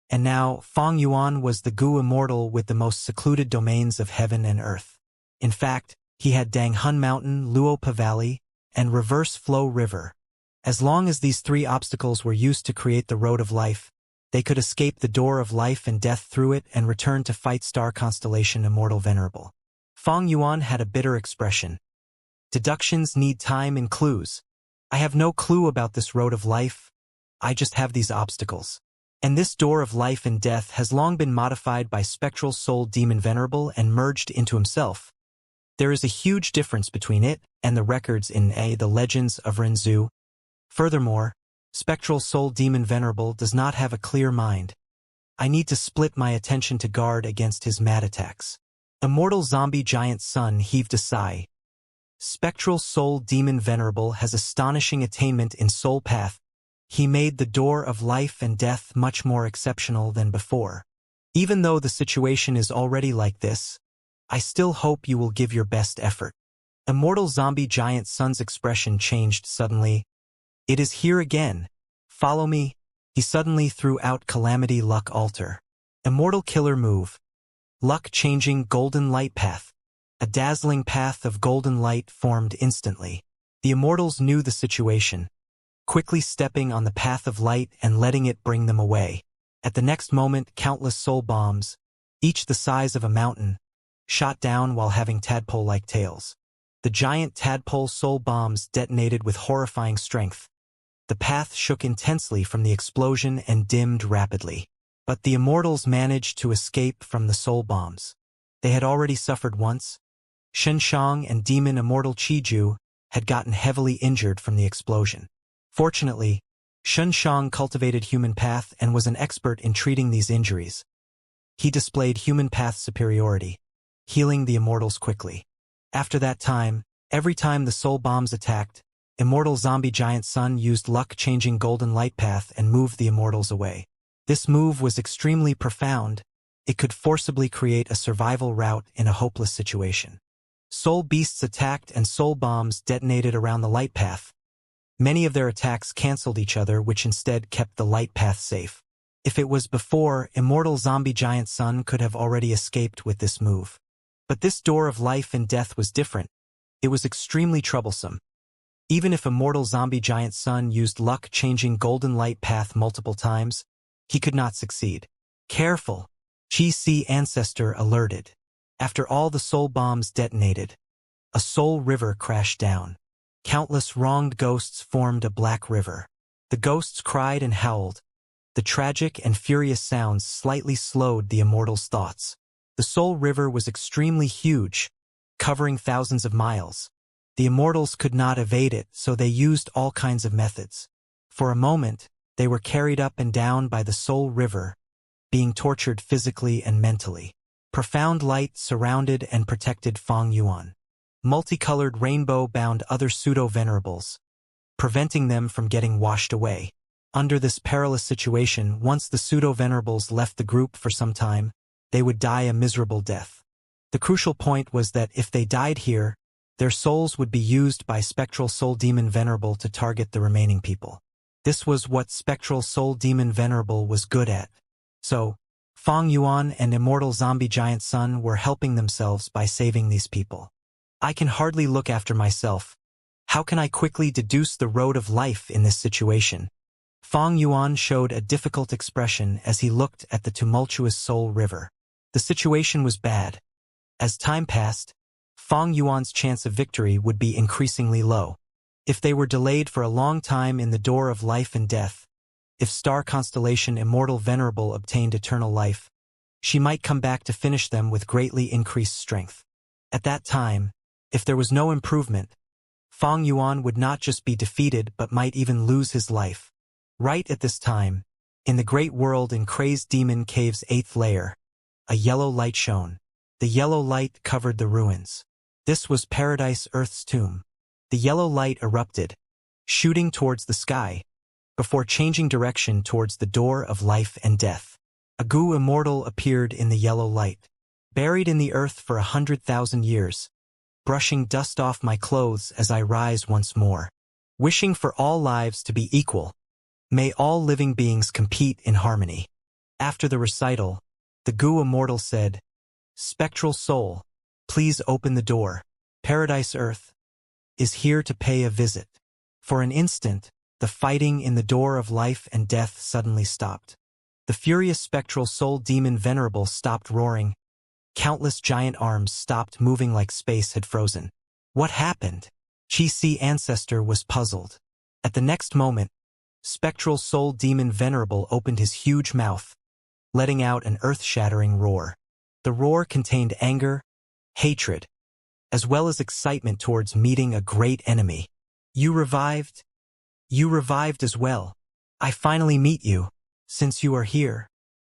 And now, Feng Yuan was the Gu Immortal with the most secluded domains of heaven and earth. In fact, he had Danghun Mountain, Luopa Valley, and Reverse Flow River. As long as these 3 obstacles were used to create the road of life, they could escape the door of life and death through it and return to fight Star Constellation Immortal Venerable. Feng Yuan had a bitter expression. Deductions need time and clues. I have no clue about this road of life. I just have these obstacles. And this door of life and death has long been modified by Spectral Soul Demon Venerable and merged into himself. There is a huge difference between it and the records in the Legends of Renzu. Furthermore, Spectral Soul Demon Venerable does not have a clear mind. I need to split my attention to guard against his mad attacks. Immortal Zombie Giant Sun heaved a sigh. Spectral Soul Demon Venerable has astonishing attainment in Soul Path. He made the door of life and death much more exceptional than before. Even though the situation is already like this, I still hope you will give your best effort. Immortal Zombie Giant Sun's expression changed suddenly. It is here again. Follow me. He suddenly threw out Calamity Luck Altar. Immortal Killer Move. Luck-changing Golden Light Path. A dazzling path of golden light formed instantly. The Immortals knew the situation, quickly stepping on the path of light and letting it bring them away. At the next moment, countless soul bombs, each the size of a mountain, shot down while having tadpole-like tails. The giant tadpole soul bombs detonated with horrifying strength. The path shook intensely from the explosion and dimmed rapidly. But the immortals managed to escape from the soul bombs. They had already suffered once. Shenshang and demon immortal Qiju had gotten heavily injured from the explosion. Fortunately, Shenshang cultivated human path and was an expert in treating these injuries. He displayed human path superiority, healing the immortals quickly. After that time, every time the soul bombs attacked, immortal zombie giant sun used luck-changing golden light path and moved the immortals away. This move was extremely profound. It could forcibly create a survival route in a hopeless situation. Soul beasts attacked and soul bombs detonated around the light path. Many of their attacks cancelled each other, which instead kept the light path safe. If it was before, immortal zombie giant sun could have already escaped with this move. But this door of life and death was different. It was extremely troublesome. Even if immortal zombie giant sun used luck-changing golden light path multiple times, he could not succeed. Careful! Qi ancestor alerted. After all the soul bombs detonated, a soul river crashed down. Countless wronged ghosts formed a black river. The ghosts cried and howled. The tragic and furious sounds slightly slowed the immortals' thoughts. The soul river was extremely huge, covering thousands of miles. The immortals could not evade it, so they used all kinds of methods. For a moment, they were carried up and down by the soul river, being tortured physically and mentally. Profound light surrounded and protected Feng Yuan. Multicolored rainbow bound other pseudo-venerables, preventing them from getting washed away. Under this perilous situation, once the pseudo-venerables left the group for some time, they would die a miserable death. The crucial point was that if they died here, their souls would be used by Spectral Soul Demon Venerable to target the remaining people. This was what Spectral Soul Demon Venerable was good at. So, Feng Yuan and Immortal Zombie Giant Sun were helping themselves by saving these people. I can hardly look after myself. How can I quickly deduce the road of life in this situation? Feng Yuan showed a difficult expression as he looked at the tumultuous Soul River. The situation was bad. As time passed, Feng Yuan's chance of victory would be increasingly low. If they were delayed for a long time in the door of life and death, if star constellation Immortal Venerable obtained eternal life, she might come back to finish them with greatly increased strength. At that time, if there was no improvement, Feng Yuan would not just be defeated but might even lose his life. Right at this time, in the great world in Crazed Demon Cave's 8th layer, a yellow light shone. The yellow light covered the ruins. This was Paradise Earth's tomb. The yellow light erupted, shooting towards the sky, before changing direction towards the door of life and death. A Gu immortal appeared in the yellow light. Buried in the earth for 100,000 years, brushing dust off my clothes as I rise once more. Wishing for all lives to be equal, may all living beings compete in harmony. After the recital, the Gu immortal said, "Spectral soul, please open the door. Paradise Earth is here to pay a visit." For an instant, the fighting in the door of life and death suddenly stopped. The furious spectral soul demon Venerable stopped roaring. Countless giant arms stopped moving like space had frozen. What happened? Qi ancestor was puzzled. At the next moment, spectral soul demon Venerable opened his huge mouth, letting out an earth-shattering roar. The roar contained anger, hatred, as well as excitement towards meeting a great enemy. You revived? You revived as well. I finally meet you. Since you are here,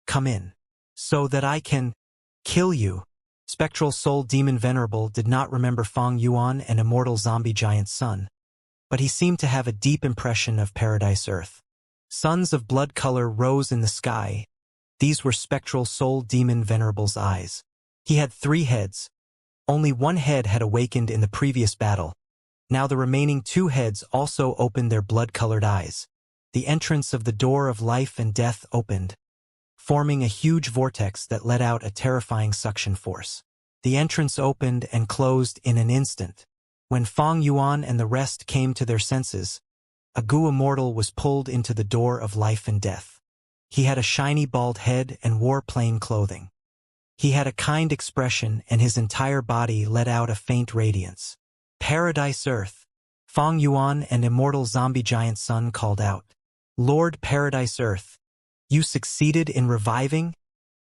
come in, so that I can kill you. Spectral Soul Demon Venerable did not remember Feng Yuan and Immortal Zombie Giant Sun, but he seemed to have a deep impression of Paradise Earth. Suns of blood color rose in the sky. These were Spectral Soul Demon Venerable's eyes. He had 3 heads. Only one head had awakened in the previous battle. Now the remaining 2 heads also opened their blood-colored eyes. The entrance of the door of life and death opened, forming a huge vortex that let out a terrifying suction force. The entrance opened and closed in an instant. When Feng Yuan and the rest came to their senses, a Gu immortal was pulled into the door of life and death. He had a shiny bald head and wore plain clothing. He had a kind expression and his entire body let out a faint radiance. Paradise Earth. Fong Yuan and Immortal Zombie Giant Sun called out. Lord Paradise Earth, you succeeded in reviving?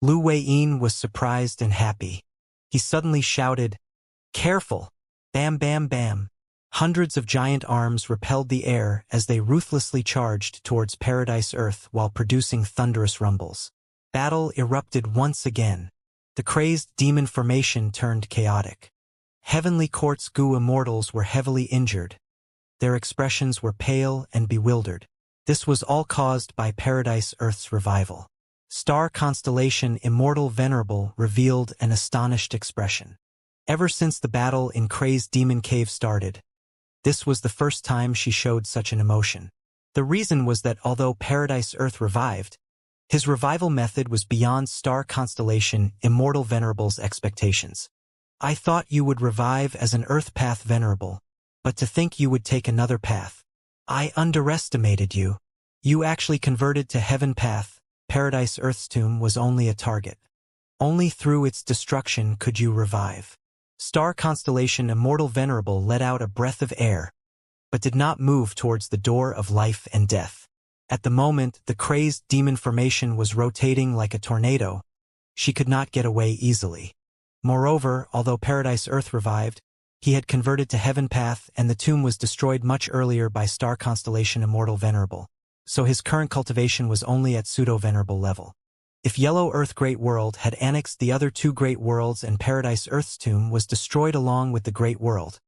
Lu Weiyin was surprised and happy. He suddenly shouted, Careful! Bam bam bam! Hundreds of giant arms repelled the air as they ruthlessly charged towards Paradise Earth while producing thunderous rumbles. Battle erupted once again. The crazed demon formation turned chaotic. Heavenly Quartz Goo immortals were heavily injured. Their expressions were pale and bewildered. This was all caused by Paradise Earth's revival. Star Constellation Immortal Venerable revealed an astonished expression. Ever since the battle in Crazed Demon Cave started, this was the first time she showed such an emotion. The reason was that although Paradise Earth revived, his revival method was beyond Star Constellation Immortal Venerable's expectations. I thought you would revive as an Earth Path Venerable, but to think you would take another path. I underestimated you. You actually converted to Heaven Path. Paradise Earth's tomb was only a target. Only through its destruction could you revive. Star Constellation Immortal Venerable let out a breath of air, but did not move towards the door of life and death. At the moment, the crazed demon formation was rotating like a tornado. She could not get away easily. Moreover, although Paradise Earth revived, he had converted to Heaven Path and the tomb was destroyed much earlier by Star Constellation Immortal Venerable, so his current cultivation was only at pseudo-venerable level. If Yellow Earth Great World had annexed the other two Great Worlds and Paradise Earth's tomb was destroyed along with the Great World,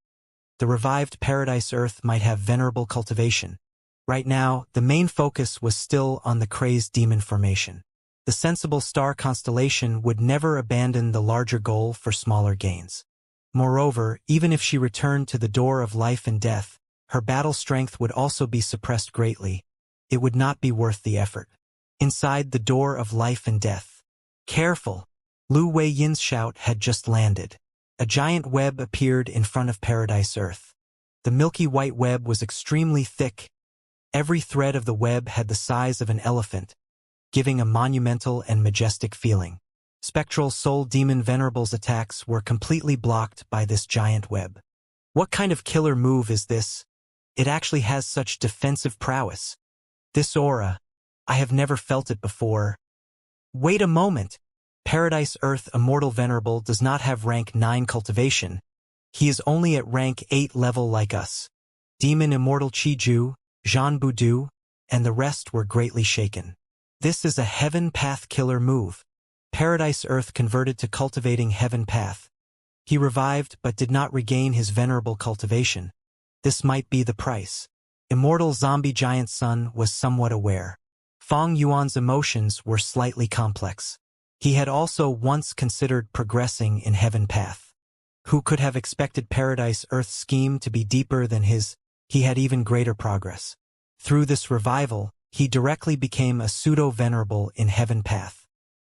the revived Paradise Earth might have venerable cultivation. Right now, the main focus was still on the crazed demon formation. The sensible star constellation would never abandon the larger goal for smaller gains. Moreover, even if she returned to the door of life and death, her battle strength would also be suppressed greatly. It would not be worth the effort. Inside the door of life and death. Careful! Lu Weiyin's shout had just landed. A giant web appeared in front of Paradise Earth. The milky white web was extremely thick. Every thread of the web had the size of an elephant, giving a monumental and majestic feeling. Spectral Soul Demon Venerable's attacks were completely blocked by this giant web. What kind of killer move is this? It actually has such defensive prowess. This aura, I have never felt it before. Wait a moment. Paradise Earth Immortal Venerable does not have rank 9 cultivation. He is only at rank 8 level like us. Demon Immortal Chiju, Zhan Budu, and the rest were greatly shaken. This is a Heaven Path killer move. Paradise Earth converted to cultivating Heaven Path. He revived but did not regain his venerable cultivation. This might be the price. Immortal Zombie Giant Sun was somewhat aware. Fong Yuan's emotions were slightly complex. He had also once considered progressing in Heaven Path. Who could have expected Paradise Earth's scheme to be deeper than his? He had even greater progress. Through this revival, he directly became a pseudo-venerable in Heaven Path.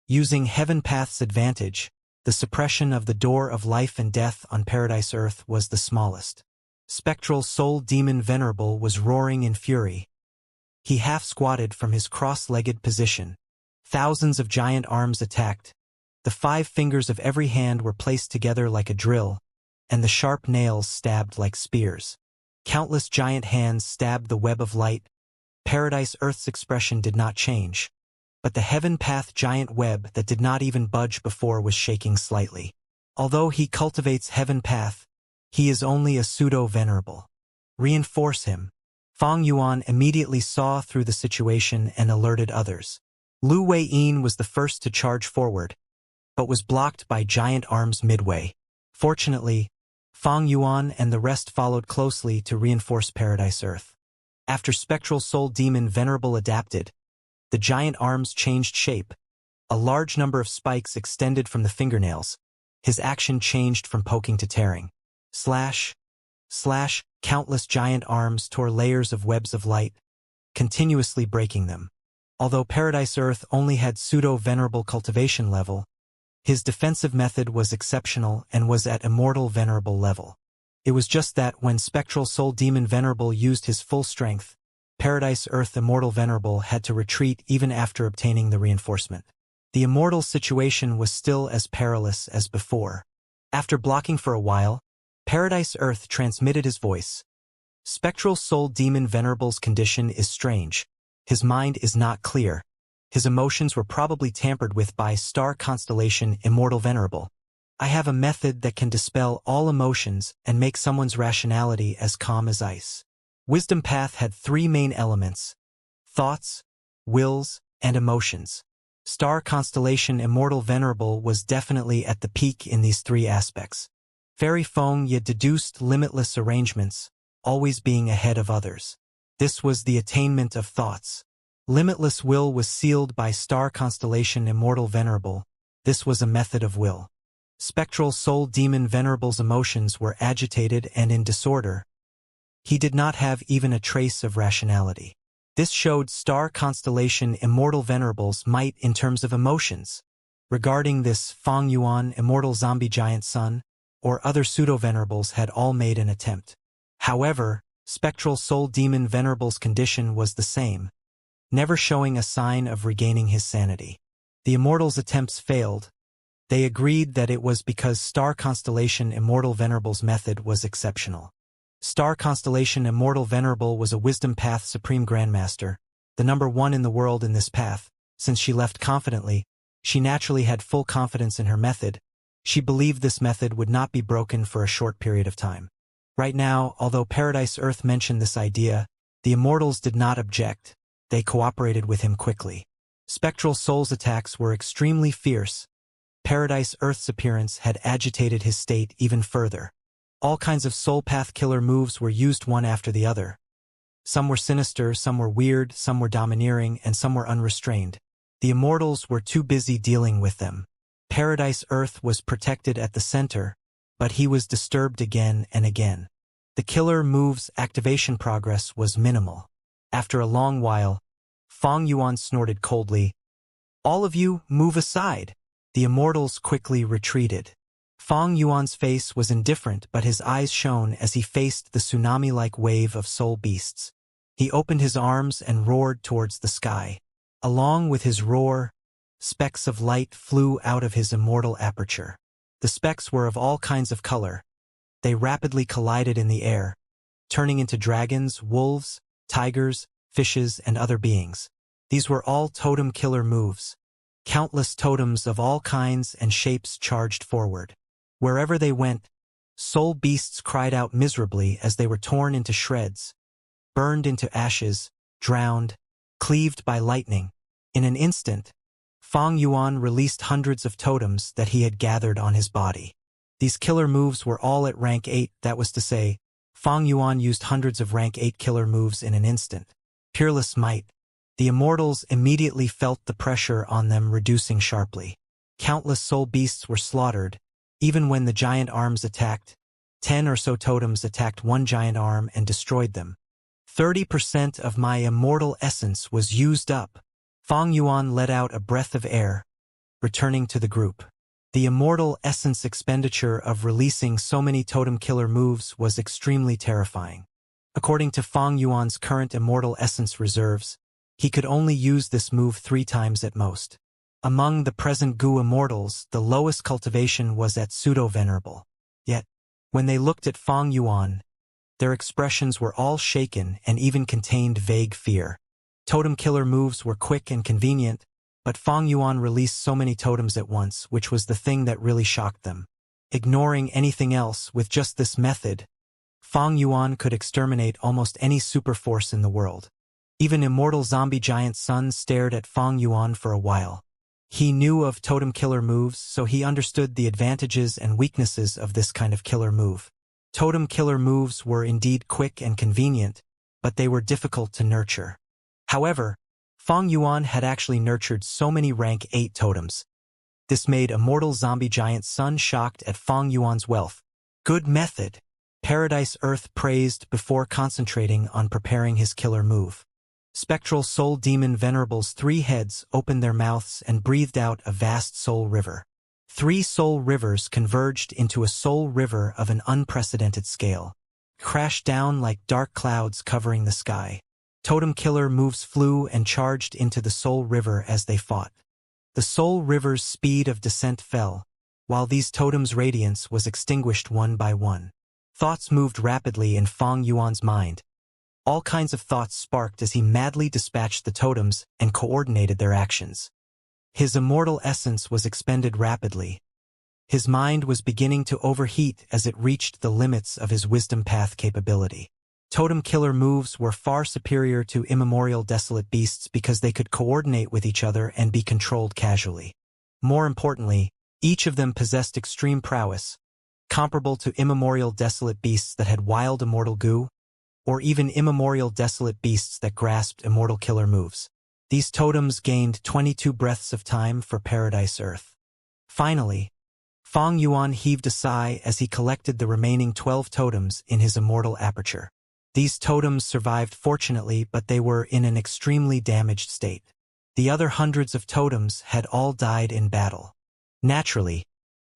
Using Heaven Path's advantage, the suppression of the door of life and death on Paradise Earth was the smallest. Spectral Soul Demon Venerable was roaring in fury. He half-squatted from his cross-legged position. Thousands of giant arms attacked. The 5 fingers of every hand were placed together like a drill, and the sharp nails stabbed like spears. Countless giant hands stabbed the web of light. Paradise Earth's expression did not change, but the Heaven Path giant web that did not even budge before was shaking slightly. Although he cultivates Heaven Path, he is only a pseudo-venerable. Reinforce him. Fong Yuan immediately saw through the situation and alerted others. Lu Weiyin was the first to charge forward, but was blocked by giant arms midway. Fortunately, Fong Yuan and the rest followed closely to reinforce Paradise Earth. After Spectral Soul Demon Venerable adapted, the giant arms changed shape. A large number of spikes extended from the fingernails. His action changed from poking to tearing. Slash, slash, countless giant arms tore layers of webs of light, continuously breaking them. Although Paradise Earth only had pseudo-venerable cultivation level, his defensive method was exceptional and was at Immortal Venerable level. It was just that when Spectral Soul Demon Venerable used his full strength, Paradise Earth Immortal Venerable had to retreat even after obtaining the reinforcement. The Immortal's situation was still as perilous as before. After blocking for a while, Paradise Earth transmitted his voice. Spectral Soul Demon Venerable's condition is strange. His mind is not clear. His emotions were probably tampered with by star constellation Immortal Venerable. I have a method that can dispel all emotions and make someone's rationality as calm as ice. Wisdom Path had three main elements: thoughts, wills, and emotions. Star constellation Immortal Venerable was definitely at the peak in these three aspects. Fairy Feng Ye deduced limitless arrangements, always being ahead of others. This was the attainment of thoughts. Limitless will was sealed by star constellation Immortal Venerable. This was a method of will. Spectral Soul Demon Venerable's emotions were agitated and in disorder. He did not have even a trace of rationality. This showed star constellation Immortal Venerable's might in terms of emotions. Regarding this, Feng Yuan, Immortal Zombie Giant Sun, or other pseudo-venerables had all made an attempt. However, Spectral Soul Demon Venerable's condition was the same, never showing a sign of regaining his sanity. The Immortals' attempts failed. They agreed that it was because Star Constellation Immortal Venerable's method was exceptional. Star Constellation Immortal Venerable was a Wisdom Path Supreme Grandmaster, the #1 in the world in this path. Since she left confidently, she naturally had full confidence in her method. She believed this method would not be broken for a short period of time. Right now, although Paradise Earth mentioned this idea, the Immortals did not object. They cooperated with him quickly. Spectral Soul's attacks were extremely fierce. Paradise Earth's appearance had agitated his state even further. All kinds of soul path killer moves were used one after the other. Some were sinister, some were weird, some were domineering, and some were unrestrained. The Immortals were too busy dealing with them. Paradise Earth was protected at the center, but he was disturbed again and again. The killer move's activation progress was minimal. After a long while, Feng Yuan snorted coldly, "All of you, move aside." The Immortals quickly retreated. Feng Yuan's face was indifferent, but his eyes shone as he faced the tsunami-like wave of soul beasts. He opened his arms and roared towards the sky. Along with his roar, specks of light flew out of his immortal aperture. The specks were of all kinds of color. They rapidly collided in the air, turning into dragons, wolves, tigers, fishes, and other beings. These were all totem killer moves. Countless totems of all kinds and shapes charged forward. Wherever they went, soul beasts cried out miserably as they were torn into shreds, burned into ashes, drowned, cleaved by lightning. In an instant, Feng Yuan released hundreds of totems that he had gathered on his body. These killer moves were all at rank 8, that was to say, Feng Yuan used hundreds of rank 8 killer moves in an instant. Peerless might. The Immortals immediately felt the pressure on them reducing sharply. Countless soul beasts were slaughtered. Even when the giant arms attacked, 10 or so totems attacked one giant arm and destroyed them. 30% of my immortal essence was used up. Feng Yuan let out a breath of air, returning to the group. The immortal essence expenditure of releasing so many totem killer moves was extremely terrifying. According to Feng Yuan's current immortal essence reserves, he could only use this move 3 times at most. Among the present Gu Immortals, the lowest cultivation was at pseudo-venerable. Yet, when they looked at Feng Yuan, their expressions were all shaken and even contained vague fear. Totem killer moves were quick and convenient, but Feng Yuan released so many totems at once, which was the thing that really shocked them. Ignoring anything else, with just this method, Feng Yuan could exterminate almost any superforce in the world. Even Immortal Zombie Giant Sun stared at Feng Yuan for a while. He knew of totem killer moves, so he understood the advantages and weaknesses of this kind of killer move. Totem killer moves were indeed quick and convenient, but they were difficult to nurture. However, Feng Yuan had actually nurtured so many rank 8 totems. This made Immortal Zombie Giant Sun shocked at Feng Yuan's wealth. Good method, Paradise Earth praised before concentrating on preparing his killer move. Spectral Soul Demon Venerable's 3 heads opened their mouths and breathed out a vast soul river. 3 soul rivers converged into a soul river of an unprecedented scale, crashed down like dark clouds covering the sky. Totem Killer Moves flew and charged into the Soul River as they fought. The Soul River's speed of descent fell, while these totems' radiance was extinguished one by one. Thoughts moved rapidly in Fang Yuan's mind. All kinds of thoughts sparked as he madly dispatched the totems and coordinated their actions. His immortal essence was expended rapidly. His mind was beginning to overheat as it reached the limits of his wisdom path capability. Totem Killer moves were far superior to immemorial desolate beasts because they could coordinate with each other and be controlled casually. More importantly, each of them possessed extreme prowess, comparable to immemorial desolate beasts that had wild immortal goo, or even immemorial desolate beasts that grasped immortal killer moves. These totems gained 22 breaths of time for Paradise Earth. Finally, Fang Yuan heaved a sigh as he collected the remaining 12 totems in his immortal aperture. These totems survived fortunately, but they were in an extremely damaged state. The other hundreds of totems had all died in battle. Naturally,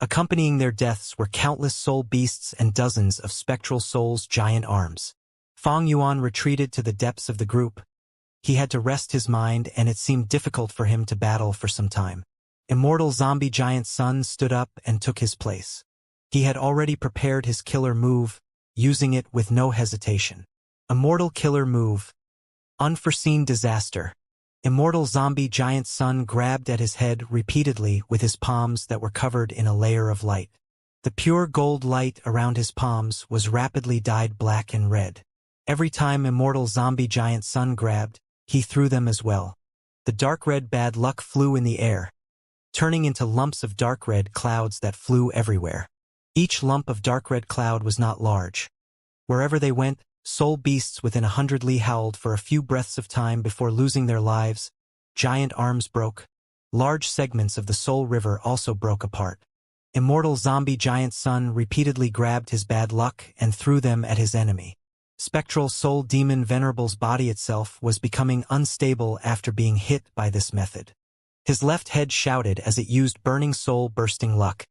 accompanying their deaths were countless soul beasts and dozens of spectral souls' giant arms. Fang Yuan retreated to the depths of the group. He had to rest his mind, and it seemed difficult for him to battle for some time. Immortal Zombie Giant Sun stood up and took his place. He had already prepared his killer move, using it with no hesitation. Immortal Killer Move. Unforeseen Disaster. Immortal Zombie Giant Sun grabbed at his head repeatedly with his palms that were covered in a layer of light. The pure gold light around his palms was rapidly dyed black and red. Every time Immortal Zombie Giant Sun grabbed, he threw them as well. The dark red bad luck flew in the air, turning into lumps of dark red clouds that flew everywhere. Each lump of dark red cloud was not large. Wherever they went, soul beasts within 100 li howled for a few breaths of time before losing their lives. Giant arms broke. Large segments of the Soul River also broke apart. Immortal Zombie Giant Sun repeatedly grabbed his bad luck and threw them at his enemy. Spectral Soul Demon Venerable's body itself was becoming unstable after being hit by this method. His left head shouted as it used Burning Soul Bursting Luck.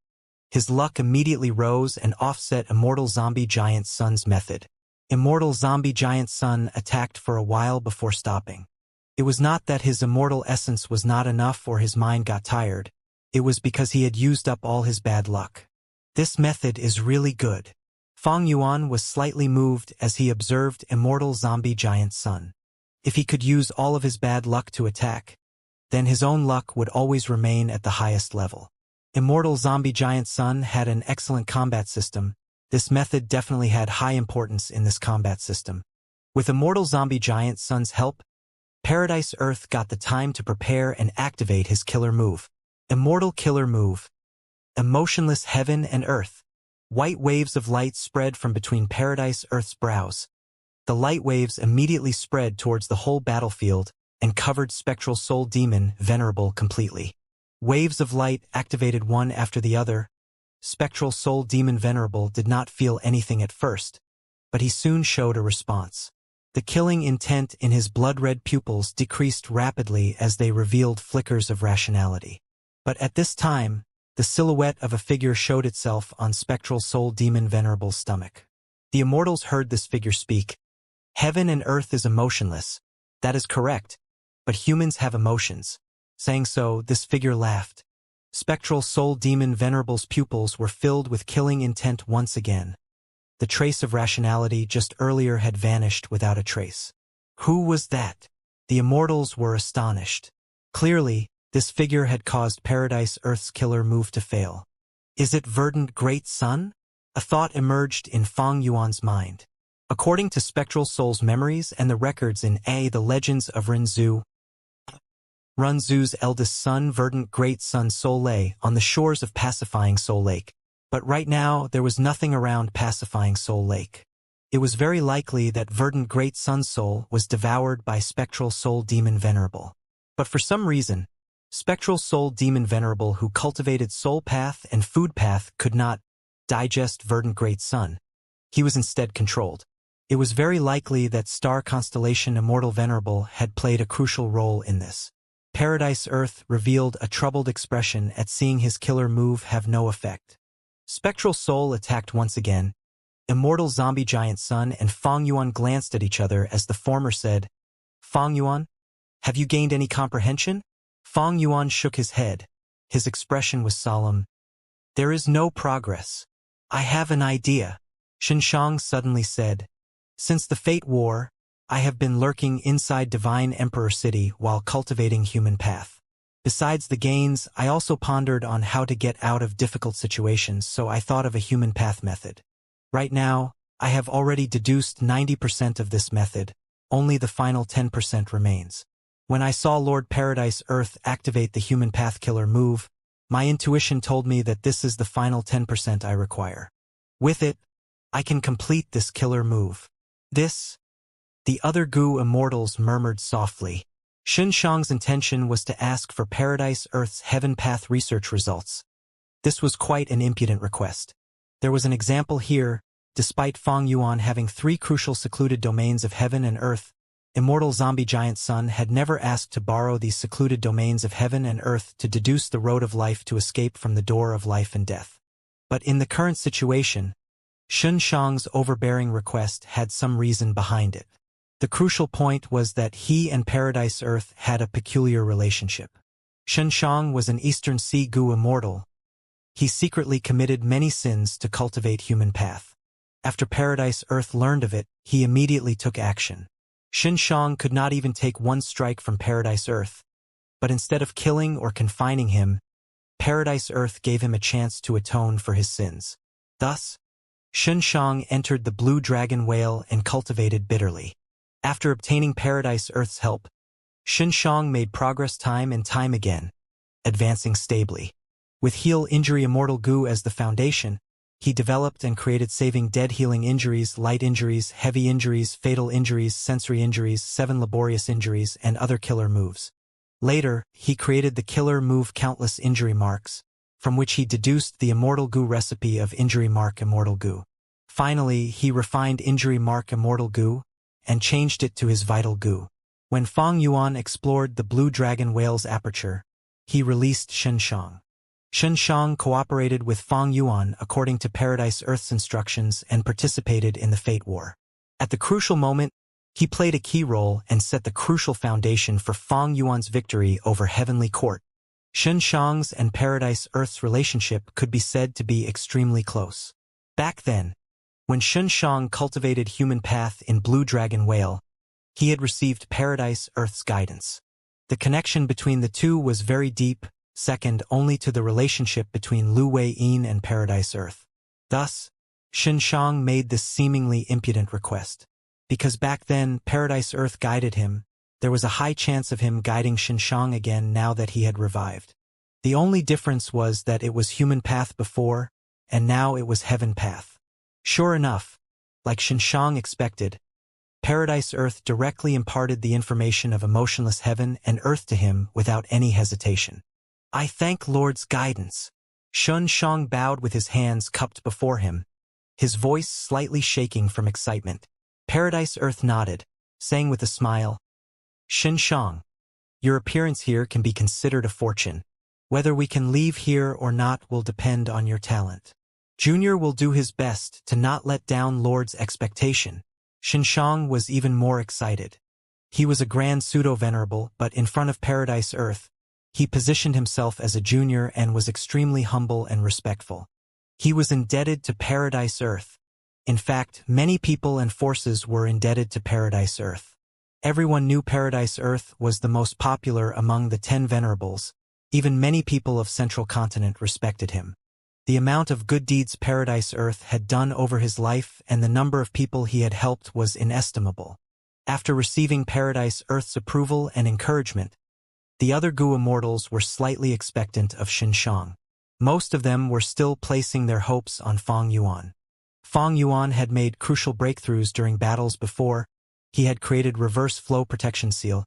His luck immediately rose and offset Immortal Zombie Giant Sun's method. Immortal Zombie Giant Sun attacked for a while before stopping. It was not that his immortal essence was not enough or his mind got tired. It was because he had used up all his bad luck. This method is really good. Fang Yuan was slightly moved as he observed Immortal Zombie Giant Sun. If he could use all of his bad luck to attack, then his own luck would always remain at the highest level. Immortal Zombie Giant Sun had an excellent combat system. This method definitely had high importance in this combat system. With Immortal Zombie Giant Sun's help, Paradise Earth got the time to prepare and activate his killer move. Immortal Killer Move. Emotionless Heaven and Earth. White waves of light spread from between Paradise Earth's brows. The light waves immediately spread towards the whole battlefield and covered Spectral Soul Demon Venerable completely. Waves of light activated one after the other. Spectral Soul Demon Venerable did not feel anything at first, but he soon showed a response. The killing intent in his blood-red pupils decreased rapidly as they revealed flickers of rationality. But at this time, the silhouette of a figure showed itself on Spectral Soul Demon Venerable's stomach. The Immortals heard this figure speak. Heaven and Earth is emotionless. That is correct. But humans have emotions. Saying so, this figure laughed. Spectral Soul Demon Venerable's pupils were filled with killing intent once again. The trace of rationality just earlier had vanished without a trace. Who was that? The Immortals were astonished. Clearly, this figure had caused Paradise Earth's killer move to fail. Is it Verdant Great Sun? A thought emerged in Fang Yuan's mind. According to Spectral Soul's memories and the records in The Legends of Renzu, Renzu's eldest son, Verdant Great Sun Soul, lay on the shores of Pacifying Soul Lake. But right now, there was nothing around Pacifying Soul Lake. It was very likely that Verdant Great Sun Soul was devoured by Spectral Soul Demon Venerable. But for some reason, Spectral Soul Demon Venerable, who cultivated Soul Path and Food Path, could not digest Verdant Great Sun. He was instead controlled. It was very likely that Star Constellation Immortal Venerable had played a crucial role in this. Paradise Earth revealed a troubled expression at seeing his killer move have no effect. Spectral Soul attacked once again. Immortal Zombie Giant Sun and Fang Yuan glanced at each other as the former said, Fang Yuan, have you gained any comprehension? Fang Yuan shook his head. His expression was solemn. There is no progress. I have an idea, Xinshang suddenly said. Since the Fate War, I have been lurking inside Divine Emperor City while cultivating human path. Besides the gains, I also pondered on how to get out of difficult situations, so I thought of a human path method. Right now, I have already deduced 90% of this method, only the final 10% remains. When I saw Lord Paradise Earth activate the human path killer move, my intuition told me that this is the final 10% I require. With it, I can complete this killer move. The other Gu immortals murmured softly. Xinshang's intention was to ask for Paradise Earth's Heaven Path research results. This was quite an impudent request. There was an example here. Despite Fang Yuan having 3 crucial secluded domains of heaven and earth, Immortal Zombie Giant Sun had never asked to borrow these secluded domains of heaven and earth to deduce the road of life to escape from the door of life and death. But in the current situation, Xinshang's overbearing request had some reason behind it. The crucial point was that he and Paradise Earth had a peculiar relationship. Xinshang was an Eastern Sea Gu immortal. He secretly committed many sins to cultivate human path. After Paradise Earth learned of it, he immediately took action. Xinshang could not even take one strike from Paradise Earth, but instead of killing or confining him, Paradise Earth gave him a chance to atone for his sins. Thus, Xinshang entered the Blue Dragon Whale and cultivated bitterly. After obtaining Paradise Earth's help, Xinshang made progress time and time again, advancing stably. With Heal Injury Immortal Gu as the foundation, he developed and created Saving Dead Healing Injuries, Light Injuries, Heavy Injuries, Fatal Injuries, Sensory Injuries, 7 Laborious Injuries, and other killer moves. Later, he created the killer move Countless Injury Marks, from which he deduced the Immortal Gu recipe of Injury Mark Immortal Gu. Finally, he refined Injury Mark Immortal Gu and changed it to his Vital Gu. When Fang Yuan explored the Blue Dragon Whale's aperture, he released Xinshang. Xinshang cooperated with Fang Yuan according to Paradise Earth's instructions and participated in the Fate War. At the crucial moment, he played a key role and set the crucial foundation for Fang Yuan's victory over Heavenly Court. Xinshang's and Paradise Earth's relationship could be said to be extremely close. Back then, when Xinshang cultivated human path in Blue Dragon Whale, he had received Paradise Earth's guidance. The connection between the two was very deep, second only to the relationship between Lu Wei-yin and Paradise Earth. Thus, Xinshang made this seemingly impudent request. Because back then Paradise Earth guided him, there was a high chance of him guiding Xinshang again now that he had revived. The only difference was that it was human path before, and now it was heaven path. Sure enough, like Xinshang expected, Paradise Earth directly imparted the information of emotionless heaven and earth to him without any hesitation. I thank Lord's guidance. Xinshang bowed with his hands cupped before him, his voice slightly shaking from excitement. Paradise Earth nodded, saying with a smile, Xinshang, your appearance here can be considered a fortune. Whether we can leave here or not will depend on your talent. Junior will do his best to not let down Lord's expectation. Xinshang was even more excited. He was a grand pseudo-venerable, but in front of Paradise Earth, he positioned himself as a junior and was extremely humble and respectful. He was indebted to Paradise Earth. In fact, many people and forces were indebted to Paradise Earth. Everyone knew Paradise Earth was the most popular among the 10 venerables. Even many people of Central Continent respected him. The amount of good deeds Paradise Earth had done over his life and the number of people he had helped was inestimable. After receiving Paradise Earth's approval and encouragement, the other Gu immortals were slightly expectant of Xinshang. Most of them were still placing their hopes on Fang Yuan. Fang Yuan had made crucial breakthroughs during battles before. He had created reverse flow protection seal.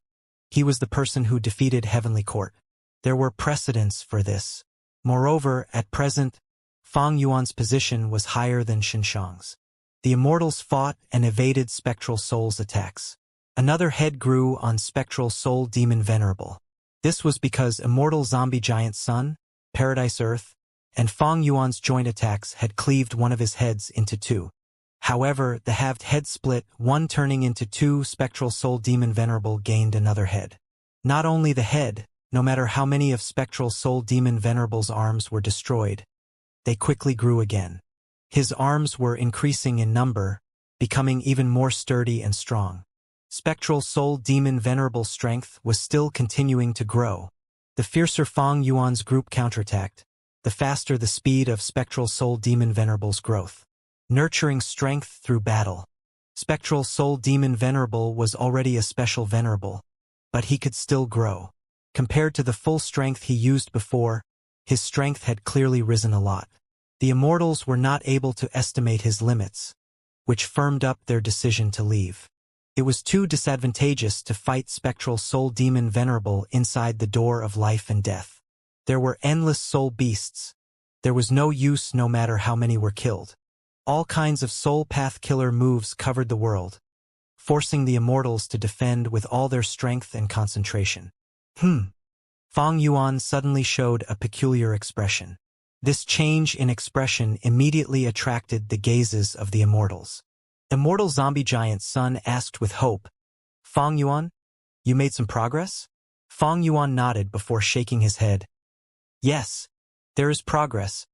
He was the person who defeated Heavenly Court. There were precedents for this. Moreover, at present, Fang Yuan's position was higher than Xinshang's. The immortals fought and evaded Spectral Soul's attacks. Another head grew on Spectral Soul Demon Venerable. This was because Immortal Zombie Giant Sun, Paradise Earth, and Fang Yuan's joint attacks had cleaved one of his heads into two. However, the halved head split, one turning into two. Spectral Soul Demon Venerable gained another head. Not only the head, no matter how many of Spectral Soul Demon Venerable's arms were destroyed, they quickly grew again. His arms were increasing in number, becoming even more sturdy and strong. Spectral Soul Demon Venerable's strength was still continuing to grow. The fiercer Fang Yuan's group counterattacked, the faster the speed of Spectral Soul Demon Venerable's growth. Nurturing strength through battle. Spectral Soul Demon Venerable was already a special venerable, but he could still grow. Compared to the full strength he used before, his strength had clearly risen a lot. The Immortals were not able to estimate his limits, which firmed up their decision to leave. It was too disadvantageous to fight Spectral Soul Demon Venerable inside the door of life and death. There were endless soul beasts. There was no use no matter how many were killed. All kinds of soul path killer moves covered the world, forcing the Immortals to defend with all their strength and concentration. Fang Yuan suddenly showed a peculiar expression. This change in expression immediately attracted the gazes of the Immortals. Immortal Zombie Giant Sun asked with hope, "Fang Yuan, you made some progress?" Fang Yuan nodded before shaking his head. "Yes, there is progress,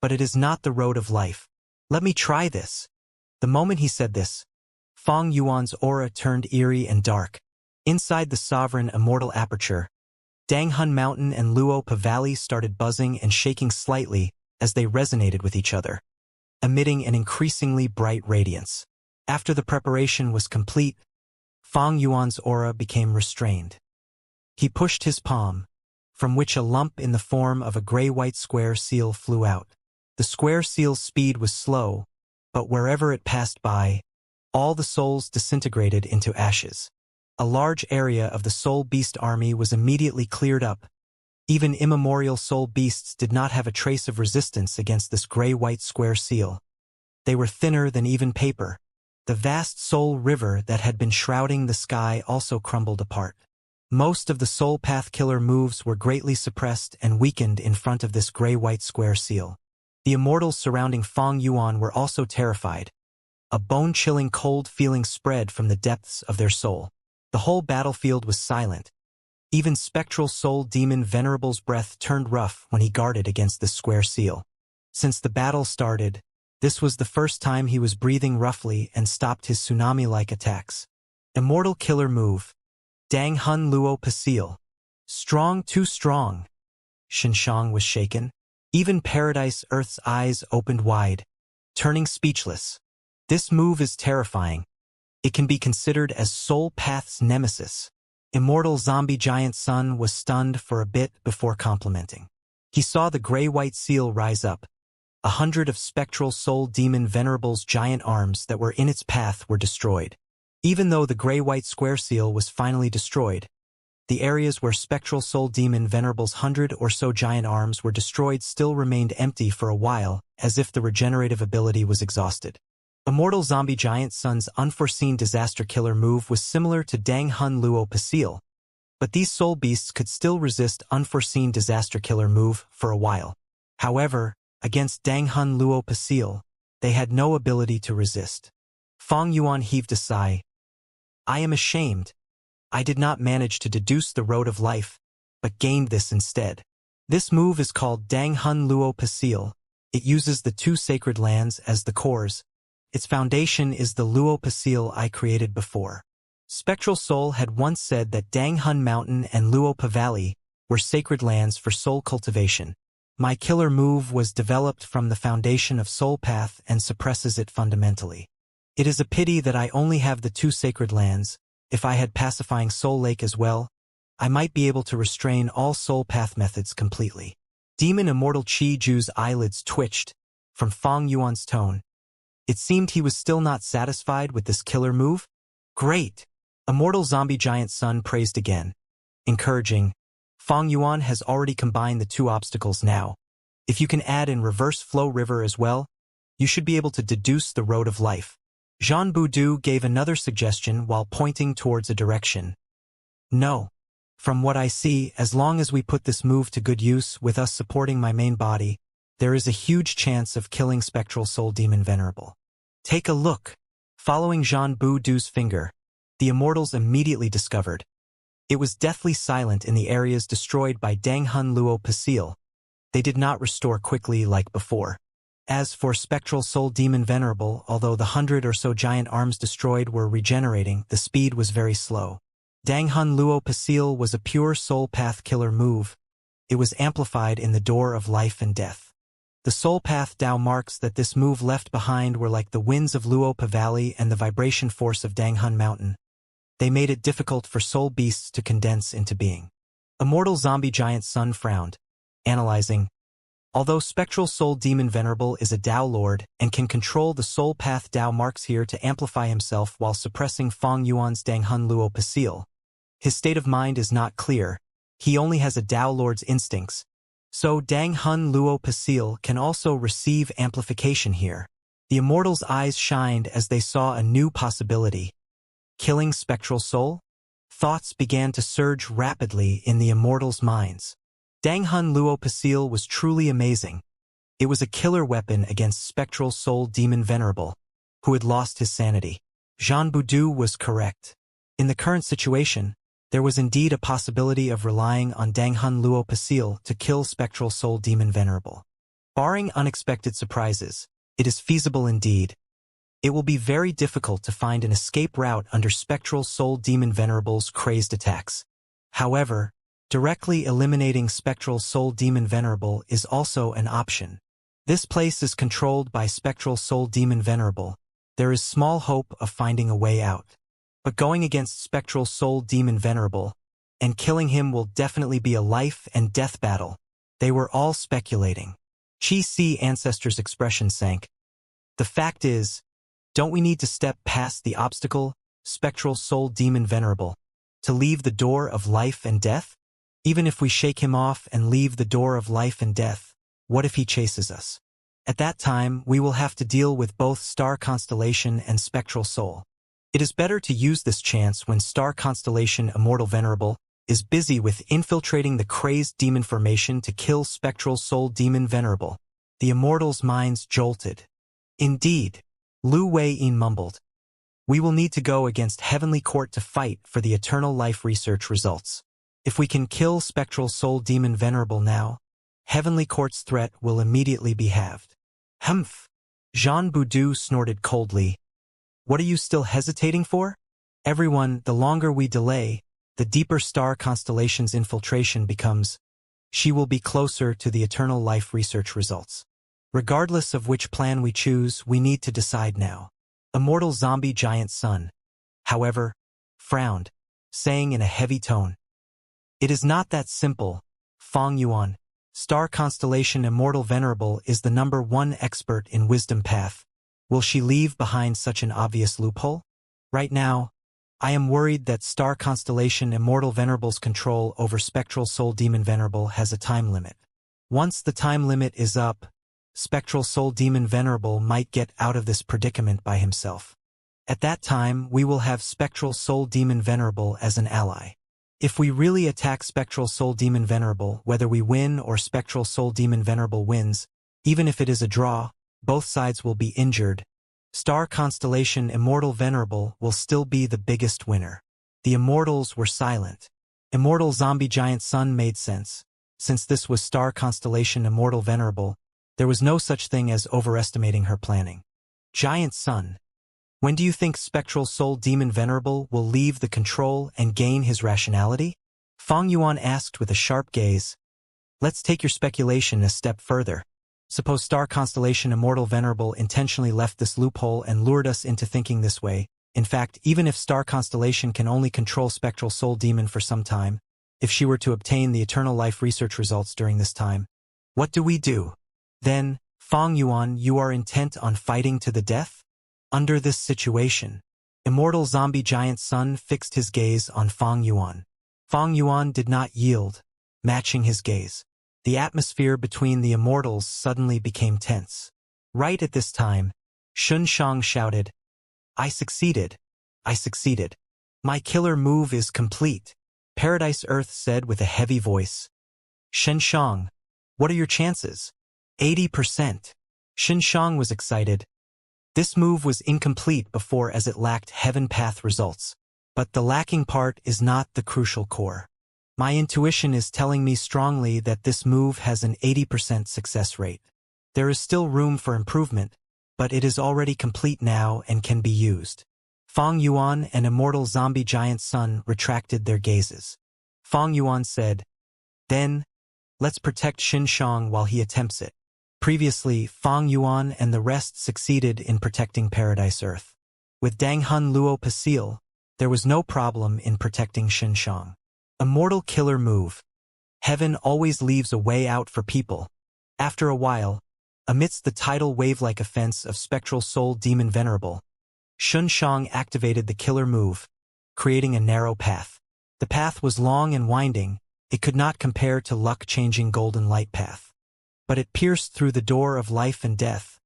but it is not the road of life. Let me try this." The moment he said this, Fang Yuan's aura turned eerie and dark. Inside the sovereign immortal aperture, Danghun Mountain and Luopa Valley started buzzing and shaking slightly as they resonated with each other, emitting an increasingly bright radiance. After the preparation was complete, Fang Yuan's aura became restrained. He pushed his palm, from which a lump in the form of a gray-white square seal flew out. The square seal's speed was slow, but wherever it passed by, all the souls disintegrated into ashes. A large area of the soul beast army was immediately cleared up. Even immemorial soul beasts did not have a trace of resistance against this gray-white square seal. They were thinner than even paper. The vast soul river that had been shrouding the sky also crumbled apart. Most of the soul path killer moves were greatly suppressed and weakened in front of this gray-white square seal. The Immortals surrounding Fang Yuan were also terrified. A bone-chilling cold feeling spread from the depths of their soul. The whole battlefield was silent. Even Spectral Soul Demon Venerable's breath turned rough when he guarded against this square seal. Since the battle started, this was the first time he was breathing roughly and stopped his tsunami-like attacks. Immortal killer move. Danghun Luopa Seal. Strong, too strong. Shinshang was shaken. Even Paradise Earth's eyes opened wide, turning speechless. This move is terrifying. It can be considered as Soul Path's nemesis. Immortal Zombie Giant Sun was stunned for a bit before complimenting. He saw the gray-white seal rise up. 100 of Spectral Soul Demon Venerable's giant arms that were in its path were destroyed. Even though the gray-white square seal was finally destroyed, the areas where Spectral Soul Demon Venerable's 100 or so giant arms were destroyed still remained empty for a while, as if the regenerative ability was exhausted. Immortal Zombie Giant Sun's unforeseen disaster killer move was similar to Danghun Luopa Seal, but these soul beasts could still resist unforeseen disaster killer move for a while. However, against Danghun Luopa Seal, they had no ability to resist. Fang Yuan heaved a sigh. "I am ashamed. I did not manage to deduce the road of life, but gained this instead." This move is called Danghun Luopa Seal. It uses the two sacred lands as the cores. Its foundation is the Luopa Seal I created before. Spectral Soul had once said that Danghun Mountain and Luopa Valley were sacred lands for soul cultivation. My killer move was developed from the foundation of Soul Path and suppresses it fundamentally. It is a pity that I only have the two sacred lands. If I had Pacifying Soul Lake as well, I might be able to restrain all Soul Path methods completely. Demon Immortal Chi Ju's eyelids twitched from Fang Yuan's tone. It seemed he was still not satisfied with this killer move. "Great!" Immortal Zombie Giant Sun praised again, encouraging. "Fang Yuan has already combined the two obstacles now. If you can add in Reverse Flow River as well, you should be able to deduce the road of life." Jean Boudou gave another suggestion while pointing towards a direction. "No. From what I see, as long as we put this move to good use with us supporting my main body, there is a huge chance of killing Spectral Soul Demon Venerable. Take a look. Following Jean Boudu's finger, the Immortals immediately discovered. It was deathly silent in the areas destroyed by Dang Hun Luo Pasil. They did not restore quickly like before. As for Spectral Soul Demon Venerable, although the 100 or so giant arms destroyed were regenerating, the speed was very slow. Dang Hun Luo Pasil was a pure soul path killer move. It was amplified in the Door of Life and Death. The soul path Dao marks that this move left behind were like the winds of Luopa Valley and the vibration force of Dang Hun Mountain. They made it difficult for soul beasts to condense into being. Immortal Zombie Giant Sun frowned, analyzing. Although Spectral Soul Demon Venerable is a Dao Lord and can control the soul path Dao marks here to amplify himself while suppressing Fong Yuan's Dang Hun Luo Pasil, his state of mind is not clear. He only has a Dao Lord's instincts. So Dang Hun Luo Pasil can also receive amplification here. The Immortals' eyes shined as they saw a new possibility. Killing Spectral Soul? Thoughts began to surge rapidly in the Immortals' minds. Dang Hun Luo Pasil was truly amazing. It was a killer weapon against Spectral Soul Demon Venerable, who had lost his sanity. Jean Boudu was correct. In the current situation, there was indeed a possibility of relying on Dang Hun Luo Pasil to kill Spectral Soul Demon Venerable. Barring unexpected surprises, it is feasible indeed. It will be very difficult to find an escape route under Spectral Soul Demon Venerable's crazed attacks. However, directly eliminating Spectral Soul Demon Venerable is also an option. This place is controlled by Spectral Soul Demon Venerable. There is small hope of finding a way out. But going against Spectral Soul Demon Venerable and killing him will definitely be a life and death battle. They were all speculating. Chi Si Ancestor's expression sank. The fact is, don't we need to step past the obstacle, Spectral Soul Demon Venerable, to leave the Door of Life and Death? Even if we shake him off and leave the Door of Life and Death, what if he chases us? At that time, we will have to deal with both Star Constellation and Spectral Soul. It is better to use this chance when Star Constellation Immortal Venerable is busy with infiltrating the crazed demon formation to kill Spectral Soul Demon Venerable. The Immortals' minds jolted. Indeed, Lu Wei-yin mumbled. We will need to go against Heavenly Court to fight for the Eternal Life research results. If we can kill Spectral Soul Demon Venerable now, Heavenly Court's threat will immediately be halved. Humph! Jean Boudu snorted coldly. What are you still hesitating for? Everyone, the longer we delay, the deeper Star Constellation's infiltration becomes. She will be closer to the Eternal Life research results. Regardless of which plan we choose, we need to decide now. Immortal Zombie Giant Sun, however, frowned, saying in a heavy tone. It is not that simple, Fong Yuan. Star Constellation Immortal Venerable is the #1 expert in Wisdom Path. Will she leave behind such an obvious loophole? Right now, I am worried that Star Constellation Immortal Venerable's control over Spectral Soul Demon Venerable has a time limit. Once the time limit is up, Spectral Soul Demon Venerable might get out of this predicament by himself. At that time, we will have Spectral Soul Demon Venerable as an ally. If we really attack Spectral Soul Demon Venerable, whether we win or Spectral Soul Demon Venerable wins, even if it is a draw, both sides will be injured. Star Constellation Immortal Venerable will still be the biggest winner. The Immortals were silent. Immortal Zombie Giant Sun made sense. Since this was Star Constellation Immortal Venerable, there was no such thing as overestimating her planning. Giant Sun. When do you think Spectral Soul Demon Venerable will leave the control and gain his rationality? Fong Yuan asked with a sharp gaze. Let's take your speculation a step further. Suppose Star Constellation Immortal Venerable intentionally left this loophole and lured us into thinking this way. In fact, even if Star Constellation can only control Spectral Soul Demon for some time, if she were to obtain the Eternal Life research results during this time, what do we do? Then, Fong Yuan, you are intent on fighting to the death? Under this situation, Immortal Zombie Giant Sun fixed his gaze on Fong Yuan. Fong Yuan did not yield, matching his gaze. The atmosphere between the Immortals suddenly became tense. Right at this time, Shun Shang shouted, I succeeded. I succeeded. My killer move is complete. Paradise Earth said with a heavy voice. Shen Shang, what are your chances? 80%. Shen Shang was excited. This move was incomplete before as it lacked heaven path results. But the lacking part is not the crucial core. My intuition is telling me strongly that this move has an 80% success rate. There is still room for improvement, but it is already complete now and can be used. Fang Yuan and Immortal Zombie Giant Sun retracted their gazes. Fang Yuan said, "Then, let's protect Xin Shang while he attempts it." Previously, Fang Yuan and the rest succeeded in protecting Paradise Earth. With Dang Hun Luo Pasil, there was no problem in protecting Xin Shang. Immortal killer move. Heaven always leaves a way out for people. After a while, amidst the tidal wave-like offense of Spectral Soul Demon Venerable, Xin Shang activated the killer move, creating a narrow path. The path was long and winding, it could not compare to luck-changing golden light path. But it pierced through the door of life and death.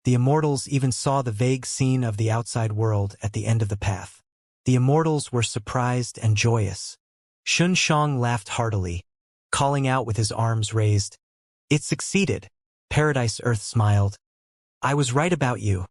The Immortals even saw the vague scene of the outside world at the end of the path. The Immortals were surprised and joyous. Xin Shang laughed heartily, calling out with his arms raised, "It succeeded." Paradise Earth smiled. "I was right about you.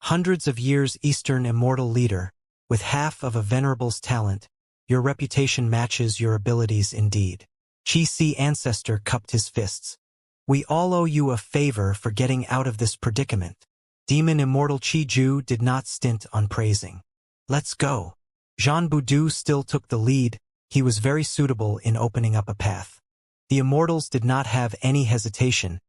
Hundreds of years Eastern Immortal leader, with half of a Venerable's talent, your reputation matches your abilities indeed." Chi Si Ancestor cupped his fists. "We all owe you a favor for getting out of this predicament." Demon Immortal Chi Ju did not stint on praising. "Let's go." Jean Boudou still took the lead. He was very suitable in opening up a path. The Immortals did not have any hesitation.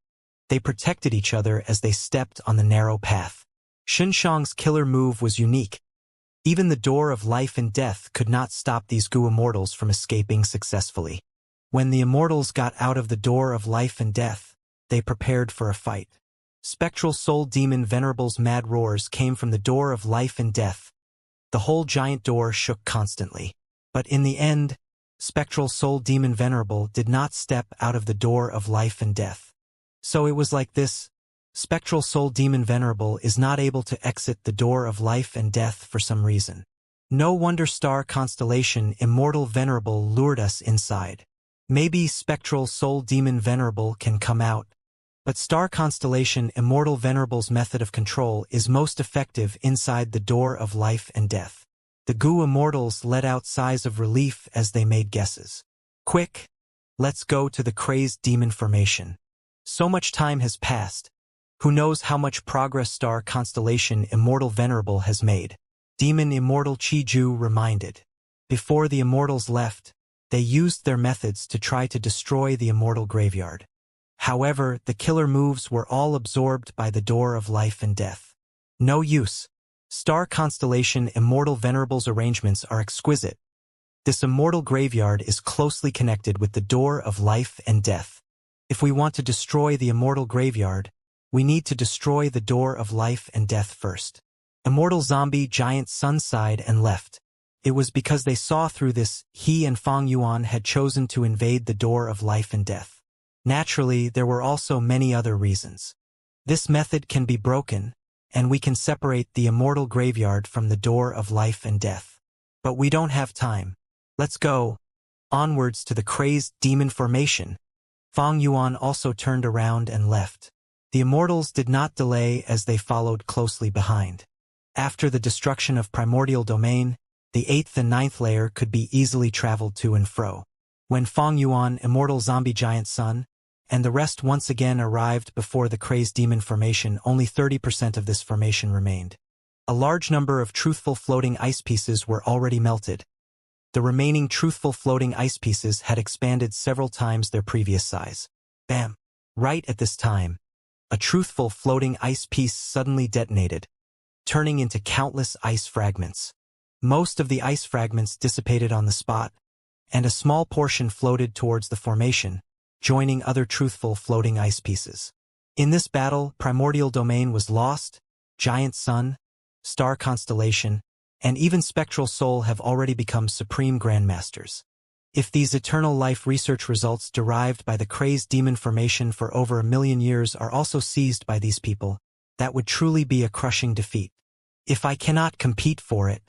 They protected each other as they stepped on the narrow path. Xin Shang's killer move was unique. Even the door of life and death could not stop these Gu Immortals from escaping successfully. When the Immortals got out of the door of life and death, they prepared for a fight. Spectral Soul Demon Venerable's mad roars came from the door of life and death. The whole giant door shook constantly. But in the end, Spectral Soul Demon Venerable did not step out of the door of life and death. So it was like this. Spectral Soul Demon Venerable is not able to exit the door of life and death for some reason. No wonder Star Constellation Immortal Venerable lured us inside. Maybe Spectral Soul Demon Venerable can come out. But Star Constellation Immortal Venerable's method of control is most effective inside the door of life and death. The Gu Immortals let out sighs of relief as they made guesses. "Quick! Let's go to the crazed demon formation. So much time has passed. Who knows how much progress Star Constellation Immortal Venerable has made?" Demon Immortal Chi Ju reminded. Before the Immortals left, they used their methods to try to destroy the Immortal Graveyard. However, the killer moves were all absorbed by the door of life and death. No use. Star Constellation Immortal Venerable's arrangements are exquisite. This Immortal Graveyard is closely connected with the door of life and death. If we want to destroy the Immortal Graveyard, we need to destroy the door of life and death first. Immortal Zombie Giant Sun sighed and left. It was because they saw through this, he and Fang Yuan had chosen to invade the door of life and death. Naturally, there were also many other reasons. This method can be broken, and we can separate the Immortal Graveyard from the door of life and death. But we don't have time. Let's go. Onwards to the crazed demon formation. Fang Yuan also turned around and left. The Immortals did not delay as they followed closely behind. After the destruction of Primordial Domain, the 8th and 9th layer could be easily traveled to and fro. When Fang Yuan, Immortal Zombie Giant Sun, and the rest once again arrived before the crazed demon formation, only 30% of this formation remained. A large number of truthful floating ice pieces were already melted. The remaining truthful floating ice pieces had expanded several times their previous size. Bam! Right at this time, a truthful floating ice piece suddenly detonated, turning into countless ice fragments. Most of the ice fragments dissipated on the spot, and a small portion floated towards the formation, joining other truthful floating ice pieces. In this battle, Primordial Domain was lost, Giant Sun, Star Constellation, and even Spectral Soul have already become Supreme Grandmasters. If these eternal life research results derived by the crazed demon formation for over 1,000,000 years are also seized by these people, that would truly be a crushing defeat. If I cannot compete for it,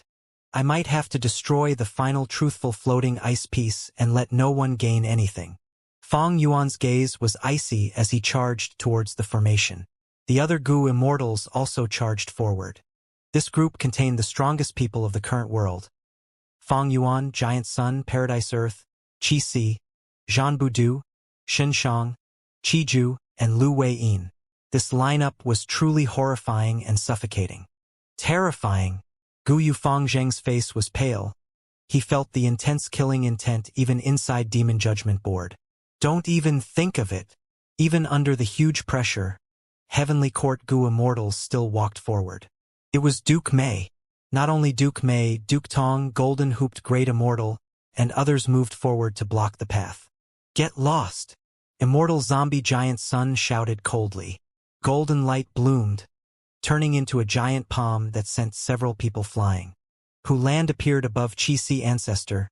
I might have to destroy the final truthful floating ice piece and let no one gain anything. Fang Yuan's gaze was icy as he charged towards the formation. The other Gu immortals also charged forward. This group contained the strongest people of the current world. Fang Yuan, Giant Sun, Paradise Earth, Qi Si, Zhan Budu, Shen Shang, Qi Ju, and Lu Wei Yin. This lineup was truly horrifying and suffocating. Terrifying. Gu Yufang Zheng's face was pale. He felt the intense killing intent even inside Demon Judgment Board. Don't even think of it. Even under the huge pressure, Heavenly Court Gu immortals still walked forward. It was Duke Mei. Not only Duke Mei, Duke Tong, Golden Hooped Great Immortal, and others moved forward to block the path. Get lost! Immortal Zombie Giant Sun shouted coldly. Golden light bloomed, turning into a giant palm that sent several people flying. Hu Land appeared above Qi Si Ancestor.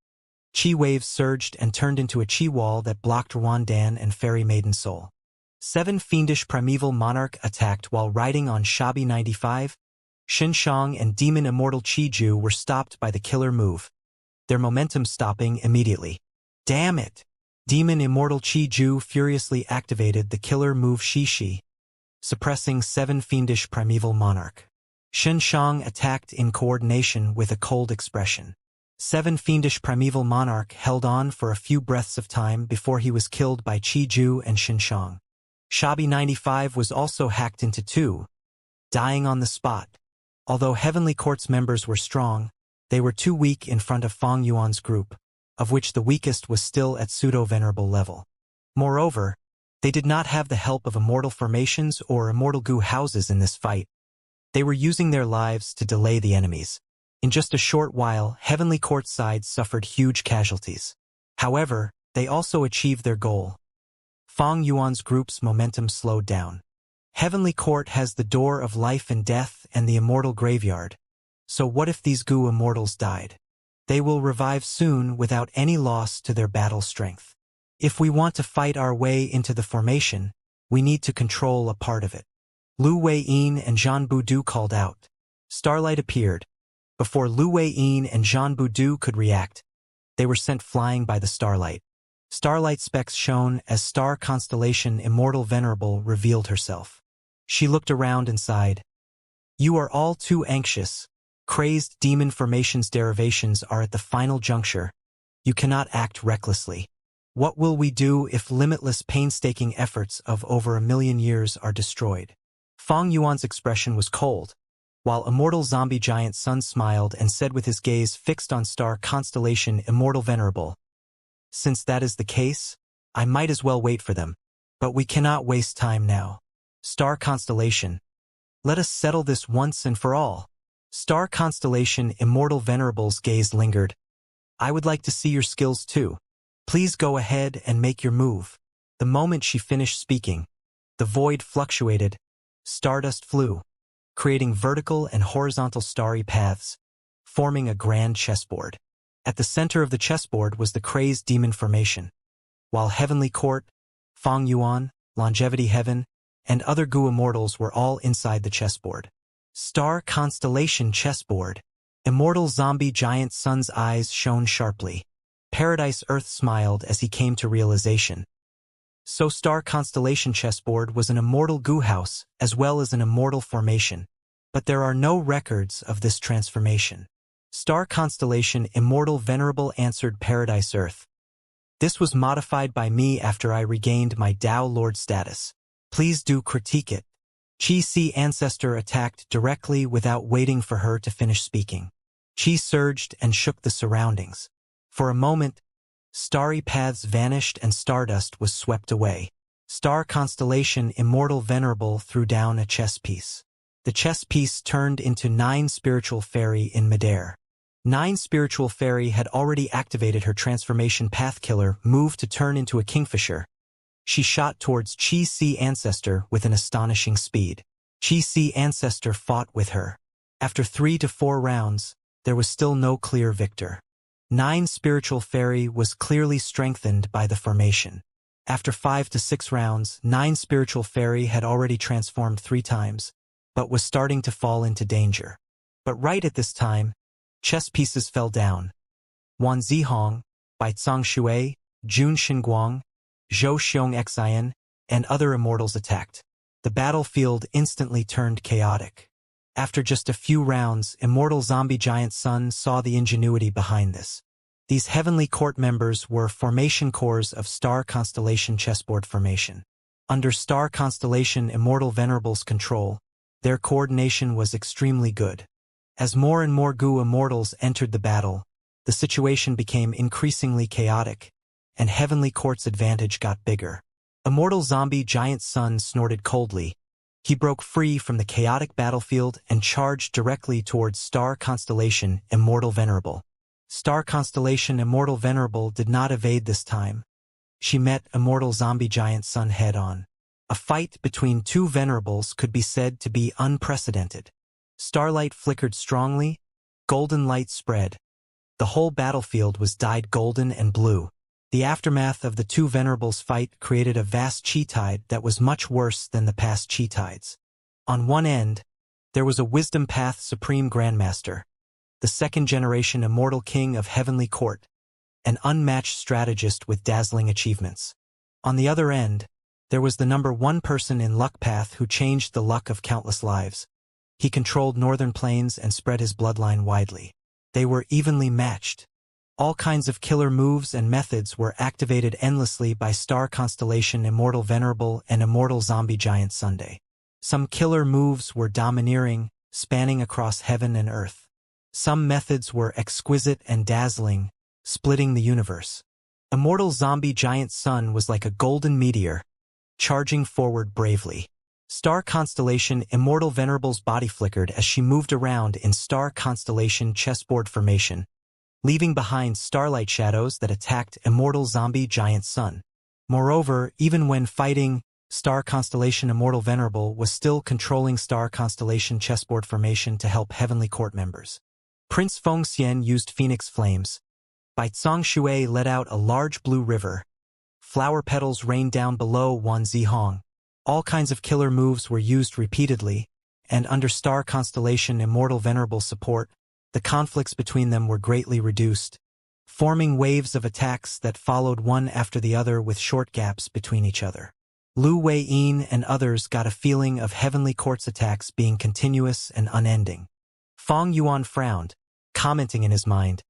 Qi waves surged and turned into a Qi wall that blocked Ruandan and Fairy Maiden Soul. 7 fiendish primeval monarch attacked while riding on Shabi 95. Shin Shang and Demon Immortal Qi Ju were stopped by the killer move, their momentum stopping immediately. Damn it! Demon Immortal Qi Ju furiously activated the killer move Shishi, suppressing 7 fiendish primeval monarch. Shin Shang attacked in coordination with a cold expression. 7 fiendish primeval monarch held on for a few breaths of time before he was killed by Qi Ju and Shin Shang. Shabi 95 was also hacked into 2, dying on the spot. Although Heavenly Court's members were strong, they were too weak in front of Fang Yuan's group, of which the weakest was still at pseudo-venerable level. Moreover, they did not have the help of immortal formations or immortal Gu houses in this fight. They were using their lives to delay the enemies. In just a short while, Heavenly Court's side suffered huge casualties. However, they also achieved their goal. Fang Yuan's group's momentum slowed down. Heavenly Court has the door of life and death and the immortal graveyard. So what if these Gu immortals died? They will revive soon without any loss to their battle strength. If we want to fight our way into the formation, we need to control a part of it. Lu Wei Yin and Zhan Budu called out. Starlight appeared. Before Lu Wei Yin and Zhan Budu could react, they were sent flying by the starlight. Starlight specks shone as star constellation Immortal Venerable revealed herself. She looked around and sighed. You are all too anxious. Crazed demon formations derivations are at the final juncture. You cannot act recklessly. What will we do if limitless painstaking efforts of over 1,000,000 years are destroyed? Fang Yuan's expression was cold, while Immortal Zombie Giant Sun smiled and said with his gaze fixed on star constellation Immortal Venerable. Since that is the case, I might as well wait for them. But we cannot waste time now. Star constellation. Let us settle this once and for all. Star constellation Immortal Venerable's gaze lingered. I would like to see your skills too. Please go ahead and make your move. The moment she finished speaking, the void fluctuated. Stardust flew, creating vertical and horizontal starry paths, forming a grand chessboard. At the center of the chessboard was the crazed demon formation, while Heavenly Court, Fang Yuan, Longevity Heaven, and other Gu immortals were all inside the chessboard. Star constellation chessboard. Immortal Zombie Giant Sun's eyes shone sharply. Paradise Earth smiled as he came to realization. So Star Constellation Chessboard was an immortal Gu house as well as an immortal formation, but there are no records of this transformation. Star Constellation Immortal Venerable answered Paradise Earth. This was modified by me after I regained my Dao Lord status. Please do critique it. Qi Si Ancestor attacked directly without waiting for her to finish speaking. Qi surged and shook the surroundings. For a moment, starry paths vanished and stardust was swept away. Star Constellation Immortal Venerable threw down a chess piece. The chess piece turned into 9 Spiritual Fairy in midair. 9 Spiritual Fairy had already activated her transformation path killer move to turn into a kingfisher. She shot towards Qi Si Ancestor with an astonishing speed. Qi Si Ancestor fought with her. After 3 to 4 rounds, there was still no clear victor. 9 Spiritual Fairy was clearly strengthened by the formation. After 5 to 6 rounds, 9 Spiritual Fairy had already transformed 3 times, but was starting to fall into danger. But right at this time, chess pieces fell down. Wan Zihong, Baicang Shui, Jun Xinguang, Zhou Xiong Xian, and other immortals attacked. The battlefield instantly turned chaotic. After just a few rounds, Immortal Zombie Giant Sun saw the ingenuity behind this. These Heavenly Court members were formation cores of Star Constellation chessboard formation. Under Star Constellation Immortal Venerable's control, their coordination was extremely good. As more and more Gu Immortals entered the battle, the situation became increasingly chaotic, and Heavenly Court's advantage got bigger. Immortal Zombie Giant Sun snorted coldly. He broke free from the chaotic battlefield and charged directly towards Star Constellation Immortal Venerable. Star Constellation Immortal Venerable did not evade this time. She met Immortal Zombie Giant Sun head-on. A fight between two Venerables could be said to be unprecedented. Starlight flickered strongly, golden light spread. The whole battlefield was dyed golden and blue. The aftermath of the two Venerables' fight created a vast chi tide that was much worse than the past chi tides. On one end, there was a Wisdom Path Supreme Grandmaster, the second-generation Immortal King of Heavenly Court, an unmatched strategist with dazzling achievements. On the other end, there was the #1 person in Luck Path who changed the luck of countless lives. He controlled Northern Plains and spread his bloodline widely. They were evenly matched. All kinds of killer moves and methods were activated endlessly by Star Constellation Immortal Venerable and Immortal Zombie Giant Sunday. Some killer moves were domineering, spanning across heaven and earth. Some methods were exquisite and dazzling, splitting the universe. Immortal Zombie Giant Sun was like a golden meteor, charging forward bravely. Star Constellation Immortal Venerable's body flickered as she moved around in Star Constellation chessboard formation, leaving behind starlight shadows that attacked Immortal Zombie Giant Sun. Moreover, even when fighting, Star Constellation Immortal Venerable was still controlling Star Constellation chessboard formation to help Heavenly Court members. Prince Fengxian used Phoenix Flames. Bai Shui let out a large blue river. Flower petals rained down below Wan Zihong. All kinds of killer moves were used repeatedly, and under Star Constellation Immortal Venerable support, the conflicts between them were greatly reduced, forming waves of attacks that followed one after the other with short gaps between each other. Lu Wei-yin and others got a feeling of Heavenly Court's attacks being continuous and unending. Fong Yuan frowned, commenting in his mind,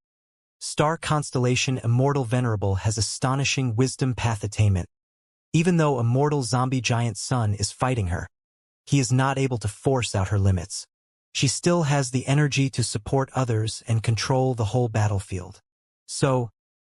Star Constellation Immortal Venerable has astonishing wisdom path attainment. Even though Immortal Zombie Giant Sun is fighting her, he is not able to force out her limits. She still has the energy to support others and control the whole battlefield. So,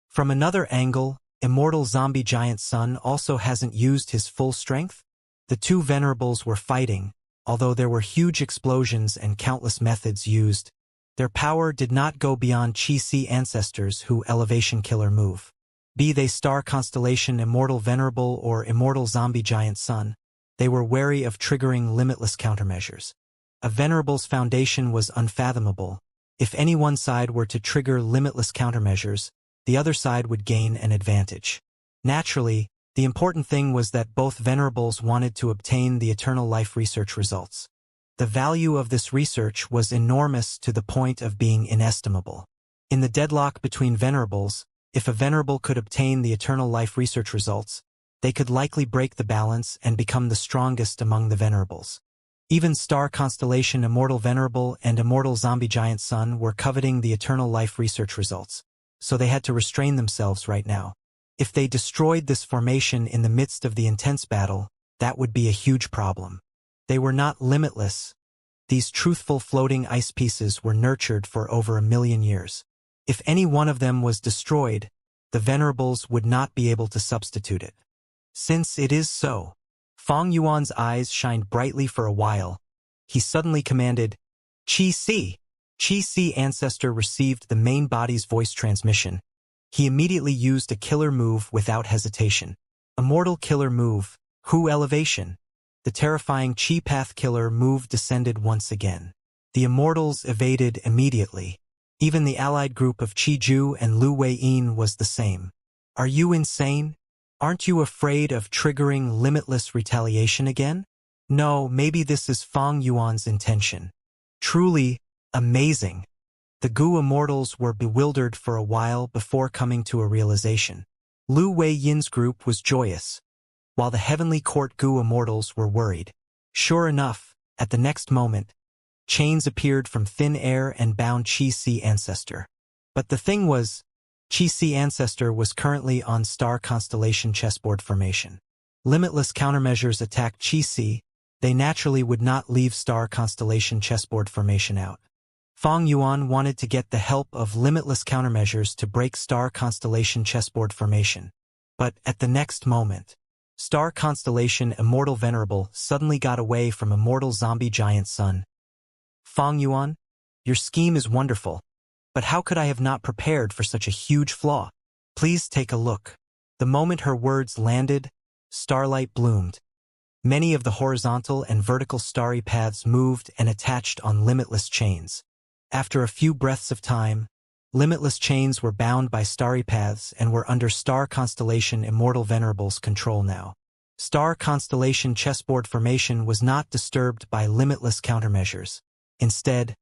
from another angle, Immortal Zombie Giant Sun also hasn't used his full strength? The two Venerables were fighting, although there were huge explosions and countless methods used. Their power did not go beyond Chi-Si ancestors who elevation killer move. Be they Star Constellation Immortal Venerable or Immortal Zombie Giant Sun, they were wary of triggering limitless countermeasures. A Venerable's foundation was unfathomable. If any one side were to trigger limitless countermeasures, the other side would gain an advantage. Naturally, the important thing was that both Venerables wanted to obtain the Eternal Life research results. The value of this research was enormous to the point of being inestimable. In the deadlock between Venerables, if a Venerable could obtain the Eternal Life research results, they could likely break the balance and become the strongest among the Venerables. Even Star Constellation Immortal Venerable and Immortal Zombie Giant Sun were coveting the Eternal Life research results, so they had to restrain themselves right now. If they destroyed this formation in the midst of the intense battle, that would be a huge problem. They were not limitless. These truthful floating ice pieces were nurtured for over 1,000,000 years. If any one of them was destroyed, the Venerables would not be able to substitute it. Since it is so, Fong Yuan's eyes shined brightly for a while. He suddenly commanded, Chi-Si. Chi-Si ancestor received the main body's voice transmission. He immediately used a killer move without hesitation. Immortal killer move, Hu Elevation. The terrifying Chi Path killer move descended once again. The Immortals evaded immediately. Even the allied group of Chi-Ju and Lu Wei-yin was the same. Are you insane? Aren't you afraid of triggering limitless retaliation again? No, maybe this is Fong Yuan's intention. Truly amazing. The Gu Immortals were bewildered for a while before coming to a realization. Lu Wei-yin's group was joyous, while the Heavenly Court Gu Immortals were worried. Sure enough, at the next moment, chains appeared from thin air and bound Chi-Si Ancestor. But the thing was, Chi-Si Ancestor was currently on star constellation chessboard formation. Limitless countermeasures attacked Chi-Si. They naturally would not leave star constellation chessboard formation out. Fang Yuan wanted to get the help of limitless countermeasures to break star constellation chessboard formation. But at the next moment, star constellation Immortal Venerable suddenly got away from Immortal Zombie Giant Sun. Fang Yuan, your scheme is wonderful, but how could I have not prepared for such a huge flaw? Please take a look. The moment her words landed, starlight bloomed. Many of the horizontal and vertical starry paths moved and attached on limitless chains. After a few breaths of time, limitless chains were bound by starry paths and were under star constellation Immortal Venerable's control now. Star constellation chessboard formation was not disturbed by limitless countermeasures. Instead,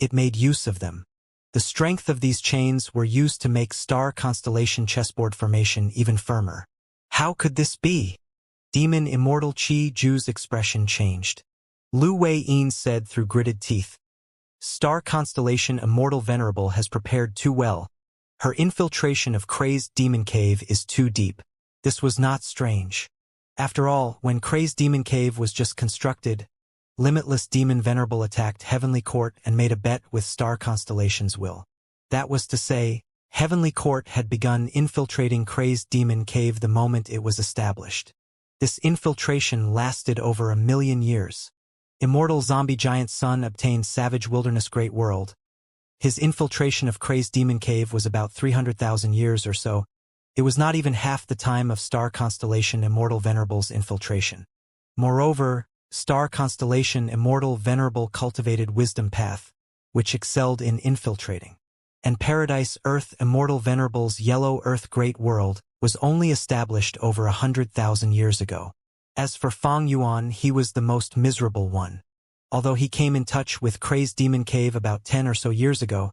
it made use of them. The strength of these chains were used to make star constellation chessboard formation even firmer. How could this be? Demon Immortal Chi Ju's expression changed. Lu Wei-yin said through gritted teeth, Star constellation Immortal Venerable has prepared too well. Her infiltration of Crazed Demon Cave is too deep. This was not strange. After all, when Crazed Demon Cave was just constructed, Limitless Demon Venerable attacked Heavenly Court and made a bet with Star Constellation's will. That was to say, Heavenly Court had begun infiltrating Crazed Demon Cave the moment it was established. This infiltration lasted over 1,000,000 years. Immortal Zombie Giant Sun obtained Savage Wilderness Great World. His infiltration of Crazed Demon Cave was about 300,000 years or so. It was not even half the time of Star Constellation Immortal Venerable's infiltration. Moreover, Star Constellation Immortal Venerable cultivated Wisdom Path, which excelled in infiltrating. And Paradise Earth Immortal Venerable's Yellow Earth Great World was only established over 100,000 years ago. As for Fang Yuan, he was the most miserable one. Although he came in touch with Crazed Demon Cave about 10 or so years ago,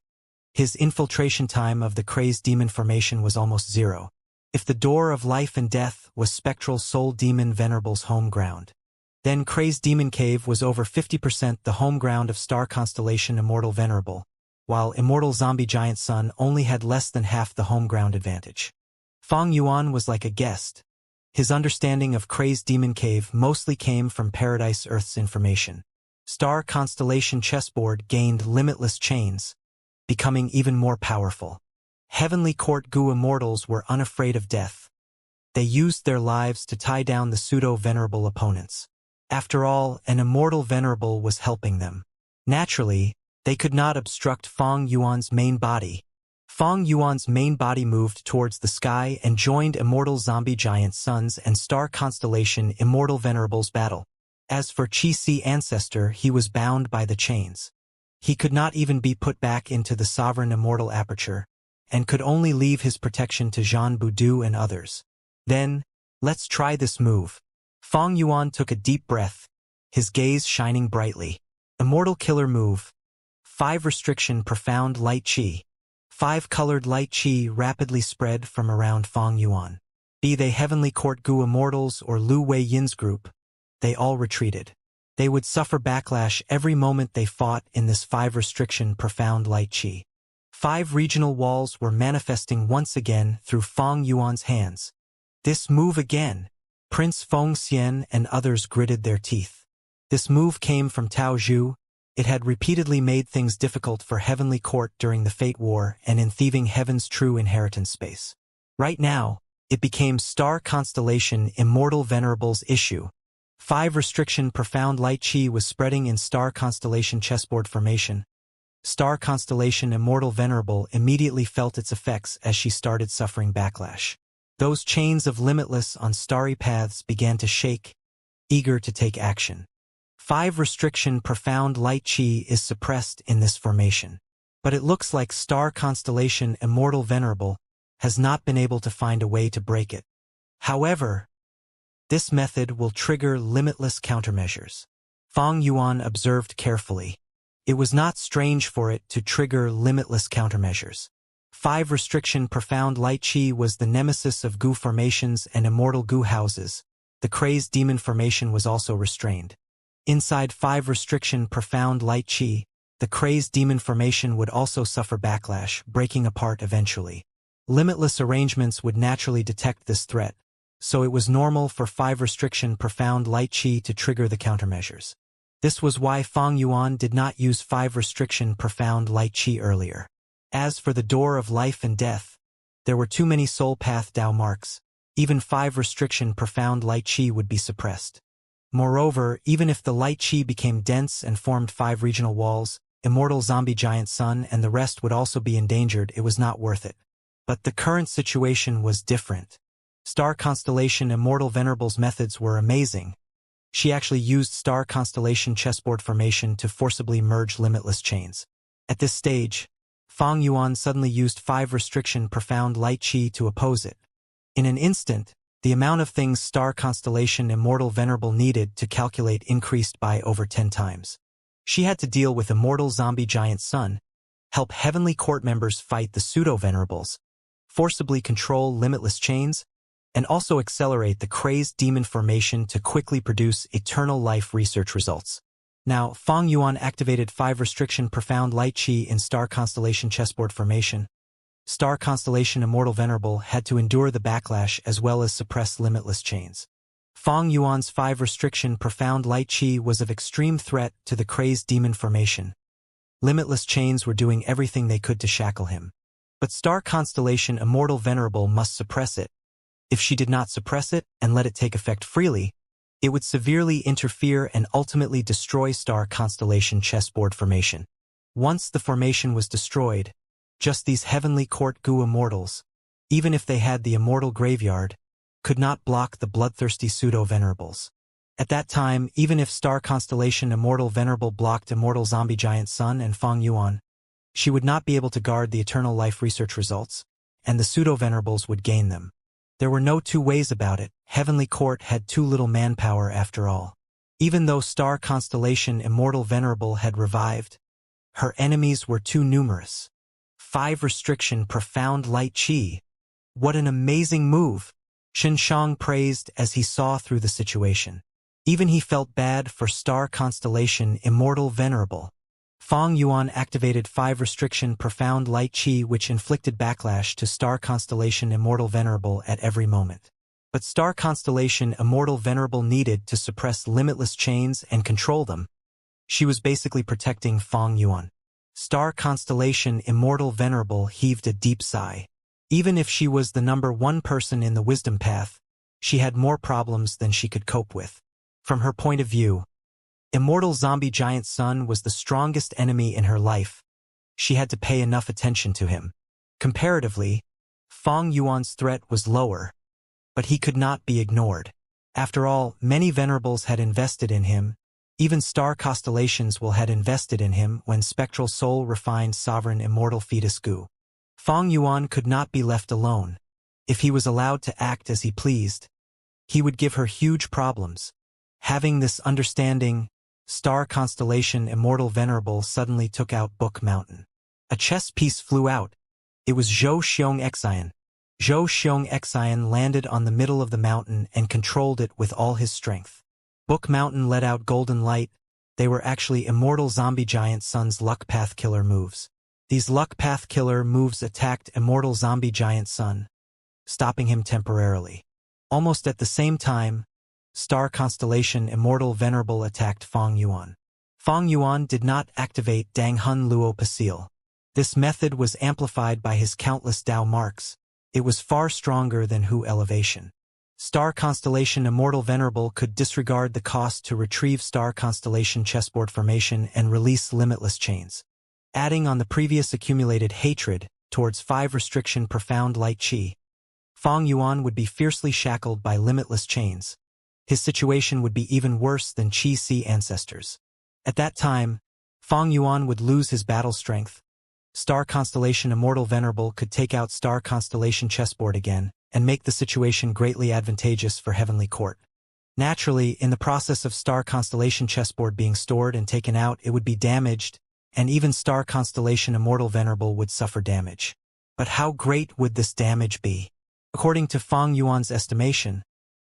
his infiltration time of the Crazed Demon formation was almost zero. If the door of life and death was Spectral Soul Demon Venerable's home ground, then Crazed Demon Cave was over 50% the home ground of Star Constellation Immortal Venerable, while Immortal Zombie Giant Sun only had less than half the home ground advantage. Fang Yuan was like a guest. His understanding of Crazed Demon Cave mostly came from Paradise Earth's information. Star Constellation chessboard gained limitless chains, becoming even more powerful. Heavenly Court Gu Immortals were unafraid of death. They used their lives to tie down the pseudo-venerable opponents. After all, an Immortal Venerable was helping them. Naturally, they could not obstruct Fang Yuan's main body. Fang Yuan's main body moved towards the sky and joined Immortal Zombie Giant Sun's and Star Constellation Immortal Venerable's battle. As for Chi-Si Ancestor, he was bound by the chains. He could not even be put back into the Sovereign Immortal Aperture, and could only leave his protection to Zhan Budu and others. Then, let's try this move. Fang Yuan took a deep breath, his gaze shining brightly. Immortal Killer Move. 5 Restriction Profound Light Chi. 5-colored light chi rapidly spread from around Fang Yuan. Be they Heavenly Court Gu Immortals or Lu Wei-yin's group, they all retreated. They would suffer backlash every moment they fought in this 5-restriction profound light chi. 5 regional walls were manifesting once again through Fang Yuan's hands. This move again. Prince Feng Xian and others gritted their teeth. This move came from Tao Zhu. It had repeatedly made things difficult for Heavenly Court during the Fate War and in thieving Heaven's true inheritance space. Right now, it became Star Constellation Immortal Venerable's issue. 5-restriction profound light chi was spreading in Star Constellation chessboard formation. Star Constellation Immortal Venerable immediately felt its effects as she started suffering backlash. Those chains of limitless on starry paths began to shake, eager to take action. 5-restriction profound light chi is suppressed in this formation. But it looks like Star Constellation Immortal Venerable has not been able to find a way to break it. However, this method will trigger limitless countermeasures. Fang Yuan observed carefully. It was not strange for it to trigger limitless countermeasures. 5-restriction profound light chi was the nemesis of Gu formations and immortal Gu houses. The Crazed Demon formation was also restrained. Inside 5 restriction profound light chi, the crazed demon formation would also suffer backlash, breaking apart eventually. Limitless arrangements would naturally detect this threat, so it was normal for 5 restriction profound light chi to trigger the countermeasures. This was why Fang Yuan did not use 5 restriction profound light chi earlier. As for the door of life and death, there were too many soul path Dao marks. Even 5 restriction profound light chi would be suppressed. Moreover, even if the light chi became dense and formed 5 regional walls, Immortal Zombie Giant Sun and the rest would also be endangered. It was not worth it. But the current situation was different. Star Constellation Immortal Venerable's methods were amazing. She actually used Star Constellation chessboard formation to forcibly merge limitless chains. At this stage, Fang Yuan suddenly used 5 restriction profound light chi to oppose it. In an instant, the amount of things Star Constellation Immortal Venerable needed to calculate increased by over 10 times. She had to deal with Immortal Zombie Giant Sun, help Heavenly Court members fight the Pseudo-Venerables, forcibly control limitless chains, and also accelerate the crazed demon formation to quickly produce eternal life research results. Now, Fang Yuan activated 5 restriction profound light chi in Star Constellation chessboard formation. Star Constellation Immortal Venerable had to endure the backlash as well as suppress limitless chains. Fang Yuan's 5 restriction profound light chi was of extreme threat to the crazed demon formation. Limitless chains were doing everything they could to shackle him. But Star Constellation Immortal Venerable must suppress it. If she did not suppress it and let it take effect freely, it would severely interfere and ultimately destroy Star Constellation chessboard formation. Once the formation was destroyed, just these Heavenly Court Gu Immortals, even if they had the Immortal Graveyard, could not block the bloodthirsty Pseudo-Venerables. At that time, even if Star Constellation Immortal Venerable blocked Immortal Zombie Giant Sun and Fang Yuan, she would not be able to guard the eternal life research results, and the Pseudo-Venerables would gain them. There were no two ways about it. Heavenly Court had too little manpower after all. Even though Star Constellation Immortal Venerable had revived, her enemies were too numerous. 5 restriction profound light chi. What an amazing move! Shen Shang praised as he saw through the situation. Even he felt bad for Star Constellation Immortal Venerable. Fang Yuan activated 5 restriction profound light chi which inflicted backlash to Star Constellation Immortal Venerable at every moment. But Star Constellation Immortal Venerable needed to suppress limitless chains and control them. She was basically protecting Fang Yuan. Star Constellation Immortal Venerable heaved a deep sigh. Even if she was the number 1 person in the wisdom path, she had more problems than she could cope with. From her point of view, Immortal Zombie Giant Sun was the strongest enemy in her life. She had to pay enough attention to him. Comparatively, Fang Yuan's threat was lower, but he could not be ignored. After all, many venerables had invested in him. Even Star Constellations will had invested in him when Spectral Soul refined Sovereign Immortal Fetus Gu. Fang Yuan could not be left alone. If he was allowed to act as he pleased, he would give her huge problems. Having this understanding, Star Constellation Immortal Venerable suddenly took out Book Mountain. A chess piece flew out. It was Zhou Xiong Xian. Zhou Xiong Xian landed on the middle of the mountain and controlled it with all his strength. Book Mountain let out golden light. They were actually Immortal Zombie Giant Sun's Luck Path Killer moves. These Luck Path Killer moves attacked Immortal Zombie Giant Sun, stopping him temporarily. Almost at the same time, Star Constellation Immortal Venerable attacked Fang Yuan. Fang Yuan did not activate Dang Hun Luo Pasil. This method was amplified by his countless Dao marks. It was far stronger than Hu Elevation. Star Constellation Immortal Venerable could disregard the cost to retrieve Star Constellation chessboard formation and release limitless chains. Adding on the previous accumulated hatred towards 5 restriction profound light chi, Fang Yuan would be fiercely shackled by limitless chains. His situation would be even worse than Qi Si ancestors. At that time, Fang Yuan would lose his battle strength. Star Constellation Immortal Venerable could take out Star Constellation chessboard again and make the situation greatly advantageous for Heavenly Court. Naturally, in the process of Star Constellation chessboard being stored and taken out, it would be damaged, and even Star Constellation Immortal Venerable would suffer damage. But how great would this damage be? According to Fang Yuan's estimation,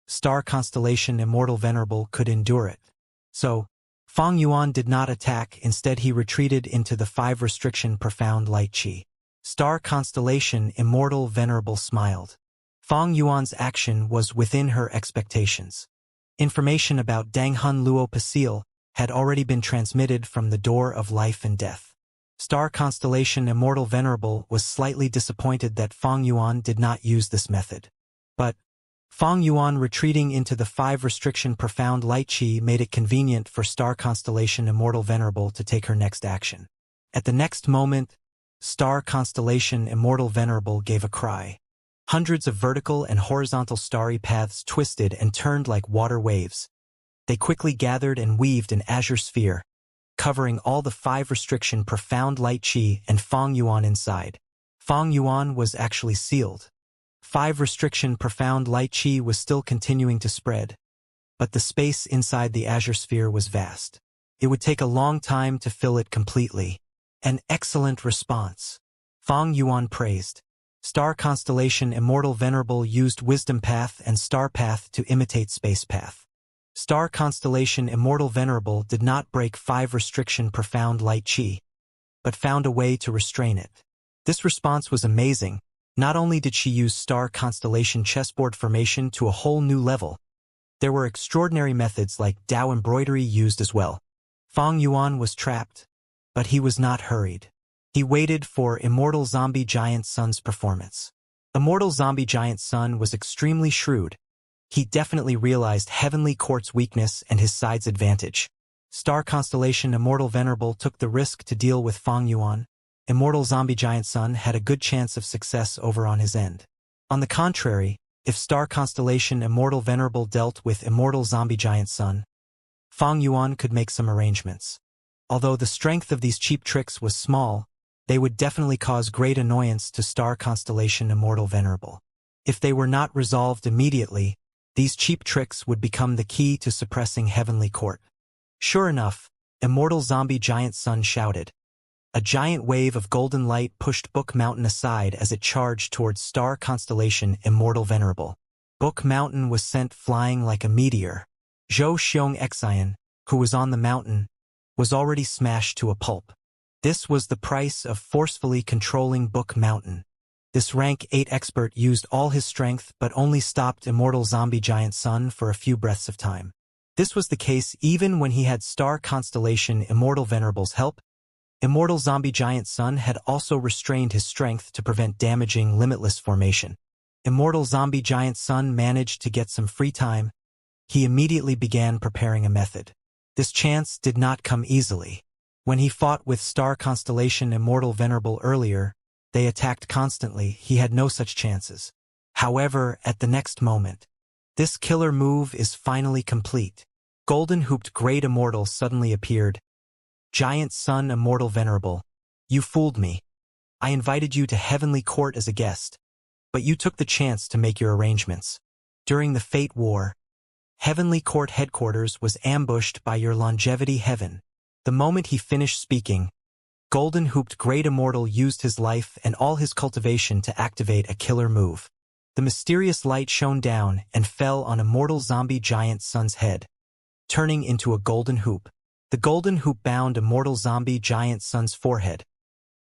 Star Constellation Immortal Venerable could endure it. So, Fang Yuan did not attack, instead he retreated into the 5 restriction profound light chi. Star constellation Immortal Venerable smiled. Fang Yuan's action was within her expectations. Information about Danghun Luo Pasil had already been transmitted from the door of life and death. Star constellation Immortal Venerable was slightly disappointed that Fang Yuan did not use this method. But Fang Yuan retreating into the 5 restriction profound light chi made it convenient for Star constellation Immortal Venerable to take her next action. At the next moment, Star constellation Immortal Venerable gave a cry. Hundreds of vertical and horizontal starry paths twisted and turned like water waves. They quickly gathered and weaved an azure sphere, covering all the 5 restriction profound light chi and Fang Yuan inside. Fang Yuan was actually sealed. 5 restriction profound light chi was still continuing to spread, but the space inside the azure sphere was vast. It would take a long time to fill it completely. An excellent response, Fang Yuan praised. Star constellation Immortal Venerable used Wisdom Path and Star Path to imitate Space Path. Star constellation Immortal Venerable did not break 5 restriction profound light chi, but found a way to restrain it. This response was amazing. Not only did she use Star constellation chessboard formation to a whole new level, there were extraordinary methods like Dao embroidery used as well. Fang Yuan was trapped, but he was not hurried. He waited for Immortal Zombie Giant Sun's performance. Immortal Zombie Giant Sun was extremely shrewd. He definitely realized Heavenly Court's weakness and his side's advantage. Star constellation Immortal Venerable took the risk to deal with Fang Yuan. Immortal Zombie Giant Sun had a good chance of success over on his end. On the contrary, if Star constellation Immortal Venerable dealt with Immortal Zombie Giant Sun, Fang Yuan could make some arrangements. Although the strength of these cheap tricks was small, they would definitely cause great annoyance to Star constellation Immortal Venerable. If they were not resolved immediately, these cheap tricks would become the key to suppressing Heavenly Court. Sure enough, Immortal Zombie Giant Sun shouted. A giant wave of golden light pushed Book Mountain aside as it charged towards Star constellation Immortal Venerable. Book Mountain was sent flying like a meteor. Zhou Xiong Xian, who was on the mountain, was already smashed to a pulp. This was the price of forcefully controlling Book Mountain. This rank 8 expert used all his strength but only stopped Immortal Zombie Giant Sun for a few breaths of time. This was the case even when he had Star constellation Immortal Venerable's help. Immortal Zombie Giant Sun had also restrained his strength to prevent damaging Limitless formation. Immortal Zombie Giant Sun managed to get some free time. He immediately began preparing a method. This chance did not come easily. When he fought with Star constellation Immortal Venerable earlier, they attacked constantly. He had no such chances. However, at the next moment, this killer move is finally complete. Golden Hooped Great Immortal suddenly appeared. Giant Sun Immortal Venerable, you fooled me. I invited you to Heavenly Court as a guest, but you took the chance to make your arrangements. During the Fate War, Heavenly Court headquarters was ambushed by your Longevity Heaven. The moment he finished speaking, Golden Hooped Great Immortal used his life and all his cultivation to activate a killer move. The mysterious light shone down and fell on Immortal Zombie Giant Sun's head, turning into a golden hoop. The golden hoop bound Immortal Zombie Giant Sun's forehead,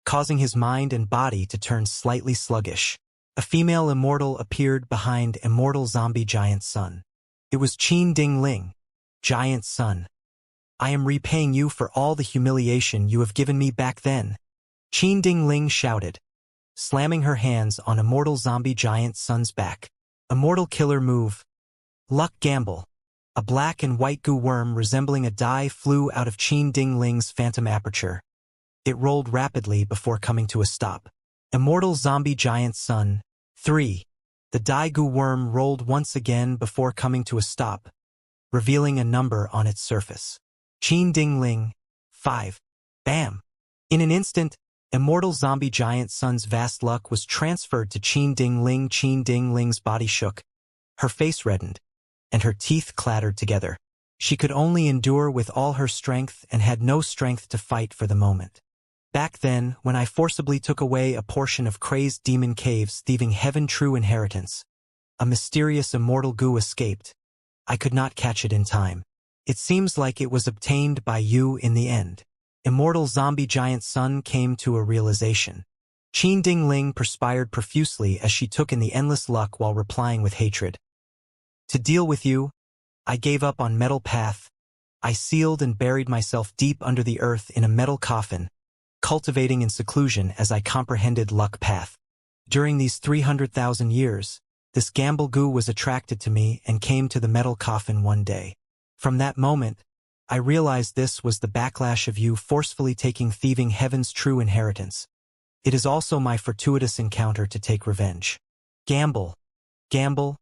causing his mind and body to turn slightly sluggish. A female immortal appeared behind Immortal Zombie Giant Sun. It was Qin Ding Ling, Giant Sun. I am repaying you for all the humiliation you have given me back then, Qin Ding Ling shouted, slamming her hands on Immortal Zombie Giant Sun's back. Immortal Killer Move. Luck Gamble. A black and white goo worm resembling a die flew out of Qin Ding Ling's phantom aperture. It rolled rapidly before coming to a stop. Immortal Zombie Giant Sun. 3. The die goo worm rolled once again before coming to a stop, revealing a number on its surface. Qin Ding Ling. 5. Bam! In an instant, Immortal Zombie Giant Sun's vast luck was transferred to Qin Ding Ling. Qin Ding Ling's body shook. Her face reddened, and her teeth clattered together. She could only endure with all her strength and had no strength to fight for the moment. Back then, when I forcibly took away a portion of crazed demon caves thieving heaven true inheritance, a mysterious immortal goo escaped. I could not catch it in time. It seems like it was obtained by you in the end. Immortal zombie giant Sun came to a realization. Qin Dingling perspired profusely as she took in the endless luck while replying with hatred. To deal with you, I gave up on metal path. I sealed and buried myself deep under the earth in a metal coffin, cultivating in seclusion as I comprehended luck path. During these 300,000 years, this gamble goo was attracted to me and came to the metal coffin one day. From that moment, I realized this was the backlash of you forcefully taking thieving heaven's true inheritance. It is also my fortuitous encounter to take revenge. Gamble. Gamble.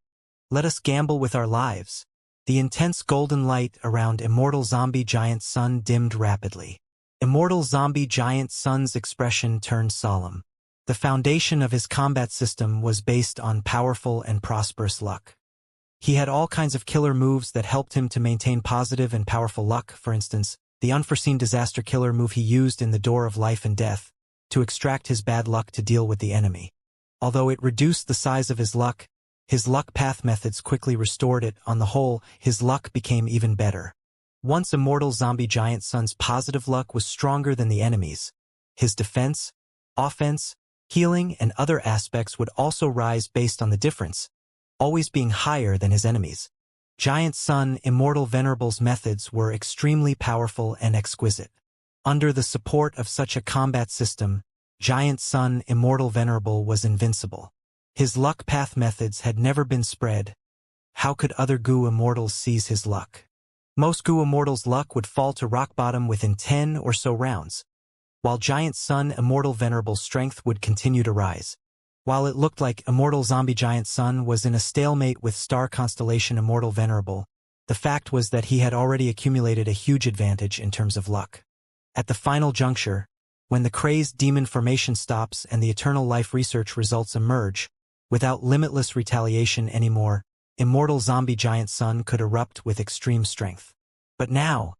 Let us gamble with our lives. The intense golden light around Immortal Zombie Giant Sun dimmed rapidly. Immortal Zombie Giant Sun's expression turned solemn. The foundation of his combat system was based on powerful and prosperous luck. He had all kinds of killer moves that helped him to maintain positive and powerful luck. For instance, the unforeseen disaster killer move he used in the Door of Life and Death to extract his bad luck to deal with the enemy. Although it reduced the size of his luck path methods quickly restored it. On the whole, his luck became even better. Once Immortal Zombie Giant Sun's positive luck was stronger than the enemy's, his defense, offense, healing, and other aspects would also rise based on the difference, always being higher than his enemies. Giant Sun Immortal Venerable's methods were extremely powerful and exquisite. Under the support of such a combat system, Giant Sun Immortal Venerable was invincible. His luck path methods had never been spread. How could other Goo Immortals seize his luck? Most Goo Immortals' luck would fall to rock bottom within 10 or so rounds, while Giant Sun Immortal Venerable's strength would continue to rise. While it looked like Immortal Zombie Giant Sun was in a stalemate with Star Constellation Immortal Venerable, the fact was that he had already accumulated a huge advantage in terms of luck. At the final juncture, when the crazed demon formation stops and the eternal life research results emerge, without limitless retaliation anymore, Immortal Zombie Giant Sun could erupt with extreme strength. But now,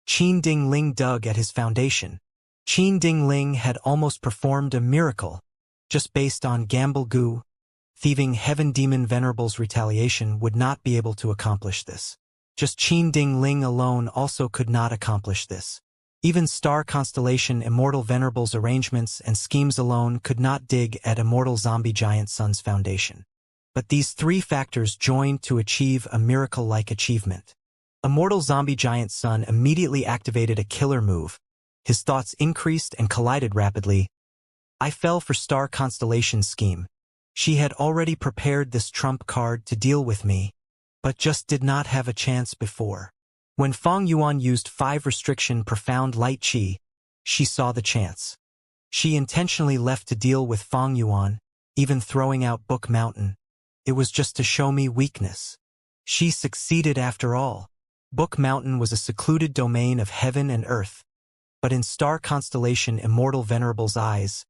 Qin Dingling dug at his foundation. Qin Dingling had almost performed a miracle. Just based on gamble goo, thieving heaven demon Venerable's retaliation would not be able to accomplish this. Just Qin Dingling alone also could not accomplish this. Even Star Constellation Immortal Venerable's arrangements and schemes alone could not dig at Immortal Zombie Giant Sun's foundation. But these three factors joined to achieve a miracle-like achievement. Immortal Zombie Giant Sun immediately activated a killer move. His thoughts increased and collided rapidly. I fell for Star Constellation's scheme. She had already prepared this trump card to deal with me, but just did not have a chance before. When Feng Yuan used 5 restriction profound light qi, she saw the chance. She intentionally left to deal with Feng Yuan, even throwing out Book Mountain. It was just to show me weakness. She succeeded after all. Book Mountain was a secluded domain of heaven and earth, but in Star Constellation Immortal Venerable's eyes,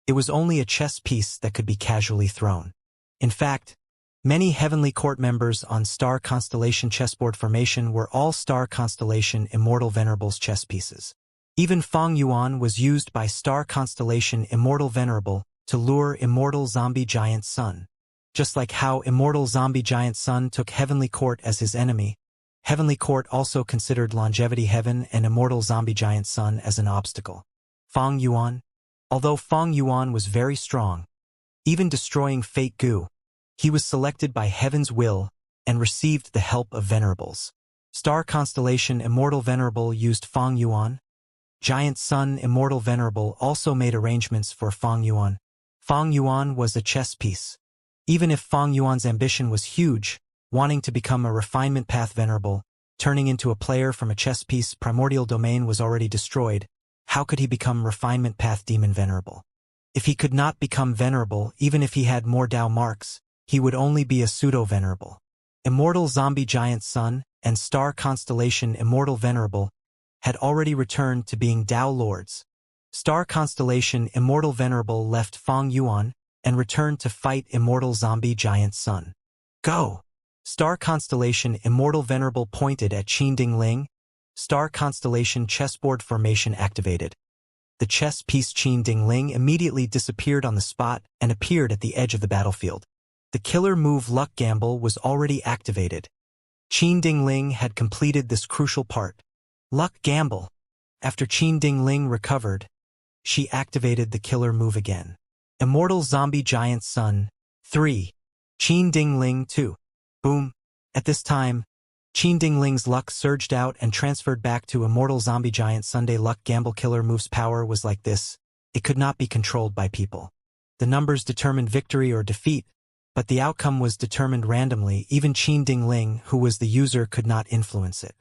it was only a chess piece that could be casually thrown. In fact, many Heavenly Court members on Star Constellation chessboard formation were all Star Constellation Immortal Venerable's chess pieces. Even Feng Yuan was used by Star Constellation Immortal Venerable to lure Immortal Zombie Giant Sun. Just like how Immortal Zombie Giant Sun took Heavenly Court as his enemy, Heavenly Court also considered Longevity Heaven and Immortal Zombie Giant Sun as an obstacle. Feng Yuan. Although Feng Yuan was very strong, even destroying Fate Gu, he was selected by Heaven's will and received the help of Venerables. Star Constellation Immortal Venerable used Feng Yuan. Giant Sun Immortal Venerable also made arrangements for Feng Yuan. Feng Yuan was a chess piece. Even if Feng Yuan's ambition was huge, wanting to become a refinement path Venerable, turning into a player from a chess piece primordial domain was already destroyed, how could he become refinement path demon Venerable? If he could not become Venerable, even if he had more Dao marks, he would only be a pseudo-Venerable. Immortal Zombie Giant Sun and Star Constellation Immortal Venerable had already returned to being Dao Lords. Star Constellation Immortal Venerable left Feng Yuan and returned to fight Immortal Zombie Giant Sun. Go! Star Constellation Immortal Venerable pointed at Qin Dingling. Star Constellation chessboard formation activated. The chess piece Qin Dingling immediately disappeared on the spot and appeared at the edge of the battlefield. The killer move Luck Gamble was already activated. Qin Dingling had completed this crucial part. Luck gamble. After Qin Dingling recovered, she activated the killer move again. Immortal Zombie Giant Sun 3. Qin Dingling 2. Boom. At this time, Qin Dingling's luck surged out and transferred back to Immortal Zombie Giant Sunday. Luck gamble killer move's power was like this. It could not be controlled by people. The numbers determined victory or defeat, but the outcome was determined randomly. Even Qin Dingling, who was the user, could not influence it.